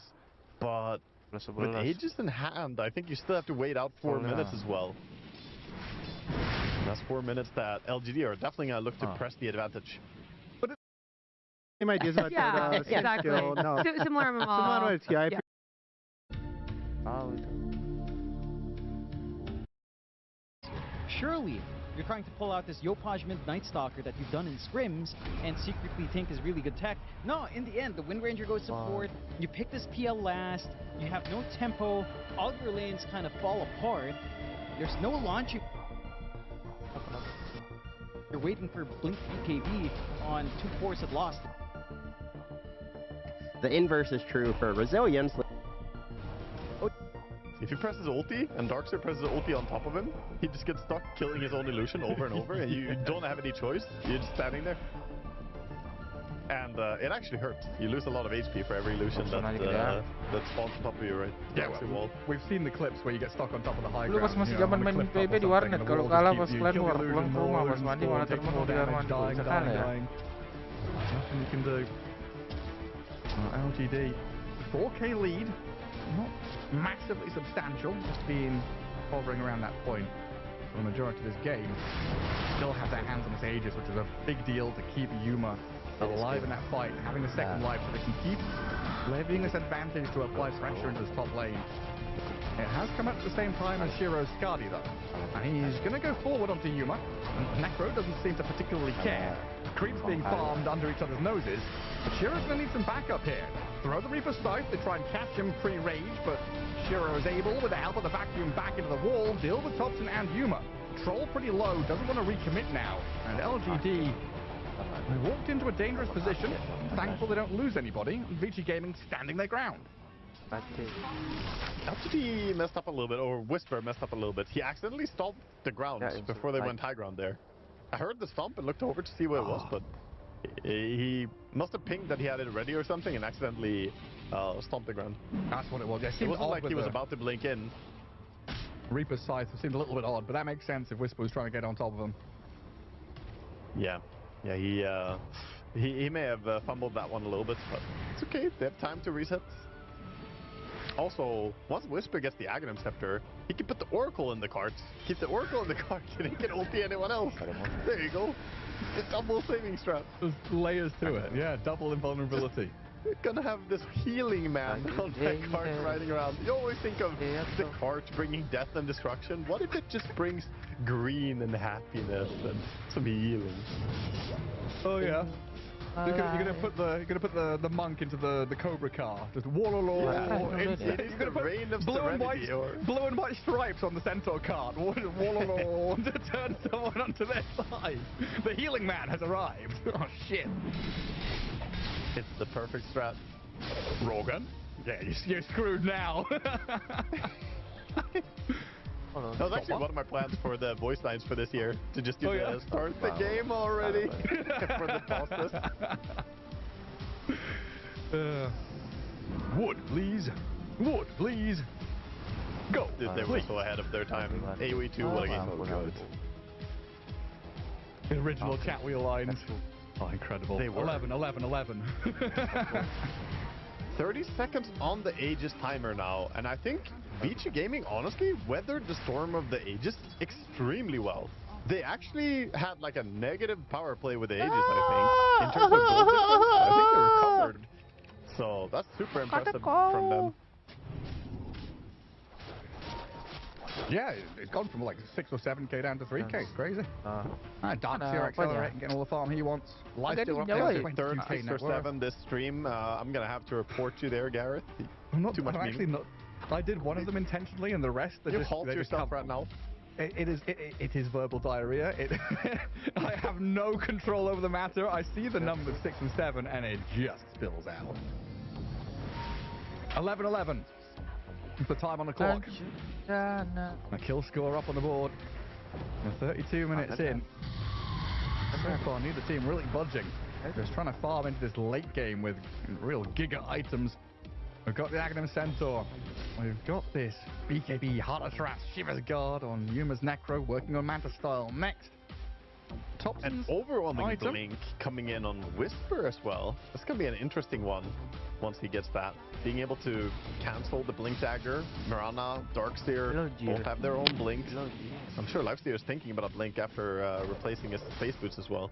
but with Aegis in hand, I think you still have to wait out 4 minutes as well. And that's 4 minutes that LGD are definitely going to look to press the advantage. But same ideas about yeah, exactly. No. Similar MMO. Similar to TI. Surely, you're trying to pull out this Yopajment Night Stalker that you've done in scrims and secretly think is really good tech. No, in the end, the Wind Ranger goes support, you pick this PL last, you have no tempo, all your lanes kind of fall apart, there's no launching. You're waiting for Blink BKB on 2 cores at Lost. The inverse is true for Resilience. If he presses ulti and Darkseer presses ulti on top of him, he just gets stuck killing his own illusion over and over, and you don't have any choice. You're just standing there. And it actually hurts. You lose a lot of HP for every illusion that spawns on top of you, right? Yeah, well, we've seen the clips where you get stuck on top of the high Lu ground. pas masih zaman main PB di warnet, kalau kalah pas kalian pulang ke rumah, pas mandi malah termenung di kamar mandi. Sekali ya. Nothing you can do. LGD, 4K lead, not massively substantial, just being hovering around that point for the majority of this game. Still have their hands on this Aegis, which is a big deal to keep Yuma alive in that fight, having the second life so they can keep levying this advantage to apply pressure into this top lane. It has come at the same time as Shiro's Skadi though, and he's going to go forward onto Yuma, and Necro doesn't seem to particularly care. Creeps being farmed under each other's noses, but Shiro's going to need some backup here. Throw the Reaper Scythe, they try and catch him pre-rage, but Shiro is able, with the help of the vacuum back into the wall, deal with Thompson and Yuma. Troll pretty low, doesn't want to recommit now, and LGD, they walked into a dangerous position, thankful they don't lose anybody, and VG Gaming standing their ground. LGD messed up a little bit, or Whisper messed up a little bit. He accidentally stomped the ground before they went high ground there. I heard the stomp and looked over to see what it was, but he must have pinged that he had it ready or something and accidentally stomped the ground. That's what it was. Yeah, it wasn't like he was about to blink in. Reaper's Scythe seemed a little bit odd, but that makes sense if Whisper was trying to get on top of him. Yeah, he may have fumbled that one a little bit, but it's okay. They have time to reset. Also, once Whisper gets the Aghanim Scepter, he can put the Oracle in the cart. Keep the Oracle in the cart and he can ulti anyone else. There you go. It's double saving strat. There's layers to it. Yeah, double invulnerability. You're gonna have this healing man on that cart riding around. You always think of the cart bringing death and destruction. What if it just brings green and happiness and some healing? Oh yeah. You're gonna put the monk into the Cobra car. Just walolo. You're gonna put rain of blue and white stripes on the Centaur cart. Walolo to turn someone onto their side. The healing man has arrived. Oh shit. It's the perfect strat. Rogan? Yeah, you're screwed now. That was actually one of my plans for the voice lines for this year, to just do start the game already for the bosses. Wood, please. Wood, please. Go. Dude, they were so ahead of their time. AoE 2, what a game. The original cat wheel lines. Oh, incredible. They were. 11. 30 seconds on the Aegis timer now, and I think VG Gaming honestly weathered the storm of the Aegis extremely well. They actually had like a negative power play with the Aegis, I think, in terms of goal difference. I think they recovered. So that's super impressive from them. Yeah, it's gone from like 6 or 7k down to 3k. It's crazy. Dark's here accelerating, getting all the farm he wants. Life still up there, third, 6 or 7 this stream. I'm gonna have to report you there, Gareth. I'm actually not. I did one of them intentionally, and the rest. You halt yourself right now. It is verbal diarrhea. I have no control over the matter. I see the numbers 6 and 7, and it just spills out. 11-11. It's the time on the clock. A kill score up on the board. We're 32 minutes in. So far, neither team really budging. Just trying to farm into this late game with real giga items. We've got the Aghanim Centaur. We've got this BKB Heart of Thrash Shiver's Guard on Yuma's Necro, working on Manta Style next. An overwhelming blink coming in on Whisper as well. That's going to be an interesting one once he gets that. Being able to cancel the Blink Dagger. Mirana, Darkseer both have their own blink. I'm sure Lifesteer is thinking about a blink after replacing his Space Boots as well.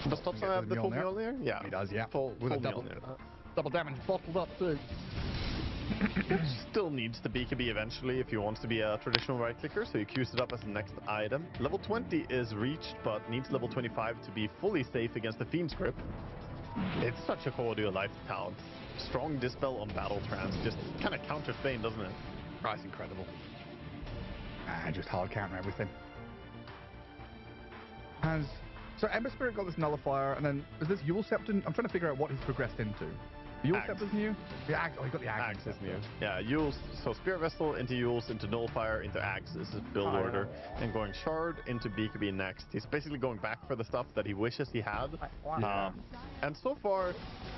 Does Topson have the full Mjolnir? Yeah. He does, yeah. Full double damage bottled up too. Still needs the BKB eventually if he wants to be a traditional right clicker, so he queues it up as the next item. Level 20 is reached, but needs level 25 to be fully safe against the Fiend's Grip. It's such a quality of life talent. Strong Dispel on Battle Trance, just kind of counters Bane, doesn't it? That's incredible. Just hard counter everything. So Ember Spirit got this nullifier, and then is this Yule Scepter? I'm trying to figure out what he's progressed into. Yule Scepter's new? The Axe. Oh, he got the Axe. Axe is new. Yeah, Yule's. So Spirit Vessel into Yule's, into Nullifier, into Axe is his build order. And going Shard into BKB next. He's basically going back for the stuff that he wishes he had. And so far,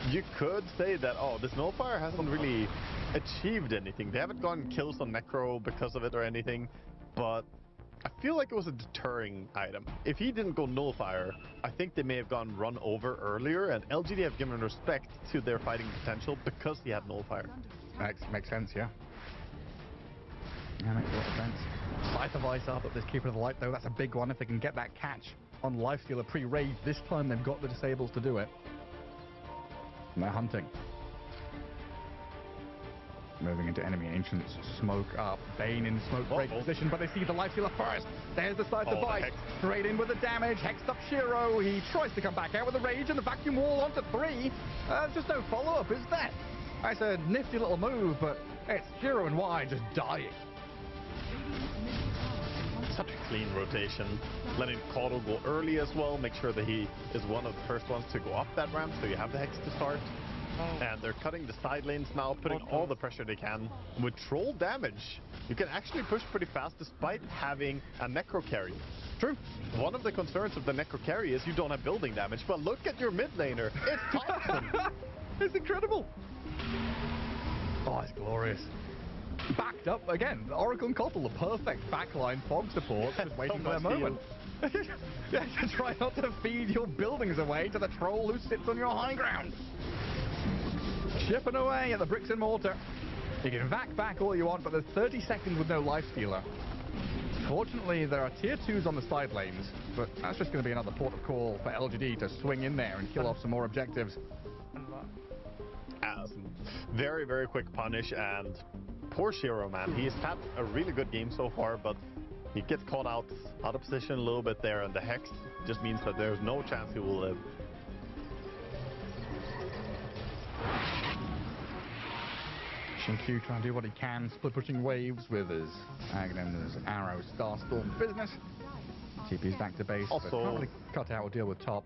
you could say that, oh, this Nullifier hasn't really achieved anything. They haven't gotten kills on Necro because of it or anything. But I feel like it was a deterring item. If he didn't go Nullifier, I think they may have gone run over earlier, and LGD have given respect to their fighting potential because he had Nullifier. Makes sense, yeah. Yeah, makes a lot of sense. Scythe of Ice up this Keeper of the Light, though. That's a big one if they can get that catch on Lifestealer pre-raid. This time they've got the disables to do it. And they're hunting. Moving into enemy ancients, smoke up, Bane in smoke break position, but they see the Lifestealer first. There's the Scythe of Ice, straight in with the damage, hexed up Shiro. He tries to come back out with the rage and the vacuum wall onto 3. There's just no follow-up, is there? That's a nifty little move, but it's Shiro and Y just dying. Such a clean rotation. Letting Kodo go early as well, make sure that he is one of the first ones to go up that ramp, so you have the hex to start. And they're cutting the side lanes now, putting all the pressure they can. With troll damage, you can actually push pretty fast despite having a Necro carry. True. One of the concerns of the Necro carry is you don't have building damage, but look at your mid laner. It's Thompson. It's incredible. Oh, it's glorious. backed up again. Oracle and Kotal, the perfect backline fog support, just waiting for their moment. Yeah, just try not to feed your buildings away to the troll who sits on your high ground. Chipping away at the bricks and mortar. You can vac back all you want, but there's 30 seconds with no life stealer. Fortunately, there are tier 2s on the side lanes, but that's just going to be another port of call for LGD to swing in there and kill off some more objectives. Very, very quick punish, and poor Shiro, man. He's had a really good game so far, but he gets caught out of position a little bit there, and the Hex just means that there's no chance he will live. Q trying to do what he can, split pushing waves with his Agnim's Arrow Starstorm business. TP's back to base, also, but probably cut out will deal with top.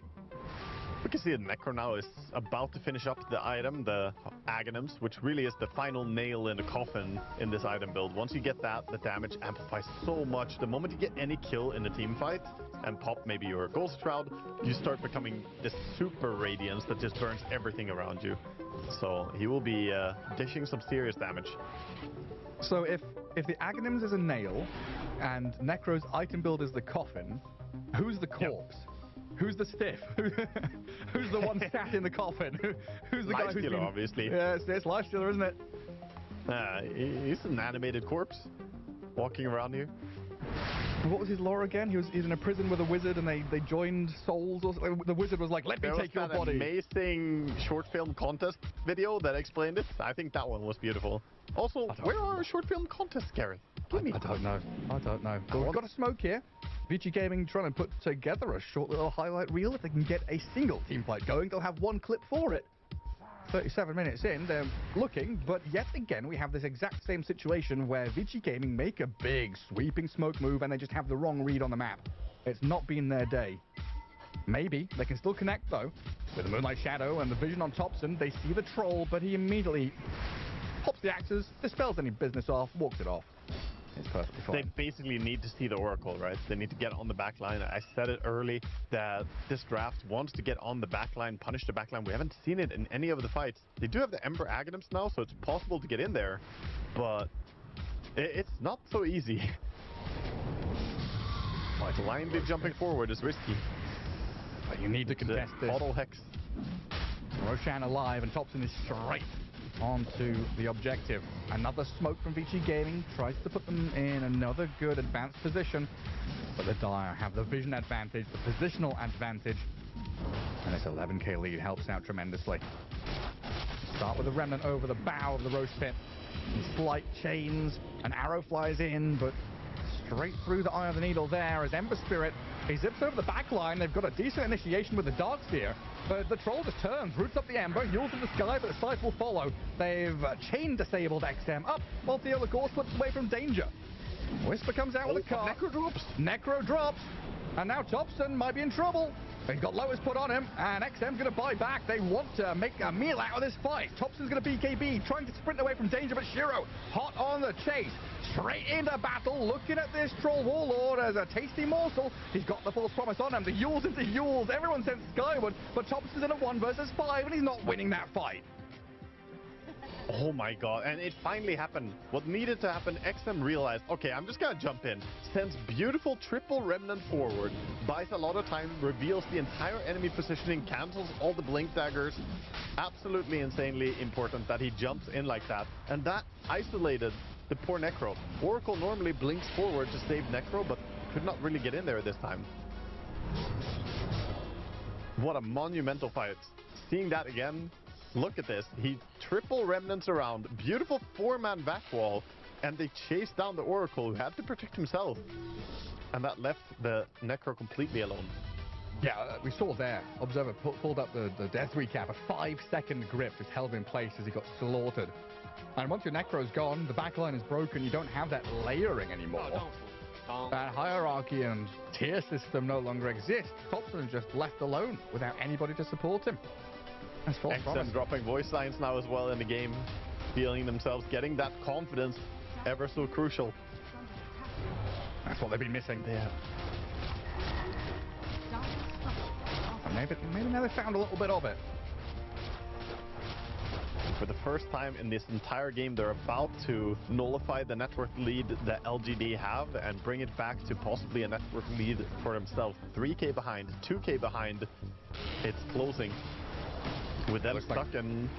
We can see that Necro now is about to finish up the item, the Aghanims, which really is the final nail in the coffin in this item build. Once you get that, the damage amplifies so much. The moment you get any kill in the team fight and pop maybe your Ghost Shroud, you start becoming this super radiance that just burns everything around you. So he will be dishing some serious damage. So if the Aghanims is a nail and Necro's item build is the coffin, who's the corpse? Yep. Who's the stiff? Who's the one sat in the coffin? Who's the guy who's been... obviously. Yeah, it's Lifestealer, isn't it? He's an animated corpse walking around here. What was his lore again? He's in a prison with a wizard and they joined souls. Or something. The wizard was like, let me take your body. There was that amazing short film contest video that explained it. I think that one was beautiful. Also, where are our short film contests, Gareth? I don't know. But we've got a smoke here. Vici Gaming trying to put together a short little highlight reel. If they can get a single team fight going, they'll have one clip for it. 37 minutes in, they're looking, but yet again we have this exact same situation where Vici Gaming make a big sweeping smoke move and they just have the wrong read on the map. It's not been their day. Maybe they can still connect though. With the Moonlight Shadow and the vision on Topson, they see the troll, but he immediately pops the axes, dispels any business off, walks it off. It's perfectly fine. They basically need to see the Oracle, right? They need to get on the back line. I said it early that this draft wants to get on the back line, punish the back line. We haven't seen it in any of the fights. They do have the Ember Aghanims now, so it's possible to get in there, but it's not so easy. Blindly jumping forward is risky. But you need to contest this. Auto Hex. Roshan alive and Topson is straight onto the objective. Another smoke from Vici Gaming tries to put them in another good advanced position, but the Dire have the vision advantage, the positional advantage, and this 11k lead helps out tremendously. Start with a remnant over the bow of the roast pit. Slight chains, an arrow flies in, but straight through the eye of the needle there as Ember Spirit. He zips over the back line. They've got a decent initiation with the Darkseer, but the troll just turns, roots up the Ember, Yules in the sky, but the Scythe will follow. They've chain disabled XM up, while Theo, of course, puts away from danger. Whisper comes out with a car. Necro drops. And now Topson might be in trouble. They've got Lotus put on him, and XM's going to buy back. They want to make a meal out of this fight. Topson's going to BKB, trying to sprint away from danger, but Shiro, hot on the chase. Straight into battle, looking at this Troll Warlord as a tasty morsel. He's got the false promise on him. The Yules into Yules. Everyone sent skyward, but Topson's in a 1 versus 5, and he's not winning that fight. Oh my god, and it finally happened. What needed to happen, XM realized, okay, I'm just gonna jump in. Sends beautiful triple remnant forward, buys a lot of time, reveals the entire enemy positioning, cancels all the blink daggers. Absolutely insanely important that he jumps in like that. And that isolated the poor Necro. Oracle normally blinks forward to save Necro, but could not really get in there this time. What a monumental fight. Seeing that again, look at this. He triple remnants around. Beautiful 4-man vac wall. And they chased down the Oracle, who had to protect himself. And that left the Necro completely alone. Yeah, we saw there. Observer pulled up the death recap. A 5-second grip just held in place as he got slaughtered. And once your Necro's gone, the backline is broken. You don't have that layering anymore. That hierarchy and tier system no longer exists. Topson is just left alone without anybody to support him. XM dropping voice lines now as well in the game, feeling themselves getting that confidence, ever so crucial. That's what they've been missing. Yeah. And maybe now they found a little bit of it. For the first time in this entire game, they're about to nullify the network lead that LGD have and bring it back to possibly a network lead for themselves. 3K behind, 2K behind. It's closing. With them stuck in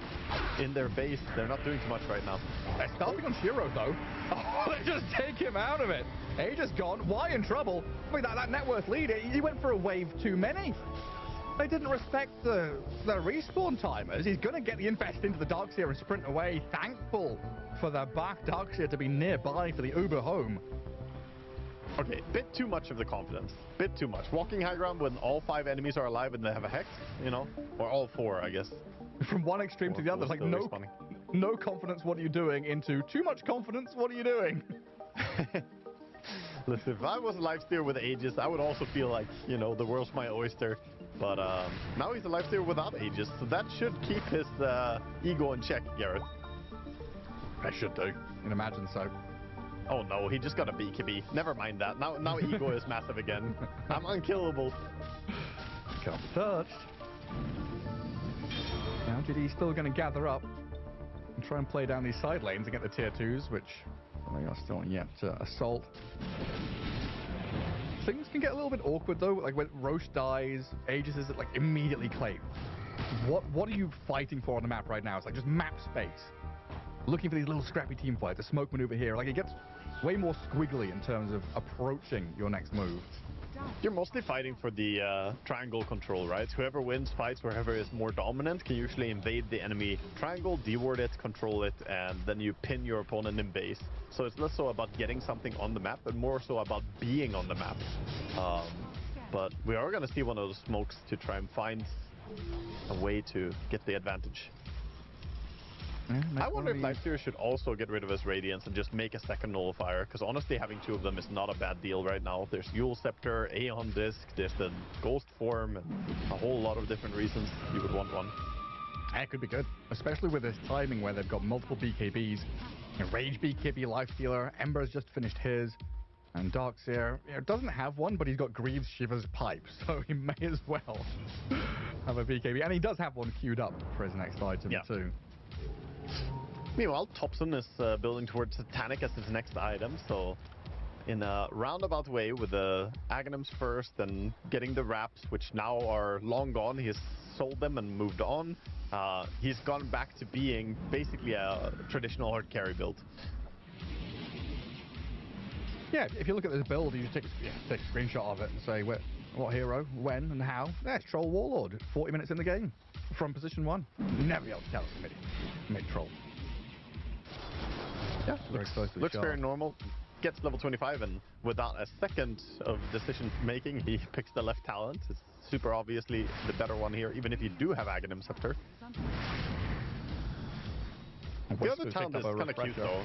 their base, they're not doing too much right now. They're starting on Shiro though. Oh, they just take him out of it. He just gone. Why in trouble? I mean, that net worth lead, he went for a wave too many. They didn't respect the respawn timers. He's going to get the Infest into the Darkseer and sprint away. Thankful for the back Darkseer to be nearby for the Uber home. Okay, bit too much of the confidence. Bit too much. Walking high ground when all 5 enemies are alive and they have a Hex, you know? Or all 4, I guess. From one extreme to the other, like no confidence, what are you doing, into too much confidence, what are you doing? Listen, if I was a lifestealer with Aegis, I would also feel like, you know, the world's my oyster. But now he's a lifestealer without Aegis, so that should keep his ego in check, Gareth. I should do. You can imagine so. Oh no, he just got a BKB. Never mind that. Now ego is massive again. I'm unkillable. Can't be touched. Now GD's still going to gather up and try and play down these side lanes and get the tier 2s, which they are still yet to assault. Things can get a little bit awkward though, like when Roche dies, Aegis is like immediately claimed. What are you fighting for on the map right now? It's like just map space. Looking for these little scrappy team fights, a smoke maneuver here. Like it gets way more squiggly in terms of approaching your next move. You're mostly fighting for the triangle control, right? Whoever wins fights, whoever is more dominant, can usually invade the enemy triangle, deward it, control it, and then you pin your opponent in base. So it's less so about getting something on the map, but more so about being on the map. But we are going to see one of those smokes to try and find a way to get the advantage. I wonder if Lifesteer should also get rid of his Radiance and just make a second Nullifier, because honestly having 2 of them is not a bad deal right now. There's Yule Scepter, Aeon Disc, there's the Ghost Form, and a whole lot of different reasons you would want one. That could be good, especially with this timing where they've got multiple BKBs. Rage BKB Lifestealer, Ember's just finished his, and Darkseer doesn't have one, but he's got Greaves Shiver's Pipe, so he may as well have a BKB. And he does have one queued up for his next item too. Meanwhile, Thompson is building towards Satanic as his next item, so in a roundabout way with the Aghanims first and getting the wraps, which now are long gone. He's sold them and moved on. He's gone back to being basically a traditional hard carry build. Yeah, if you look at this build, you just take a screenshot of it and say what hero, when, and how. Yeah, it's Troll Warlord, 40 minutes in the game from position 1. Never be able to tell it's mid-troll. Yeah, looks very normal. Gets level 25, and without a second of decision making, he picks the left talent. It's super obviously the better one here, even if you do have Aghanim Scepter. The other talent is kind of cute though.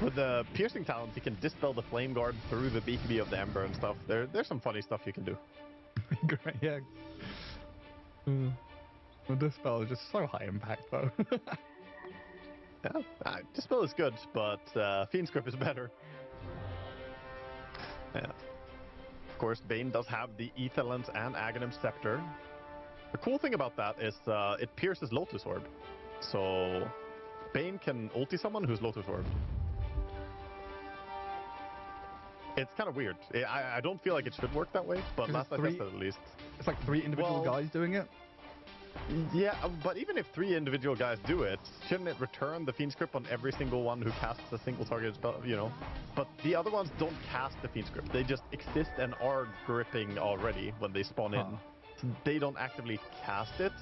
With the piercing talent, you can dispel the flame guard through the BKB of the Ember and stuff. There's some funny stuff you can do. Great, yeah. The dispel is just so high impact though. Yeah, Dispel is good, but Fiend's Grip is better. Yeah. Of course, Bane does have the Ether Lens and Aghanim Scepter. The cool thing about that is it pierces Lotus Orb. So Bane can ulti someone who's Lotus Orb. It's kind of weird. I don't feel like it should work that way, but last I tested at least. It's like 3 individual guys doing it? Yeah, but even if 3 individual guys do it, shouldn't it return the Fiend's Grip on every single one who casts a single target spell, you know? But the other ones don't cast the Fiend's Grip. They just exist and are gripping already when they spawn in. They don't actively cast it.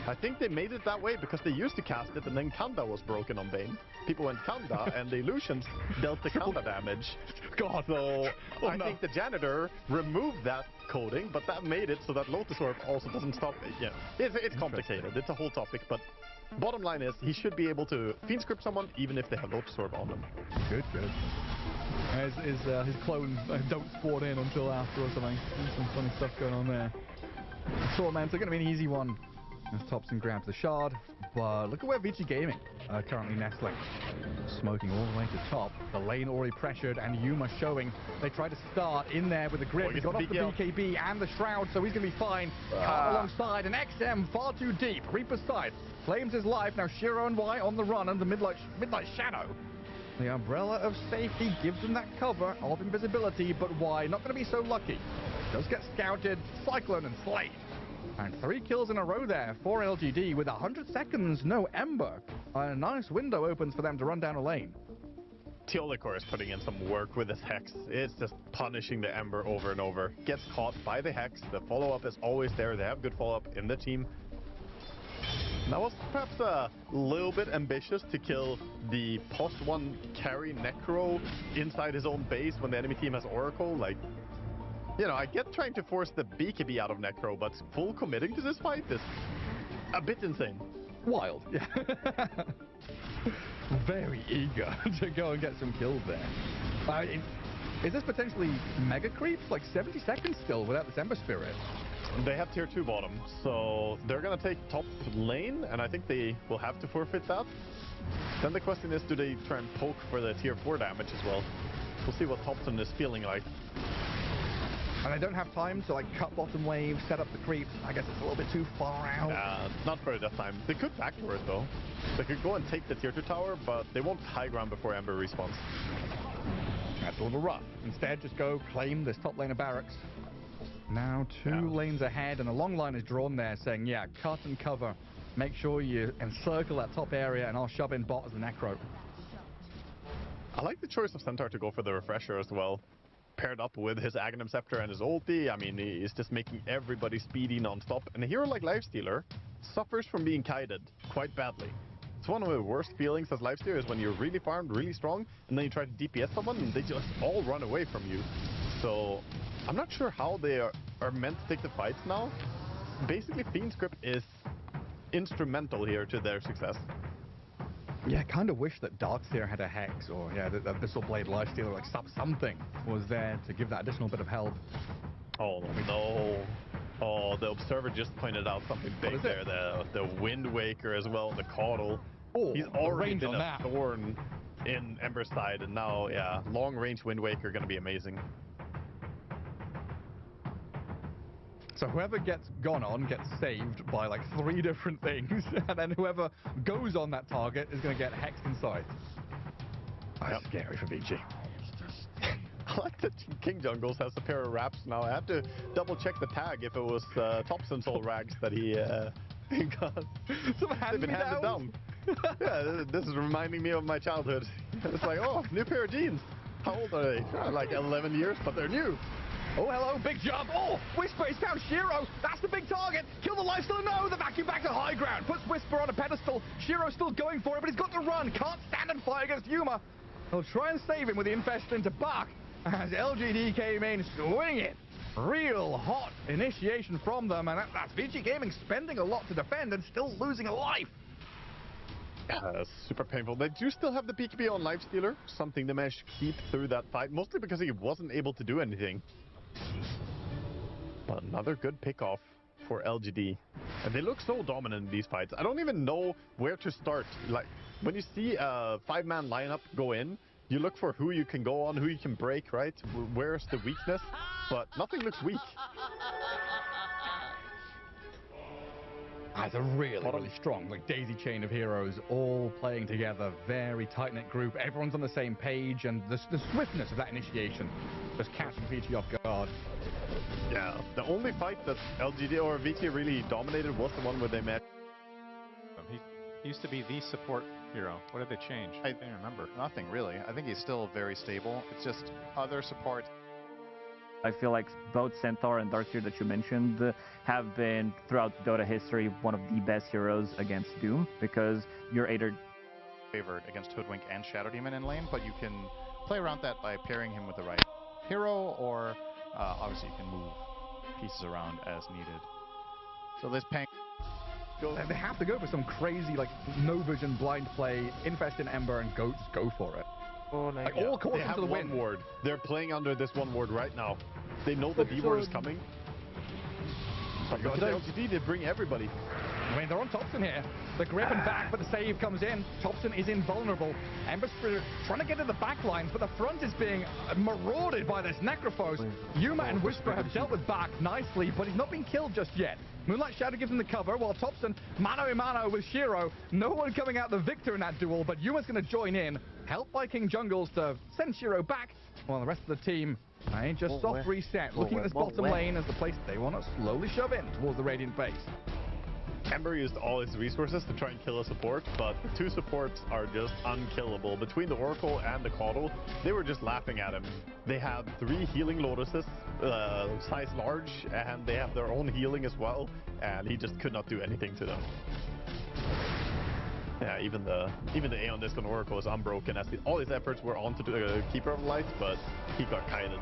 I think they made it that way because they used to cast it and then Kanda was broken on Bane. People went Kanda and the illusions dealt the Kanda damage. God. So I think the janitor removed that coding, but that made it so that Lotus Orb also doesn't stop it. Yeah, it's complicated. It's a whole topic, but bottom line is he should be able to Fiend's Grip someone even if they have Lotus Orb on them. Good. His clones don't spawn in until after or something. There's some funny stuff going on there. Tormentor going to be an easy one As Thompson grabs the shard, but look at where VG Gaming are currently nestling. Smoking all the way to top. The lane already pressured, and Yuma showing. They tried to start in there with the grip. He got off the BKB and the Shroud, so he's going to be fine. Card alongside, and XM far too deep. Reaper's side claims his life. Now Shiro and Y on the run under Midnight Shadow. The umbrella of safety gives them that cover of invisibility, but Y not going to be so lucky. Does get scouted, Cyclone and Slade. And 3 kills in a row there for LGD with 100 seconds, no Ember. A nice window opens for them to run down a lane. Teolicor is putting in some work with his Hex. It's just punishing the Ember over and over. Gets caught by the Hex. The follow-up is always there. They have good follow-up in the team. That was perhaps a little bit ambitious to kill the +1 carry Necro inside his own base when the enemy team has Oracle. Like, you know, I get trying to force the BKB out of Necro, but full committing to this fight is a bit insane. Wild. Yeah. Very eager to go and get some kills there. Is this potentially mega creep? Like 70 seconds still without this Ember Spirit. They have tier 2 bottom, so they're going to take top lane, and I think they will have to forfeit that. Then the question is, do they try and poke for the tier 4 damage as well? We'll see what Thompson is feeling like. And they don't have time to like cut bottom wave, set up the creeps. I guess it's a little bit too far out. Not for that time. They could backdoor it though. They could go and take the tier 2 tower, but they won't high ground before Ember respawns. That's a little rough. Instead, just go claim this top lane of barracks. Now 2 lanes ahead, and a long line is drawn there saying, yeah, cut and cover. Make sure you encircle that top area, and I'll shove in bot as the Necro. I like the choice of Centaur to go for the refresher as well. Paired up with his Aghanim Scepter and his ulti, I mean, he's just making everybody speedy non-stop. And a hero like Lifestealer suffers from being kited quite badly. It's one of the worst feelings as Lifestealer is when you're really farmed, really strong, and then you try to DPS someone and they just all run away from you. So I'm not sure how they are meant to take the fights now. Basically, Fiend's Grip is instrumental here to their success. Yeah, I kind of wish that Darkseer had a Hex, or yeah, the Abyssal Blade Lifestealer, like something was there to give that additional bit of help. Oh no! Oh, the Observer just pointed out something big there. The Wind Waker as well, the Caudal. Oh, he's already been a thorn in Ember's side, and now, yeah, long-range Wind Waker going to be amazing. So whoever gets gone on gets saved by like 3 different things, and then whoever goes on that target is going to get hexed inside. That's scary for VG. I like that King Jungles has a pair of wraps now. I have to double check the tag if it was Thompson's old rags that he got. They've been handed down. Yeah, this is reminding me of my childhood. It's like, oh, new pair of jeans. How old are they? Like 11 years, but they're new. Oh, hello, big jump. Oh, Whisper is found Shiro. That's the big target. Kill the Lifestealer. No, the vacuum back to high ground. Puts Whisper on a pedestal. Shiro's still going for it, but he's got to run. Can't stand and fight against Yuma. He'll try and save him with the Infest into Bach as LGD came in swinging. Real hot initiation from them, and that's VG Gaming spending a lot to defend and still losing a life. Super painful. They do still have the BKB on Lifestealer, something they managed to keep through that fight, mostly because he wasn't able to do anything. But another good pick-off for LGD. And they look so dominant in these fights. I don't even know where to start. Like, when you see a 5-man lineup go in, you look for who you can go on, who you can break, right? Where's the weakness? But nothing looks weak. That's a really strong, like, daisy chain of heroes all playing together. Very tight-knit group. Everyone's on the same page, and the swiftness of that initiation just catching VT off guard. Yeah, the only fight that LGD or VT really dominated was the one where they met. He used to be the support hero. What did they change? I don't remember. Nothing, really. I think he's still very stable. It's just other support. I feel like both Centaur and Darkseer that you mentioned have been, throughout Dota history, one of the best heroes against Doom, because you're either favored against Hoodwink and Shadow Demon in lane, but you can play around that by pairing him with the right hero, or obviously you can move pieces around as needed. So this Pang... They have to go for some crazy, like, no vision blind play, Infest in Ember, and just go for it. Oh, no. Like, all they have one ward. They're playing under this one ward right now. They know the D ward is coming. But LGD did bring everybody. I mean, they're on Thompson here. The grip and back, but the save comes in. Thompson is invulnerable. Ember Spirit trying to get to the back lines, but the front is being marauded by this Necrophos. Yuma and Whisper have dealt with back nicely, but he's not been killed just yet. Moonlight Shadow gives him the cover, while Thompson mano-a-mano with Shiro. No one coming out the victor in that duel, but Yuma's going to join in, helped by King Jungles to send Shiro back, while the rest of the team just soft reset, looking at this bottom lane as the place they want to slowly shove in towards the Radiant base. Ember used all his resources to try and kill a support, but the two supports are just unkillable. Between the Oracle and the Caudal, they were just laughing at him. They had 3 healing Lotuses, size large, and they have their own healing as well, and he just could not do anything to them. Yeah, even the Aeon Disc on Oracle is unbroken, as all his efforts were on to the Keeper of Light, but he got kited.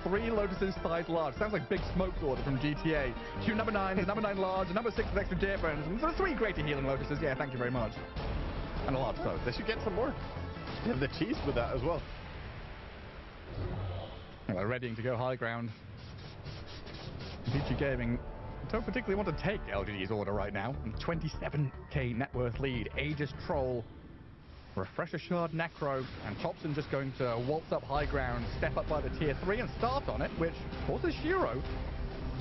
3 Lotuses size large. Sounds like Big Smoke's order from GTA. 2 number 9s, number 9 large, and number 6 with extra deer burns. And 3 greater healing Lotuses. Yeah, thank you very much. And a large boat. They should get some more. They have the cheese with that as well. Well, they're readying to go high ground. VG Gaming don't particularly want to take LGD's order right now. 27k net worth lead. Aegis Troll. Refresher Shard Necro, and Thompson just going to waltz up high ground, step up by the tier 3 and start on it, which forces Shiro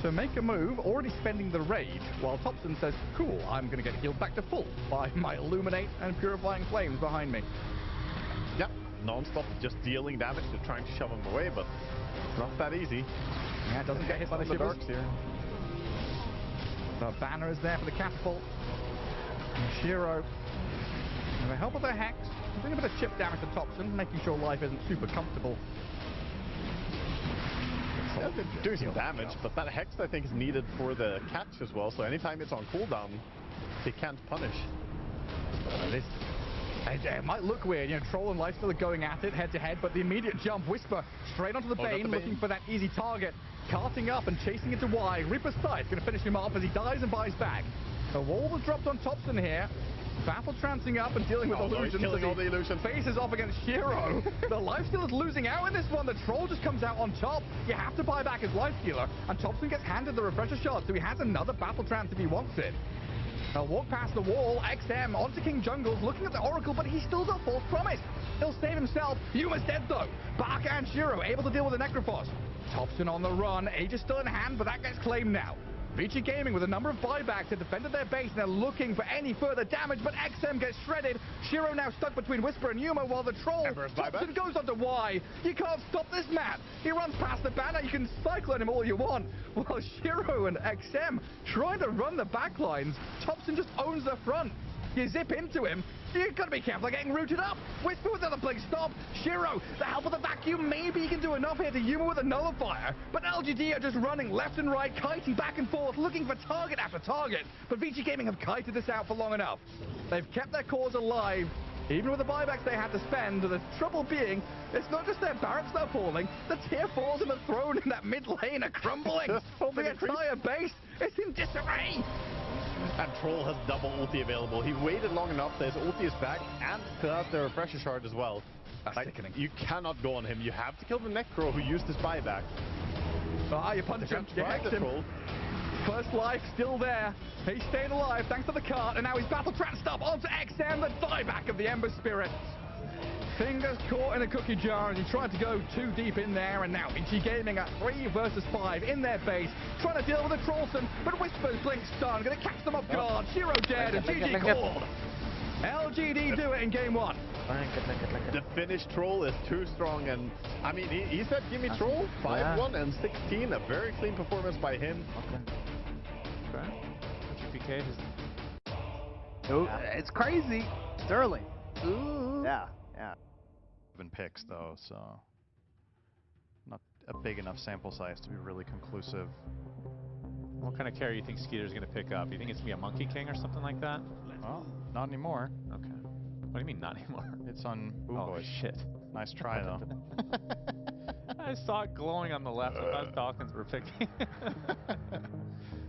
to make a move, already spending the rage, while Thompson says, cool, I'm going to get healed back to full by my Illuminate and Purifying Flames behind me. Yep, non-stop just dealing damage, they're trying to shove him away, but it's not that easy. Yeah, it doesn't get hit by the shivers. Here. The banner is there for the catapult. And Shiro, with the help of the Hex, doing a bit of chip damage to Thompson, making sure life isn't super comfortable. Yeah, they're doing some damage, but that Hex I think is needed for the catch as well, so anytime it's on cooldown, they can't punish. It might look weird, you know, Troll and Life still are going at it head to head, but the immediate jump, Whisper straight onto the Bane, looking for that easy target, carting up and chasing into Y. Reaper's Sight going to finish him off as he dies and buys back. The wall was dropped on Thompson here. Battle trancing up and dealing with illusions. Killing all the illusions. Faces off against Shiro. The lifesteal is losing out in this one. The Troll just comes out on top. You have to buy back his life stealer, and Thompson gets handed the refresher shot, so he has another battle trance if he wants it. They'll walk past the wall. XM onto King Jungles, looking at the Oracle, but he's still got false promise. He'll save himself. Yuma's dead though. Bark and Shiro able to deal with the Necrophos. Thompson on the run. Age is still in hand, but that gets claimed now. VG Gaming with a number of buybacks have defended their base and they're looking for any further damage, but XM gets shredded. Shiro now stuck between Whisper and Yuma while the Troll Thompson goes onto Y. You can't stop this man. He runs past the banner. You can cyclone him all you want. While Shiro and XM trying to run the back lines, Thompson just owns the front. You zip into him, you've got to be careful of getting rooted up. Whisper with another big stop. Shiro, the help of the vacuum, maybe he can do enough here to Yuma with a nullifier. But LGD are just running left and right, kiting back and forth, looking for target after target. But VG Gaming have kited this out for long enough. They've kept their cause alive. Even with the buybacks they had to spend, the trouble being, it's not just their barracks that are falling, the tier 4s and the throne in that mid lane are crumbling. The entire base is in disarray. And Troll has double ulti available. He waited long enough that his ulti is back and to have the refresher shard as well. That's sickening. You cannot go on him. You have to kill the Necro who used his buyback. You punch him. You hex him. Troll. First life still there. He's staying alive thanks to the cart, and now he's battle tranced up onto XM, the dieback of the Ember Spirit. Fingers caught in a cookie jar, and he tried to go too deep in there, and now VG Gaming at 3 versus 5 in their base, trying to deal with the Trollson, but Whisper's blink stun, going to catch them off guard. Shiro dead, and GG called. LGD do it in game 1. The Finnish Troll is too strong, and I mean, he said, give me Troll, 5-1 and 16, a very clean performance by him. GPK it's crazy. It's early. Ooh. Yeah. Been picks though, so not a big enough sample size to be really conclusive. What kind of carry you think Skeeter's going to pick up? You think it's going to be a Monkey King or something like that? Well, not anymore. Okay. What do you mean not anymore? It's on Boom Boys. Shit. Nice try though. I saw it glowing on the left. I thought Falcons were picking.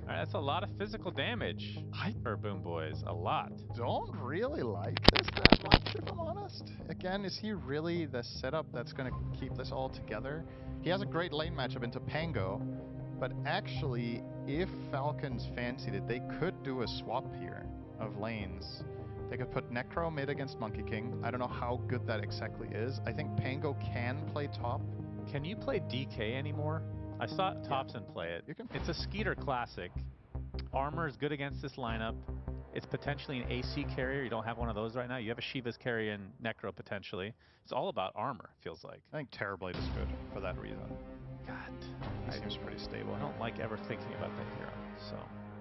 Alright, that's a lot of physical damage for Boom Boys. A lot. Don't really like this that much, if I'm honest. Again, is he really the setup that's going to keep this all together? He has a great lane matchup into Pango, but actually, if Falcons fancied it, they could do a swap here of lanes. They could put Necro mid against Monkey King. I don't know how good that exactly is. I think Pango can play top. Can you play DK anymore? I saw Thompson play it. It's a Skeeter classic. Armor is good against this lineup. It's potentially an AC carrier. You don't have one of those right now. You have a Shiva's carrier and Necro potentially. It's all about armor, feels like. I think Terrorblade is good for that reason. God. It seems pretty stable. I don't like ever thinking about that hero, so.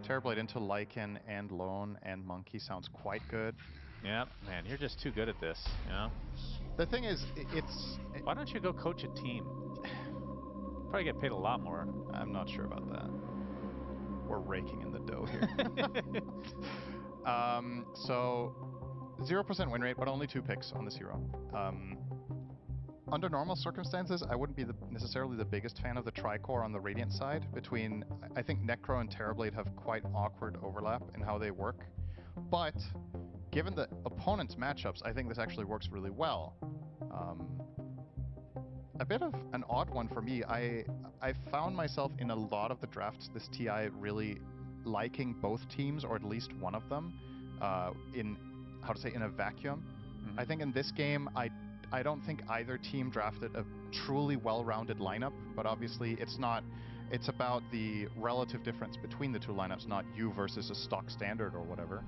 Terrorblade into Lycan and Lone and Monkey sounds quite good. Yeah, man, you're just too good at this, you know? The thing is, why don't you go coach a team? Probably get paid a lot more. I'm not sure about that. We're raking in the dough here. So 0% win rate, but only 2 picks on this hero. Under normal circumstances, I wouldn't be necessarily the biggest fan of the Tricore on the Radiant side. I think Necro and Terrorblade have quite awkward overlap in how they work. But given the opponent's matchups, I think this actually works really well. A bit of an odd one for me. I found myself in a lot of the drafts this TI really liking both teams, or at least one of them, in a vacuum. Mm-hmm. I think in this game, I don't think either team drafted a truly well-rounded lineup, but obviously it's about the relative difference between the two lineups, not you versus a stock standard or whatever.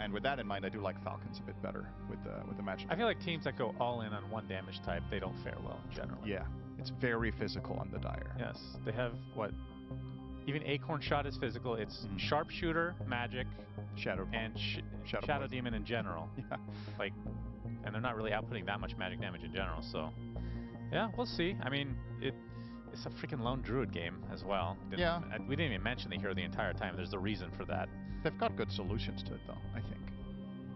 And with that in mind, I do like Falcons a bit better with the match. I feel like teams that go all in on one damage type, they don't fare well in general. Yeah, it's very physical on the Dire. Yes, they have even Acorn Shot is physical. It's Sharpshooter, Magic, Shadow, and Shadow Demon in general. Yeah. And they're not really outputting that much magic damage in general, so yeah, we'll see. I mean, it's a freaking Lone Druid game as well. We didn't even mention the hero the entire time. There's a reason for that. They've got good solutions to it, though, I think.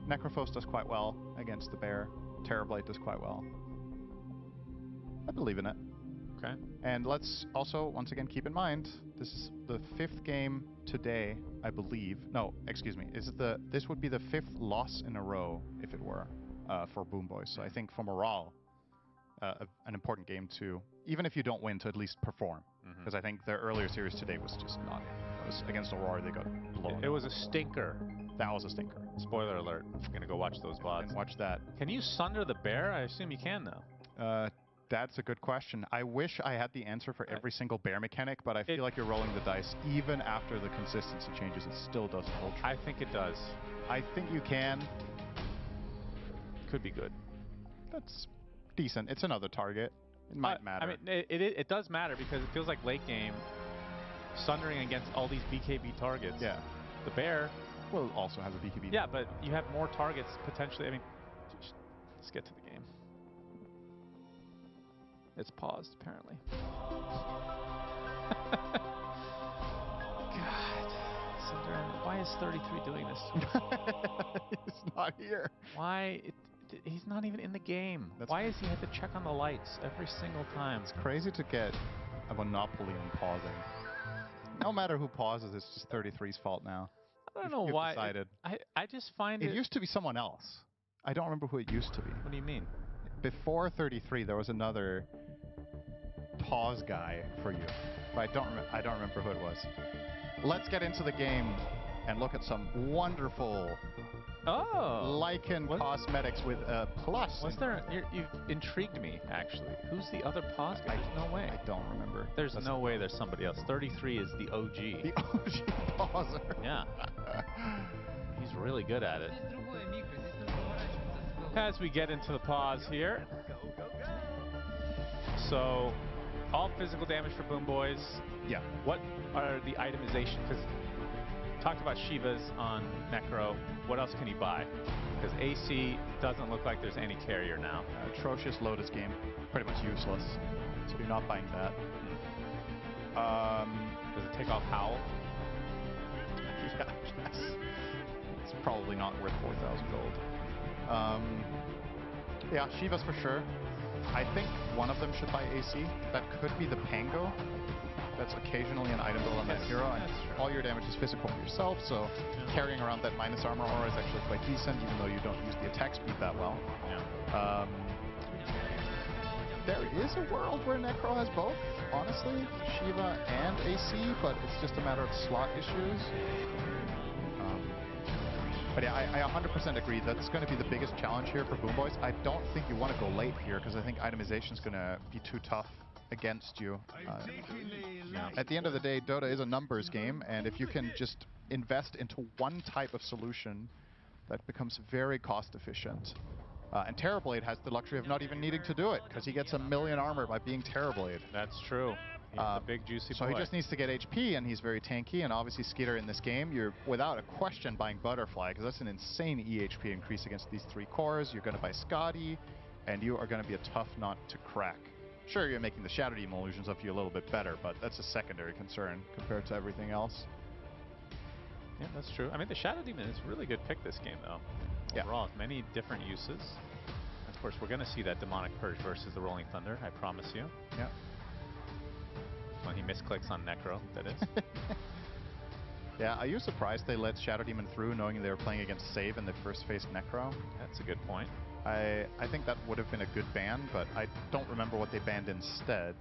Necrophos does quite well against the bear. Terrorblade does quite well. I believe in it. Okay. And let's also, once again, keep in mind, this is the 5th game today, I believe. No, excuse me. This would be the 5th loss in a row, if it were, for Boom Boys. So I think for morale, an important game to, even if you don't win, to at least perform. Because I think their earlier series today was just not it. It was against Aurora, they got blown. It was a stinker. That was a stinker. Spoiler alert. I'm going to go watch those VODs. And watch that. Can you sunder the bear? I assume you can, though. That's a good question. I wish I had the answer for every single bear mechanic, but I feel like you're rolling the dice. Even after the consistency changes, it still doesn't hold true. I think it does. I think you can. Could be good. That's decent. It's another target. It might matter. I mean, it does matter because it feels like late game, sundering against all these BKB targets. Yeah. The bear will also have a BKB. Yeah, but you have more targets potentially. I mean, let's get to the game. It's paused, apparently. God. Sunder, why is 33 doing this to us? He's not here. Why? He's not even in the game. Why does he have to check on the lights every single time? It's crazy to get a monopoly on pausing. No matter who pauses, it's just 33's fault now. I don't know why. Decided. I just find it... It used to be someone else. I don't remember who it used to be. What do you mean? Before 33, there was another pause guy for you. But I don't remember who it was. Let's get into the game and look at some wonderful Lycan cosmetics with a plus. Was there? You've intrigued me, actually. Who's the other pause guy? There's no way. I don't remember. There's no way there's somebody else. 33 is the OG. The OG pauser. Yeah. He's really good at it. As we get into the pause here. So, all physical damage for Boom Boys. Yeah. What are the itemization? Because talked about Shivas on Necro. What else can you buy? Because AC doesn't look like there's any carrier now. Atrocious Lotus game. Pretty much useless. So you're not buying that. Does it take off Howl? Yeah, I guess. It's probably not worth 4,000 gold. Yeah, Shivas for sure. I think one of them should buy AC. That could be the Pango. That's occasionally an item build on that hero, and all your damage is physical for yourself, so carrying around that minus armor aura is actually quite decent, even though you don't use the attack speed that well. there is a world where Necro has both, honestly, Shiva and AC, but it's just a matter of slot issues. But yeah, I 100% agree. That's going to be the biggest challenge here for Boom Boys. I don't think you want to go late here because I think itemization is going to be too tough against you. At the end of the day, Dota is a numbers game, and if you can just invest into one type of solution, that becomes very cost efficient. And Terrorblade has the luxury of not even needing to do it because he gets 1 million armor by being Terrorblade. That's true. He's a big juicy So boy. he just needs to get HP, and he's very tanky. And obviously, Skeeter in this game, you're without a question buying Butterfly because that's an insane EHP increase against these 3 cores. You're going to buy Scotty, and you are going to be a tough nut to crack. Sure, you're making the Shadow Demon illusions of you a little bit better, but that's a secondary concern compared to everything else. Yeah, that's true. I mean, the Shadow Demon is a really good pick this game, though. Overall, many different uses. Of course, we're going to see that Demonic Purge versus the Rolling Thunder, I promise you. Yeah. When he misclicks on Necro, that is. Yeah, are you surprised they let Shadow Demon through knowing they were playing against Save and they first faced Necro? That's a good point. I think that would have been a good ban, but I don't remember what they banned instead.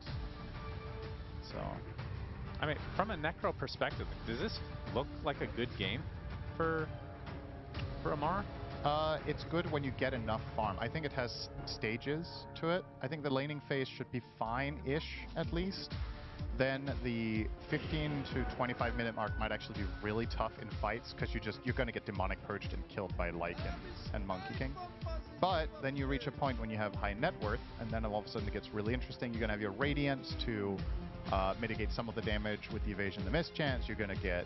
So, I mean, from a Necro perspective, does this look like a good game for Amar? It's good when you get enough farm. I think it has stages to it. I think the laning phase should be fine-ish, at least. Then the 15 to 25 minute mark might actually be really tough in fights because you're going to get Demonic Purged and killed by Lycan and Monkey King. But then you reach a point when you have high net worth, and then all of a sudden it gets really interesting. You're going to have your Radiance to mitigate some of the damage with the evasion, the mischance. You're going to get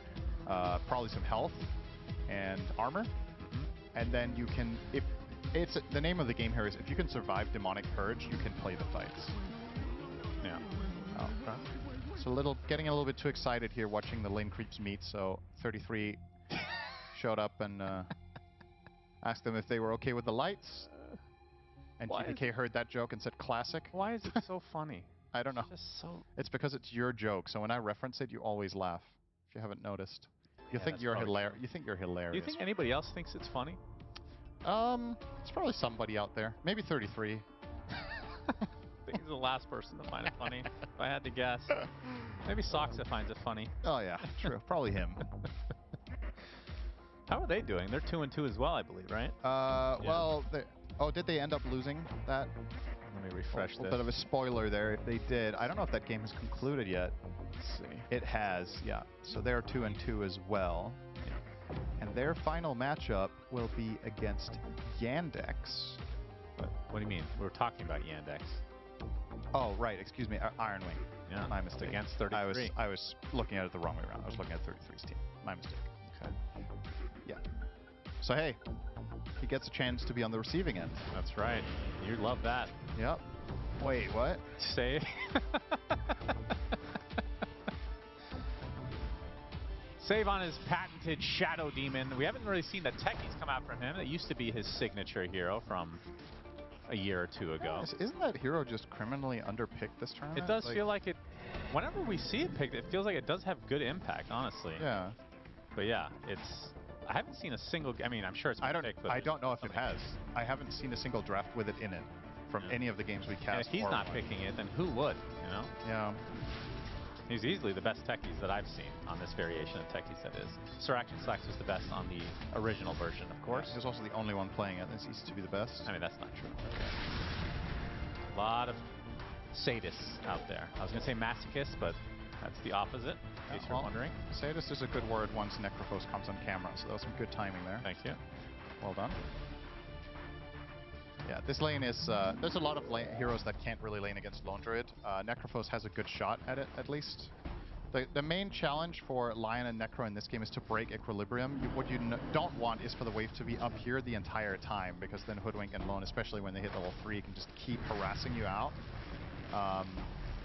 probably some health and armor. And then you can, the name of the game here is if you can survive Demonic Purge, you can play the fights. Yeah. Okay. So getting a little bit too excited here watching the lane creeps meet, so 33 showed up and asked them if they were okay with the lights. And GBK heard that joke and said classic. Why is it so funny? I don't know. It's just so... It's because it's your joke, so when I reference it, you always laugh, if you haven't noticed. You think you're hilarious. You think you're hilarious. Do you think anybody else thinks it's funny? It's probably somebody out there. Maybe 33. I think he's the last person to find it funny, if I had to guess. Maybe Soxa finds it funny. Oh yeah, true. Probably him. How are they doing? They're 2-2 as well, I believe, right? Well, did they end up losing that? Let me refresh this. A bit of a spoiler there if they did. I don't know if that game has concluded yet. Let's see. It has, yeah. So they're 2-2 as well. Yeah. And their final matchup will be against Yandex. What do you mean? We were talking about Yandex. Oh, right. Excuse me. Iron Wing. Yeah. My mistake. Against 33. I was looking at it the wrong way around. I was looking at 33's team. My mistake. Okay. Yeah. So, hey, he gets a chance to be on the receiving end. That's right. You love that. Yep. Wait, what? Say. Save on his patented Shadow Demon. We haven't really seen the techies come out from him. That used to be his signature hero from a year or two ago. Isn't that hero just criminally underpicked this tournament? It does feel like it. Whenever we see it picked, it feels like it does have good impact, honestly. Yeah. But yeah, it's. I haven't seen a single. I mean, I'm sure it's been picked. But I don't know if it has. I haven't seen a single draft with it in it from any of the games we cast. And if he's not picking it, then who would? You know? Yeah. He's easily the best techies that I've seen on this variation of techies, that is. Sir Action Slacks was the best on the original version, of course. Yeah, he was also the only one playing it. This used to be the best. I mean, that's not true. A lot of sadists out there. I was going to say masochists, but that's the opposite, in case you're wondering. Sadist is a good word once Necrophos comes on camera, so that was some good timing there. Thank you. Well done. Yeah, this lane is, there's a lot of heroes that can't really lane against Lone Druid. Necrophos has a good shot at it, at least. The main challenge for Lion and Necro in this game is to break equilibrium. What you don't want is for the wave to be up here the entire time, because then Hoodwink and Lone, especially when they hit level 3, can just keep harassing you out.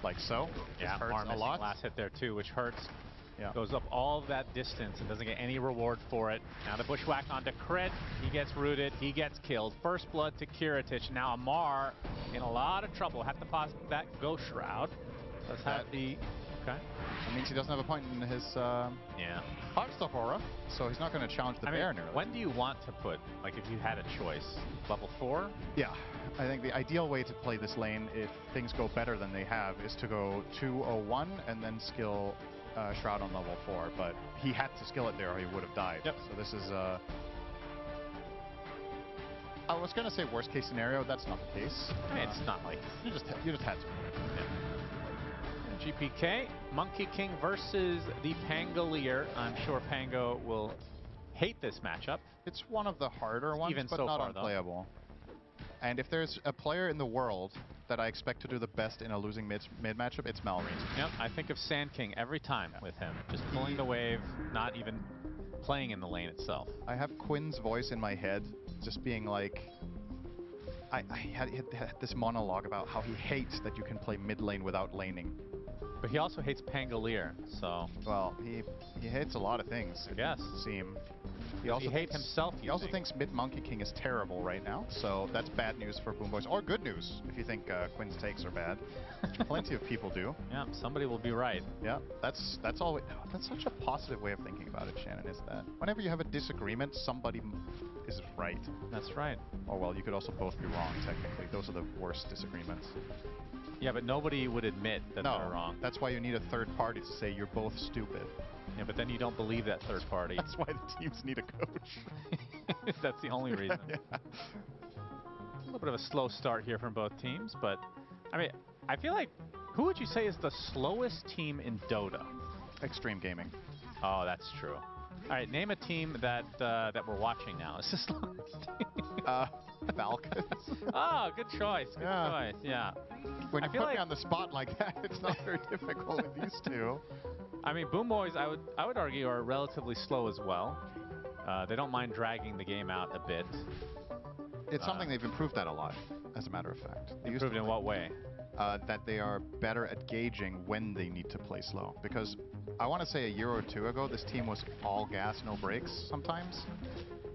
Like so. Yeah, hurts a lot. Last hit there too, which hurts. Yeah. Goes up all of that distance and doesn't get any reward for it. Now the bushwhack onto Cred. He gets rooted. He gets killed. First blood to Kiritich. Now Amar in a lot of trouble. Have to pop that Ghost Shroud. Let's have the... Okay. That means he doesn't have a point in his Heartstop aura, so he's not going to challenge the bear nearly. When do you want to put, like if you had a choice, level 4? Yeah. I think the ideal way to play this lane, if things go better than they have, is to go 2-0-1 and then skill Shroud on level 4. But he had to skill it there or he would have died. Yep. So this is I was gonna say worst case scenario. That's not the case. I mean, it's not like you just had to. Yeah. GPK, Monkey King versus the Pangolier. I'm sure Pango will hate this matchup. It's one of the harder ones, even but so not far, unplayable. And if there's a player in the world that I expect to do the best in a losing mid matchup, it's Mallory. Yep, I think of Sand King every time with him. Just pulling the wave, not even playing in the lane itself. I have Quinn's voice in my head, just being like, I had this monologue about how he hates that you can play mid lane without laning. But he also hates Pangolier, so... Well, he hates a lot of things, I guess. Seem. He also hates himself, He also thinks mid Monkey King is terrible right now, so that's bad news for Boom Boys. Or good news, if you think Quinn's takes are bad. Which plenty of people do. Yeah, somebody will be right. Yeah, that's all. That's such a positive way of thinking about it, Shannon, is that whenever you have a disagreement, somebody is right. That's right. Or well, you could also both be wrong, technically. Those are the worst disagreements. Yeah, but nobody would admit that they're wrong. That's why you need a third party to say you're both stupid. Yeah, but then you don't believe that third party. That's why the teams need a coach. That's the only reason. Yeah. A little bit of a slow start here from both teams, but I mean, I feel like, who would you say is the slowest team in Dota? Extreme Gaming. Oh, that's true. All right, name a team that that we're watching now. Is this Falcons. Oh, good choice. Good choice. Yeah. When you put me on the spot like that, it's not very difficult with these two. I mean, Boom Boys, I would argue, are relatively slow as well. They don't mind dragging the game out a bit. It's something they've improved at a lot, as a matter of fact. Improved in what way? That they are better at gauging when they need to play slow. Because I want to say a year or two ago, this team was all gas, no brakes sometimes.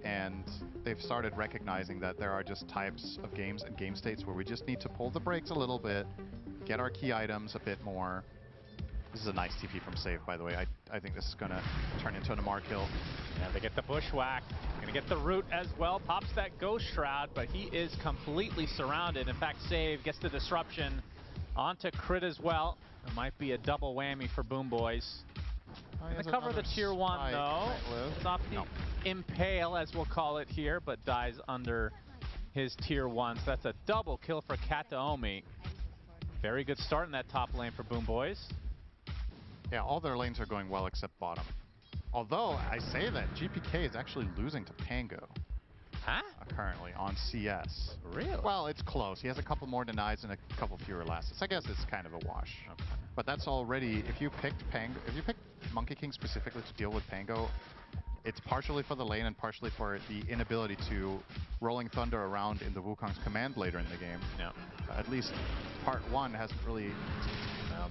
And they've started recognizing that there are just types of games and game states where we just need to pull the brakes a little bit, get our key items a bit more. This is a nice TP from Save, by the way. I think this is going to turn into an Amar kill. Yeah, they get the Bushwhack. Going to get the root as well. Pops that Ghost Shroud, but he is completely surrounded. In fact, Save gets the disruption onto Crit as well. It might be a double whammy for Boom Boys. Going to cover the tier 1, though. It's off the Impale, as we'll call it here, but dies under his tier 1. So that's a double kill for Kataomi. Very good start in that top lane for Boom Boys. Yeah, all their lanes are going well except bottom. Although, I say that, GPK is actually losing to Pango. Huh? Currently on CS. Really? Well, it's close. He has a couple more denies and a couple fewer lasts. I guess it's kind of a wash. Okay. But that's already, if you picked Monkey King specifically to deal with Pango, it's partially for the lane and partially for the inability to Rolling Thunder around in the Wukong's command later in the game. Yeah. At least part 1 hasn't really...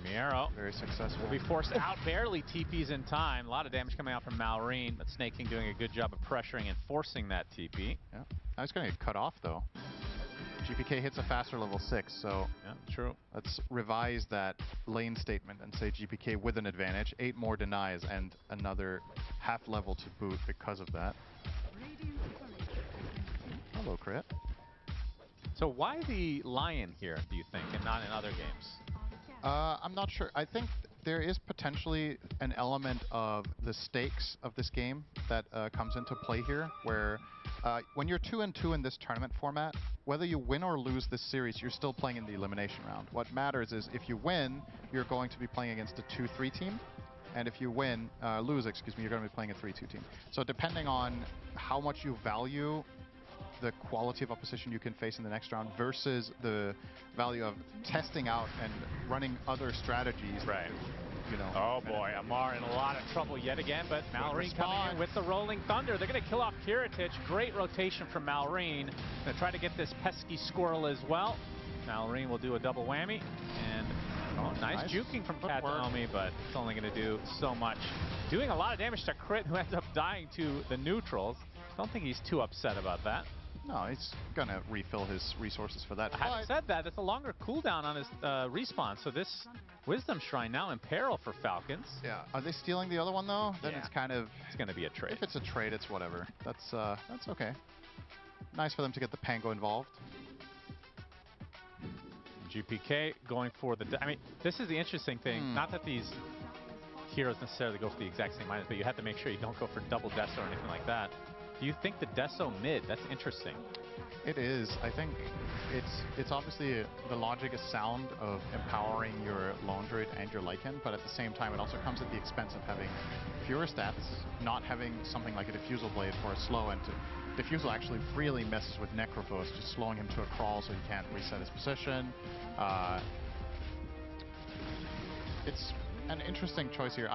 Miero very successful. Will be forced out, barely TPs in time. A lot of damage coming out from Malrine, but Snake King doing a good job of pressuring and forcing that TP. Yeah. Now he's going to get cut off, though. GPK hits a faster level 6, so yeah, true. Let's revise that lane statement and say GPK with an advantage. 8 more denies and another half level to boot because of that. Hello, Crit. So why the Lion here, do you think, and not in other games? I'm not sure. I think there is potentially an element of the stakes of this game that comes into play here, where when you're 2-2 in this tournament format, whether you win or lose this series, you're still playing in the elimination round. What matters is if you win, you're going to be playing against a 2-3 team, and if you lose, you're going to be playing a 3-2 team. So depending on how much you value the quality of opposition you can face in the next round versus the value of testing out and running other strategies. Right. You know. Oh boy, Amar in a lot of trouble yet again, but Malrine coming in with the Rolling Thunder. They're going to kill off Kiritich. Great rotation from Malrine. Going to try to get this pesky squirrel as well. Malrine will do a double whammy. And nice juking from Kataomi, but it's only going to do so much. Doing a lot of damage to Crit, who ends up dying to the neutrals. Don't think he's too upset about that. No, he's going to refill his resources for that. Having said that, it's a longer cooldown on his respawn, so this Wisdom Shrine now in peril for Falcons. Yeah. Are they stealing the other one, though? Then it's kind of... It's going to be a trade. If it's a trade, it's whatever. That's okay. Nice for them to get the Pango involved. GPK going for the... I mean, this is the interesting thing. Not that these heroes necessarily go for the exact same items, but you have to make sure you don't go for double Deso or anything like that. Do you think the Deso mid? That's interesting. It is. I think it's obviously the logic is sound of empowering your Lone Druid and your Lycan, but at the same time it also comes at the expense of having fewer stats, not having something like a Diffusal Blade for a slow, and Diffusal actually really messes with Necrophos, just slowing him to a crawl so he can't reset his position. It's an interesting choice here.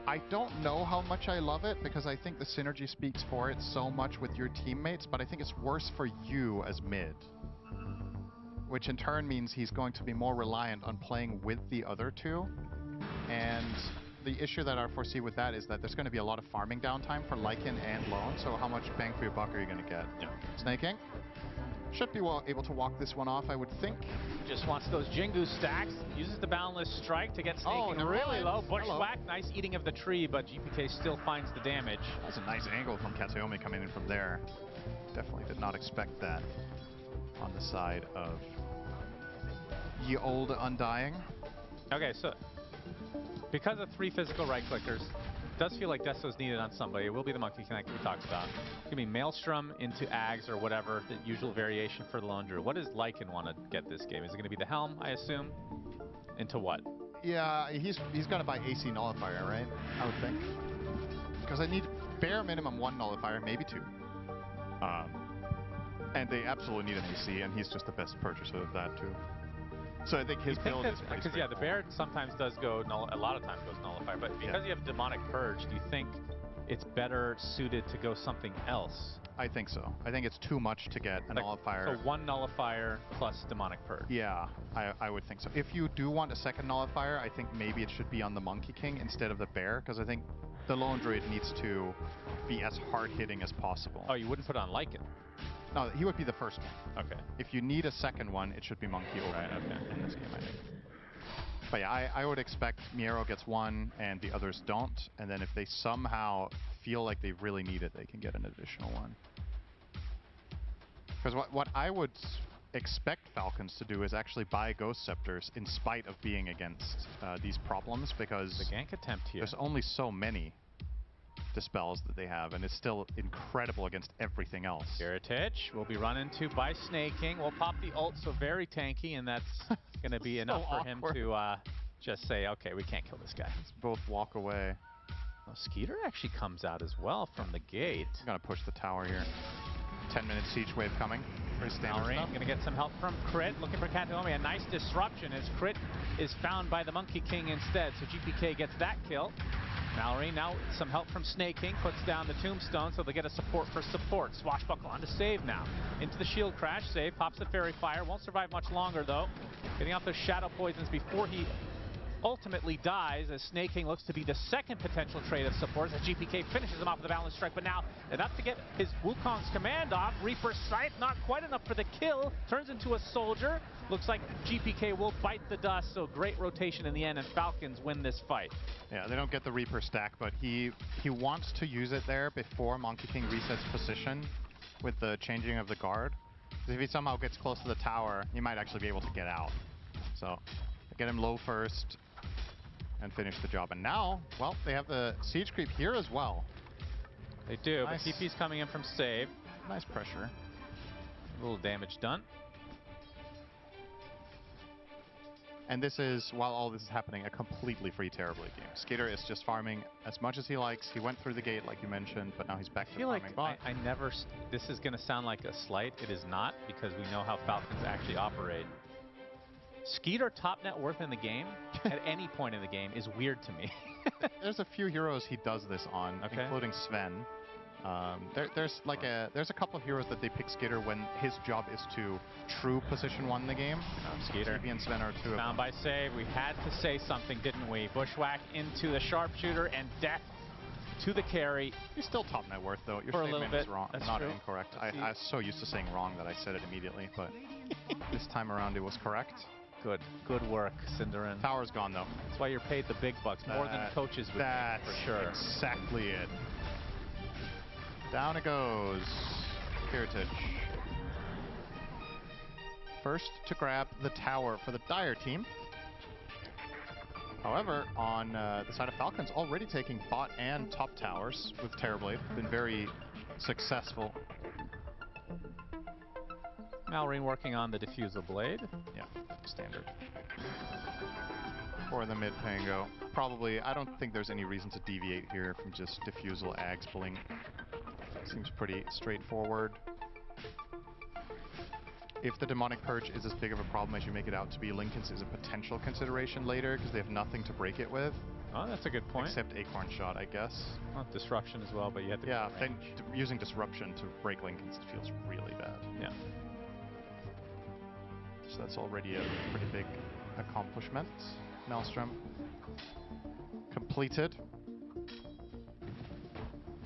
I don't know how much I love it, because I think the synergy speaks for it so much with your teammates, but I think it's worse for you as mid. Which in turn means he's going to be more reliant on playing with the other two. And the issue that I foresee with that is that there's going to be a lot of farming downtime for Lycan and Lone, so how much bang for your buck are you going to get? Yeah. Snaking. Should be able to walk this one off, I would think. Just wants those Jingu stacks. Uses the Boundless Strike to get Snaking really low. Bushwhack, nice eating of the tree, but GPK still finds the damage. That's a nice angle from Katsuomi coming in from there. Definitely did not expect that on the side of Ye Olde Undying. Okay, so because of 3 physical right-clickers, it does feel like Deso's needed on somebody. It will be the Monkey King like we talked about. It's going to be Maelstrom into Ags or whatever, the usual variation for the Lone Druid. What does Lycan want to get this game? Is it going to be the Helm, I assume? Into what? Yeah, he's going to buy AC Nullifier, right? I would think. Because I need bare minimum 1 Nullifier, maybe 2. And they absolutely need an AC, and he's just the best purchaser of that too. So I think his build is pretty because the Bear sometimes does go, a lot of times goes Nullifier, but because you have Demonic Purge, do you think it's better suited to go something else? I think so. I think it's too much to get a Nullifier. So 1 Nullifier plus Demonic Purge. Yeah, I would think so. If you do want a second Nullifier, I think maybe it should be on the Monkey King instead of the Bear, because I think the Lone Druid needs to be as hard-hitting as possible. Oh, you wouldn't put on Lycan? No, he would be the first one. Okay. If you need a second one, it should be Monkey over in this game, I think. But yeah, I would expect Miero gets 1 and the others don't, and then if they somehow feel like they really need it, they can get an additional 1. Because what I would expect Falcons to do is actually buy Ghost Scepters in spite of being against these problems, because the gank attempt here. There's only so many dispels that they have, and it's still incredible against everything else. Heritage will be run into by Snaking. We'll pop the ult, so very tanky, and that's going to be so enough for awkward. him to just say, okay, we can't kill this guy. Let's both walk away. Well, Skeeter actually comes out as well from the gate. I'm going to push the tower here. 10-minute siege wave coming. Pretty standard stuff. Going to get some help from Crit, looking for Katsuomi. A nice disruption as Crit is found by the Monkey King instead, so GPK gets that kill. Mallory now some help from Snaking, puts down the Tombstone, so they get a support for support. Swashbuckle on to save now. Into the shield crash, save, pops the Fairy Fire, won't survive much longer though. Getting off those Shadow Poisons before he ultimately dies, as Snaking looks to be the second potential trade of support as GPK finishes him off with a Balance Strike, but now enough to get his Wukong's command off. Reaper Strike, not quite enough for the kill, turns into a soldier. Looks like GPK will bite the dust, so great rotation in the end, and Falcons win this fight. Yeah, they don't get the Reaper stack, but he wants to use it there before Monkey King resets position with the changing of the guard. If he somehow gets close to the tower, he might actually be able to get out. So, get him low first and finish the job. And now, well, they have the siege creep here as well. They do, nice. But TP's coming in from save. Nice pressure. A little damage done. And this is, while all this is happening, a completely free Terrorblade game. Skater is just farming as much as he likes. He went through the gate, like you mentioned, but now he's back to farming. I never, this is going to sound like a slight. It is not, because we know how Falcons actually operate. Skeeter top net worth in the game, at any point in the game, is weird to me. There's a few heroes he does this on, including Sven. There's a couple of heroes that they pick Skeeter when his job is to true position 1 the game. Skeeter. TP and Sven are 2 of them. Found by save. We had to say something, didn't we? Bushwhack into the sharpshooter and death to the carry. He's still top net worth though. Your for a little statement bit. is wrong. That's not true. Incorrect. I was so used to saying wrong that I said it immediately, but this time around it was correct. Good work, Cinderin. Tower's gone though. That's why you're paid the big bucks, more than coaches would make, for sure. Exactly it. Down it goes. Heritage. first to grab the tower for the Dire team. However, on the side of Falcons, already taking bot and top towers with Terrorblade. Been very successful. Malrine working on the Diffusal Blade. Yeah, standard. For the mid Pango. Probably, I don't think there's any reason to deviate here from just Diffusal, Ags, Blink. Seems pretty straightforward. If the Demonic Purge is as big of a problem as you make it out to be, Linken's is a potential consideration later because they have nothing to break it with. Oh, that's a good point. Except Acorn Shot, I guess. Well, Disruption as well, but you have to... Yeah, then using Disruption to break Linken's feels really bad. Yeah. So that's already a pretty big accomplishment. Maelstrom completed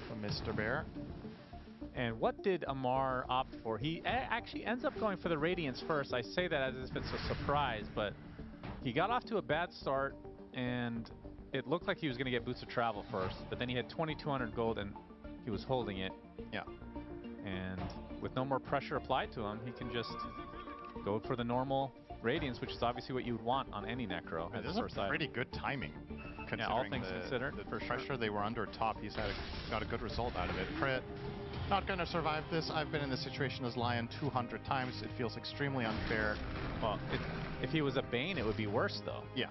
for Mr. Bear. And what did Amar opt for? He actually ends up going for the Radiance first. I say that as if it's a surprise, but he got off to a bad start, and it looked like he was going to get Boots of Travel first, but then he had 2,200 gold, and he was holding it. Yeah. And with no more pressure applied to him, he can just go for the normal Radiance, which is obviously what you would want on any Necro. This is a pretty good timing, considering yeah, all things considered. The pressure they were under top. He's got a good result out of it. Crit. Not going to survive this. I've been in this situation as Lion 200 times. It feels extremely unfair. Well, if he was a Bane, it would be worse, though. Yeah,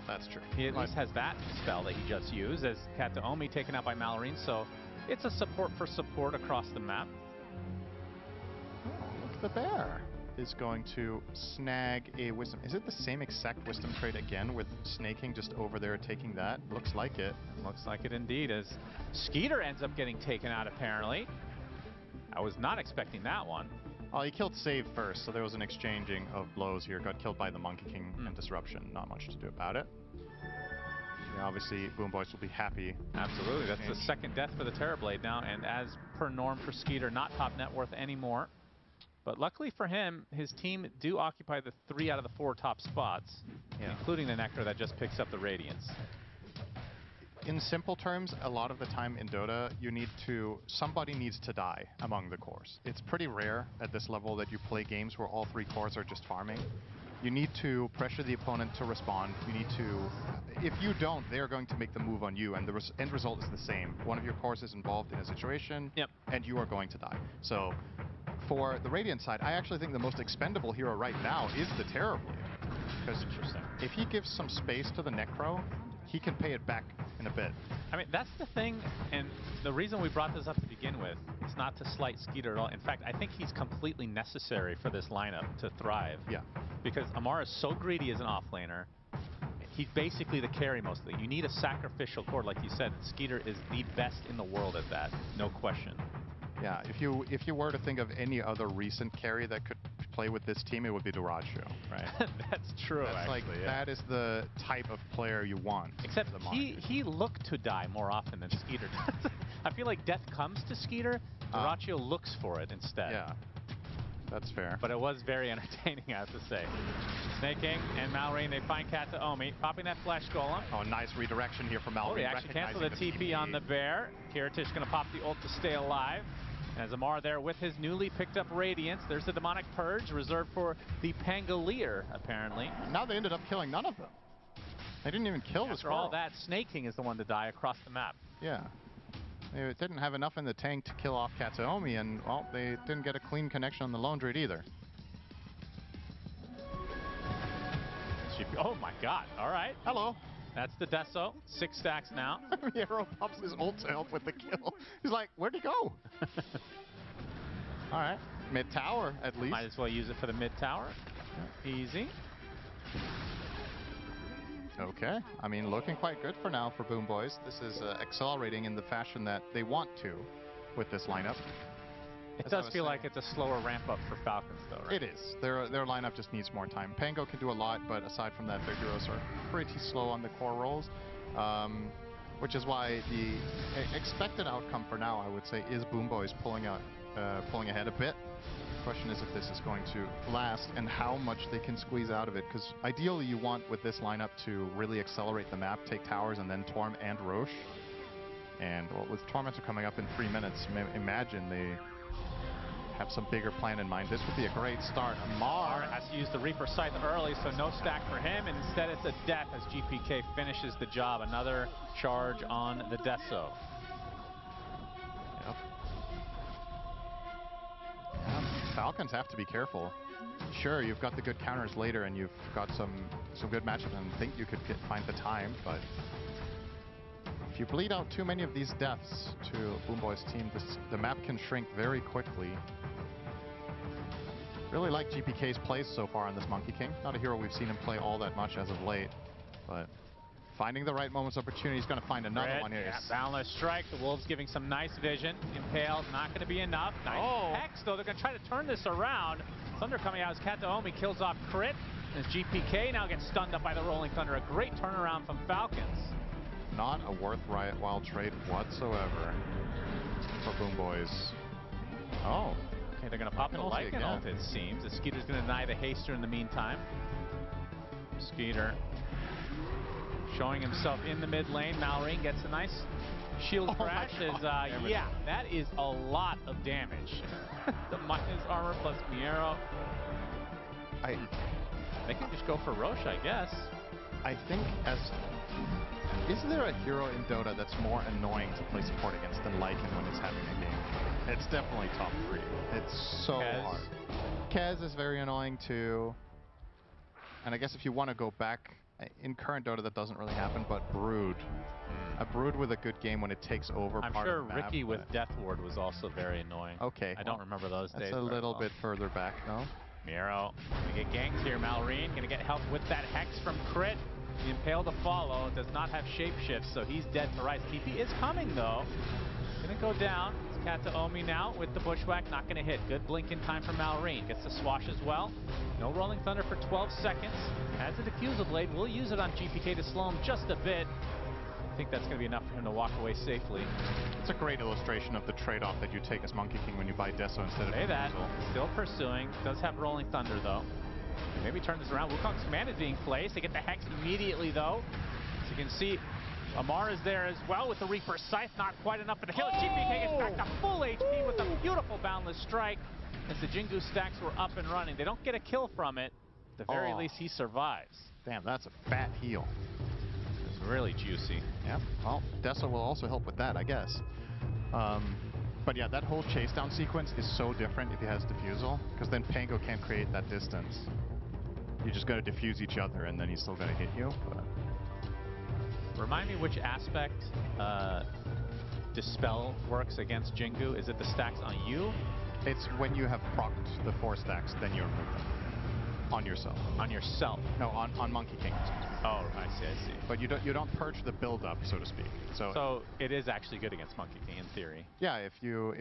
that's true. He at least has that spell that he just used, as Kataomi taken out by Malrine, so it's a support for support across the map. Oh, look, the bear is going to snag a Wisdom. Is it the same exact Wisdom trade again with Snaking just over there taking that? Looks like it. Looks like it indeed, as Skeeter ends up getting taken out apparently. I was not expecting that one. Oh, he killed Save first, so there was an exchanging of blows here. Got killed by the Monkey King and Disruption. Not much to do about it. Yeah, obviously, Boom Boys will be happy. Absolutely. That's the second death for the Terrorblade now, and as per norm for Skeeter, not top net worth anymore. But luckily for him, his team do occupy the 3 out of the 4 top spots, including the Nectar that just picks up the Radiance. In simple terms, a lot of the time in Dota, somebody needs to die among the cores. It's pretty rare at this level that you play games where all 3 cores are just farming. You need to pressure the opponent to respond. You need to, if you don't, they're going to make the move on you, and the end result is the same. One of your cores is involved in a situation, and you are going to die. So, for the Radiant side, I actually think the most expendable hero right now is the Terrorblade. Because if he gives some space to the Necro, he can pay it back in a bit. I mean, that's the thing, and the reason we brought this up to begin with, it's not to slight Skeeter at all. In fact, I think he's completely necessary for this lineup to thrive. Yeah. Because Amar is so greedy as an offlaner. He's basically the carry mostly. You need a sacrificial core, like you said. Skeeter is the best in the world at that, no question. Yeah, if you were to think of any other recent carry that could play with this team, it would be Duraggio, right? That's true, actually. That is the type of player you want. Except he looked to die more often than Skeeter does. I feel like death comes to Skeeter, Duraggio looks for it instead. Yeah, that's fair. But it was very entertaining, I have to say. Snaking and Malrine, they find Kataomi, popping that Flash Golem. Oh, nice redirection here from Malrine. Oh, they actually canceled the TP on the bear. Kiritich going to pop the ult to stay alive. As Amar there with his newly picked up Radiance. There's the Demonic Purge reserved for the Pangolier, apparently. Now they ended up killing none of them. They didn't even kill this After all that, Snaking is the one to die across the map. Yeah. They didn't have enough in the tank to kill off Kataomi, and, well, they didn't get a clean connection on the Lone Druid either. Oh my god, all right. Hello. That's the Deso. 6 stacks now. Hero pops his ult to help with the kill. He's like, where'd he go? All right. Mid tower, at least. Might as well use it for the mid tower. Easy. Okay. I mean, looking quite good for now for Boom Boys. This is accelerating in the fashion that they want to with this lineup. It does feel like it's a slower ramp up for Falcons, though, right? It is. Their lineup just needs more time. Pango can do a lot, but aside from that, their heroes are pretty slow on the core rolls, which is why the expected outcome for now, I would say, is Boom Boys pulling ahead a bit. The question is if this is going to last and how much they can squeeze out of it, because ideally you want with this lineup to really accelerate the map, take towers, and then Torm and Roche. And well, with Tormentor coming up in 3 minutes, imagine they have some bigger plan in mind. This would be a great start. Amar has to use the Reaper Scythe early, so no stack for him, and instead it's a death as GPK finishes the job. Another charge on the Deso. Yep. Yeah, Falcons have to be careful. Sure, you've got the good counters later, and you've got some good matchups, and think you could find the time, but if you bleed out too many of these deaths to Boomboy's team, the map can shrink very quickly. Really like GPK's plays so far on this Monkey King. Not a hero we've seen him play all that much as of late, but finding the right moments opportunity, he's going to find another one here. Yeah, boundless strike. The Wolves giving some nice vision. Impale, not going to be enough. Nice Hex, though. They're going to try to turn this around. Thunder coming out as Kataomi kills off Crit. As GPK now gets stunned up by the Rolling Thunder. A great turnaround from Falcons. Not a worthwhile trade whatsoever for Boomboys. Oh. Okay, they're going to pop the Lycan ult, it seems. The Skeeter's going to deny the Haster in the meantime. Skeeter showing himself in the mid lane. Malrine gets a nice shield crash. Yeah, that is a lot of damage. The minus armor plus Miero. They can just go for Roche, I guess. I think is there a hero in Dota that's more annoying to play support against than Lycan when it's having a game? It's definitely top 3. It's so hard. Kez is very annoying too. And I guess if you want to go back, in current Dota that doesn't really happen, but Brood. A Brood with a good game when it takes over I'm part sure of the map, Ricky with Death Ward was also very annoying. Okay. I don't remember those days. That's a little bit further back though. Miero gonna get ganked here. Malrine gonna get help with that Hex from Crit. The Impale to follow. Does not have shapeshift, so he's dead to Rise. TP is coming though. Gonna go down. It's Kataomi now with the Bushwhack. Not gonna hit. Good blink in time from Malrine. Gets the Swash as well. No Rolling Thunder for 12 seconds. Has a Diffusal Blade. We'll use it on GPK to slow him just a bit. I think that's going to be enough for him to walk away safely. It's a great illustration of the trade-off that you take as Monkey King when you buy Deso instead of Diffusal. Still pursuing. Does have Rolling Thunder, though. Maybe turn this around. Wukong's command is being placed. They get the Hex immediately, though. So you can see Amar is there as well with the Reaper Scythe. Not quite enough for the kill. GPK gets back to full HP with a beautiful Boundless Strike. As the Jingu stacks were up and running. They don't get a kill from it. At the very least, he survives. Damn, that's a fat heal. It's really juicy. Yep. Well, Deso will also help with that, I guess. But yeah, that whole chase down sequence is so different if he has Diffusal, because then Pango can't create that distance. You just got to diffuse each other, and then he's still going to hit you. But remind me which aspect Dispel works against Jingu. Is it the stacks on you? It's when you have procced the 4 stacks, then you remove them. On yourself. On yourself? No, on Monkey King. Oh, I see. But you don't purge the build-up, so to speak. So it is actually good against Monkey King in theory. Yeah, if you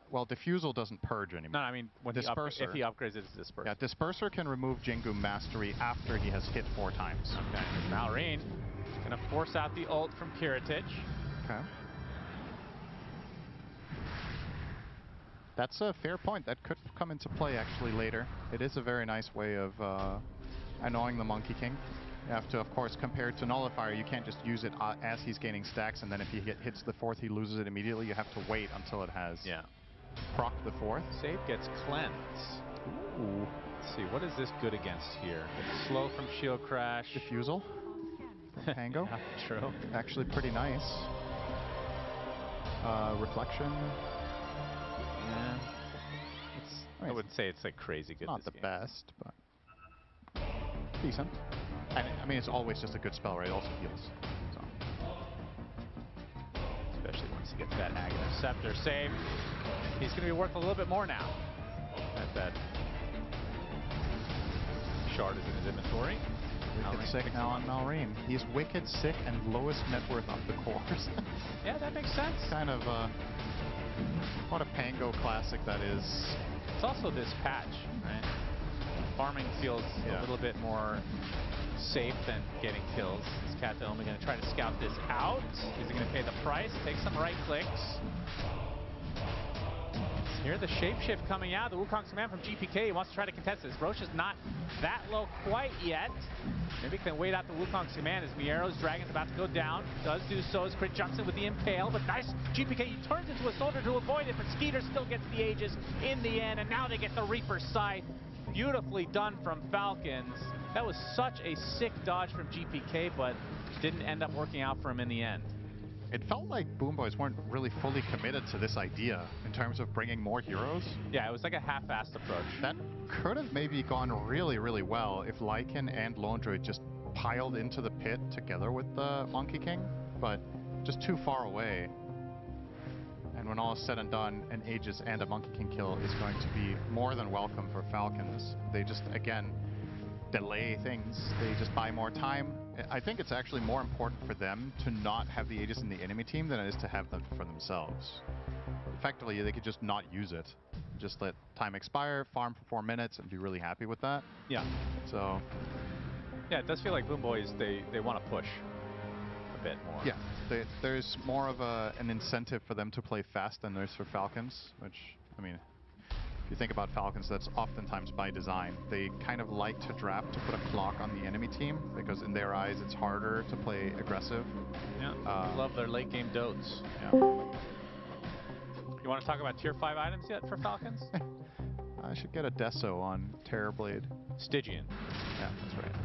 well, Diffusal doesn't purge anymore. No, I mean when Disperser. if he upgrades it to Disperser. Yeah, Disperser can remove Jingu Mastery after he has hit 4 times. Okay. Malrine gonna force out the ult from Kiritich. Okay. That's a fair point. That could come into play actually later. It is a very nice way of annoying the Monkey King. You have to, of course, compare it to Nullifier. You can't just use it as he's gaining stacks, and then if he hits the 4th, he loses it immediately. You have to wait until it has proc the 4th. Save gets cleansed. Ooh. Let's see, what is this good against here? It's slow from Shield Crash. Diffusal. Pango. Yeah, true. Actually pretty nice. Reflection. Yeah. I wouldn't say it's like crazy good. Not the best, but decent. And I mean, it's always just a good spell, right? It also heals. So. Especially once he gets that Aghanim Scepter save. He's going to be worth a little bit more now. That shard is in his inventory. Wicked sick now on Malrine. He's wicked sick and lowest net worth of the cores. Yeah, that makes sense. Kind of what a Pango classic that is. It's also this patch, right? Farming feels a little bit more safe than getting kills. Is Kataomi going to try to scout this out? Is he going to pay the price? Take some right clicks. Here the shapeshift coming out. The Wukong's command from GPK. He wants to try to contest this. Roche is not that low quite yet. Maybe can wait out the Wukong's command as Miero's Dragon's about to go down. Does do so as Crit jumps in with the Impale, but nice GPK. He turns into a soldier to avoid it, but Skeeter still gets the Aegis in the end, and now they get the Reaper Scythe. Beautifully done from Falcons. That was such a sick dodge from GPK, but didn't end up working out for him in the end. It felt like Boom Boys weren't really fully committed to this idea in terms of bringing more heroes. Yeah, it was like a half-assed approach. That could have maybe gone really, really well if Lycan and Lone Druid just piled into the pit together with the Monkey King, but just too far away. And when all is said and done, an Aegis and a Monkey King kill is going to be more than welcome for Falcons. They just, again, delay things. They just buy more time. I think it's actually more important for them to not have the Aegis in the enemy team than it is to have them for themselves. Effectively, they could just not use it. Just let time expire, farm for 4 minutes, and be really happy with that. Yeah. So... yeah, it does feel like Boom Boys, they want to push a bit more. Yeah, there's more of an incentive for them to play fast than there is for Falcons, which, I mean, if you think about Falcons, that's oftentimes by design. They kind of like to draft to put a clock on the enemy team, because in their eyes it's harder to play aggressive. Yeah, love their late game dotes. Yeah. You want to talk about tier 5 items yet for Falcons? I should get a Deso on Terrorblade. Stygian. Yeah, that's right.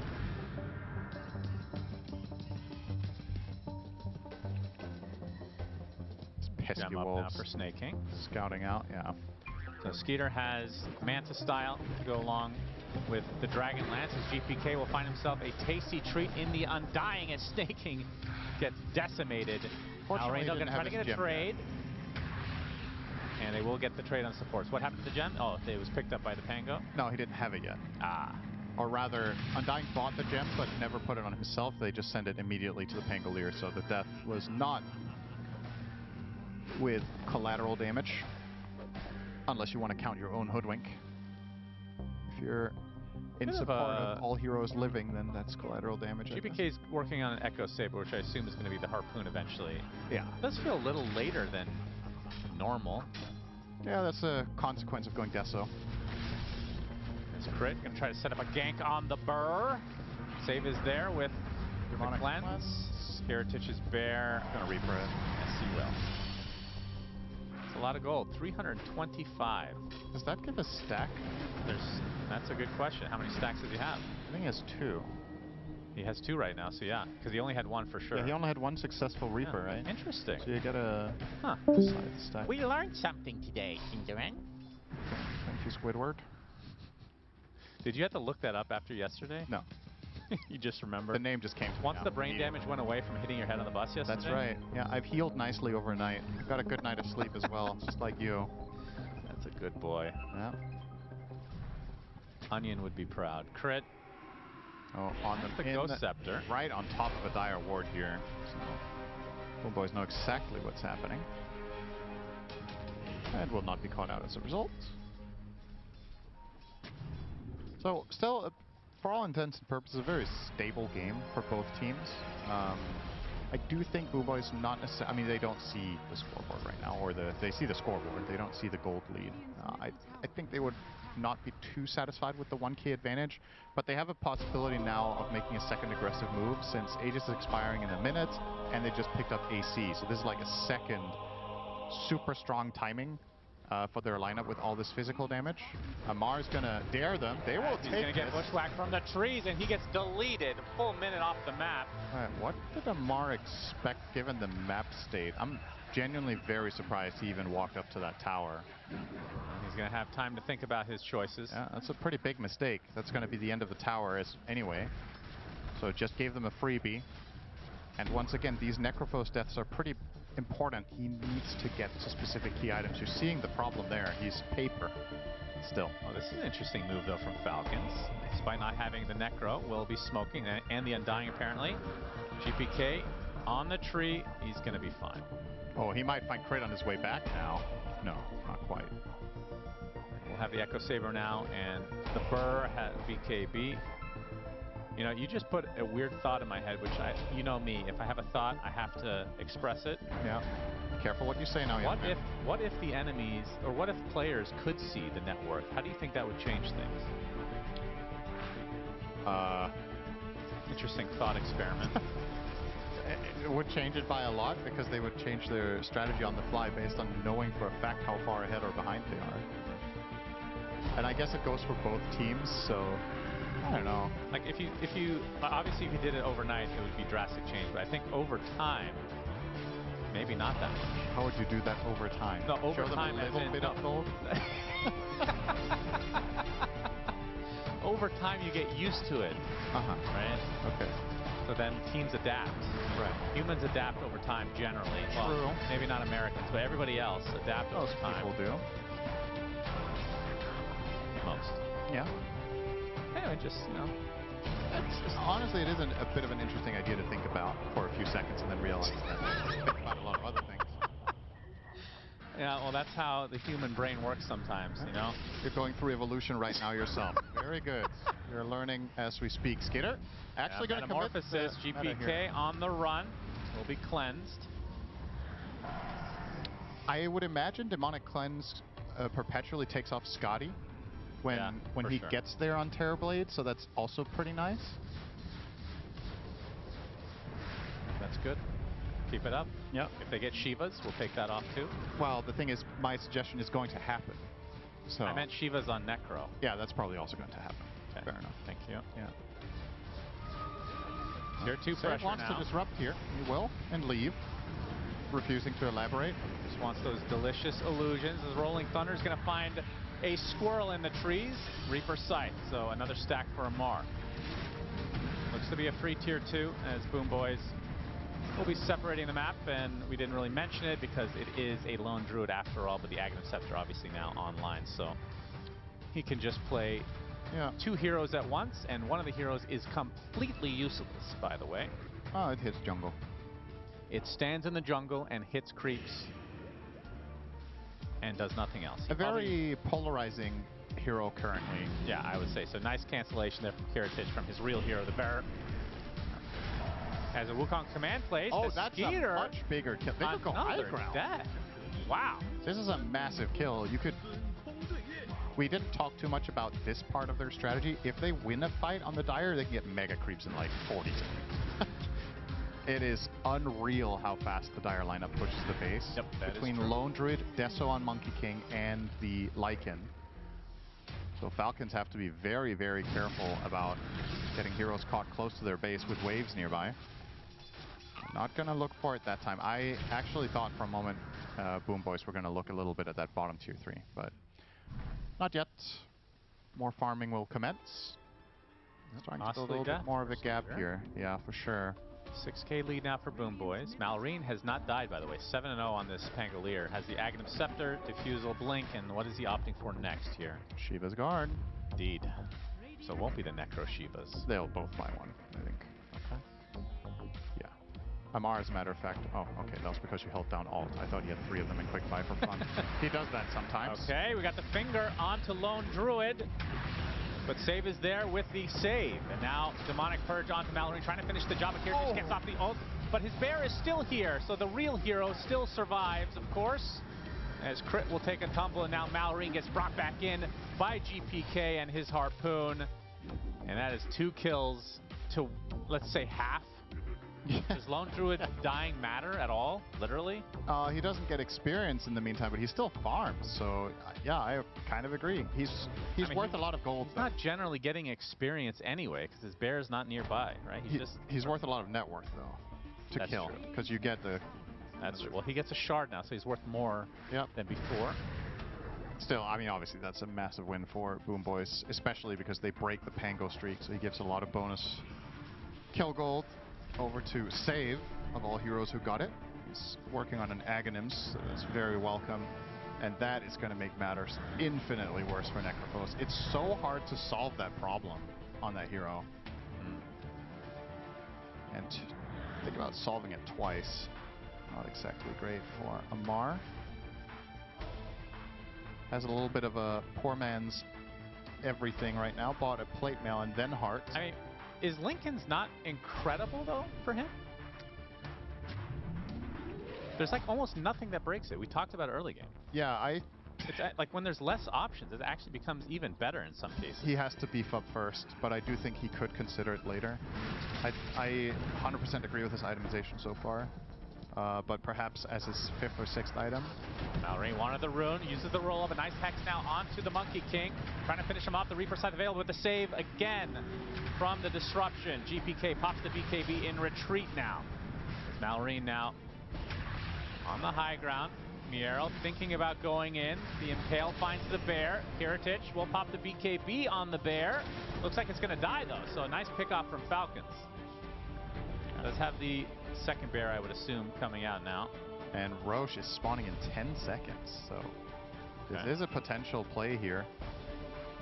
Pesky wolves now for Snake King. Scouting out, yeah. So Skeeter has Manta style to go along with the Dragon Lance, as GPK will find himself a tasty treat in the Undying as Snake King gets decimated. Fortunately, Already going to try to get a trade. And they will get the trade on supports. What happened to the gem? Oh, it was picked up by the Pango? No, he didn't have it yet. Ah. Or rather, Undying bought the gem, but never put it on himself. They just sent it immediately to the Pangolier, so the death was not with collateral damage. Unless you want to count your own Hoodwink. If you're in support of all heroes living, then that's collateral damage. GPK's working on an Echo Saber, which I assume is going to be the Harpoon eventually. Yeah. It does feel a little later than normal. Yeah, that's a consequence of going Deso. It's Crit, going to try to set up a gank on the Burr. Save is there with Demonic Cleanse. Heritage's Bear. Going to Reaper it. Yes, he will. It's a lot of gold, 325. Does that give a stack? That's a good question. How many stacks does he have? I think he has 2. He has 2 right now, so yeah, because he only had 1 for sure. Yeah, he only had 1 successful Reaper, right? Interesting. So you gotta decide the stack. We learned something today, Kinderan. Thank you, Squidward. Did you have to look that up after yesterday? No. You just remember? The name just came to me. Once the brain damage went away from hitting your head on the bus yesterday? That's right. Yeah, I've healed nicely overnight. Got a good night of sleep as well, just like you. That's a good boy. Yeah. Onion would be proud. Crit. Oh, on the Ghost Scepter. Right on top of a dire ward here. So, Boom Boys know exactly what's happening. And will not be caught out as a result. So, still, for all intents and purposes, a very stable game for both teams. I do think Boom Boys not necessarily, I mean, they don't see the scoreboard right now, or they see the scoreboard, they don't see the gold lead. I think they would not be too satisfied with the 1k advantage, but they have a possibility now of making a second aggressive move since Aegis is expiring in a minute, and they just picked up AC, so this is like a second super strong timing for their lineup with all this physical damage. Amar's gonna dare them. They will take this. He's gonna get bushwhacked from the trees, and he gets deleted. Full minute off the map. Alright, what did Amar expect given the map state? I'm genuinely very surprised he even walked up to that tower. He's gonna have time to think about his choices. Yeah, that's a pretty big mistake. That's gonna be the end of the tower anyway. So it just gave them a freebie. And once again, these Necrophos deaths are pretty important. He needs to get to specific key items. You're seeing the problem there. He's paper still. Oh, this is an interesting move, though, from Falcons. Despite not having the Necro, will be smoking, and the Undying, apparently. GPK on the tree. He's going to be fine. Oh, he might find Crit on his way back now. No, not quite. We'll have the Echo Saber now, and the Burr has BKB. You know, you just put a weird thought in my head, which you know me, if I have a thought, I have to express it. Yeah. Careful what you say now, young man. What if the enemies, or what if players could see the net worth? How do you think that would change things? Interesting thought experiment. It would change it by a lot because they would change their strategy on the fly based on knowing for a fact how far ahead or behind they are. And I guess it goes for both teams, so I don't know. Like if you obviously if you did it overnight, it would be drastic change. But I think over time, maybe not that much. How would you do that over time? No, over Show time them a little bit of gold. Over time, you get used to it. Right? Okay. So then teams adapt. Right. Humans adapt over time generally. Well, True. maybe not Americans, but everybody else adapt over time. Most people do. Most. Yeah. Anyway, just, you know. Honestly, it is a bit of an interesting idea to think about for a few seconds and then realize that think about a lot of other things. Yeah, well, that's how the human brain works sometimes, you know? You're going through evolution right now yourself. Very good. You're learning as we speak. Skater, actually going to commit Metamorphosis, GPK on the run, will be cleansed. I would imagine Demonic Cleanse perpetually takes off Scotty when he gets there on Terrorblade, so that's also pretty nice. That's good. Keep it up. Yeah. If they get Shivas, we'll take that off too. Well, the thing is, my suggestion is going to happen. So I meant Shivas on Necro. Yeah, that's probably also going to happen. Okay. Fair enough. Thank you. Yeah. Tier 2 pressure wants now. to disrupt here. He will, and leave. Refusing to elaborate. Just wants those delicious illusions. As Rolling Thunder is going to find a squirrel in the trees. Reaper Sight. So another stack for Amar. Looks to be a free tier 2 as Boom Boys will be separating the map, and we didn't really mention it because it is a lone druid after all, but the Aghanim Scepter obviously now online, so he can just play two heroes at once, and one of the heroes is completely useless, by the way. Oh, it hits jungle. It stands in the jungle and hits creeps and does nothing else. A very polarizing hero currently. Yeah, I would say so. Nice cancellation there from Kiritich from his real hero, the Bear. As a Wukong command plays, oh, the that's Skeeter a much bigger kill. They could go high ground. Wow. This is a massive kill. You could... We didn't talk too much about this part of their strategy. If they win a fight on the Dire, they can get mega creeps in like 40 seconds. It is unreal how fast the Dire lineup pushes the base. Yep, between Lone Druid, Deso on Monkey King, and the Lycan. So Falcons have to be very, very careful about getting heroes caught close to their base with waves nearby. Not going to look for it that time. I actually thought for a moment Boom Boys were going to look a little bit at that bottom tier 3, but not yet. More farming will commence. Starting to build a little bit more of a gap here. Yeah, for sure. 6k lead now for Boom Boys. Malrine has not died, by the way. 7-0 on this Pangolier. Has the Aghanim Scepter, Diffusal, Blink, and what is he opting for next here? Shiva's Guard. Indeed. So it won't be the Necro Shivas. They'll both buy one, I think. Okay. Yeah. Amar, as a matter of fact. Oh, okay. That was because you held down Alt. I thought you had 3 of them in quick buy for fun. He does that sometimes. Okay, we got the finger onto Lone Druid. But Save is there with the save. And now Demonic Purge onto Mallory, trying to finish the job. Akira gets off the ult. But his bear is still here, so the real hero still survives, of course. As Crit will take a tumble, and now Mallory gets brought back in by GPK and his Harpoon. And that is 2 kills to, let's say, half. Does Lone Druid dying matter at all, literally? He doesn't get experience in the meantime, but he still farms. So, yeah, I kind of agree. He's worth a lot of gold. He's not generally getting experience anyway, because his bear is not nearby, right? He's worth a lot of net worth, though, to kill, because you get the... That's true. Well, he gets a shard now, so he's worth more than before. Still, I mean, obviously, that's a massive win for Boom Boys, especially because they break the Pango streak, so he gives a lot of bonus kill gold over to Save, of all heroes who got it. He's working on an Aghanims, so that's very welcome. And that is going to make matters infinitely worse for Necrophos. It's so hard to solve that problem on that hero. And think about solving it twice. Not exactly great for Amar. Has a little bit of a poor man's everything right now. Bought a plate mail and then heart. I mean, is Lincoln's not incredible, though, for him? There's like almost nothing that breaks it. We talked about it early game. Yeah, It's like when there's less options, it actually becomes even better in some cases. He has to beef up first, but I do think he could consider it later. I 100% agree with his itemization so far, but perhaps as his 5th or 6th item. Mallory wanted the rune, uses the roll up, a nice hex now onto the Monkey King, trying to finish him off. The Reaper side available with the save again from the disruption. GPK pops the BKB in retreat now. It's Mallory now on the high ground. Miero thinking about going in. The Impale finds the bear. Heritage will pop the BKB on the bear. Looks like it's going to die though, so a nice pickoff from Falcons. Let's have the second bear, I would assume, coming out now. And Roche is spawning in 10 seconds, so this is a potential play here.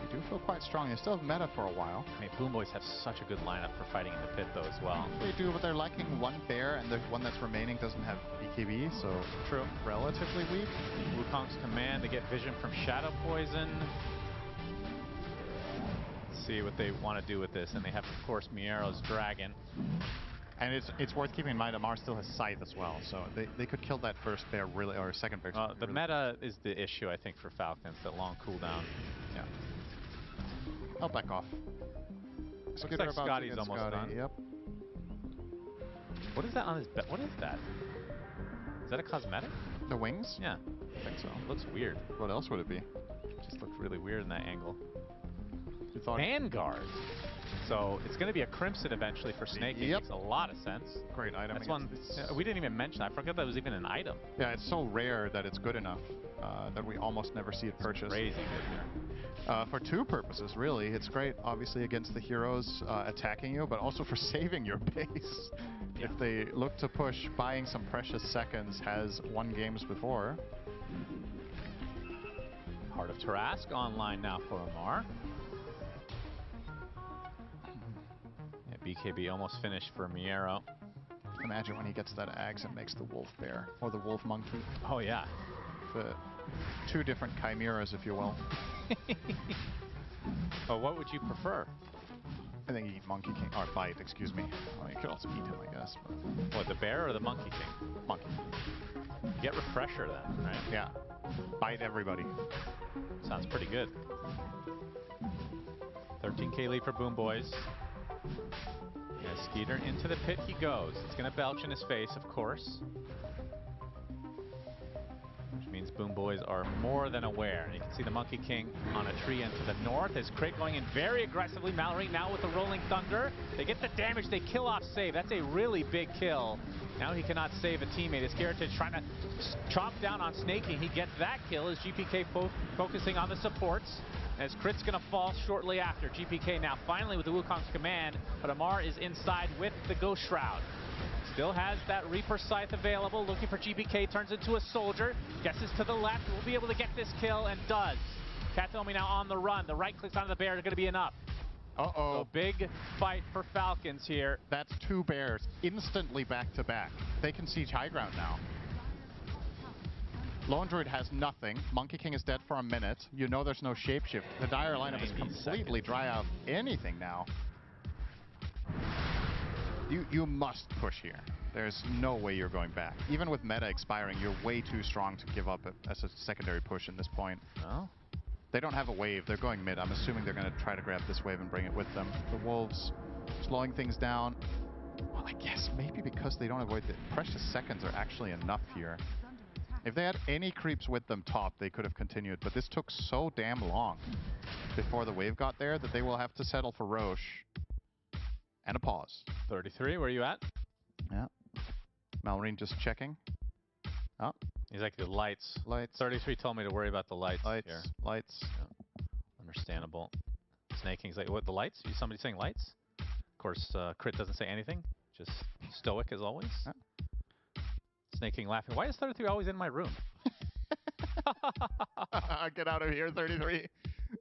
You do feel quite strong. They still have meta for a while. I mean, Boom Boys have such a good lineup for fighting in the pit, though, as well. They do, but they're lacking one bear, and the one that's remaining doesn't have BKB, so true, relatively weak. Wukong's command, they get vision from Shadow Poison. Let's see what they want to do with this, and they have, of course, Miero's Dragon. And it's worth keeping in mind Amar still has Scythe as well, so they could kill that first bear really, or second bear. The really meta is the issue, I think, for Falcons, that long cooldown. Yeah. I'll back off. Looks like Scotty's almost done. Yep. What is that on his back? What is that? Is that a cosmetic? The wings? Yeah. I think so. Looks weird. What else would it be? Just looks really weird in that angle. You thought Vanguard. So it's going to be a Crimson eventually for Snake. It makes a lot of sense. Great item. That's one we didn't even mention. I forgot that was even an item. Yeah, it's so rare that it's good enough that we almost never see it purchased. Crazy good here. For two purposes, really. It's great, obviously, against the heroes attacking you, but also for saving your base. Yeah. If they look to push, buying some precious seconds has won games before. Heart of Tarask online now for Amar. Yeah, BKB almost finished for Miero. Imagine when he gets that axe and makes the wolf bear, or the wolf monkey. Oh yeah. The two different chimeras, if you will. But what would you prefer? I think eat Monkey King, or bite, excuse me. Well, you could also eat him, I guess. But what, the bear or the Monkey King? Monkey. You get Refresher then, right? Yeah. Bite everybody. Sounds pretty good. 13k lead for Boom Boys. Yeah, Skeeter into the pit he goes. It's going to belch in his face, of course. Which means Boom Boys are more than aware. And you can see the Monkey King on a tree into the north. As Crit going in very aggressively. Mallory now with the Rolling Thunder. They get the damage. They kill off save. That's a really big kill. Now he cannot save a teammate. As Heritage trying to chop down on Snakey. He gets that kill as GPK focusing on the supports. As Crit's going to fall shortly after. GPK now finally with the Wukong's command. But Amar is inside with the Ghost Shroud. Still has that Reaper Scythe available, looking for GPK, turns into a soldier, guesses to the left, will be able to get this kill, and does. Katomi now on the run, the right clicks onto the bear is going to be enough. Uh-oh. So big fight for Falcons here. That's two bears instantly back to back. They can siege high ground now. Lone Druid has nothing. Monkey King is dead for a minute. You know there's no shapeshift. The Dire lineup is completely dry out anything now. You must push here. There's no way you're going back. Even with meta expiring, you're way too strong to give up as a secondary push at this point. No? They don't have a wave. They're going mid. I'm assuming they're going to try to grab this wave and bring it with them. The Wolves slowing things down. Well, I guess maybe because they don't avoid the precious seconds are actually enough here. If they had any creeps with them top, they could have continued. But this took so damn long before the wave got there that they will have to settle for Roche. And a pause. 33, where are you at? Yeah. Malmarine just checking. Oh. He's like, the lights. Lights. 33 told me to worry about the lights here. Lights. Yeah. Understandable. Snake King's like, what, the lights? Somebody saying lights? Of course, Crit doesn't say anything. Just stoic as always. Yeah. Snake King laughing. Why is 33 always in my room? Get out of here, 33.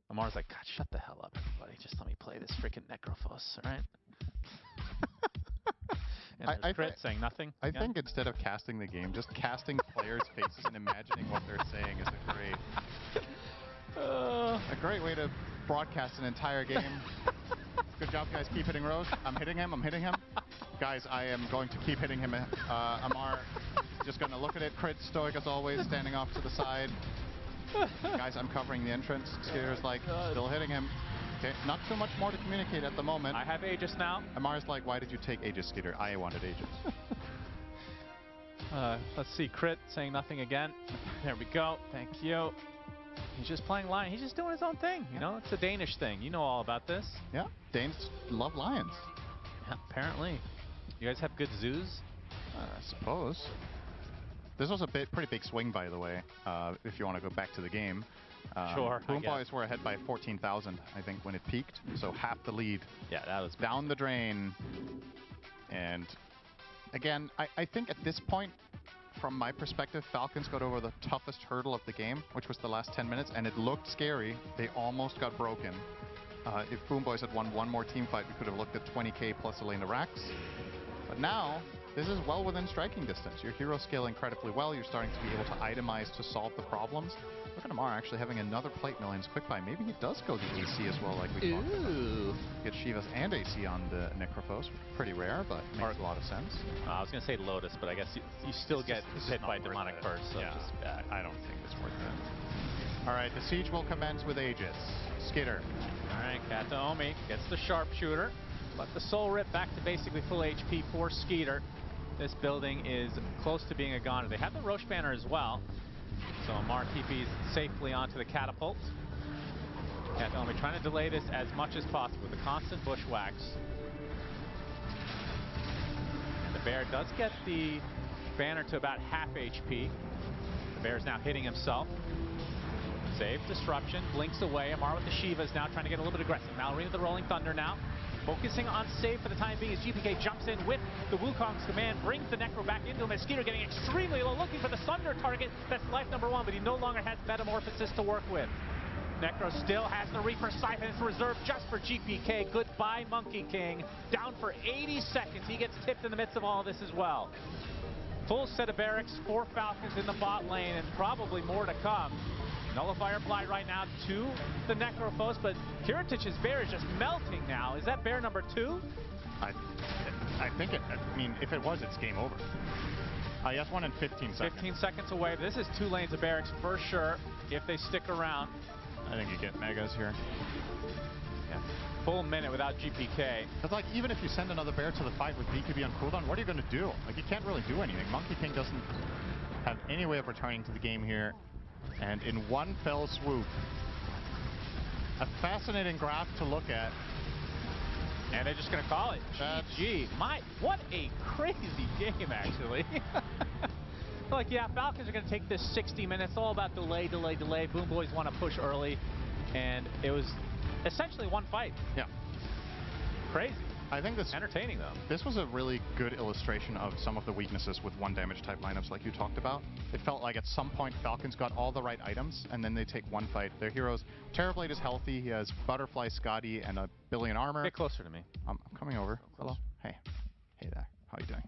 Amar's like, God, shut the hell up, everybody. Just let me play this freaking Necrophos, all right? And Crit saying nothing. I think instead of casting the game, just casting players' faces and imagining what they're saying is a great way to broadcast an entire game. Good job, guys. Keep hitting Rose. I'm hitting him. I'm hitting him. Guys, I am going to keep hitting him. Amar just going to look at it. Crit stoic as always, standing off to the side. Guys, I'm covering the entrance. Skeeter's like, still hitting him. Okay, not too much more to communicate at the moment. I have Aegis now. Amar's like, why did you take Aegis, Skeeter? I wanted Aegis. Let's see, Crit saying nothing again. There we go. Thank you. He's just playing lion. He's just doing his own thing. You know, it's a Danish thing. You know all about this. Yeah, Danes love lions. Yeah, apparently. You guys have good zoos? I suppose. This was a pretty big swing, by the way, if you want to go back to the game. Sure. Boom Boys were ahead by 14,000, I think, when it peaked. So half the lead. Yeah, that was down the drain. And again, I think at this point, from my perspective, Falcons got over the toughest hurdle of the game, which was the last 10 minutes, and it looked scary. They almost got broken. If Boom Boys had won one more team fight, we could have looked at 20k plus Elena Rax. But now, this is well within striking distance. Your hero scale incredibly well. You're starting to be able to itemize to solve the problems. Look at Amar actually having another plate mill in his quick buy. Maybe he does go the AC as well, like we talked about. Get Shivas and AC on the Necrophos. Pretty rare, but makes a lot of sense. I was going to say Lotus, but I guess you still get hit by Demonic Burst. So yeah, I don't think it's worth it. All right, the siege will commence with Aegis. Skitter. All right, Kataomi gets the sharpshooter. But the Soul Rip back to basically full HP for Skeeter. This building is close to being a goner. They have the Roche banner as well. So Amar TP's safely onto the catapult. Kataomi trying to delay this as much as possible with the constant bushwhacks. And the bear does get the banner to about half HP. The bear's now hitting himself. Save, disruption, blinks away. Amar with the Shivas now trying to get a little bit aggressive. Mallory with the Rolling Thunder now. Focusing on save for the time being as GPK jumps in with the Wukong's command, brings the Necro back into him as Skeeter getting extremely low, looking for the Sunder target. That's life number one, but he no longer has Metamorphosis to work with. Necro still has the Reaper Siphon. It's reserved just for GPK. Goodbye, Monkey King. Down for 80 seconds. He gets tipped in the midst of all of this as well. Full set of barracks, 4 Falcons in the bot lane, and probably more to come. Nullifier applied right now to the Necrophos, but Kiritich's bear is just melting now. Is that bear number 2? I think it, I mean, if it was, it's game over. He has one in 15 seconds. 15 seconds away. This is 2 lanes of barracks for sure, if they stick around. I think you get Megas here. Yeah. Full minute without GPK. It's like, even if you send another bear to the fight with BKB on cooldown, what are you going to do? Like, you can't really do anything. Monkey King doesn't have any way of returning to the game here. And in one fell swoop, a fascinating graph to look at. And they're just going to call it GG. What a crazy game, actually. Like, yeah, Falcons are going to take this 60 minutes, all about delay, delay, delay. Boom Boys want to push early. And it was essentially one fight. Yeah. Crazy. I think this entertaining though. This was a really good illustration of some of the weaknesses with 1 damage type lineups like you talked about. It felt like at some point Falcons got all the right items and then they take one fight. Their heroes, Terrorblade is healthy. He has Butterfly, Scotty, and a billion armor. Get closer to me. I'm coming over. Hello. Hey. Hey there. How are you doing?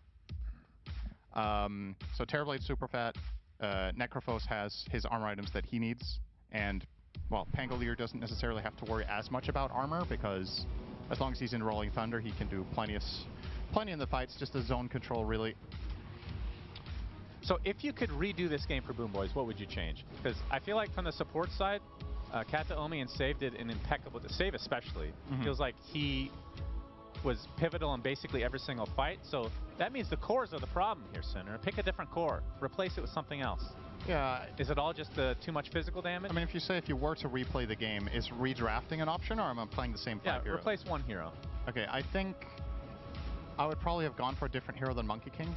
So Terrorblade's super fat. Necrophos has his armor items that he needs, and well, Pangolier doesn't necessarily have to worry as much about armor because as long as he's in Rolling Thunder, he can do plenty in the fights, just a zone control, really. So if you could redo this game for Boom Boys, what would you change? Because I feel like from the support side, Kataomi and Save did an impeccable, Save especially, feels like he was pivotal in basically every single fight. So that means the cores are the problem here, Sinner. Pick a different core. Replace it with something else. Yeah. Is it all just too much physical damage? I mean, if you were to replay the game, is redrafting an option, or am I playing the same 5 heroes? Replace 1 hero. Okay, I think I would probably have gone for a different hero than Monkey King.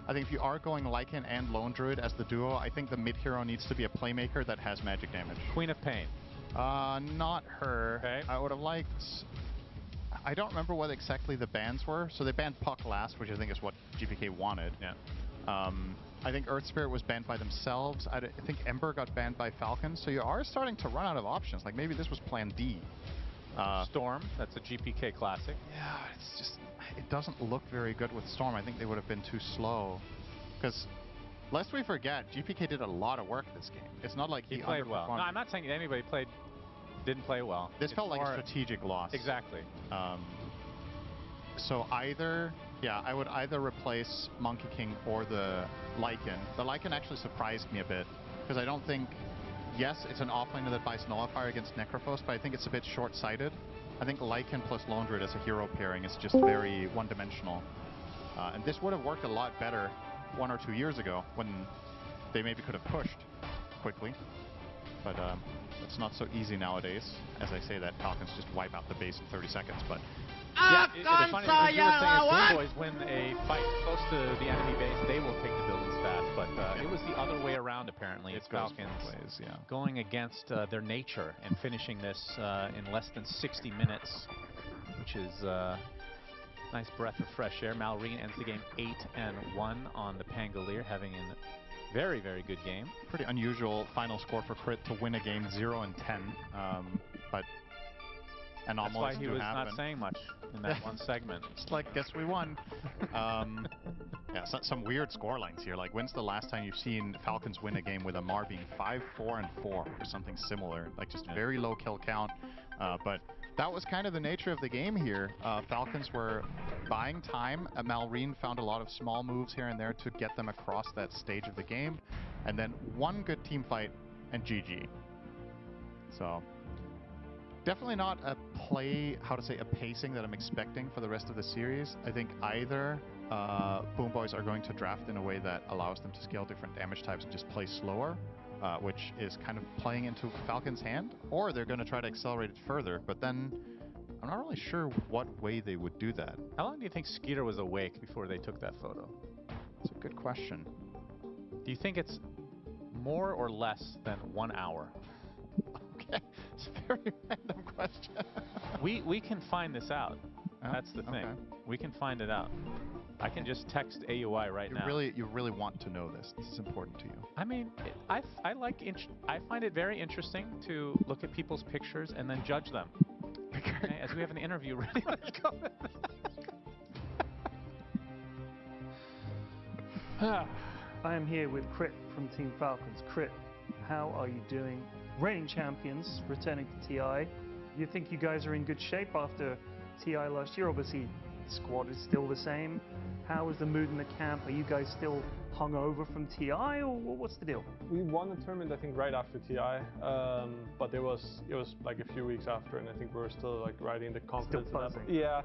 I think if you are going Lycan and Lone Druid as the duo, I think the mid hero needs to be a playmaker that has magic damage. Queen of Pain. Not her. Okay. I would have liked... I don't remember what exactly the bans were. So they banned Puck last, which I think is what GPK wanted. Yeah. I think Earth Spirit was banned by themselves. I think Ember got banned by Falcons. So you are starting to run out of options. Like maybe this was plan D. Storm, that's a GPK classic. Yeah, it's just, it doesn't look very good with Storm. I think they would have been too slow. Because, lest we forget, GPK did a lot of work this game. It's not like he played well. No, I'm not saying anybody didn't play well. This felt like a strategic loss. Exactly. So either Yeah, I would either replace Monkey King or the Lycan. The Lycan actually surprised me a bit, because I don't think, yes, it's an offlaner that buys Nullifier against Necrophos, but I think it's a bit short-sighted. I think Lycan plus Lone Druid as a hero pairing is just very one-dimensional. And this would have worked a lot better 1 or 2 years ago, when they maybe could have pushed quickly. But it's not so easy nowadays. As I say that, Falcons just wipe out the base in 30 seconds, but... Yeah, the funny thing is, you were saying Boom Boys win a fight close to the enemy base, they will take the buildings fast, but it was the other way around apparently. It's Falcons going against their nature and finishing this in less than 60 minutes, which is nice breath of fresh air. Malrine ends the game 8-1 on the Pangolier, having a very, very good game. Pretty unusual final score for Crit to win a game 0-10, but that's why he was not saying much in that one segment. It's like, guess we won. Yeah, some weird score lines here. Like, when's the last time you've seen Falcons win a game with a Mar being 5-4-4 or something similar? Like, just very low kill count. But that was kind of the nature of the game here. Falcons were buying time. Malrine found a lot of small moves here and there to get them across that stage of the game. And then one good team fight and GG. So... definitely not a pacing that I'm expecting for the rest of the series. I think either Boom Boys are going to draft in a way that allows them to scale different damage types and just play slower, which is kind of playing into Falcon's hand, or they're going to try to accelerate it further, but then I'm not really sure what way they would do that. How long do you think Skeeter was awake before they took that photo? That's a good question. Do you think it's more or less than 1 hour? It's a very random question. we can find this out. That's the thing. Okay. We can find it out. I can just text AUI right now. You really want to know this. This is important to you. I mean, I find it very interesting to look at people's pictures and then judge them. Okay, as we have an interview ready. Let's go. I am here with Crit from Team Falcons. Crit, how are you doing? Reigning champions, returning to TI. You think you guys are in good shape after TI last year? Obviously, the squad is still the same. How is the mood in the camp? Are you guys still hungover from TI, or what's the deal? We won the tournament, I think, right after TI, but it was like a few weeks after, and I think we were still like riding the confidence. Still buzzing. Yeah,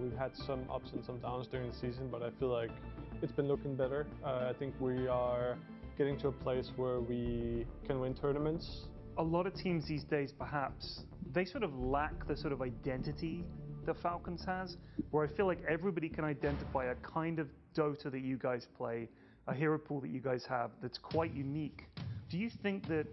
we've had some ups and some downs during the season, but I feel like it's been looking better. I think we are getting to a place where we can win tournaments. A lot of teams these days, perhaps, they sort of lack the sort of identity that Falcons has, where I feel like everybody can identify a kind of Dota that you guys play, a hero pool that you guys have that's quite unique. Do you think that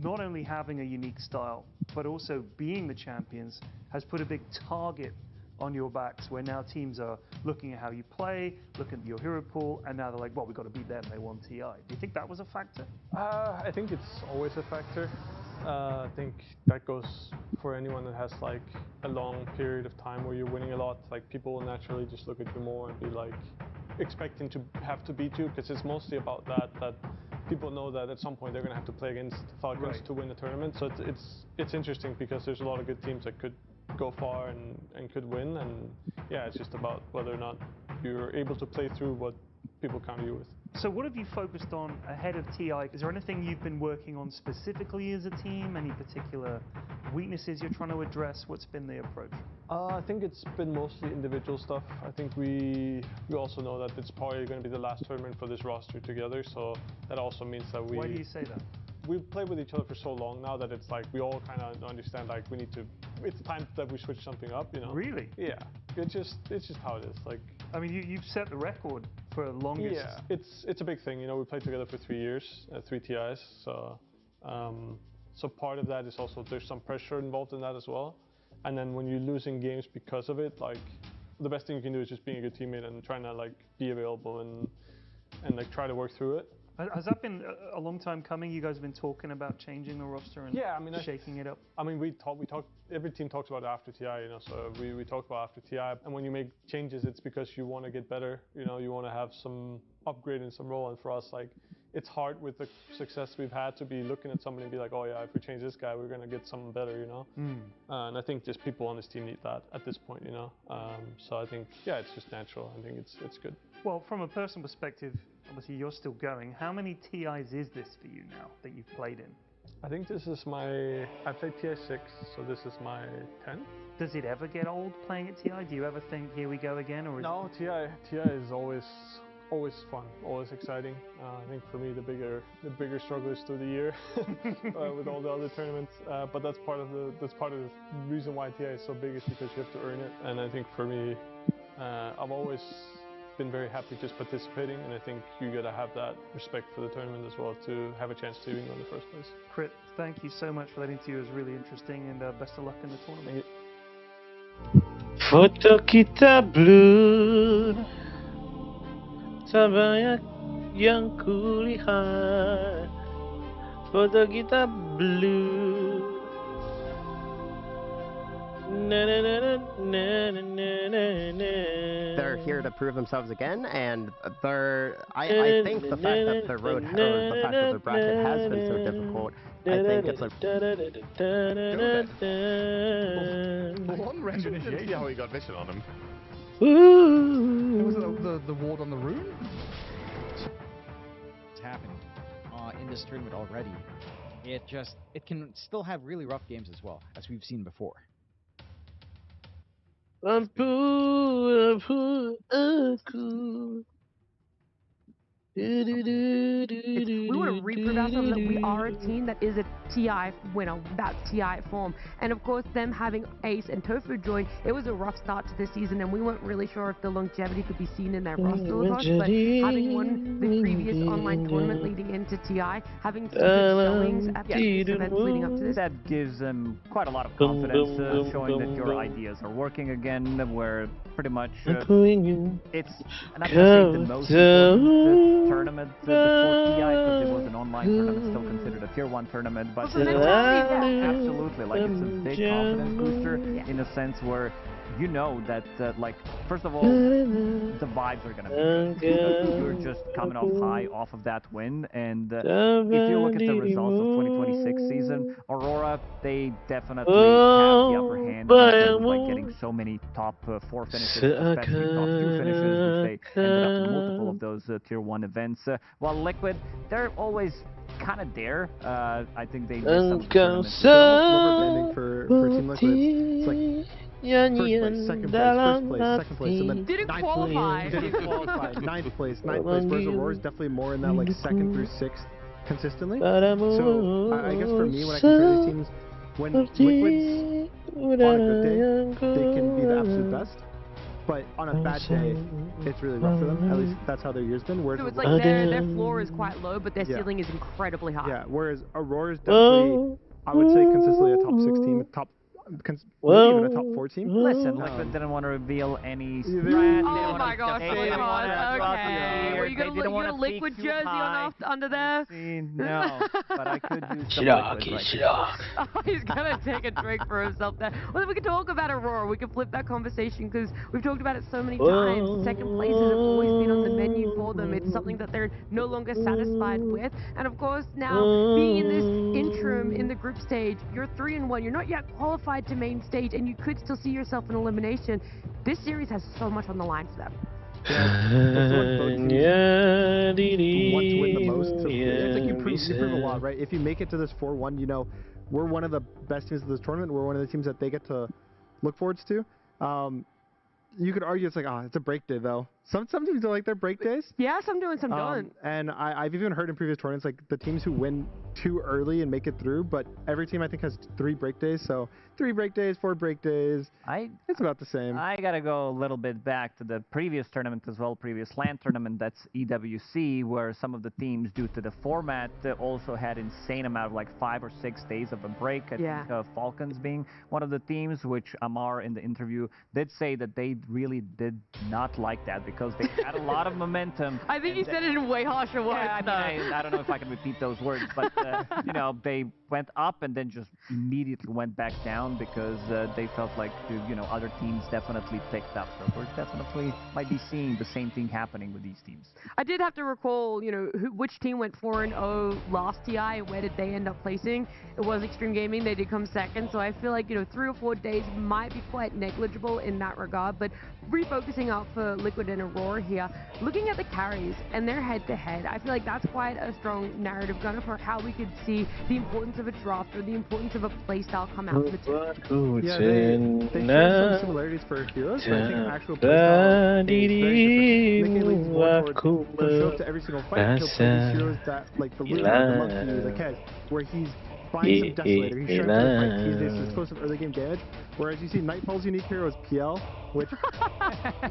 not only having a unique style, but also being the champions has put a big target on your backs, where now teams are looking at how you play, looking at your hero pool, and now they're like, well, we've got to beat them, they won TI. Do you think that was a factor? I think it's always a factor. I think that goes for anyone that has like a long period of time where you're winning a lot. Like, people will naturally just look at you more and be like expecting to have to beat you, because it's mostly about that people know that at some point they're going to have to play against Falcons to win the tournament. So it's interesting, because there's a lot of good teams that could go far and could win, and yeah, it's just about whether or not you're able to play through what people counter you with. So what have you focused on ahead of TI? Is there anything you've been working on specifically as a team? Any particular weaknesses you're trying to address? What's been the approach? I think it's been mostly individual stuff. I think we also know that it's probably going to be the last tournament for this roster together, so that also means that we... Why do you say that? We've played with each other for so long now that it's like we all kind of understand, like, we need to, it's time that we switch something up, you know? Really? Yeah. It's just how it is. Like, I mean, you've set the record for longest. Yeah, it's a big thing. You know, we played together for 3 years, 3 TIs. So, so part of that is also there's some pressure involved in that as well. And then when you're losing games because of it, like, the best thing you can do is just being a good teammate and trying to like be available and like try to work through it. Has that been a long time coming? You guys have been talking about changing the roster and shaking it up? I mean, we talk, every team talks about it after TI, you know, so we talk about after TI. And when you make changes, it's because you want to get better, you know, you want to have some upgrade in some role. And for us, like, it's hard with the success we've had to be looking at somebody and be like, oh yeah, if we change this guy, we're gonna get something better, you know. And I think just people on this team need that at this point, you know. So I think, yeah, it's just natural. I think it's good. Well, from a personal perspective, obviously you're still going. How many TIs is this for you now that you've played in? I think this is I played TI 6, so this is my 10th. Does it ever get old playing at TI? Do you ever think, here we go again? Or No, TI is always fun, always exciting. I think for me the bigger struggle is through the year with all the other tournaments. But that's part of the reason why TI is so big, is because you have to earn it. And I think for me, I've always been very happy just participating, and I think you gotta have that respect for the tournament as well to have a chance to even go in the first place. Crit, thank you so much for that interview. It was really interesting, and best of luck in the tournament. Foto kita blur, tak banyak yang kulihat. Foto kita blur. They're here to prove themselves again, and I think the fact that the road, or the fact that the bracket has been so difficult, I think it's a Long range initiation. See how he got vision on him. Was it the ward on the rune? It's happening in this tournament already. It can still have really rough games as well, as we've seen before. We want to reprove ourselves that we are a team that is a TI winner. That's TI form. And of course, them having Ace and Tofu join, it was a rough start to the season, and we weren't really sure if the longevity could be seen in their roster or not. But having won the previous online tournament leading into TI, having some good showings at the events leading up to this, that gives them quite a lot of confidence, showing that your ideas are working again, where pretty much it's not the most important tournament before TI, because it was an online tournament, still considered a tier 1 tournament, but absolutely, like, it's a big confidence booster in a sense where you know that, like, first of all, the vibes are gonna be good. You're just coming off high off of that win, and if you look at the results of 2026 season, Aurora, they definitely have the upper hand, like getting so many top 4 finishes, especially top 2 finishes, which they ended up in multiple of those tier 1 events. While Liquid, they're always kind of there. I think they missed some tournaments. It's almost never bending for Team Liquid. It's like first place, second place, and then didn't qualify. Ninth place, whereas Aurora's definitely more in that like 2nd through 6th consistently. So I guess for me, when I compare these teams, when Liquid's on a good day, they can be the absolute best. But on a bad day, it's really rough for them. At least that's how their year's been. Whereas so it's like their floor is quite low, but their ceiling is incredibly high. Yeah, whereas Aurora's definitely, I would say, consistently a top 6 team, maybe even a top 4 team. Listen, Liquid didn't want to reveal any Oh my gosh, okay. Well, you got a Liquid jersey on under there? No, but I could use some Liquid right He's gonna take a drink for himself there. Well, we can talk about Aurora. We can flip that conversation because we've talked about it so many times. Second places have always been on the menu for them. It's something that they're no longer satisfied with. And of course, now being in this interim in the group stage, you're 3-1. You're not yet qualified to main stage, and you could still see yourself in elimination. This series has so much on the line for them. Want to win the most. So it's like you prove a lot, right? If you make it to this 4-1, you know, we're one of the best teams of this tournament. We're one of the teams that they get to look forward to. You could argue it's like, it's a break day though. Some teams don't like their break days. Yeah, some do and some don't. And I've even heard in previous tournaments, like the teams who win too early and make it through, but every team I think has 3 break days. So 3 break days, 4 break days. It's about the same. I gotta go a little bit back to the previous tournament as well, previous LAN tournament. That's EWC, where some of the teams, due to the format, also had insane amount of like 5 or 6 days of a break. I think Falcons being one of the teams, which Amar in the interview did say that they really did not like that because because they had a lot of momentum. I think you said it in way harsher words. Yeah, I don't know if I can repeat those words, but you know, they went up and then just immediately went back down because they felt like you know, other teams definitely picked up. So we're definitely might be seeing the same thing happening with these teams. I did have to recall, you know, which team went 4-0 last TI. Where did they end up placing? It was Extreme Gaming. They did come second. So I feel like, you know, 3 or 4 days might be quite negligible in that regard. But refocusing out for Liquid and Aurora here, looking at the carries and their head-to-head, I feel like that's quite a strong narrative gunner for how we could see the importance of a draft or the importance of a playstyle come out of the two. Yeah, they share some similarities for heroes, but I think actual playstyle is very different. Mickey leans more towards to show up to every single fight. He'll play these heroes that, like the Luna, the Monkey, the Kez, where he's buying some Desolator, he's showing up to the fight, he's this explosive early game damage, whereas you see Nightfall's unique hero is PL, which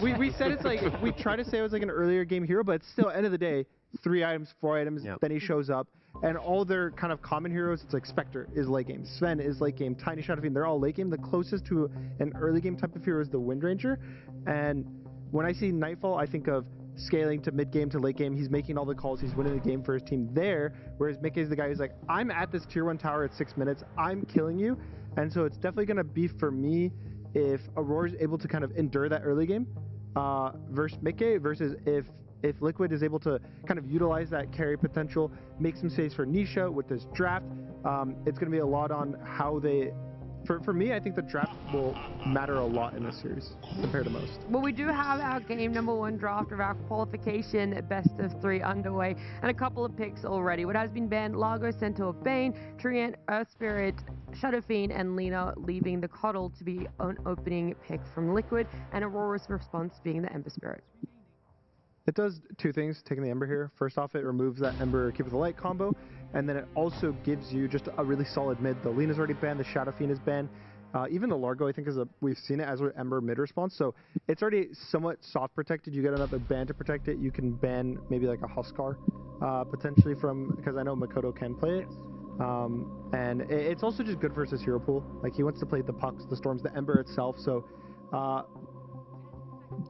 we said it's like, we try to say it was like an earlier game hero, but it's still, end of the day, 3 items, 4 items, then he shows up, and all their kind of common heroes, it's like Spectre is late game, Sven is late game, Tiny Shadow Fiend, they're all late game. The closest to an early game type of hero is the Wind Ranger, and when I see Nightfall, I think of scaling to mid game to late game. He's making all the calls. He's winning the game for his team there. Whereas Mickey is the guy who's like, I'm at this tier 1 tower at 6 minutes. I'm killing you. And so it's definitely going to be for me if Aurora is able to kind of endure that early game versus Mickey versus if Liquid is able to kind of utilize that carry potential, make some saves for Nisha with this draft. It's going to be a lot on how they... For me, I think the draft will matter a lot in this series compared to most. Well, we do have our game number 1 draft of our qualification best of 3 underway, and a couple of picks already. What has been banned: Largo, Centaur, Bane, Treant, Earth Spirit, Shadow Fiend, and Lena, leaving the Coddle to be an opening pick from Liquid, and Aurora's response being the Ember Spirit. It does 2 things, taking the Ember here. First off, it removes that Ember Keep with the Light combo, and then it also gives you just a really solid mid. The Lena's already banned, the Shadow Fiend is banned. Even the Largo, I think, we've seen it as an Ember mid response, so it's already somewhat soft protected. You get another ban to protect it. You can ban maybe like a Huskar, potentially from, because I know Makoto can play it. And it's also just good versus hero pool. Like, he wants to play the Pucks, the Storms, the Ember itself, so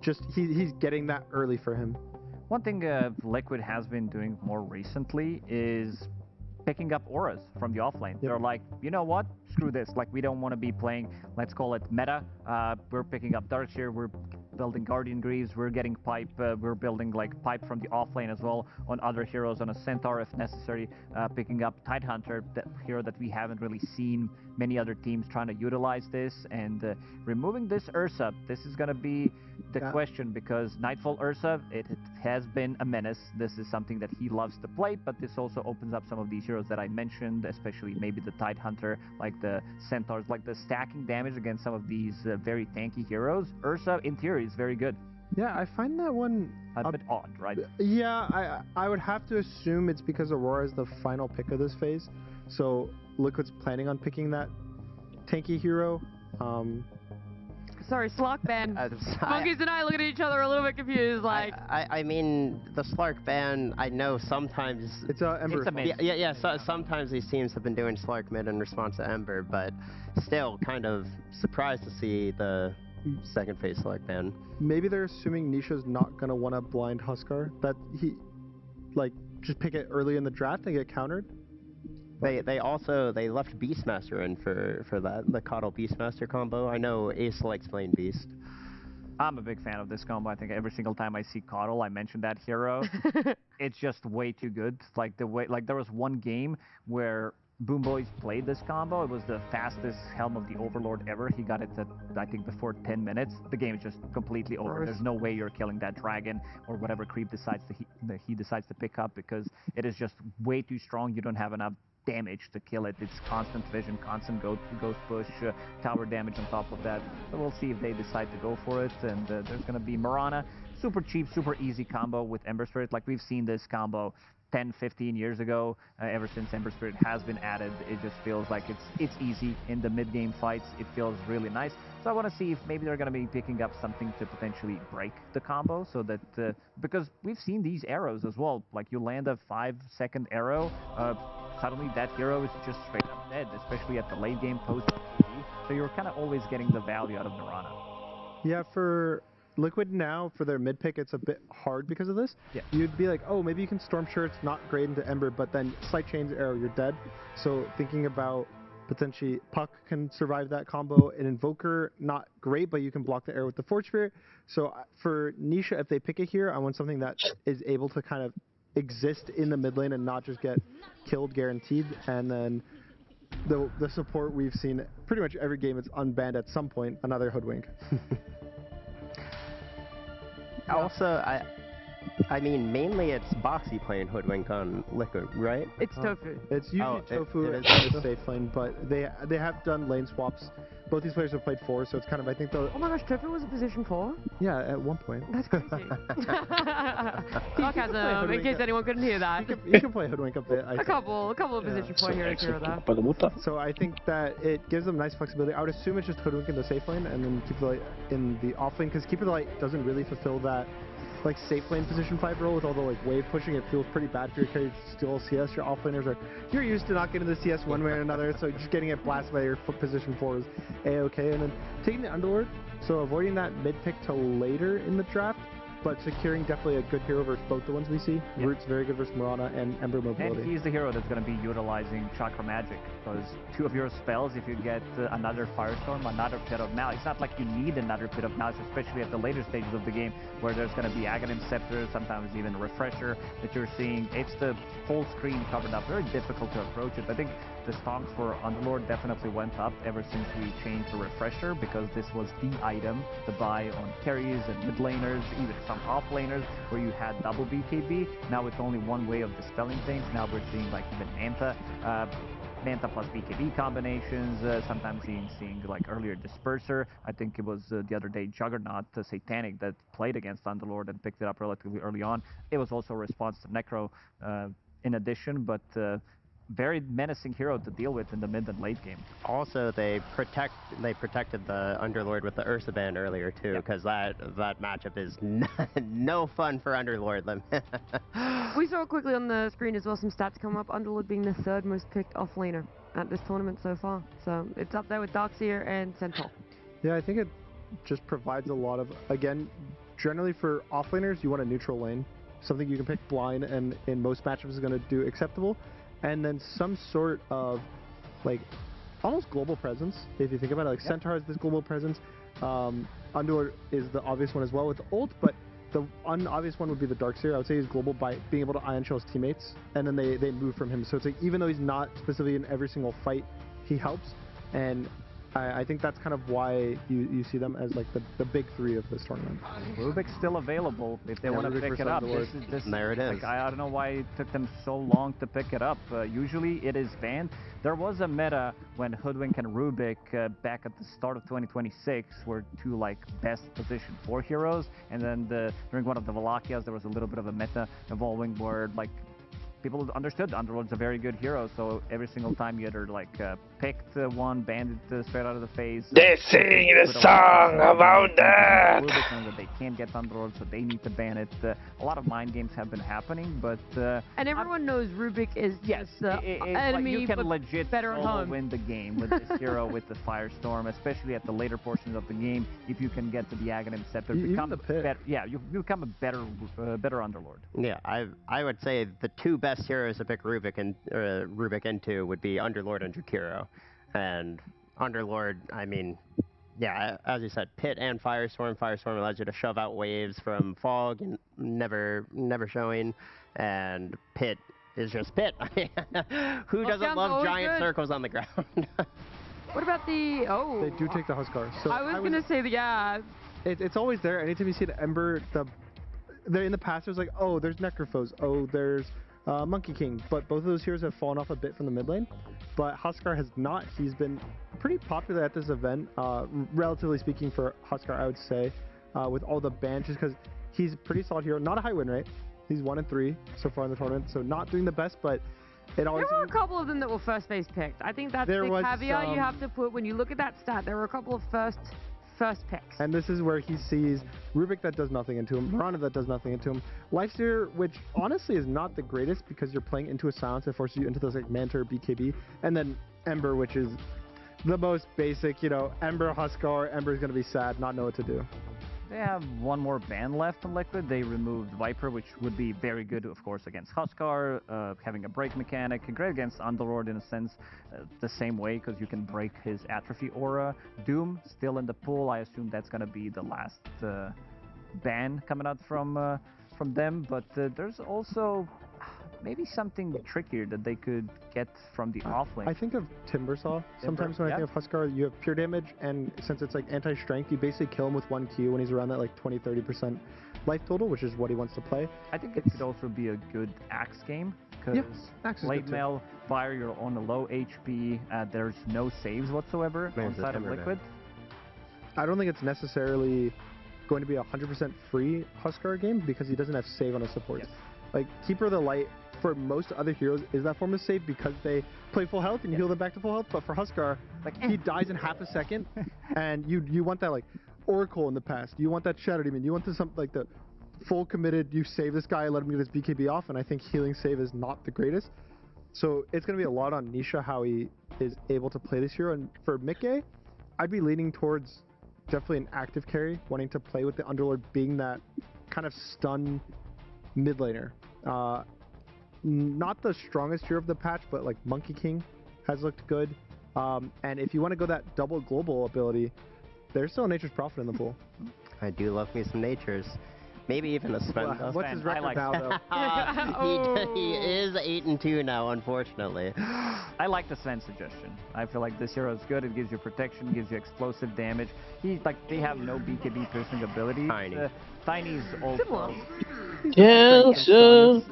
just he's getting that early for him. One thing Liquid has been doing more recently is picking up auras from the offlane. They're like, you know what? Screw this. Like, we don't want to be playing, let's call it meta. We're picking up darts here. We're building Guardian Greaves. We're getting pipe. We're building like pipe from the offlane as well on other heroes, on a Centaur if necessary. Picking up Tidehunter, the hero that we haven't really seen many other teams trying to utilize this, and removing this Ursa. This is going to be the question, because Nightfall Ursa, it has been a menace. This is something that he loves to play, but this also opens up some of these heroes that I mentioned, especially maybe the Tidehunter, like the Centaurs, like the stacking damage against some of these very tanky heroes. Ursa, in theory, is very good. Yeah, I find that one a bit odd, right? Yeah, I would have to assume it's because Aurora is the final pick of this phase, so Liquid's planning on picking that tanky hero. Sorry, Slark ban. Monkeys and I looking at each other a little bit confused, like... I mean, the Slark ban, I know sometimes... It's Ember. Sometimes these teams have been doing Slark mid in response to Ember, but still kind of surprised to see the second phase Slark ban. Maybe they're assuming Nisha's not going to want to blind Huskar, that he, like, just pick it early in the draft and get countered. They left Beastmaster in for that, the Coddle Beastmaster combo. I know Ace likes playing Beast. I'm a big fan of this combo. I think every single time I see Coddle, I mention that hero. It's just way too good. Like there was one game where Boom Boys played this combo. It was the fastest Helm of the Overlord ever. He got it at, I think, before 10 minutes. The game is just completely over. There's no way you're killing that dragon or whatever creep he decides to pick up, because it is just way too strong. You don't have enough damage to kill it. It's constant vision, constant ghost push, tower damage on top of that. So we'll see if they decide to go for it. And there's going to be Mirana. Super cheap, super easy combo with Ember Spirit. Like, we've seen this combo 10, 15 years ago. Ever since Ember Spirit has been added, it just feels like it's easy in the mid-game fights. It feels really nice. So I want to see if maybe they're going to be picking up something to potentially break the combo, so that because we've seen these arrows as well. Like, you land a 5-second arrow, suddenly that hero is just straight up dead, especially at the late game post. So you're kind of always getting the value out of Mirana. Yeah, for Liquid now, for their mid pick, it's a bit hard because of this. Yeah. You'd be like, oh, maybe you can Storm Shirts, not great into Ember, but then Slight Chains Arrow, you're dead. So thinking about potentially Puck can survive that combo. An Invoker, not great, but you can block the arrow with the Forge Spirit. So for Nisha, if they pick it here, I want something that is able to kind of exist in the mid lane and not just get killed guaranteed. And then the support we've seen pretty much every game, it's unbanned at some point, another Hoodwink. Also, I mean, mainly it's Boxy playing Hoodwink on Liquid, right? It's Tofu. It's usually Tofu it and is. safe lane, but they have done lane swaps. Both these players have played 4, so it's kind of, I think the... Oh my gosh, Tofu was a position 4? Yeah, at one point. That's crazy. Sarcasm, in case anyone couldn't hear that. You can play Hoodwink a bit, I A think. couple of position 4 heroes here or there. So I think that it gives them nice flexibility. I would assume it's just Hoodwink in the safe lane and then Keep the Light in the off lane, because Keep the Light doesn't really fulfill that like safe lane position 5 role with all the like wave pushing. It feels pretty bad for your carry to steal CS. Your offlaners you're used to not getting the CS one way or another, so just getting it blasted by your position 4 is a-okay. And then taking the Underlord, so avoiding that mid pick till later in the draft, but securing definitely a good hero versus both the ones we see. Yeah. Root's very good versus Mirana and Ember mobility. And he's the hero that's going to be utilizing Chakra Magic, because 2 of your spells, if you get another Firestorm, another Pit of Malice, it's not like you need another Pit of Malice, especially at the later stages of the game, where there's going to be Aghanim Scepter, sometimes even Refresher that you're seeing. It's the whole screen covered up, very difficult to approach it. I think the stonks for Underlord definitely went up ever since we changed the Refresher, because this was the item to buy on carries and mid laners, even some off laners where you had double BKB. Now it's only one way of dispelling things. Now we're seeing like even Manta plus BKB combinations, sometimes seeing like earlier Disperser. I think it was the other day Juggernaut Satanic that played against Underlord and picked it up relatively early on. It was also a response to Necro in addition, but very menacing hero to deal with in the mid and late game. Also, they protected the Underlord with the Ursa ban earlier too, because that matchup is no fun for Underlord. We saw quickly on the screen as well some stats come up. Underlord being the 3rd most picked offlaner at this tournament so far. So it's up there with Darkseer and Centaur. Yeah, I think it just provides a lot of, again, generally for offlaners, you want a neutral lane. Something you can pick blind and in most matchups is going to do acceptable. And then some sort of, like, almost global presence, if you think about it. Like, Centaur has this global presence. Underlord is the obvious one as well with ult, but the unobvious one would be the Darkseer. I would say he's global by being able to Ion Shell his teammates, and then they move from him. So it's like, even though he's not specifically in every single fight, he helps. And I think that's kind of why you see them as like the big 3 of this tournament. Rubik's still available if they want to pick it up. There it is. Like, I don't know why it took them so long to pick it up. Usually it is banned. There was a meta when Hoodwink and Rubik back at the start of 2026 were 2 like best position 4 heroes, and then during one of the Valachias there was a little bit of a meta evolving where like people understood Underlord's a very good hero, so every single time you either like picked one, banned it straight out of the face. They sing the song about that! That they can't get Underlord, so they need to ban it. A lot of mind games have been happening, but and everyone knows Rubik is enemy, like you can but legit better at home. win the game with this hero with the Firestorm, especially at the later portions of the game. If you can get to the Aghanim Scepter, become you become a better Underlord. Yeah, I would say the 2 best heroes to pick Rubik into would be Underlord and Drakiro. And Underlord, I mean, yeah, as you said, Pit and Firestorm. Firestorm allows you to shove out waves from Fog and never showing, and Pit is just Pit. Who doesn't love giant circles on the ground? What about the They do take the Huskar. So I was gonna say it's always there. Anytime you see the Ember, in the past there's like, oh, there's Necrophos, oh, there's Monkey King, but both of those heroes have fallen off a bit from the mid lane. But Huskar has not. He's been pretty popular at this event, relatively speaking for Huskar, I would say, with all the bans, just because he's a pretty solid hero. Not a high win rate. He's 1-3 so far in the tournament, so not doing the best, but it always... There were a couple of them that were first phase picked. I think that's the caveat you have to put when you look at that stat. There were a couple of first picks. And this is where he sees Rubik that does nothing into him, Mirana that does nothing into him, Lifesteer, which honestly is not the greatest because you're playing into a silence that forces you into those like Manta or BKB, and then Ember, which is the most basic, you know, Ember Huskar, Ember's going to be sad, not know what to do. They have one more ban left on Liquid. They removed Viper, which would be very good, of course, against Huskar, having a break mechanic, great against Underlord in a sense, the same way, because you can break his Atrophy aura. Doom, still in the pool. I assume that's going to be the last ban coming out from them, but there's also maybe something trickier that they could get from the offlane. I think of Timbersaw. Sometimes when I think of Huskar, you have pure damage, and since it's like anti-strength, you basically kill him with 1 Q when he's around that like 20-30% life total, which is what he wants to play. I think it could also be a good Axe game, because late mail, fire, you're on a low HP, there's no saves whatsoever on side of Liquid. I don't think it's necessarily going to be a 100% free Huskar game, because he doesn't have save on his supports. Like, Keeper of the Light, for most other heroes, is that form of save because they play full health and you heal them back to full health, but for Huskar, like, he dies in half a second, and you want that, like, Oracle in the past, you want that Shadow Demon, you want this, like, the full committed, you save this guy, let him get his BKB off, and I think healing save is not the greatest. So it's going to be a lot on Nisha how he is able to play this hero, and for Mikke, I'd be leaning towards definitely an active carry, wanting to play with the Underlord being that kind of stun mid laner. Not the strongest hero of the patch, but like Monkey King has looked good. And if you want to go that double global ability, there's still a Nature's Prophet in the pool. I do love me some Natures. Maybe even a Sven. What's his record now, though? He is 8-2 now, unfortunately. I like the Sven suggestion. I feel like this hero is good. It gives you protection, gives you explosive damage. He's like, they have no BKB piercing ability. Tiny's also.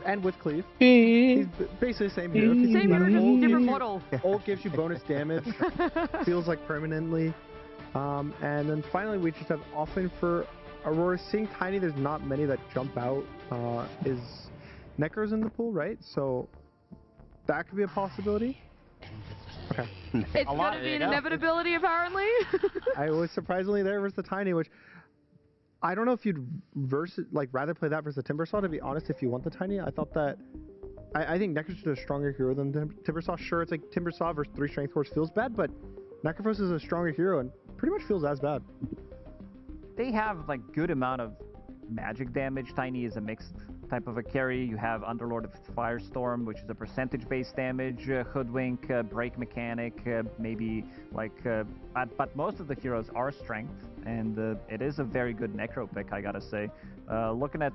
And with Cleave. He's basically the same hero. Same hero, different model. Ult gives you bonus damage. Feels like permanently. And then finally, we just have offlane for Aurora. Seeing Tiny, there's not many that jump out. Is Necro's in the pool, right? So that could be a possibility. Okay. It's gonna be an inevitability, apparently. I was surprisingly there versus the Tiny, which I don't know if you'd rather play that versus the Timbersaw, to be honest, if you want the Tiny. I thought that I think Necro's just a stronger hero than Timbersaw. Sure, it's like Timbersaw versus 3 Strength Force feels bad, but Necrophos is a stronger hero and pretty much feels as bad. They have like good amount of magic damage. Tiny is a mixed type of a carry. You have Underlord of Firestorm, which is a percentage-based damage, Hoodwink, break mechanic, maybe like, but most of the heroes are strength, and it is a very good Necro pick, I gotta say. Looking at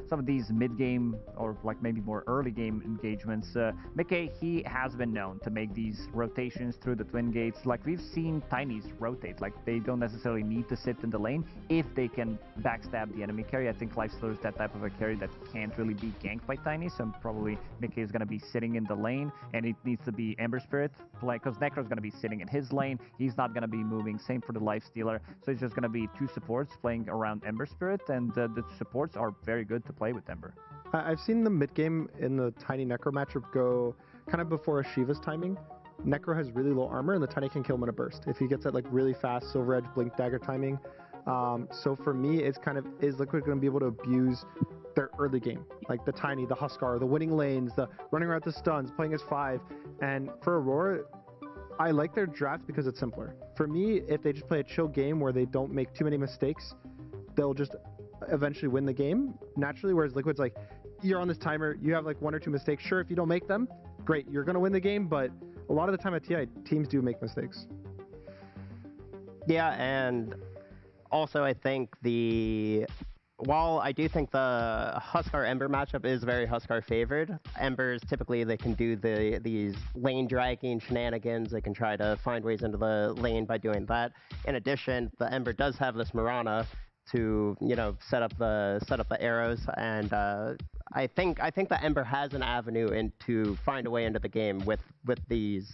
some of these mid-game or like maybe more early-game engagements, Mikke, he has been known to make these rotations through the twin gates. Like we've seen Tinys rotate, like they don't necessarily need to sit in the lane if they can backstab the enemy carry. I think Lifestealer is that type of a carry that can't really be ganked by Tiny, so probably Mikke is going to be sitting in the lane, and it needs to be Ember Spirit, like, because Necro is going to be sitting in his lane. He's not going to be moving. Same for the Lifestealer, so it's just going to be 2 supports playing around Ember Spirit, and the supports are very good to play with Ember. I've seen the mid game in the Tiny Necro matchup go kind of before a Shiva's timing. Necro has really low armor, and the Tiny can kill him in a burst if he gets that like really fast Silver Edge Blink Dagger timing. So for me, it's kind of, is Liquid going to be able to abuse their early game, like the Tiny, the Huskar, the winning lanes, the running around the stuns, playing as 5. And for Aurora, I like their draft because it's simpler. For me, if they just play a chill game where they don't make too many mistakes, they'll just eventually win the game naturally, whereas Liquid's like, you're on this timer, you have like 1 or 2 mistakes. Sure, if you don't make them, great, you're going to win the game, but a lot of the time at TI, teams do make mistakes. Yeah, and also I think while I do think the Huskar-Ember matchup is very Huskar favored, Embers typically they can do these lane dragging shenanigans. They can try to find ways into the lane by doing that. In addition, the Ember does have this Mirana to, you know, set up the arrows, and I think the Ember has an avenue to find a way into the game with these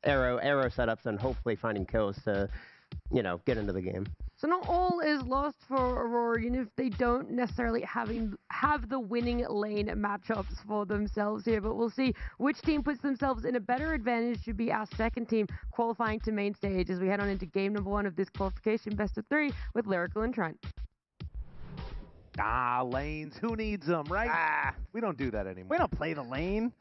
arrow setups, and hopefully finding kills to, you know, get into the game. So not all is lost for Aurora, even if they don't necessarily have the winning lane matchups for themselves here. But we'll see which team puts themselves in a better advantage to be our second team qualifying to main stage as we head on into game number 1 of this qualification best of 3 with Lyrical and Trent. Lanes. Who needs them, right? We don't do that anymore. We don't play the lane.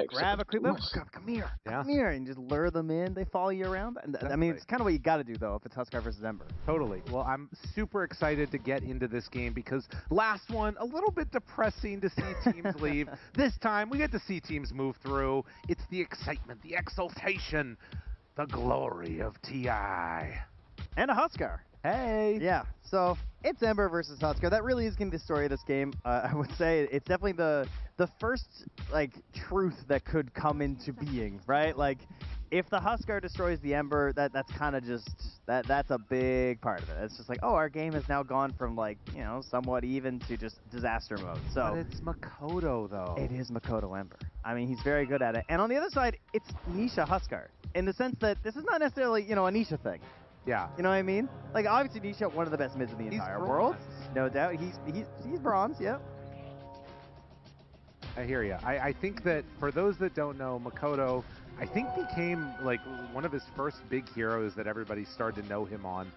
Grab a creep. Come here. Yeah. Come here. And just lure them in. They follow you around. And I mean, it's kind of what you got to do, though, if it's Huskar versus Ember. Totally. Well, I'm super excited to get into this game because last one, a little bit depressing to see teams leave. This time, we get to see teams move through. It's the excitement, the exultation, the glory of TI. And a Huskar. Hey. Yeah, so it's Ember versus Huskar. That really is going to be the story of this game. I would say it's definitely the first, like, truth that could come into being, right? Like, if the Huskar destroys the Ember, that's kind of just, that's a big part of it. It's just like, oh, our game has now gone from, like, you know, somewhat even to just disaster mode. So But it's Makoto, though. It is Makoto Ember. I mean, he's very good at it. And on the other side, it's Nisha Huskar, in the sense that this is not necessarily, you know, a Nisha thing. Yeah. You know what I mean? Like, obviously, Nisha, one of the best mids in the entire world. No doubt. He's bronze, yeah. I hear you. I think that for those that don't know, Makoto, I think became like one of his first big heroes that everybody started to know him on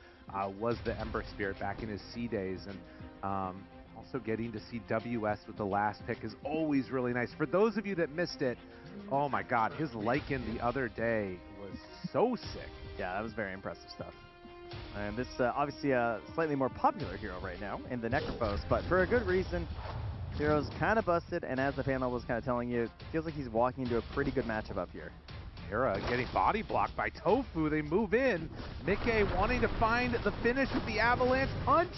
was the Ember Spirit back in his C days. And also getting to see WS with the last pick is always really nice. For those of you that missed it, oh my God, his Lycan the other day was so sick. Yeah, that was very impressive stuff. And this obviously a slightly more popular hero right now in the Necrophos, but for a good reason. Hero's kind of busted, and as the panel was kind of telling you, it feels like he's walking into a pretty good matchup up here. Hera getting body blocked by Tofu. They move in. Mickey wanting to find the finish with the avalanche punch.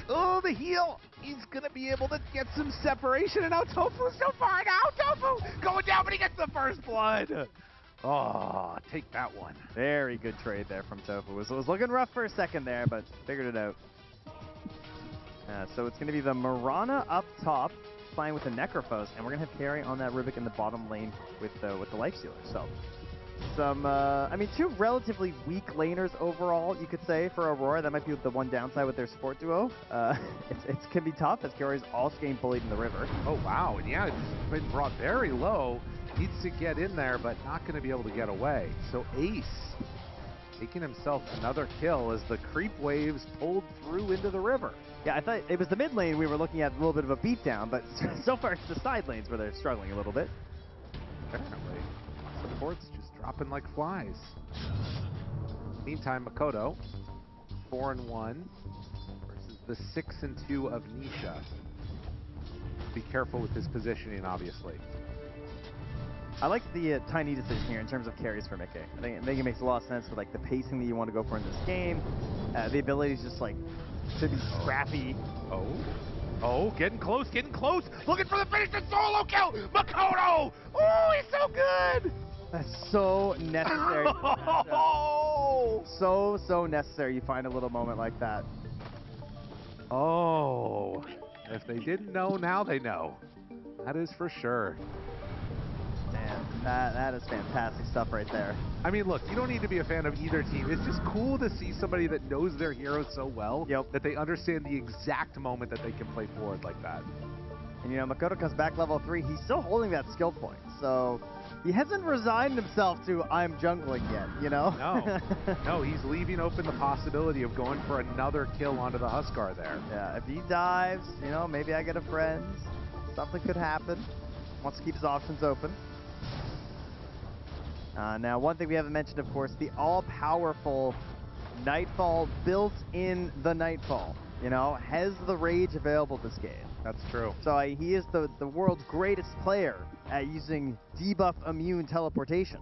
Oh, the heal. He's going to be able to get some separation, and now Tofu's so far now. Tofu going down, but he gets the first blood. Oh, take that one. Very good trade there from Tofu. It was looking rough for a second there, but figured it out. So it's going to be the Mirana up top, playing with the Necrophos, and we're going to have Carry on that Rubik in the bottom lane with the Lifestealer. So some, I mean, two relatively weak laners overall, you could say, for Aurora. That might be the one downside with their support duo. It can be tough as Carry's also getting bullied in the river. Oh, wow. And yeah, it's been brought very low. Needs to get in there, but not going to be able to get away. So Ace taking himself another kill as the creep waves pulled through into the river. Yeah, I thought it was the mid lane we were looking at a little bit of a beatdown, but so far it's the side lanes where they're struggling a little bit. Apparently. Support's just dropping like flies. Meantime, Makoto, 4-1 versus the 6-2 of Nisha. Be careful with his positioning, obviously. I like the tiny decision here in terms of carries for Mickey. I think it makes a lot of sense for like the pacing that you want to go for in this game. The ability is just like to be scrappy. Oh, getting close, looking for the finish, the solo kill, Makoto! Oh, he's so good! That's so necessary. So necessary you find a little moment like that. Oh, if they didn't know, now they know. That is for sure. Man, that is fantastic stuff right there. I mean, look, you don't need to be a fan of either team. It's just cool to see somebody that knows their hero so well that they understand the exact moment that they can play forward like that. And, you know, Makoto comes back level 3. He's still holding that skill point. So he hasn't resigned himself to I'm jungling yet, you know? No, he's leaving open the possibility of going for another kill onto the Huskar there. Yeah, if he dives, you know, maybe I get a friend. Something could happen. Wants to keep his options open. Now, one thing we haven't mentioned, of course, the all-powerful Nightfall built in the Nightfall. You know, has the Rage available this game. That's true. So he is the world's greatest player at using debuff immune teleportation.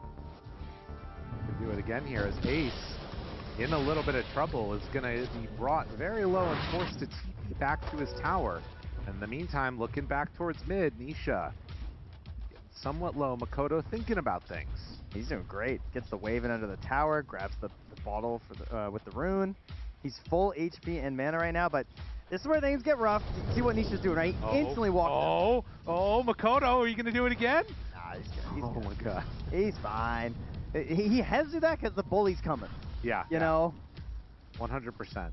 We'll do it again here as Ace, in a little bit of trouble, is going to be brought very low and forced to TP back to his tower. In the meantime, looking back towards mid, Nisha getting somewhat low. Makoto thinking about things. He's doing great. Gets the wave in under the tower, grabs the bottle for the, with the rune. He's full HP and mana right now, but this is where things get rough. You see what Nisha's doing, right? He instantly walked in. Oh, Makoto, are you going to do it again? Nah, he's good. Oh my God. He's fine. He has to do that because the bully's coming. Yeah. You know? 100%.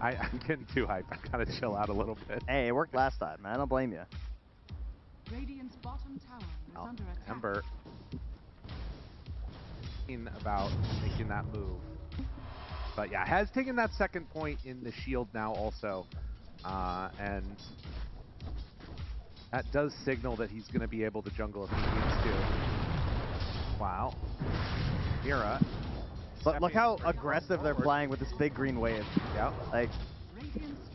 I'm getting too hyped. I gotta chill out a little bit. Hey, it worked last time, man. I don't blame you. Radiant's bottom tower is under attack. Ember thinking about making that move. But yeah, has taken that second point in the shield now also. And that does signal that he's going to be able to jungle if he needs to. Wow. Mira. But look how aggressive they're playing with this big green wave. Yeah. Like,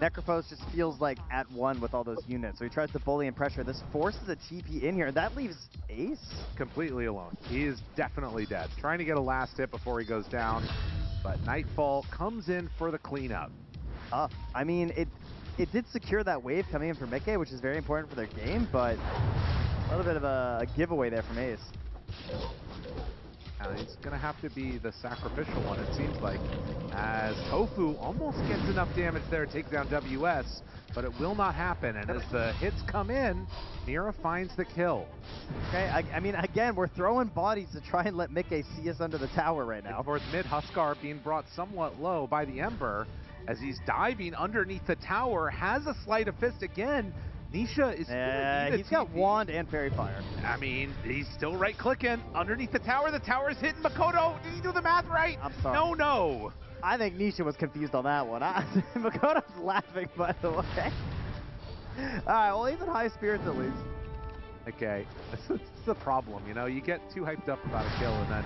Necrophos just feels like at one with all those units. So he tries to bully and pressure. This forces a TP in here, and that leaves Ace completely alone. He is definitely dead. Trying to get a last hit before he goes down, but Nightfall comes in for the cleanup. I mean, it did secure that wave coming in for Mikke, which is very important for their game, but a little bit of a giveaway there from Ace. He's going to have to be the sacrificial one, it seems like, as Tofu almost gets enough damage there to take down WS, but it will not happen. And as the hits come in, Mira finds the kill. Okay, I mean, again, we're throwing bodies to try and let Mikke see us under the tower right now. Towards mid, Huskar being brought somewhat low by the Ember, as he's diving underneath the tower, has a sleight of fist again. Nisha is he's got wand and fairy fire. I mean, he's still right-clicking underneath the tower. The tower's hitting Makoto. Did he do the math right? I'm sorry. No. I think Nisha was confused on that one. Makoto's laughing, by the way. All right, well, he's in high spirits at least. Okay, this is the problem, you know? You get too hyped up about a kill, and then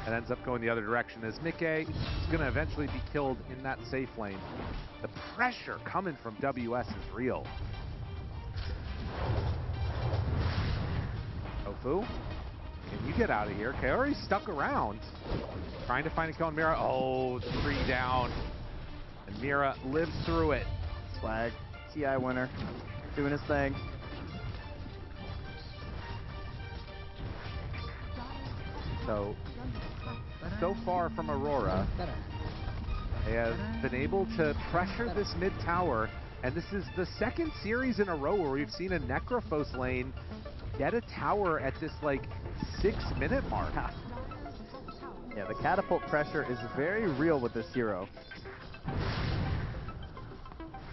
it ends up going the other direction, as Mikke is going to eventually be killed in that safe lane. The pressure coming from WS is real. Tofu, can you get out of here? Kaori's stuck around, trying to find a kill on Mira. Oh, the 3 down. And Mira lives through it. Swag, TI winner, doing his thing. So far from Aurora, they have been able to pressure this mid tower, and this is the second series in a row where we've seen a Necrophos lane get a tower at this, like, 6-minute mark. Yeah, the catapult pressure is very real with this hero.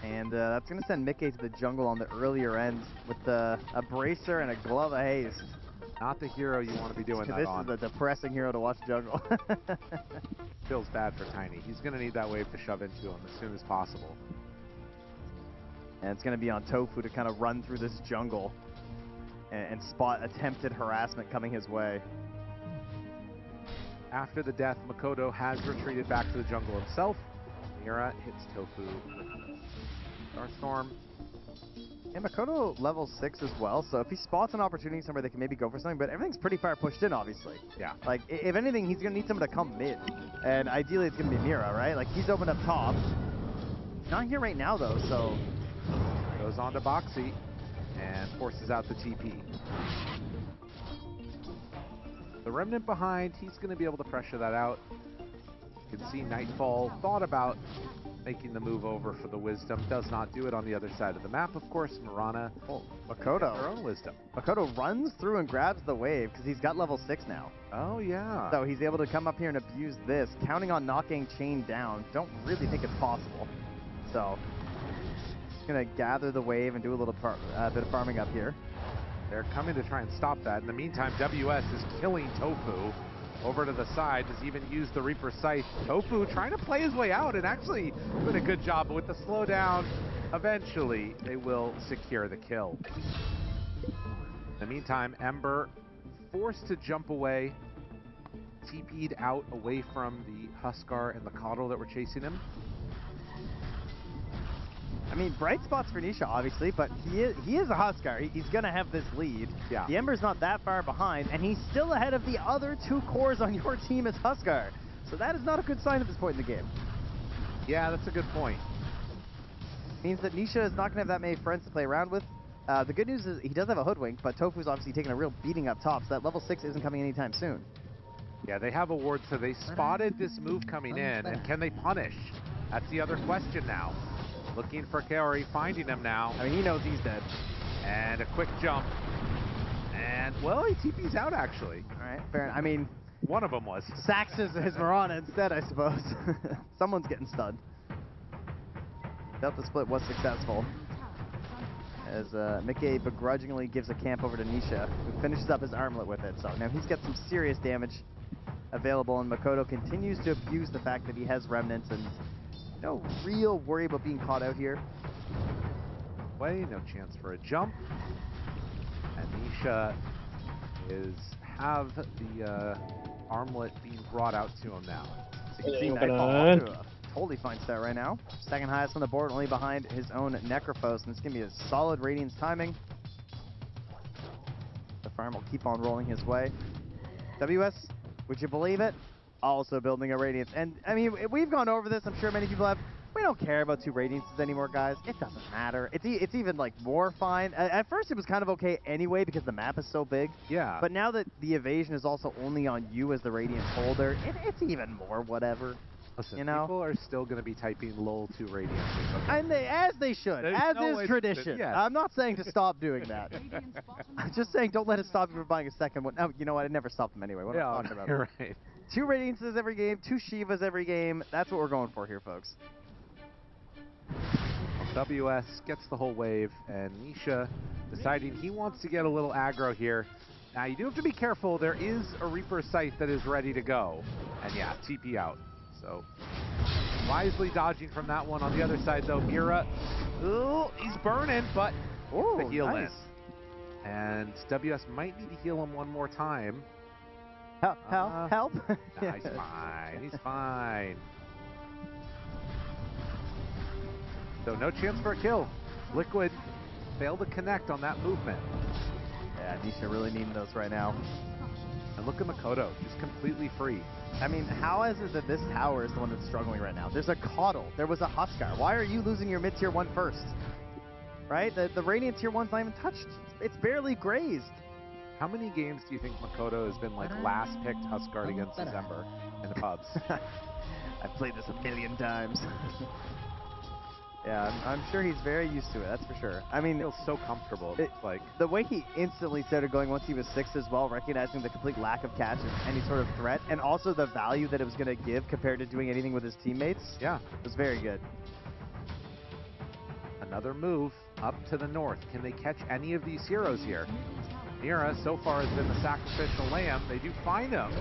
And that's going to send Mikke to the jungle on the earlier end with a bracer and a glove of haste. Not the hero you want to be doing that on. This is a depressing hero to watch jungle. Feels bad for Tiny. He's going to need that wave to shove into him as soon as possible. And it's going to be on Tofu to kind of run through this jungle and spot attempted harassment coming his way. After the death, Makoto has retreated back to the jungle himself. Mira hits Tofu with Starstorm. And Makoto level 6 as well, so if he spots an opportunity somewhere they can maybe go for something, but everything's pretty far pushed in, obviously. Yeah. Like, if anything, he's going to need someone to come mid. And ideally, it's going to be Mira, right? Like, he's opened up top. Not here right now, though, so... Goes on to Boxy and forces out the TP. The Remnant behind, he's going to be able to pressure that out. You can see Nightfall thought about making the move over for the Wisdom. Does not do it on the other side of the map, of course. Mirana, Makoto. Her own Wisdom. Makoto runs through and grabs the wave because he's got level 6 now. Oh, yeah. So he's able to come up here and abuse this, counting on knocking Chain down. Don't really think it's possible. So, he's going to gather the wave and do a little bit of farming up here. They're coming to try and stop that. In the meantime, WS is killing Tofu. Over to the side, has even used the Reaper Scythe. Tofu trying to play his way out and actually doing a good job, but with the slowdown, eventually they will secure the kill. In the meantime, Ember forced to jump away, TP'd out away from the Huskar and the Coddle that were chasing him. I mean, bright spots for Nisha, obviously, but he is a Huskar. He's going to have this lead. Yeah. The Ember's not that far behind, and he's still ahead of the other 2 cores on your team as Huskar. So that is not a good sign at this point in the game. Yeah, that's a good point. Means that Nisha is not going to have that many friends to play around with. The good news is he does have a Hoodwink, but Tofu's obviously taking a real beating up top, so that level 6 isn't coming anytime soon. Yeah, they have a ward, so they spotted this move coming in, and can they punish? That's the other question now. Looking for Kaori, finding him now. I mean, he knows he's dead. And a quick jump. And, well, he TP's out, actually. All right, fair enough. I mean... One of them was. Sacks his Mirana instead, I suppose. Someone's getting stunned. Delta split was successful. As Mikke begrudgingly gives a camp over to Nisha, who finishes up his armlet with it. So now he's got some serious damage available, and Makoto continues to abuse the fact that he has remnants and no real worry about being caught out here. way, no chance for a jump. And Nisha have the armlet being brought out to him now. So you can see Nightfall off to a totally fine start right now. Second highest on the board, only behind his own Necrophos, and it's going to be a solid Radiance timing. The farm will keep on rolling his way. WS, would you believe it? Also building a Radiance. And, I mean, we've gone over this, I'm sure many people have. We don't care about 2 Radiances anymore, guys. It doesn't matter. It's even, like, more fine. At first, it was kind of okay anyway because the map is so big. Yeah. But now that the evasion is also only on you as the Radiance holder, it's even more whatever. Listen, you know? people are still going to be typing LOL 2 Radiances. Okay? And as they should, as is tradition. Yes. I'm not saying to stop doing that. I'm just saying don't let it stop you from buying a second one. Oh, you know what? It never stopped them anyway. What am I talking about? You're right. 2 Radiances every game, 2 Shivas every game. That's what we're going for here, folks. WS gets the whole wave, and Nisha deciding he wants to get a little aggro here. Now, you do have to be careful. There is a Reaper site that is ready to go. And yeah, TP out. So, wisely dodging from that one. On the other side, though, Mira, ooh, he's burning, but the heal in. And WS might need to heal him one more time. Help. Nah, he's fine. He's fine. So no chance for a kill. Liquid failed to connect on that movement. Yeah, Nisha really needing those right now. And look at Makoto, just completely free. I mean, how is it that this tower is the one that's struggling right now? There's a Caudle. There was a Huskar. Why are you losing your mid-tier 1 first? Right? The Radiant tier 1's not even touched. It's barely grazed. How many games do you think Makoto has been like last picked Huskar against December in the pubs? I've played this a million times. Yeah, I'm sure he's very used to it, that's for sure. I mean, he feels so comfortable. It's like the way he instantly started going once he was 6 as well, recognizing the complete lack of catch and any sort of threat, and also the value that it was going to give compared to doing anything with his teammates. Yeah, was very good. Another move up to the north. Can they catch any of these heroes here? Mira so far has been the sacrificial lamb. They do find him.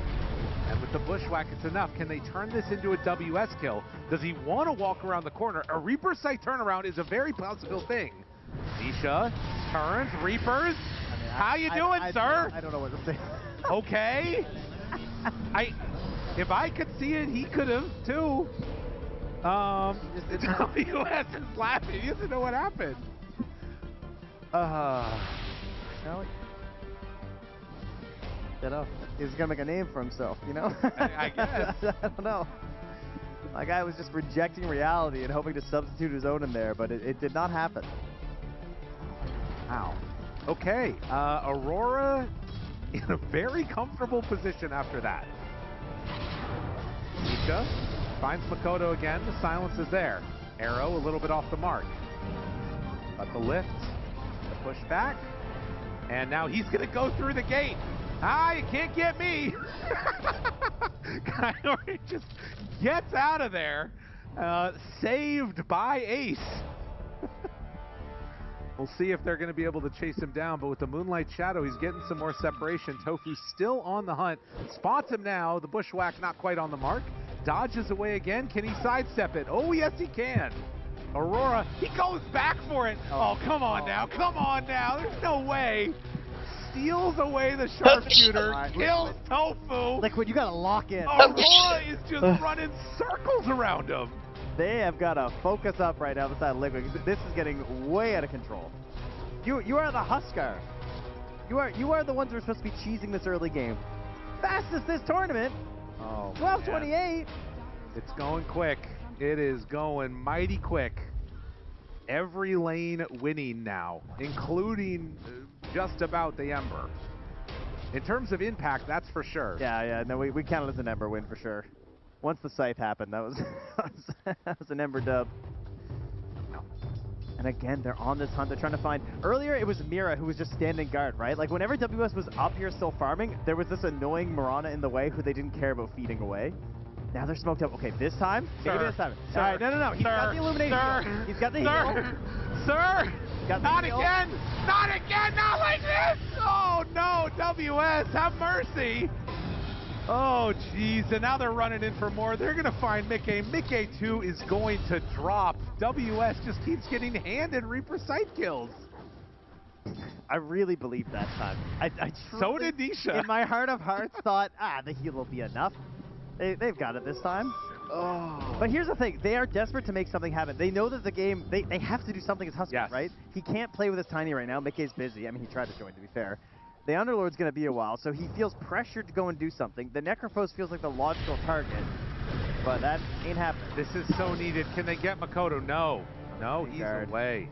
And with the bushwhack, it's enough. Can they turn this into a WS kill? Does he want to walk around the corner? A Reaper site turnaround is a very possible thing. Nisha turns, Reapers. I mean, how you doing, sir? I don't know what to say. Okay. If I could see it, he could have too. WS is laughing. He doesn't know what happened. You know, he's gonna make a name for himself, you know? I guess. I don't know. My guy was just rejecting reality and hoping to substitute his own in there, but it did not happen. Wow. Okay, Aurora in a very comfortable position after that. Nisha finds Makoto again. The silence is there. Arrow a little bit off the mark. But the lift, the push back, and now he's gonna go through the gate. You can't get me. Kaori just gets out of there. Saved by Ace. We'll see if they're going to be able to chase him down, but with the Moonlight Shadow, he's getting some more separation. Tofu still on the hunt. Spots him now. The bushwhack not quite on the mark. Dodges away again. Can he sidestep it? Oh, yes, he can. Aurora, he goes back for it. Oh, come on now. Come on now. There's no way. Steals away the sharpshooter, kills Tofu. Liquid, you gotta lock in. Aurora is just running circles around him. They have got to focus up right now beside Liquid. This is getting way out of control. You are the Huskar. You are the ones who are supposed to be cheesing this early game. Fastest this tournament. Oh, 12:28. It's going quick. It is going mighty quick. Every lane winning now, including just about the Ember. In terms of impact, that's for sure. Yeah. No, we count it as an Ember win for sure. Once the scythe happened, that was that was an Ember dub. And again, they're on this hunt. They're trying to find. Earlier, it was Mira who was just standing guard, right? Like whenever WS was up here still farming, there was this annoying Mirana in the way who they didn't care about feeding away. Now they're smoked up. Okay, this time? Maybe this time. All right, no. He's got the illumination. He's got the heal. Sir! Not heal. again! Not again! Not like this! Oh no, WS, have mercy! Oh, jeez, and now they're running in for more. They're going to find Mickey. Mickey 2 is going to drop. WS just keeps getting hand and Reaper sight kills. I really believed that time. So did Nisha. In my heart of hearts, thought, the heal will be enough. They've got it this time. Oh. But here's the thing. They are desperate to make something happen. They know that the game, they have to do something as Husker, right? He can't play with his Tiny right now. Mickey's busy. I mean, he tried to join, to be fair. The Underlord's going to be a while, so he feels pressured to go and do something. The Necrophos feels like the logical target, but that ain't happening. This is so needed. Can they get Makoto? No. No, he's away.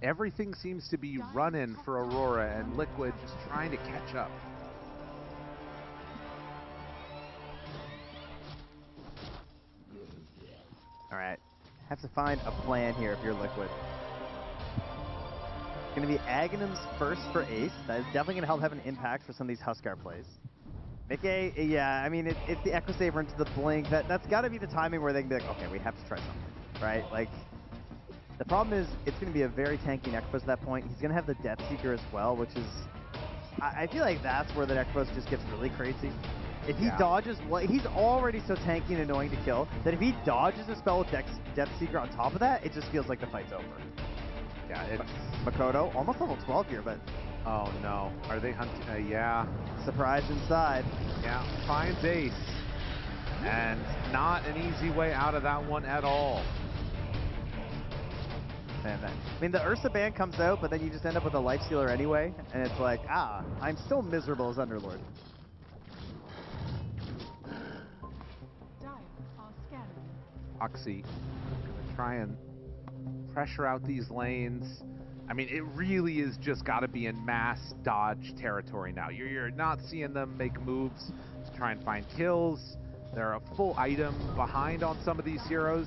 Everything seems to be running for Aurora, and Liquid just trying to catch up. All right. Have to find a plan here if you're Liquid. Going to be Aghanim's first for Ace. That is definitely going to help have an impact for some of these Huskar plays. Mickey, yeah, I mean, it's the Echo Saver into the Blink. That's got to be the timing where they can be like, okay, we have to try something, right? Like, the problem is it's going to be a very tanky Necrophos at that point. He's going to have the Death Seeker as well, which is... I feel like that's where the Necrophos just gets really crazy. If he dodges... Well, he's already so tanky and annoying to kill that if he dodges a spell with Death Seeker on top of that, it just feels like the fight's over. Yeah, it's... Makoto, almost level 12 here, but... Oh, no. Are they hunting? Yeah. Surprise inside. Yeah, finds Ace. And not an easy way out of that one at all. And I mean, the Ursa ban comes out, but then you just end up with a Lifestealer anyway, and it's like, I'm still miserable as Underlord. Oxy gonna try and pressure out these lanes. I mean, it really is just got to be in mass dodge territory now. You're not seeing them make moves to try and find kills. They're a full item behind on some of these heroes.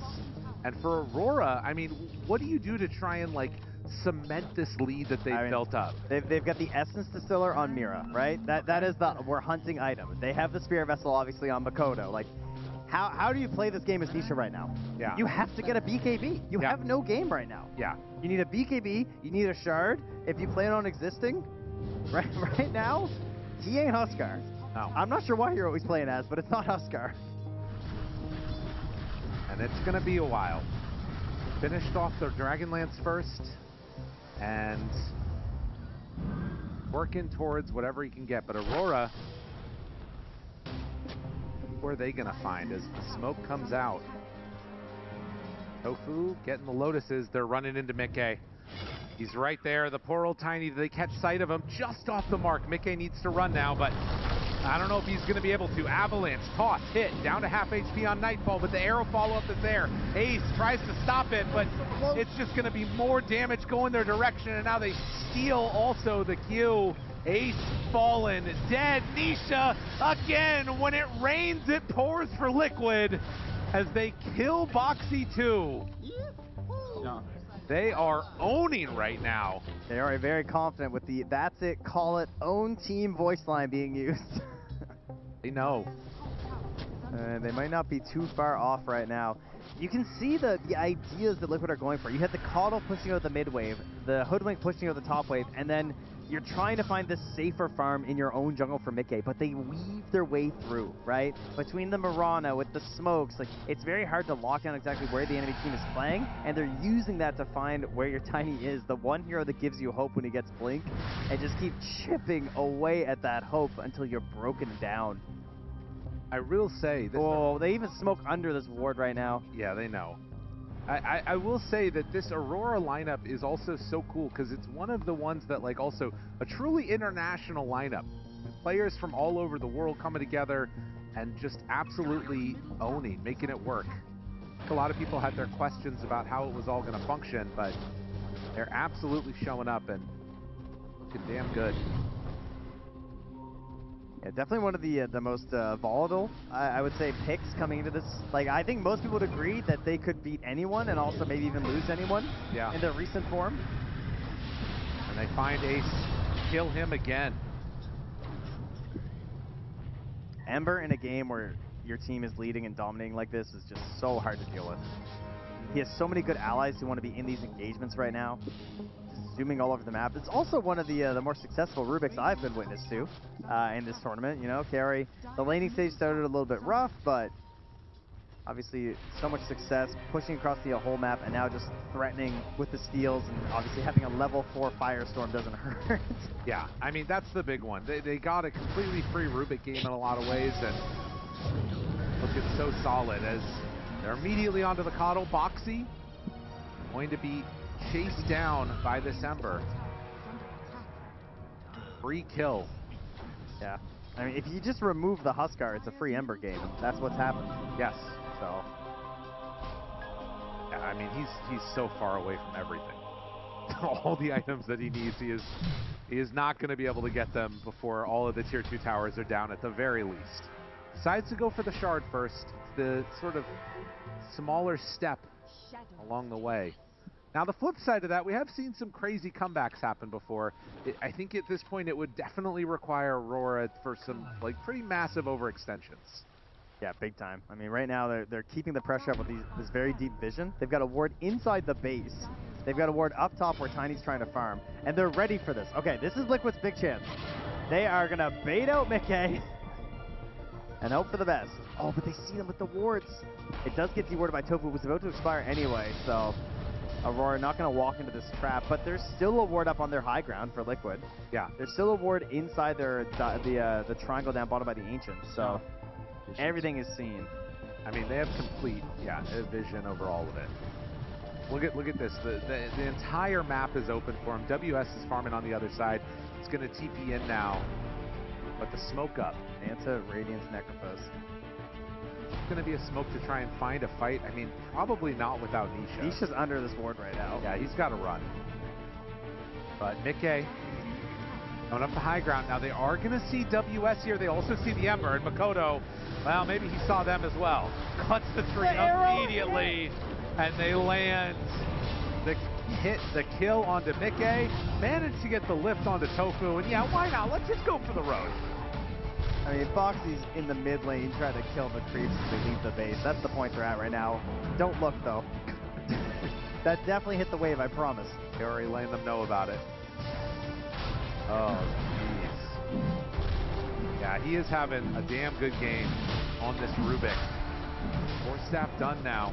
And for Aurora, I mean, what do you do to try and, like, cement this lead that they've built up? They've got the Essence Distiller on Mira, right? That is the we're hunting item. They have the Spirit Vessel, obviously, on Makoto. Like, how do you play this game as Nisha right now? Yeah. You have to get a BKB. You have no game right now. Yeah. You need a BKB. You need a Shard. If you plan on existing, right now, he ain't Huskar. No. I'm not sure what hero he's playing as, but it's not Huskar. And it's going to be a while. Finished off their Dragonlance first, and working towards whatever he can get. But Aurora, who are they going to find as the smoke comes out? Tofu getting the Lotuses. They're running into Mickey. He's right there. The poor old Tiny, they catch sight of him just off the mark. Mickey needs to run now, but I don't know if he's going to be able to. Avalanche, toss, hit, down to half HP on Nightfall, but the arrow follow-up is there. Ace tries to stop it, but it's just going to be more damage going their direction, and now they steal also the Q. Ace fallen, dead. Nisha again. When it rains, it pours for Liquid as they kill Boxy 2. They are owning right now. They are very confident with the "that's it, call it, own team" voice line being used. They know. They might not be too far off right now. You can see the ideas that Liquid are going for. You had the Coddle pushing out the mid wave, the Hoodwink pushing out the top wave, and then you're trying to find the safer farm in your own jungle for Mickey, but they weave their way through, right? Between the Mirana, with the smokes, like, it's very hard to lock down exactly where the enemy team is playing, and they're using that to find where your Tiny is, the one hero that gives you hope when he gets Blink, and just keep chipping away at that hope until you're broken down. I will say... Oh, they even smoke under this ward right now. Yeah, they know. I will say that this Aurora lineup is also so cool because it's one of the ones that, like, also a truly international lineup. Players from all over the world coming together and just absolutely owning, making it work. A lot of people had their questions about how it was all going to function, but they're absolutely showing up and looking damn good. Yeah, definitely one of the most volatile, I would say, picks coming into this. Like, I think most people would agree that they could beat anyone and also maybe even lose anyone in their recent form. And they find Ace, kill him again. Ember in a game where your team is leading and dominating like this is just so hard to deal with. He has so many good allies who want to be in these engagements right now. Just zooming all over the map. It's also one of the more successful Rubiks I've been witness to in this tournament. You know, Carry, the laning stage started a little bit rough, but obviously so much success, pushing across the whole map, and now just threatening with the steals, and obviously having a level 4 Firestorm doesn't hurt. Yeah, I mean, that's the big one. They got a completely free Rubik game in a lot of ways, and looking so solid as they're immediately onto the Coddle. Boxy going to be chased down by this Ember. Free kill. Yeah. I mean, if you just remove the Huskar, it's a free Ember game, and that's what's happened. Yes. So. Yeah, I mean, he's so far away from everything. All the items that he needs, he is not going to be able to get them before all of the tier 2 towers are down at the very least. Decides to go for the shard first. It's the sort of smaller step along the way. Now, the flip side of that, we have seen some crazy comebacks happen before. I think at this point it would definitely require Aurora for some like pretty massive overextensions. Yeah, big time. I mean, right now they're keeping the pressure up with this very deep vision. They've got a ward inside the base. They've got a ward up top where Tiny's trying to farm, and they're ready for this. Okay, this is Liquid's big chance. They are gonna bait out Mickey and hope for the best. Oh, but they see them with the wards. It does get dewarded by Tofu, who was about to expire anyway, so Aurora not going to walk into this trap, but there's still a ward up on their high ground for Liquid. Yeah. There's still a ward inside their the triangle down bottom by the Ancients, so everything is seen. I mean, they have complete vision over all of it. Look at this. The entire map is open for him. WS is farming on the other side. It's going to TP in now, but the smoke up. Manta, Radiance, Necrophos. It's going to be a smoke to try and find a fight. I mean, probably not without Nisha. Nisha's under this ward right now. Yeah, he's got to run. But Mickey going up the high ground. Now, they are going to see WS here. They also see the Ember, and Makoto, well, maybe he saw them as well. Cuts the tree immediately, and they land the kill onto Mickey. Managed to get the lift onto Tofu, and yeah, why not? Let's just go for the road. I mean, Boxy's in the mid lane trying to kill the creeps as they leave the base. That's the point they're at right now. Don't look, though. That definitely hit the wave, I promise. They already letting them know about it. Oh, jeez. Yeah, he is having a damn good game on this Rubik. 4-staff done now.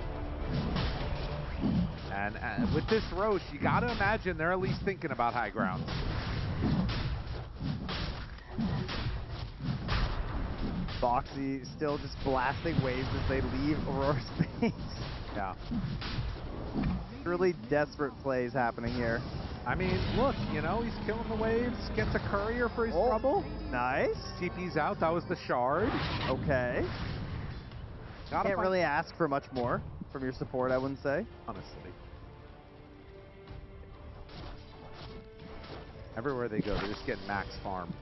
And with this Roche, you got to imagine they're at least thinking about high ground. Boxy still just blasting waves as they leave Aurora's base. Yeah. Really desperate plays happening here. I mean, look, you know, he's killing the waves, gets a courier for his trouble. Nice. TP's out, that was the shard. Okay. Can't really ask for much more from your support, I wouldn't say. Honestly. Everywhere they go, they're just getting max farm.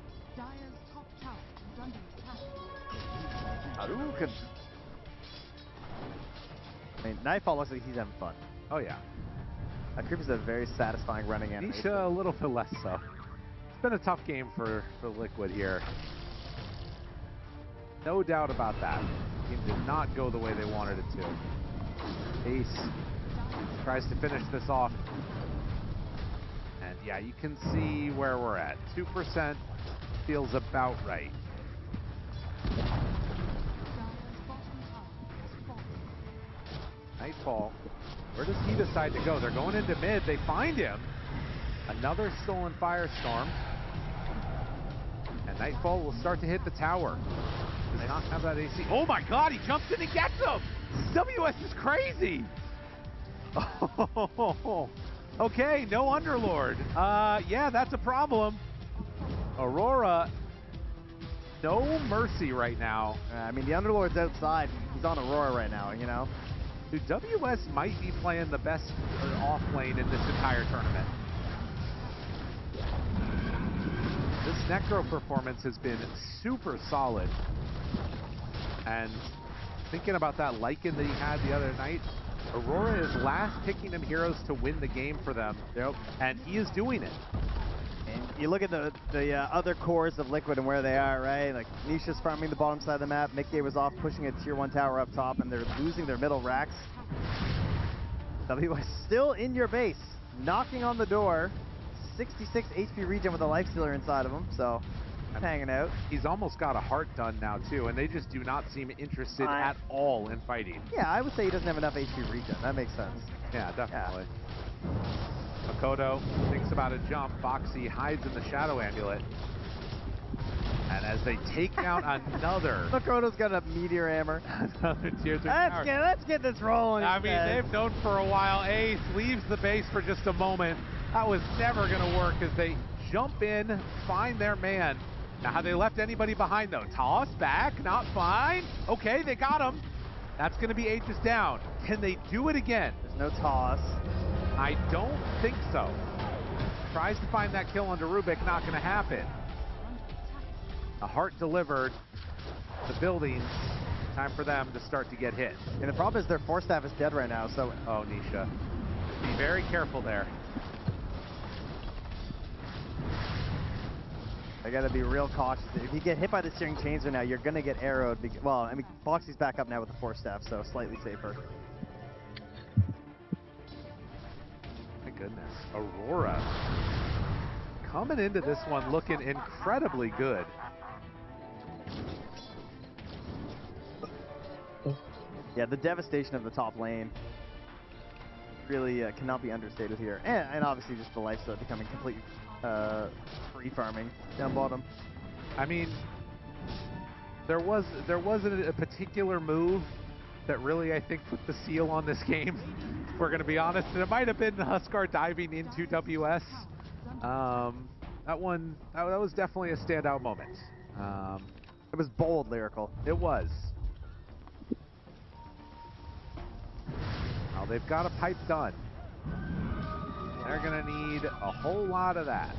Hadouken. I mean, Nightfall looks like he's having fun. Oh, yeah. That creep is a very satisfying running animation. Nisha a little bit less so. It's been a tough game for Liquid here. No doubt about that. The game did not go the way they wanted it to. Ace tries to finish this off. And yeah, you can see where we're at. 2% feels about right. Nightfall, where does he decide to go? They're going into mid, they find him. Another stolen Firestorm. And Nightfall will start to hit the tower. Does not have that AC. Oh my god, he jumps in and gets him! WS is crazy! Oh, okay, no Underlord. Yeah, that's a problem. Aurora, no mercy right now. I mean, the Underlord's outside. He's on Aurora right now, you know? Dude, WS might be playing the best off lane in this entire tournament. This Necro performance has been super solid. And thinking about that Lycan that he had the other night, Aurora is last picking him heroes to win the game for them. Yep. And he is doing it. And you look at the other cores of Liquid and where they are, right? Like, Nisha's farming the bottom side of the map. Mickey was off pushing a tier 1 tower up top, and they're losing their middle racks. WS still in your base, knocking on the door. 66 HP regen with a life stealer inside of him, so hanging out. He's almost got a heart done now too, and they just do not seem interested at all in fighting. Yeah, I would say he doesn't have enough HP regen. That makes sense. Yeah, definitely. Makoto thinks about a jump. Foxy hides in the Shadow Amulet. And as they take down another... Makoto's got a meteor hammer. Another tier 3 let's get this rolling. I mean, they've known for a while. Ace leaves the base for just a moment. That was never going to work as they jump in, find their man. Now, have they left anybody behind, though? Toss back, not fine. Okay, they got him. That's going to be Aegis down. Can they do it again? There's no toss. I don't think so. Tries to find that kill under Rubik, not going to happen. A heart delivered. The buildings, time for them to start to get hit. And the problem is their force staff is dead right now, so... Oh, Nisha. Be very careful there. I gotta be real cautious. If you get hit by the steering chainsaw now, you're gonna get arrowed. Well, I mean, Foxy's back up now with the force staff, so slightly safer. My goodness. Aurora coming into this one looking incredibly good. Yeah, the devastation of the top lane really cannot be understated here. And obviously just the lifesteal becoming completely free farming down bottom. I mean, there wasn't a particular move that really, I think, put the seal on this game, if we're going to be honest. And it might have been Huskar diving into WS. That was definitely a standout moment. It was bold, lyrical. It was. Now they've got a pipe done. They're going to need a whole lot of that.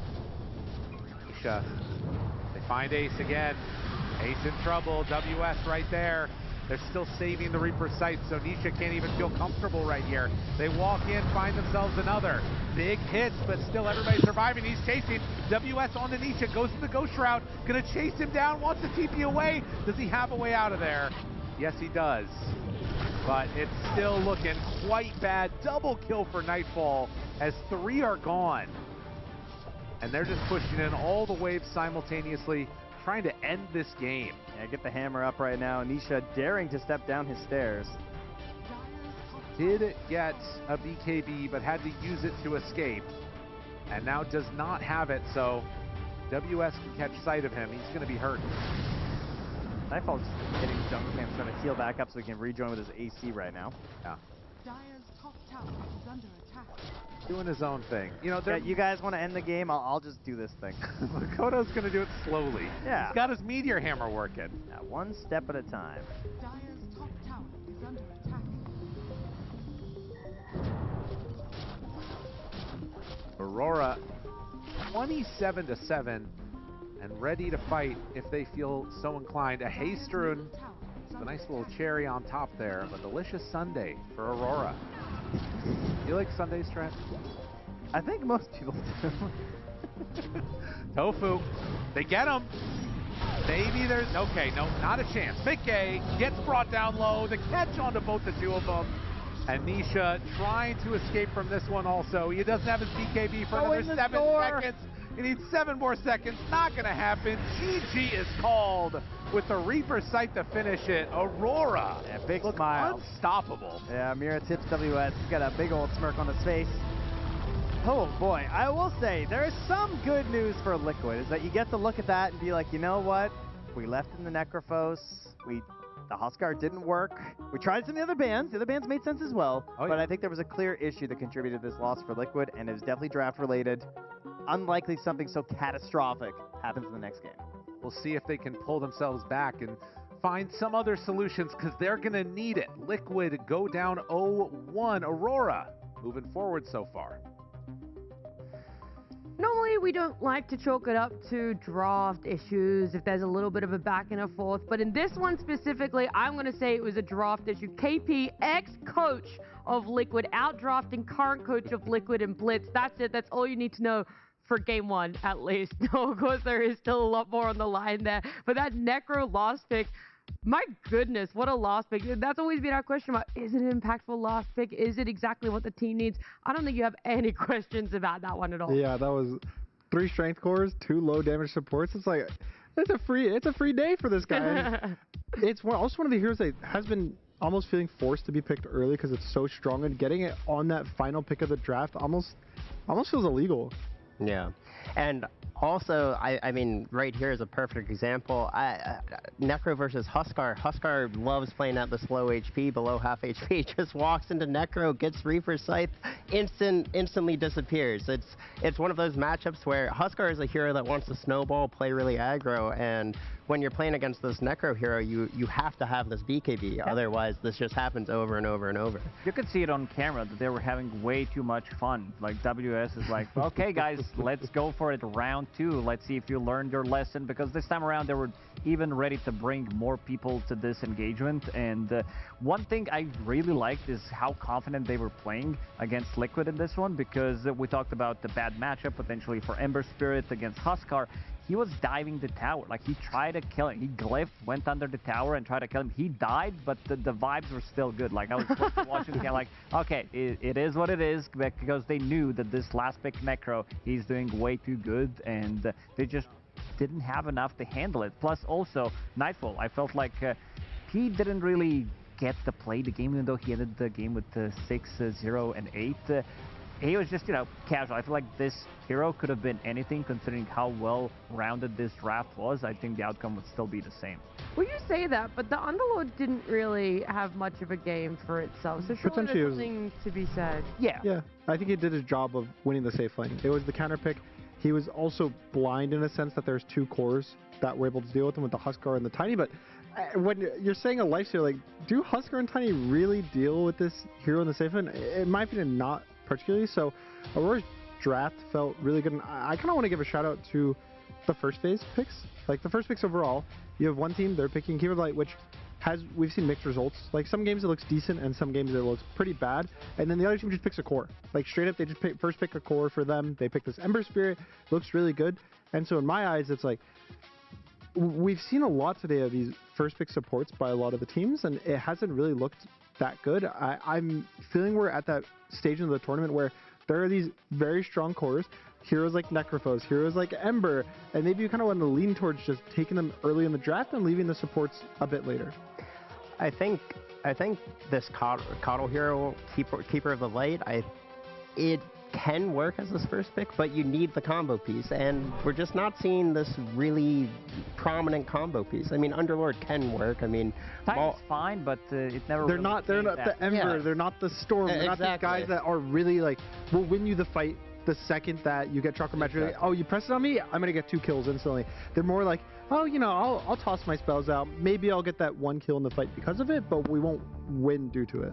Nisha, they find Ace again. Ace in trouble. WS right there. They're still saving the Reaper sight, so Nisha can't even feel comfortable right here. They walk in, find themselves another. Big hits, but still everybody surviving. He's chasing. WS on to Nisha, goes to the Ghost Shroud. Gonna chase him down, wants to TP away. Does he have a way out of there? Yes, he does. But it's still looking quite bad. Double kill for Nightfall as 3 are gone. And they're just pushing in all the waves simultaneously, trying to end this game. Yeah, get the hammer up right now. Nisha daring to step down his stairs. Did get a BKB, but had to use it to escape. And now does not have it, so WS can catch sight of him. He's going to be hurt. Nightfall's hitting jungle camp, trying to heal back up so he can rejoin with his AC right now. Yeah. Dire's top tower is under attack. Doing his own thing. You know, you guys want to end the game? I'll just do this thing. Makoto's going to do it slowly. Yeah. He's got his meteor hammer working. Yeah, one step at a time. Dire's top tower is under attack. Aurora 27-7 and ready to fight if they feel so inclined. A Hasterun, a nice little cherry on top there, a delicious sundae for Aurora. You like sundaes, Trent? I think most people do. Tofu, they get him. Maybe there's, okay, no, not a chance. Mickey gets brought down low, the catch onto both the two of them. And Nisha trying to escape from this one also. He doesn't have his BKB for another 7 seconds. He needs 7 more seconds. Not going to happen. GG is called with the Reaper sight to finish it. Aurora. Yeah, big smile. Unstoppable. Yeah, Mira tips WS. He's got a big old smirk on his face. Oh boy, I will say there is some good news for Liquid, is that you get to look at that and be like, you know what? We left in the Necrophos. The Huskar didn't work. We tried some of the other bands. The other bands made sense as well. But I think there was a clear issue that contributed to this loss for Liquid, and it was definitely draft related. Unlikely something so catastrophic happens in the next game. We'll see if they can pull themselves back and find some other solutions, because they're going to need it. Liquid go down 0-1. Aurora moving forward so far. Normally, we don't like to chalk it up to draft issues if there's a little bit of a back and a forth, but in this one specifically, I'm going to say it was a draft issue. KP, ex-coach of Liquid, out-drafting current coach of Liquid and Blitz. That's it. That's all you need to know for game 1, at least. Of course, there is still a lot more on the line there, but that Necro last pick, My goodness, what a last pick. That's always been our question about, is it an impactful last pick? Is it exactly what the team needs? I don't think you have any questions about that one at all. Yeah, that was 3 strength cores, 2 low damage supports. It's like, it's a free day for this guy. It's also one of the heroes that has been almost feeling forced to be picked early because it's so strong, and getting it on that final pick of the draft almost feels illegal. Yeah, and also, I mean, right here is a perfect example. Necro versus Huskar. Huskar loves playing at this low HP, below half HP. Just walks into Necro, gets Reaper Scythe, instantly disappears. It's one of those matchups where Huskar is a hero that wants to snowball, play really aggro, and when you're playing against this Necro hero, you have to have this BKB. Otherwise, this just happens over and over and over. You could see it on camera that they were having way too much fun. Like, WS is like, okay, guys, let's go for it round 2. Let's see if you learned your lesson, because this time around they were even ready to bring more people to this engagement. And one thing I really liked is how confident they were playing against Liquid in this one, because we talked about the bad matchup potentially for Ember Spirit against Huskar. He was diving the tower. Like, he tried to kill him. He glyphed, went under the tower and tried to kill him. He died, but the vibes were still good. Like, I was watching the game like, okay, it is what it is, because they knew that this last pick Necro, he's doing way too good, and they just didn't have enough to handle it. Plus, also, Nightfall, I felt like he didn't really get to play the game, even though he ended the game with 6-0 and 8. He was just, casual. I feel like this hero could have been anything, considering how well-rounded this draft was. I think the outcome would still be the same. Well, you say that, but the Underlord didn't really have much of a game for itself, so surely there's something to be said. Yeah, I think he did his job of winning the safe lane. It was the counter pick. He was also blind in a sense that there's 2 cores that were able to deal with him with the Huskar and the Tiny, but when you're saying a lifesteal, like, do Huskar and Tiny really deal with this hero in the safe lane? In my opinion, not particularly. So Aurora's draft felt really good, and I kind of want to give a shout out to the first phase picks. Like, the first picks overall, you have one team, they're picking Keyword Light, which we've seen mixed results. Like, some games it looks decent and some games it looks pretty bad, and then the other team just picks a core. Like, straight up, they just first pick a core for them. They pick this Ember Spirit, looks really good. And so in my eyes, it's like, we've seen a lot today of these first pick supports by a lot of the teams, and it hasn't really looked that good. I'm feeling we're at that stage in the tournament where there are these very strong cores, heroes like Necrophos, heroes like Ember, and maybe you kind of want to lean towards just taking them early in the draft and leaving the supports a bit later. I think this Coddle hero, Keeper of the Light, it can work as this first pick, but you need the combo piece, and we're just not seeing this really prominent combo piece. I mean, Underlord can work. I mean, Titan's fine, but it never. They're not the Ember. They're not the Storm. They're not these guys that are really like will win you the fight the second that you get Chakra Magic. Like, oh, you press it on me, I'm gonna get 2 kills instantly. They're more like, oh, I'll toss my spells out. Maybe I'll get that 1 kill in the fight because of it, but we won't win due to it.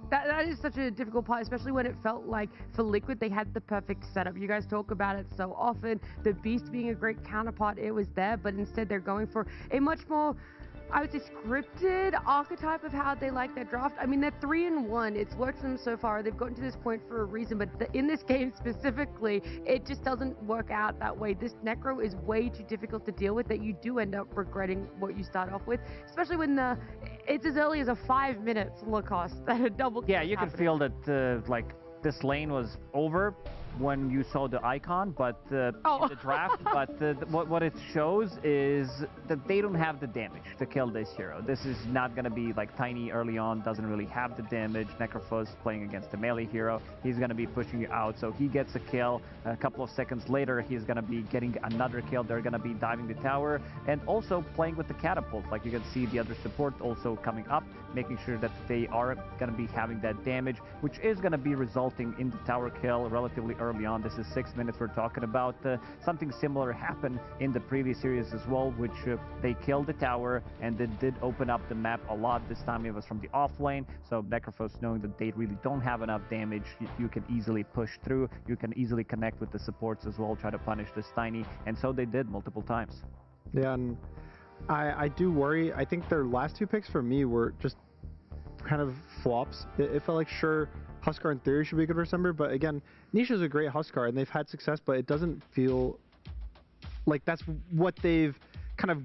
That is such a difficult part, especially when it felt like for Liquid they had the perfect setup. You guys talk about it so often. The Beast being a great counterpart, it was there, but instead they're going for a much more, I would say, scripted archetype of how they like their draft. I mean, they're 3-1. It's worked for them so far. They've gotten to this point for a reason, but in this game specifically, it just doesn't work out that way. This Necro is way too difficult to deal with that you do end up regretting what you start off with, especially when it's as early as a 5 minutes look cost that a double kill. Yeah, you can feel that like this lane was over when you saw the icon, but in the draft. But what it shows is that they don't have the damage to kill this hero. This is not going to be like Tiny early on, doesn't really have the damage. Necrophos playing against a melee hero, he's going to be pushing you out, so he gets a kill. A couple of seconds later, he's going to be getting another kill. They're going to be diving the tower, and also playing with the catapult. Like, you can see the other support also coming up, making sure that they are going to be having that damage, which is going to be resulting in the tower kill relatively early on. This is 6 minutes we're talking about. Something similar happened in the previous series as well, which they killed the tower, and it did open up the map a lot. This time it was from the off lane, so Necrophos, knowing that they really don't have enough damage, you can easily push through, you can easily connect with the supports as well, try to punish this Tiny, and so they did multiple times. Yeah, and I do worry. I think their last 2 picks for me were just kind of flops. It felt like, sure, Huskar in theory should be good for Ember, but again, Nisha's a great Huskar and they've had success, but it doesn't feel like that's what they've kind of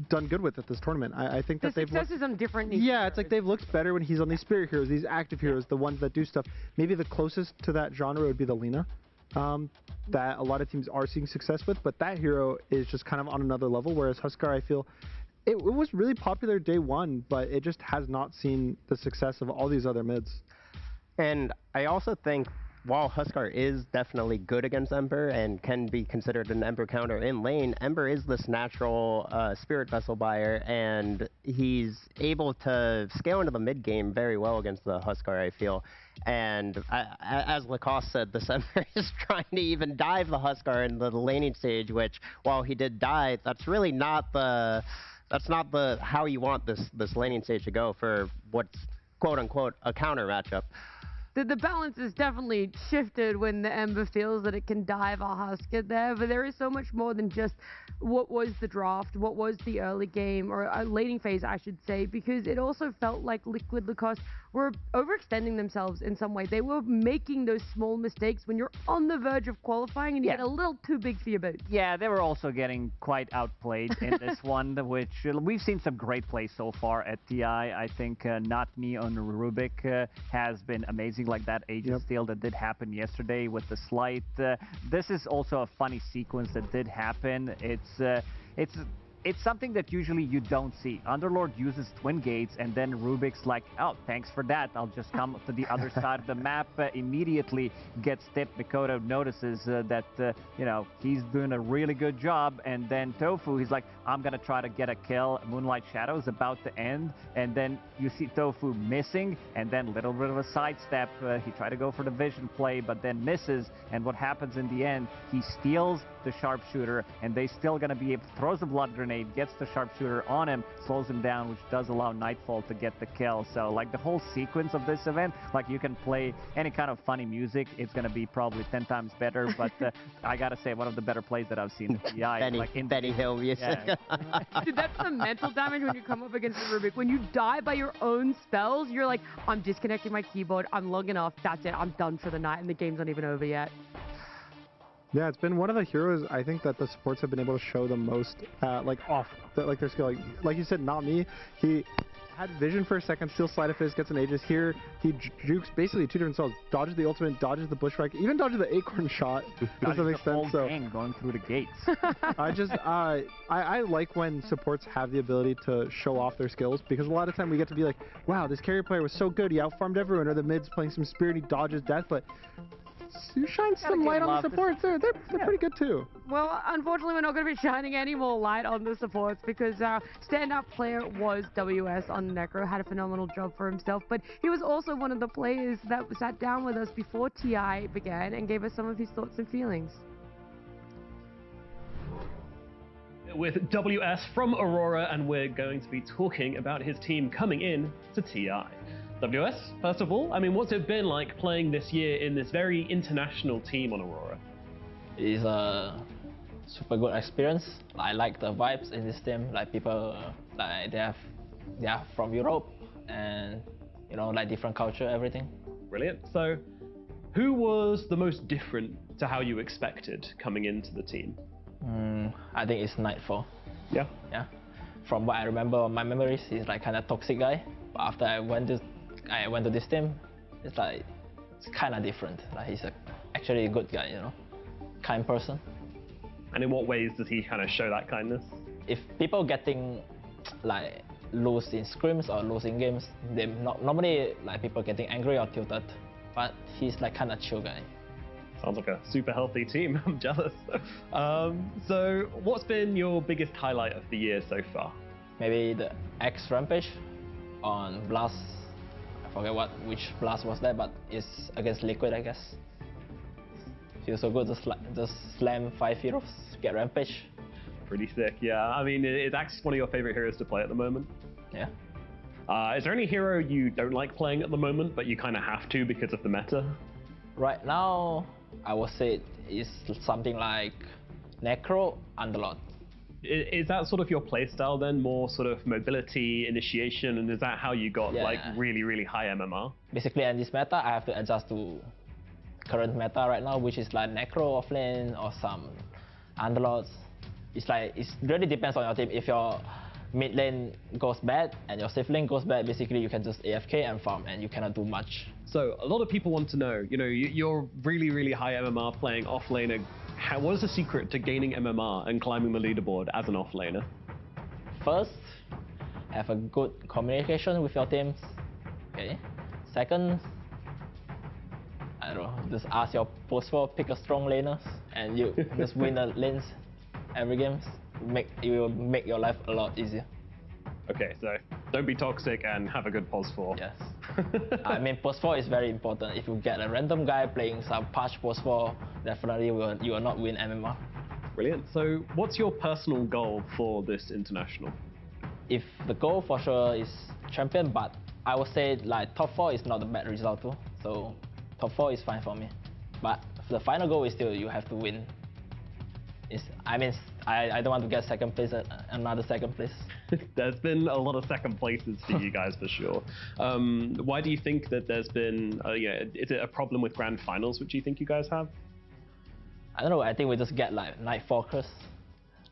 done good with at this tournament. I think that they've success is on different niche Yeah, it's like they've looked better when he's on these spirit heroes, these active heroes, the ones that do stuff. Maybe the closest to that genre would be the Lina, that a lot of teams are seeing success with, but that hero is just kind of on another level, whereas Huskar, I feel, it was really popular day one, but it just has not seen the success of all these other mids. And I also think while Huskar is definitely good against Ember and can be considered an Ember counter in lane, Ember is this natural Spirit Vessel buyer, and he's able to scale into the mid game very well against the Huskar, I feel. And as Lacoste said, this Ember is trying to even dive the Huskar in the laning stage, which, while he did die, that's really not the how you want this laning stage to go for what's quote unquote a counter matchup. The balance is definitely shifted when the Ember feels that it can dive a Huskar there, but there is so much more than just what was the draft, what was the early game, or a laning phase, I should say, because it also felt like Liquid Lacoste were overextending themselves in some way. They were making those small mistakes when you're on the verge of qualifying and you get a little too big for your boots. Yeah, they were also getting quite outplayed in this one, which we've seen some great plays so far at TI. I think Not Me on Rubik has been amazing. Like that Aegis steal that did happen yesterday with the slight. This is also a funny sequence that did happen. It's something that usually you don't see. Underlord uses twin gates, and then Rubik's like, oh, thanks for that. I'll just come to the other side of the map. Immediately gets tipped. Mikoto notices that, you know, he's doing a really good job. And then Tofu, he's like, I'm going to try to get a kill. Moonlight Shadow is about to end. And then you see Tofu missing, and then little bit of a sidestep. He tried to go for the vision play, but then misses. And what happens in the end, he steals the sharpshooter, and they still going to be able to throw the blood grenade, gets the sharpshooter on him, slows him down, which does allow Nightfall to get the kill. So like the whole sequence of this event, like you can play any kind of funny music, it's going to be probably 10 times better. But I gotta say, one of the better plays that I've seen in TI. Benny, like in Benny Hill music. Yeah. Dude, that's the mental damage when you come up against the Rubik. When you die by your own spells, you're like, I'm disconnecting my keyboard, I'm logging off, that's it, I'm done for the night, and the game's not even over yet. Yeah, it's been one of the heroes I think that the supports have been able to show the most, like off, like their skill. Like you said, Not Me. He had vision for a second, still sleight of fist, gets an Aegis. Here, he jukes basically two different spells. Dodges the ultimate, dodges the bushwhack, even dodges the acorn shot to some extent. So going through the gates. I like when supports have the ability to show off their skills, because a lot of time we get to be like, wow, this carrier player was so good, he outfarmed everyone, or the mid's playing some spirit, he dodges death, but you shine some light on the supports. They're pretty good too. Well, unfortunately, we're not going to be shining any more light on the supports because our standout player was WS on Necro, had a phenomenal job for himself, but he was also one of the players that sat down with us before TI began and gave us some of his thoughts and feelings. With WS from Aurora, and we're going to be talking about his team coming in to TI. WS, first of all, I mean, what's it been like playing this year in this very international team on Aurora? It's a super good experience. I like the vibes in this team. Like people, like they are from Europe, and you know, like different culture, everything. Brilliant. So, who was the most different to how you expected coming into the team? I think it's Nightfall. Yeah. Yeah. From what I remember, my memories, he's like kind of toxic guy. But after I went to this team, it's like it's kind of different. Like he's actually a good guy, you know, kind person. And in what ways does he kind of show that kindness? If people getting like lose in scrims or losing games, they normally like people getting angry or tilted. But he's like kind of chill guy. Sounds like a super healthy team. I'm jealous. So what's been your biggest highlight of the year so far? Maybe the X Rampage on Blast. I forget which Blast was that, but it's against Liquid, I guess. Feels so good to just slam 5 heroes, get Rampage. Pretty sick, yeah. I mean, it's actually one of your favorite heroes to play at the moment. Yeah. Is there any hero you don't like playing at the moment, but you kind of have to because of the meta? Right now, I would say it's something like Necro Underlord. Is that sort of your playstyle then? More sort of mobility, initiation, and is that how you got like really, really high MMR? Basically, in this meta, I have to adjust to current meta right now, which is like Necro offlane or some Underlords. It's like, it really depends on your team. If your mid lane goes bad and your safe lane goes bad, basically you can just AFK and farm and you cannot do much. So a lot of people want to know, you're really, really high MMR playing offlaner. What is the secret to gaining MMR and climbing the leaderboard as an offlaner? First, have a good communication with your teams. Okay. Second, I don't know, just ask your post for pick a strong laner and you just win the lanes every game. It will make your life a lot easier. Okay, so don't be toxic and have a good pos 4. Yes. I mean, pos 4 is very important. If you get a random guy playing some patch pos 4, definitely you will not win MMR. Brilliant. So what's your personal goal for this international? If the goal for sure is champion, but I would say like top 4 is not a bad result too. So top 4 is fine for me. But the final goal is still you have to win. I don't want to get second place, another second place. There's been a lot of second places for you guys for sure. Why do you think that there's been, is it a problem with grand finals which you think you guys have? I don't know, I think we just get like Night Focus.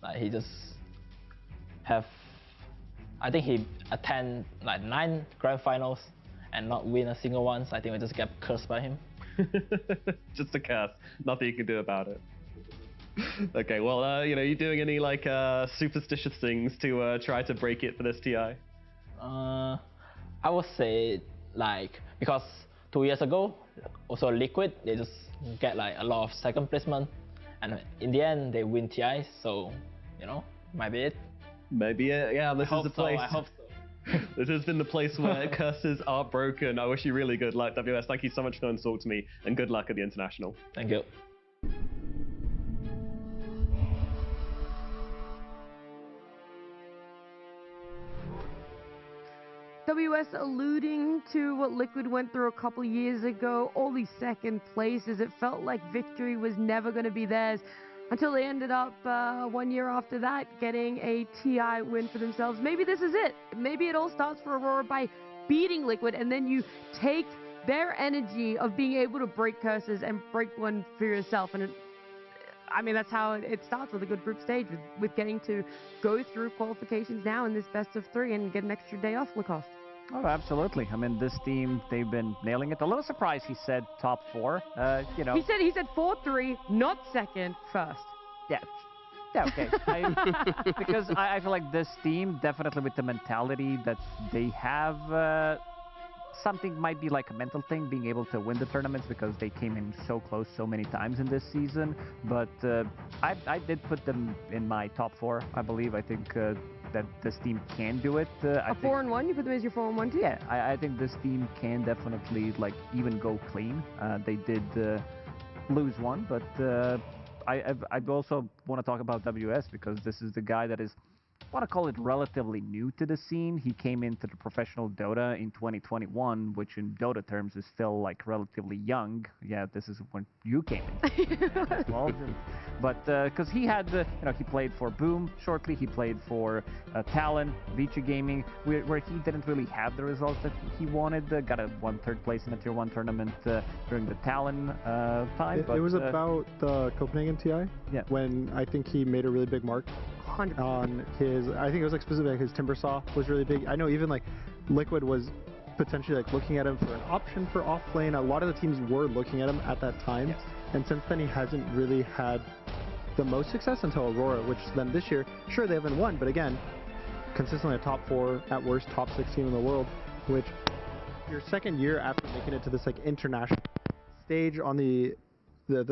Like he just have, I think he attend like 9 grand finals and not win a single one, so I think we just get cursed by him. Just a curse, nothing you can do about it. Okay, well, you doing any like superstitious things to try to break it for this TI? I would say like, because 2 years ago, also Liquid, they just get like a lot of second placement, and in the end they win TIs, so might be it. Maybe it, yeah. This is the place. I hope so. This has been the place where curses are broken. I wish you really good luck, WS. Thank you so much for coming to talk to me, and good luck at the international. Thank you. WS alluding to what Liquid went through a couple years ago, all these second places. It felt like victory was never going to be theirs until they ended up 1 year after that getting a TI win for themselves. Maybe this is it. Maybe it all starts for Aurora by beating Liquid, and then you take their energy of being able to break curses and break one for yourself. And that's how it starts with a good group stage, with getting to go through qualifications now in this best of 3 and get an extra day off, Lacoste. Oh, absolutely. I mean, this team, they've been nailing it. A little surprised he said top 4. He said 4-3, not second, first. Yeah. Yeah, okay. Because I feel like this team, definitely with the mentality that they have, something might be like a mental thing, being able to win the tournaments, because they came in so close so many times in this season. But I did put them in my top 4, I believe. I think that this team can do it. 4-1? You put them as your 4-1 too? Yeah, I think this team can definitely even go clean. They did lose one, but I also want to talk about WS, because this is the guy that is, I want to call it, relatively new to the scene. He came into the professional Dota in 2021, which in Dota terms is still relatively young. Yeah, this is when you came in. Well, but because he had, he played for Boom shortly. He played for Talon, Vici Gaming, where he didn't really have the results that he wanted. Got a 1/3 place in a Tier 1 tournament during the Talon time. It was about the Copenhagen TI. Yeah. When I think he made a really big mark 100%. on his, I think it was specifically his Timbersaw was really big. I know even Liquid was potentially looking at him for an option for off lane. A lot of the teams were looking at him at that time. Yes. And since then he hasn't really had the most success until Aurora, which then this year, sure, they haven't won, but again, consistently a top 4, at worst top 6 team in the world, which your second year after making it to this international stage on the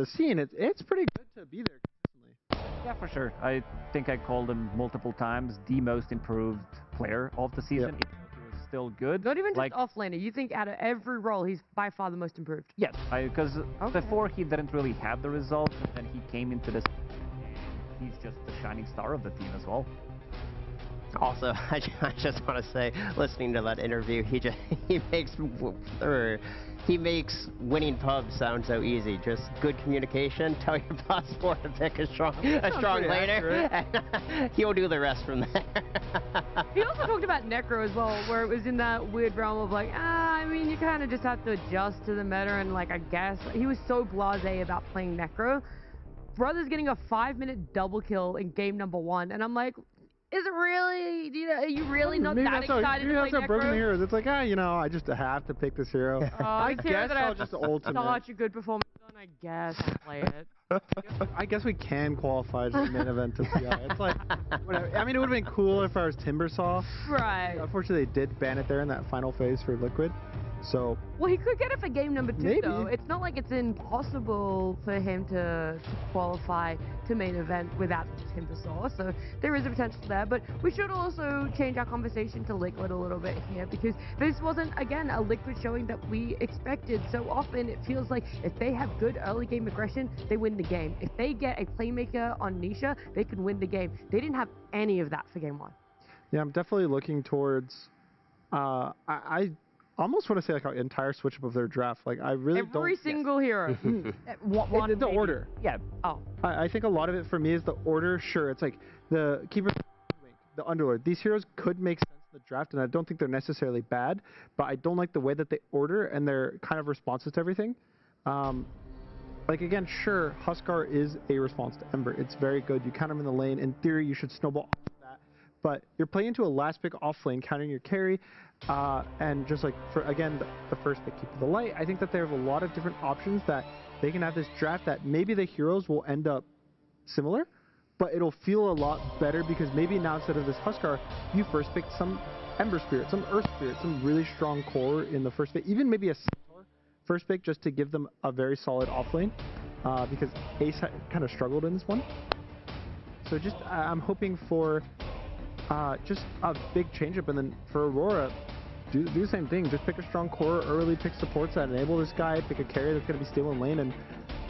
scene, it's pretty good to be there consistently. Yeah, for sure. I think I called him multiple times the most improved player of the season. Yep. He was still good. Not even just off-laner. You think out of every role, he's by far the most improved? Yes, because before he didn't really have the results, and then he came into this. He's just the shining star of the team as well. Also, I just want to say, listening to that interview, he makes winning pubs sound so easy. Just good communication, tell your boss for to pick a strong laner, and he'll do the rest from there. He also talked about Necro as well, where it was in that weird realm of you kind of just have to adjust to the meta, and I guess he was so blasé about playing Necro. Brother's getting a 5-minute double kill in game number 1, and I'm like, is it really, are you really not Maybe that that's how excited you to have play to have broken Necro? heroes. It's like, I just have to pick this hero. I guess I'll just ultimate. such a good performance on, I guess I'll play it. I guess we can qualify as the main event of TI. It's like, whatever. I mean, it would have been cool if I was Timbersaw. Right. Unfortunately, they did ban it there in that final phase for Liquid. So. Well, he could get it for game number 2, Maybe. though. It's not like it's impossible for him to qualify to main event without Timbersaw, so there is a potential there. But we should also change our conversation to Liquid a little bit here, because this wasn't, again, a Liquid showing that we expected. So often it feels like if they have good early game aggression, they win the game. If they get a playmaker on Nisha, they can win the game. They didn't have any of that for game 1. Yeah, I'm definitely looking towards. I almost want to say like an entire switch up of their draft. Like I really don't. Every single hero. One the maybe. order. Yeah. Oh. I think a lot of it for me is the order. Sure, it's like the keeper, the underlord. These heroes could make sense in the draft, and I don't think they're necessarily bad. But I don't like the way that they order and they're kind of responsive to everything. Like again, sure, Huskar is a response to Ember. It's very good. You count him in the lane. In theory, you should snowball off of that. But you're playing into a last pick off lane, counting your carry, and just like for again the first pick, keep the light. I think that they have a lot of different options that they can have this draft that maybe the heroes will end up similar, but it'll feel a lot better because maybe now instead of this Huskar, you first picked some Ember Spirit, some Earth Spirit, some really strong core in the first pick, even maybe a Centaur first pick just to give them a very solid off lane, because Ace kind of struggled in this one. So just I'm hoping for just a big changeup, and then for Aurora, do the same thing. Just pick a strong core early, pick supports that enable this guy, pick a carry that's going to be stable in lane, and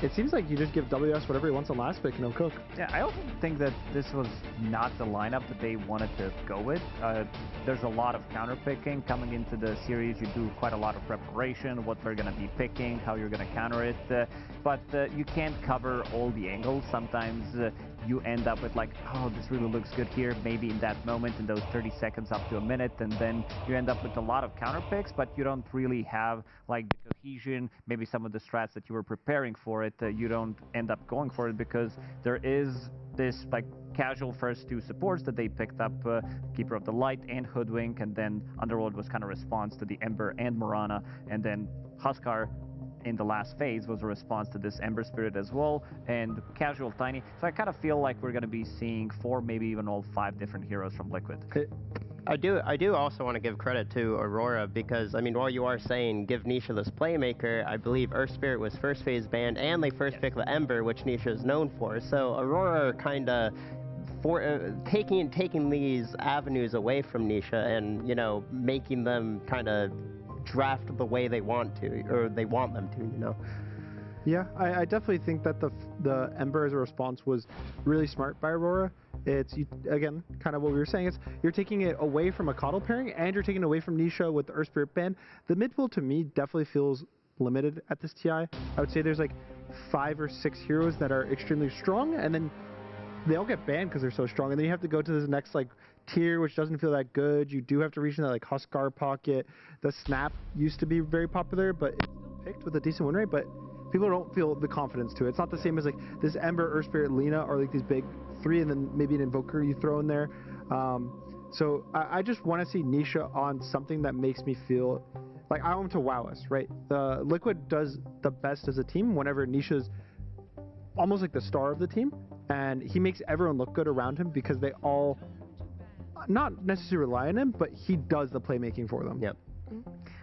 it seems like you just give WS whatever he wants on last pick and he'll cook. Yeah, I also think that this was not the lineup that they wanted to go with. There's a lot of counter picking coming into the series. You do quite a lot of preparation, what they're going to be picking, how you're going to counter it, but you can't cover all the angles. Sometimes you end up with like, oh, this really looks good here, maybe in that moment, in those 30 seconds up to a minute, and then you end up with a lot of counter picks, but you don't really have like the cohesion, maybe some of the strats that you were preparing for it, you don't end up going for it because there is this like casual first 2 supports that they picked up, Keeper of the Light and Hoodwink, and then Underworld was kind of response to the Ember and Morana, and then Huskar in the last phase was a response to this Ember Spirit as well, and casual Tiny. So I kind of feel like we're going to be seeing 4, maybe even all 5 different heroes from Liquid. I do also want to give credit to Aurora because, I mean, while you are saying give Nisha this playmaker, I believe Earth Spirit was first phase banned and they first picked the Ember, which Nisha is known for. So Aurora kind of taking these avenues away from Nisha and, you know, making them kind of draft the way they want to, or they want them to, you know. Yeah, I definitely think that the Ember as a response was really smart by Aurora. It's, again, kind of what we were saying, it's you're taking it away from a Coddle pairing and you're taking it away from Nisha with the Earth Spirit ban. The mid pool to me definitely feels limited at this TI. I would say there's like 5 or 6 heroes that are extremely strong, and then they all get banned because they're so strong, and then you have to go to this next like tier which doesn't feel that good. You do have to reach in that like Huskar pocket. The Snap used to be very popular, but it's still picked with a decent win rate, but people don't feel the confidence to it. It's not the same as like this Ember, Earth Spirit, Lina, or like these big 3 and then maybe an Invoker you throw in there. So I just want to see Nisha on something that makes me feel like I want to wow us, right? The Liquid does the best as a team whenever Nisha's almost like the star of the team, and he makes everyone look good around him because they all not necessarily rely on him, but he does the playmaking for them. Yep.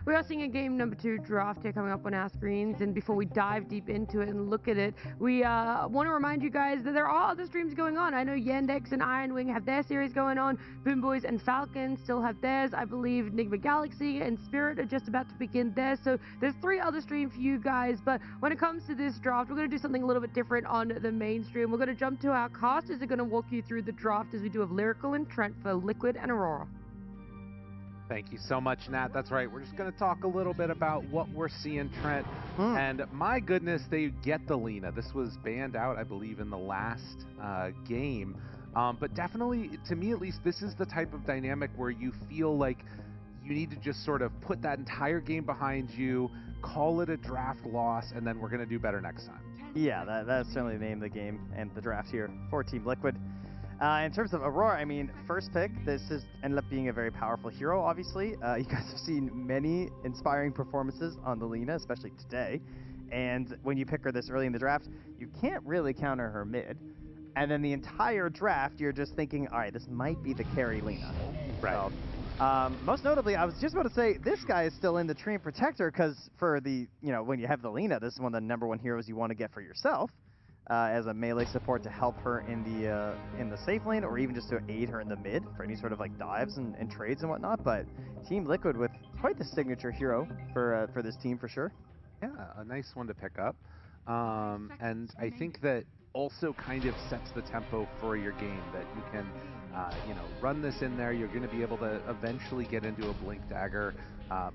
We are seeing a game number 2 draft here coming up on our screens, and before we dive deep into it and look at it, we want to remind you guys that there are other streams going on. I know Yandex and Ironwing have their series going on. Boom Boys and Falcon still have theirs. I believe Enigma Galaxy and Spirit are just about to begin theirs. So there's 3 other streams for you guys, but when it comes to this draft, we're going to do something a little bit different on the main stream. We're going to jump to our casters. They're going to walk you through the draft as we do of Lyrical and Trent for Liquid and Aurora. Thank you so much, Nat. That's right. We're just going to talk a little bit about what we're seeing, Trent. And my goodness, they get the Lina. This was banned out, I believe, in the last game. But definitely, to me at least, this is the type of dynamic where you feel like you need to just sort of put that entire game behind you, call it a draft loss, and then we're going to do better next time. Yeah, that's certainly the name of the game and the draft here for Team Liquid. In terms of Aurora, I mean, first pick, this has ended up being a very powerful hero, obviously. You guys have seen many inspiring performances on the Lina, especially today. And when you pick her this early in the draft, you can't really counter her mid. And then the entire draft, you're just thinking, all right, this might be the carry Lina. Right. So, most notably, I was just about to say, this guy is still in the Treant Protector because for the, when you have the Lina, this is one of the #1 heroes you want to get for yourself. As a melee support to help her in the safe lane, or even just to aid her in the mid for any sort of like dives and trades and whatnot. But Team Liquid with quite the signature hero for this team for sure. Yeah, a nice one to pick up, and I think that also kind of sets the tempo for your game, that you can run this in there. You're going to be able to eventually get into a Blink Dagger,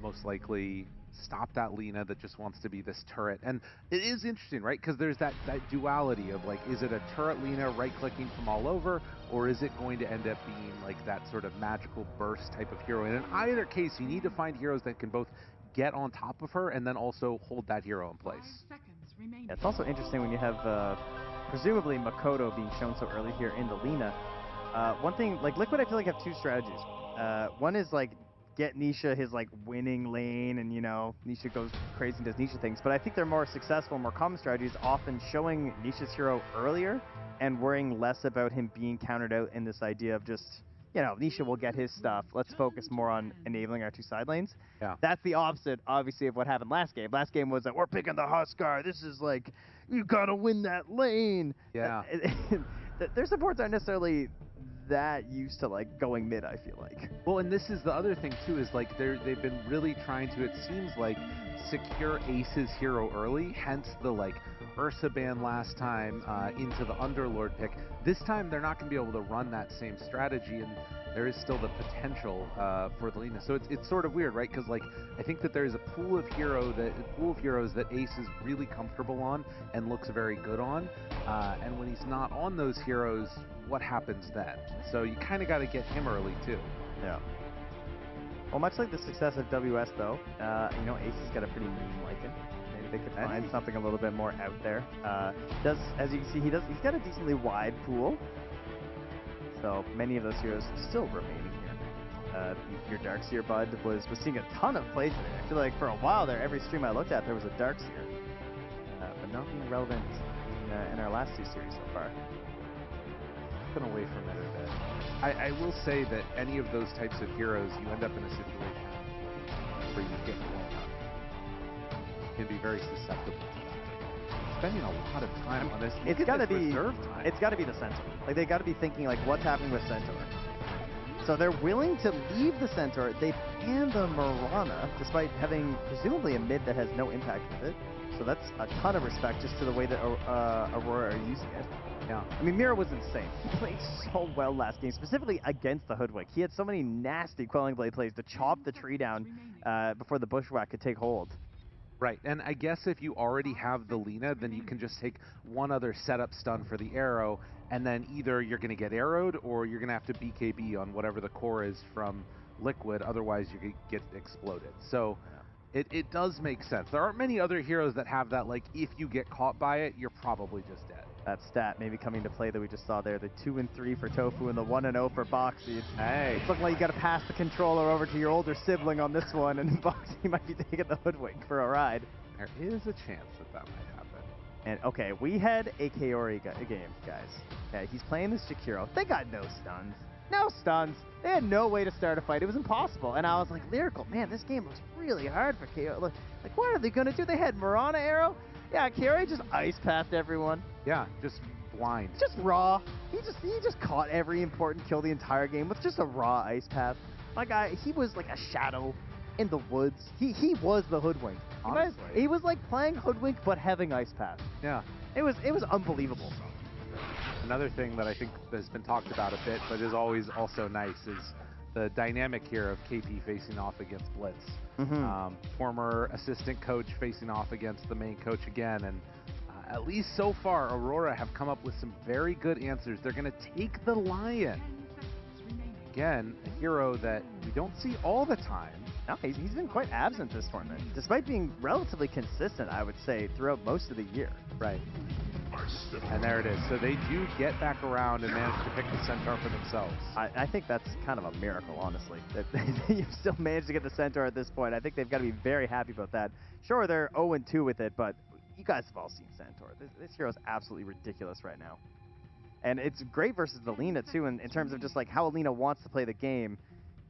most likely stop that Lina that just wants to be this turret. And it is interesting, right? Because there's that duality of like, is it a turret Lina right-clicking from all over, or is it going to end up being like that sort of magical burst type of hero? And in either case, you need to find heroes that can both get on top of her and then also hold that hero in place. Yeah, it's also interesting when you have presumably Makoto being shown so early here in the Lina. One thing, like Liquid, I feel like have two strategies. One is like get Nisha his like winning lane, and Nisha goes crazy and does Nisha things. But I think their more successful, more common strategy is often showing Nisha's hero earlier and worrying less about him being countered out in this idea of just, Nisha will get his stuff. Let's focus more on enabling our two side lanes. Yeah. That's the opposite, obviously, of what happened last game. Last game was that we're picking the Huskar. This is like, you gotta win that lane. Yeah. Their supports aren't necessarily that used to like going mid, I feel like. Well, and this is the other thing too, is like they've been really trying to, it seems like, secure Ace's hero early, hence the like Ursa ban last time into the Underlord pick. This time they're not going to be able to run that same strategy, and there is still the potential for the Lina. So it's sort of weird, right? Because like I think that there's a pool of heroes that Ace is really comfortable on and looks very good on, and when he's not on those heroes, what happens then? So you kind of got to get him early too. Yeah. Well, much like the success of WS though, Ace has got a pretty mean Lycan. Maybe they could find something a little bit more out there. As you can see, he's got a decently wide pool. So many of those heroes still remaining here. Your Darkseer Bud was seeing a ton of play today. I feel like for a while there, every stream I looked at, there was a Darkseer. But not being relevant in our last two series so far. Been away from it a bit. I will say that any of those types of heroes, you end up in a situation where you get blown up. You can be very susceptible to that. Spending a lot of time on this. It's got to be the Centaur. Like they got to be thinking like, what's happening with Centaur? So they're willing to leave the Centaur. They ban the Mirana, despite having presumably a mid that has no impact with it. So that's a ton of respect just to the way that Aurora are using it. Yeah. I mean, Mira was insane. He played so well last game, specifically against the Hoodwink. He had so many nasty Quelling Blade plays to chop the tree down before the Bushwhack could take hold. Right, and I guess if you already have the Lina, then you can just take one other setup stun for the arrow, and then either you're going to get arrowed or you're going to have to BKB on whatever the core is from Liquid, otherwise you're going to get exploded. So it does make sense. There aren't many other heroes that have that, like, if you get caught by it, you're probably just dead. That stat maybe coming to play that we just saw there, the 2 and 3 for Tofu and the 1 and 0 for Boxy. Hey. It's looking like you got to pass the controller over to your older sibling on this one, and Boxy might be taking the Hoodwink for a ride. There is a chance that might happen. And okay, we had a Kaori game, guys. Okay, he's playing this Jakiro. They got no stuns. No stuns. They had no way to start a fight. It was impossible. And I was like, Lyrical, man, this game looks really hard for Kaori. Like, what are they going to do? They had Mirana arrow. Yeah, Kaori just ice passed everyone. Yeah, just blind. Just raw. He just caught every important kill the entire game with just a raw ice path. My guy, he was like a shadow in the woods. He was the Hoodwink. Honestly. He was like playing Hoodwink but having ice path. Yeah. It was unbelievable. Another thing that I think has been talked about a bit, but is always also nice, is the dynamic here of KP facing off against Blitz. Former assistant coach facing off against the main coach again, and at least so far, Aurora have come up with some very good answers. They're going to take the Lion. Again, a hero that we don't see all the time. No, he's been quite absent this tournament, despite being relatively consistent, I would say, throughout most of the year. Right. And there it is. So they do get back around and manage to pick the Centaur for themselves. I think that's kind of a miracle, honestly, that you've still managed to get the Centaur at this point. I think they've got to be very happy about that. Sure, they're 0-2 with it, but you guys have all seen Centaur. This hero is absolutely ridiculous right now. And it's great versus the Lina, too, in terms of just like how Lina wants to play the game.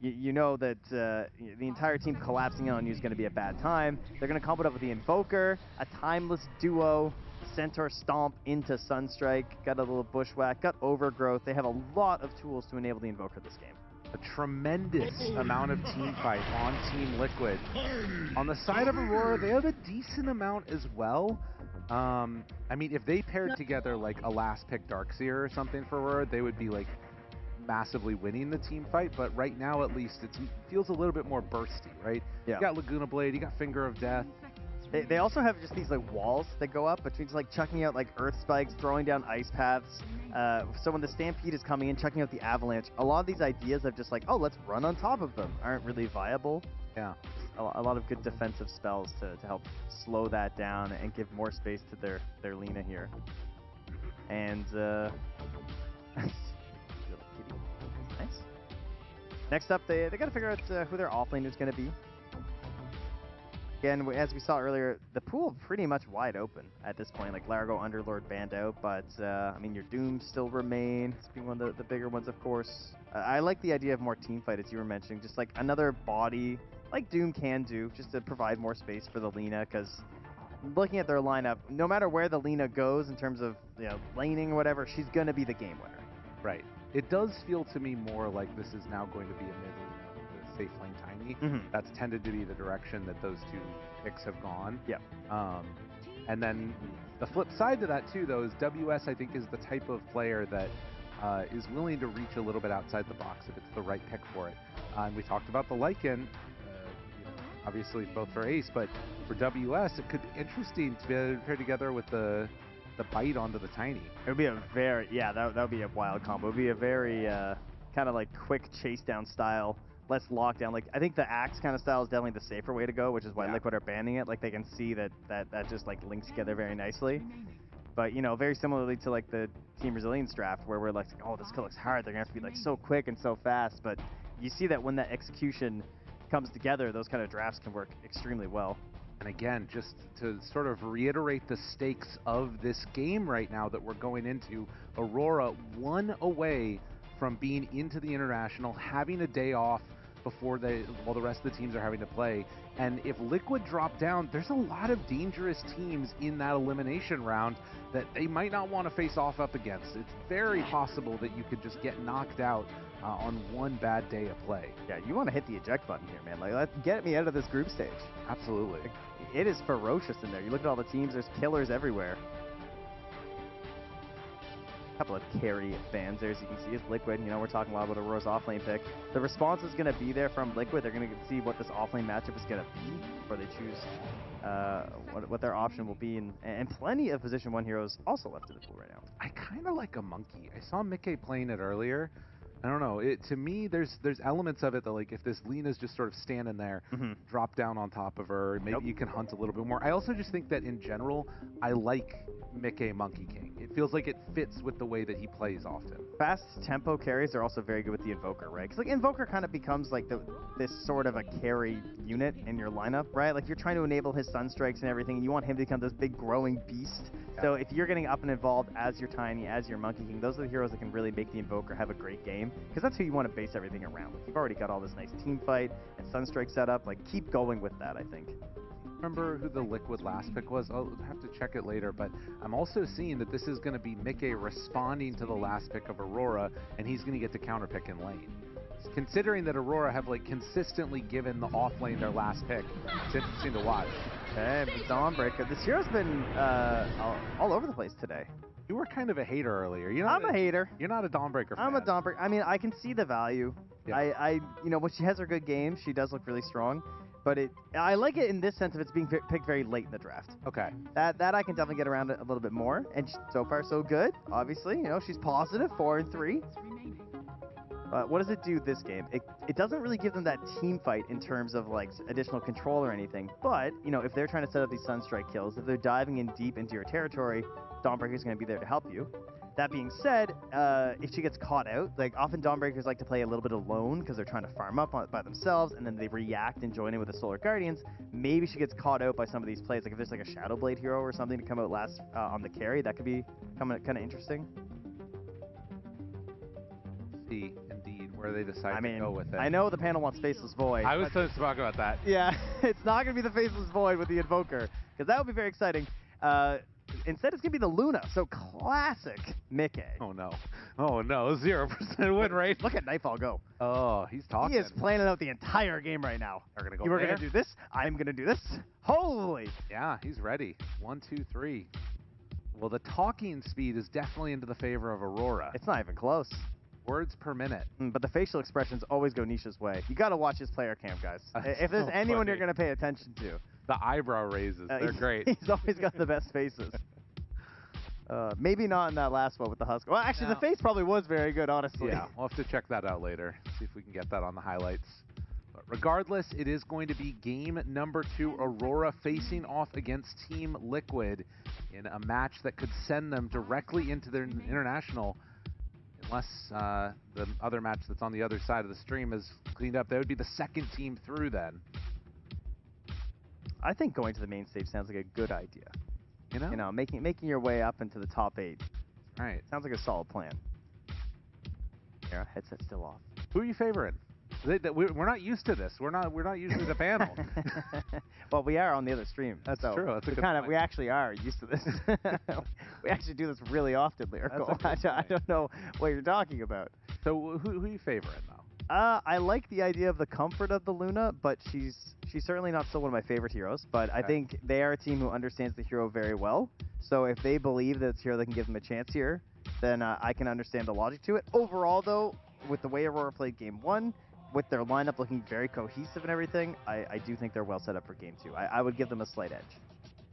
You know that the entire team collapsing on you is going to be a bad time. They're going to combo it up with the Invoker, a timeless duo, Centaur Stomp into Sunstrike, got a little Bushwhack, got Overgrowth. They have a lot of tools to enable the Invoker this game. A tremendous amount of team fight on Team Liquid. On the side of Aurora, they have a decent amount as well. I mean, if they paired together like a last pick Darkseer or something for Aurora, they would be like massively winning the team fight, but right now at least it feels a little bit more bursty, right? Yeah. You got Laguna Blade, you got Finger of Death. They also have just these like walls that go up between just like chucking out like earth spikes, throwing down ice paths. So when the Stampede is coming in, chucking out the avalanche, a lot of these ideas of just like, oh, let's run on top of them aren't really viable. Yeah. A lot of good defensive spells to help slow that down and give more space to their Lina here. And nice. Next up, they got to figure out who their offlaner is going to be. Again, as we saw earlier, the pool pretty much wide open at this point. Like Largo, Underlord, banned out, but I mean, your Dooms still remain. It's being one of the bigger ones, of course. I like the idea of more team fight, as you were mentioning, just like another body, like Doom can do, just to provide more space for the Lina. Because looking at their lineup, no matter where the Lina goes in terms of laning or whatever, she's gonna be the game winner. Right. It does feel to me more like this is now going to be a mid-Lina, the safe lane Tiny. That's tended to be the direction that those two picks have gone. Yeah. And then the flip side to that too, though, is WS I think is the type of player that is willing to reach a little bit outside the box if it's the right pick for it. And we talked about the Lycan, obviously both for Ace, but for WS it could be interesting to be able to pair together with the bite onto the Tiny. It would be a very, that would be a wild combo. It would be a very kind of like quick chase down style, less lockdown. Like I think the Axe kind of style is definitely the safer way to go, which is why Liquid are banning it. Like they can see that just like links together very nicely. But very similarly to like the Team Resilience draft where we're like, oh, this kill looks hard. They're gonna have to be like so quick and so fast. But you see that when that execution comes together, those kind of drafts can work extremely well. And again, just to sort of reiterate the stakes of this game right now that we're going into, Aurora 1 away from being into the International, having a day off before while the rest of the teams are having to play. And if Liquid drop down, there's a lot of dangerous teams in that elimination round that they might not want to face off up against. It's very possible that you could just get knocked out on one bad day of play. Yeah, you want to hit the eject button here, man. Like, let's get me out of this group stage. Absolutely. Like, it is ferocious in there. You look at all the teams, there's killers everywhere. A couple of carry bans there, as you can see, is Liquid. We're talking a lot about Aurora's offlane pick. The response is going to be there from Liquid. They're going to see what this offlane matchup is going to be before they choose what their option will be. And plenty of position 1 heroes also left in the pool right now. I kind of like a monkey. I saw Mickey playing it earlier. I don't know. To me, there's elements of it that, like, if this Lina's just sort of standing there, drop down on top of her, maybe you can hunt a little bit more. I also just think that, in general, I like Mickey Monkey King. It feels like it fits with the way that he plays often. Fast tempo carries are also very good with the Invoker, right? Because, like, Invoker kind of becomes, like, this sort of a carry unit in your lineup, right? Like, you're trying to enable his Sunstrikes and everything, and you want him to become this big growing beast. Yeah. So if you're getting up and involved as your Tiny, as your Monkey King, those are the heroes that can really make the Invoker have a great game. Because that's who you want to base everything around. Like, you've already got all this nice team fight and Sunstrike set up. Like, keep going with that, I think. Remember who the Liquid last pick was? I'll have to check it later, but I'm also seeing that this is going to be Mickey responding to the last pick of Aurora, and he's going to get to counter pick in lane. Considering that Aurora have like consistently given the off lane their last pick, it's interesting to watch. Okay, Dawnbreaker. This hero's been all over the place today. You were kind of a hater earlier. I'm a hater. You're not a Dawnbreaker fan. I'm a Dawnbreaker. I mean, I can see the value. Yeah. When she has her good games, she does look really strong. But I like it in this sense of it's being picked very late in the draft. Okay. That I can definitely get around it a little bit more. And so far, so good. Obviously, she's positive, 4-3. What does it do this game? It doesn't really give them that team fight in terms of like additional control or anything. But you know, if they're trying to set up these Sunstrike kills, if they're diving in deep into your territory, Dawnbreaker's going to be there to help you. That being said, if she gets caught out, like often Dawnbreakers like to play a little bit alone because they're trying to farm up by themselves, and then they react and join in with the Solar Guardians. Maybe she gets caught out by some of these plays. Like if there's like a Shadow Blade hero or something to come out last on the carry, that could be kind of interesting. See, indeed, where they decide to go with it. I know the panel wants Faceless Void. I was supposed to talk about that. Yeah, it's not going to be the Faceless Void with the Invoker, because that would be very exciting. Instead, it's going to be the Luna, so classic Mickey. Oh, no. Oh, no. 0% win rate. Look at Nightfall go. Oh, he's talking. He is planning out the entire game right now. They're going to go You were going to do this. I'm going to do this. Holy. Yeah, he's ready. 1, 2, 3. Well, the talking speed is definitely into the favor of Aurora. It's not even close. Words per minute. But the facial expressions always go Nisha's way. You got to watch his player cam, guys. If there's anyone you're going to pay attention to. The eyebrow raises. They're great. He's always got the best faces. Maybe not in that last one with the Husk. Well, actually, the face probably was very good, honestly. Yeah, we'll have to check that out later. See if we can get that on the highlights. But regardless, it is going to be game number 2, Aurora facing off against Team Liquid in a match that could send them directly into their international. Unless the other match that's on the other side of the stream is cleaned up. That would be the second team through then. I think going to the main stage sounds like a good idea. You know, making your way up into the top 8. Right. Sounds like a solid plan. Yeah, headset's still off. Who are you favoring? We're not used to this. We're not usually the panel. Well, we are on the other stream. That's true. That's a good point. We actually are used to this. We actually do this really often, Lyrical. I don't know what you're talking about. So who are you favoring, though? I like the idea of the comfort of the Luna, but she's certainly not still one of my favorite heroes. But I think they are a team who understands the hero very well. So if they believe that it's a hero that can give them a chance here, then I can understand the logic to it. Overall, though, with the way Aurora played Game 1, with their lineup looking very cohesive and everything, I do think they're well set up for Game 2. I would give them a slight edge.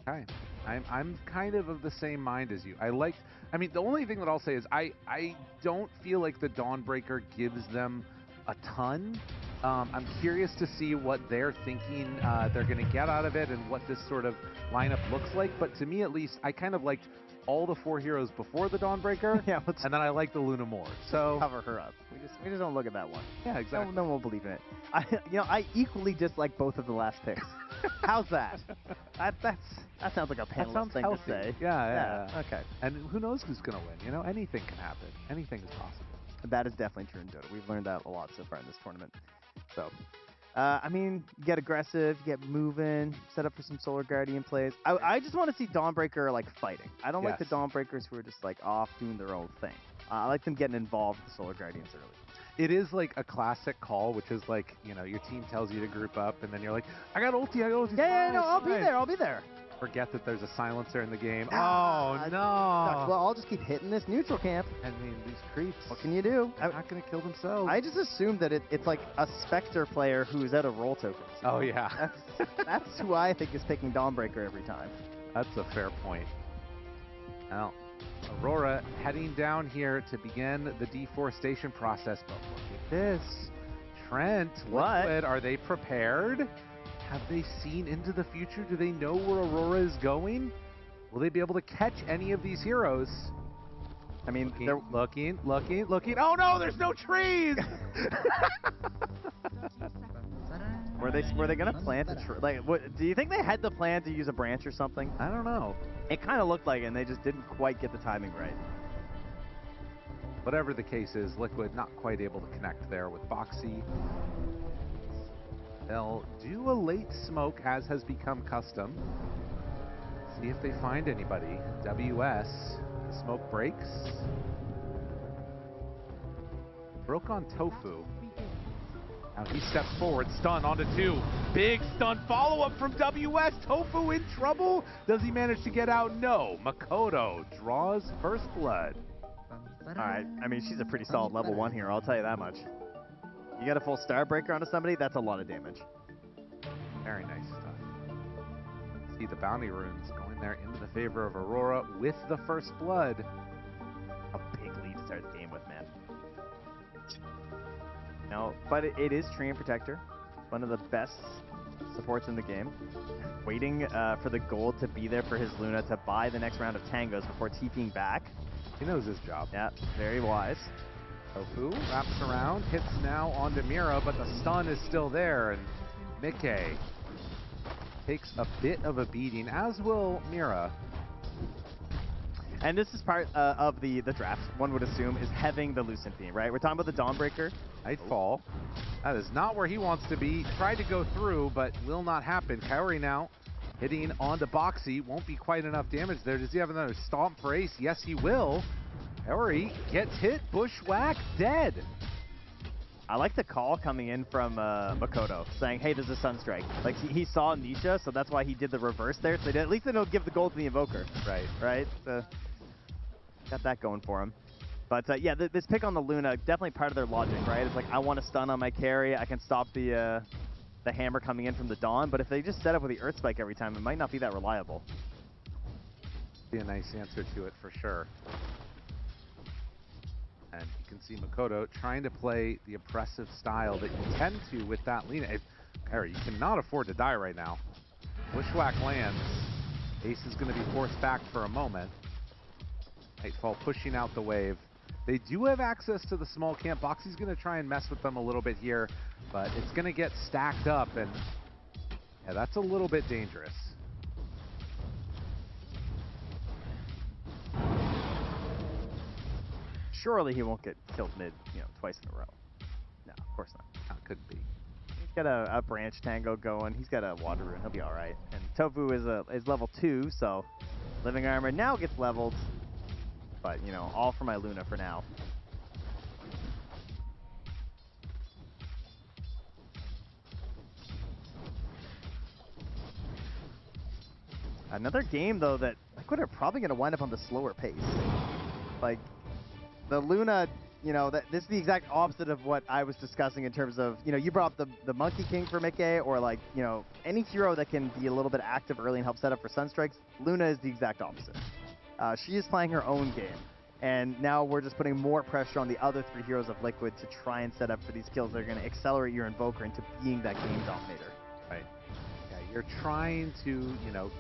Okay. I'm kind of the same mind as you. I mean, the only thing that I'll say is I don't feel like the Dawnbreaker gives them a ton. I'm curious to see what they're thinking they're going to get out of it and what this sort of lineup looks like. But to me, at least, I kind of liked all the 4 heroes before the Dawnbreaker, and then I like the Luna more. So cover her up. We just don't look at that one. Yeah, exactly. No one will believe in it. I equally dislike both of the last picks. How's that? That sounds like a panelist thing to say. Yeah. Okay. And who knows who's going to win? You know, anything can happen. Anything is possible. That is definitely true in Dota. We've learned that a lot so far in this tournament. So, I mean, you get aggressive, you get moving, set up for some Solar Guardian plays. I just want to see Dawnbreaker, like, fighting. I don't like the Dawnbreakers who are just, like, off doing their own thing. I like them getting involved with the Solar Guardians early. It is, like, a classic call, which is, like, you know, your team tells you to group up, and then you're like, I got ulti. Yeah, no, I'll be there. Forget that there's a silencer in the game. Oh, no. Well, I'll just keep hitting this neutral camp. I mean, these creeps. What can you do? They're not going to kill themselves. I just assumed that it's like a Spectre player who's out of role tokens. Oh, yeah. That's who I think is picking Dawnbreaker every time. That's a fair point. Now, Aurora heading down here to begin the deforestation process. But look at this. Trent, Liquid, are they prepared? Have they seen into the future? Do they know where Aurora is going? Will they be able to catch any of these heroes? I mean, they're looking. Oh no, there's no trees! Were they gonna plant a tree? Like, do you think they had the plan to use a branch or something? I don't know. It kind of looked like it, and they just didn't quite get the timing right. Whatever the case is, Liquid not quite able to connect there with Boxy. They'll do a late smoke, as has become custom. See if they find anybody. WS. The smoke breaks. Broke on Tofu. Now he steps forward, stun onto 2. Big stun follow-up from WS. Tofu in trouble. Does he manage to get out? No. Makoto draws first blood. All right. I mean, she's a pretty solid level 1 here, I'll tell you that much. You got a full Starbreaker onto somebody, that's a lot of damage. Very nice stuff. See the bounty runes going there into the favor of Aurora with the first blood. A big lead to start the game with, man. No, but it is Tree and Protector. One of the best supports in the game. Waiting for the gold to be there for his Luna to buy the next round of tangos before TPing back. He knows his job. Yeah, very wise. Tofu wraps around, hits now onto Mira, but the stun is still there, and Mickey takes a bit of a beating, as will Mira. And this is part of the draft, one would assume, is having the Lucent theme, right? We're talking about the Dawnbreaker. Nightfall. That is not where he wants to be. Tried to go through, but will not happen. Kaori now hitting onto Boxy. Won't be quite enough damage there. Does he have another stomp for Ace? Yes, he will. Kaori gets hit. Bushwhack, dead. I like the call coming in from Makoto, saying, hey, there's a Sunstrike. Like, he saw Nisha, so that's why he did the reverse there. So at least they don't give the gold to the Invoker. Right? So, got that going for him. But yeah, this pick on the Luna, definitely part of their logic, right? It's like, I want to stun on my carry. I can stop the hammer coming in from the Dawn. But if they just set up with the Earth Spike every time, it might not be that reliable. Be a nice answer to it for sure. And you can see Makoto trying to play the oppressive style that you tend to with that Lina. Harry, you cannot afford to die right now. Bushwhack lands. Ace is going to be forced back for a moment. Nightfall pushing out the wave. They do have access to the small camp. Boxy's going to try and mess with them a little bit here, but it's going to get stacked up, and yeah, that's a little bit dangerous. Surely he won't get killed mid, twice in a row. No, of course not. That could be. He's got a branch tango going. He's got a water rune. He'll be all right. And Tofu is level 2, so living armor now gets leveled. But, all for my Luna for now. Another game, though, that Liquid are probably going to wind up on the slower pace. Like, the Luna, this is the exact opposite of what I was discussing in terms of, you brought up the Monkey King for Mickey, or like, any hero that can be a little bit active early and help set up for Sunstrikes. Luna is the exact opposite. She is playing her own game. And now we're just putting more pressure on the other 3 heroes of Liquid to try and set up for these kills that are going to accelerate your Invoker into being that game dominator. Right. Yeah, you're trying to,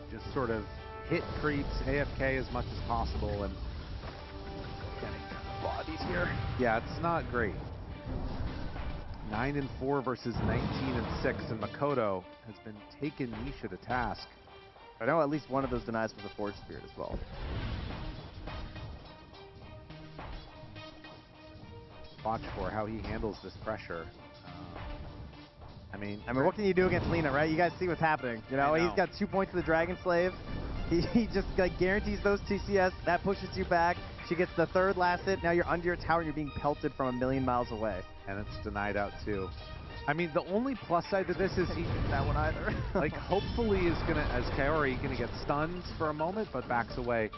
just sort of hit creeps, AFK as much as possible, and getting bodies here. Yeah, it's not great. 9-4 versus 19-6, and Makoto has been taking Nisha to task. I know at least one of those denies was a Forge Spirit as well. Watch for how he handles this pressure. I mean, what can you do against Lina, right? You guys see what's happening. He's got 2 points to the Dragon Slave. He just guarantees those TCS. That pushes you back. She gets the 3rd last hit. Now you're under your tower and you're being pelted from a million miles away. And it's denied out too. I mean, the only plus side to this is he that one either. like, hopefully is as Kaori, gonna get stunned for a moment, but backs away.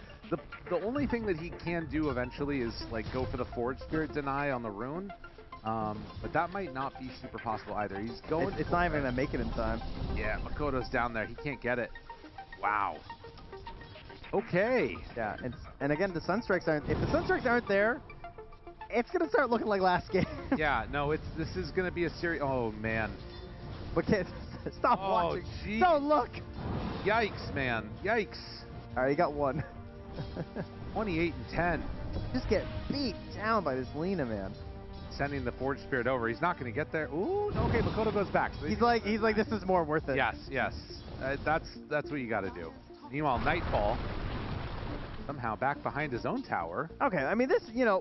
The only thing that he can do eventually is like go for the Forge Spirit deny on the rune, but that might not be super possible either. He's going. It's not even gonna make it in time. Yeah, Makoto's down there. He can't get it. Wow. Okay. Yeah, and again, the Sunstrikes aren't. If the Sunstrikes aren't there, it's gonna start looking like last game. Yeah, no, this is gonna be a series. Oh man. But kids, stop watching. Geez. Don't look. Yikes, man. Yikes. All right, you got one. 28-10. Just get beat down by this Lina, man. Sending the Forge Spirit over. He's not going to get there. Ooh, okay, Makoto goes back. So he's like, this is more worth it. Yes. That's what you got to do. Meanwhile, Nightfall somehow back behind his own tower. Okay, I mean,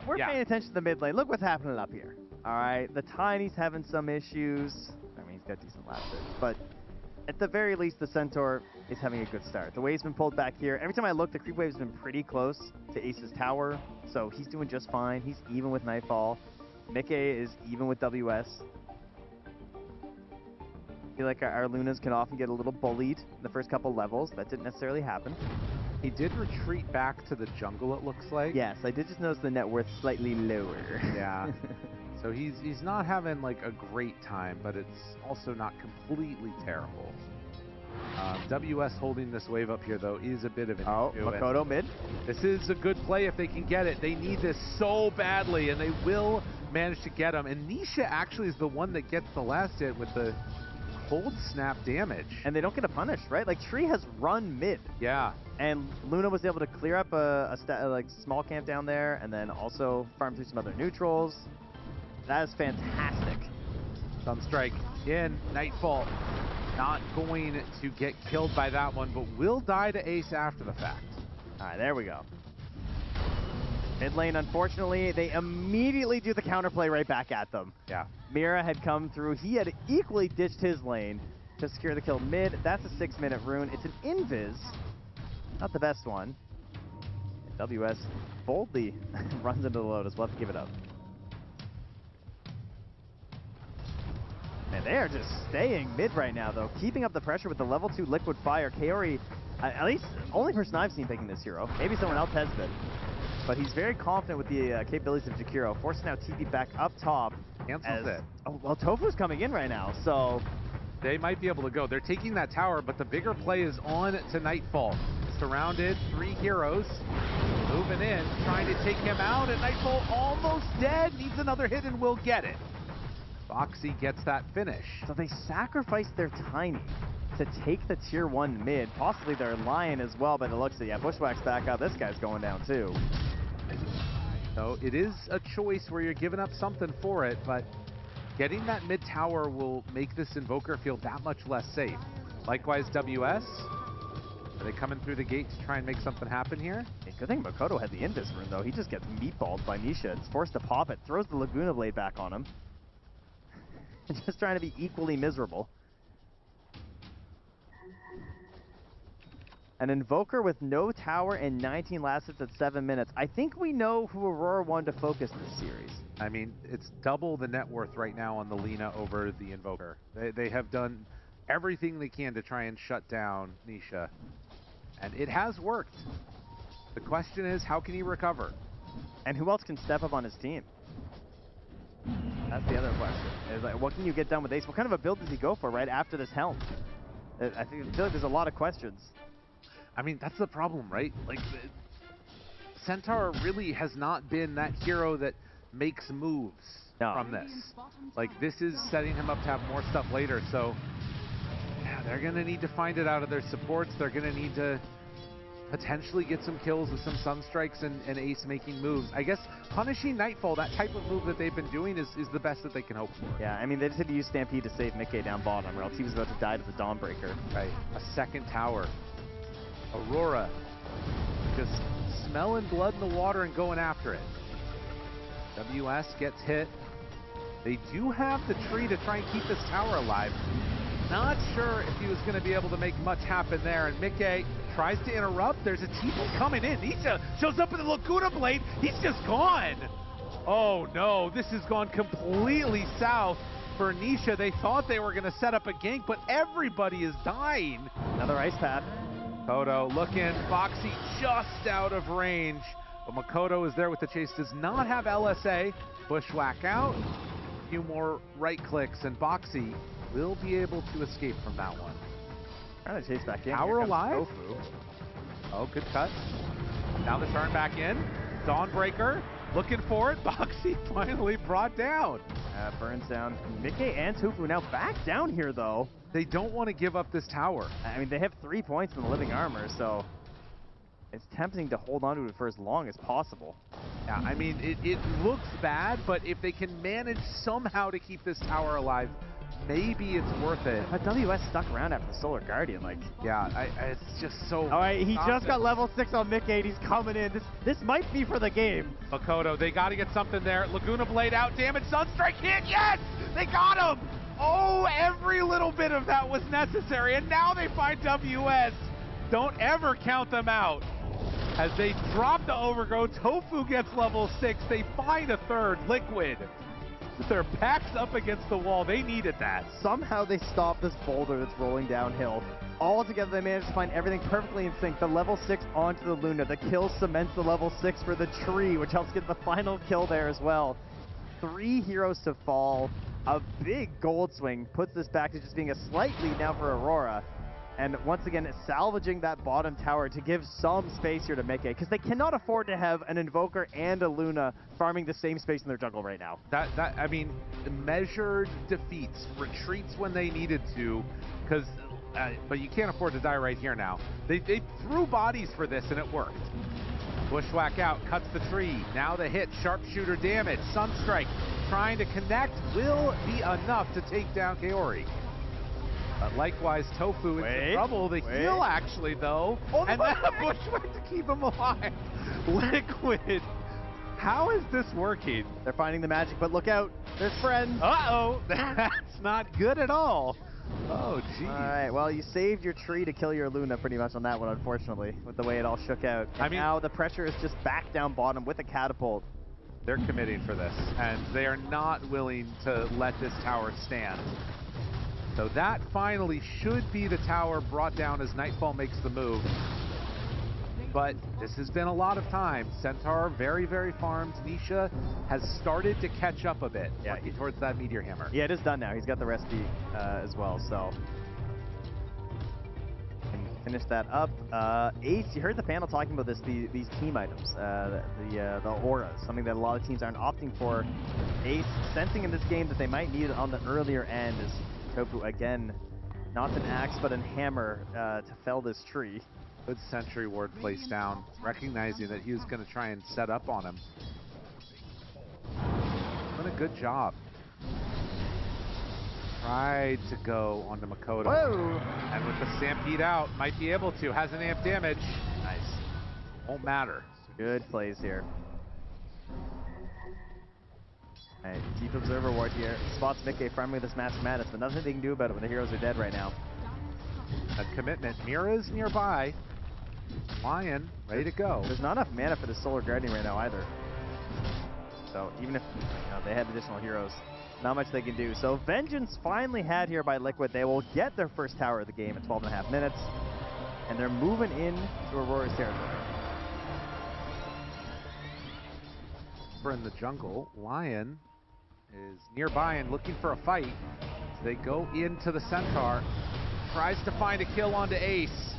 we're paying attention to the mid lane. Look what's happening up here. All right, the Tiny's having some issues. I mean, he's got decent last hits, but at the very least, the Centaur is having a good start. The wave's been pulled back here. Every time I look, the creep wave's been pretty close to Ace's tower, so he's doing just fine. He's even with Nightfall. Mickey is even with WS. I feel like our Lunas can often get a little bullied in the first couple levels. That didn't necessarily happen. He did retreat back to the jungle, it looks like. Yes, I did just notice the net worth slightly lower. Yeah. So he's not having like a great time, but it's also not completely terrible. WS holding this wave up here, though, is a bit of an issue. Makoto mid. This is a good play if they can get it. They need this so badly, and they will manage to get him. And Nisha actually is the one that gets the last hit with the cold snap damage. And they don't get a punish, right? Like, Tree has run mid. Yeah. And Luna was able to clear up a like small camp down there, and then also farm through some other neutrals. That is fantastic. Sunstrike in, Nightfall. Not going to get killed by that one, but will die to Ace after the fact. All right, there we go. Mid lane, unfortunately, they immediately do the counterplay right back at them. Yeah. Mira had come through. He had equally ditched his lane to secure the kill mid. That's a 6-minute rune. It's an invis. Not the best one. And WS boldly runs into the Lotus. We'll have to give it up. And they are just staying mid right now, though. Keeping up the pressure with the level 2 Liquid Fire. Kaori, at least only person I've seen picking this hero. Maybe someone else has been. But he's very confident with the capabilities of Jakiro. Forcing now TP back up top. Cancels it. Oh, well, Tofu's coming in right now, so... They might be able to go. They're taking that tower, but the bigger play is on to Nightfall. Surrounded, 3 heroes. Moving in, trying to take him out, and Nightfall almost dead. Needs another hit and will get it. Foxy gets that finish. So they sacrificed their Tiny to take the tier 1 mid, possibly their Lion as well by the looks of it. Yeah, Bushwhack's back up. This guy's going down too. So it is a choice where you're giving up something for it, but getting that mid tower will make this Invoker feel that much less safe. Likewise, WS. Are they coming through the gate to try and make something happen here? Good thing Makoto had the Invis rune, though. He just gets meatballed by Nisha. It's forced to pop it, throws the Laguna Blade back on him. Just trying to be equally miserable. An Invoker with no tower and 19 last hits at 7 minutes. I think we know who Aurora wanted to focus this series. I mean, it's double the net worth right now on the Lina over the Invoker. They have done everything they can to try and shut down Nisha. And it has worked. The question is, how can he recover? And who else can step up on his team? That's the other question. Is like, what can you get done with Ace? What kind of a build does he go for right after this helm? I feel like there's a lot of questions. I mean, that's the problem, right? Like, Centaur really has not been that hero that makes moves from this. Like, this is setting him up to have more stuff later, so yeah, they're going to need to find it out of their supports. They're going to need to potentially get some kills with some Sunstrikes and Ace making moves. I guess punishing Nightfall, that type of move that they've been doing is the best that they can hope for. Yeah, I mean, they just had to use Stampede to save Mickey down bottom, or else he was about to die to the Dawnbreaker. Right, a second tower. Aurora just smelling blood in the water and going after it. WS gets hit. They do have the tree to try and keep this tower alive. Not sure if he was going to be able to make much happen there, and Mickey tries to interrupt. There's a TP coming in. Nisha shows up with the Laguna Blade. He's just gone. Oh no, this has gone completely south for Nisha. They thought they were going to set up a gank, but everybody is dying. Another ice path. Makoto looking, Foxy just out of range. But Makoto is there with the chase, does not have LSA. Bushwhack out. A few more right clicks, and Boxy will be able to escape from that one. Trying to chase back in. Tower alive. Oh, good cut. Now the turn back in. Dawnbreaker looking for it. Boxy finally brought down. Burns down. Mickey and Tofu now back down here, though. They don't want to give up this tower. I mean, they have 3 points from the living armor, so it's tempting to hold on to it for as long as possible. Yeah, I mean, it looks bad, but if they can manage somehow to keep this tower alive, maybe it's worth it. But WS stuck around after the Solar Guardian, like... Yeah, it's just so... All right, he just got level 6 on Mick 8. He's coming in. This might be for the game. Makoto, they got to get something there. Laguna Blade out. Damage. Sunstrike hit. Yes! They got him! Oh, every little bit of that was necessary. And now they find WS. Don't ever count them out. As they drop the Overgrowth, Tofu gets level 6. They find a third, Liquid. With their backs up against the wall, they needed that. Somehow they stop this boulder that's rolling downhill. All together, they managed to find everything perfectly in sync. The level 6 onto the Luna. The kill cements the level 6 for the tree, which helps get the final kill there as well. 3 heroes to fall. A big gold swing puts this back to just being a slight lead now for Aurora. And once again, salvaging that bottom tower to give some space here to Mickey, because they cannot afford to have an Invoker and a Luna farming the same space in their jungle right now. I mean, measured defeats, retreats when they needed to, because, but you can't afford to die right here now. They threw bodies for this and it worked. Bushwhack out, cuts the tree. Now the hit, sharpshooter damage, Sunstrike trying to connect will be enough to take down Kaori. But likewise, Tofu in trouble. The heal actually though, and then a Bushwhack to keep him alive. Liquid, how is this working? They're finding the magic, but look out, there's friends. Uh-oh, that's not good at all. Oh, geez. All right, well, you saved your tree to kill your Luna pretty much on that one, unfortunately, with the way it all shook out. And now the pressure is just back down bottom with a catapult. They're committing for this, and they are not willing to let this tower stand. So that finally should be the tower brought down as Nightfall makes the move. But this has been a lot of time. Centaur very, very farmed. Nisha has started to catch up a bit, working towards that Meteor Hammer. Yeah, it is done now. He's got the recipe as well, so. Can finish that up. Ace, you heard the panel talking about this, these team items, the auras, something that a lot of teams aren't opting for. Ace sensing in this game that they might need it on the earlier end is Tofu again, not an axe but a hammer to fell this tree. Good sentry ward placed down, recognizing that he was going to try and set up on him. Doing a good job. Tried to go onto Makoto. Whoa! And with the Stampede out, might be able to. Has an amp damage. Nice. Won't matter. Good plays here. Alright, Deep Observer Ward here. Spots Mickey farming this Master Madness, but nothing they can do about it when the heroes are dead right now. A commitment. Mira's nearby. Lion, ready to go. There's not enough mana for the Solar Guardian right now either. So even if they had additional heroes, not much they can do. So Vengeance finally had here by Liquid. They will get their first tower of the game in 12.5 minutes. And they're moving in to Aurora's territory. We're in the jungle. Lion is nearby and looking for a fight. So they go into the Centaur. Tries to find a kill onto Ace.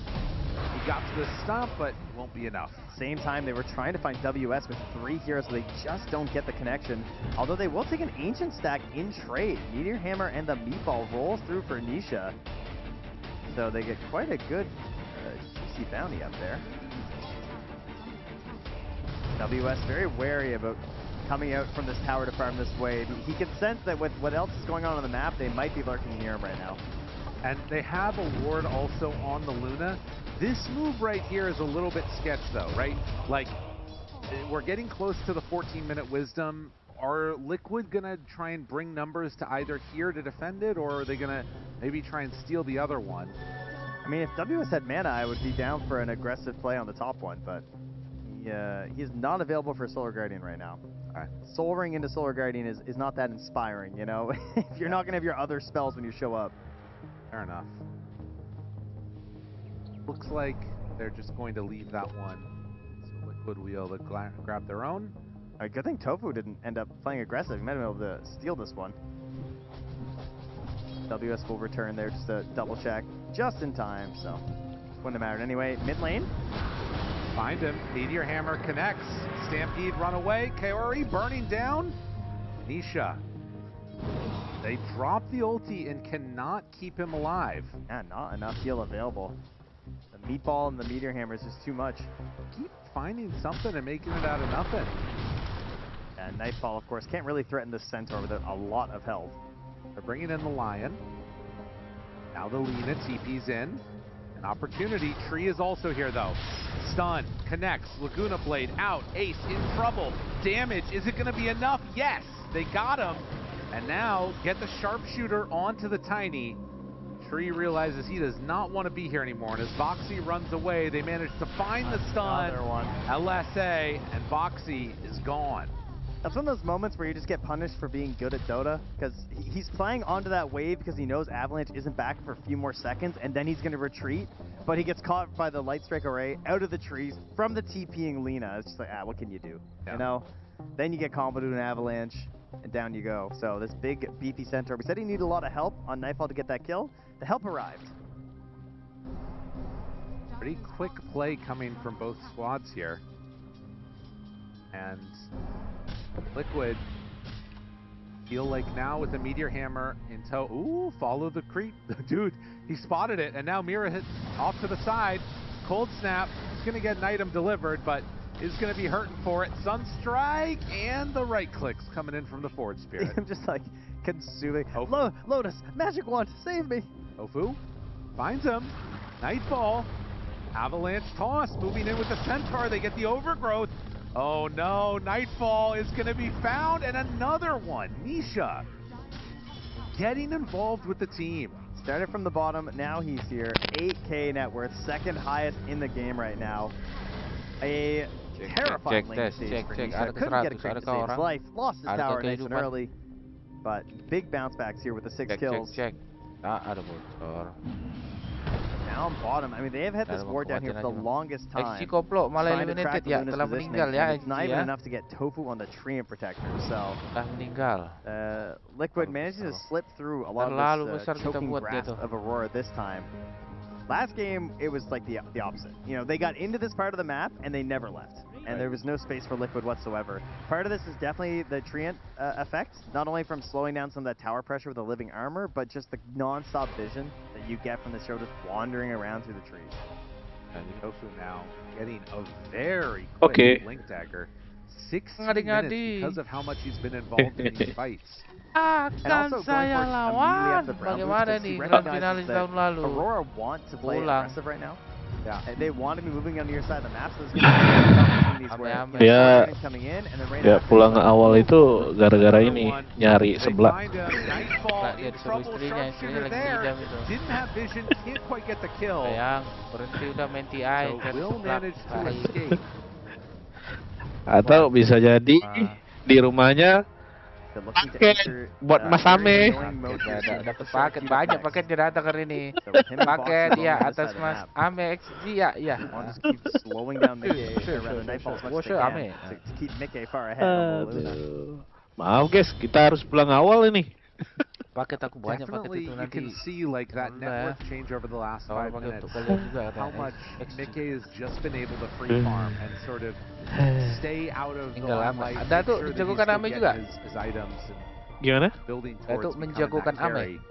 He got to the stump, but won't be enough. Same time, they were trying to find WS with 3 heroes, so they just don't get the connection. Although they will take an Ancient stack in trade. Meteor Hammer and the Meatball rolls through for Nisha. So they get quite a good juicy bounty up there. WS very wary about coming out from this tower to farm this wave. He can sense that with what else is going on the map, they might be lurking near him right now. And they have a ward also on the Luna. This move right here is a little bit sketch though, right? Like, we're getting close to the 14-minute wisdom. Are Liquid gonna try and bring numbers to either here to defend it, or are they gonna maybe try and steal the other one? I mean, if WS had mana, I would be down for an aggressive play on the top one, but he is not available for Solar Guardian right now. Soul Ring into Solar Guardian is not that inspiring, you know? If you're not gonna have your other spells when you show up. Fair enough. Looks like they're just going to leave that one. So Liquid will be able to grab their own. Good thing Tofu didn't end up playing aggressive. He might have been able to steal this one. WS will return there just to double check just in time, so wouldn't have mattered anyway. Mid lane. Find him. Meteor Hammer connects. Stampede run away. Kaori burning down. Nisha. They drop the ulti and cannot keep him alive. Yeah, not enough heal available. The Meatball and the Meteor Hammer is just too much. Keep finding something and making it out of nothing. And Nightfall, of course, can't really threaten this Centaur with a lot of health. They're bringing in the Lion. Now the Lena TP's in. An opportunity. Tree is also here, though. Stun. Connects. Laguna Blade out. Ace in trouble. Damage. Is it going to be enough? Yes. They got him. And now get the Sharpshooter onto the Tiny. Tree realizes he does not want to be here anymore. And as Voxy runs away, they manage to find the stun. LSA. And Voxy is gone. That's one of those moments where you just get punished for being good at Dota, because he's playing onto that wave because he knows Avalanche isn't back for a few more seconds, and then he's going to retreat, but he gets caught by the Light Strike Array out of the trees from the TPing Lena. It's just like, what can you do? Yeah. You know? Then you get comboed to an Avalanche, and down you go. So this big beefy Centaur, we said he needed a lot of help on Nightfall to get that kill. The help arrived. Pretty quick play coming from both squads here. And Liquid feel like now with the Meteor Hammer in tow. Ooh, follow the creep. Dude, he spotted it, and now Mira hit off to the side. Cold Snap is going to get an item delivered, but is going to be hurting for it. Sunstrike and the right clicks coming in from the Forward Spirit. I'm just like consuming. Lotus, Magic Wand, save me. Ofu finds him. Nightfall. Avalanche toss moving in with the Centaur. They get the overgrowth. Oh no, Nightfall is going to be found, and another one. Nisha getting involved with the team. Started from the bottom, now he's here. 8K net worth, second highest in the game right now. A terrifying lane stage for Nisha. Couldn't get a crit to save his life. Lost his tower nice and early. But big bounce backs here with the 6 kills. Now on bottom, I mean, they have had this ward down here for the longest time. XG Koplo malah eliminated ya, telah meninggal ya. It's not even enough to get Tofu on the Treant Protector, so... Liquid manages to slip through a lot of this choking grasp of Aurora this time. Last game, it was like the opposite. You know, they got into this part of the map, and they never left. And there was no space for Liquid whatsoever. Part of this is definitely the Treant effect, not only from slowing down some of that tower pressure with the living armor, but just the non-stop vision that you get from this show just wandering around through the trees. And Tofu now getting a very quick Link Dagger. 16 minutes because of how much he's been involved in these fights. Akan saya lawan. Bagaimana nih grand finalis tahun lalu? Aurora want to play aggressive right now. Yeah, and they want to be moving on the other side of the map, so there's going to be opportunities where coming in, and then ya pulang awal itu gara-gara ini nyari sebelah. Disuruh istrinya lagi ngidam itu. Sayang, berhenti udah main TI. Atau bisa jadi di rumahnya paket buat Mas Ame. Dapat paket banyak, paket datang hari ini. Paket ya atas Mas Ame XG ya. Maaf guys, kita harus pulang awal ini. Paket aku banyak paket itu nanti. You can see like that network change over the last 5 minutes. How much Mickey has just been able to free farm and sort of stay out of the limelight. Ada tuh menjagokan Ame juga. Gimana? Itu menjagokan Ame.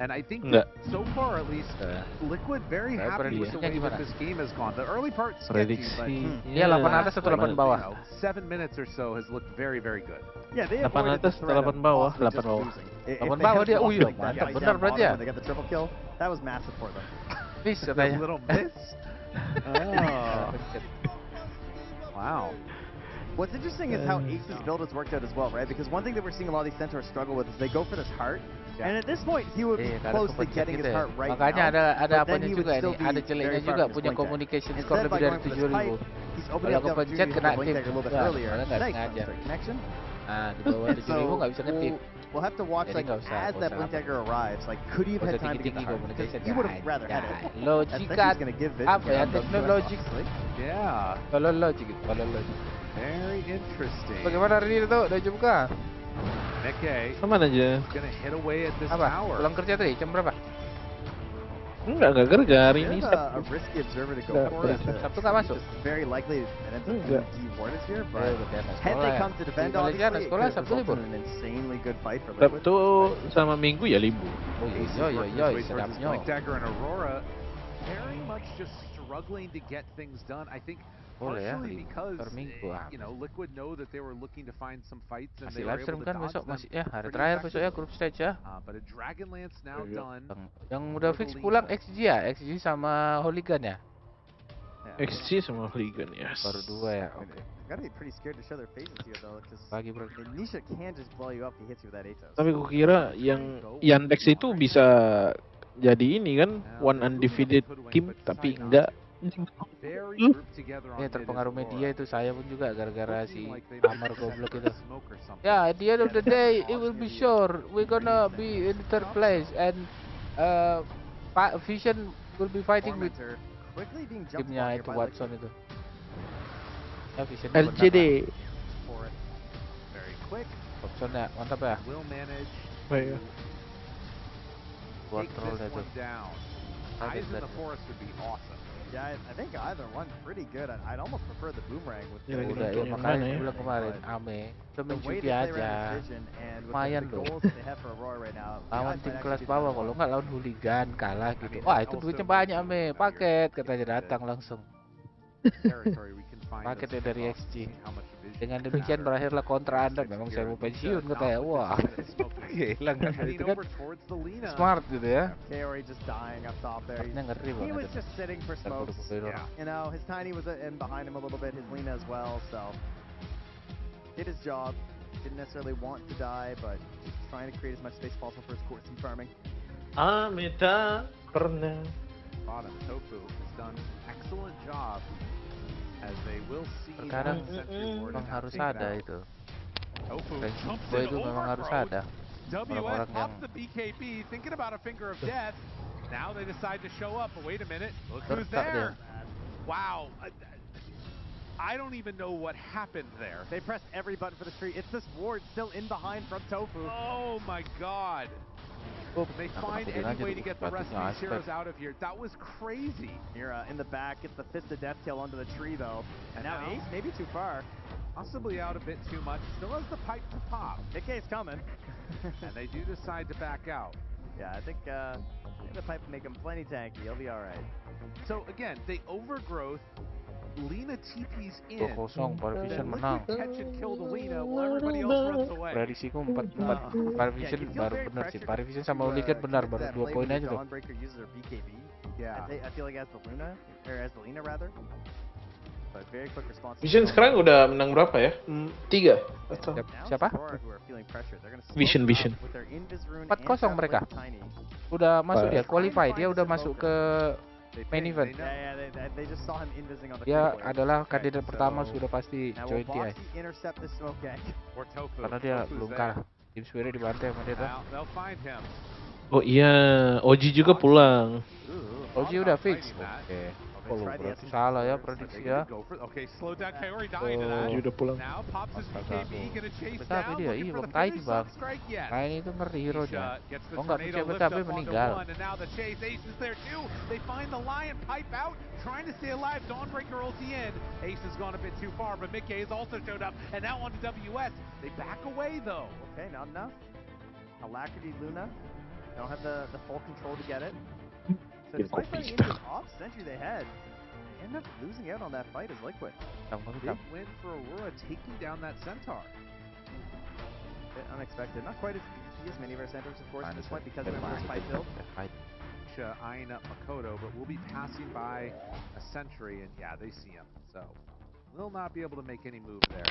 And I think so far at least, Liquid very happy with the way that this game has gone. The early part sketchy, but dia 8 atas atau 8 bawah? 7 minutes or so has looked very, very good. Yeah, they 8 atas atau 8 bawah? 8 bawah. 8 bawah dia, mantap benar berarti ya. They got the triple kill. That was massive for them. Miss katanya. Little miss. Wow. What's interesting is how Ace's build has worked out as well, right? Because one thing that we're seeing a lot of these Centaurs struggle with is they go for this heart, and at this point he would be close to getting his heart right Makanya now. ada apanya juga ini, ada jeleknya juga punya communication score lebih dari 7.000. Kalau kepencet kena tip, malah nggak sengaja. Nah, di bawah 7.000 nggak bisa ngetip. We'll have to watch like as that Blink Dagger arrives. Like, could he have had time to get the heart? You would have rather had it. Logikan apa ya? Teknologi. Yeah. Kalau logik. Very interesting. Bagaimana hari ini tuh? Udah jam buka? Mickey. Sama aja. Gonna hit away at this apa? Tower. Pulang kerja tadi jam berapa? Enggak kerja hari ini. A risky observer to go for it. Sabtu nggak masuk. Very likely it ends up being dewarded here, but had they come to defend obviously, sekolah Sabtu libur. An insanely good fight for Liquid. Sabtu sama Minggu ya libur. Oh iya, sedapnya. Like Dagger and Aurora very much just struggling to get things done. I think partially because you know Liquid know that they were looking to find some fights and they were able to kan dodge besok them. masih ya hari terakhir besok ya group stage ya. But a Dragonlance now done. Yang udah fix pulang XG ya, XG sama Hooligan ya. XG sama Hooligan ya. Baru 2 ya. Gotta be pretty scared to show their faces here though, because Nisha can just blow you up if he hits you with that Atos. Tapi aku kira yang Yandex itu bisa jadi ini kan one undefeated team, tapi enggak. Ya terpengaruh media itu, saya pun juga gara-gara si Amar goblok itu. Ya, at the end of the day it will be sure we're gonna be in third place and Vision will be fighting with timnya itu Watson itu. Ya, Vision LCD. Watson ya, mantap ya. Baik. Buat troll itu. Yeah, I think either one pretty good. I'd almost prefer the boomerang with the Udah ya, makanya gue bilang kemarin, Ame, temen cuti aja. Lumayan loh. Lawan tim kelas bawah, kalau nggak lawan hooligan kalah gitu. Wah itu duitnya banyak, Ame. Paket katanya datang langsung. Paketnya dari XG. Dengan demikian berakhirlah kontra Anda. Memang saya mau pensiun katanya. Wah, hilang kan itu kan smart gitu ya. Startnya ngeri banget. He was just sitting for smokes. You know, his tiny was in behind him a little bit, his Lina as well, so did his job. Didn't necessarily want to die, but just trying to create as much space as possible for his core team farming. Amita pernah. Bottom, Tofu has done an excellent job. As they will see Sekarang memang harus ada itu. Gue itu memang harus ada. Orang-orang yang the BKB thinking about a finger of death. Now they decide to show up, but wait a minute, look who's there. Wow. I don't even know what happened there. They pressed every button for the tree. It's this ward still in behind from Tofu. Oh my god. They find any way to get the rest of these heroes out of here. That was crazy. Mira in the back gets the fist of death kill onto the tree though. And now Ace maybe too far. Possibly out a bit too much. Still has the pipe to pop. Nikkei's coming. And they do decide to back out. Yeah, I think the pipe will make him plenty tanky. He'll be alright. So again, they overgrowth. Lina TP's in. 2-0, Parvision menang. Catch and kill the Lina while everybody else runs away. Prediksiku 4-4. Parvision baru benar sih. Parvision sama Hooligan benar, baru 2 poin aja tuh. Yeah. I feel like as the Luna, or as the Lina rather. But very quick response. Vision sekarang udah menang berapa ya? 3 atau siapa? Vision. 4-0 mereka. Udah masuk dia, qualify. Dia udah masuk ke main event. Dia adalah kandidat pertama sudah pasti join TI. Karena dia belum kalah. Tim Spirit dibantai sama dia tuh. Oh iya, Oji juga pulang. Oji udah fix. Oke. Oh, berarti salah ya prediksi ya. Oji udah pulang. Tapi dia, iya bang Tiny bang. Tiny itu ngeri hero-nya. Oh enggak, Micepad meninggal. Trying to stay alive, Dawnbreaker ulti in. Ace has gone a bit too far, but Mickey has also showed up, and now on to WS. They back away though. Okay, not enough. Alacrity Luna don't have the full control to get it. So despite playing into off Sentry they had, they end up losing out on that fight as Liquid. Big win for Aurora taking down that Centaur. A bit unexpected, not quite as easy as many of our Centaurs of course at this point because of their first fight build. Eyeing up Makoto, but we'll be passing by a Sentry, and yeah, they see him, so will not be able to make any move there.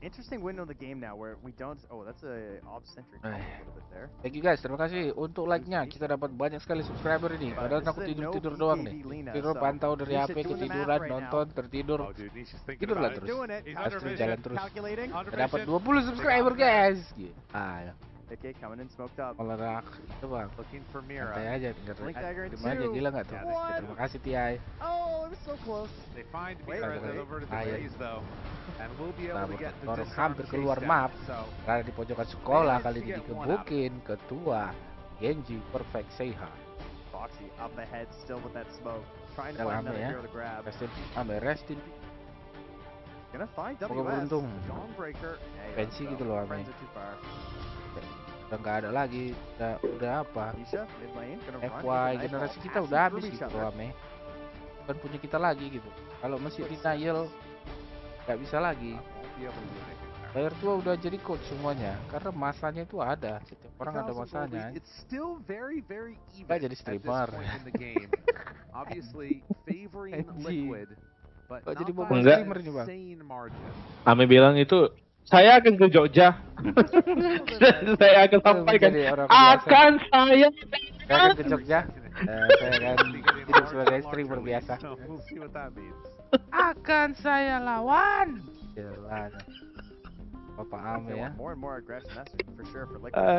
Interesting window of the game now where we don't. Oh, that's a off Sentry a little bit there. Thank you guys, terima kasih untuk like-nya. Kita dapat banyak sekali subscriber ini. Padahal aku tidur doang nih. Tidur pantau dari HP, ketiduran, nonton, tertidur. Tidurlah terus. Astrid jalan terus. Kita dapat 20 subscriber guys. Ah, ya. Okay, coming in smoked up. Melerak itu bang. Looking for Mira. Santai aja, tinggal aja gila nggak tuh? Terima kasih TI. Oh, it was so close. They find Mira over to the base though, and we'll be able to get the hampir keluar map. Karena di pojokan sekolah kali ini dikebukin ketua Genji Perfect Seiha. Foxy up ahead still with that smoke, trying to find another hero to grab. Restin. Gonna find WS. Dawnbreaker. Pensi gitu loh Ame. Udah nggak ada lagi, udah apa? FY generasi kita udah habis gitu Ame. Bukan punya kita lagi gitu. Kalau masih denial nggak bisa lagi. Player tua udah jadi coach semuanya karena masanya itu ada. Setiap orang ada masanya. Nggak jadi streamer. Obviously favoring Liquid. Kok jadi Mobo streamer nih bang? Ame bilang itu saya akan ke Jogja. Saya akan sampaikan akan saya akan ke Jogja. Saya akan hidup sebagai streamer biasa. Akan saya lawan. Jalan. Bapak Ame ya.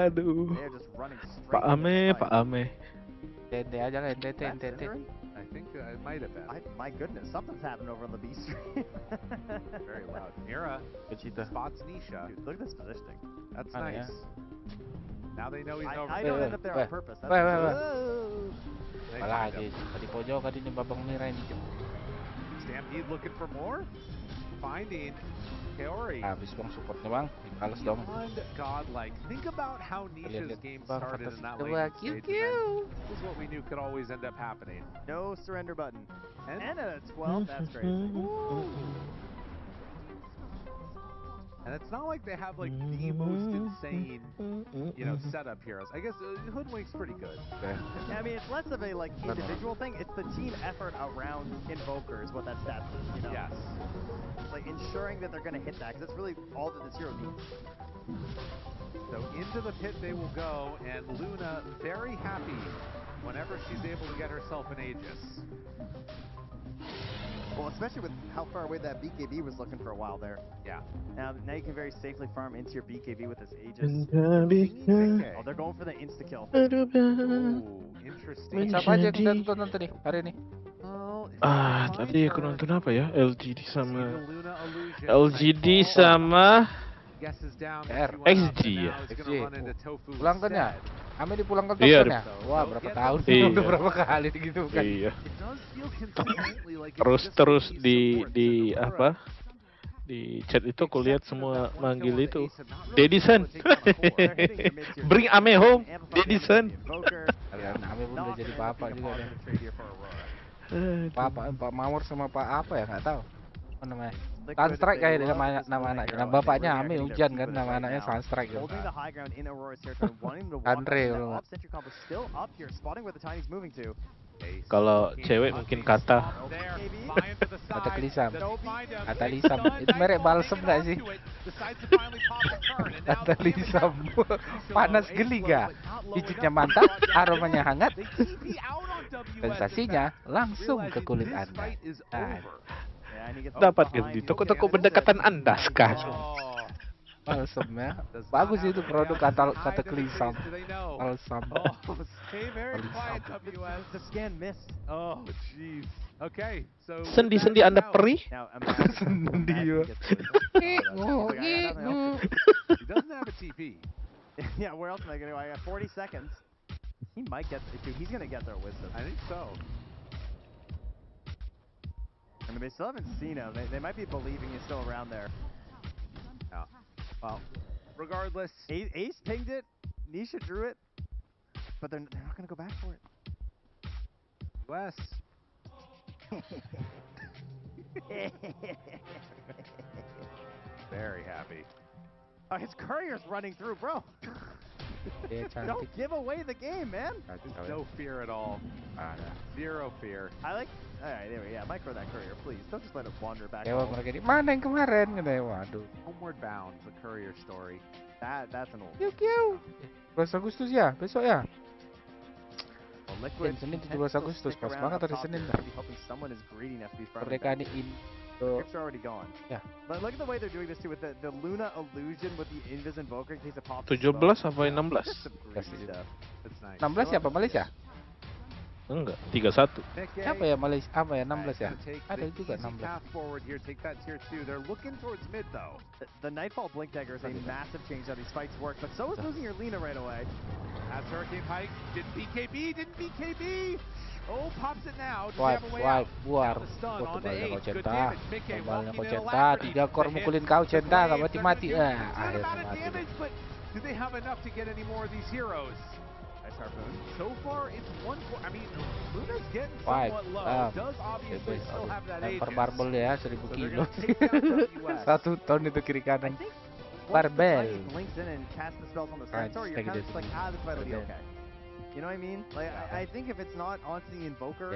Aduh. Pak Ame. Tente aja lah, tente. I think it might have been. My goodness, something's happened over on the B stream. Very loud. Mira spots Nisha. Dude, look at this positioning. That's nice. Now they know he's over. I don't end up there on purpose. Wait. Palagi. Di pojokan din yung babang ni Ren. Stampede looking for more. Finding Kaori. Habis bang support niya bang? Alas dong. Godlike. Think about how Nisha's game started in that Wah, late stage. This is what we knew could always end up happening. No surrender button. And a 12, that's crazy. And it's not like they have like the most insane, setup heroes. I guess Hoodwink's pretty good. Yeah, I mean, it's less of a like individual thing. It's the team effort around Invoker is what that stat is. Yes. Like ensuring that they're going to hit that, because that's really all that this hero needs. So into the pit they will go, and Luna very happy whenever she's able to get herself an Aegis. Well, especially with how far away that BKB was looking for a while there. Yeah. Now you can very safely farm into your BKB with this Aegis. Oh, they're going for the insta-kill. Ooh, interesting. Siapa aja yang kita tonton tadi hari ini? Tadi aku nonton apa ya? LGD sama XG ya. Pulangkan ya? Ame dipulangkan Iya, ya? Wah, berapa tahun? Iya. Udah berapa kali gitu kan? Iya. Terus di apa? Di chat itu aku lihat semua manggil itu Dedison. Bring Ame home, Dedison. Ame pun udah jadi bapak juga deh. Pak Mawar sama Pak apa ya, nggak tahu apa namanya. Sunstrike kayak nama anaknya. Nama bapaknya Ame Hujan kan, nama anaknya Sunstrike kan. Andre kalau Kalau cewek mungkin Kata Lisam. Kata Lisam. Itu merek balsem nggak sih? Kata Lisam. Panas geli gak? Pijitnya mantap, aromanya hangat. Sensasinya langsung ke kulit Anda. Dapatkan di toko-toko berdekatan Anda sekarang. Balsemnya bagus itu produk kata Lisam. Balsam. Sendi-sendi Anda perih? Sendi. He doesn't have a TP. Yeah, where else am I going to go? I got 40 seconds. He might get, dude, he's going to get their wisdom. I think so. I mean, they still haven't seen him. They might be believing he's still around there. Yeah. Well, regardless. Ace pinged it. Nisha drew it. But they're not going to go back for it. Wes. Very happy. Oh, his courier's running through, bro. Don't give away the game, man. There's no fear at all. Zero fear. Alright, there we go. Yeah, micro that courier, please. Don't just let it wander back home. Mereka di mana yang kemarin? Waduh. Homeward Bound, the courier story. That's an old. 12 Agustus ya, besok ya. Liquid. Senin 17 Agustus, pas banget hari Senin dah. Someone is greedy enough to be Mereka ini. Grips are already gone. Yeah. But look at the way they're doing this too with the Luna illusion with the Invis Invoker in case it pops. 17 apa 16? 16 siapa Malaysia? Enggak, 31. Siapa ya Malaysia? Apa ya 16 ya? Ada juga 16. They're looking towards mid though. The Nightfall Blink Dagger is a massive change how these fights work, but so is losing your Lina right away. That's Hurricane Pike. Didn't BKB. Oh, pops it now. Does he have a way out? Buar. Tebalnya kau Centa. Tebalnya kau Centa. 3 core mukulin kau Centa. Gak mati-mati. Akhirnya mati. Do they have enough to get any more of these heroes? Nice harpoon. So far, it's 1. I mean, Luna's getting somewhat low. Does obviously still have that Aegis. Per barbel ya, 1000 kilo. 1 ton itu kiri kanan. Barbel. Links in and cast the spells on the centaur. You're kind of just like, this might be okay. You know what I mean? Like, I think if it's not onto the Invoker or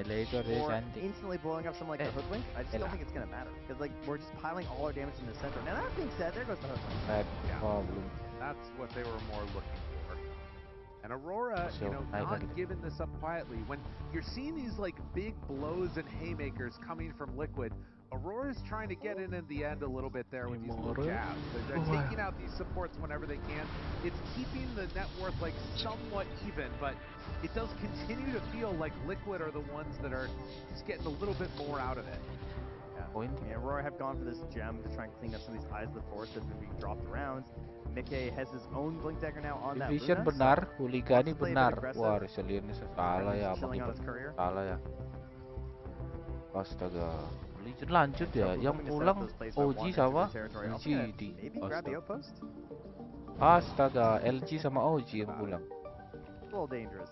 instantly blowing up something like the Hoodwink, I just don't think it's going to matter. Because, like, we're just piling all our damage in the center. Now, that being said, there goes the Hoodwink. That's what they were more looking for. And Aurora, not giving this up quietly. When you're seeing these, like, big blows and haymakers coming from Liquid, Aurora's trying to get in the end a little bit there with these little jabs. They're taking out these supports whenever they can. It's keeping the net worth like somewhat even, but it does continue to feel like Liquid are the ones that are just getting a little bit more out of it. Yeah, Aurora have gone for this gem to try and clean up some of these eyes of the forest that have been being dropped around. Mickey has his own Blink Dagger now on that Division Luna. benar, Huligani benar. Wah, Resiliennya salah ya, salah ya. Astaga, Legion lanjut ya. Yang pulang OG sama LG di Astaga, LG sama OG yang pulang. A little dangerous.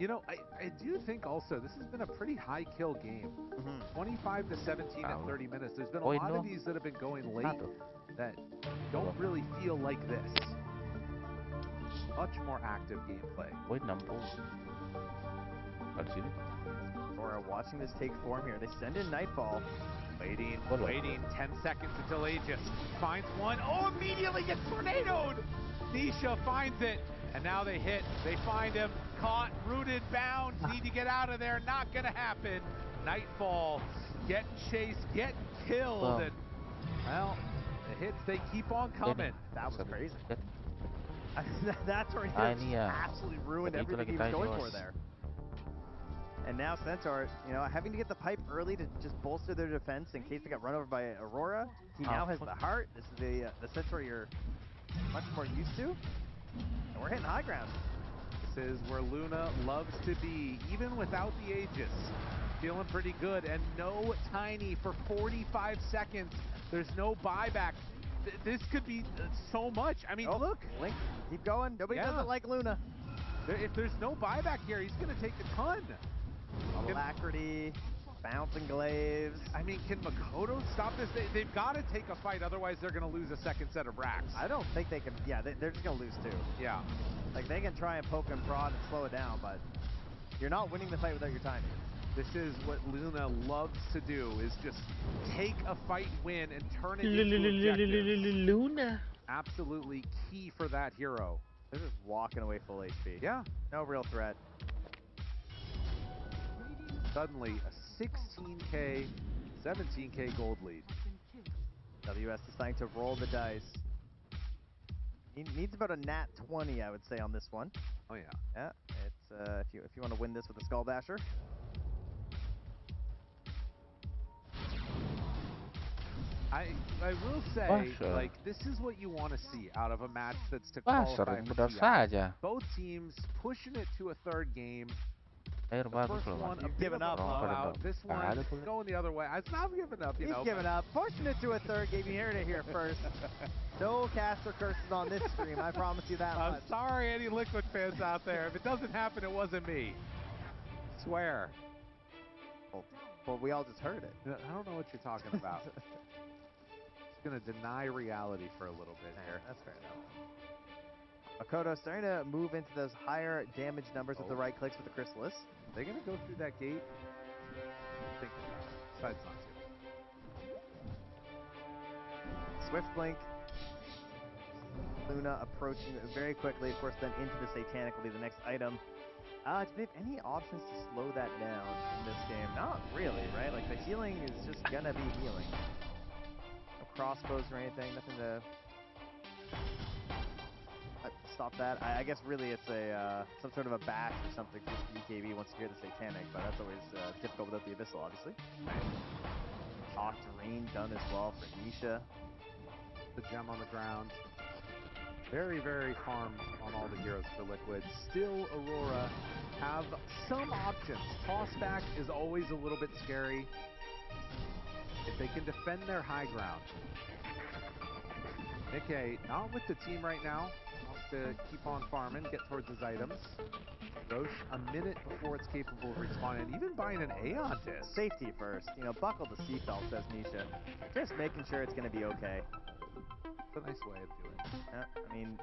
You know, I do think also this has been a pretty high kill game. 25 to 17 at 30 minutes. There's been a lot of these that have been going late that don't really feel like this. Much more active gameplay. Wait, number. Aurora watching this take form here. They send in Nightfall. Waiting 10 seconds until Aegis finds one. Oh, immediately gets tornadoed! Nisha finds it, and now they hit. They find him. Caught, rooted, bound, need to get out of there, not gonna happen. Nightfall, getting chased, getting killed, and, well, the hits, they keep on coming. That was crazy. That tornado absolutely ruined everything he was going for there. And now Centaur, you know, having to get the pipe early to just bolster their defense in case they got run over by Aurora. He now has the heart. This is the Centaur you're much more used to. And we're hitting high ground. This is where Luna loves to be, even without the Aegis. Feeling pretty good, and no Tiny for 45 seconds. There's no buyback. This could be so much. I mean, look. Link, keep going. Nobody doesn't like Luna. If there's no buyback here, he's going to take a ton. Alacrity, bouncing glaives. I mean, can Makoto stop this? They've got to take a fight, otherwise they're going to lose a second set of racks. I don't think they can. Yeah, they're just going to lose too. Yeah. Like, they can try and poke and prod and slow it down, but you're not winning the fight without your timing. This is what Luna loves to do, is just take a fight win and turn it into objectives. Luna. Absolutely key for that hero. They're just walking away full HP. Yeah. No real threat. Suddenly, a 16K, 17K gold lead. WS deciding to roll the dice. He needs about a nat 20, I would say, on this one. Oh, yeah. Yeah, it's if you want to win this with a Skull Basher. I will say, like, this is what you want to see out of a match that's to qualify for TI. Both teams pushing it to a third game. The first one, giving up, blowout. This one, going the other way. It's not giving up, you know. He's giving up. Pushing it to a third game. You heard it here first. No caster curses on this stream. I promise you that much. I'm sorry, any Liquid fans out there. If it doesn't happen, it wasn't me. Swear. Well, we all just heard it. I don't know what you're talking about. Just going to deny reality for a little bit here. That's fair enough. Makoto starting to move into those higher damage numbers with the right clicks with the Chrysalis. They're going to go through that gate. I think decides not to. Swift Blink. Luna approaching very quickly. Of course, then into the Satanic will be the next item. Do they have any options to slow that down in this game? Not really, right? Like, the healing is just going to be healing. No crossbows or anything. Nothing to stop that. I guess really it's a some sort of a bash or something for BKB once you hear the Satanic, but that's always difficult without the Abyssal, obviously. Hawk Terrain done as well for Nisha. The gem on the ground. Very, very farmed on all the heroes for Liquid. Still, Aurora have some options. Tossback is always a little bit scary. If they can defend their high ground. Nikkei, not with the team right now. Wants to keep on farming, get towards his items. Roche, a minute before it's capable of respawning, and even buying an Aeon disc. Safety first. You know, buckle the seatbelt, says Nisha. Just making sure it's going to be okay. It's a nice way of doing it. Yeah, I mean,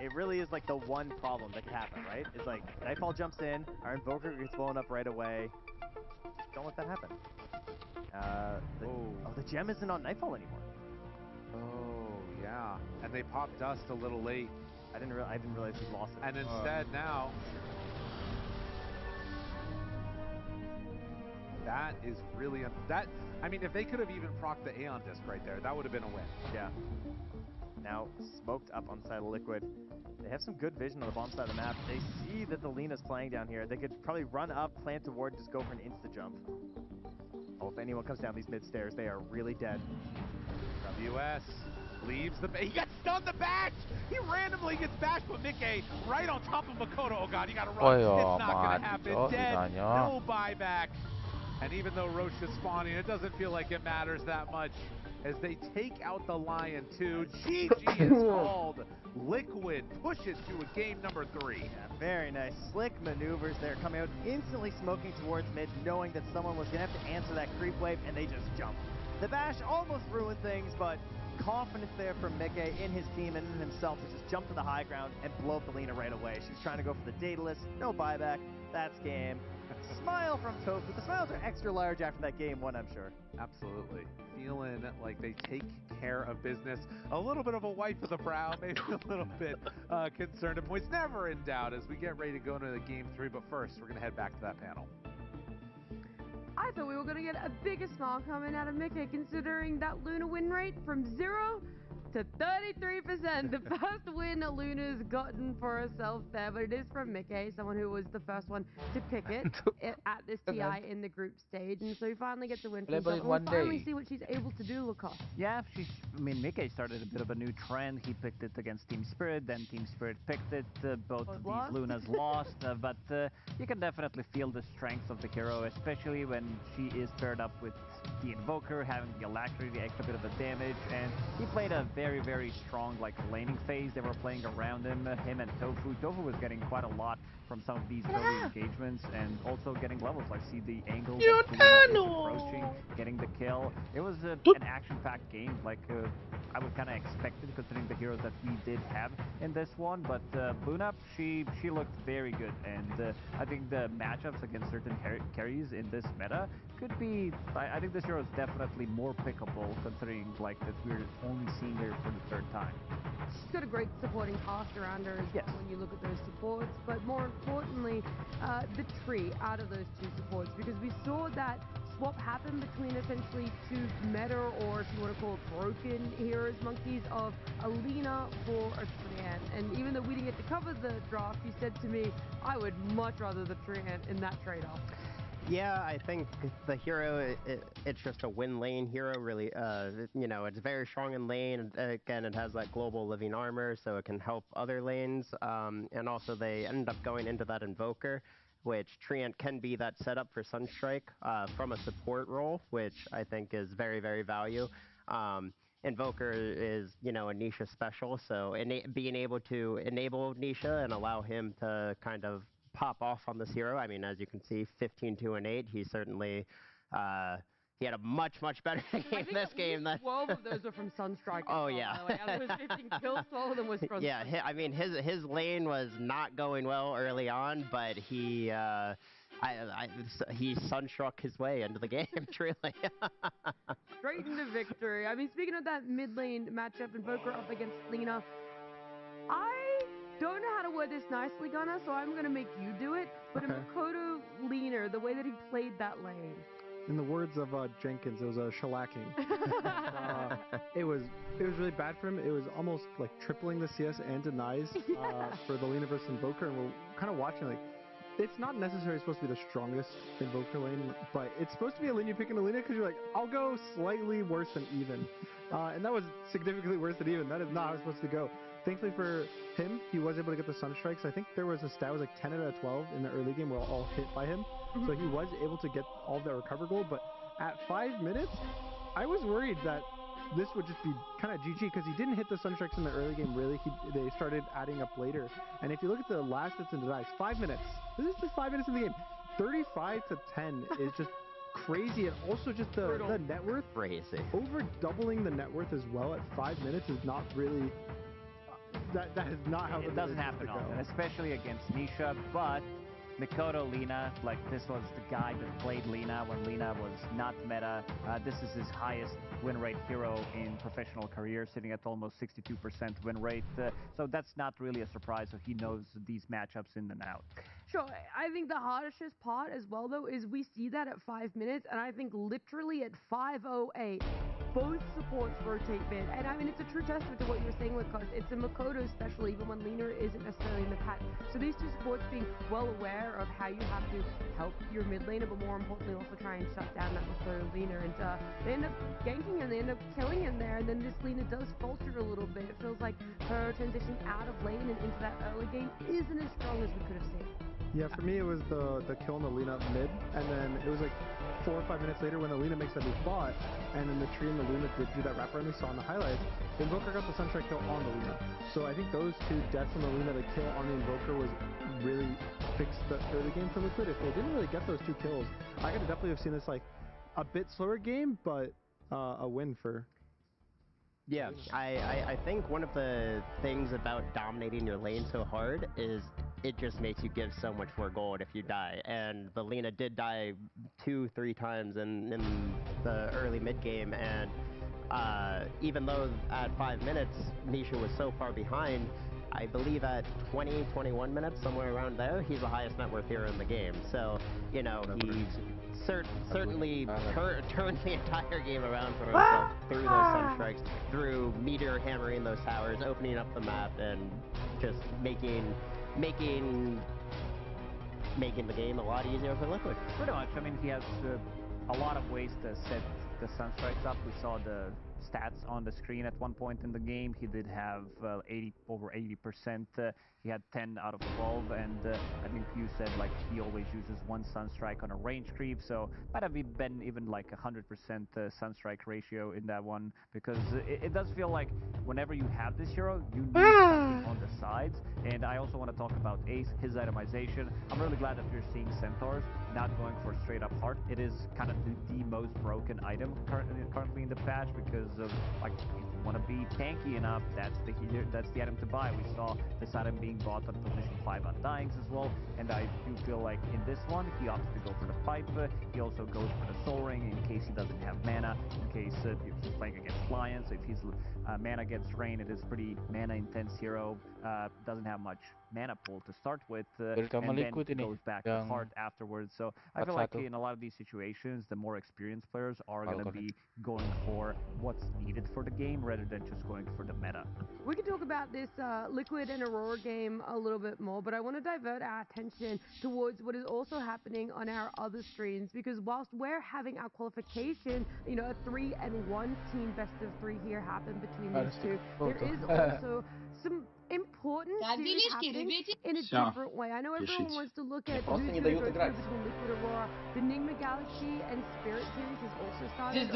it really is like the one problem that could happen, right? It's like, Nightfall jumps in, our Invoker gets blown up right away. Don't let that happen. The gem isn't on Nightfall anymore. Oh, yeah. And they popped Dust a little late. I didn't realize he lost it. And instead now, that is really, I mean, if they could have even procced the Aeon disc right there, that would have been a win. Yeah. Now smoked up on the side of Liquid. They have some good vision on the bottom side of the map. They see that the Lena's playing down here. They could probably run up, plant the ward, just go for an insta jump. If anyone comes down these mid stairs, they are really dead. WS leaves the... He got stunned the bash! He randomly gets bashed, but Mickey right on top of Makoto. Oh god, you gotta run. It's not gonna happen. Dead. No buyback. And even though Roche is spawning, it doesn't feel like it matters that much as they take out the Lion too. GG is called. Liquid pushes to a game number 3. Yeah, very nice. Slick maneuvers there, coming out instantly smoking towards mid, knowing that someone was going to have to answer that creep wave, and they just jumped. The bash almost ruined things, but confidence there from Mickey in his team and in himself to just jump to the high ground and blow up the Lina right away. She's trying to go for the Daedalus, no buyback. That's game. Smile from Tofu. The smiles are extra large after that game one, I'm sure. Absolutely. Feeling like they take care of business. A little bit of a wipe of the brow, maybe a little bit concerned at points. Never in doubt as we get ready to go into the game 3. But first, we're going to head back to that panel. I thought we were going to get a bigger smile coming out of Mickey, considering that Luna win rate from 0 to 33%. The first win Luna's gotten for herself there, but it is from Mickey, someone who was the first one to pick it at this TI in the group stage, and so he finally gets a win for himself. And we'll finally see what she's able to do, Lucas. Yeah, I mean, Mickey started a bit of a new trend. He picked it against Team Spirit, then Team Spirit picked it. Both of these Lunas lost, but you can definitely feel the strength of the hero, especially when she is paired up with the Invoker, having the Alacrity, the extra bit of a damage, and he played a very, very strong laning phase. They were playing around him and Tofu. Tofu was getting quite a lot from some of these early engagements and also getting levels. See the angle that Luna is approaching, getting the kill. It was an action-packed game, I would kind of expect it considering the heroes that we did have in this one. But Luna, she looked very good, and I think the matchups against certain carries in this meta could be. I think this hero is definitely more pickable considering that we're only seeing her for the 3rd time. She's got a great supporting cast around her as well when you look at those supports, but more importantly, the tree out of those 2 supports, because we saw that swap happen between essentially 2 meta, or if you want to call it broken heroes, monkeys, of a Lina for a Treant. And even though we didn't get to cover the draft, you said to me, I would much rather the Treant in that trade-off. Yeah, I think the hero, it's just a win lane hero, really. It's very strong in lane. Again, it has that global living armor, so it can help other lanes. And also they end up going into that Invoker, which Treant can be that setup for Sunstrike from a support role, which I think is very, very value. Invoker is, a Nisha special, so being able to enable Nisha and allow him to kind of pop off on this hero. I mean, as you can see, 15-2 and 8. He certainly he had a much, much better game this game. 12 of those were from Sunstrike. Oh yeah. Out of those 15 kills, 12 of them was from. Yeah, I mean his lane was not going well early on, but he sunstruck his way into the game, truly. Straight into victory. I mean, speaking of that mid lane matchup, Invoker up against Lina, I don't know how to word this nicely, Gunnar, so I'm going to make you do it. But in Makoto Lina, the way that he played that lane. In the words of Jenkins, it was a shellacking. It was really bad for him. It was almost like tripling the CS and denies for the Lina versus Invoker, and we're kind of watching it's not necessarily supposed to be the strongest Invoker lane, but it's supposed to be a lane you pick in a Lina because you're like, I'll go slightly worse than even. And that was significantly worse than even. That is not how it's supposed to go. Thankfully for him, he was able to get the Sunstrikes. I think there was a stat, was 10 out of 12 in the early game were all hit by him. So he was able to get all the recover gold, but at 5 minutes, I was worried that this would just be kind of GG because he didn't hit the Sunstrikes in the early game, really. They started adding up later. And if you look at the last hits and denies, 5 minutes. This is just 5 minutes in the game. 35-10 is just crazy, and also just the net worth. Crazy. Over doubling the net worth as well at 5 minutes is not really. That is not how it doesn't happen often, especially against Nisha, but Makoto Lina, this was the guy that played Lina when Lina was not meta. This is his highest win rate hero in professional career, sitting at almost 62% win rate. So that's not really a surprise, so he knows these matchups in and out. Sure. I think the hardest part as well, though, is we see that at 5 minutes, and I think literally at 5:08, both supports rotate mid. And I mean, it's a true testament to what you were saying, Lucas. It's a Makoto special, even when Lena isn't necessarily in the patch. So these two supports being well aware of how you have to help your mid laner, but more importantly, also try and shut down that Makoto Lena. And they end up ganking and they end up killing him there. And then this Lena does falter a little bit. It feels like her transition out of lane and into that early game isn't as strong as we could have seen. Yeah, for me it was the kill on the Luna mid, and then it was like 4 or 5 minutes later when the Luna makes that move bot, and then the tree and the Luna did do that wrap around we saw in the highlights. The Invoker got the Sunstrike kill on the Luna. So I think those 2 deaths on the Luna, the kill on the Invoker was really fixed the early game for Liquid. If they didn't really get those 2 kills, I could definitely have seen this like a bit slower game, but a win for... Yeah, I think one of the things about dominating your lane so hard is it just makes you give so much more gold if you die. And the Lena did die 2-3 times in the early mid game, and even though at 5 minutes Misha was so far behind, I believe at 20, 21 minutes, somewhere around there, he's the highest net worth hero in the game. So, you know, he's certainly turned the entire game around for himself through those Sunstrikes, through Meteor hammering those towers, opening up the map, and just making the game a lot easier for Liquid. Pretty much. I mean, he has a lot of ways to set the Sunstrikes up. We saw the stats on the screen at one point in the game. He did have over 80%. He had 10 out of 12, and I think you said like he always uses 1 Sunstrike on a range creep, so might have been even like 100% Sunstrike ratio in that one, because it does feel like whenever you have this hero, you need something on the sides. And I also want to talk about Ace, his itemization. I'm really glad that we're seeing Centaurs not going for straight up heart. It is kind of the most broken item currently in the patch, because of like, if you want to be tanky enough, that's the item to buy. We saw this item being bought on position 5 on Dyings as well, and I do feel like in this one he opts to go for the pipe. He also goes for the Soul Ring in case he doesn't have mana, in case he's playing against Lions. If his mana gets drained, it is pretty mana intense hero, doesn't have much mana pool to start with, and then goes back to heart afterwards. So I feel like in a lot of these situations, the more experienced players are going to be going for what's needed for the game rather than just going for the meta. We can talk about this Liquid and Aurora game a little bit more, but I want to divert our attention towards what is also happening on our other streams, because whilst we're having our qualification, you know, a 3-1 team best of 3 here happen between these two, there is also some important series happening in a different way. I know everyone wants to look at who's going to go through between Liquid Aurora. The Enigma Galaxy and Spirit series has also started.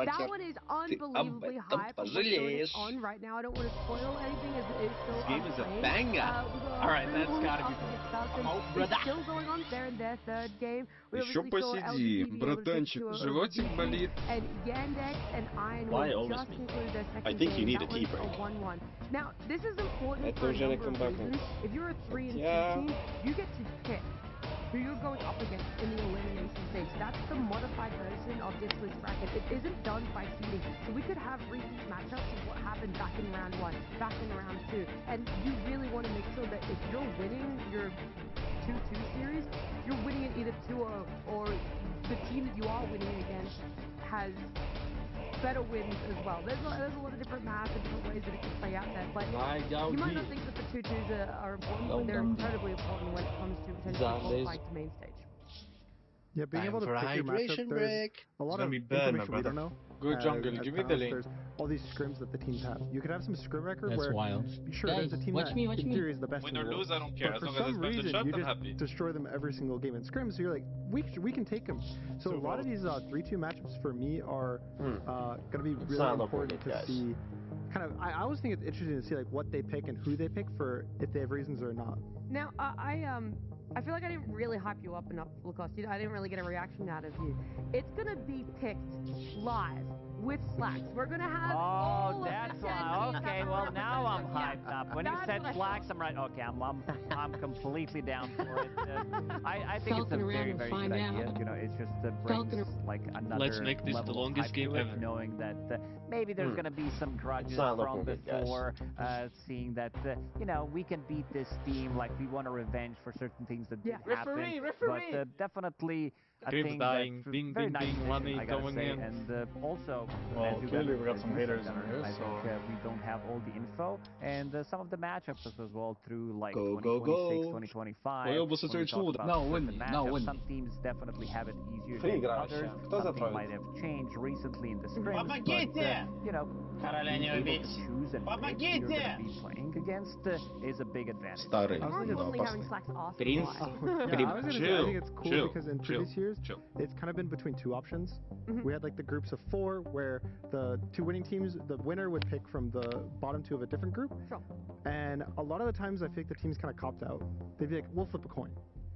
That one is unbelievably hype for what's going on right now. I don't want to spoil anything as it is still This game is a banger. Alright, that's gotta be It's still going on there in their 3rd game. We Еще посиди, братанчик, животик болит. And Yandex and Iron Why will always just me? conclude their 2nd I think game. you need That a tea one's break. 1-1. Now, this is important Это for a уже number of comeback. reasons. If you're a 3-2 team, you get to pick who you're going up against in the elimination stage. That's the modified version of this Swiss bracket. It isn't done by seeding. So we could have repeat matchups of what happened back in round 1, back in round 2. And you really want to make sure that if you're winning your 2-2 series, you're winning it either 2-0 or the team that you are winning against has better wins as well. There's a lot of different maths and different ways that it can play out there, but you might not think that the 2-2s are important, but they're incredibly important when it comes to potentially qualifying to main stage. Yeah, being Time able to for pick your hydration matchup, there's a lot of be bad, my information we don't brother. know. Go jungle, give me the lane. There's all these scrims that the teams have. You could have some scrim record That's where, wild. sure, there's a team Watch that me, in theory is the best Win in or the world. lose, I don't care. But As for long as some it's not the reason, shot, you I'm just happy. destroy them every single game in scrims, so you're like, we can take them. So a lot of these 3-2 matchups for me are going to be really important to see. Kind of, I always think it's interesting to see like what they pick and who they pick for if they have reasons or not. Now, I feel like I didn't really hype you up enough, Lucas. I didn't really get a reaction out of you. It's gonna be picked live with Slacks. We're gonna have all that's of the why. enemies Okay, that well are now I'm represented. hyped up. When you said Slacks, I'm right. Okay, I'm completely down for it. I think it's a very good idea. You know, it's just brings like another Let's make this the level of longest hype game to it, ever. knowing that maybe there's gonna be some grudges from before, seeing that you know, we can beat this team, like we want a revenge for certain things that did happen. Referee! But definitely, I Game's think dying. that's Bing, very bing, nice bing, vision, Lame I gotta going say. in. And also, Well, as you clearly guys- we got as some you haters said, in here, I so... think we don't have all the info, and some of the matchups as well through like Go, 2026, go. 2025. Och jag så when we talk tror about no certain winning, no matchups, winning. some teams definitely have it easier Free than gracia. others. Kto Something zatrawił? might have changed recently in the scrims, but Помогите! you know, being able to choose and pick who you're going to be playing against is a big advantage. Starry. More importantly, having Slacks awesome. Prince. fly. Yeah, I was gonna say, I think it's cool chill, because in chill, previous years, chill. it's kind of been between two options. We had like the groups of 4 where the 2 winning teams, the winner would pick from the bottom 2 of a different group. Sure. And a lot of the times I think the teams kind of copped out. They'd be like, we'll flip a coin.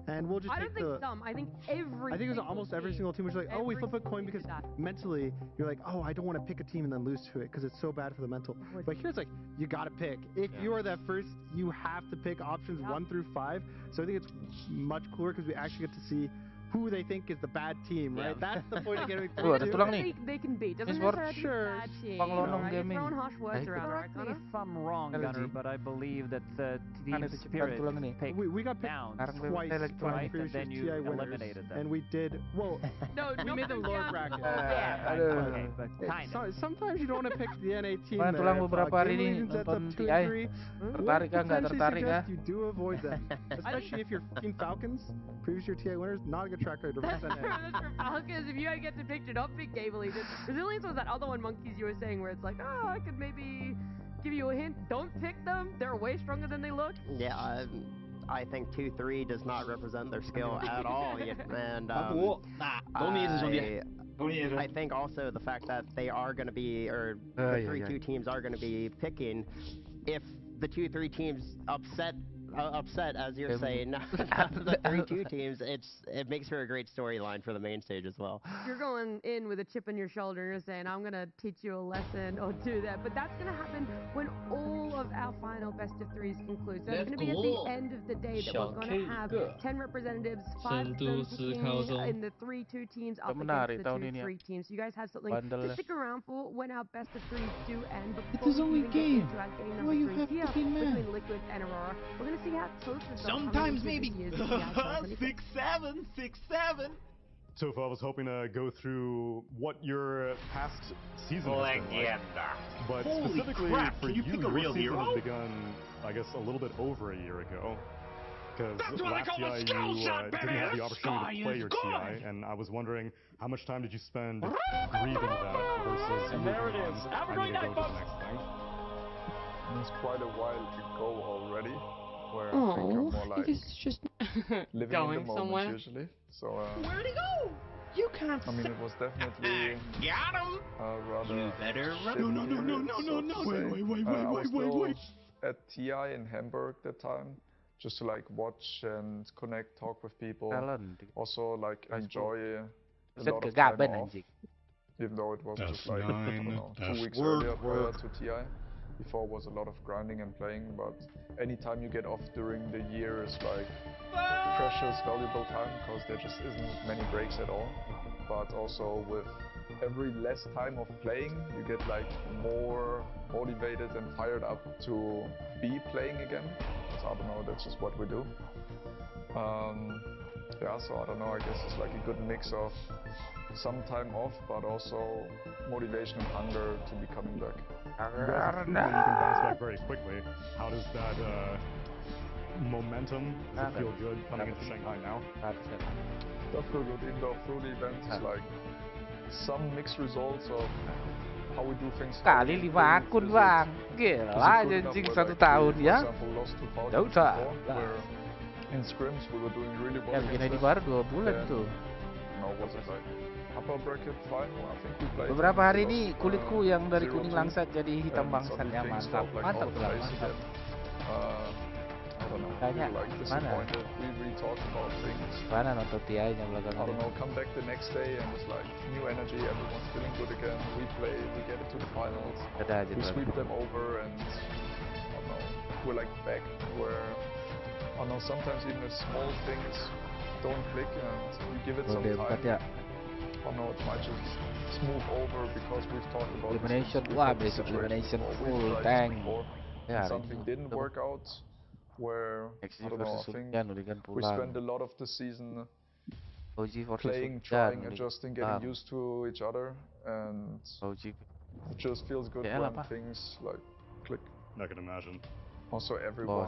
And we'll just I take don't think the... some. I think every. I think it was single almost every team. single team was like, oh, we Every flip a coin team because did that. mentally you're like, oh, I don't want to pick a team and then lose to it because it's so bad for the mental. But here's like, you got to pick. If you are that first, you have to pick options 1 through 5. So I think it's much cooler because we actually get to see who they think is the bad team, right? That's the point of getting through. ada tulang nih. They can beat. Doesn't This work? necessarily have to be Sure. a bad team. Panglonong Right? You're gaming. throwing harsh words around, right, Correct me Connor? if I'm wrong, Gunner, but I believe that Team Ada tujuh Spirit tulang nih. We got picked down twice right, by and previous then you TI winners, eliminated them. and we did well. No, we made them lower bracket. Okay, but kind of. Sometimes you don't want to pick the NA team. Mana tulang beberapa hari ini Game Legends ends up nonton 2 TI? and 3. Tertarik kah? Nggak Potentially tertarik kah? suggest you do avoid them, especially if you're Team Falcons, previous year TI winners. Not a good track record to represent. That's for Falcons. If you get to pick, do not pick Game Legends. Resilience was that other one, Monkeys, you were saying, where it's like, oh, I could maybe give you a hint. Don't pick them. They're way stronger than they look. Yeah, I think 2-3 does not represent their skill at all. And I think also the fact that they are going to be, or the 3-2 teams are going to be picking, if the 2-3 teams upset as you're saying, the 3-2 teams, it makes for a great storyline for the main stage as well. You're going in with a chip on your shoulder and you're saying, I'm going to teach you a lesson or do that. But that's going to happen when all of our final best of 3s conclude. So it's going to be at the end of the day that we're going to have 10 representatives, 5 of them picking in the 3-2 teams up against the 2-3 teams. So you guys have something to stick around for when our best of 3s do end. But before we even get into our game number 3 here between Liquid and Aurora, we're going to see how close this sometimes maybe 6-7. So if I was hoping to go through what your past season has been like, but Holy specifically crap, for can you pick a your real season hero? has begun, I guess, a little bit over a year ago. Because That's what I last call a TI skill you shot, didn't baby. have the The opportunity sky to play is your good. TI, and I was wondering how much time did you spend grieving that versus And there it moving is. on, Have a I great need to night, go to the folks. next thing. It's quite a while ago already, where I think Oh, I'm more like it's just living going in the moment somewhere. usually. So Where'd he go? You can't. I mean, it was definitely Got him. rather. You better run. shitty No. period, Wait. I was still at TI in Hamburg that time, just to like watch and connect, talk with people. Also like enjoy a lot of time off. Even though it was just like, I don't know, 2 weeks earlier prior to TI. Before was a lot of grinding and playing, but anytime you get off during the year is like precious, valuable time, because there just isn't many breaks at all. But also with every less time of playing, you get like more motivated and fired up to be playing again. So I don't know, that's just what we do. Yeah, so I don't know, I guess it's like a good mix of some time off, but also motivation and hunger to be coming back. You guys have proven you can bounce back very quickly. How does that momentum, does it feel good coming into Shanghai now? Does feel good, even though through the event is like some mixed results of how we do things. Kali 5 akun bang, gila anjing 1 tahun ya. DotA. In scrims we were doing really well. Ya bikin ID baru 2 bulan tuh. No, was it like upper bracket final? I think we played. Beberapa hari ini kulitku yang dari kuning langsat jadi hitam bangsat ya, mantap. Mantap lah, mantap. I don't know, Tanya, we were like disappointed. We talked about things. Mana nonton TI-nya belakangan I don't ini? know, come back the next day and it's like new energy, everyone's feeling good again. We play, we get into the finals, Ada aja we tuh. sweep them over, and I don't know, we're like back where I don't know, sometimes even if small things don't click and you give it some time. Ya. I don't know, it might just smooth over because we've talked about Elimination, this wah basic elimination full tank. and something didn't work out where I don't know, I think we spent a lot of the season playing, trying, adjusting, getting used to each other, and it just feels good when things like click. I can imagine. Also everyone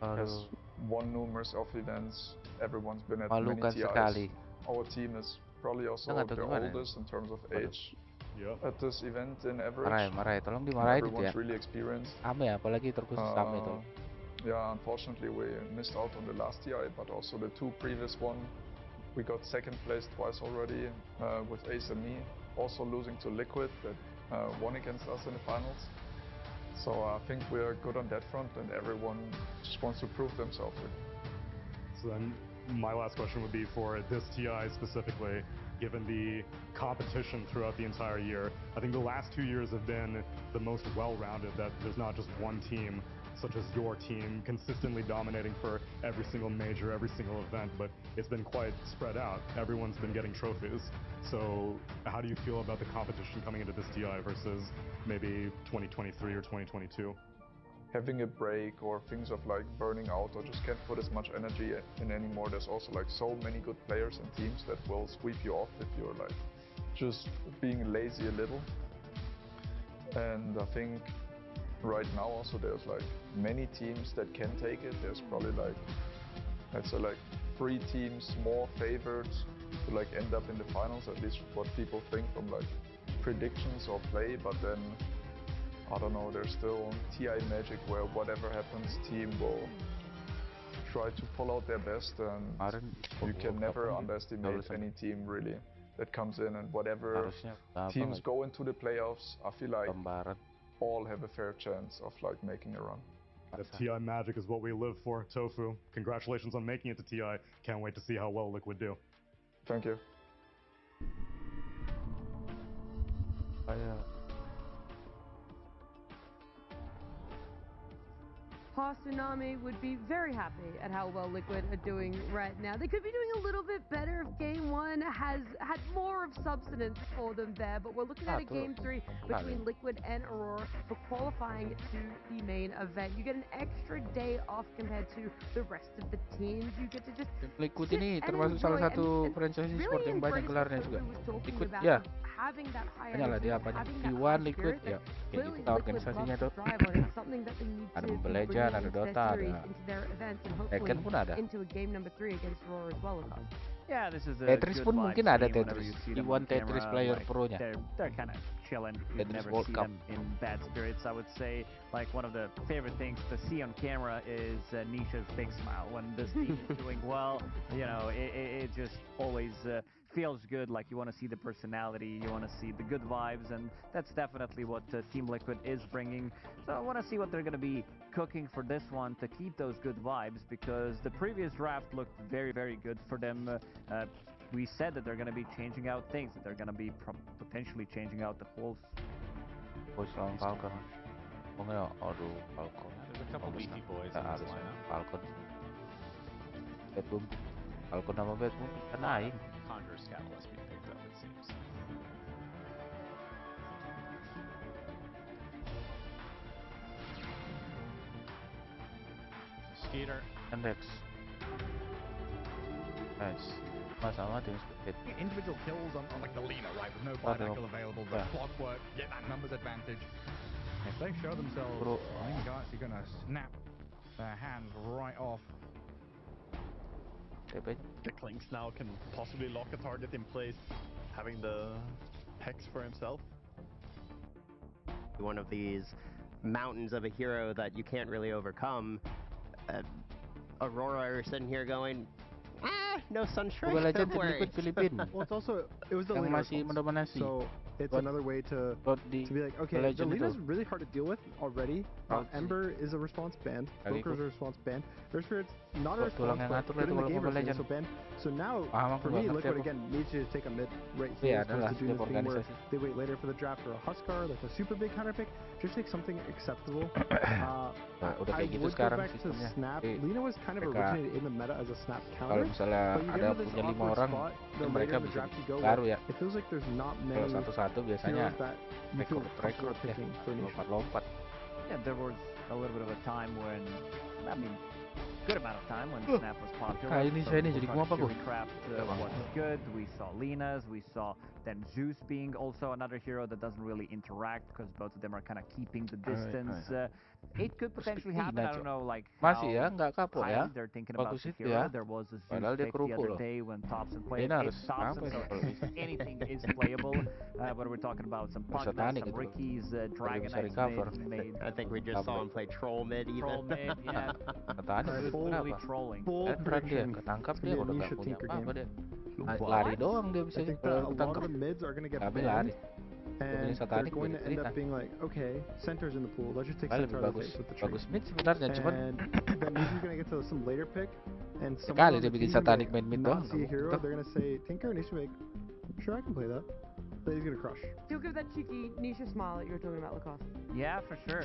has won numerous of events, everyone's been at many TIs. Our team is probably also the oldest in terms of age at this event in average. Tolong dimarahin itu ya. Everyone's really experienced. Ame apalagi terkhusus Ame tuh. Yeah, unfortunately we missed out on the last TI, but also the two previous one. We got second place twice already with Ace and me, also losing to Liquid that won against us in the finals. So I think we're good on that front, and everyone just wants to prove themselves. So then my last question would be for this TI specifically, given the competition throughout the entire year. I think the last 2 years have been the most well-rounded, that there's not just one team, such as your team, consistently dominating for every single major, every single event, but it's been quite spread out. Everyone's been getting trophies. So how do you feel about the competition coming into this TI versus maybe 2023 or 2022? Having a break or things of like burning out or just can't put as much energy in anymore. There's also like so many good players and teams that will sweep you off if you're like just being lazy a little. And I think right now also there's like many teams that can take it. There's probably like, let's say like 3 teams more favored to like end up in the finals, at least what people think from like predictions or play, but then I don't know, there's still TI magic where whatever happens, team will try to pull out their best, and you can never underestimate any team really that comes in, and whatever teams go into the playoffs, I feel like all have a fair chance of like making a run. The TI magic is what we live for, Tofu. Congratulations on making it to TI. Can't wait to see how well Liquid do. Thank you. Tsunami would be very happy at how well Liquid are doing right now. They could be doing a little bit better if Game 1 has had more of substance for them there, but we're looking at a Game 3 between Liquid and Aurora for qualifying to the main event. You get an extra day off compared to the rest of the teams. You get to just Liquid ini termasuk salah satu franchise sport yang banyak gelarnya juga. Liquid ya. Banyak lah dia banyak T1 Liquid ya. Kayak gitu organisasinya tuh. Ada Mobile Legends, ada Dota, ada Tekken pun ada. Yeah, this is a Tetris good pun vibe mungkin ada team whenever Tetris. you see them T1 on Tetris camera, player like, pro-nya. They're kind of chilling. You Tetris never World see Cup. them in bad spirits, I would say. Like one of the favorite things to see on camera is Nisha's big smile. When this team is doing well, you know, it just always feels good. Like you want to see the personality, you want to see the good vibes, and that's definitely what Team Liquid is bringing. So I want to see what they're going to be cooking for this one to keep those good vibes, because the previous draft looked very, very good for them. We said that they're going to be changing out things, that they're going to be potentially changing out the whole... Falcon. There's a couple beefy boys in this lineup. Falcon. Bedboom. Falcon sama Bedboom bisa naik. Conjurer's Catalyst being picked up, it seems. Skater. Index. Nice. Sama tim split. Individual kills on like the Lena, right? With no Bidackle available, the clockwork, get that numbers advantage. If they show themselves, I think they're actually going to snap their hands right off. The Clinks now can possibly lock a target in place, having the Hex for himself. One of these mountains of a hero that you can't really overcome. Aurora are sitting here going, no sunshine. Mobile Legends Liquid Philippines. Well, it's also, it was the yang later masih results. mendominasi. So it's another way to be like, okay, the Lena's really hard to deal with already. Ember is a response banned. Broker's a response banned. Earth Spirit's not a response, but good in the game version, so banned. So now, for me, Liquid again needs to take a mid right here to do this thing where they wait later for the draft for a Huskar, like a super big counter pick. Just take something acceptable. I would go back to Snap. Lena was kind of originated in the meta as a Snap counter, but you get into this awkward spot, the later in the draft you go, it feels like there's not many heroes that you feel comfortable picking for Nisha. Yeah, there was a little bit of a time when, I mean, good amount of time when Snap was popular. Craft was good. We saw Lena's, we saw then Zeus being also another hero that doesn't really interact because both of them are kind of keeping the distance. It could potentially happen. I don't know, like how they're thinking about the hero. There was a Zeus pick the other day when Thompson played. It's Thompson, so anything is playable. But we're talking about some Punks, some Rickies, Dragonites made. I think we just saw him play Troll mid even. Troll mid, yeah. Fully trolling. Ketangkap dia udah nggak punya apa-apa dia. Lari doang dia bisa. I think that a lot of the mids are going to get banned, and they're going to end up being like, okay, Center's in the pool. Let's just take Center out of the face with the trade. Bagus mid sebenarnya, cuman that means you're going to get to some later pick, and sekali dia bikin Satanic main mid doang. See a hero, they're going to say Tinker needs to make. Sure, I can play that. But he's gonna crush. Still give that cheeky Nisha smile that you were talking about, Lacoste. Yeah, for sure.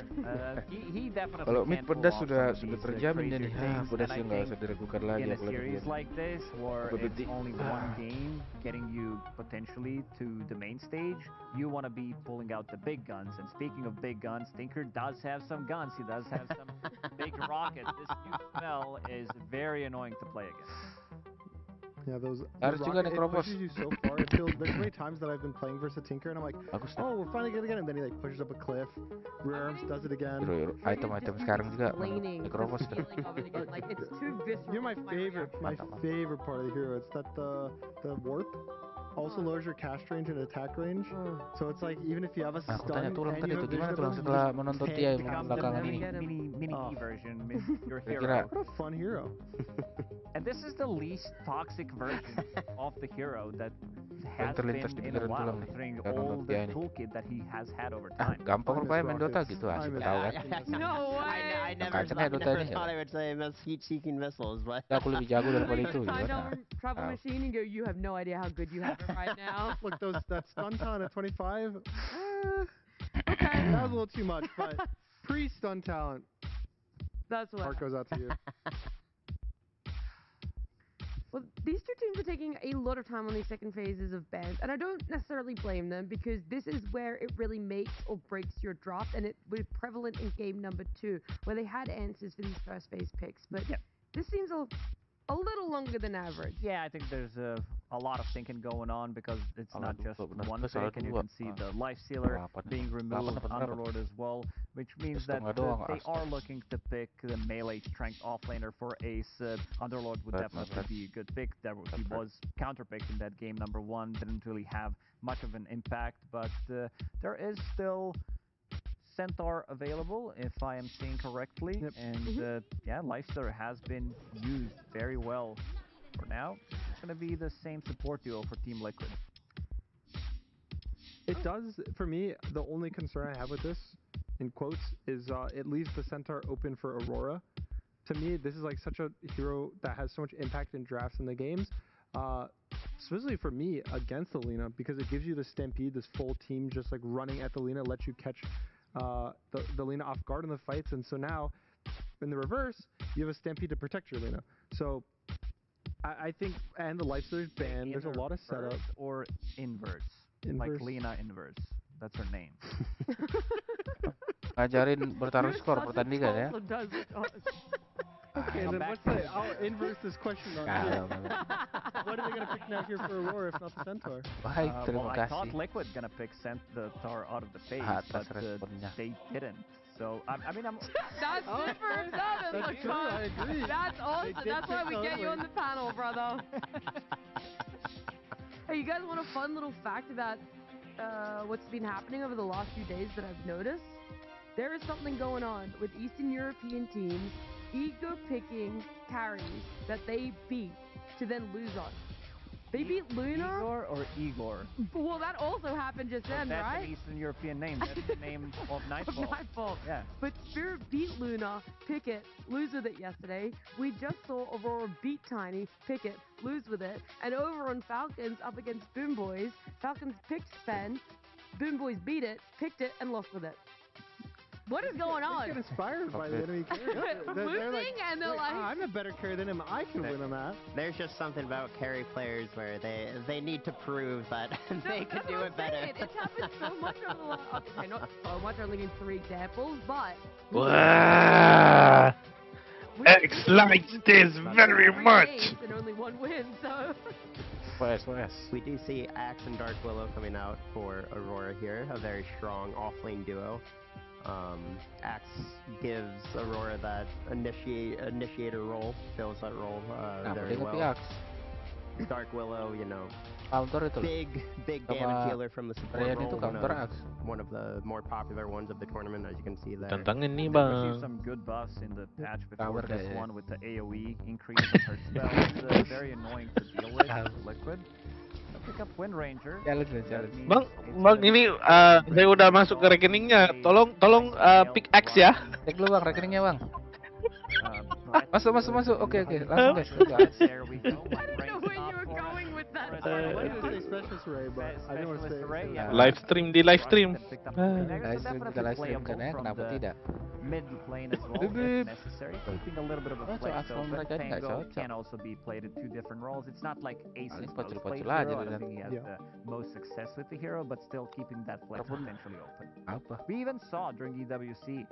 He definitely. Kalau mid pedas sudah terjamin jadi, pedasnya nggak usah diragukan lagi. In a series like this, where it's only one game getting you potentially to the main stage, you want to be pulling out the big guns. And speaking of big guns, Tinker does have some guns. He does have some big rockets. This new spell is very annoying to play against. Yeah, those Aris juga it pushes you so far. It feels, there's many times that I've been playing versus Tinker and I'm like, oh, we're finally gonna get him. Then he like pushes up a cliff, rear arms, does it again. Item sekarang juga Necropos. Like it's too visceral. You're my favorite part of the hero. It's that the warp also lowers your cast range and attack range. So it's like even if you have a stun and you have gimana tuh setelah menonton dia belakangan ini. Mini version, your hero. What a fun hero. And this is the least toxic version of the hero that has been in a while, considering all the toolkit that he has had over time. Gampang rupanya main Dota gitu, asik tahu kan. No way! I never thought I would say heat-seeking missiles, but... Aku lebih jago daripada itu. Travel machine and go, you have no idea how good you have it right now. Look, that Sultan at 25, okay, that was a little too much, but pre-stun talent, that's what heart goes out to you. Well, these two teams are taking a lot of time on these second phases of bans, and I don't necessarily blame them because this is where it really makes or breaks your draft, and it was prevalent in game number 2 where they had answers for these first phase picks, but this seems a little longer than average. Yeah, I think there's a lot of thinking going on because it's not just one pick, and you can see the Lifestealer being removed, Underlord as well, which means that they are looking to pick the melee strength offlaner for Ace. Underlord would definitely be a good pick. He was counterpicked in that game number 1, didn't really have much of an impact, but there is still Centaur available, if I am seeing correctly, and yeah, Lifestealer has been used very well for now. It's going to be the same support duo for Team Liquid. It does, for me, the only concern I have with this, in quotes, is it leaves the Centaur open for Aurora. To me, this is like such a hero that has so much impact in drafts in the games. Especially for me, against the Lena, because it gives you the Stampede, this full team just like running at the Lena, lets you catch the Lena off guard in the fights, and so now, in the reverse, you have a Stampede to protect your Lena. So, I think, and the Lifestealer's banned, there's a lot of setup. Or inverts. Like Lena inverts. That's her name. Ngajarin bertaruh skor pertandingan ya. Okay, then what's the... I'll inverse this question on here. What are they going to pick now here for Aurora if not the Centaur? Well, I thought Liquid going to pick the Centaur out of the face, but they didn't. So, I mean, I'm... That's super seven, That's true, I agree. That's awesome. That's why we get you on the panel, brother. Hey, you guys want a fun little fact about what's been happening over the last few days that I've noticed? There is something going on with Eastern European teams ego picking carries that they beat to then lose on. They beat Luna. Igor or Igor? Well, that also happened just then, That's right? an Eastern European name. That's the name of Nightfall. Nightfall. Yeah. But Spirit beat Luna, Pickett, lose with it yesterday. We just saw Aurora beat Tiny, Pickett, lose with it. And over on Falcons up against Boom Boys, Falcons picked Sven, Boom Boys beat it, picked it, and lost with it. What is going on? They get inspired by the enemy carry. Losing like, and they're like, I'm a better carry than him. I can win him at. There's just something about carry players where they need to prove that they can do it better. It's happened so much over the last, okay, not so much, only in 3 examples, but... X likes this very much. And only 1 win, so... We do see Axe and Dark Willow coming out for Aurora here, a very strong off-lane duo. Axe gives Aurora that initiator role, fills that role very well. Dark Willow, you know, big damage healer from the support role, one of the more popular ones of the tournament, as you can see there. We received some good buffs in the patch before this one with the AoE increase of her spells. Very annoying to deal with Liquid. Pick up Wind Ranger. Bang, ini saya udah masuk ke rekeningnya. Tolong pick X ya. Cek dulu bang rekeningnya bang. Masuk. Oke, langsung guys. Live stream di live stream. Kita live stream kan ya, kenapa tidak? Mid lane as well if necessary. Keeping a little bit of a flex, so Pango can also be played in 2 different roles. It's not like Ace is most played hero. I don't think he has the most success with the hero, but still keeping that flex potentially open. We even saw during EWC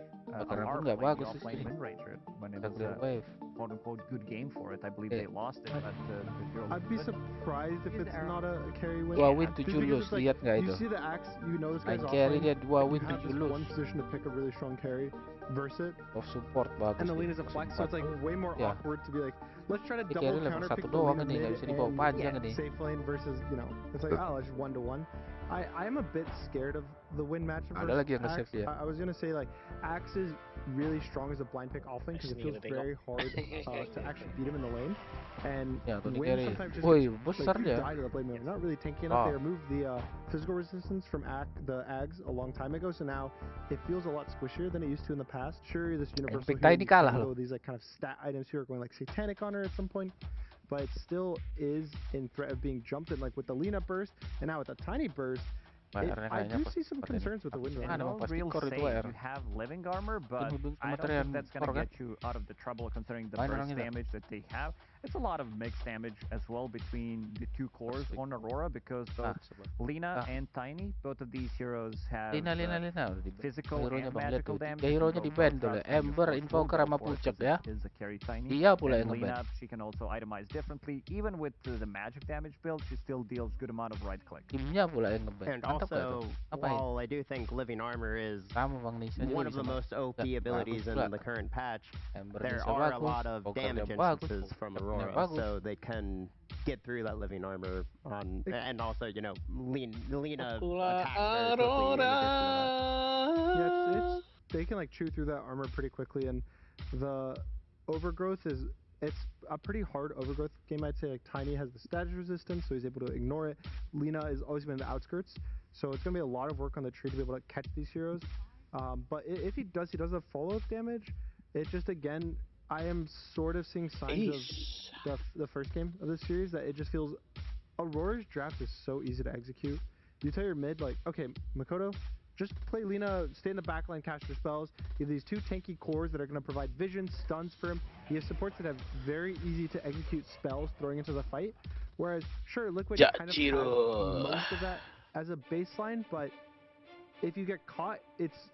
playing Wind Ranger when it was a quote-unquote good game for it. I believe they lost it, but the hero I'd be surprised if it's not a carry win. 2 win 7 lose, lihat nggak itu? You see the Axe, you know this guy's carry dia 2 win 7 lose. One position to pick a really strong carry, verse it. Of support bagus. And the lane is a flex, so it's like way more awkward to be like, let's try to Di double carry counter level pick 1 the doang lane ini, nggak bisa dibawa panjang ini. safe lane versus, you know, it's like, oh, it's 1-to-1. I am a bit scared of the win matchup Ada lagi yang versus nge-save Axe. dia. I was gonna say like Axe is really strong as a blind pick offlane because it feels very hard to actually beat him in the lane. And Win sometimes just besar dia. die to the blade move. Not really tanky enough. They removed the physical resistance from the Ags a long time ago, so now it feels a lot squishier than it used to in the past. Sure, this universal hero, these like kind of stat items here are going like satanic on her at some point, but it still is in threat of being jumped in, like with the Lena burst, and now with the tiny burst. I do see some concerns with the Wind Ranger. No real save. You have living armor, but I don't think that's going to get you out of the trouble considering the burst damage that they have. It's a lot of mixed damage as well between the 2 cores on Aurora because both Lena and Tiny, both of these heroes have physical and magical damage. Hero-nya di-ban dulu. Ember, Invoker sama Puncak ya. Is a carry Tiny. Dia pula yang Lena, she can also itemize differently. Even with the magic damage build, she still deals good amount of right click. Timnya pula yang nge-ban. Also, while I do think Living Armor is one of the most OP abilities in the current patch, there are a lot of damage instances from Aurora, so they can get through that Living Armor on, and also, you know, Lena attacks very quickly. Yeah, they can like chew through that armor pretty quickly, and the overgrowth it's a pretty hard overgrowth game, I'd say. Like Tiny has the status resistance, so he's able to ignore it. Lena is always been in the outskirts, so it's going to be a lot of work on the tree to be able to catch these heroes. But if he does have follow-up damage. It just, again, I am sort of seeing signs of the first game of this series that it just feels Aurora's draft is so easy to execute. You tell your mid, like, okay, Makoto, just play Lena, stay in the backline, cast your spells. You have these 2 tanky cores that are going to provide vision, stuns for him. He has supports that have very easy to execute spells throwing into the fight. Whereas, sure, Liquid kind of has most of that as a baseline, but if you get caught, it's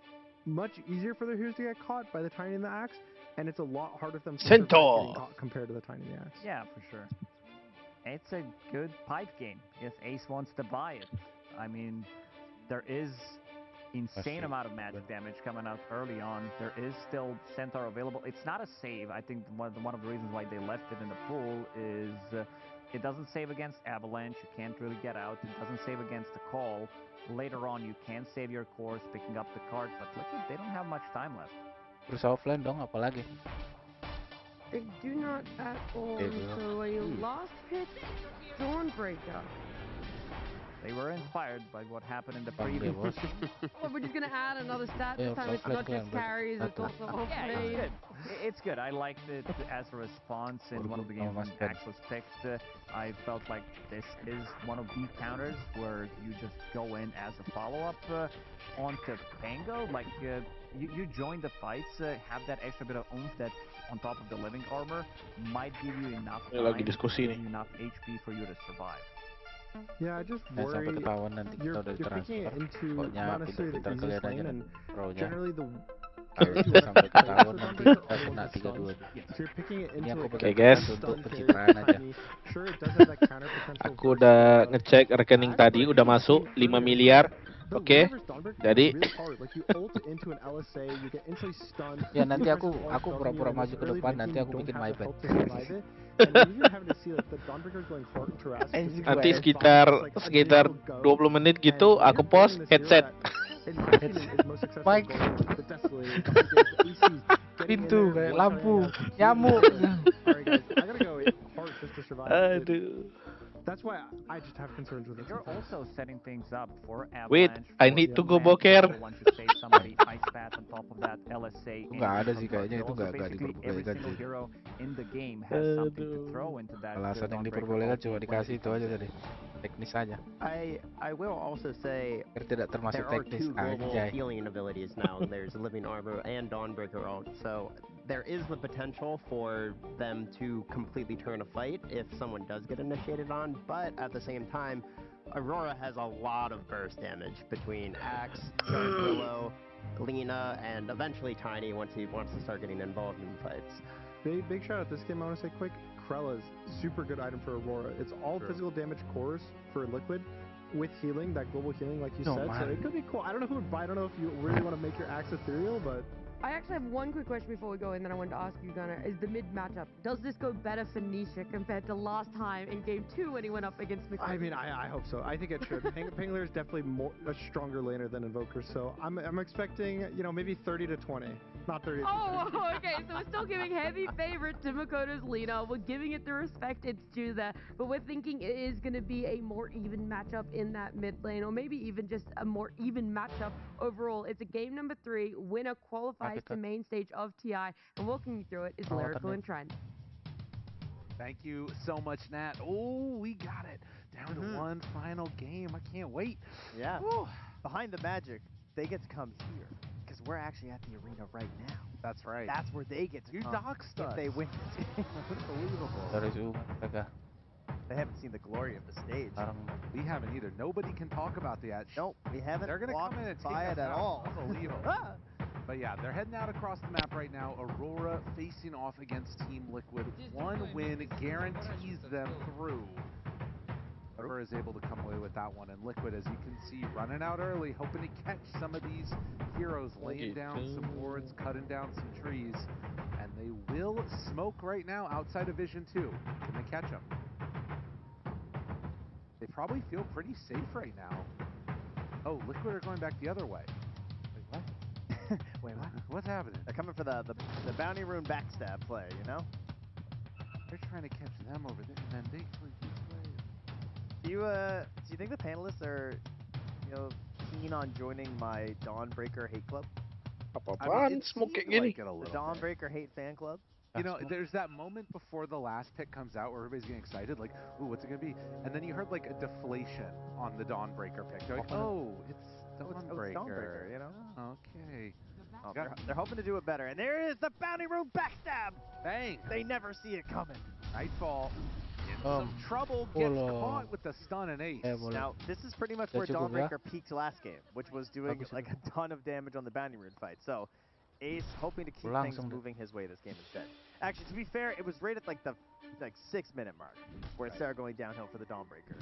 much easier for their heroes to get caught by the Tiny and the Axe, and it's a lot harder for them to getting caught compared to the Tiny and the Axe. Yeah, for sure. It's a good pipe game if Ace wants to buy it. I mean, there is insane amount of magic damage coming out early on. There is still Centaur available. It's not a save. I think one of the reasons why they left it in the pool is it doesn't save against Avalanche. You can't really get out. It doesn't save against the call. Later on, you can save your course picking up the card, but look, they don't have much time left. Terus offline dong, apalagi? They do not at all. So a last pick, Dawnbreaker. They were inspired by what happened in the previous. Well, we're just gonna add another stat. This time it's not just carries, it's also off lane. It's good. It's good. I liked it as a response in one of the games when Axe was picked. I felt like this is one of the counters where you just go in as a follow-up onto Pango. Like you join the fights, have that extra bit of oomph that on top of the living armor might give you enough time, enough HP for you to survive. Yeah, I just worry you're picking it into not necessarily the easiest lane, and generally the Aku udah ngecek rekening tadi udah masuk 5 miliar. Oke. Jadi ya nanti aku pura-pura maju ke depan, nanti aku bikin Micepad. Nanti sekitar 20 menit gitu aku post headset. Mic. Pintu kayak lampu nyamuk. Aduh. That's why I just have concerns with it. You're also setting things up for Avalanche. Wait, I need to go boker. Nggak ada sih kayaknya, itu nggak diperbolehkan sih. Alasan yang diperbolehkan cuma dikasih itu aja tadi, teknis aja. I will also say tidak termasuk teknis there are two global aja. healing abilities now. There's Living Armor and Dawnbreaker ult, so there is the potential for them to completely turn a fight if someone does get initiated on, but at the same time, Aurora has a lot of burst damage between Axe, Willow, Lena, and eventually Tiny once he wants to start getting involved in fights. Big shout out this game, I want to say quick, Krella's super good item for Aurora. It's all physical damage cores for Liquid with healing, that global healing like you said, so it could be cool. I don't know who would buy, I don't know if you really want to make your Axe ethereal, but... I actually have one quick question before we go in that I wanted to ask you, Gunnar. Is the mid matchup, does this go better for Nisha compared to last time in Game 2 when he went up against Micepad? I mean, I hope so. I think it should. Pangolier is definitely a stronger laner than Invoker, so I'm expecting, you know, maybe 30 to 20. Not 30 to 20. Oh, okay, so we're still giving heavy favorite to Makoto's Lena. We're giving it the respect it's due there, but we're thinking it is going to be a more even matchup in that mid lane, or maybe even just a more even matchup overall. It's a game number 3. Winner qualifies to main stage of TI, and walking you through it is Lyrical and Trent. Thank you so much, Nat. Oh, we got it. Down to one final game. I can't wait. Yeah. Behind the magic, they get to come here, because we're actually at the arena right now. That's right. That's where they get to You come doxed if us. they win this game. Unbelievable. They haven't seen the glory of the stage. We haven't either. Nobody can talk about that. Nope, we haven't They're gonna walked come in and by take it us at out. all. Unbelievable. But yeah, they're heading out across the map right now. Aurora facing off against Team Liquid. One win guarantees them through. Aurora is able to come away with that one. And Liquid, as you can see, running out early, hoping to catch some of these heroes, laying down some boards, cutting down some trees. And they will smoke right now outside of Vision 2. Can they catch them? They probably feel pretty safe right now. Oh, Liquid are going back the other way. Wait, what? Wait, what? What's happening? They're coming for the bounty rune backstab play, you know? They're trying to catch them over there, and then they flew this way. Do you think the panelists are, you know, keen on joining my Dawnbreaker hate club? Apaan? Smoke kayak gini. The Dawnbreaker hate fan club? You know, there's that moment before the last pick comes out where everybody's getting excited, like, ooh, what's it going to be? And then you heard, like, a deflation on the Dawnbreaker pick. They're like, oh, it's Dawnbreaker, you know? Okay. Oh, they're hoping to do it better. And there is the bounty rune backstab! Bang! They never see it coming. Nightfall. In some trouble, gets caught with the stun and ace. Now, this is pretty much where Dawnbreaker peaked last game, which was doing, like, a ton of damage on the bounty rune fight. So, Ace hoping to keep things moving his way this game instead. Actually, to be fair, it was right at like the 6-minute mark where it started going downhill for the Dawnbreaker.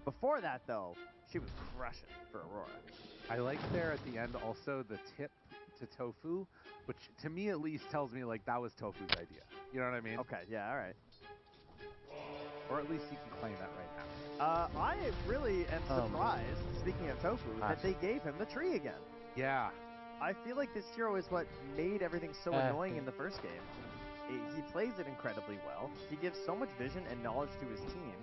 Before that, though, she was crushing for Aurora. I like there at the end also the tip to Tofu, which to me at least tells me like that was Tofu's idea. You know what I mean? Okay, yeah, all right. Or at least he can claim that right now. I really am surprised, speaking of Tofu, that they gave him the tree again. Yeah. I feel like this hero is what made everything so annoying in the first game. He plays it incredibly well. He gives so much vision and knowledge to his team.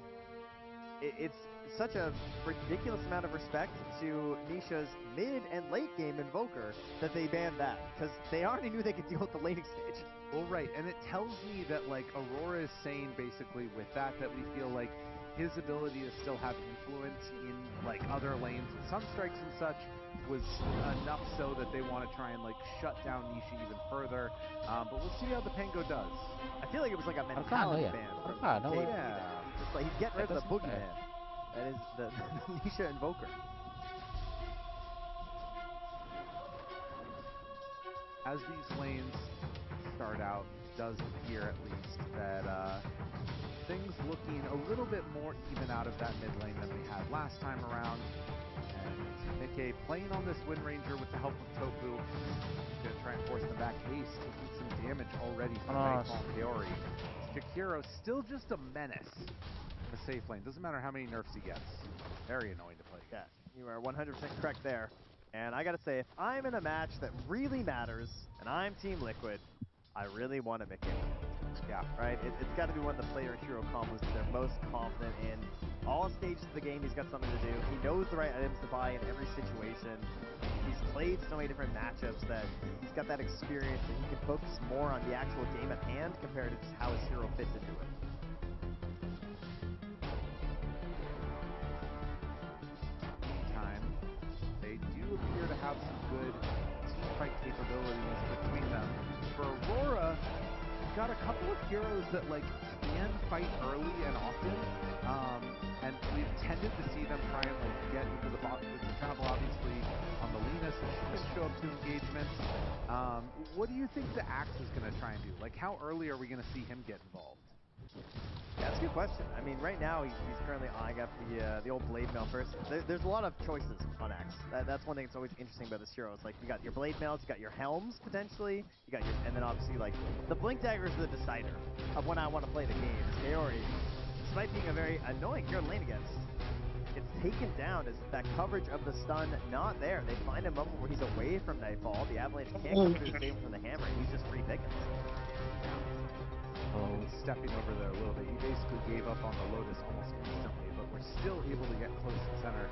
It's such a ridiculous amount of respect to Nisha's mid and late game Invoker that they banned that, because they already knew they could deal with the laning stage. Well, right, and it tells me that, like, Aurora is saying basically with that we feel like his ability to still have influence in, like, other lanes with some strikes and such was enough so that they want to try and, like, shut down Nisha even further. But we'll see how the Pango does. I feel like it was like a mentality ban. Yeah. Just like he's getting rid of the boogeyman. That is the Nisha Invoker. As these lanes start out, it does appear at least that things looking a little bit more even out of that mid lane than we had last time around. And Mickey playing on this Wind Ranger with the help of Tofu. Gonna try and force them back. Ace taking some damage already from Nightfall and Kaori. Jakiro still just a menace in the safe lane. Doesn't matter how many nerfs he gets. Very annoying to play. Yeah, you are 100% correct there. And I gotta say, if I'm in a match that really matters, and I'm Team Liquid, I really want to make it. Yeah, right? It's got to be one of the player hero combos that they're most confident in. All stages of the game, he's got something to do. He knows the right items to buy in every situation. He's played so many different matchups that he's got that experience that he can focus more on the actual game at hand compared to just how his hero fits into it. Meantime, they do appear to have some good team fight capabilities between them. For Aurora, got a couple of heroes that like can fight early and often, and we've tended to see them try and like get into the box with the travel, obviously on the Linus, and she can show up to engagements. What do you think the Axe is going to try and do? Like, how early are we going to see him get involved? Yeah, that's a good question. I mean, right now he's currently eyeing up the old Blade Mail first. There's a lot of choices on Axe. That's one thing that's always interesting about this hero. It's like you got your Blade Mails, you got your Helms potentially, you got your, and then obviously like the Blink Dagger is the decider of when I want to play the game. Kaori, despite being a very annoying hero to lane against, it's taken down as that coverage of the stun not there. They find a moment where he's away from Nightfall. The Avalanche can't come through the save from the hammer, and he's just free pickings. Stepping over there a little bit. He basically gave up on the Lotus almost instantly, but we're still able to get close to center.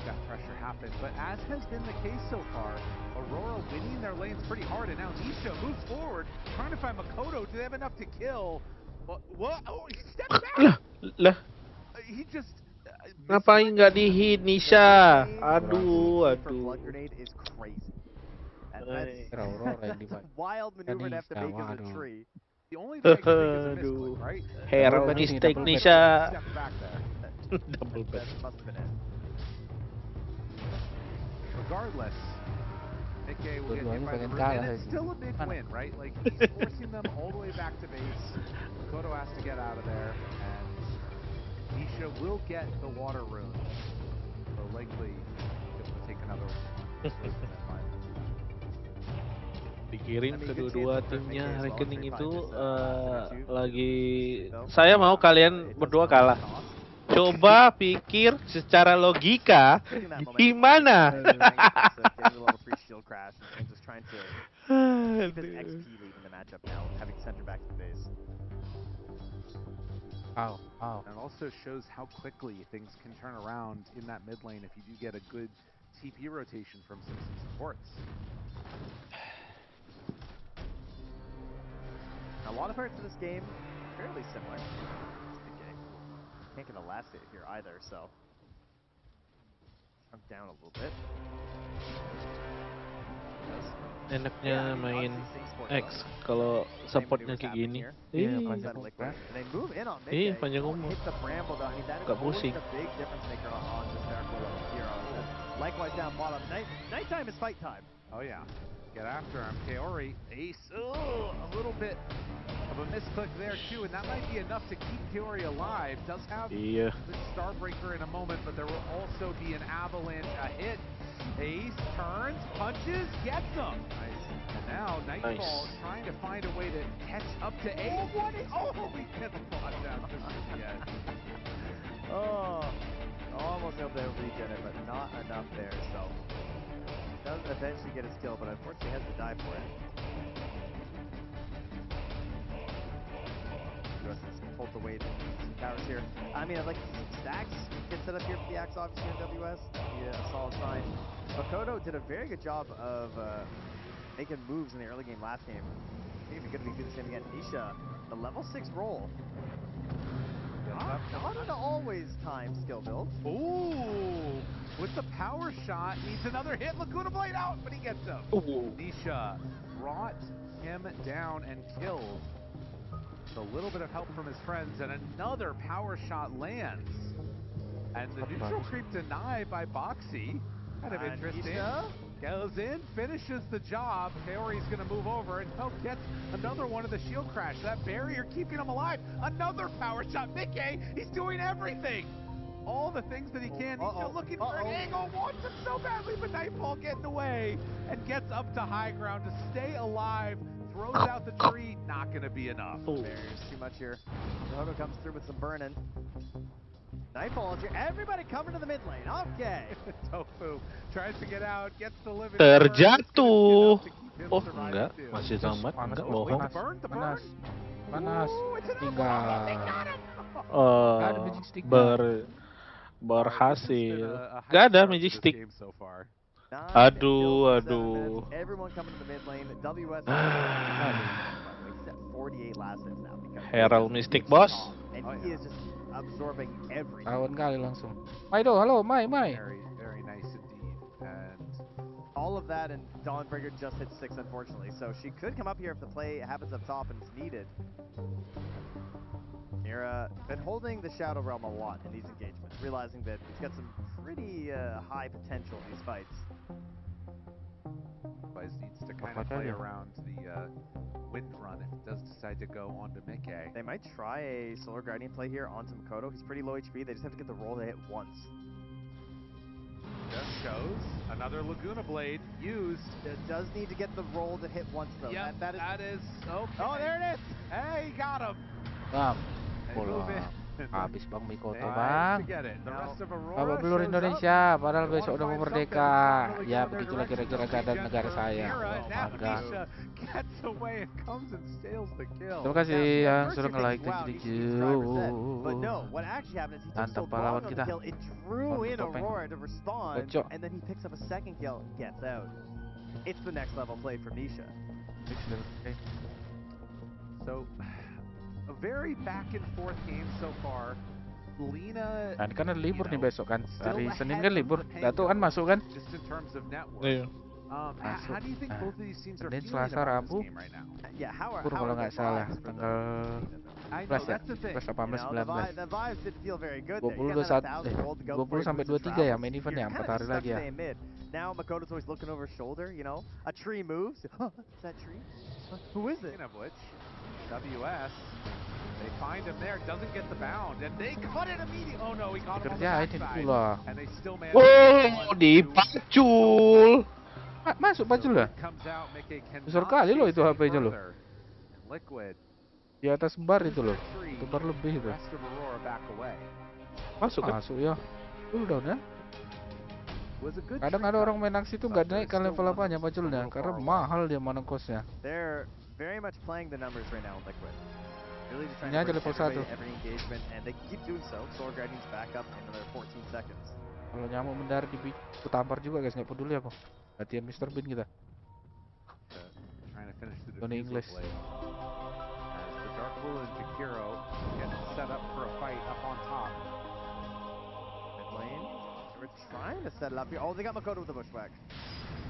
That pressure happened, but as has been the case so far, Aurora winning their lanes pretty hard, and now Nisha moves forward, trying to find Makoto. Do they have enough to kill? What? Oh, he stepped back! He just... Ngapain nggak di-hit Nisha? Aduh. Blood grenade is crazy. That's a wild maneuver to have to make in the tree. The only thing I can think is a misclick, right? Hero mistake Nisha. Step back there. Double bet. Must have been it. Regardless, Nikkei will get hit by the root, and it's still a big win, right? Like, he's forcing them all the way back to base. Koto has to get out of there, and Nisha will get the water rune. So likely, able to take another one. Dikirim kedua-dua timnya rekening itu lagi saya mau kalian berdua kalah. Coba pikir secara logika gimana? And it also shows how quickly things can turn around in that mid lane if you do get a good TP rotation from some supports. A lot of parts of this game fairly similar. Can't get a last hit here either, so shrunk down a little bit. Enaknya main X kalau supportnya kayak gini. Panjang umur. Gak pusing. Likewise down bottom. Nighttime is fight time. Oh yeah. Get after him. Kaori, Ace. Oh, a little bit of a misclick there too, and that might be enough to keep Kaori alive. Does have the Starbreaker in a moment, but there will also be an Avalanche, a hit. Ace turns, punches, gets them. Nice. And now Nightfall trying to find a way to catch up to Ace. He gets bought down to the edge. Almost able to regen it, but not enough there, so does eventually get his kill, but unfortunately has to die for it. hold the weight of towers here. I mean, I'd like to see stacks get set up here for the Axe, obviously, in WS. That'd be a solid sign. Makoto did a very good job of making moves in the early game last game. I think it's going to be do the same again. Nisha, the level 6 roll. Not an always time skill build. Ooh, with the power shot, needs another hit. Laguna Blade out, but he gets him. Ooh. Nisha brought him down and killed. With a little bit of help from his friends, and another power shot lands. And the neutral creep denied by Boxy. Kind of interesting. Nisha goes in, finishes the job. Kaori's going to move over and gets another one of the shield crash. That barrier keeping him alive. Another power shot. Mickey, he's doing everything. All the things that he can. He's still looking for an angle. Wants it so badly, but Nightfall getting away and gets up to high ground to stay alive. Throws out the tree. Not going to be enough. Barriers too much here. Noto comes through with some burning. Nightfall is here. Everybody coming to the mid lane. Okay. Tofu tries to get out, gets the living. Terjatuh. Oh, enggak. Masih selamat. Enggak, bohong. Panas. Tinggal. Berhasil. Gak ada magic stick. Aduh. Everyone coming to the mid lane. WS 48 last hits now because Herald Mystic, bos. And he is just absorbing everything. Lawan kali langsung. Mai do, halo, Mai. Very nice indeed. And all of that, and Dawnbreaker just hit 6, unfortunately. So she could come up here if the play happens up top and it's needed. Mira been holding the Shadow Realm a lot in these engagements, realizing that it's got some pretty high potential in these fights. Vice needs to kind of play around the wind run if it does decide to go onto Mickey. They might try a Solar Guardian play here onto Makoto. He's pretty low HP. They just have to get the roll to hit once. Just shows another Laguna Blade used. It does need to get the roll to hit once, though. Yep, that is okay. Oh, there it is. Hey, got him. Habis Bang Mikoto, Bang. Babak belur Indonesia, padahal besok udah mau merdeka. Ya, begitulah kira-kira keadaan negara saya. Magang. Terima kasih yang sudah nge-like dan video. Mantap pahlawan kita. Kocok. And then he picks up a second kill, gets out. It's the next level play for Nisha. So, a very back and forth game so far. Lena, kan ada libur nih besok kan. Hari Senin kan libur. Dato kan masuk kan? Just in terms of network. Iya. How do you think both of these teams are Senin, feeling Selasa, about Rabu. this game right now? Libur kalau nggak salah. Tanggal 11 ya? 11, 18, 19. 20 sampai 23 ya main eventnya. 4 hari lagi ya. Now Makoto's always looking over his shoulder, you know. A tree moves. Is that tree? Who is it? Of which, WS, they find him there, doesn't get the bound, and they cut it immediately. Oh no, he got him on the backside, and they still manage. Oh, dipacul. Masuk pacul ya? Besar kali loh itu HP-nya loh. Di atas bar itu loh. Itu bar lebih itu. Masuk kan? Masuk ya. Cooldown ya. Kadang ada orang main aksi tuh nggak naikkan level apanya paculnya karena mahal dia mana kosnya. Very much playing the numbers right now in Liquid. Really just trying Ini to aja level 1. every engagement, and they keep doing so. Solar Guardian's back up in another 14 seconds. Kalau nyamuk mendarat aku tampar juga guys, nggak peduli aku. Latihan Mr. Bean kita. Tony English. As the Dark Bull and Jakiro get set up for a fight up on top. Mid lane, we're trying to set it up here. Oh, they got Makoto with the bushwhack.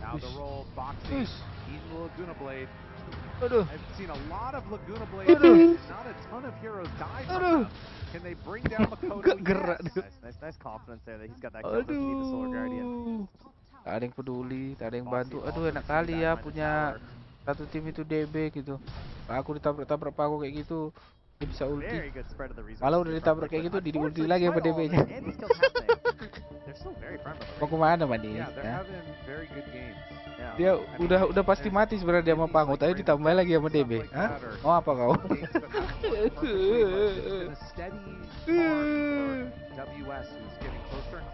Now the roll, boxing, eating the Laguna Blade. I've seen a lot of Laguna Blades. Not a ton of heroes die from them. Can they bring down Makoto? Nice confidence there that he's got that kill. Doesn't need the Solar Guardian. Tak ada yang peduli, tak ada yang bantu. Aduh enak kali ya punya satu tim itu DB gitu. Aku ditabrak-tabrak paku kayak gitu, dia bisa ulti. Kalau udah ditabrak kayak gitu, di ulti lagi sama DB-nya. Mau kemana mandi? Ya. Dia udah pasti mati sebenarnya dia sama Pangu, tapi ditambah lagi sama DB. Hah? Mau apa kau?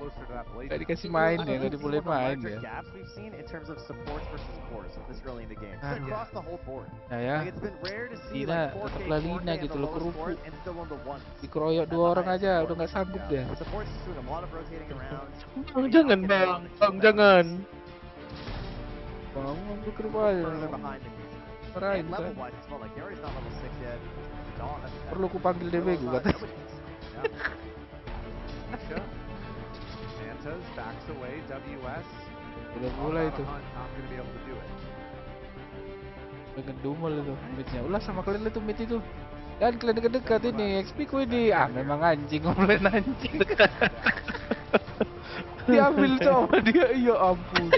closer to that blade. Nggak dikasih main ya, nggak dibolehin main ya. Gaps we've seen in terms of supports versus cores this early in the game. It's across the whole board. Ya, Like it's been rare to see gila, like 4K, Lalina 4K gitu and the loh, lowest kerupuk. scores and still on the ones. Dikeroyok 2 orang aja, udah nggak sanggup deh. Supports just doing a lot of rotating around. Jangan bang, jangan. Bang, ambil kerupuk aja. Marahin And kan. level wise as well, like Yari's not level 6 yet. Perlu ku panggil DB gue katanya. Santa's backs away, WS. Udah mulai tuh. Not gonna be able to do it. Pengen dumel itu midnya. Ulah sama kalian itu mid itu. Dan kalian dekat-dekat ini, XP ku ini. Ah memang anjing, ngomongin anjing. Diambil coba dia, ya ampun.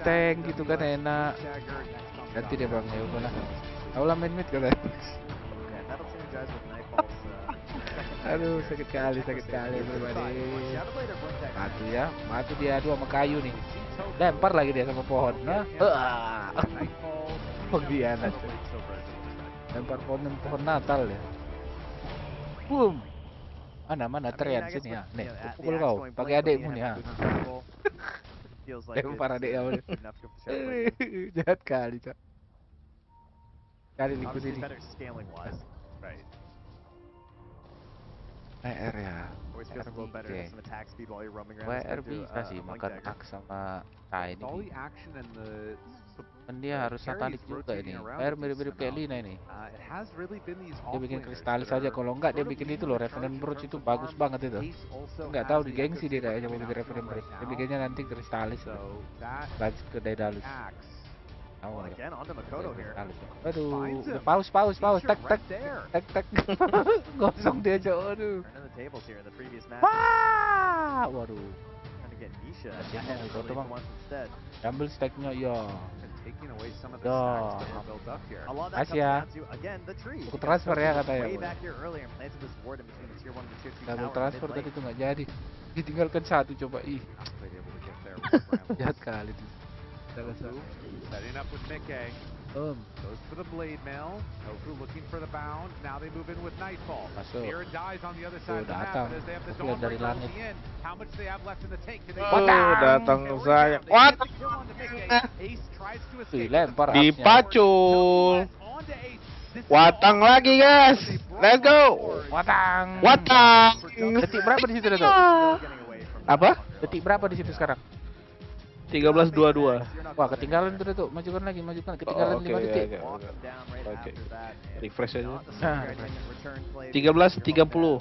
Tank gitu kan enak. Ganti deh bang, ya udah lah. Aulah main mid katanya. Aduh sakit kali everybody. Mati ya, mati dia aduh sama kayu nih. Lempar lagi dia sama pohon. Nah, pengkhianat. Lempar pohon Natal ya. Boom. Mana Trian sini ya. Nih, pukul kau pakai adekmu nih ya. Lempar adek kau. Jahat kali cak. Kali liquid ini. WR ya. WR bisa sih makan ak sama Tiny. Kan dia harus satanik juga ini. WR mirip-mirip kayak Lina ini. Dia bikin kristalis aja, kalau enggak dia bikin itu loh, Revenant Brooch itu bagus banget itu. Enggak tahu di gengsi dia kayaknya mau bikin Revenant Brooch. Dia bikinnya nanti kristalis. Lanjut ke Daedalus. Aduh, paus, tek. Gosong dia cowok, aduh. Wah, waduh. Ambil stacknya, ya. Kasih ya. Aku transfer ya katanya. Double transfer tadi tuh nggak jadi. Ditinggalkan satu coba, ih. Jahat kali tuh. Setting up with Mickey. Goes for the blade mail. Tofu looking for the bound. Now they move in with Nightfall. Mirror dies on the other side of the map, but as they have the dawn break closing in, how much they have left in the tank? Datang saya. What? Ace tries to Dilempar. Dipacul. Watang lagi guys. Let's go. Watang. Detik berapa di situ tuh? Apa? Detik berapa di situ sekarang? 13:22. Wah, ketinggalan tuh. Majukan lagi. Ketinggalan 5 detik. Oke. Refresh aja. 13:30.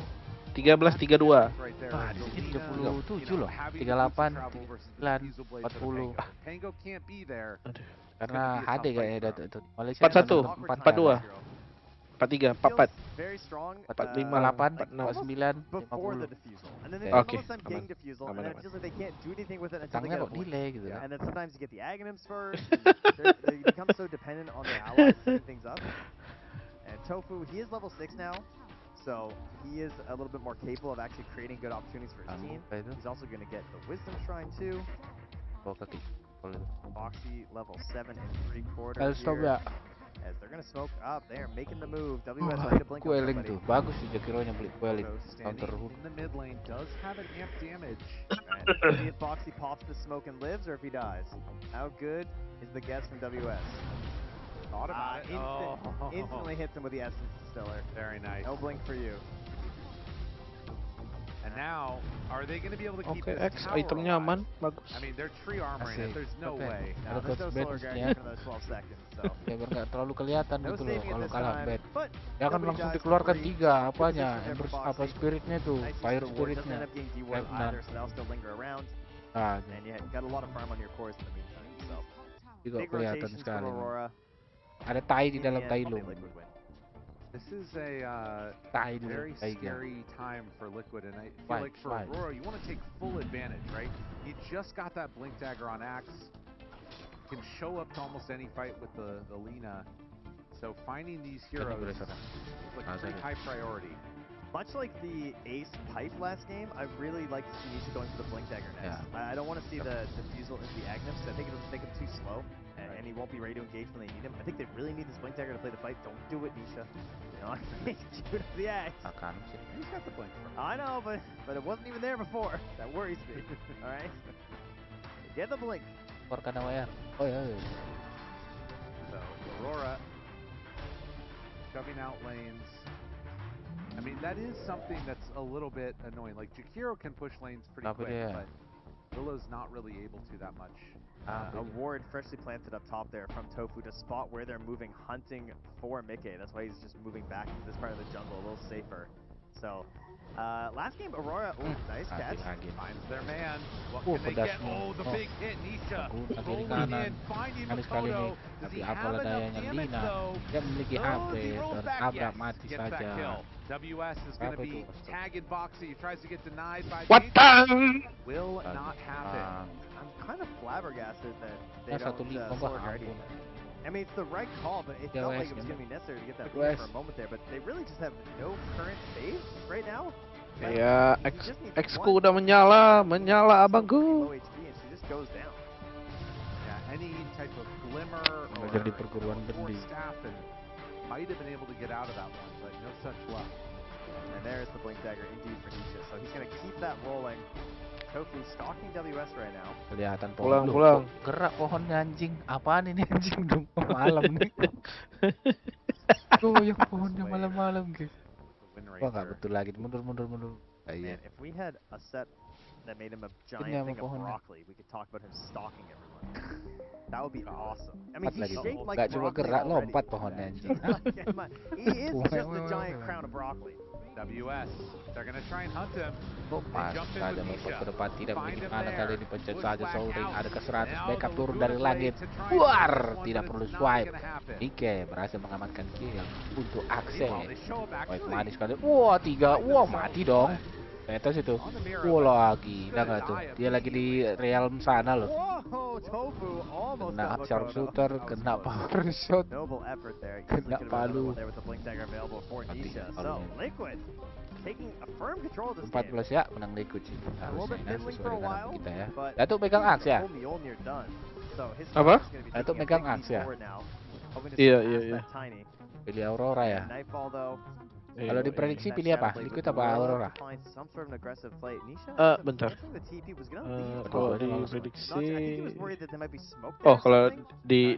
13:32. Wah, di sini 37 loh. 38, 39, 40. Karena HD kayaknya itu. Malaysia 41, 42. 43, 44, 45, 8, 49, 50. Oke. Tangnya kok delay gitu ya. And then sometimes you get the Aghanims first. They become so dependent on their allies to keep things up. And Tofu, he is level 6 now. So he is a little bit more capable of actually creating good opportunities for his team. He's also going to get the Wisdom Shrine too. Foxy level 7 and 3/4 here. As they're going to smoke up there, making the move. WS ready to blink on Quelling tuh, bagus sih Jakironya beli Quelling. Counter hook. In the mid lane does have an amp damage. And see if Foxy pops the smoke and lives, or if he dies. How good is the guess from WS? Thought about it. Instantly hits him with the Essence Distiller. Very nice. No blink for you. And now, are they going to be able to keep Oke, this X tower itemnya alive? aman, bagus. I mean, they're tree armoring it. There's no way. No, there's no solar guarantee for those 12 seconds. So. Ya biar nggak terlalu kelihatan gitu loh kalau kalah bad. But Ya kan langsung dikeluarkan 3 apanya, apa spiritnya tuh, fire spiritnya. Either, so they'll still linger around. Nah, and you got a lot of farm on your cores in the meantime. So. Juga Big kelihatan rotations sekali. from Aurora. Ada tai di dalam tai lo. This is a very scary time for Liquid, and I feel like for Aurora, you want to take full advantage, right? You just got that Blink Dagger on Axe, can show up to almost any fight with the Lina, so finding these heroes is like a pretty high priority. Much like the Ace pipe last game, I really like to see Nisha going for the Blink Dagger next. I don't want to see the Defusal into the Aghanim, so I think it'll make him too slow. And and he won't be ready to engage when they need him. I think they really need this Blink Dagger to play the fight. Don't do it, Nisha. Not shoot up the X. He's got the Blink. I know, but it wasn't even there before. That worries me. All right. Get the Blink. Oh yeah. So Aurora shoving out lanes. I mean, that is something that's a little bit annoying. Like, Jakiro can push lanes pretty quick, but Willow's not really able to that much. A ward freshly planted up top there from Tofu to spot where they're moving, hunting for Mickey. That's why he's just moving back into this part of the jungle a little safer. So, last game, Aurora, nice catch. Finds their man. What can they get? Oh, the big hit. Nisha rolling in, finding Makoto. Does he have enough damage, though? Dia memiliki HP, tertabrak mati saja. WS is going to be tagging Boxy. He tries to get denied by Will not happen. I'm kind of flabbergasted that they don't Solar Guardian. I mean, it's the right call, but it felt like it was going to be necessary to get that play for a moment there. But they really just have no current phase right now. Ya, X-ku udah menyala abangku. Low HP and she just goes down. Yeah, any type of glimmer or staff and might have been able to get out of that one, but no such luck. And there's the Blink Dagger indeed for Nisha. So he's going to keep that rolling. Tofu stalking WS right now. Kelihatan pohon. Pulang. Gerak pohonnya anjing. Apaan ini anjing? Udah malam nih. Goyang pohonnya malam-malam guys. Wah nggak betul lagi. Mundur. Man, if we had a set that made him a giant thing of broccoli, we could talk about him stalking everyone. That would be awesome. I mean, he's shaped like broccoli. Cuma gerak lompat pohonnya anjing. He is just a giant crown of broccoli. WS, they're gonna try and hunt him. Pas saja Mobo ke depan tidak begitu mana kali ini pencet saja Sultan ada ke 100 backup turun dari langit. Buar, tidak perlu swipe. Ike berhasil mengamankan kill untuk Akse. Baik manis sekali. Wah 3, wah mati dong. Metos itu. Wah lagi, udah nggak tuh? Dia lagi di realm sana loh. Kena sharpshooter, kena power shot, kena palu. Mati. 14 ya, menang Liquid sih. Harusnya sesuai dengan harapan kita ya. Datuk pegang Aks ya? Apa? Datuk pegang Aks ya? Iya. Pilih Aurora ya? Kalau diprediksi pilih apa? Liquid apa Aurora? Bentar. Kalau diprediksi, kalau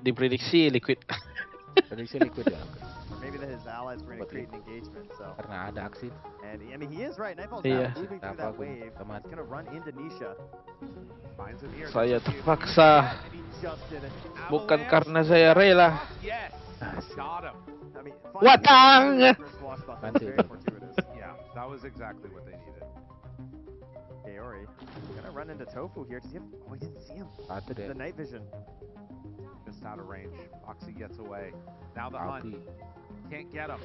diprediksi Liquid. Prediksi Liquid ya. Maybe that his allies were going to create an engagement, so. Karena ada aksi. And I mean, he is right. Nightfall's moving through that wave. He's going to run into Nisha. Saya terpaksa, bukan karena saya rela. Watang! Yeah, that was exactly what they needed. Kaori gonna run into Tofu here. Does he have? Oh, he didn't see him. The night vision. Just out of range. Foxy gets away. Now the hunt. Can't get him.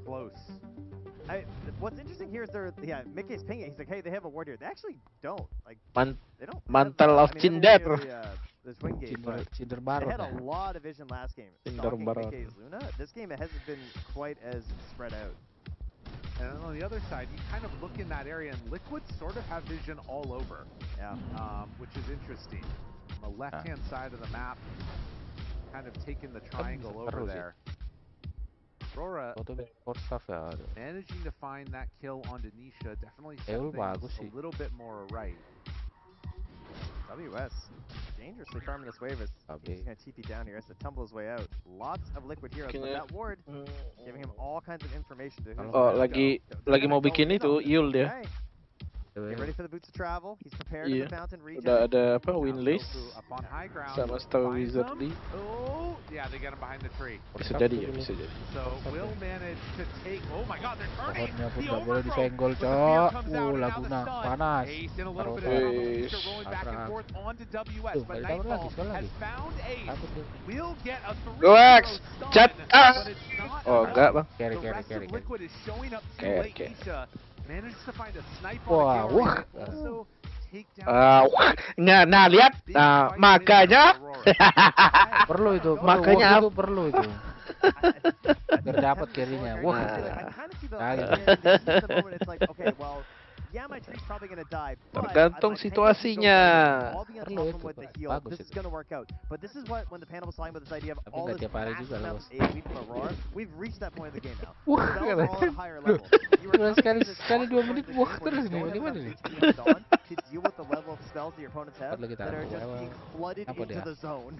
Close. What's interesting here is Mickey's pinging. He's like, hey, they have a ward here. They actually don't. Like, they don't. Mantle of Cinder. The swing game. Cinder they had a lot of vision last game. Stalking Mickey's Luna. This game it hasn't been quite as spread out. And on the other side, you kind of look in that area, and Liquid sort of have vision all over. Yeah. Which is interesting. On the left-hand side of the map, kind of taking the triangle over there. Aurora managing to find that kill on Denisha definitely set things a little bit more right. WS dangerously farming this wave as he's going to TP down here. Has to tumble his way out. Lots of Liquid heroes, but that ward giving him all kinds of information. Lagi mau bikin itu Yul dia. Get ready for the boots of travel. He's prepared in the mountain region. Udah ada win list sama Star Wizard di. Oh, yeah, they get him behind the tree. Bisa jadi. So will manage to take. Oh my God, they're turning. Pohonnya pun nggak boleh disenggol, Cok. Laguna panas. Goex, cat. Oh enggak bang. Carry. Oke. Managed to find a sniper on also take down. Nah, lihat. Makanya perlu itu. Makanya perlu itu. Biar dapat carry-nya. Wah. yeah, my tree's probably gonna die, but Tergantung situasinya. I'll be on top of him with the heal. This is gonna work out. But this is what, when the panel was talking about this idea of all this massive amounts of AoE from Aurora, we've reached that point of the game now. Spells are all at a higher level. You were sekali 2 menit buah terus nih, gimana nih? To deal with the level of spells that your opponents have that are just being flooded into the zone.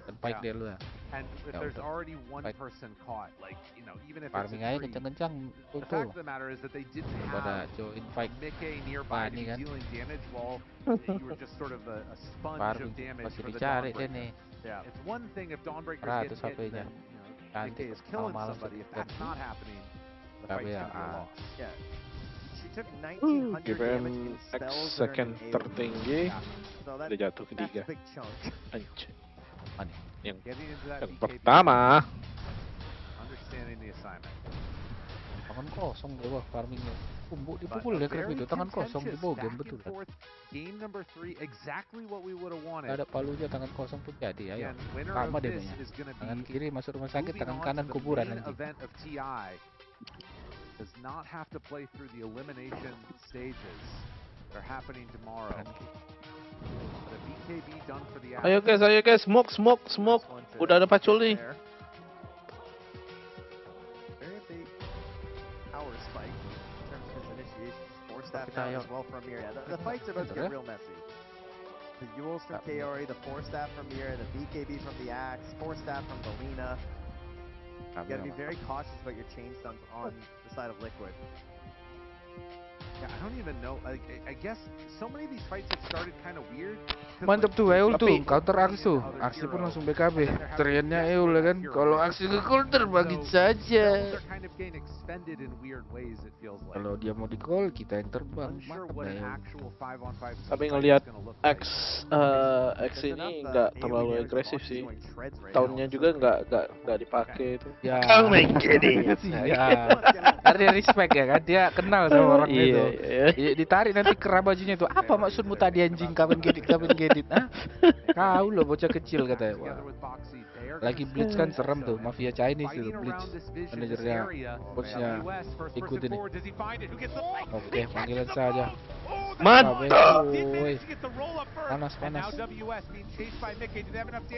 And if there's already one person caught, like, you know, even if farming aja kencang-kencang the fact of the matter is that they didn't have Mickey nearby to be dealing damage while you were just sort of a sponge of damage for the Dawnbreaker. Yeah, it's one thing if Dawnbreaker's getting hit, then, you know, Mickey is killing somebody. If that's not happening, the fight's gonna be a loss. Yeah. She took 1900 damage in X spells second tertinggi, so udah jatuh ke 3. big chunk. Anjir. Yang yang pertama. Understanding the assignment. Tangan kosong dia wah farmingnya. Dipukul dia kerap itu tangan kosong di bawah game betul kan. Game number 3 exactly what we would have wanted. Ada palunya tangan kosong pun jadi ayo. Sama dia punya. Tangan kiri masuk rumah sakit, tangan kanan kuburan nanti. Does not have to play through the elimination stages that are happening tomorrow. The BKB done for the Ayo guys, smoke. Udah ada pacul nih. Very big power spike in terms of his initiation. 4 staff down as well from here. The fights are about to get real messy. The Yules from Kaori, the 4 staff from here, the BKB from the Axe, 4 staff from the Lina. You gotta be very cautious about your chain stuns on the side of Liquid. Yeah, I don't even know. Like, I guess so many of these fights have started kind of weird. Mantap tuh Eul tuh, counter Aris tuh. Aksi pun langsung BKB. Teriannya Eul ya kan. Kalau Aksi ke counter bagi saja. Kalau dia mau di call, kita yang terbang. Tapi ngelihat X ini nggak terlalu agresif sih. Tahunnya juga nggak dipakai itu. Ya. Kau main gini. Ya. Karena dia respect ya kan, dia kenal sama orang itu. Ditarik nanti kerah bajunya itu. Apa maksudmu tadi anjing? Kapan gedit? Hah? Kau loh bocah kecil katanya. Wah. Lagi Blitz kan serem tuh, Mafia Chinese itu Blitz. Manajernya, coachnya ikutin nih. Oke, panggilan saja. Mantap. Panas.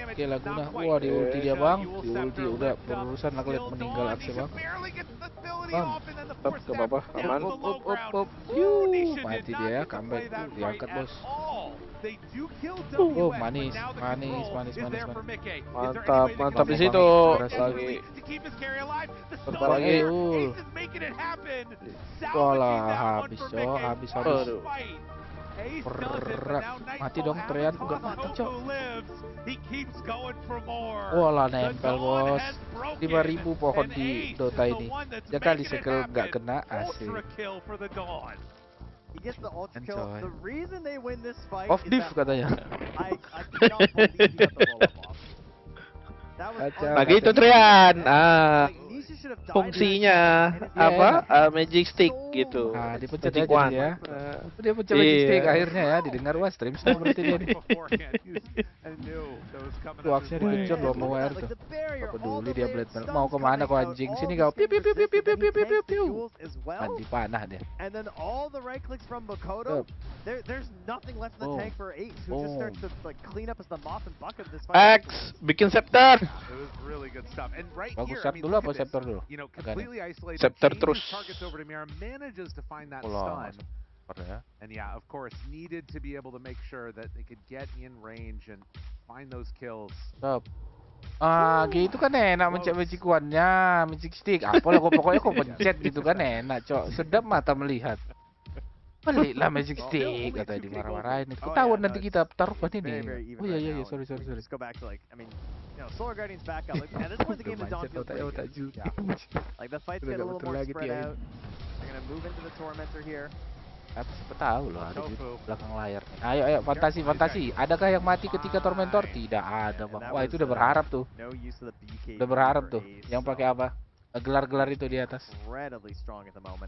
Oke, Laguna. Wah, di ulti dia bang. Di ulti udah berurusan aku lihat meninggal Aksi bang. Tetap ke bawah, aman. Up. Mati dia ya, comeback tuh, diangkat bos. Oh, manis. Mantap di situ. Lagi. Habis. Mati dong Trian, enggak mati cok. Walah nempel bos. 5.000 pohon di Dota ini. Ya kali segel nggak kena asik. He gets the ultra kill. The reason they win this fight off diff katanya. I cannot believe he got the roll up off. Bagi itu Trian. Fungsinya apa? Magic stick gitu. Nah, dipencet aja dia. Dia pencet magic stick akhirnya ya, didengar wah stream semua berarti dia nih. Tuaksnya dikejar loh mau air tuh. Gak peduli dia blade mau kemana kau anjing, sini kau piu. Mandi panah dia. And then all the right clicks from Makoto. There's nothing left in the tank for Ace, who just starts to like clean up as the mop and bucket of this fight. X bikin scepter. It was really good stuff. And right bagus here, I mean, dulu apa scepter dulu? You know, completely isolated. Scepter terus. Targets over to Mira, manages to find that stun. And yeah, of course, needed to be able to make sure that they could get in range and find those kills. Stop. Gitu kan enak mencet magic one-nya, magic stick. Apalah pokoknya kok pencet gitu kan enak, cok. Sedap mata melihat. Baliklah magic stick, katanya dimarah-marahin. Ketahuan nanti kita taruh ini. Oh iya, sorry. Just go back to like, I mean, you know, Solar Guardian's back up. Like, this point the game is on field. Like the fight's get a little more spread out. They're gonna move into the Tormentor here. Siapa tahu loh ada di belakang layar. Ayo fantasi. Adakah yang mati ketika Tormentor? Tidak ada bang. Wah itu udah berharap tuh. Udah berharap tuh. Yang pakai apa? Gelar-gelar itu di atas.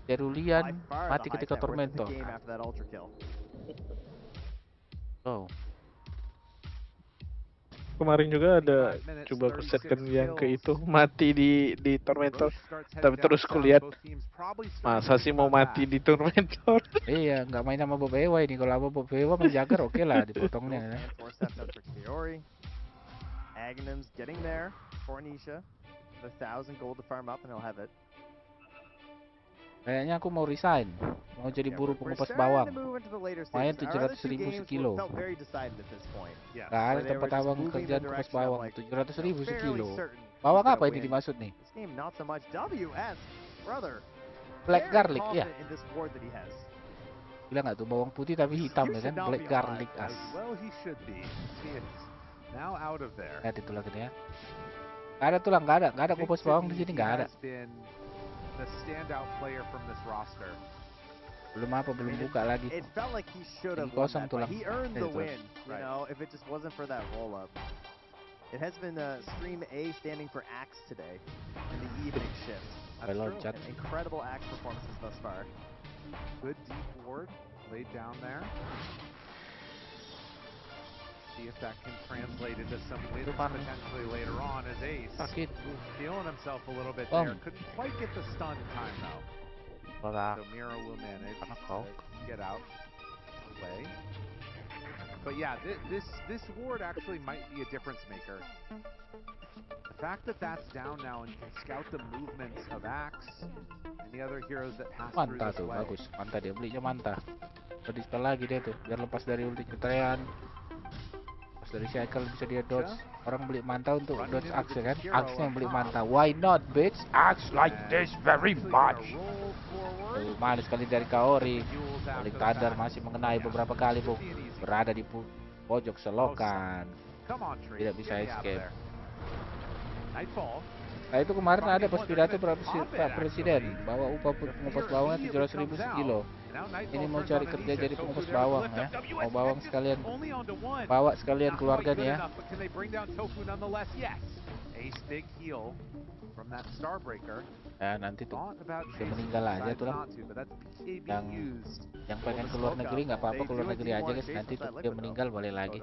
Cerulean mati ketika Tormentor. Oh. Kemarin juga ada coba ku setkan yang ke itu mati di Tormentor, tapi terus kulihat masa sih mau mati di Tormentor. Iya, nggak main sama Bob Ewa ini. Kalau Bob Ewa menjaga oke lah dipotongnya. Agnum's getting there for Nisha. The 1,000 gold to farm up and he'll have it. Kayaknya aku mau resign, mau jadi buruh pengupas bawang. Main 700.000 sekilo. Gak ada tempat abang kerjaan pengupas bawang, 700.000 sekilo. Bawang apa ini dimaksud nih? Black garlic ya. Bilang nggak tuh bawang putih tapi hitam ya kan? Black garlic as. Lihat itu lagi ya. Gak ada tulang, gak ada pengupas bawang di sini, gak ada. The standout player from this roster. Belum buka lagi. It felt like he should have won that fight. He earned the win, you know, if it just wasn't for that roll up. It has been Stream A standing for Axe today in the evening shift. Incredible Axe performances thus far. Good deep ward laid down there. See if that can translate into some wins potentially later on as Ace feeling himself a little bit there. Couldn't quite get the stun in time though. So Mira will manage to get out play. But yeah, this ward actually might be a difference maker. The fact that that's down now and can scout the movements of Axe and the other heroes that pass through this way. Bagus, mantap dia belinya mantap. Tadi sekali lagi dia tuh, biar lepas dari ulti Trean. Dari cycle bisa dia dodge. Orang beli manta untuk dodge Axe kan? Axe yang beli manta. Why not, bitch? Axe like this very much. Manis sekali dari Kaori. Paling tandar masih mengenai beberapa kali, Bung. Berada di pojok selokan. Tidak bisa escape. Nah itu kemarin ada pas pidato Pak Presiden bawa upah pengupas bawangnya 700.000 sekilo. Ini mau cari kerja jadi pengupas bawang ya. Mau bawang sekalian, bawa sekalian keluarganya ya. Ya nanti tuh dia meninggal aja tuh lah. Yang pengen keluar negeri nggak apa-apa, keluar negeri aja guys. Nanti tuh dia meninggal balik lagi.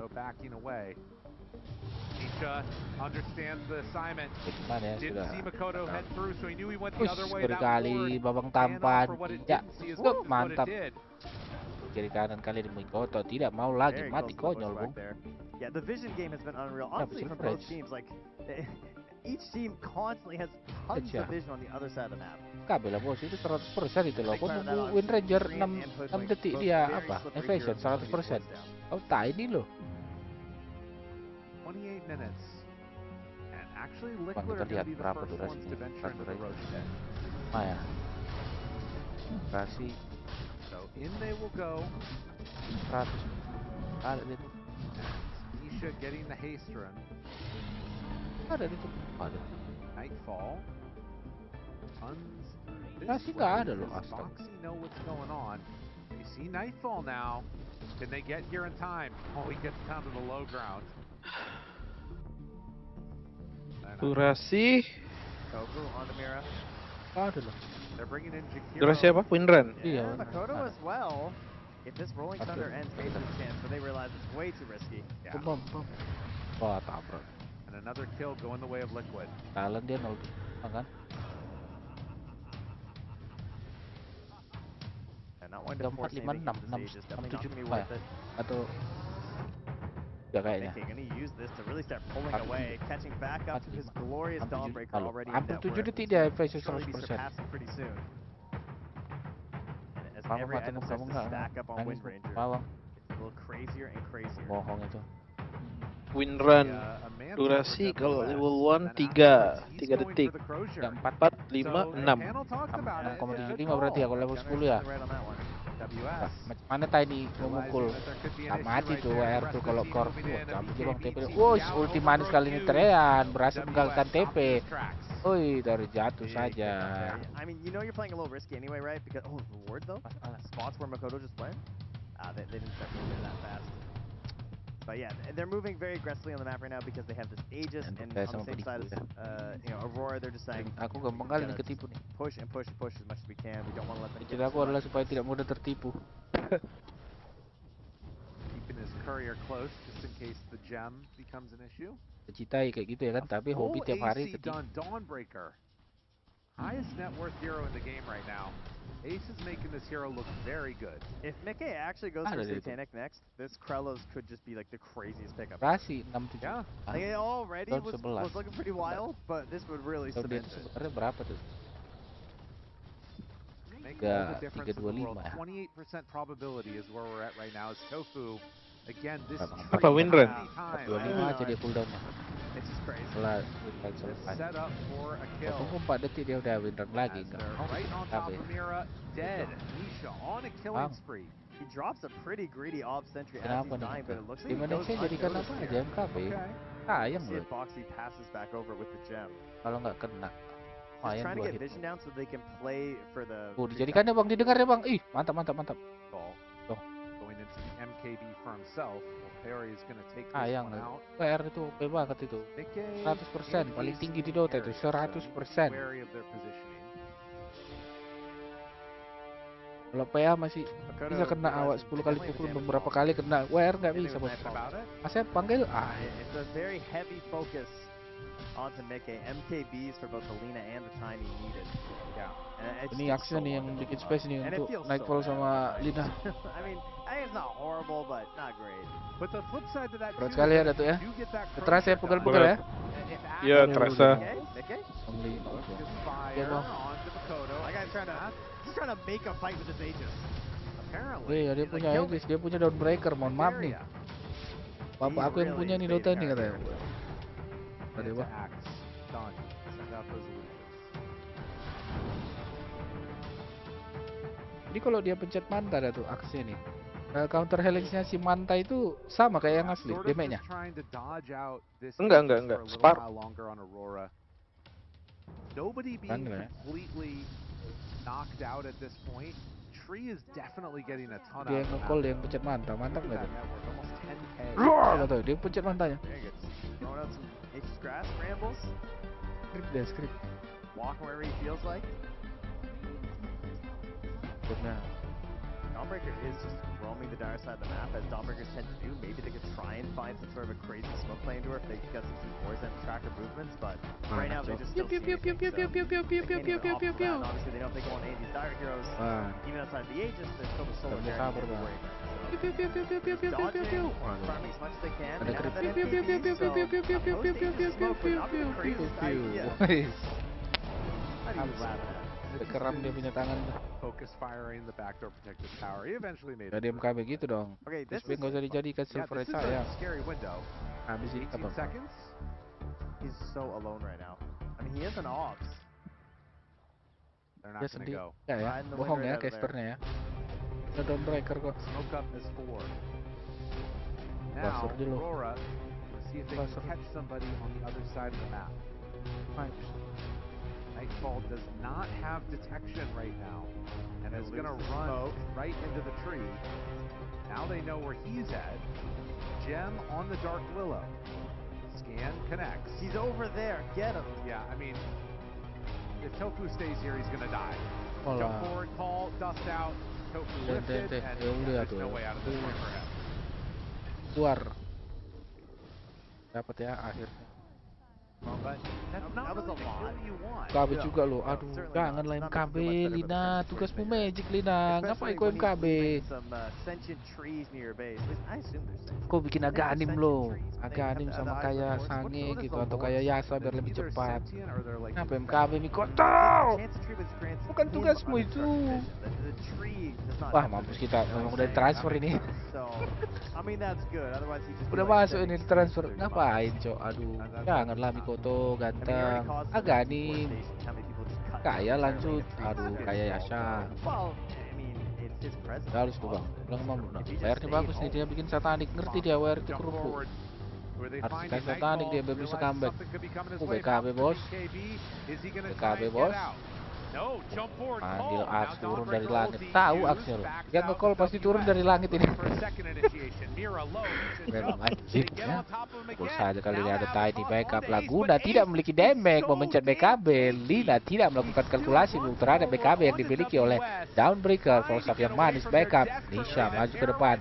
Nisha understands the assignment. Didn't see Makoto head through, so he knew he went the other way. Berkali babang tampan, tidak, mantap. Kiri kanan kali di Makoto, tidak mau lagi mati konyol, Bung. Yeah, the vision game has been unreal. Honestly, for both teams, like each team constantly has tons of vision on the other side of the map. Kabel lah bos, itu 100% itu loh. Kau nunggu Win Ranger 6 detik dia apa? Evasion 100%. Oh tak ini loh. 28 minutes. And actually Liquid are going to be the first ones to venture into the road today. Ya. Kasih. So in they will go. 100. Ada di situ. Nisha getting the haste run. Ada di situ. Ada. Nightfall. Tons. Kasih nggak ada loh. Astaga. Foxy know what's going on. You see Nightfall now. Can they get here in time? Oh, he gets down to the low ground. Durasi. Ada loh. Durasi apa? Winrun. Iya. Makoto as well. If this Rolling Thunder ends, they have a chance, but they realize it's way too risky. Yeah. Wah, tabrak. And another kill going the way of Liquid. Talent dia 0 kan? Not one to force 4, 5, 6, 7 atau ya kayaknya. Gonna use this to really start pulling away, catching back up to his glorious Dawnbreaker already. Hampir 7 detik dia evasion 100%. Pretty soon. As every item starts to stack up on Wind Ranger, it's a little crazier and crazier. Bohong itu. Winrun. Durasi kalau level 1 3 detik. 4, 5, 6. 6,75 berarti ya kalau level 10 ya. Nah, macam mana tadi memukul? Tak mati tuh WR tuh kalau core. Cabut bang TP. Wush, ulti manis kali ini Trean berhasil menggagalkan TP. Oi, terjatuh saja. I mean, you know you're playing a little risky anyway, right? Because reward though. Spots where Makoto just went. They didn't start moving that fast. But yeah, they're moving very aggressively on the map right now because they have this Aegis, and on the same side as Aurora, they're just saying, aku gampang kali ketipu nih. Push and push and push as much as we can. We don't want to let them. Cita aku adalah supaya tidak mudah tertipu. Keeping his courier close just in case the gem becomes an issue. Citai kayak gitu ya kan, tapi hobi tiap hari AC done, Dawnbreaker. Highest net worth hero in the game right now. Ace is making this hero look very good. If Mickey actually goes for Satanic next, this Krellos could just be like the craziest pickup. Rasi 67. Yeah. Like it already was looking pretty wild, but this would really cement it. Sebenarnya berapa tuh? Make all the difference in the world. 28% probability is where we're at right now. As Tofu, again, this apa win run? 25 aja dia cooldownnya. It's just crazy. Setelah win run selesai. Set up for a kill. Tunggu 4 detik dia udah win run lagi. Right on top of Mira, dead. Nisha on a killing spree. He drops a pretty greedy Ob Sentry as he's dying, but it looks like he goes jadikan apa aja MKB. Sayang loh. Boxy passes back over with the gem. Kalau nggak kena. He's trying to get vision down so they can play for the... dijadikannya bang, didengar ya bang. Ih, mantap. Going into the MKB for himself. Perry is going to take this one out. PR itu OP banget itu. 100%, paling tinggi di Dota itu 100%. Kalau PA masih bisa kena awak 10 kali pukul, beberapa kali kena WR nggak bisa bos. Asep panggil. It's a very heavy focus onto Mickey. MKBs for both the Lina and the time he needed. Yeah. Ini aksinya nih yang bikin space nih untuk Nightfall sama Lina. I mean, it's not horrible, but not great. But the flip side to that, berat sekali ya Datuk ya. Terasa ya pegel-pegel ya. Iya terasa. He's trying to make a fight with his Aegis. Apparently. Dia punya Aegis, dia punya Dawnbreaker. Mohon maaf nih. Bapak aku yang punya nih Dota nih katanya. Tadi Pak. Jadi kalau dia pencet manta ada tuh aksinya nih. Counter helixnya si manta itu sama kayak yang asli damage-nya. Enggak. Spark. Nobody being completely knocked out at this point. Tree is definitely getting a ton dia out. Dia nge-call, dia yang pencet manta, mantap nggak tuh? Roar tuh, dia pencet mantanya. Script. Walk wherever he feels like. Benar. Dawnbreaker is just roaming the dire side of the map as Dawnbreakers tend to do. Maybe they could try and find some sort of a crazy smoke play into her if they got some T4s and tracker movements, but right now they're just still obviously they know if they go on any of these dire heroes, even outside the Aegis, there's still the solar barrier to worry about. Dodging, farming as much as they can, and have that MPB, so posting the smoke would not be the craziest idea. How do you laugh at that? Keram dia punya tangan tuh. Focus firing the backdoor protective tower. He eventually made it. Jadi MKB gitu dong. Terus nggak usah dijadikan silver edge saya. Scary window. Habis ini apa? Seconds. He's so alone right now. I mean, he is an ops. They're not gonna go. Ya, bohong ya casternya ya. Ada Dawnbreaker kok. Smoke up is 4. Now, Aurora, let's see if they can catch somebody on the other side of the map. Nightfall does not have detection right now, and is going to run right into the tree. Now they know where he's at. Gem on the Dark Willow. Scan connects. He's over there. Get him. Yeah, I mean, if Tofu stays here, he's going to die. Jump forward, call, dust out. Tofu lifted, and there's no way out of this one for him. Keluar. Dapat ya akhirnya. That was a lot. KB juga loh, aduh jangan lah MKB Lina, tugasmu magic Lina, ngapain kau MKB? Kau bikin agak anim loh, agak anim sama kayak Sange gitu atau kayak Yasa biar lebih cepat. Kenapa MKB Mikoto? Bukan tugasmu itu. Wah mampus kita, memang udah transfer ini. Udah masuk ini transfer, ngapain cok? Aduh, janganlah Mikoto ganteng, agak anim. Kayak lanjut, aduh kayak Yasa. Halus tuh bang, bilang mau WR-nya bagus nih, dia bikin satanik, ngerti dia WR itu kerupuk. Harus kasih satanik dia biar bisa comeback. BKB bos, BKB bos. Panggil Aks turun dari langit. Tahu Aksnya loh. Yang nge-call pasti turun dari langit ini. Memang anjing ya. Berusaha aja kali ini ada tiny backup. Laguna tidak memiliki damage. Memencet BKB. Lina tidak melakukan kalkulasi terhadap BKB yang dimiliki oleh Downbreaker. False yang manis backup. Nisha maju ke depan.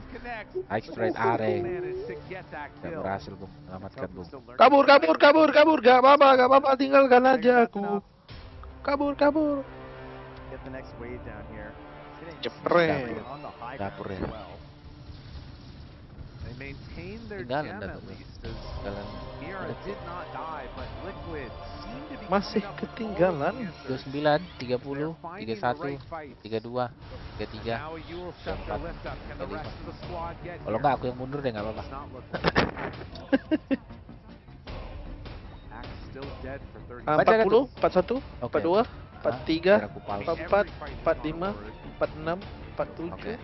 High straight Are. Tidak berhasil Bung. Selamatkan Bung. Kabur. Gak apa-apa, tinggalkan aja aku. Kabur. Get the next wave down here. Jepret. Dapur ya. They maintain their Tinggalan gem dah at tuh. least as Tinggalan. Mira did not die, but Liquid seemed to be Masih coming up with ketinggalan. 29, 30, 31, 32, 33. Now Yule set the lift up. Can the rest of the squad get Kalau here? nggak aku yang mundur deh nggak apa-apa. Does not look Axe still dead for 30 40, 41, Oke. 42, 43, Biar aku pause. 44, 45, 46, 47, Oke.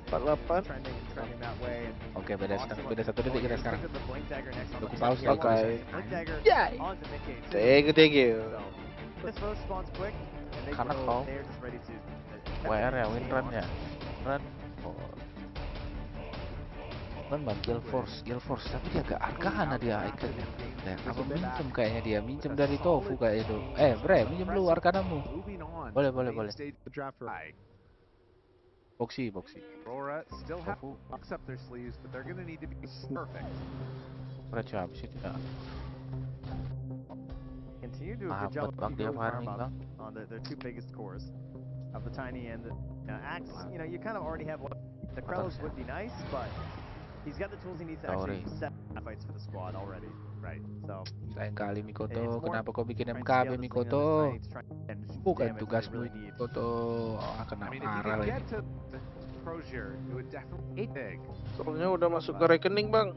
48. Trending that way. Oke, beda 1 detik kita sekarang. The blink dagger next on Aku the pause top. Oke. Blink dagger Yay. onto Mickey. Thank you. This row spawns quick, and they Karena go, kau they're just ready to. WR ya, win run ya. Run. Kan bang Gale Force, tapi dia agak aneh dia ikonnya. Apa minjem kayaknya dia, minjem dari Tofu kayak itu. Bre, minjem lu arkanamu. Boleh. Boxy. Aurora still have box up their sleeves, but they're gonna need to be perfect. Mereka habis itu dah. Continue to do a good job Bang, dia farming bang. on their two biggest cores of the tiny and the Axe. You know, you kind of already have one. The Krellos would be nice, but he's got the tools he needs to actually set fights for the squad already. Right. So. Lain kali Mikoto, kenapa kau bikin MKB Mikoto? Bukan tugasmu Mikoto. Kena marah lagi. Soalnya udah masuk ke rekening bang.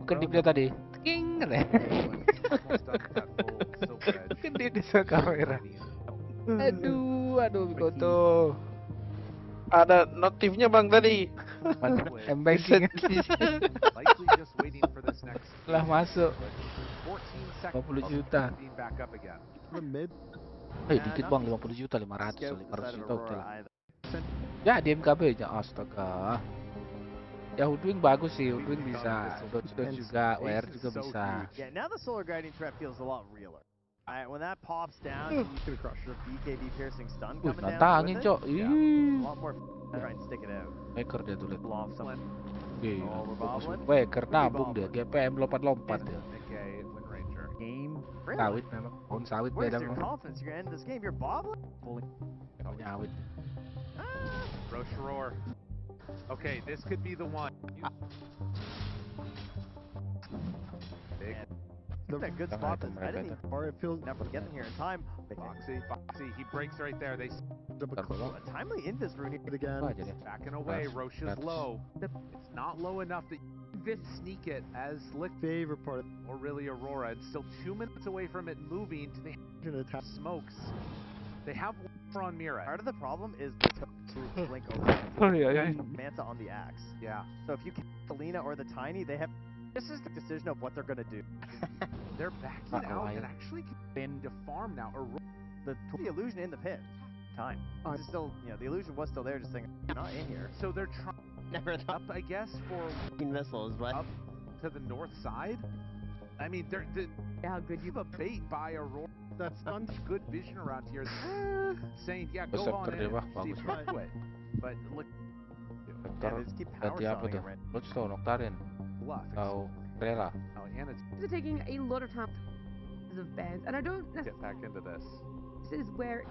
Kedip dia tadi. Ting. Kedip di kamera. Aduh Mikoto. Ada notifnya bang tadi. M-banking. Lah masuk 50 juta. Dikit bang, 50 juta, 500 juta udah lah. Ya di MKB aja, astaga. Ya Hoodwing bagus sih, Hoodwing bisa, dodge juga, WR juga bisa. Yeah, now the Solar Guiding Trap feels a lot realer. When that pops down, the BKB piercing stun coming down. Nantangin cok. A lot more try and stick it out. Waker dia tuh lihat. Oh, Waker nabung dia, GPM lompat-lompat dia. Game. Sawit memang, pohon sawit Where's beda your memang. confidence? You're gonna end this game. You're bobbling. Nyawit. Roche Roar. Okay, this could be the one. Big. A good spot. I didn't even, or it feels never get in here in time. Foxy, he breaks right there. They timely in this room here again. backing away. Roche is low. It's not low enough that you sneak it as Lick favorite part, or really Aurora. It's still 2 minutes away from it moving to the smokes. They have one more on Mira. Part of the problem is the blink over. Manta on the Axe. Yeah. So if you kill Selena or the Tiny, they have. This is the decision of what they're gonna do. They're backing out and actually can to farm now. The illusion in the pit. Time. It's still, the illusion was still there, just saying not in here. So they're trying never up, I guess, for missiles, right? Up to the north side. I mean, they're how good you have a bait by Aurora. That's good vision around here. Saying, yeah, go on in, see if you do it. But look, Ganti apa tuh? Lodestone, Octarian. Atau Rela. These are taking a lot of time because of bans, and I don't get back into this. This is where it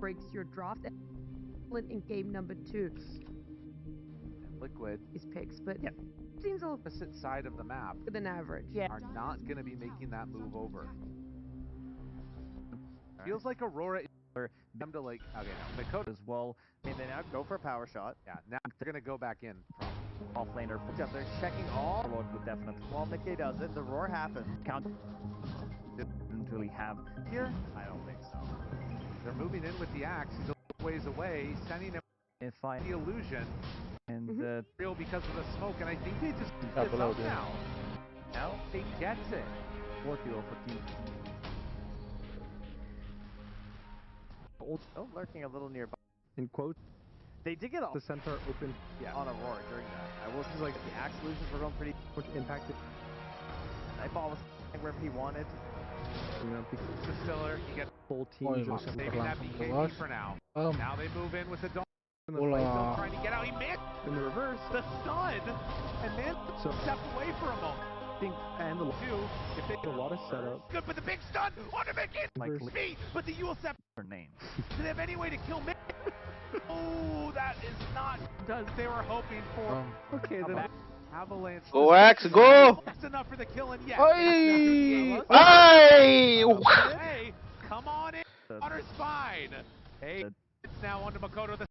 breaks your draft in game number 2. Liquid is picks, but seems a opposite side of the map with an average. Are not going to be making that move over. Feels like Aurora is them to like Mikoto as well. I mean, they now go for a power shot. Yeah, now they're going to go back in. Off laner, they're checking all. With definitely. While Mickey does it, the roar happens. Count. Didn't really have here. I don't think so. They're moving in with the Axe. He's a ways away, sending him the illusion. And real because of the smoke, and I think they just get up now. Now they gets it. 4 kilo for team. Oh, lurking a little nearby. In quotes, They did get the centaur open on Aurora during that. I will say like the axe solutions were going pretty much impacted. Nightfall was where he wanted. You know, The Stiller, he gets full Oh, team. masuk saving that langsung BKB keluar. for now. Oh. Now they move in with the Dawn. Ulah. Trying to get out, he missed. In the reverse, The stun, and then stepped away for a moment. and the If they a lot of setup. good, but the big stun on the big hit. Like Me, but the USF names. Do they have any way to kill me? Oh, that is not what they were hoping for. Okay, then. Avalanche. Go Axe, go! That's enough for the kill, and yes. Hey! Hey! Hey, come on in. Water's fine. Hey, it's now onto Makoto. No,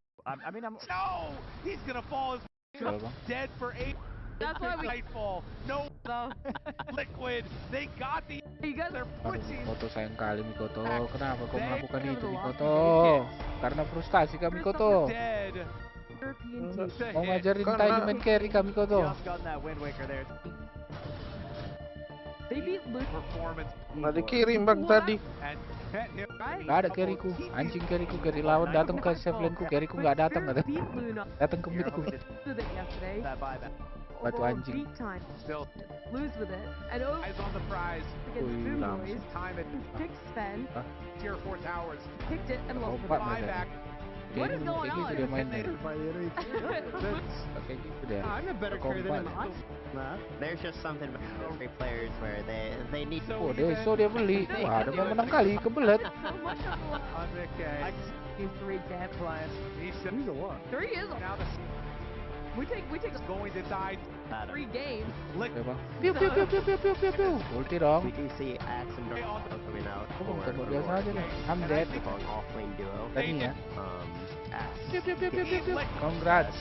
he's gonna fall as dead for 8. That's why we Nightfall. No liquid. They got the. They're pushing. Mikoto sayang kali Mikoto. Kenapa kau melakukan itu Mikoto? Karena frustasi kah Mikoto? Dead. Mau ngajarin Tiny main carry kah Mikoto? They beat Luke. Performance. Nggak dikirim bang tadi. And hit him. Nggak ada carryku. Anjing carryku. Carry lawan datang ke save laneku. Carryku nggak datang. Datang ke midku. Batu anjing. Still Lose with it. And over eyes on the prize. against Boom Boys. Time it. Picked Sven. Tier 4 towers. Picked it and lost it. Buyback. What is going on? Dia main nih. Kayak gitu deh. I'm a better carry than him. There's just something about those three players where they need. Oh, dia beli. Wah, ada yang menang kali kebelet. I use 3 tap clients. He's a lot. 3 is a lot. We take going to die. 3 games. Lick. Piu piu piu piu piu piu piu piu. Ulti dong. We do see Axe and Dark coming out. Tembak biasa aja deh. I'm dead. Off-lane duo. Tadi ya. Axe. Piu piu piu piu piu piu. Congrats.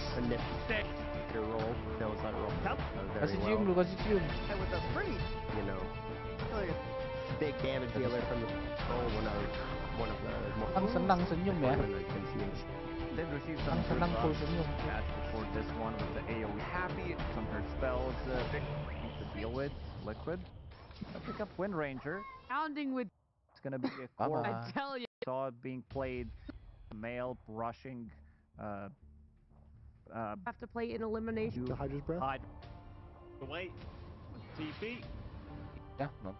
Their role knows how to roll very Kasih cium well. lu, kasih cium. With a pretty, you know, really big damage dealer from the one of the more. Kan senang senyum ya. They've received Kan some senang full senyum. before this one with the AoE happy, some of her spells to deal with, liquid. Pick up Wind Ranger. Pounding with. It's gonna be a core. I tell you. Saw it being played, male rushing. Have to play in elimination. The Hydra's breath. Wait. TP. Ya, no.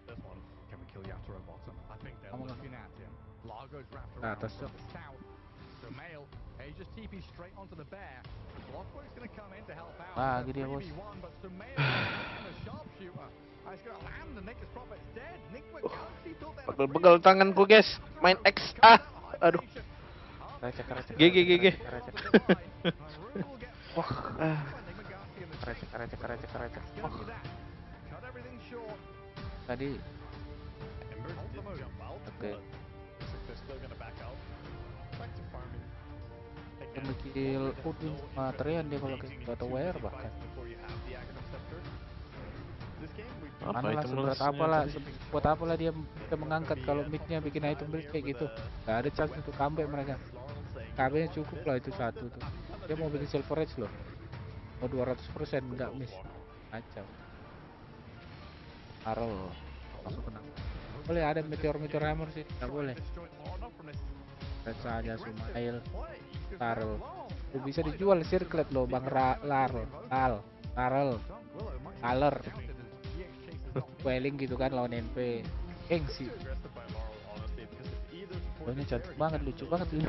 This one, can we kill Yatoro bottom? I think they're looking at him. Largo's wrapped Nah, around that's the south. So Male, he just TP straight onto the bear. Blockwork's going to come in to help out. Ah, dia bos. But Sumail the sharpshooter. He's going to land and Nick is Prophet's dead. Nick with Galaxy thought they were Pegel tanganku guys. Main X. Aduh. Recek. GG. Wah. Recek. Wah. Tadi. Oke. Kill Udin materian dia kalau ke aware bahkan. Mana langsung buat apalah dia mengangkat kalau midnya bikin item build kayak gitu. Gak ada chance untuk comeback mereka. KB-nya cukup lah itu satu tuh. Dia mau bikin silver edge loh. Mau 200% nggak miss. Kacau. Arrow masuk kena. Boleh ada meteor hammer sih, nggak boleh. Red saja Sumail. Tarel. Lu bisa dijual circlet loh Bang Larl. Taler. Quelling gitu kan lawan NP. Gengsi. Ini cantik banget, lucu banget lu.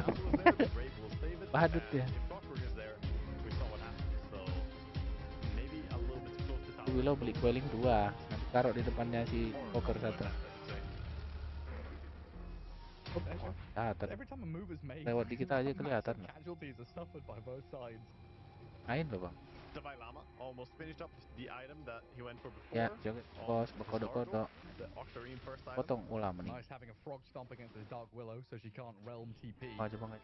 Badut ya. Willow beli Quelling 2, nanti taruh di depannya si Poker 1. Lewat dikit aja kelihatan. Main loh bang. Ya, joget bos, berkodok-kodok. Potong ulam nih. Oh, coba nggak.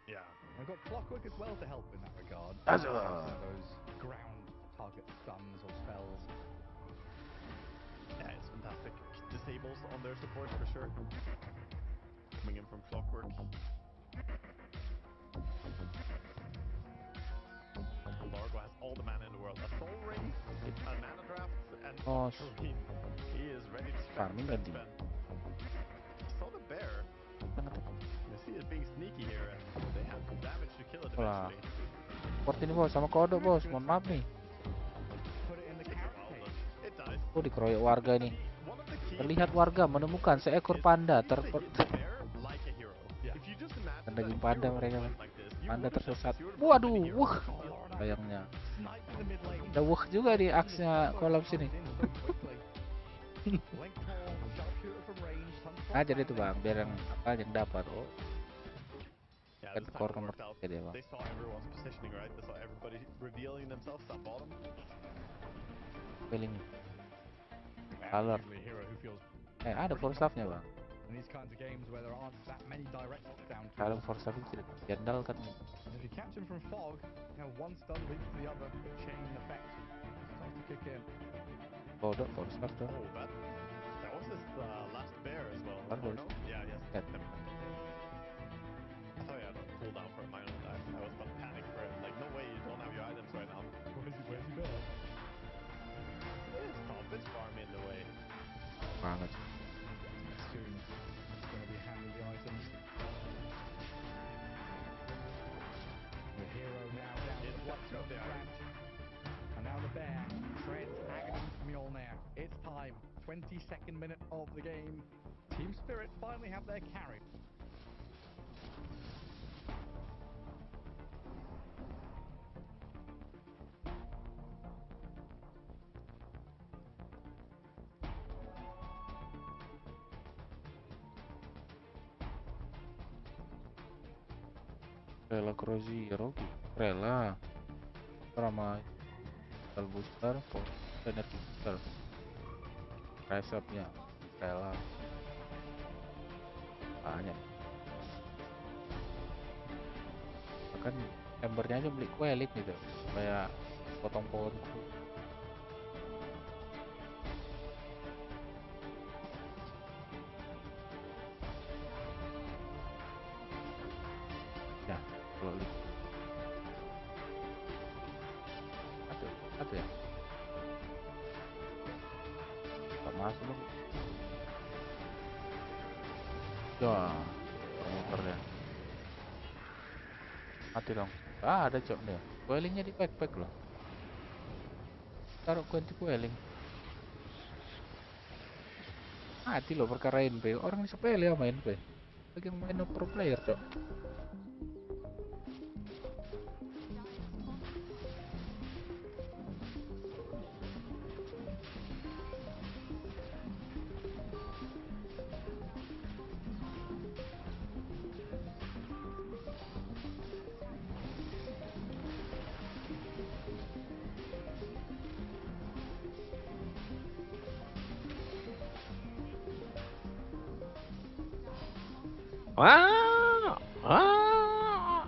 Yeah, we've got Clockwork as well to help in that regard. Those ground target stuns or spells. Yeah, it's fantastic. Disables on their support for sure. Coming in from Clockwork. Largo has all the mana in the world. A soul ring, a mana draft, and he is ready to farming ganti. saw the bear. is being sneaky here, and they have damage to kill it Wah. eventually. Seperti ini bos, sama kodok bos, mohon maaf nih. Oh, dikeroyok warga nih. Terlihat warga menemukan seekor panda dan daging panda mereka. Panda tersesat. Waduh, wah. Sayangnya. Ada wah juga di aksnya Collab sini. Nah, jadi itu bang, biar yang apa yang dapat. Oh. Kan corner dia bang. They saw everyone's positioning, right? They saw everybody revealing themselves on bottom. Feeling. Alert. Ada force staff-nya bang. Kalau force staff itu tidak jendal kan. If you catch him from fog, one stun leads to the other, the chain effect starts to kick in. Kodok force staff tuh. Oh, that was his last bear as well. Oh, no? Yeah, yes. Yeah. I thought you had a cooldown for my own dive. I was about to panic for it. Like, no way you don't have your items right now. Where's he been? It's tough. It's farm in the way. Banget. Soon, it's going to be handling the items. The hero now down to the bottom of the branch. And now the bear treads agony Mjolnir. It's time. 22nd minute of the game. Team Spirit finally have their carry. Rela Crow Zero, rela ramai booster, energi booster, resepnya rela banyak. Bahkan embernya aja beli kuelit gitu, kayak potong pohonku. Ya, kalau ada ya? Tak masuk loh. Ya, motornya mati dong. Ada cok deh. Coilingnya di backpack loh. Taruh kunci coiling. Mati loh perkara NP. Orang ini sepele ya main NP. Lagi yang main pro player cok. Wah, wah.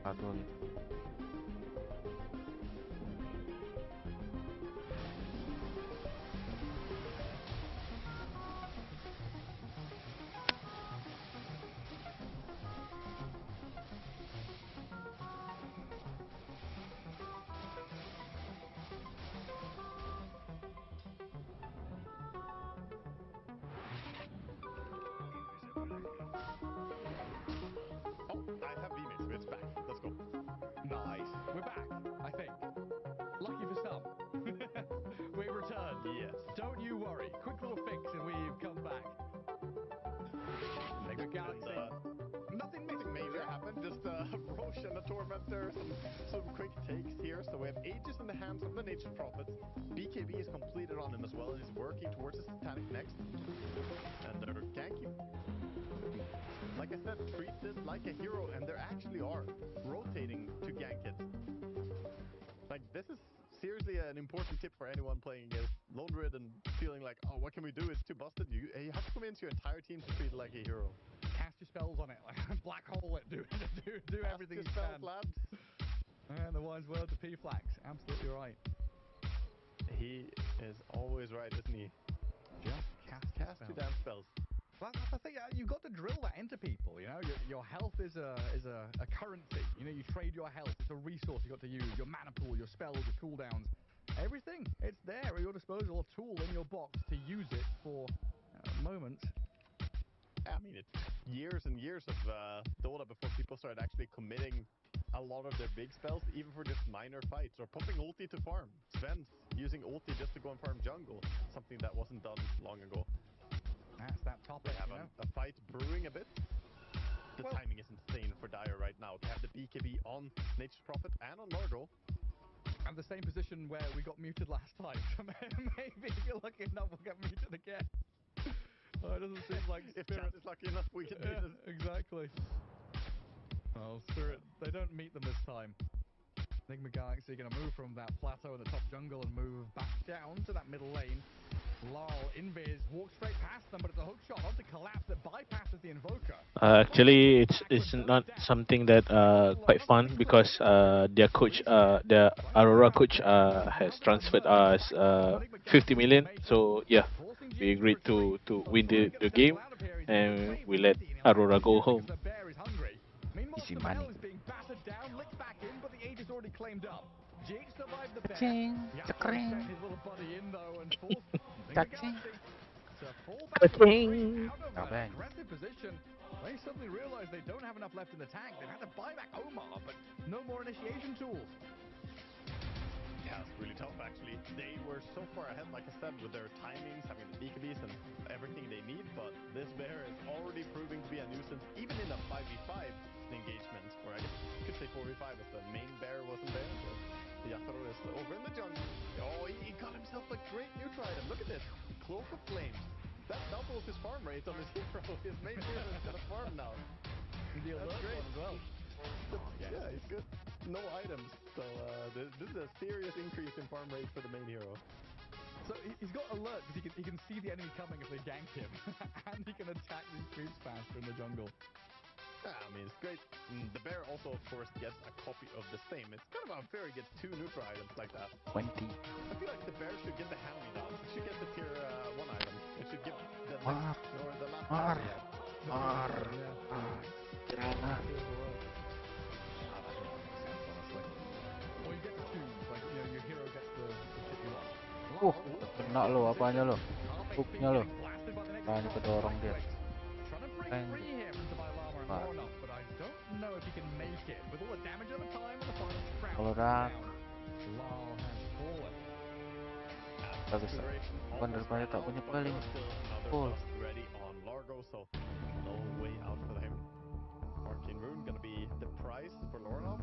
Satu lagi. I have V-Mace, it's back. Let's go. Nice. We're back, I think. Lucky for some. We returned. Yes. Don't you worry. Quick little fix and we've come back. Take a Galaxy. Nothing major happened. Just Roche and the Tormentor. Some quick takes here. So we have Aegis in the hands of the Nature Prophets. BKB is completed on him as well. He's working towards his Titanic next. And they're ganking. Like I said, treat this like a hero, and there actually are rotating to gank it. Like, this is seriously an important tip for anyone playing against Lone Rid and feeling like, oh, what can we do? It's too busted. You have to convince your entire team to treat it like a hero. Cast your spells on it, like black hole it. Do everything you spells, can. lads. And the wise words of P-Flax. Absolutely right. He is always right, isn't he? Just cast two damn spells. Well, I think you've got to drill that into people. You know, your health is a currency. You know, you trade your health. It's a resource you got to use. Your mana pool, your spells, your cooldowns. everything. It's there at your disposal, a tool in your box to use it for a moment. I mean, it's years and years of DotA before people started actually committing a lot of their big spells, even for just minor fights, or popping ulti to farm. Sven's using ulti just to go and farm jungle, something that wasn't done long ago. That's that topic. They have a fight brewing a bit. The timing is insane for Dire right now. To have the BKB on Nature's Prophet and on Largo. And the same position where we got muted last time. So maybe if you're lucky enough, we'll get muted again. It doesn't seem like if Spirit Chat is lucky enough, we can do this. Exactly. Oh, Spirit, they don't meet them this time. Enigma Galaxy going to move from that plateau in the top jungle and move back down to that middle lane. Lol, Invis walks straight past them, but it's a hook shot onto Collapse that bypasses the Invoker. Actually, it's not something that quite fun because their coach, the Aurora coach, has transferred us 50 million. So yeah, we agreed to win the game, and we let Aurora go home. Easy money. Jake survived the Ka-ching, ka-ching. his little buddy in though and forced Ka-ching. to fall back Ka-ching. out of Oh, an aggressive position. They suddenly realized they don't have enough left in the tank. They've had to buy back Omar, but no more initiation tools. Yeah, it's really tough actually. They were so far ahead, like I said, with their timings, having the BKBs and everything they need, but this bear is already proving to be a nuisance, even in a 5v5 engagement, or I guess you could say 4v5 if the main bear wasn't there. So Yatoro is over in the jungle. Oh, he got himself a great neutral item. Look at this. Cloak of Flames. That doubles his farm rate on his hero. His main hero is gonna farm now. That's great as well. Yeah, he's good. No items. So this is a serious increase in farm rate for the main hero. So he's got alert because he can see the enemy coming if they gank him, and he can attack these creeps faster in the jungle. Yeah, I mean, it's great. The bear also, of course, gets a copy of the same. It's kind of unfair he gets 2 neutral items like that. 20. I feel like the bear should get the hand-me-down. It should get the tier 1 item. It should give the Mar. next, or the last Mar. item. Mar. Kirana. Or you get the twos, like, you know, your hero gets the shit you want. Kena lo, apanya lo? Hooknya lo. Nah, ini kedorong dia. Trying to break free here from Stavol and Lorna, but I don't know if he can make it. With all the damage over time and the final crouch Kalau down. dah, Lal has fallen. bagus. Bukan daripada tak punya paling. Full. Ready on Largo, so no way out for him. Arcane Rune gonna be the prize for Lorna.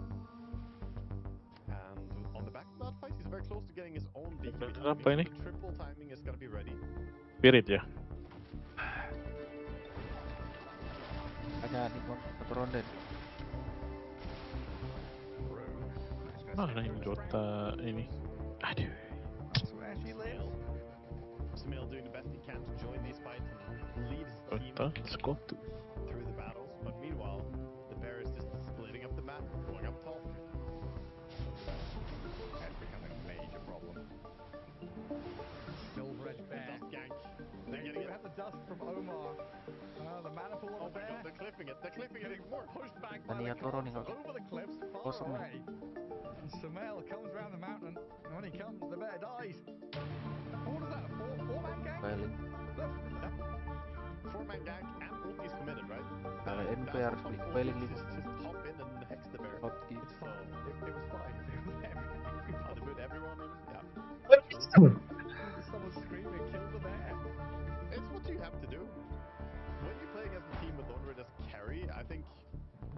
And on the back of that fight, he's very close to getting his own BKB. Apa ini? The triple timing is gonna be ready. Spirit ya. Ada di satu ronde. Mana ini Dota ini? Aduh. That's where she lives. Smil doing the best he can to join these fights and lead his team Let's go to. through the battles. But meanwhile, the bear is just splitting up the map, going up top. That's becoming a major problem. Silver Edge Bear. Gank. They're getting it. Have the dust from Omar. The mana pool on the bear. God, they're clipping it. They're clipping it more. Pushed back by Tania the turun nih Cops kalau. over the cliffs, far Kosong. away. Samel comes around the mountain, and when he comes, the bear dies. What is that? A four-man gang? Balik. 4-man gang and ulti's committed, right? Kalau NP harus beli balik lagi. Just hop in and hex the bear. Hotkey. So It was fine. It was everything. to put everyone in. Yeah. Someone screaming, kill the bear. It's what you have to do. When you play against a team with Lone Red as carry, I think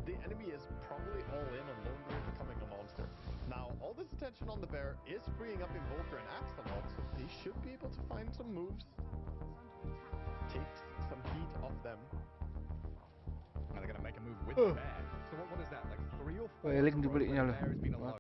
the enemy is probably all in on Lone Red becoming a monster. Now, all this attention on the bear is freeing up Invoker and Axolot, so they should be able to find some moves. Take some heat off them. Now they're going to make a move with the bear. So what is that? Like 3 or 4? Balik dibelinya lo. Bear has been alone.